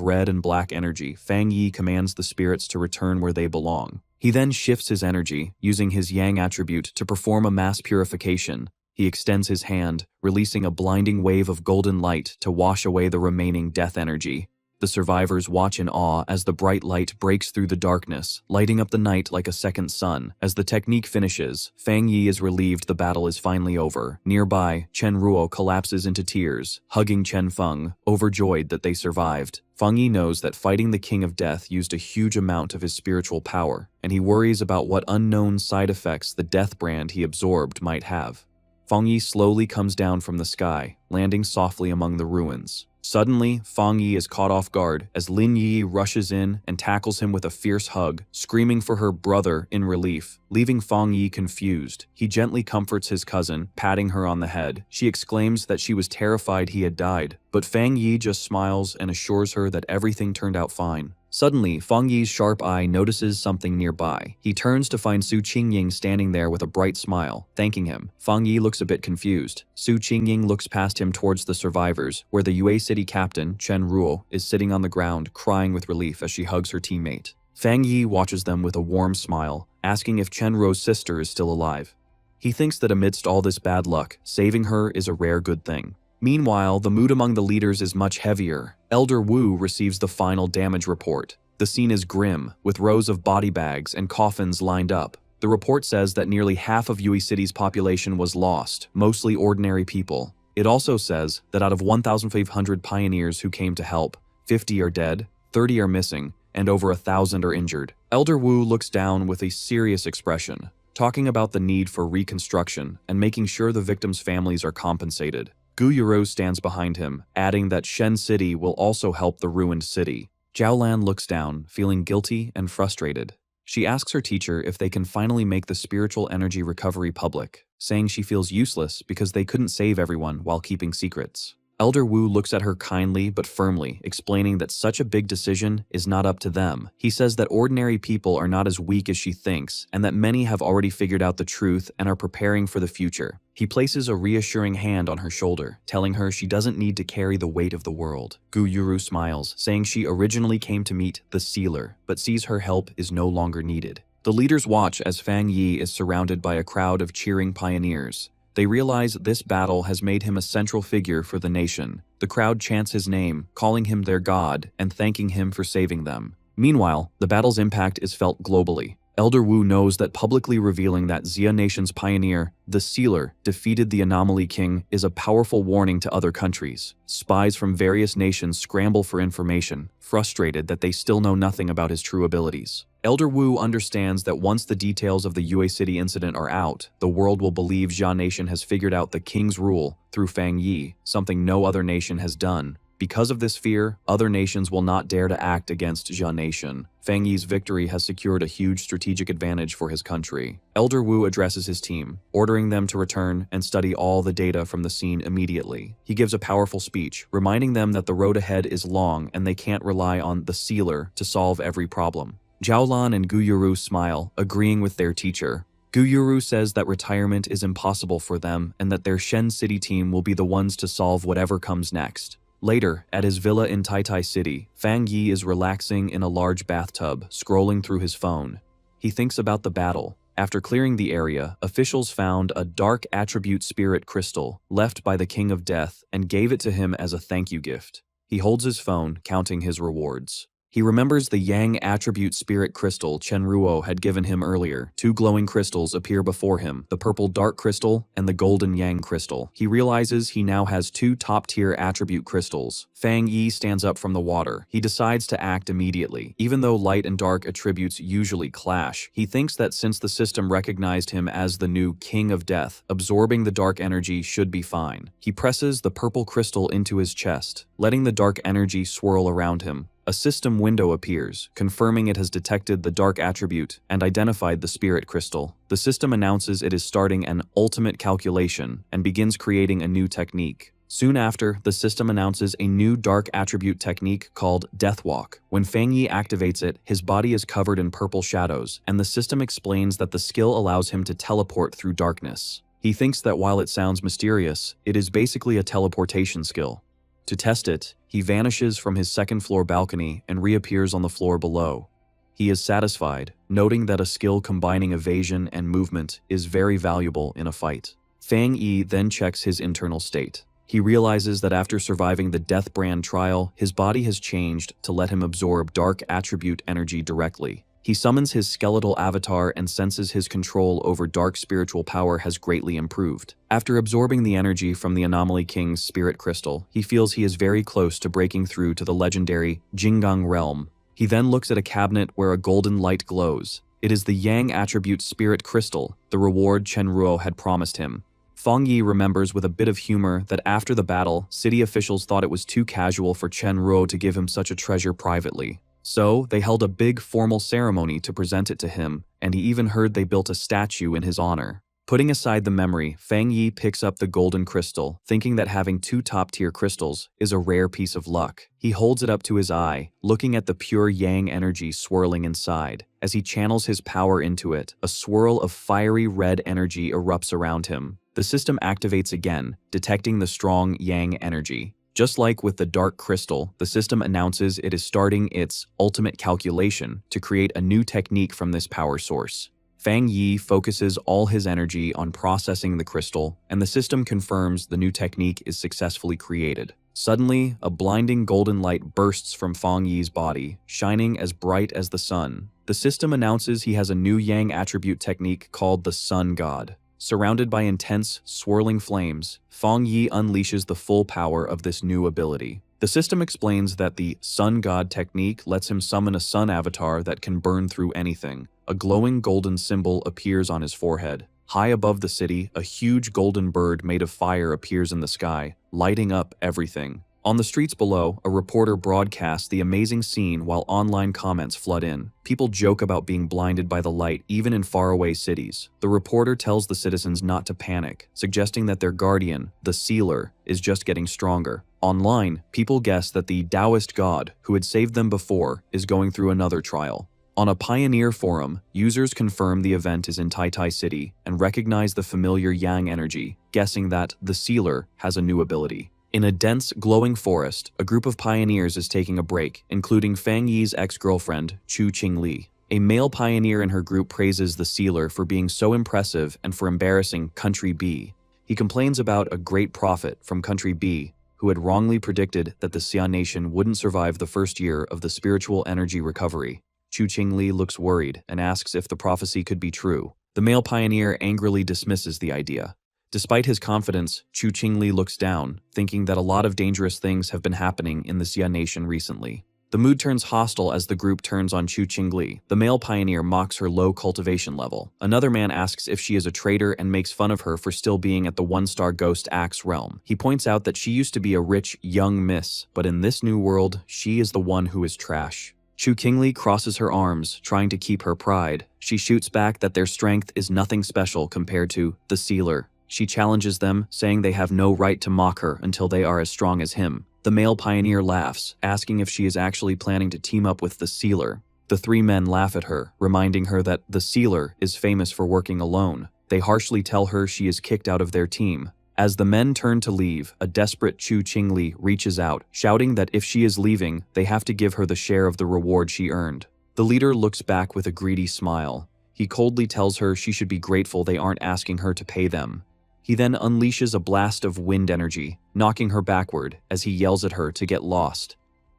red and black energy, Fang Yi commands the spirits to return where they belong. He then shifts his energy, using his Yang attribute to perform a mass purification. He extends his hand, releasing a blinding wave of golden light to wash away the remaining death energy. The survivors watch in awe as the bright light breaks through the darkness, lighting up the night like a second sun. As the technique finishes, Fang Yi is relieved the battle is finally over. Nearby, Chen Ruo collapses into tears, hugging Chen Feng, overjoyed that they survived. Feng Yi knows that fighting the King of Death used a huge amount of his spiritual power, and he worries about what unknown side effects the death brand he absorbed might have. Feng Yi slowly comes down from the sky, landing softly among the ruins. Suddenly, Feng Yi is caught off guard as Lin Yi rushes in and tackles him with a fierce hug, screaming for her brother in relief, leaving Feng Yi confused. He gently comforts his cousin, patting her on the head. She exclaims that she was terrified he had died, but Feng Yi just smiles and assures her that everything turned out fine. Suddenly, Feng Yi's sharp eye notices something nearby. He turns to find Su Qingying standing there with a bright smile, thanking him. Feng Yi looks a bit confused. Su Qingying looks past him towards the survivors, where the Yue City captain, Chen Ruo, is sitting on the ground, crying with relief as she hugs her teammate. Feng Yi watches them with a warm smile, asking if Chen Ruo's sister is still alive. He thinks that amidst all this bad luck, saving her is a rare good thing. Meanwhile, the mood among the leaders is much heavier. Elder Wu receives the final damage report. The scene is grim, with rows of body bags and coffins lined up. The report says that nearly half of Yue City's population was lost, mostly ordinary people. It also says that out of 1,500 pioneers who came to help, 50 are dead, 30 are missing, and over 1,000 are injured. Elder Wu looks down with a serious expression, talking about the need for reconstruction and making sure the victims' families are compensated. Gu Yuru stands behind him, adding that Shen City will also help the ruined city. Zhaolan looks down, feeling guilty and frustrated. She asks her teacher if they can finally make the spiritual energy recovery public, saying she feels useless because they couldn't save everyone while keeping secrets. Elder Wu looks at her kindly but firmly, explaining that such a big decision is not up to them. He says that ordinary people are not as weak as she thinks, and that many have already figured out the truth and are preparing for the future. He places a reassuring hand on her shoulder, telling her she doesn't need to carry the weight of the world. Gu Yuru smiles, saying she originally came to meet the Sealer, but sees her help is no longer needed. The leaders watch as Fang Yi is surrounded by a crowd of cheering pioneers. They realize this battle has made him a central figure for the nation. The crowd chants his name, calling him their god and thanking him for saving them. Meanwhile, the battle's impact is felt globally. Elder Wu knows that publicly revealing that Xia Nation's pioneer, the Sealer, defeated the Anomaly King is a powerful warning to other countries. Spies from various nations scramble for information, frustrated that they still know nothing about his true abilities. Elder Wu understands that once the details of the Yue City incident are out, the world will believe Xia Nation has figured out the king's rule through Fang Yi, something no other nation has done. Because of this fear, other nations will not dare to act against Xia Nation. Fang Yi's victory has secured a huge strategic advantage for his country. Elder Wu addresses his team, ordering them to return and study all the data from the scene immediately. He gives a powerful speech, reminding them that the road ahead is long and they can't rely on the Sealer to solve every problem. Zhaolan and Gu Yuru smile, agreeing with their teacher. Gu Yuru says that retirement is impossible for them and that their Shen City team will be the ones to solve whatever comes next. Later, at his villa in Taitai City, Fang Yi is relaxing in a large bathtub, scrolling through his phone. He thinks about the battle. After clearing the area, officials found a dark attribute spirit crystal left by the King of Death and gave it to him as a thank you gift. He holds his phone, counting his rewards. He remembers the Yang attribute spirit crystal Chen Ruo had given him earlier. Two glowing crystals appear before him, the purple dark crystal and the golden Yang crystal. He realizes he now has two top-tier attribute crystals. Fang Yi stands up from the water. He decides to act immediately. Even though light and dark attributes usually clash, he thinks that since the system recognized him as the new King of Death, absorbing the dark energy should be fine. He presses the purple crystal into his chest, letting the dark energy swirl around him. A system window appears, confirming it has detected the dark attribute and identified the spirit crystal. The system announces it is starting an ultimate calculation and begins creating a new technique. Soon after, the system announces a new dark attribute technique called Deathwalk. When Fang Yi activates it, his body is covered in purple shadows, and the system explains that the skill allows him to teleport through darkness. He thinks that while it sounds mysterious, it is basically a teleportation skill. To test it, he vanishes from his second-floor balcony and reappears on the floor below. He is satisfied, noting that a skill combining evasion and movement is very valuable in a fight. Fang Yi then checks his internal state. He realizes that after surviving the Death Brand trial, his body has changed to let him absorb dark attribute energy directly. He summons his skeletal avatar and senses his control over dark spiritual power has greatly improved. After absorbing the energy from the Anomaly King's spirit crystal, he feels he is very close to breaking through to the legendary Jinggang realm. He then looks at a cabinet where a golden light glows. It is the Yang attribute spirit crystal, the reward Chen Ruo had promised him. Fang Yi remembers with a bit of humor that after the battle, city officials thought it was too casual for Chen Ruo to give him such a treasure privately. So, they held a big formal ceremony to present it to him, and he even heard they built a statue in his honor. Putting aside the memory, Fang Yi picks up the golden crystal, thinking that having two top-tier crystals is a rare piece of luck. He holds it up to his eye, looking at the pure Yang energy swirling inside. As he channels his power into it, a swirl of fiery red energy erupts around him. The system activates again, detecting the strong Yang energy. Just like with the dark crystal, the system announces it is starting its ultimate calculation to create a new technique from this power source. Fang Yi focuses all his energy on processing the crystal, and the system confirms the new technique is successfully created. Suddenly, a blinding golden light bursts from Fang Yi's body, shining as bright as the sun. The system announces he has a new Yang attribute technique called the Sun God. Surrounded by intense, swirling flames, Fang Yi unleashes the full power of this new ability. The system explains that the Sun God technique lets him summon a sun avatar that can burn through anything. A glowing golden symbol appears on his forehead. High above the city, a huge golden bird made of fire appears in the sky, lighting up everything. On the streets below, a reporter broadcasts the amazing scene while online comments flood in. People joke about being blinded by the light even in faraway cities. The reporter tells the citizens not to panic, suggesting that their guardian, the Sealer, is just getting stronger. Online, people guess that the Taoist god, who had saved them before, is going through another trial. On a Pioneer forum, users confirm the event is in Tai City and recognize the familiar Yang energy, guessing that the Sealer has a new ability. In a dense, glowing forest, a group of pioneers is taking a break, including Fang Yi's ex-girlfriend, Chu Qingli. A male pioneer in her group praises the Sealer for being so impressive and for embarrassing Country B. He complains about a great prophet from Country B, who had wrongly predicted that the Xia nation wouldn't survive the first year of the spiritual energy recovery. Chu Qingli looks worried and asks if the prophecy could be true. The male pioneer angrily dismisses the idea. Despite his confidence, Chu Qingli looks down, thinking that a lot of dangerous things have been happening in the Xia nation recently. The mood turns hostile as the group turns on Chu Qingli. The male pioneer mocks her low cultivation level. Another man asks if she is a traitor and makes fun of her for still being at the one-star Ghost Axe realm. He points out that she used to be a rich, young miss, but in this new world, she is the one who is trash. Chu Qingli crosses her arms, trying to keep her pride. She shoots back that their strength is nothing special compared to the Sealer. She challenges them, saying they have no right to mock her until they are as strong as him. The male pioneer laughs, asking if she is actually planning to team up with the Sealer. The three men laugh at her, reminding her that the Sealer is famous for working alone. They harshly tell her she is kicked out of their team. As the men turn to leave, a desperate Chu Qingli reaches out, shouting that if she is leaving, they have to give her the share of the reward she earned. The leader looks back with a greedy smile. He coldly tells her she should be grateful they aren't asking her to pay them. He then unleashes a blast of wind energy, knocking her backward as he yells at her to get lost.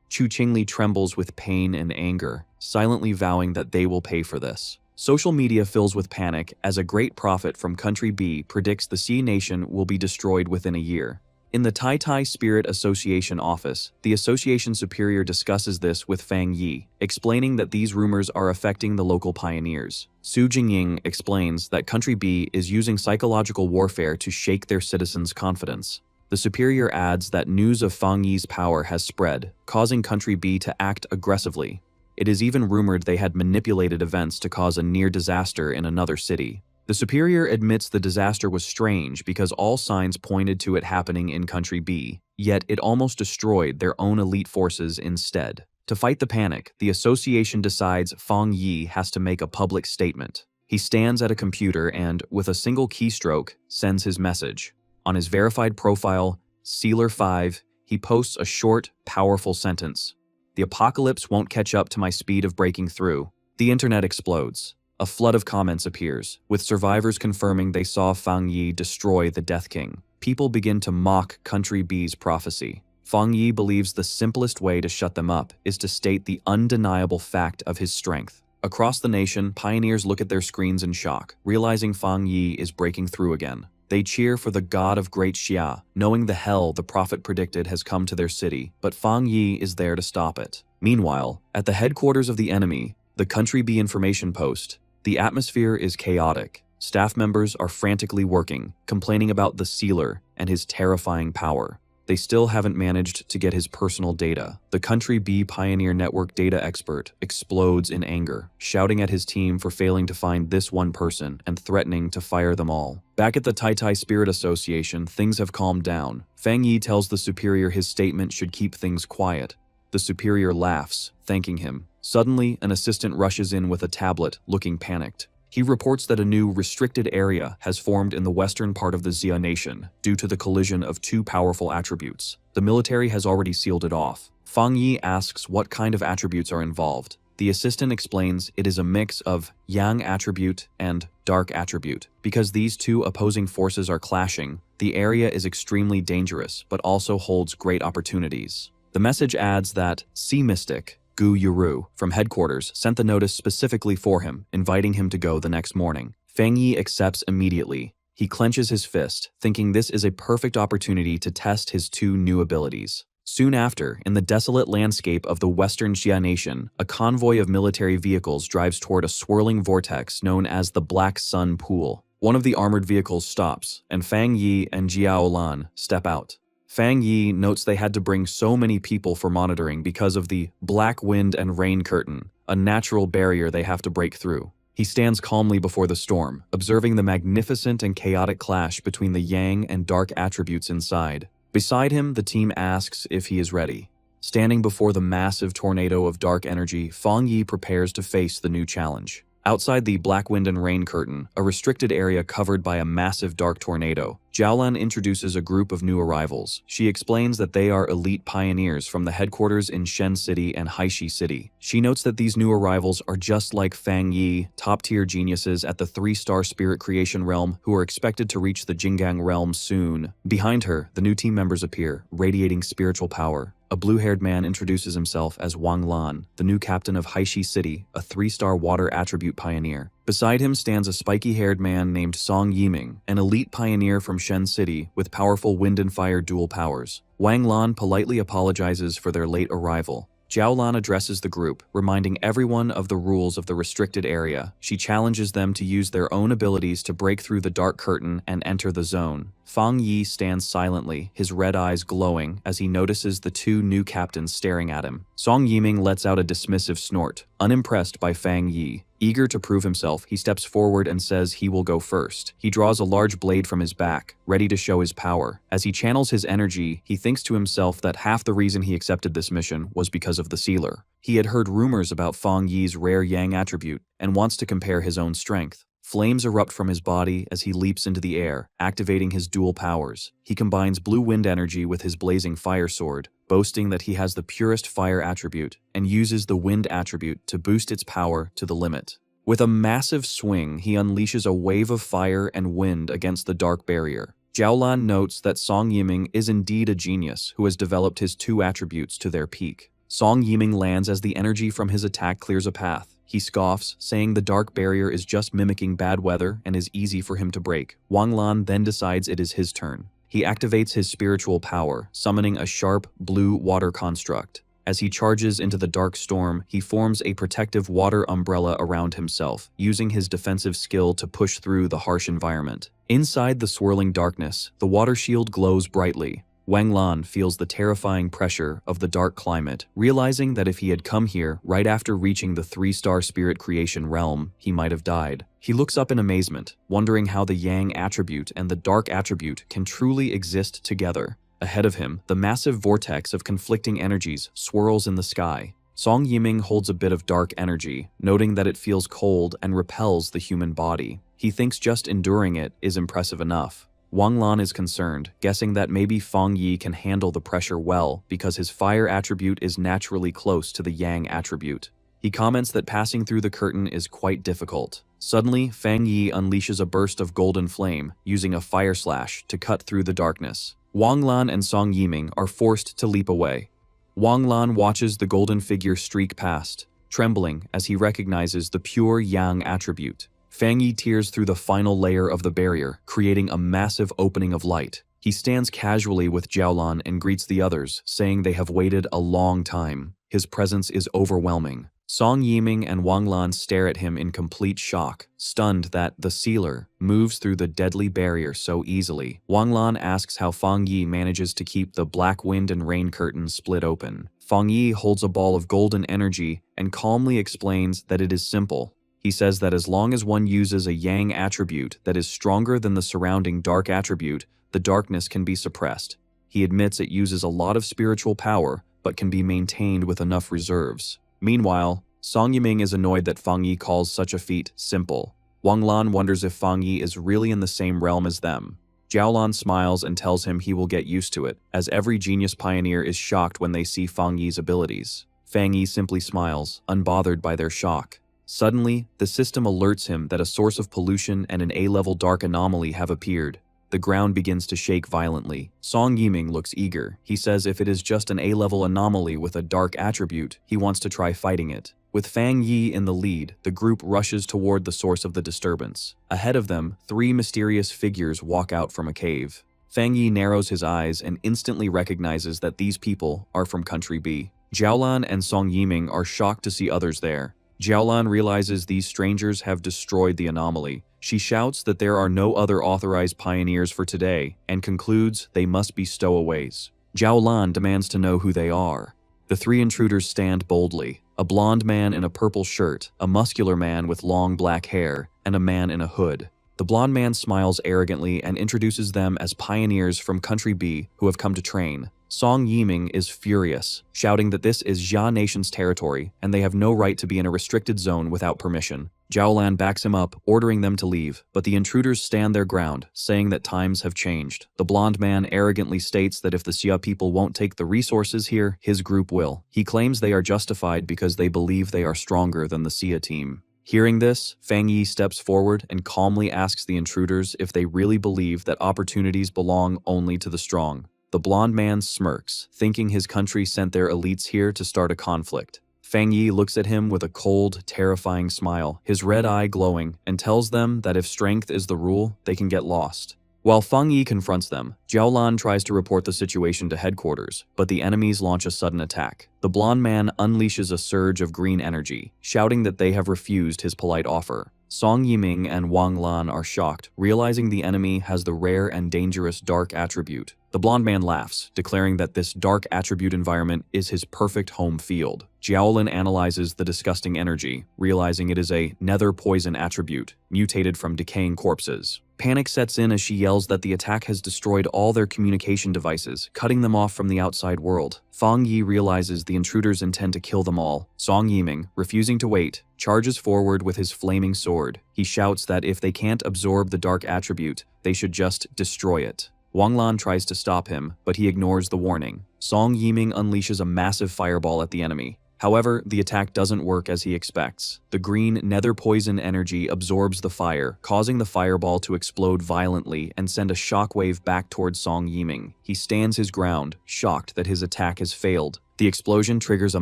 Chu Qingli trembles with pain and anger, silently vowing that they will pay for this. Social media fills with panic as a great prophet from Country B predicts the Sea Nation will be destroyed within a year. In the Tai Spirit Association office, the association superior discusses this with Fang Yi, explaining that these rumors are affecting the local pioneers. Su Jingying explains that Country B is using psychological warfare to shake their citizens' confidence. The superior adds that news of Fang Yi's power has spread, causing Country B to act aggressively. It is even rumored they had manipulated events to cause a near disaster in another city. The superior admits the disaster was strange because all signs pointed to it happening in Country B, yet it almost destroyed their own elite forces instead. To fight the panic, the association decides Fang Yi has to make a public statement. He stands at a computer and, with a single keystroke, sends his message. On his verified profile, Sealer 5, he posts a short, powerful sentence. "The apocalypse won't catch up to my speed of breaking through." The internet explodes. A flood of comments appears, with survivors confirming they saw Fang Yi destroy the Death King. people begin to mock Country B's prophecy. Fang Yi believes the simplest way to shut them up is to state the undeniable fact of his strength. Across the nation, pioneers look at their screens in shock, realizing Fang Yi is breaking through again. They cheer for the god of Great Xia, knowing the hell the prophet predicted has come to their city, but Fang Yi is there to stop it. Meanwhile, at the headquarters of the enemy, the Country B information post, the atmosphere is chaotic. Staff members are frantically working, complaining about the Sealer and his terrifying power. They still haven't managed to get his personal data. The Country B Pioneer Network data expert explodes in anger, shouting at his team for failing to find this one person and threatening to fire them all. Back at the Tai Tai Spirit Association, things have calmed down. Fang Yi tells the superior his statement should keep things quiet. The superior laughs, thanking him. Suddenly, an assistant rushes in with a tablet, looking panicked. He reports that a new restricted area has formed in the western part of the Xia Nation due to the collision of two powerful attributes. The military has already sealed it off. Fang Yi asks what kind of attributes are involved. The assistant explains it is a mix of Yang attribute and Dark attribute. Because these two opposing forces are clashing, the area is extremely dangerous but also holds great opportunities. The message adds that Sea Mystic Gu Yuru from headquarters sent the notice specifically for him, inviting him to go the next morning. Fang Yi accepts immediately. He clenches his fist, thinking this is a perfect opportunity to test his two new abilities. Soon after, in the desolate landscape of the western Xia Nation, a convoy of military vehicles drives toward a swirling vortex known as the Black Sun Pool. One of the armored vehicles stops, and Fang Yi and Jiao Lan step out. Fang Yi notes they had to bring so many people for monitoring because of the black wind and rain curtain, a natural barrier they have to break through. He stands calmly before the storm, observing the magnificent and chaotic clash between the yang and dark attributes inside. Beside him, the team asks if he is ready. Standing before the massive tornado of dark energy, Fang Yi prepares to face the new challenge. Outside the black wind and rain curtain, a restricted area covered by a massive dark tornado, Jiaolan introduces a group of new arrivals. She explains that they are elite pioneers from the headquarters in Shen City and Haishi City. She notes that these new arrivals are just like Fang Yi, top-tier geniuses at the 3-star spirit creation realm who are expected to reach the Jinggang realm soon. Behind her, the new team members appear, radiating spiritual power. A blue-haired man introduces himself as Wang Lan, the new captain of Haishi City, a 3-star water attribute pioneer. Beside him stands a spiky-haired man named Song Yiming, an elite pioneer from Shen City with powerful wind and fire dual powers. Wang Lan politely apologizes for their late arrival. Jiao Lan addresses the group, reminding everyone of the rules of the restricted area. She challenges them to use their own abilities to break through the dark curtain and enter the zone. Fang Yi stands silently, his red eyes glowing as he notices the two new captains staring at him. Song Yiming lets out a dismissive snort, unimpressed by Fang Yi. Eager to prove himself, he steps forward and says he will go first. He draws a large blade from his back, ready to show his power. As he channels his energy, he thinks to himself that half the reason he accepted this mission was because of the Sealer. He had heard rumors about Fang Yi's rare Yang attribute and wants to compare his own strength. Flames erupt from his body as he leaps into the air, activating his dual powers. He combines blue wind energy with his blazing fire sword, boasting that he has the purest fire attribute, and uses the wind attribute to boost its power to the limit. With a massive swing, he unleashes a wave of fire and wind against the dark barrier. Jiaolan notes that Song Yiming is indeed a genius who has developed his two attributes to their peak. Song Yiming lands as the energy from his attack clears a path. He scoffs, saying the dark barrier is just mimicking bad weather and is easy for him to break. Wang Lan then decides it is his turn. He activates his spiritual power, summoning a sharp, blue water construct. As he charges into the dark storm, he forms a protective water umbrella around himself, using his defensive skill to push through the harsh environment. Inside the swirling darkness, the water shield glows brightly. Wang Lan feels the terrifying pressure of the dark climate, realizing that if he had come here right after reaching the 3-star spirit creation realm, he might have died. He looks up in amazement, wondering how the Yang attribute and the Dark attribute can truly exist together. Ahead of him, the massive vortex of conflicting energies swirls in the sky. Song Yiming holds a bit of dark energy, noting that it feels cold and repels the human body. He thinks just enduring it is impressive enough. Wang Lan is concerned, guessing that maybe Fang Yi can handle the pressure well because his fire attribute is naturally close to the Yang attribute. He comments that passing through the curtain is quite difficult. Suddenly, Fang Yi unleashes a burst of golden flame, using a fire slash to cut through the darkness. Wang Lan and Song Yiming are forced to leap away. Wang Lan watches the golden figure streak past, trembling as he recognizes the pure Yang attribute. Fang Yi tears through the final layer of the barrier, creating a massive opening of light. He stands casually with Jiaolan and greets the others, saying they have waited a long time. His presence is overwhelming. Song Yiming and Wang Lan stare at him in complete shock, stunned that the sealer moves through the deadly barrier so easily. Wang Lan asks how Fang Yi manages to keep the black wind and rain curtains split open. Fang Yi holds a ball of golden energy and calmly explains that it is simple. He says that as long as one uses a Yang attribute that is stronger than the surrounding dark attribute, the darkness can be suppressed. He admits it uses a lot of spiritual power, but can be maintained with enough reserves. Meanwhile, Song Yiming is annoyed that Fang Yi calls such a feat simple. Wang Lan wonders if Fang Yi is really in the same realm as them. Jiaolan smiles and tells him he will get used to it, as every genius pioneer is shocked when they see Fang Yi's abilities. Fang Yi simply smiles, unbothered by their shock. Suddenly, the system alerts him that a source of pollution and an A-level dark anomaly have appeared. The ground begins to shake violently. Song Yiming looks eager. He says if it is just an A-level anomaly with a dark attribute, he wants to try fighting it. With Fang Yi in the lead, the group rushes toward the source of the disturbance. Ahead of them, 3 mysterious figures walk out from a cave. Fang Yi narrows his eyes and instantly recognizes that these people are from Country B. Jiaolan and Song Yiming are shocked to see others there. Jiaolan realizes these strangers have destroyed the anomaly. She shouts that there are no other authorized pioneers for today and concludes they must be stowaways. Jiaolan demands to know who they are. The 3 intruders stand boldly. A blonde man in a purple shirt, a muscular man with long black hair, and a man in a hood. The blonde man smiles arrogantly and introduces them as pioneers from Country B who have come to train. Song Yiming is furious, shouting that this is Jia Nation's territory and they have no right to be in a restricted zone without permission. Jiaolan backs him up, ordering them to leave, but the intruders stand their ground, saying that times have changed. The blonde man arrogantly states that if the Xia people won't take the resources here, his group will. He claims they are justified because they believe they are stronger than the Xia team. Hearing this, Fang Yi steps forward and calmly asks the intruders if they really believe that opportunities belong only to the strong. The blonde man smirks, thinking his country sent their elites here to start a conflict. Fang Yi looks at him with a cold, terrifying smile, his red eye glowing, and tells them that if strength is the rule, they can get lost. While Fang Yi confronts them, Jiaolan tries to report the situation to headquarters, but the enemies launch a sudden attack. The blonde man unleashes a surge of green energy, shouting that they have refused his polite offer. Song Yiming and Wang Lan are shocked, realizing the enemy has the rare and dangerous dark attribute. The blonde man laughs, declaring that this dark attribute environment is his perfect home field. Jiaolin analyzes the disgusting energy, realizing it is a nether poison attribute, mutated from decaying corpses. Panic sets in as she yells that the attack has destroyed all their communication devices, cutting them off from the outside world. Fang Yi realizes the intruders intend to kill them all. Song Yiming, refusing to wait, charges forward with his flaming sword. He shouts that if they can't absorb the dark attribute, they should just destroy it. Wang Lan tries to stop him, but he ignores the warning. Song Yiming unleashes a massive fireball at the enemy. However, the attack doesn't work as he expects. The green nether poison energy absorbs the fire, causing the fireball to explode violently and send a shockwave back towards Song Yiming. He stands his ground, shocked that his attack has failed. The explosion triggers a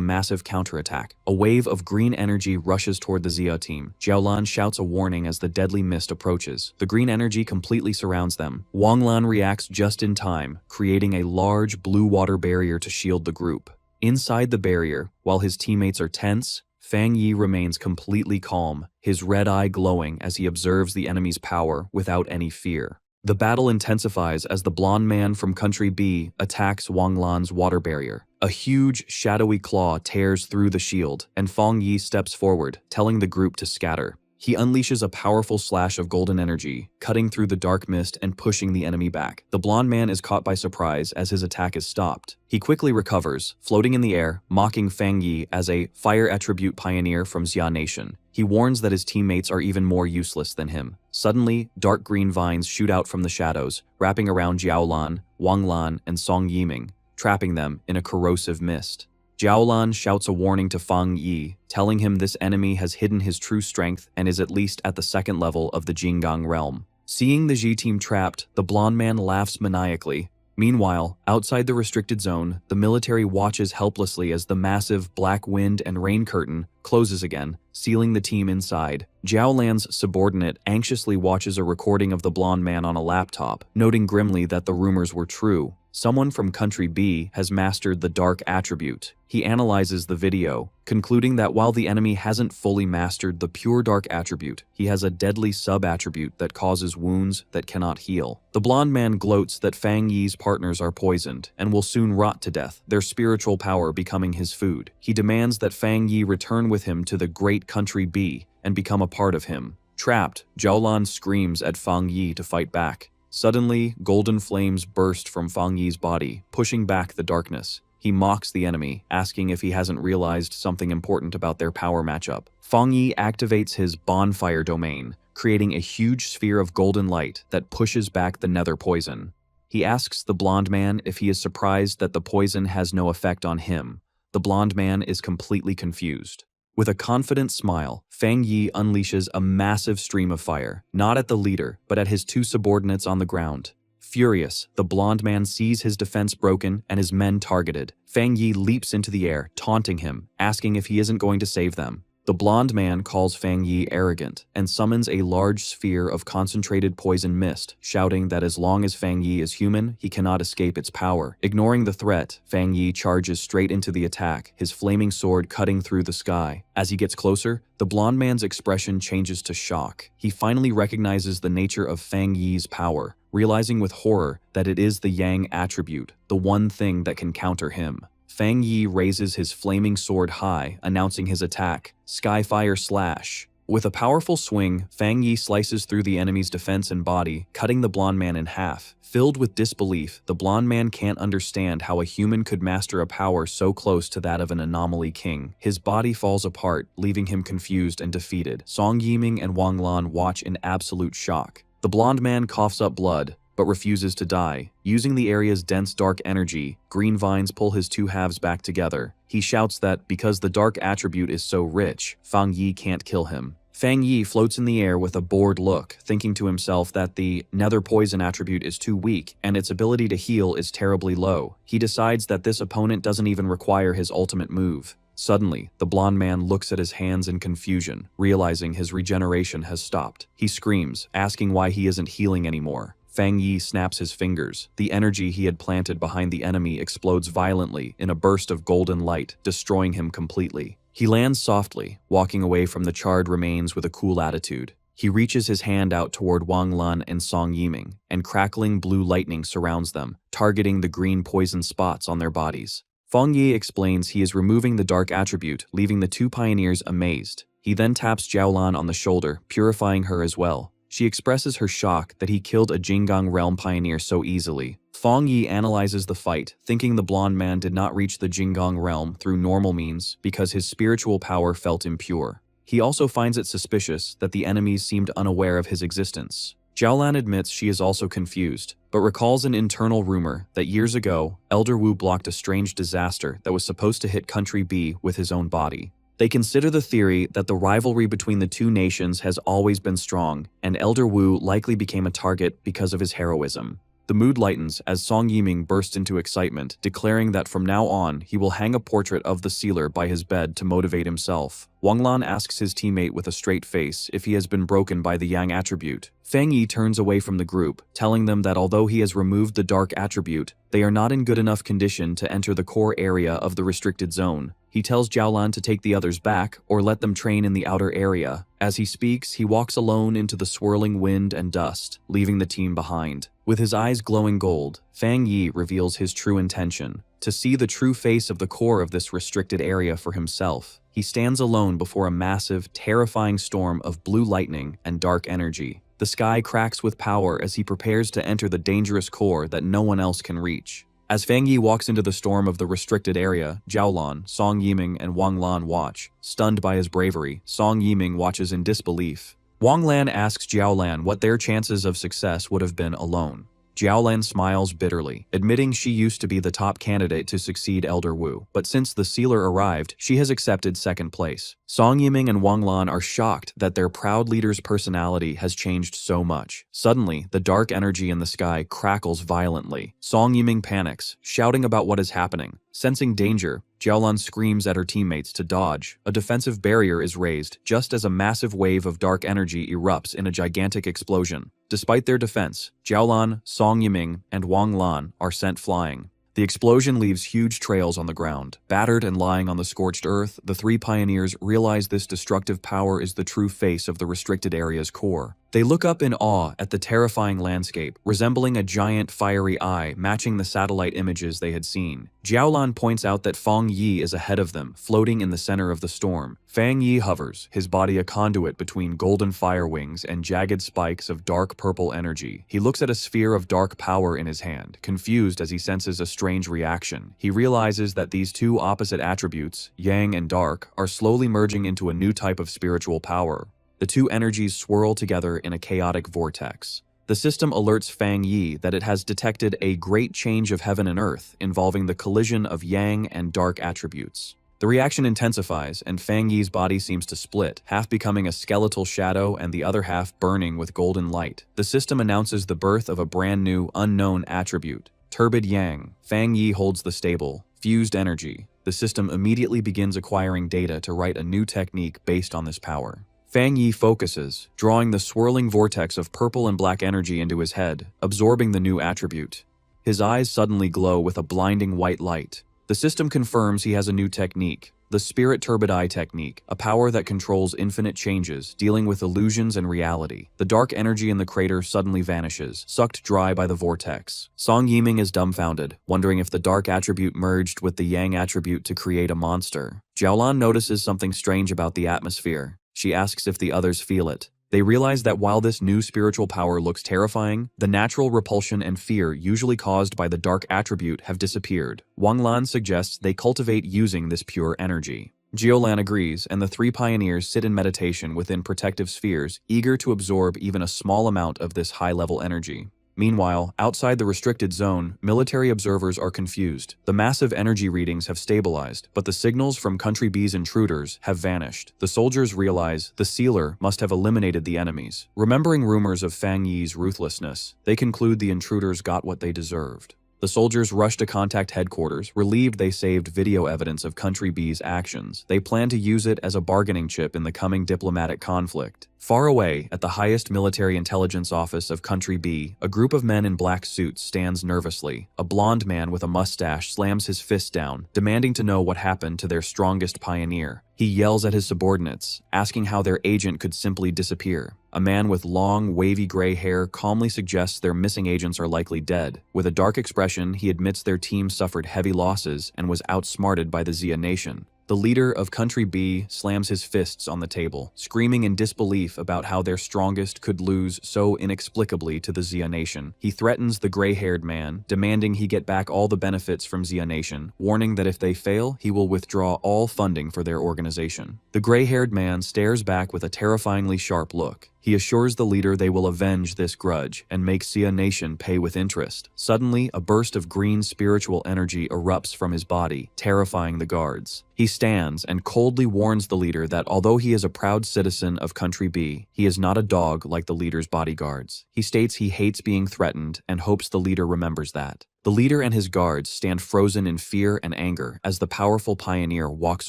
massive counterattack. A wave of green energy rushes toward the Xia team. Jiaolan shouts a warning as the deadly mist approaches. The green energy completely surrounds them. Wang Lan reacts just in time, creating a large blue water barrier to shield the group. Inside the barrier, while his teammates are tense, Fang Yi remains completely calm, his red eye glowing as he observes the enemy's power without any fear. The battle intensifies as the blonde man from Country B attacks Wang Lan's water barrier. A huge, shadowy claw tears through the shield, and Fang Yi steps forward, telling the group to scatter. He unleashes a powerful slash of golden energy, cutting through the dark mist and pushing the enemy back. The blonde man is caught by surprise as his attack is stopped. He quickly recovers, floating in the air, mocking Fang Yi as a fire attribute pioneer from Xia Nation. He warns that his teammates are even more useless than him. Suddenly, dark green vines shoot out from the shadows, wrapping around Jiaolan, Wang Lan, and Song Yiming, trapping them in a corrosive mist. Zhao Lan shouts a warning to Fang Yi, telling him this enemy has hidden his true strength and is at least at the second level of the Jinggang realm. Seeing the Ji team trapped, the blonde man laughs maniacally. Meanwhile, outside the restricted zone, the military watches helplessly as the massive black wind and rain curtain closes again, sealing the team inside. Zhao Lan's subordinate anxiously watches a recording of the blonde man on a laptop, noting grimly that the rumors were true. Someone from Country B has mastered the dark attribute. He analyzes the video, concluding that while the enemy hasn't fully mastered the pure dark attribute, he has a deadly sub-attribute that causes wounds that cannot heal. The blonde man gloats that Fang Yi's partners are poisoned and will soon rot to death, their spiritual power becoming his food. He demands that Fang Yi return with him to the great Country B and become a part of him. Trapped, Zhao Lan screams at Fang Yi to fight back. Suddenly, golden flames burst from Fang Yi's body, pushing back the darkness. He mocks the enemy, asking if he hasn't realized something important about their power matchup. Fang Yi activates his bonfire domain, creating a huge sphere of golden light that pushes back the nether poison. He asks the blonde man if he is surprised that the poison has no effect on him. The blonde man is completely confused. With a confident smile, Fang Yi unleashes a massive stream of fire, not at the leader, but at his two subordinates on the ground. Furious, the blonde man sees his defense broken and his men targeted. Fang Yi leaps into the air, taunting him, asking if he isn't going to save them. The blonde man calls Fang Yi arrogant and summons a large sphere of concentrated poison mist, shouting that as long as Fang Yi is human, he cannot escape its power. Ignoring the threat, Fang Yi charges straight into the attack, his flaming sword cutting through the sky. As he gets closer, the blonde man's expression changes to shock. He finally recognizes the nature of Fang Yi's power, realizing with horror that it is the Yang attribute, the one thing that can counter him. Fang Yi raises his flaming sword high, announcing his attack, Skyfire Slash. With a powerful swing, Fang Yi slices through the enemy's defense and body, cutting the blonde man in half. Filled with disbelief, the blonde man can't understand how a human could master a power so close to that of an anomaly king. His body falls apart, leaving him confused and defeated. Song Yiming and Wang Lan watch in absolute shock. The blonde man coughs up blood, but refuses to die. Using the area's dense dark energy, green vines pull his two halves back together. He shouts that because the dark attribute is so rich, Fang Yi can't kill him. Fang Yi floats in the air with a bored look, thinking to himself that the nether poison attribute is too weak and its ability to heal is terribly low. He decides that this opponent doesn't even require his ultimate move. Suddenly, the blonde man looks at his hands in confusion, realizing his regeneration has stopped. He screams, asking why he isn't healing anymore. Fang Yi snaps his fingers. The energy he had planted behind the enemy explodes violently in a burst of golden light, destroying him completely. He lands softly, walking away from the charred remains with a cool attitude. He reaches his hand out toward Wang Lan and Song Yiming, and crackling blue lightning surrounds them, targeting the green poison spots on their bodies. Fang Yi explains he is removing the dark attribute, leaving the two pioneers amazed. He then taps Zhao Lan on the shoulder, purifying her as well. She expresses her shock that he killed a Jinggang realm pioneer so easily. Fang Yi analyzes the fight, thinking the blonde man did not reach the Jinggang realm through normal means because his spiritual power felt impure. He also finds it suspicious that the enemies seemed unaware of his existence. Zhao Lan admits she is also confused, but recalls an internal rumor that years ago, Elder Wu blocked a strange disaster that was supposed to hit Country B with his own body. They consider the theory that the rivalry between the two nations has always been strong, and Elder Wu likely became a target because of his heroism. The mood lightens as Song Yiming bursts into excitement, declaring that from now on, he will hang a portrait of the sealer by his bed to motivate himself. Wang Lan asks his teammate with a straight face if he has been broken by the Yang attribute. Fang Yi turns away from the group, telling them that although he has removed the dark attribute, they are not in good enough condition to enter the core area of the restricted zone. He tells Zhao Lan to take the others back or let them train in the outer area. As he speaks, he walks alone into the swirling wind and dust, leaving the team behind. With his eyes glowing gold, Fang Yi reveals his true intention: to see the true face of the core of this restricted area for himself. He stands alone before a massive, terrifying storm of blue lightning and dark energy. The sky cracks with power as he prepares to enter the dangerous core that no one else can reach. As Fang Yi walks into the storm of the restricted area, Zhao Lan, Song Yiming, and Wang Lan watch. Stunned by his bravery, Song Yiming watches in disbelief. Wang Lan asks Zhao Lan what their chances of success would have been alone. Jiaolan smiles bitterly, admitting she used to be the top candidate to succeed Elder Wu, but since the sealer arrived, she has accepted second place. Song Yiming and Wang Lan are shocked that their proud leader's personality has changed so much. Suddenly, the dark energy in the sky crackles violently. Song Yiming panics, shouting about what is happening. Sensing danger, Jiaolan screams at her teammates to dodge. A defensive barrier is raised, just as a massive wave of dark energy erupts in a gigantic explosion. Despite their defense, Jiaolan, Song Yiming, and Wang Lan are sent flying. The explosion leaves huge trails on the ground. Battered and lying on the scorched earth, the three pioneers realize this destructive power is the true face of the restricted area's core. They look up in awe at the terrifying landscape, resembling a giant fiery eye matching the satellite images they had seen. Jiaolan points out that Fang Yi is ahead of them, floating in the center of the storm. Fang Yi hovers, his body a conduit between golden fire wings and jagged spikes of dark purple energy. He looks at a sphere of dark power in his hand, confused as he senses a strange reaction. He realizes that these two opposite attributes, yang and dark, are slowly merging into a new type of spiritual power. The two energies swirl together in a chaotic vortex. The system alerts Fang Yi that it has detected a great change of heaven and earth involving the collision of yang and dark attributes. The reaction intensifies, and Fang Yi's body seems to split, half becoming a skeletal shadow and the other half burning with golden light. The system announces the birth of a brand new, unknown attribute, Turbid Yang. Fang Yi holds the stable, fused energy. The system immediately begins acquiring data to write a new technique based on this power. Fang Yi focuses, drawing the swirling vortex of purple and black energy into his head, absorbing the new attribute. His eyes suddenly glow with a blinding white light. The system confirms he has a new technique, the Spirit Turbid Eye technique, a power that controls infinite changes, dealing with illusions and reality. The dark energy in the crater suddenly vanishes, sucked dry by the vortex. Song Yiming is dumbfounded, wondering if the dark attribute merged with the yang attribute to create a monster. Jiaolan notices something strange about the atmosphere. She asks if the others feel it. They realize that while this new spiritual power looks terrifying, the natural repulsion and fear usually caused by the dark attribute have disappeared. Wang Lan suggests they cultivate using this pure energy. Jiaolan agrees, and the three pioneers sit in meditation within protective spheres, eager to absorb even a small amount of this high-level energy. Meanwhile, outside the restricted zone, military observers are confused. The massive energy readings have stabilized, but the signals from Country B's intruders have vanished. The soldiers realize the sealer must have eliminated the enemies. Remembering rumors of Fang Yi's ruthlessness, they conclude the intruders got what they deserved. The soldiers rush to contact headquarters, relieved they saved video evidence of Country B's actions. They plan to use it as a bargaining chip in the coming diplomatic conflict. Far away, at the highest military intelligence office of Country B, a group of men in black suits stands nervously. A blond man with a mustache slams his fist down, demanding to know what happened to their strongest pioneer. He yells at his subordinates, asking how their agent could simply disappear. A man with long, wavy gray hair calmly suggests their missing agents are likely dead. With a dark expression, he admits their team suffered heavy losses and was outsmarted by the Xia Nation. The leader of Country B slams his fists on the table, screaming in disbelief about how their strongest could lose so inexplicably to the Xia Nation. He threatens the gray-haired man, demanding he get back all the benefits from Xia Nation, warning that if they fail, he will withdraw all funding for their organization. The gray-haired man stares back with a terrifyingly sharp look. He assures the leader they will avenge this grudge and make Xia Nation pay with interest. Suddenly, a burst of green spiritual energy erupts from his body, terrifying the guards. He stands and coldly warns the leader that although he is a proud citizen of Country B, he is not a dog like the leader's bodyguards. He states he hates being threatened and hopes the leader remembers that. The leader and his guards stand frozen in fear and anger as the powerful pioneer walks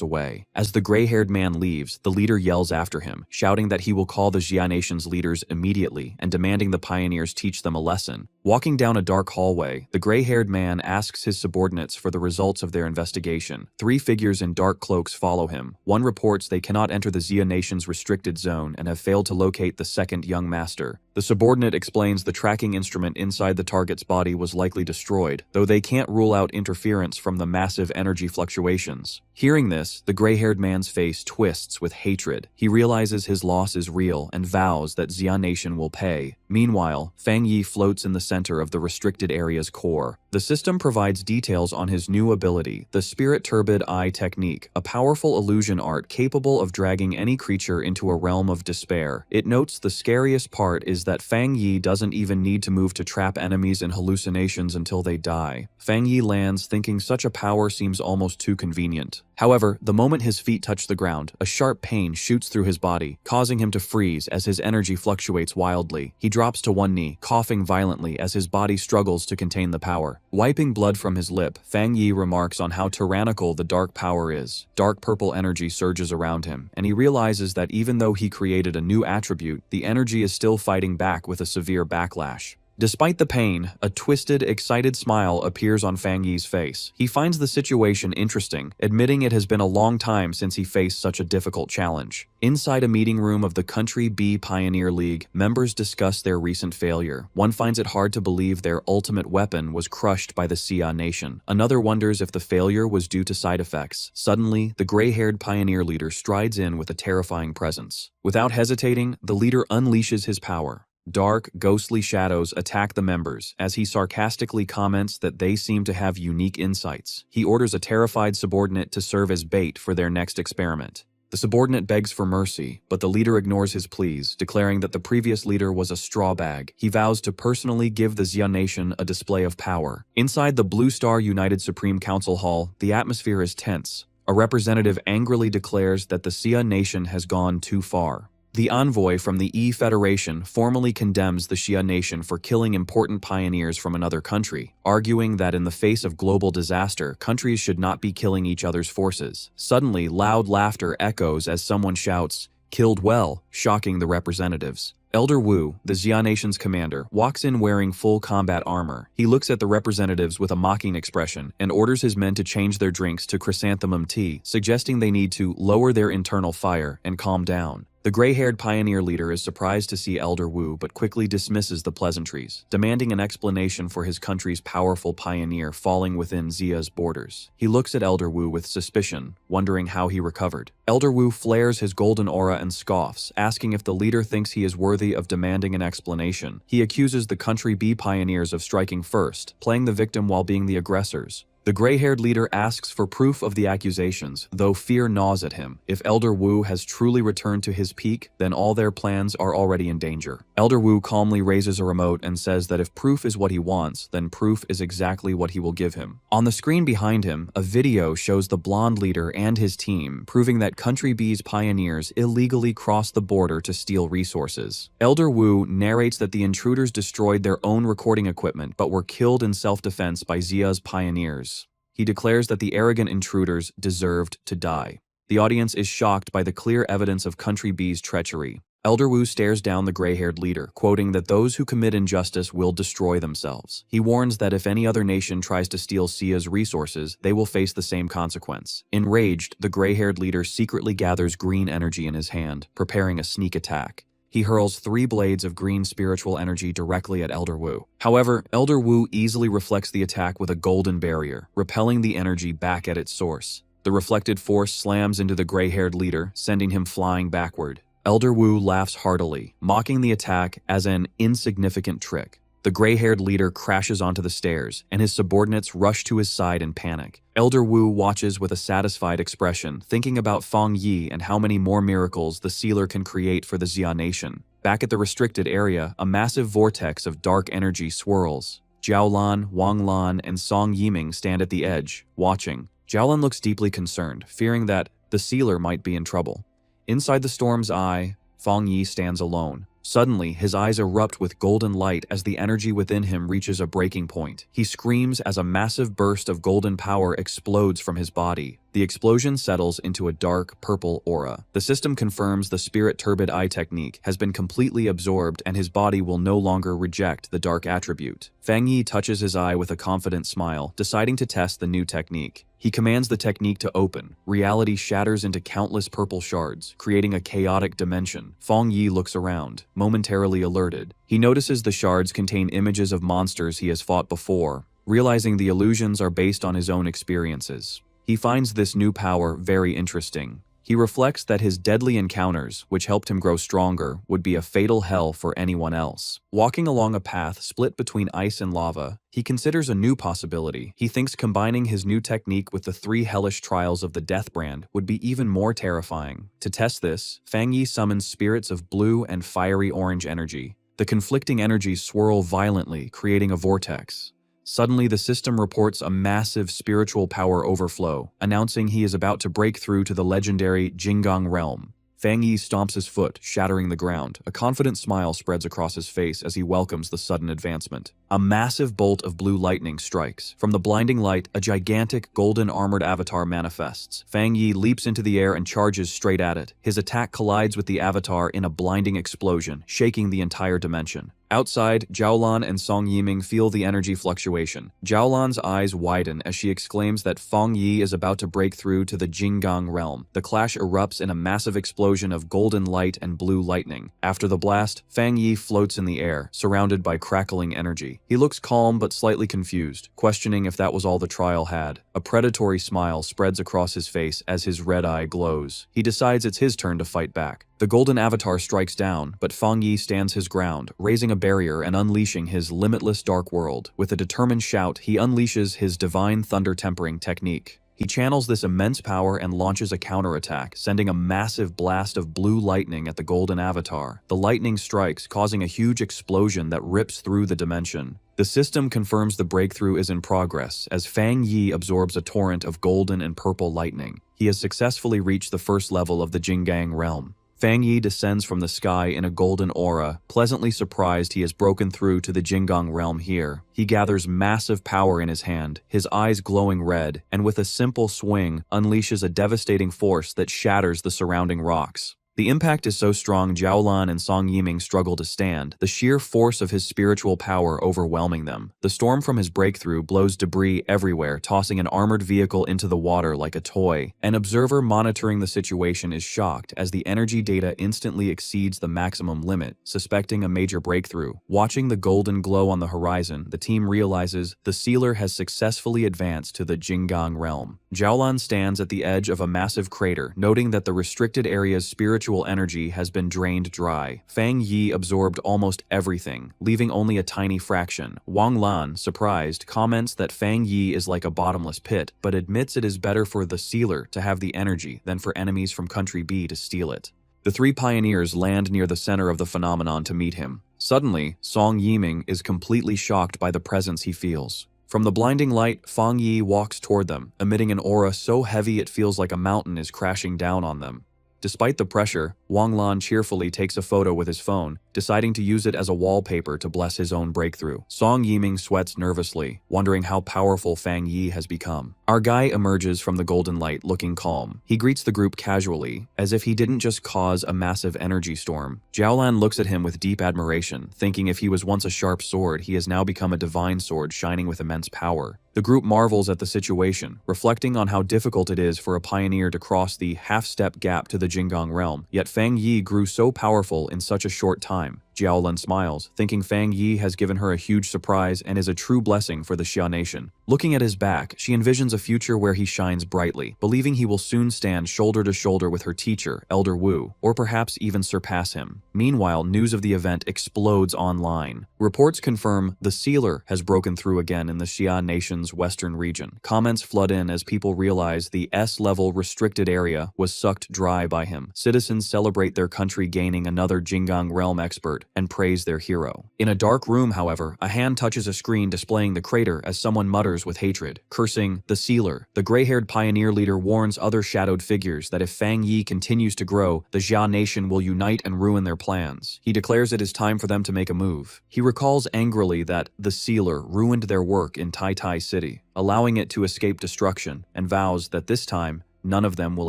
away. As the gray-haired man leaves, the leader yells after him, shouting that he will call the Xia Nation's leaders immediately and demanding the pioneers teach them a lesson. Walking down a dark hallway, the gray-haired man asks his subordinates for the results of their investigation. Three figures in dark cloaks follow him. One reports they cannot enter the Xia Nation's restricted zone and have failed to locate the second young master. The subordinate explains the tracking instrument inside the target's body was likely destroyed, though they can't rule out interference from the massive energy fluctuations. Hearing this, the gray-haired man's face twists with hatred. He realizes his loss is real and vows that Xia Nation will pay. Meanwhile, Fang Yi floats in the center of the restricted area's core. The system provides details on his new ability, the Spirit Turbid Eye Technique, a powerful illusion art capable of dragging any creature into a realm of despair. It notes the scariest part is that Fang Yi doesn't even need to move to trap enemies in hallucinations until they die. Fang Yi lands thinking such a power seems almost too convenient. However, the moment his feet touch the ground, a sharp pain shoots through his body, causing him to freeze as his energy fluctuates wildly. He drops to one knee, coughing violently as his body struggles to contain the power. Wiping blood from his lip, Fang Yi remarks on how tyrannical the dark power is. Dark purple energy surges around him, and he realizes that even though he created a new attribute, the energy is still fighting back with a severe backlash. Despite the pain, a twisted, excited smile appears on Fang Yi's face. He finds the situation interesting, admitting it has been a long time since he faced such a difficult challenge. Inside a meeting room of the Country B Pioneer League, members discuss their recent failure. One finds it hard to believe their ultimate weapon was crushed by the Xia Nation. Another wonders if the failure was due to side effects. Suddenly, the gray-haired pioneer leader strides in with a terrifying presence. Without hesitating, the leader unleashes his power. Dark, ghostly shadows attack the members as he sarcastically comments that they seem to have unique insights. He orders a terrified subordinate to serve as bait for their next experiment. The subordinate begs for mercy, but the leader ignores his pleas, declaring that the previous leader was a straw bag. He vows to personally give the Xia Nation a display of power. Inside the Blue Star United Supreme Council Hall, the atmosphere is tense. A representative angrily declares that the Xia Nation has gone too far. The envoy from the E-Federation formally condemns the Xia Nation for killing important pioneers from another country, arguing that in the face of global disaster, countries should not be killing each other's forces. Suddenly, loud laughter echoes as someone shouts, "Killed well," shocking the representatives. Elder Wu, the Xia Nation's commander, walks in wearing full combat armor. He looks at the representatives with a mocking expression and orders his men to change their drinks to chrysanthemum tea, suggesting they need to lower their internal fire and calm down. The gray-haired pioneer leader is surprised to see Elder Wu but quickly dismisses the pleasantries, demanding an explanation for his country's powerful pioneer falling within Xia's borders. He looks at Elder Wu with suspicion, wondering how he recovered. Elder Wu flares his golden aura and scoffs, asking if the leader thinks he is worthy of demanding an explanation. He accuses the Country B pioneers of striking first, playing the victim while being the aggressors. The gray-haired leader asks for proof of the accusations, though fear gnaws at him. If Elder Wu has truly returned to his peak, then all their plans are already in danger. Elder Wu calmly raises a remote and says that if proof is what he wants, then proof is exactly what he will give him. On the screen behind him, a video shows the blonde leader and his team, proving that Country B's pioneers illegally crossed the border to steal resources. Elder Wu narrates that the intruders destroyed their own recording equipment but were killed in self-defense by Xia's pioneers. He declares that the arrogant intruders deserved to die. The audience is shocked by the clear evidence of Country B's treachery. Elder Wu stares down the gray-haired leader, quoting that those who commit injustice will destroy themselves. He warns that if any other nation tries to steal Xia's resources, they will face the same consequence. Enraged, the gray-haired leader secretly gathers green energy in his hand, preparing a sneak attack. He hurls 3 blades of green spiritual energy directly at Elder Wu. However, Elder Wu easily reflects the attack with a golden barrier, repelling the energy back at its source. The reflected force slams into the gray-haired leader, sending him flying backward. Elder Wu laughs heartily, mocking the attack as an insignificant trick. The gray-haired leader crashes onto the stairs, and his subordinates rush to his side in panic. Elder Wu watches with a satisfied expression, thinking about Fang Yi and how many more miracles the sealer can create for the Xia Nation. Back at the restricted area, a massive vortex of dark energy swirls. Jiaolan, Wanglan, and Song Yiming stand at the edge, watching. Jiaolan looks deeply concerned, fearing that the sealer might be in trouble. Inside the storm's eye, Fang Yi stands alone. Suddenly, his eyes erupt with golden light as the energy within him reaches a breaking point. He screams as a massive burst of golden power explodes from his body. The explosion settles into a dark, purple aura. The system confirms the Spirit Turbid Eye technique has been completely absorbed and his body will no longer reject the dark attribute. Fang Yi touches his eye with a confident smile, deciding to test the new technique. He commands the technique to open. Reality shatters into countless purple shards, creating a chaotic dimension. Fang Yi looks around, momentarily alerted. He notices the shards contain images of monsters he has fought before, realizing the illusions are based on his own experiences. He finds this new power very interesting. He reflects that his deadly encounters, which helped him grow stronger, would be a fatal hell for anyone else. Walking along a path split between ice and lava, he considers a new possibility. He thinks combining his new technique with the 3 hellish trials of the Death Brand would be even more terrifying. To test this, Fang Yi summons spirits of blue and fiery orange energy. The conflicting energies swirl violently, creating a vortex. Suddenly, the system reports a massive spiritual power overflow, announcing he is about to break through to the legendary Jinggang realm. Fang Yi stomps his foot, shattering the ground. A confident smile spreads across his face as he welcomes the sudden advancement. A massive bolt of blue lightning strikes. From the blinding light, a gigantic golden armored avatar manifests. Fang Yi leaps into the air and charges straight at it. His attack collides with the avatar in a blinding explosion, shaking the entire dimension. Outside, Jiaolan and Song Yiming feel the energy fluctuation. Jiaolan's eyes widen as she exclaims that Fang Yi is about to break through to the Jinggang realm. The clash erupts in a massive explosion of golden light and blue lightning. After the blast, Fang Yi floats in the air, surrounded by crackling energy. He looks calm but slightly confused, questioning if that was all the trial had. A predatory smile spreads across his face as his red eye glows. He decides it's his turn to fight back. The golden avatar strikes down, but Fang Yi stands his ground, raising a barrier and unleashing his limitless dark world. With a determined shout, he unleashes his divine thunder tempering technique. He channels this immense power and launches a counterattack, sending a massive blast of blue lightning at the golden avatar. The lightning strikes, causing a huge explosion that rips through the dimension. The system confirms the breakthrough is in progress as Fang Yi absorbs a torrent of golden and purple lightning. He has successfully reached the first level of the Jinggang realm. Fang Yi descends from the sky in a golden aura, pleasantly surprised he has broken through to the Jinggang realm here. He gathers massive power in his hand, his eyes glowing red, and with a simple swing, unleashes a devastating force that shatters the surrounding rocks. The impact is so strong Jiaolan and Song Yiming struggle to stand, the sheer force of his spiritual power overwhelming them. The storm from his breakthrough blows debris everywhere, tossing an armored vehicle into the water like a toy. An observer monitoring the situation is shocked as the energy data instantly exceeds the maximum limit, suspecting a major breakthrough. Watching the golden glow on the horizon, the team realizes the sealer has successfully advanced to the Jinggang realm. Jiaolan stands at the edge of a massive crater, noting that the restricted area's spiritual energy has been drained dry. Fang Yi absorbed almost everything, leaving only a tiny fraction. Wang Lan, surprised, comments that Fang Yi is like a bottomless pit, but admits it is better for the sealer to have the energy than for enemies from Country B to steal it. The 3 pioneers land near the center of the phenomenon to meet him. Suddenly, Song Yiming is completely shocked by the presence he feels. From the blinding light, Fang Yi walks toward them, emitting an aura so heavy it feels like a mountain is crashing down on them. Despite the pressure, Wang Lan cheerfully takes a photo with his phone, deciding to use it as a wallpaper to bless his own breakthrough. Song Yiming sweats nervously, wondering how powerful Fang Yi has become. Our guy emerges from the golden light looking calm. He greets the group casually, as if he didn't just cause a massive energy storm. Jiaolan looks at him with deep admiration, thinking if he was once a sharp sword, he has now become a divine sword shining with immense power. The group marvels at the situation, reflecting on how difficult it is for a pioneer to cross the half-step gap to the Jinggang realm, yet Fang Yi grew so powerful in such a short time. Jiaolan smiles, thinking Fang Yi has given her a huge surprise and is a true blessing for the Xia nation. Looking at his back, she envisions a future where he shines brightly, believing he will soon stand shoulder to shoulder with her teacher, Elder Wu, or perhaps even surpass him. Meanwhile, news of the event explodes online. Reports confirm the sealer has broken through again in the Xia nation's western region. Comments flood in as people realize the S-level restricted area was sucked dry by him. Citizens celebrate their country gaining another Jinggang realm expert and praise their hero. In a dark room, however, a hand touches a screen displaying the crater as someone mutters with hatred, cursing the sealer. The gray-haired pioneer leader warns other shadowed figures that if Fang Yi continues to grow, the Xia nation will unite and ruin their plans. He declares it is time for them to make a move. He recalls angrily that the sealer ruined their work in Tai Tai City, allowing it to escape destruction, and vows that this time, none of them will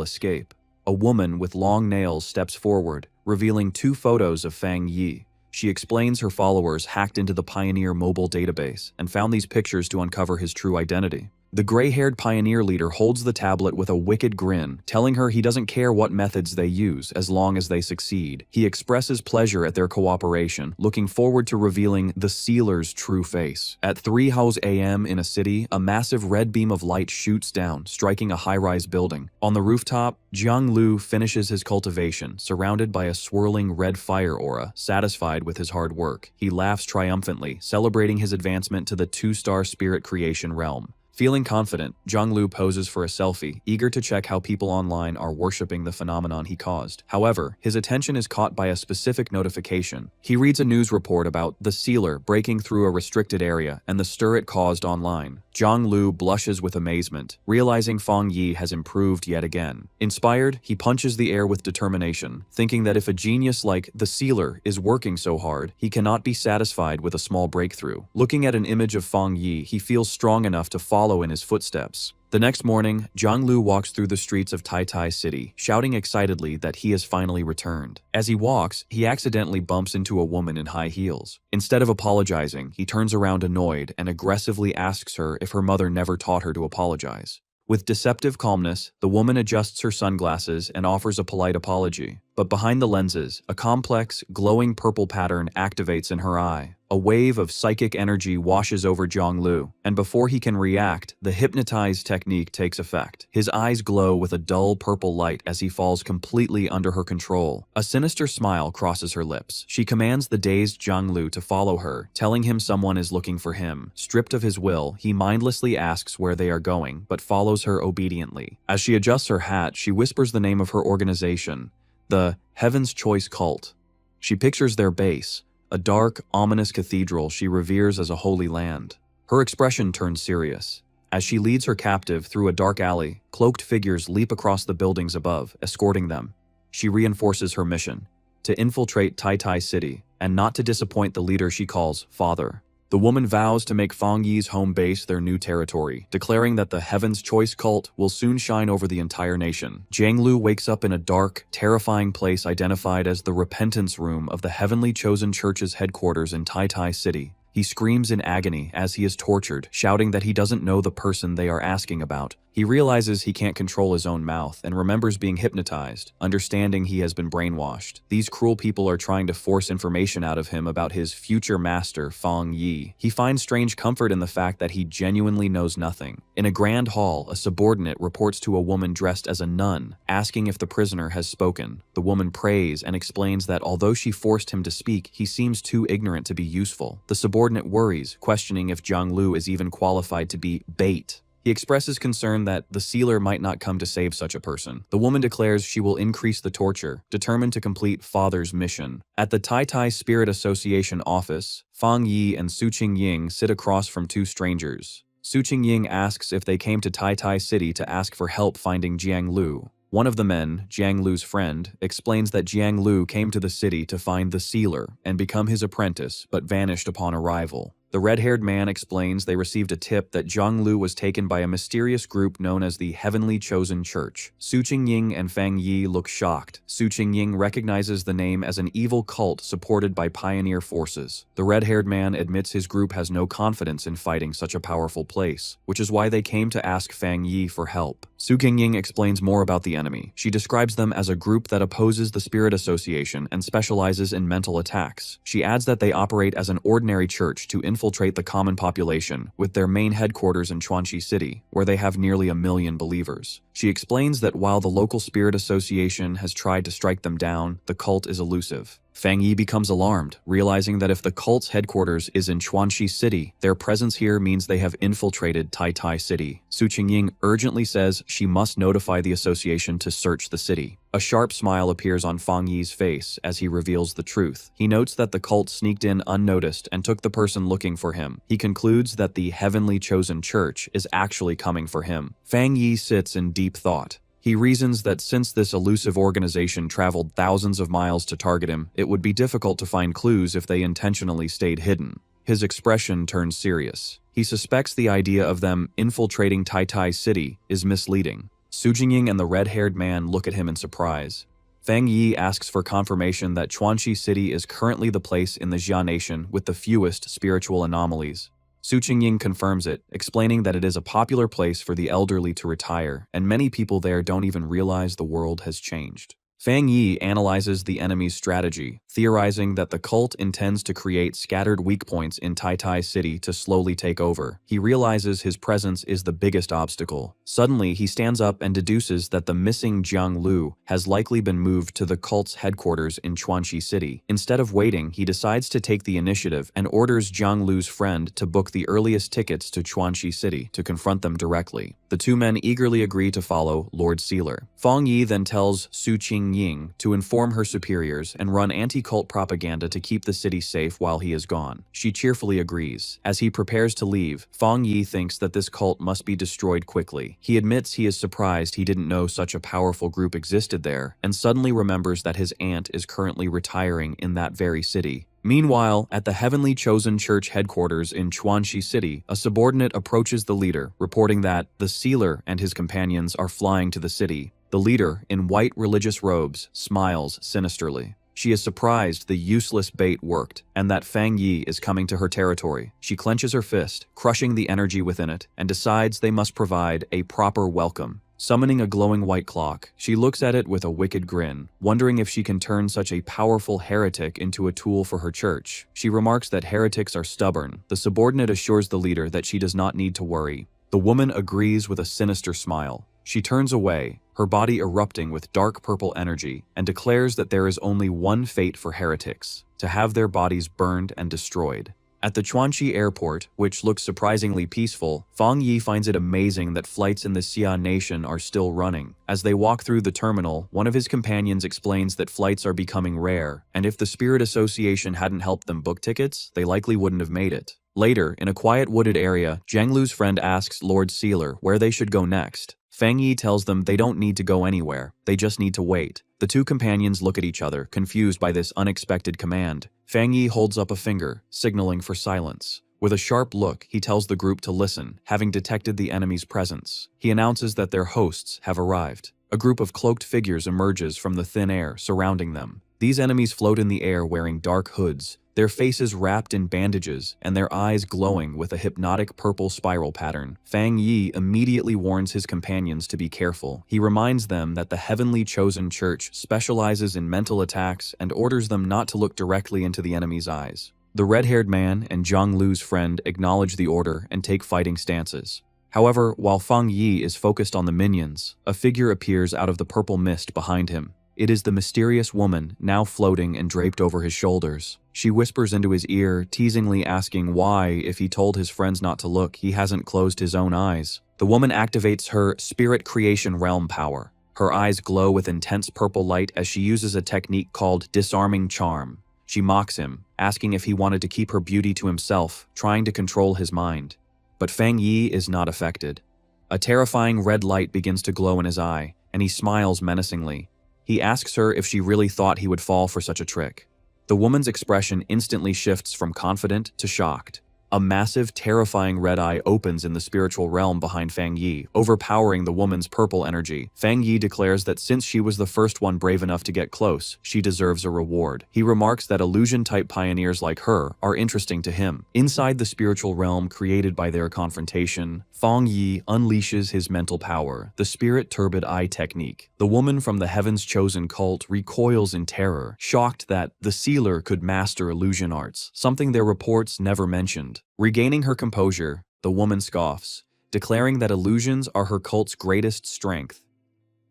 escape. A woman with long nails steps forward, revealing 2 photos of Fang Yi. She explains her followers hacked into the Pioneer mobile database and found these pictures to uncover his true identity. The gray-haired pioneer leader holds the tablet with a wicked grin, telling her he doesn't care what methods they use as long as they succeed. He expresses pleasure at their cooperation, looking forward to revealing the sealer's true face. At 3 a.m. in a city, a massive red beam of light shoots down, striking a high-rise building. On the rooftop, Jiang Lu finishes his cultivation, surrounded by a swirling red fire aura. Satisfied with his hard work, he laughs triumphantly, celebrating his advancement to the 2-star spirit creation realm. Feeling confident, Jiang Lu poses for a selfie, eager to check how people online are worshipping the phenomenon he caused. However, his attention is caught by a specific notification. He reads a news report about the sealer breaking through a restricted area and the stir it caused online. Jiang Lu blushes with amazement, realizing Fang Yi has improved yet again. Inspired, he punches the air with determination, thinking that if a genius like the sealer is working so hard, he cannot be satisfied with a small breakthrough. Looking at an image of Fang Yi, he feels strong enough to follow in his footsteps. The next morning, Jiang Lu walks through the streets of Tai City, shouting excitedly that he has finally returned. As he walks, he accidentally bumps into a woman in high heels. Instead of apologizing, he turns around annoyed and aggressively asks her if her mother never taught her to apologize. With deceptive calmness, the woman adjusts her sunglasses and offers a polite apology. But behind the lenses, a complex, glowing purple pattern activates in her eye. A wave of psychic energy washes over Jiang Lu, and before he can react, the hypnotize technique takes effect. His eyes glow with a dull purple light as he falls completely under her control. A sinister smile crosses her lips. She commands the dazed Jiang Lu to follow her, telling him someone is looking for him. Stripped of his will, he mindlessly asks where they are going, but follows her obediently. As she adjusts her hat, she whispers the name of her organization, the Heaven's Choice Cult. She pictures their base, a dark, ominous cathedral she reveres as a holy land. Her expression turns serious. As she leads her captive through a dark alley, cloaked figures leap across the buildings above, escorting them. She reinforces her mission, to infiltrate Tai City, and not to disappoint the leader she calls Father. The woman vows to make Fang Yi's home base their new territory, declaring that the Heaven's Choice cult will soon shine over the entire nation. Jiang Lu wakes up in a dark, terrifying place identified as the Repentance Room of the Heavenly Chosen Church's headquarters in Tai City. He screams in agony as he is tortured, shouting that he doesn't know the person they are asking about. He realizes he can't control his own mouth and remembers being hypnotized, understanding he has been brainwashed. These cruel people are trying to force information out of him about his future master, Fang Yi. He finds strange comfort in the fact that he genuinely knows nothing. In a grand hall, a subordinate reports to a woman dressed as a nun, asking if the prisoner has spoken. The woman prays and explains that although she forced him to speak, he seems too ignorant to be useful. The subordinate worries, questioning if Jiang Lu is even qualified to be bait. He expresses concern that the sealer might not come to save such a person. The woman declares she will increase the torture, determined to complete Father's mission. At the Tai Spirit Association office, Fang Yi and Su Qingying sit across from two strangers. Su Qingying asks if they came to Tai City to ask for help finding Jiang Lu. One of the men, Jiang Lu's friend, explains that Jiang Lu came to the city to find the sealer and become his apprentice, but vanished upon arrival. The red-haired man explains they received a tip that Jiang Lu was taken by a mysterious group known as the Heavenly Chosen Church. Su Qingying and Fang Yi look shocked. Su Qingying recognizes the name as an evil cult supported by pioneer forces. The red-haired man admits his group has no confidence in fighting such a powerful place, which is why they came to ask Fang Yi for help. Su Qingying explains more about the enemy. She describes them as a group that opposes the Spirit Association and specializes in mental attacks. She adds that they operate as an ordinary church to infiltrate the common population, with their main headquarters in Chuanxi City, where they have nearly 1 million believers. She explains that while the local Spirit Association has tried to strike them down, the cult is elusive. Fang Yi becomes alarmed, realizing that if the cult's headquarters is in Chuanxi City, their presence here means they have infiltrated Tai City. Su Qingying urgently says she must notify the association to search the city. A sharp smile appears on Fang Yi's face as he reveals the truth. He notes that the cult sneaked in unnoticed and took the person looking for him. He concludes that the Heavenly Chosen Church is actually coming for him. Fang Yi sits in deep thought. He reasons that since this elusive organization traveled thousands of miles to target him, it would be difficult to find clues if they intentionally stayed hidden. His expression turns serious. He suspects the idea of them infiltrating Tai City is misleading. Su Jingying and the red-haired man look at him in surprise. Fang Yi asks for confirmation that Chuanxi City is currently the place in the Jia Nation with the fewest spiritual anomalies. Su Qingying confirms it, explaining that it is a popular place for the elderly to retire, and many people there don't even realize the world has changed. Fang Yi analyzes the enemy's strategy, theorizing that the cult intends to create scattered weak points in Tai City to slowly take over. He realizes his presence is the biggest obstacle. Suddenly, he stands up and deduces that the missing Jiang Lu has likely been moved to the cult's headquarters in Chuanxi City. Instead of waiting, he decides to take the initiative and orders Jiang Lu's friend to book the earliest tickets to Chuanxi City to confront them directly. The two men eagerly agree to follow Lord Sealer. Fang Yi then tells Su Qingying to inform her superiors and run anti-cult propaganda to keep the city safe while he is gone. She cheerfully agrees. As he prepares to leave, Fang Yi thinks that this cult must be destroyed quickly. He admits he is surprised he didn't know such a powerful group existed there, and suddenly remembers that his aunt is currently retiring in that very city. Meanwhile, at the Heavenly Chosen Church headquarters in Chuanxi City, a subordinate approaches the leader, reporting that the Sealer and his companions are flying to the city. The leader, in white religious robes, smiles sinisterly. She is surprised the useless bait worked, and that Fang Yi is coming to her territory. She clenches her fist, crushing the energy within it, and decides they must provide a proper welcome. Summoning a glowing white clock, she looks at it with a wicked grin, wondering if she can turn such a powerful heretic into a tool for her church. She remarks that heretics are stubborn. The subordinate assures the leader that she does not need to worry. The woman agrees with a sinister smile. She turns away, her body erupting with dark purple energy, and declares that there is only one fate for heretics: to have their bodies burned and destroyed. At the Chuanxi airport, which looks surprisingly peaceful, Fang Yi finds it amazing that flights in the Xia nation are still running. As they walk through the terminal, one of his companions explains that flights are becoming rare, and if the Spirit Association hadn't helped them book tickets, they likely wouldn't have made it. Later, in a quiet wooded area, Jiang Lu's friend asks Lord Sealer where they should go next. Fang Yi tells them they don't need to go anywhere, they just need to wait. The two companions look at each other, confused by this unexpected command. Fang Yi holds up a finger, signaling for silence. With a sharp look, he tells the group to listen, having detected the enemy's presence. He announces that their hosts have arrived. A group of cloaked figures emerges from the thin air surrounding them. These enemies float in the air wearing dark hoods, their faces wrapped in bandages and their eyes glowing with a hypnotic purple spiral pattern. Fang Yi immediately warns his companions to be careful. He reminds them that the Heavenly Chosen Church specializes in mental attacks and orders them not to look directly into the enemy's eyes. The red-haired man and Jiang Lu's friend acknowledge the order and take fighting stances. However, while Fang Yi is focused on the minions, a figure appears out of the purple mist behind him. It is the mysterious woman, now floating and draped over his shoulders. She whispers into his ear, teasingly asking why, if he told his friends not to look, he hasn't closed his own eyes. The woman activates her spirit creation realm power. Her eyes glow with intense purple light as she uses a technique called disarming charm. She mocks him, asking if he wanted to keep her beauty to himself, trying to control his mind. But Fang Yi is not affected. A terrifying red light begins to glow in his eye, and he smiles menacingly. He asks her if she really thought he would fall for such a trick. The woman's expression instantly shifts from confident to shocked. A massive, terrifying red eye opens in the spiritual realm behind Fang Yi, overpowering the woman's purple energy. Fang Yi declares that since she was the first one brave enough to get close, she deserves a reward. He remarks that illusion-type pioneers like her are interesting to him. Inside the spiritual realm created by their confrontation, Fang Yi unleashes his mental power, the Spirit Turbid Eye technique. The woman from the Heaven's Chosen cult recoils in terror, shocked that the Sealer could master illusion arts, something their reports never mentioned. Regaining her composure, the woman scoffs, declaring that illusions are her cult's greatest strength.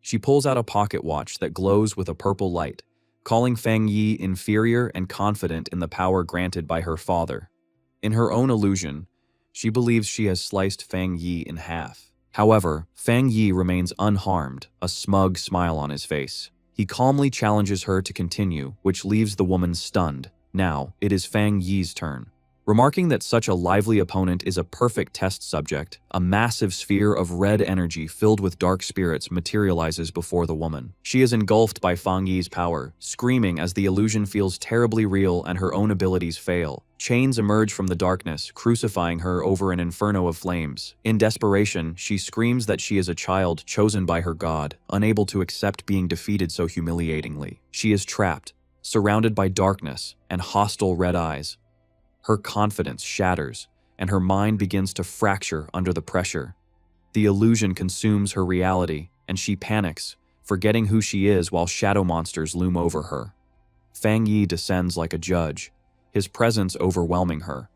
She pulls out a pocket watch that glows with a purple light, calling Fang Yi inferior and confident in the power granted by her father. In her own illusion, she believes she has sliced Fang Yi in half. However, Fang Yi remains unharmed, a smug smile on his face. He calmly challenges her to continue, which leaves the woman stunned. Now, it is Fang Yi's turn. Remarking that such a lively opponent is a perfect test subject, a massive sphere of red energy filled with dark spirits materializes before the woman. She is engulfed by Fang Yi's power, screaming as the illusion feels terribly real and her own abilities fail. Chains emerge from the darkness, crucifying her over an inferno of flames. In desperation, she screams that she is a child chosen by her god, unable to accept being defeated so humiliatingly. She is trapped, surrounded by darkness and hostile red eyes. Her confidence shatters, and her mind begins to fracture under the pressure. The illusion consumes her reality, and she panics, forgetting who she is while shadow monsters loom over her. Fang Yi descends like a judge, his presence overwhelming her.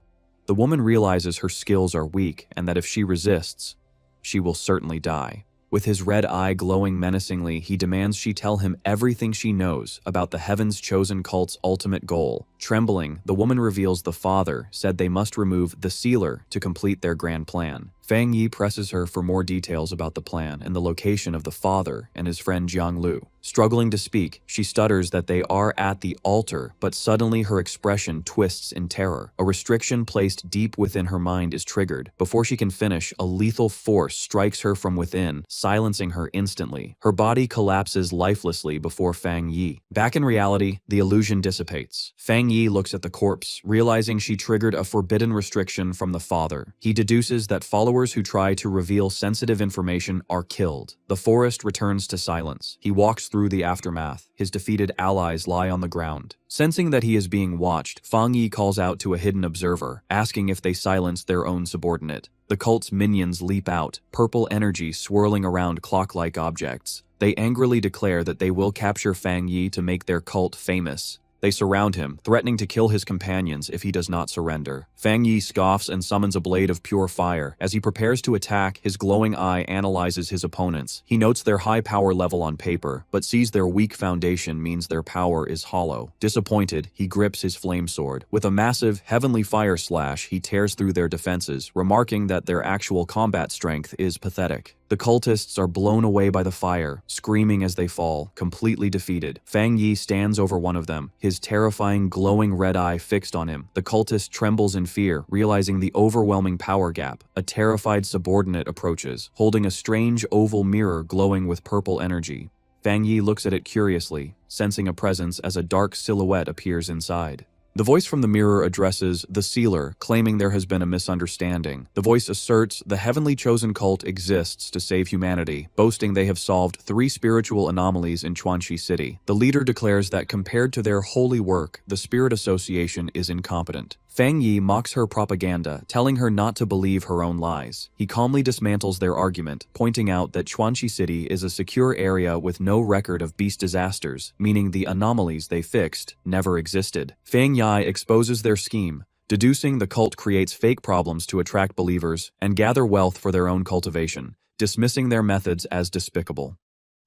The woman realizes her skills are weak and that if she resists, she will certainly die. With his red eye glowing menacingly, he demands she tell him everything she knows about the Heaven's Chosen cult's ultimate goal. Trembling, the woman reveals the father said they must remove the sealer to complete their grand plan. Fang Yi presses her for more details about the plan and the location of the father and his friend Jiang Lu. Struggling to speak, she stutters that they are at the altar, but suddenly her expression twists in terror. A restriction placed deep within her mind is triggered. Before she can finish, a lethal force strikes her from within, silencing her instantly. Her body collapses lifelessly before Fang Yi. Back in reality, the illusion dissipates. Fang Yi looks at the corpse, realizing she triggered a forbidden restriction from the father. He deduces that followers who try to reveal sensitive information are killed. The forest returns to silence. He walks through the aftermath. His defeated allies lie on the ground. Sensing that he is being watched, Fang Yi calls out to a hidden observer, asking if they silence their own subordinate. The cult's minions leap out, purple energy swirling around clock-like objects. They angrily declare that they will capture Fang Yi to make their cult famous. They surround him, threatening to kill his companions if he does not surrender. Fang Yi scoffs and summons a blade of pure fire. As he prepares to attack, his glowing eye analyzes his opponents. He notes their high power level on paper, but sees their weak foundation means their power is hollow. Disappointed, he grips his flame sword. With a massive, heavenly fire slash, he tears through their defenses, remarking that their actual combat strength is pathetic. The cultists are blown away by the fire, screaming as they fall, completely defeated. Fang Yi stands over one of them, his terrifying glowing red eye fixed on him. The cultist trembles in fear, realizing the overwhelming power gap. A terrified subordinate approaches, holding a strange oval mirror glowing with purple energy. Fang Yi looks at it curiously, sensing a presence as a dark silhouette appears inside. The voice from the mirror addresses the sealer, claiming there has been a misunderstanding. The voice asserts the heavenly chosen cult exists to save humanity, boasting they have solved 3 spiritual anomalies in Chuanxi City. The leader declares that compared to their holy work, the Spirit Association is incompetent. Fang Yi mocks her propaganda, telling her not to believe her own lies. He calmly dismantles their argument, pointing out that Chuanxi City is a secure area with no record of beast disasters, meaning the anomalies they fixed never existed. Fang Yi exposes their scheme, deducing the cult creates fake problems to attract believers and gather wealth for their own cultivation, dismissing their methods as despicable.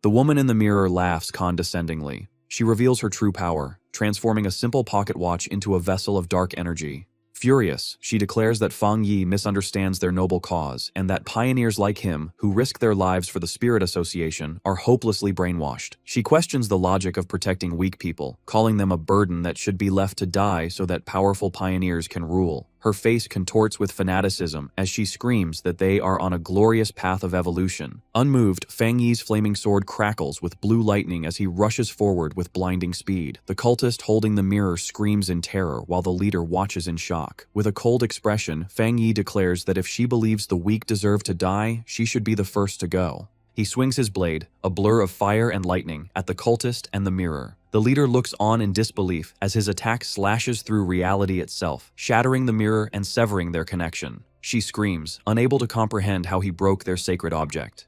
The woman in the mirror laughs condescendingly. She reveals her true power, transforming a simple pocket watch into a vessel of dark energy. Furious, she declares that Fang Yi misunderstands their noble cause and that pioneers like him, who risk their lives for the Spirit Association, are hopelessly brainwashed. She questions the logic of protecting weak people, calling them a burden that should be left to die so that powerful pioneers can rule. Her face contorts with fanaticism as she screams that they are on a glorious path of evolution. Unmoved, Fang Yi's flaming sword crackles with blue lightning as he rushes forward with blinding speed. The cultist holding the mirror screams in terror while the leader watches in shock. With a cold expression, Fang Yi declares that if she believes the weak deserve to die, she should be the first to go. He swings his blade, a blur of fire and lightning, at the cultist and the mirror. The leader looks on in disbelief as his attack slashes through reality itself, shattering the mirror and severing their connection. She screams, unable to comprehend how he broke their sacred object.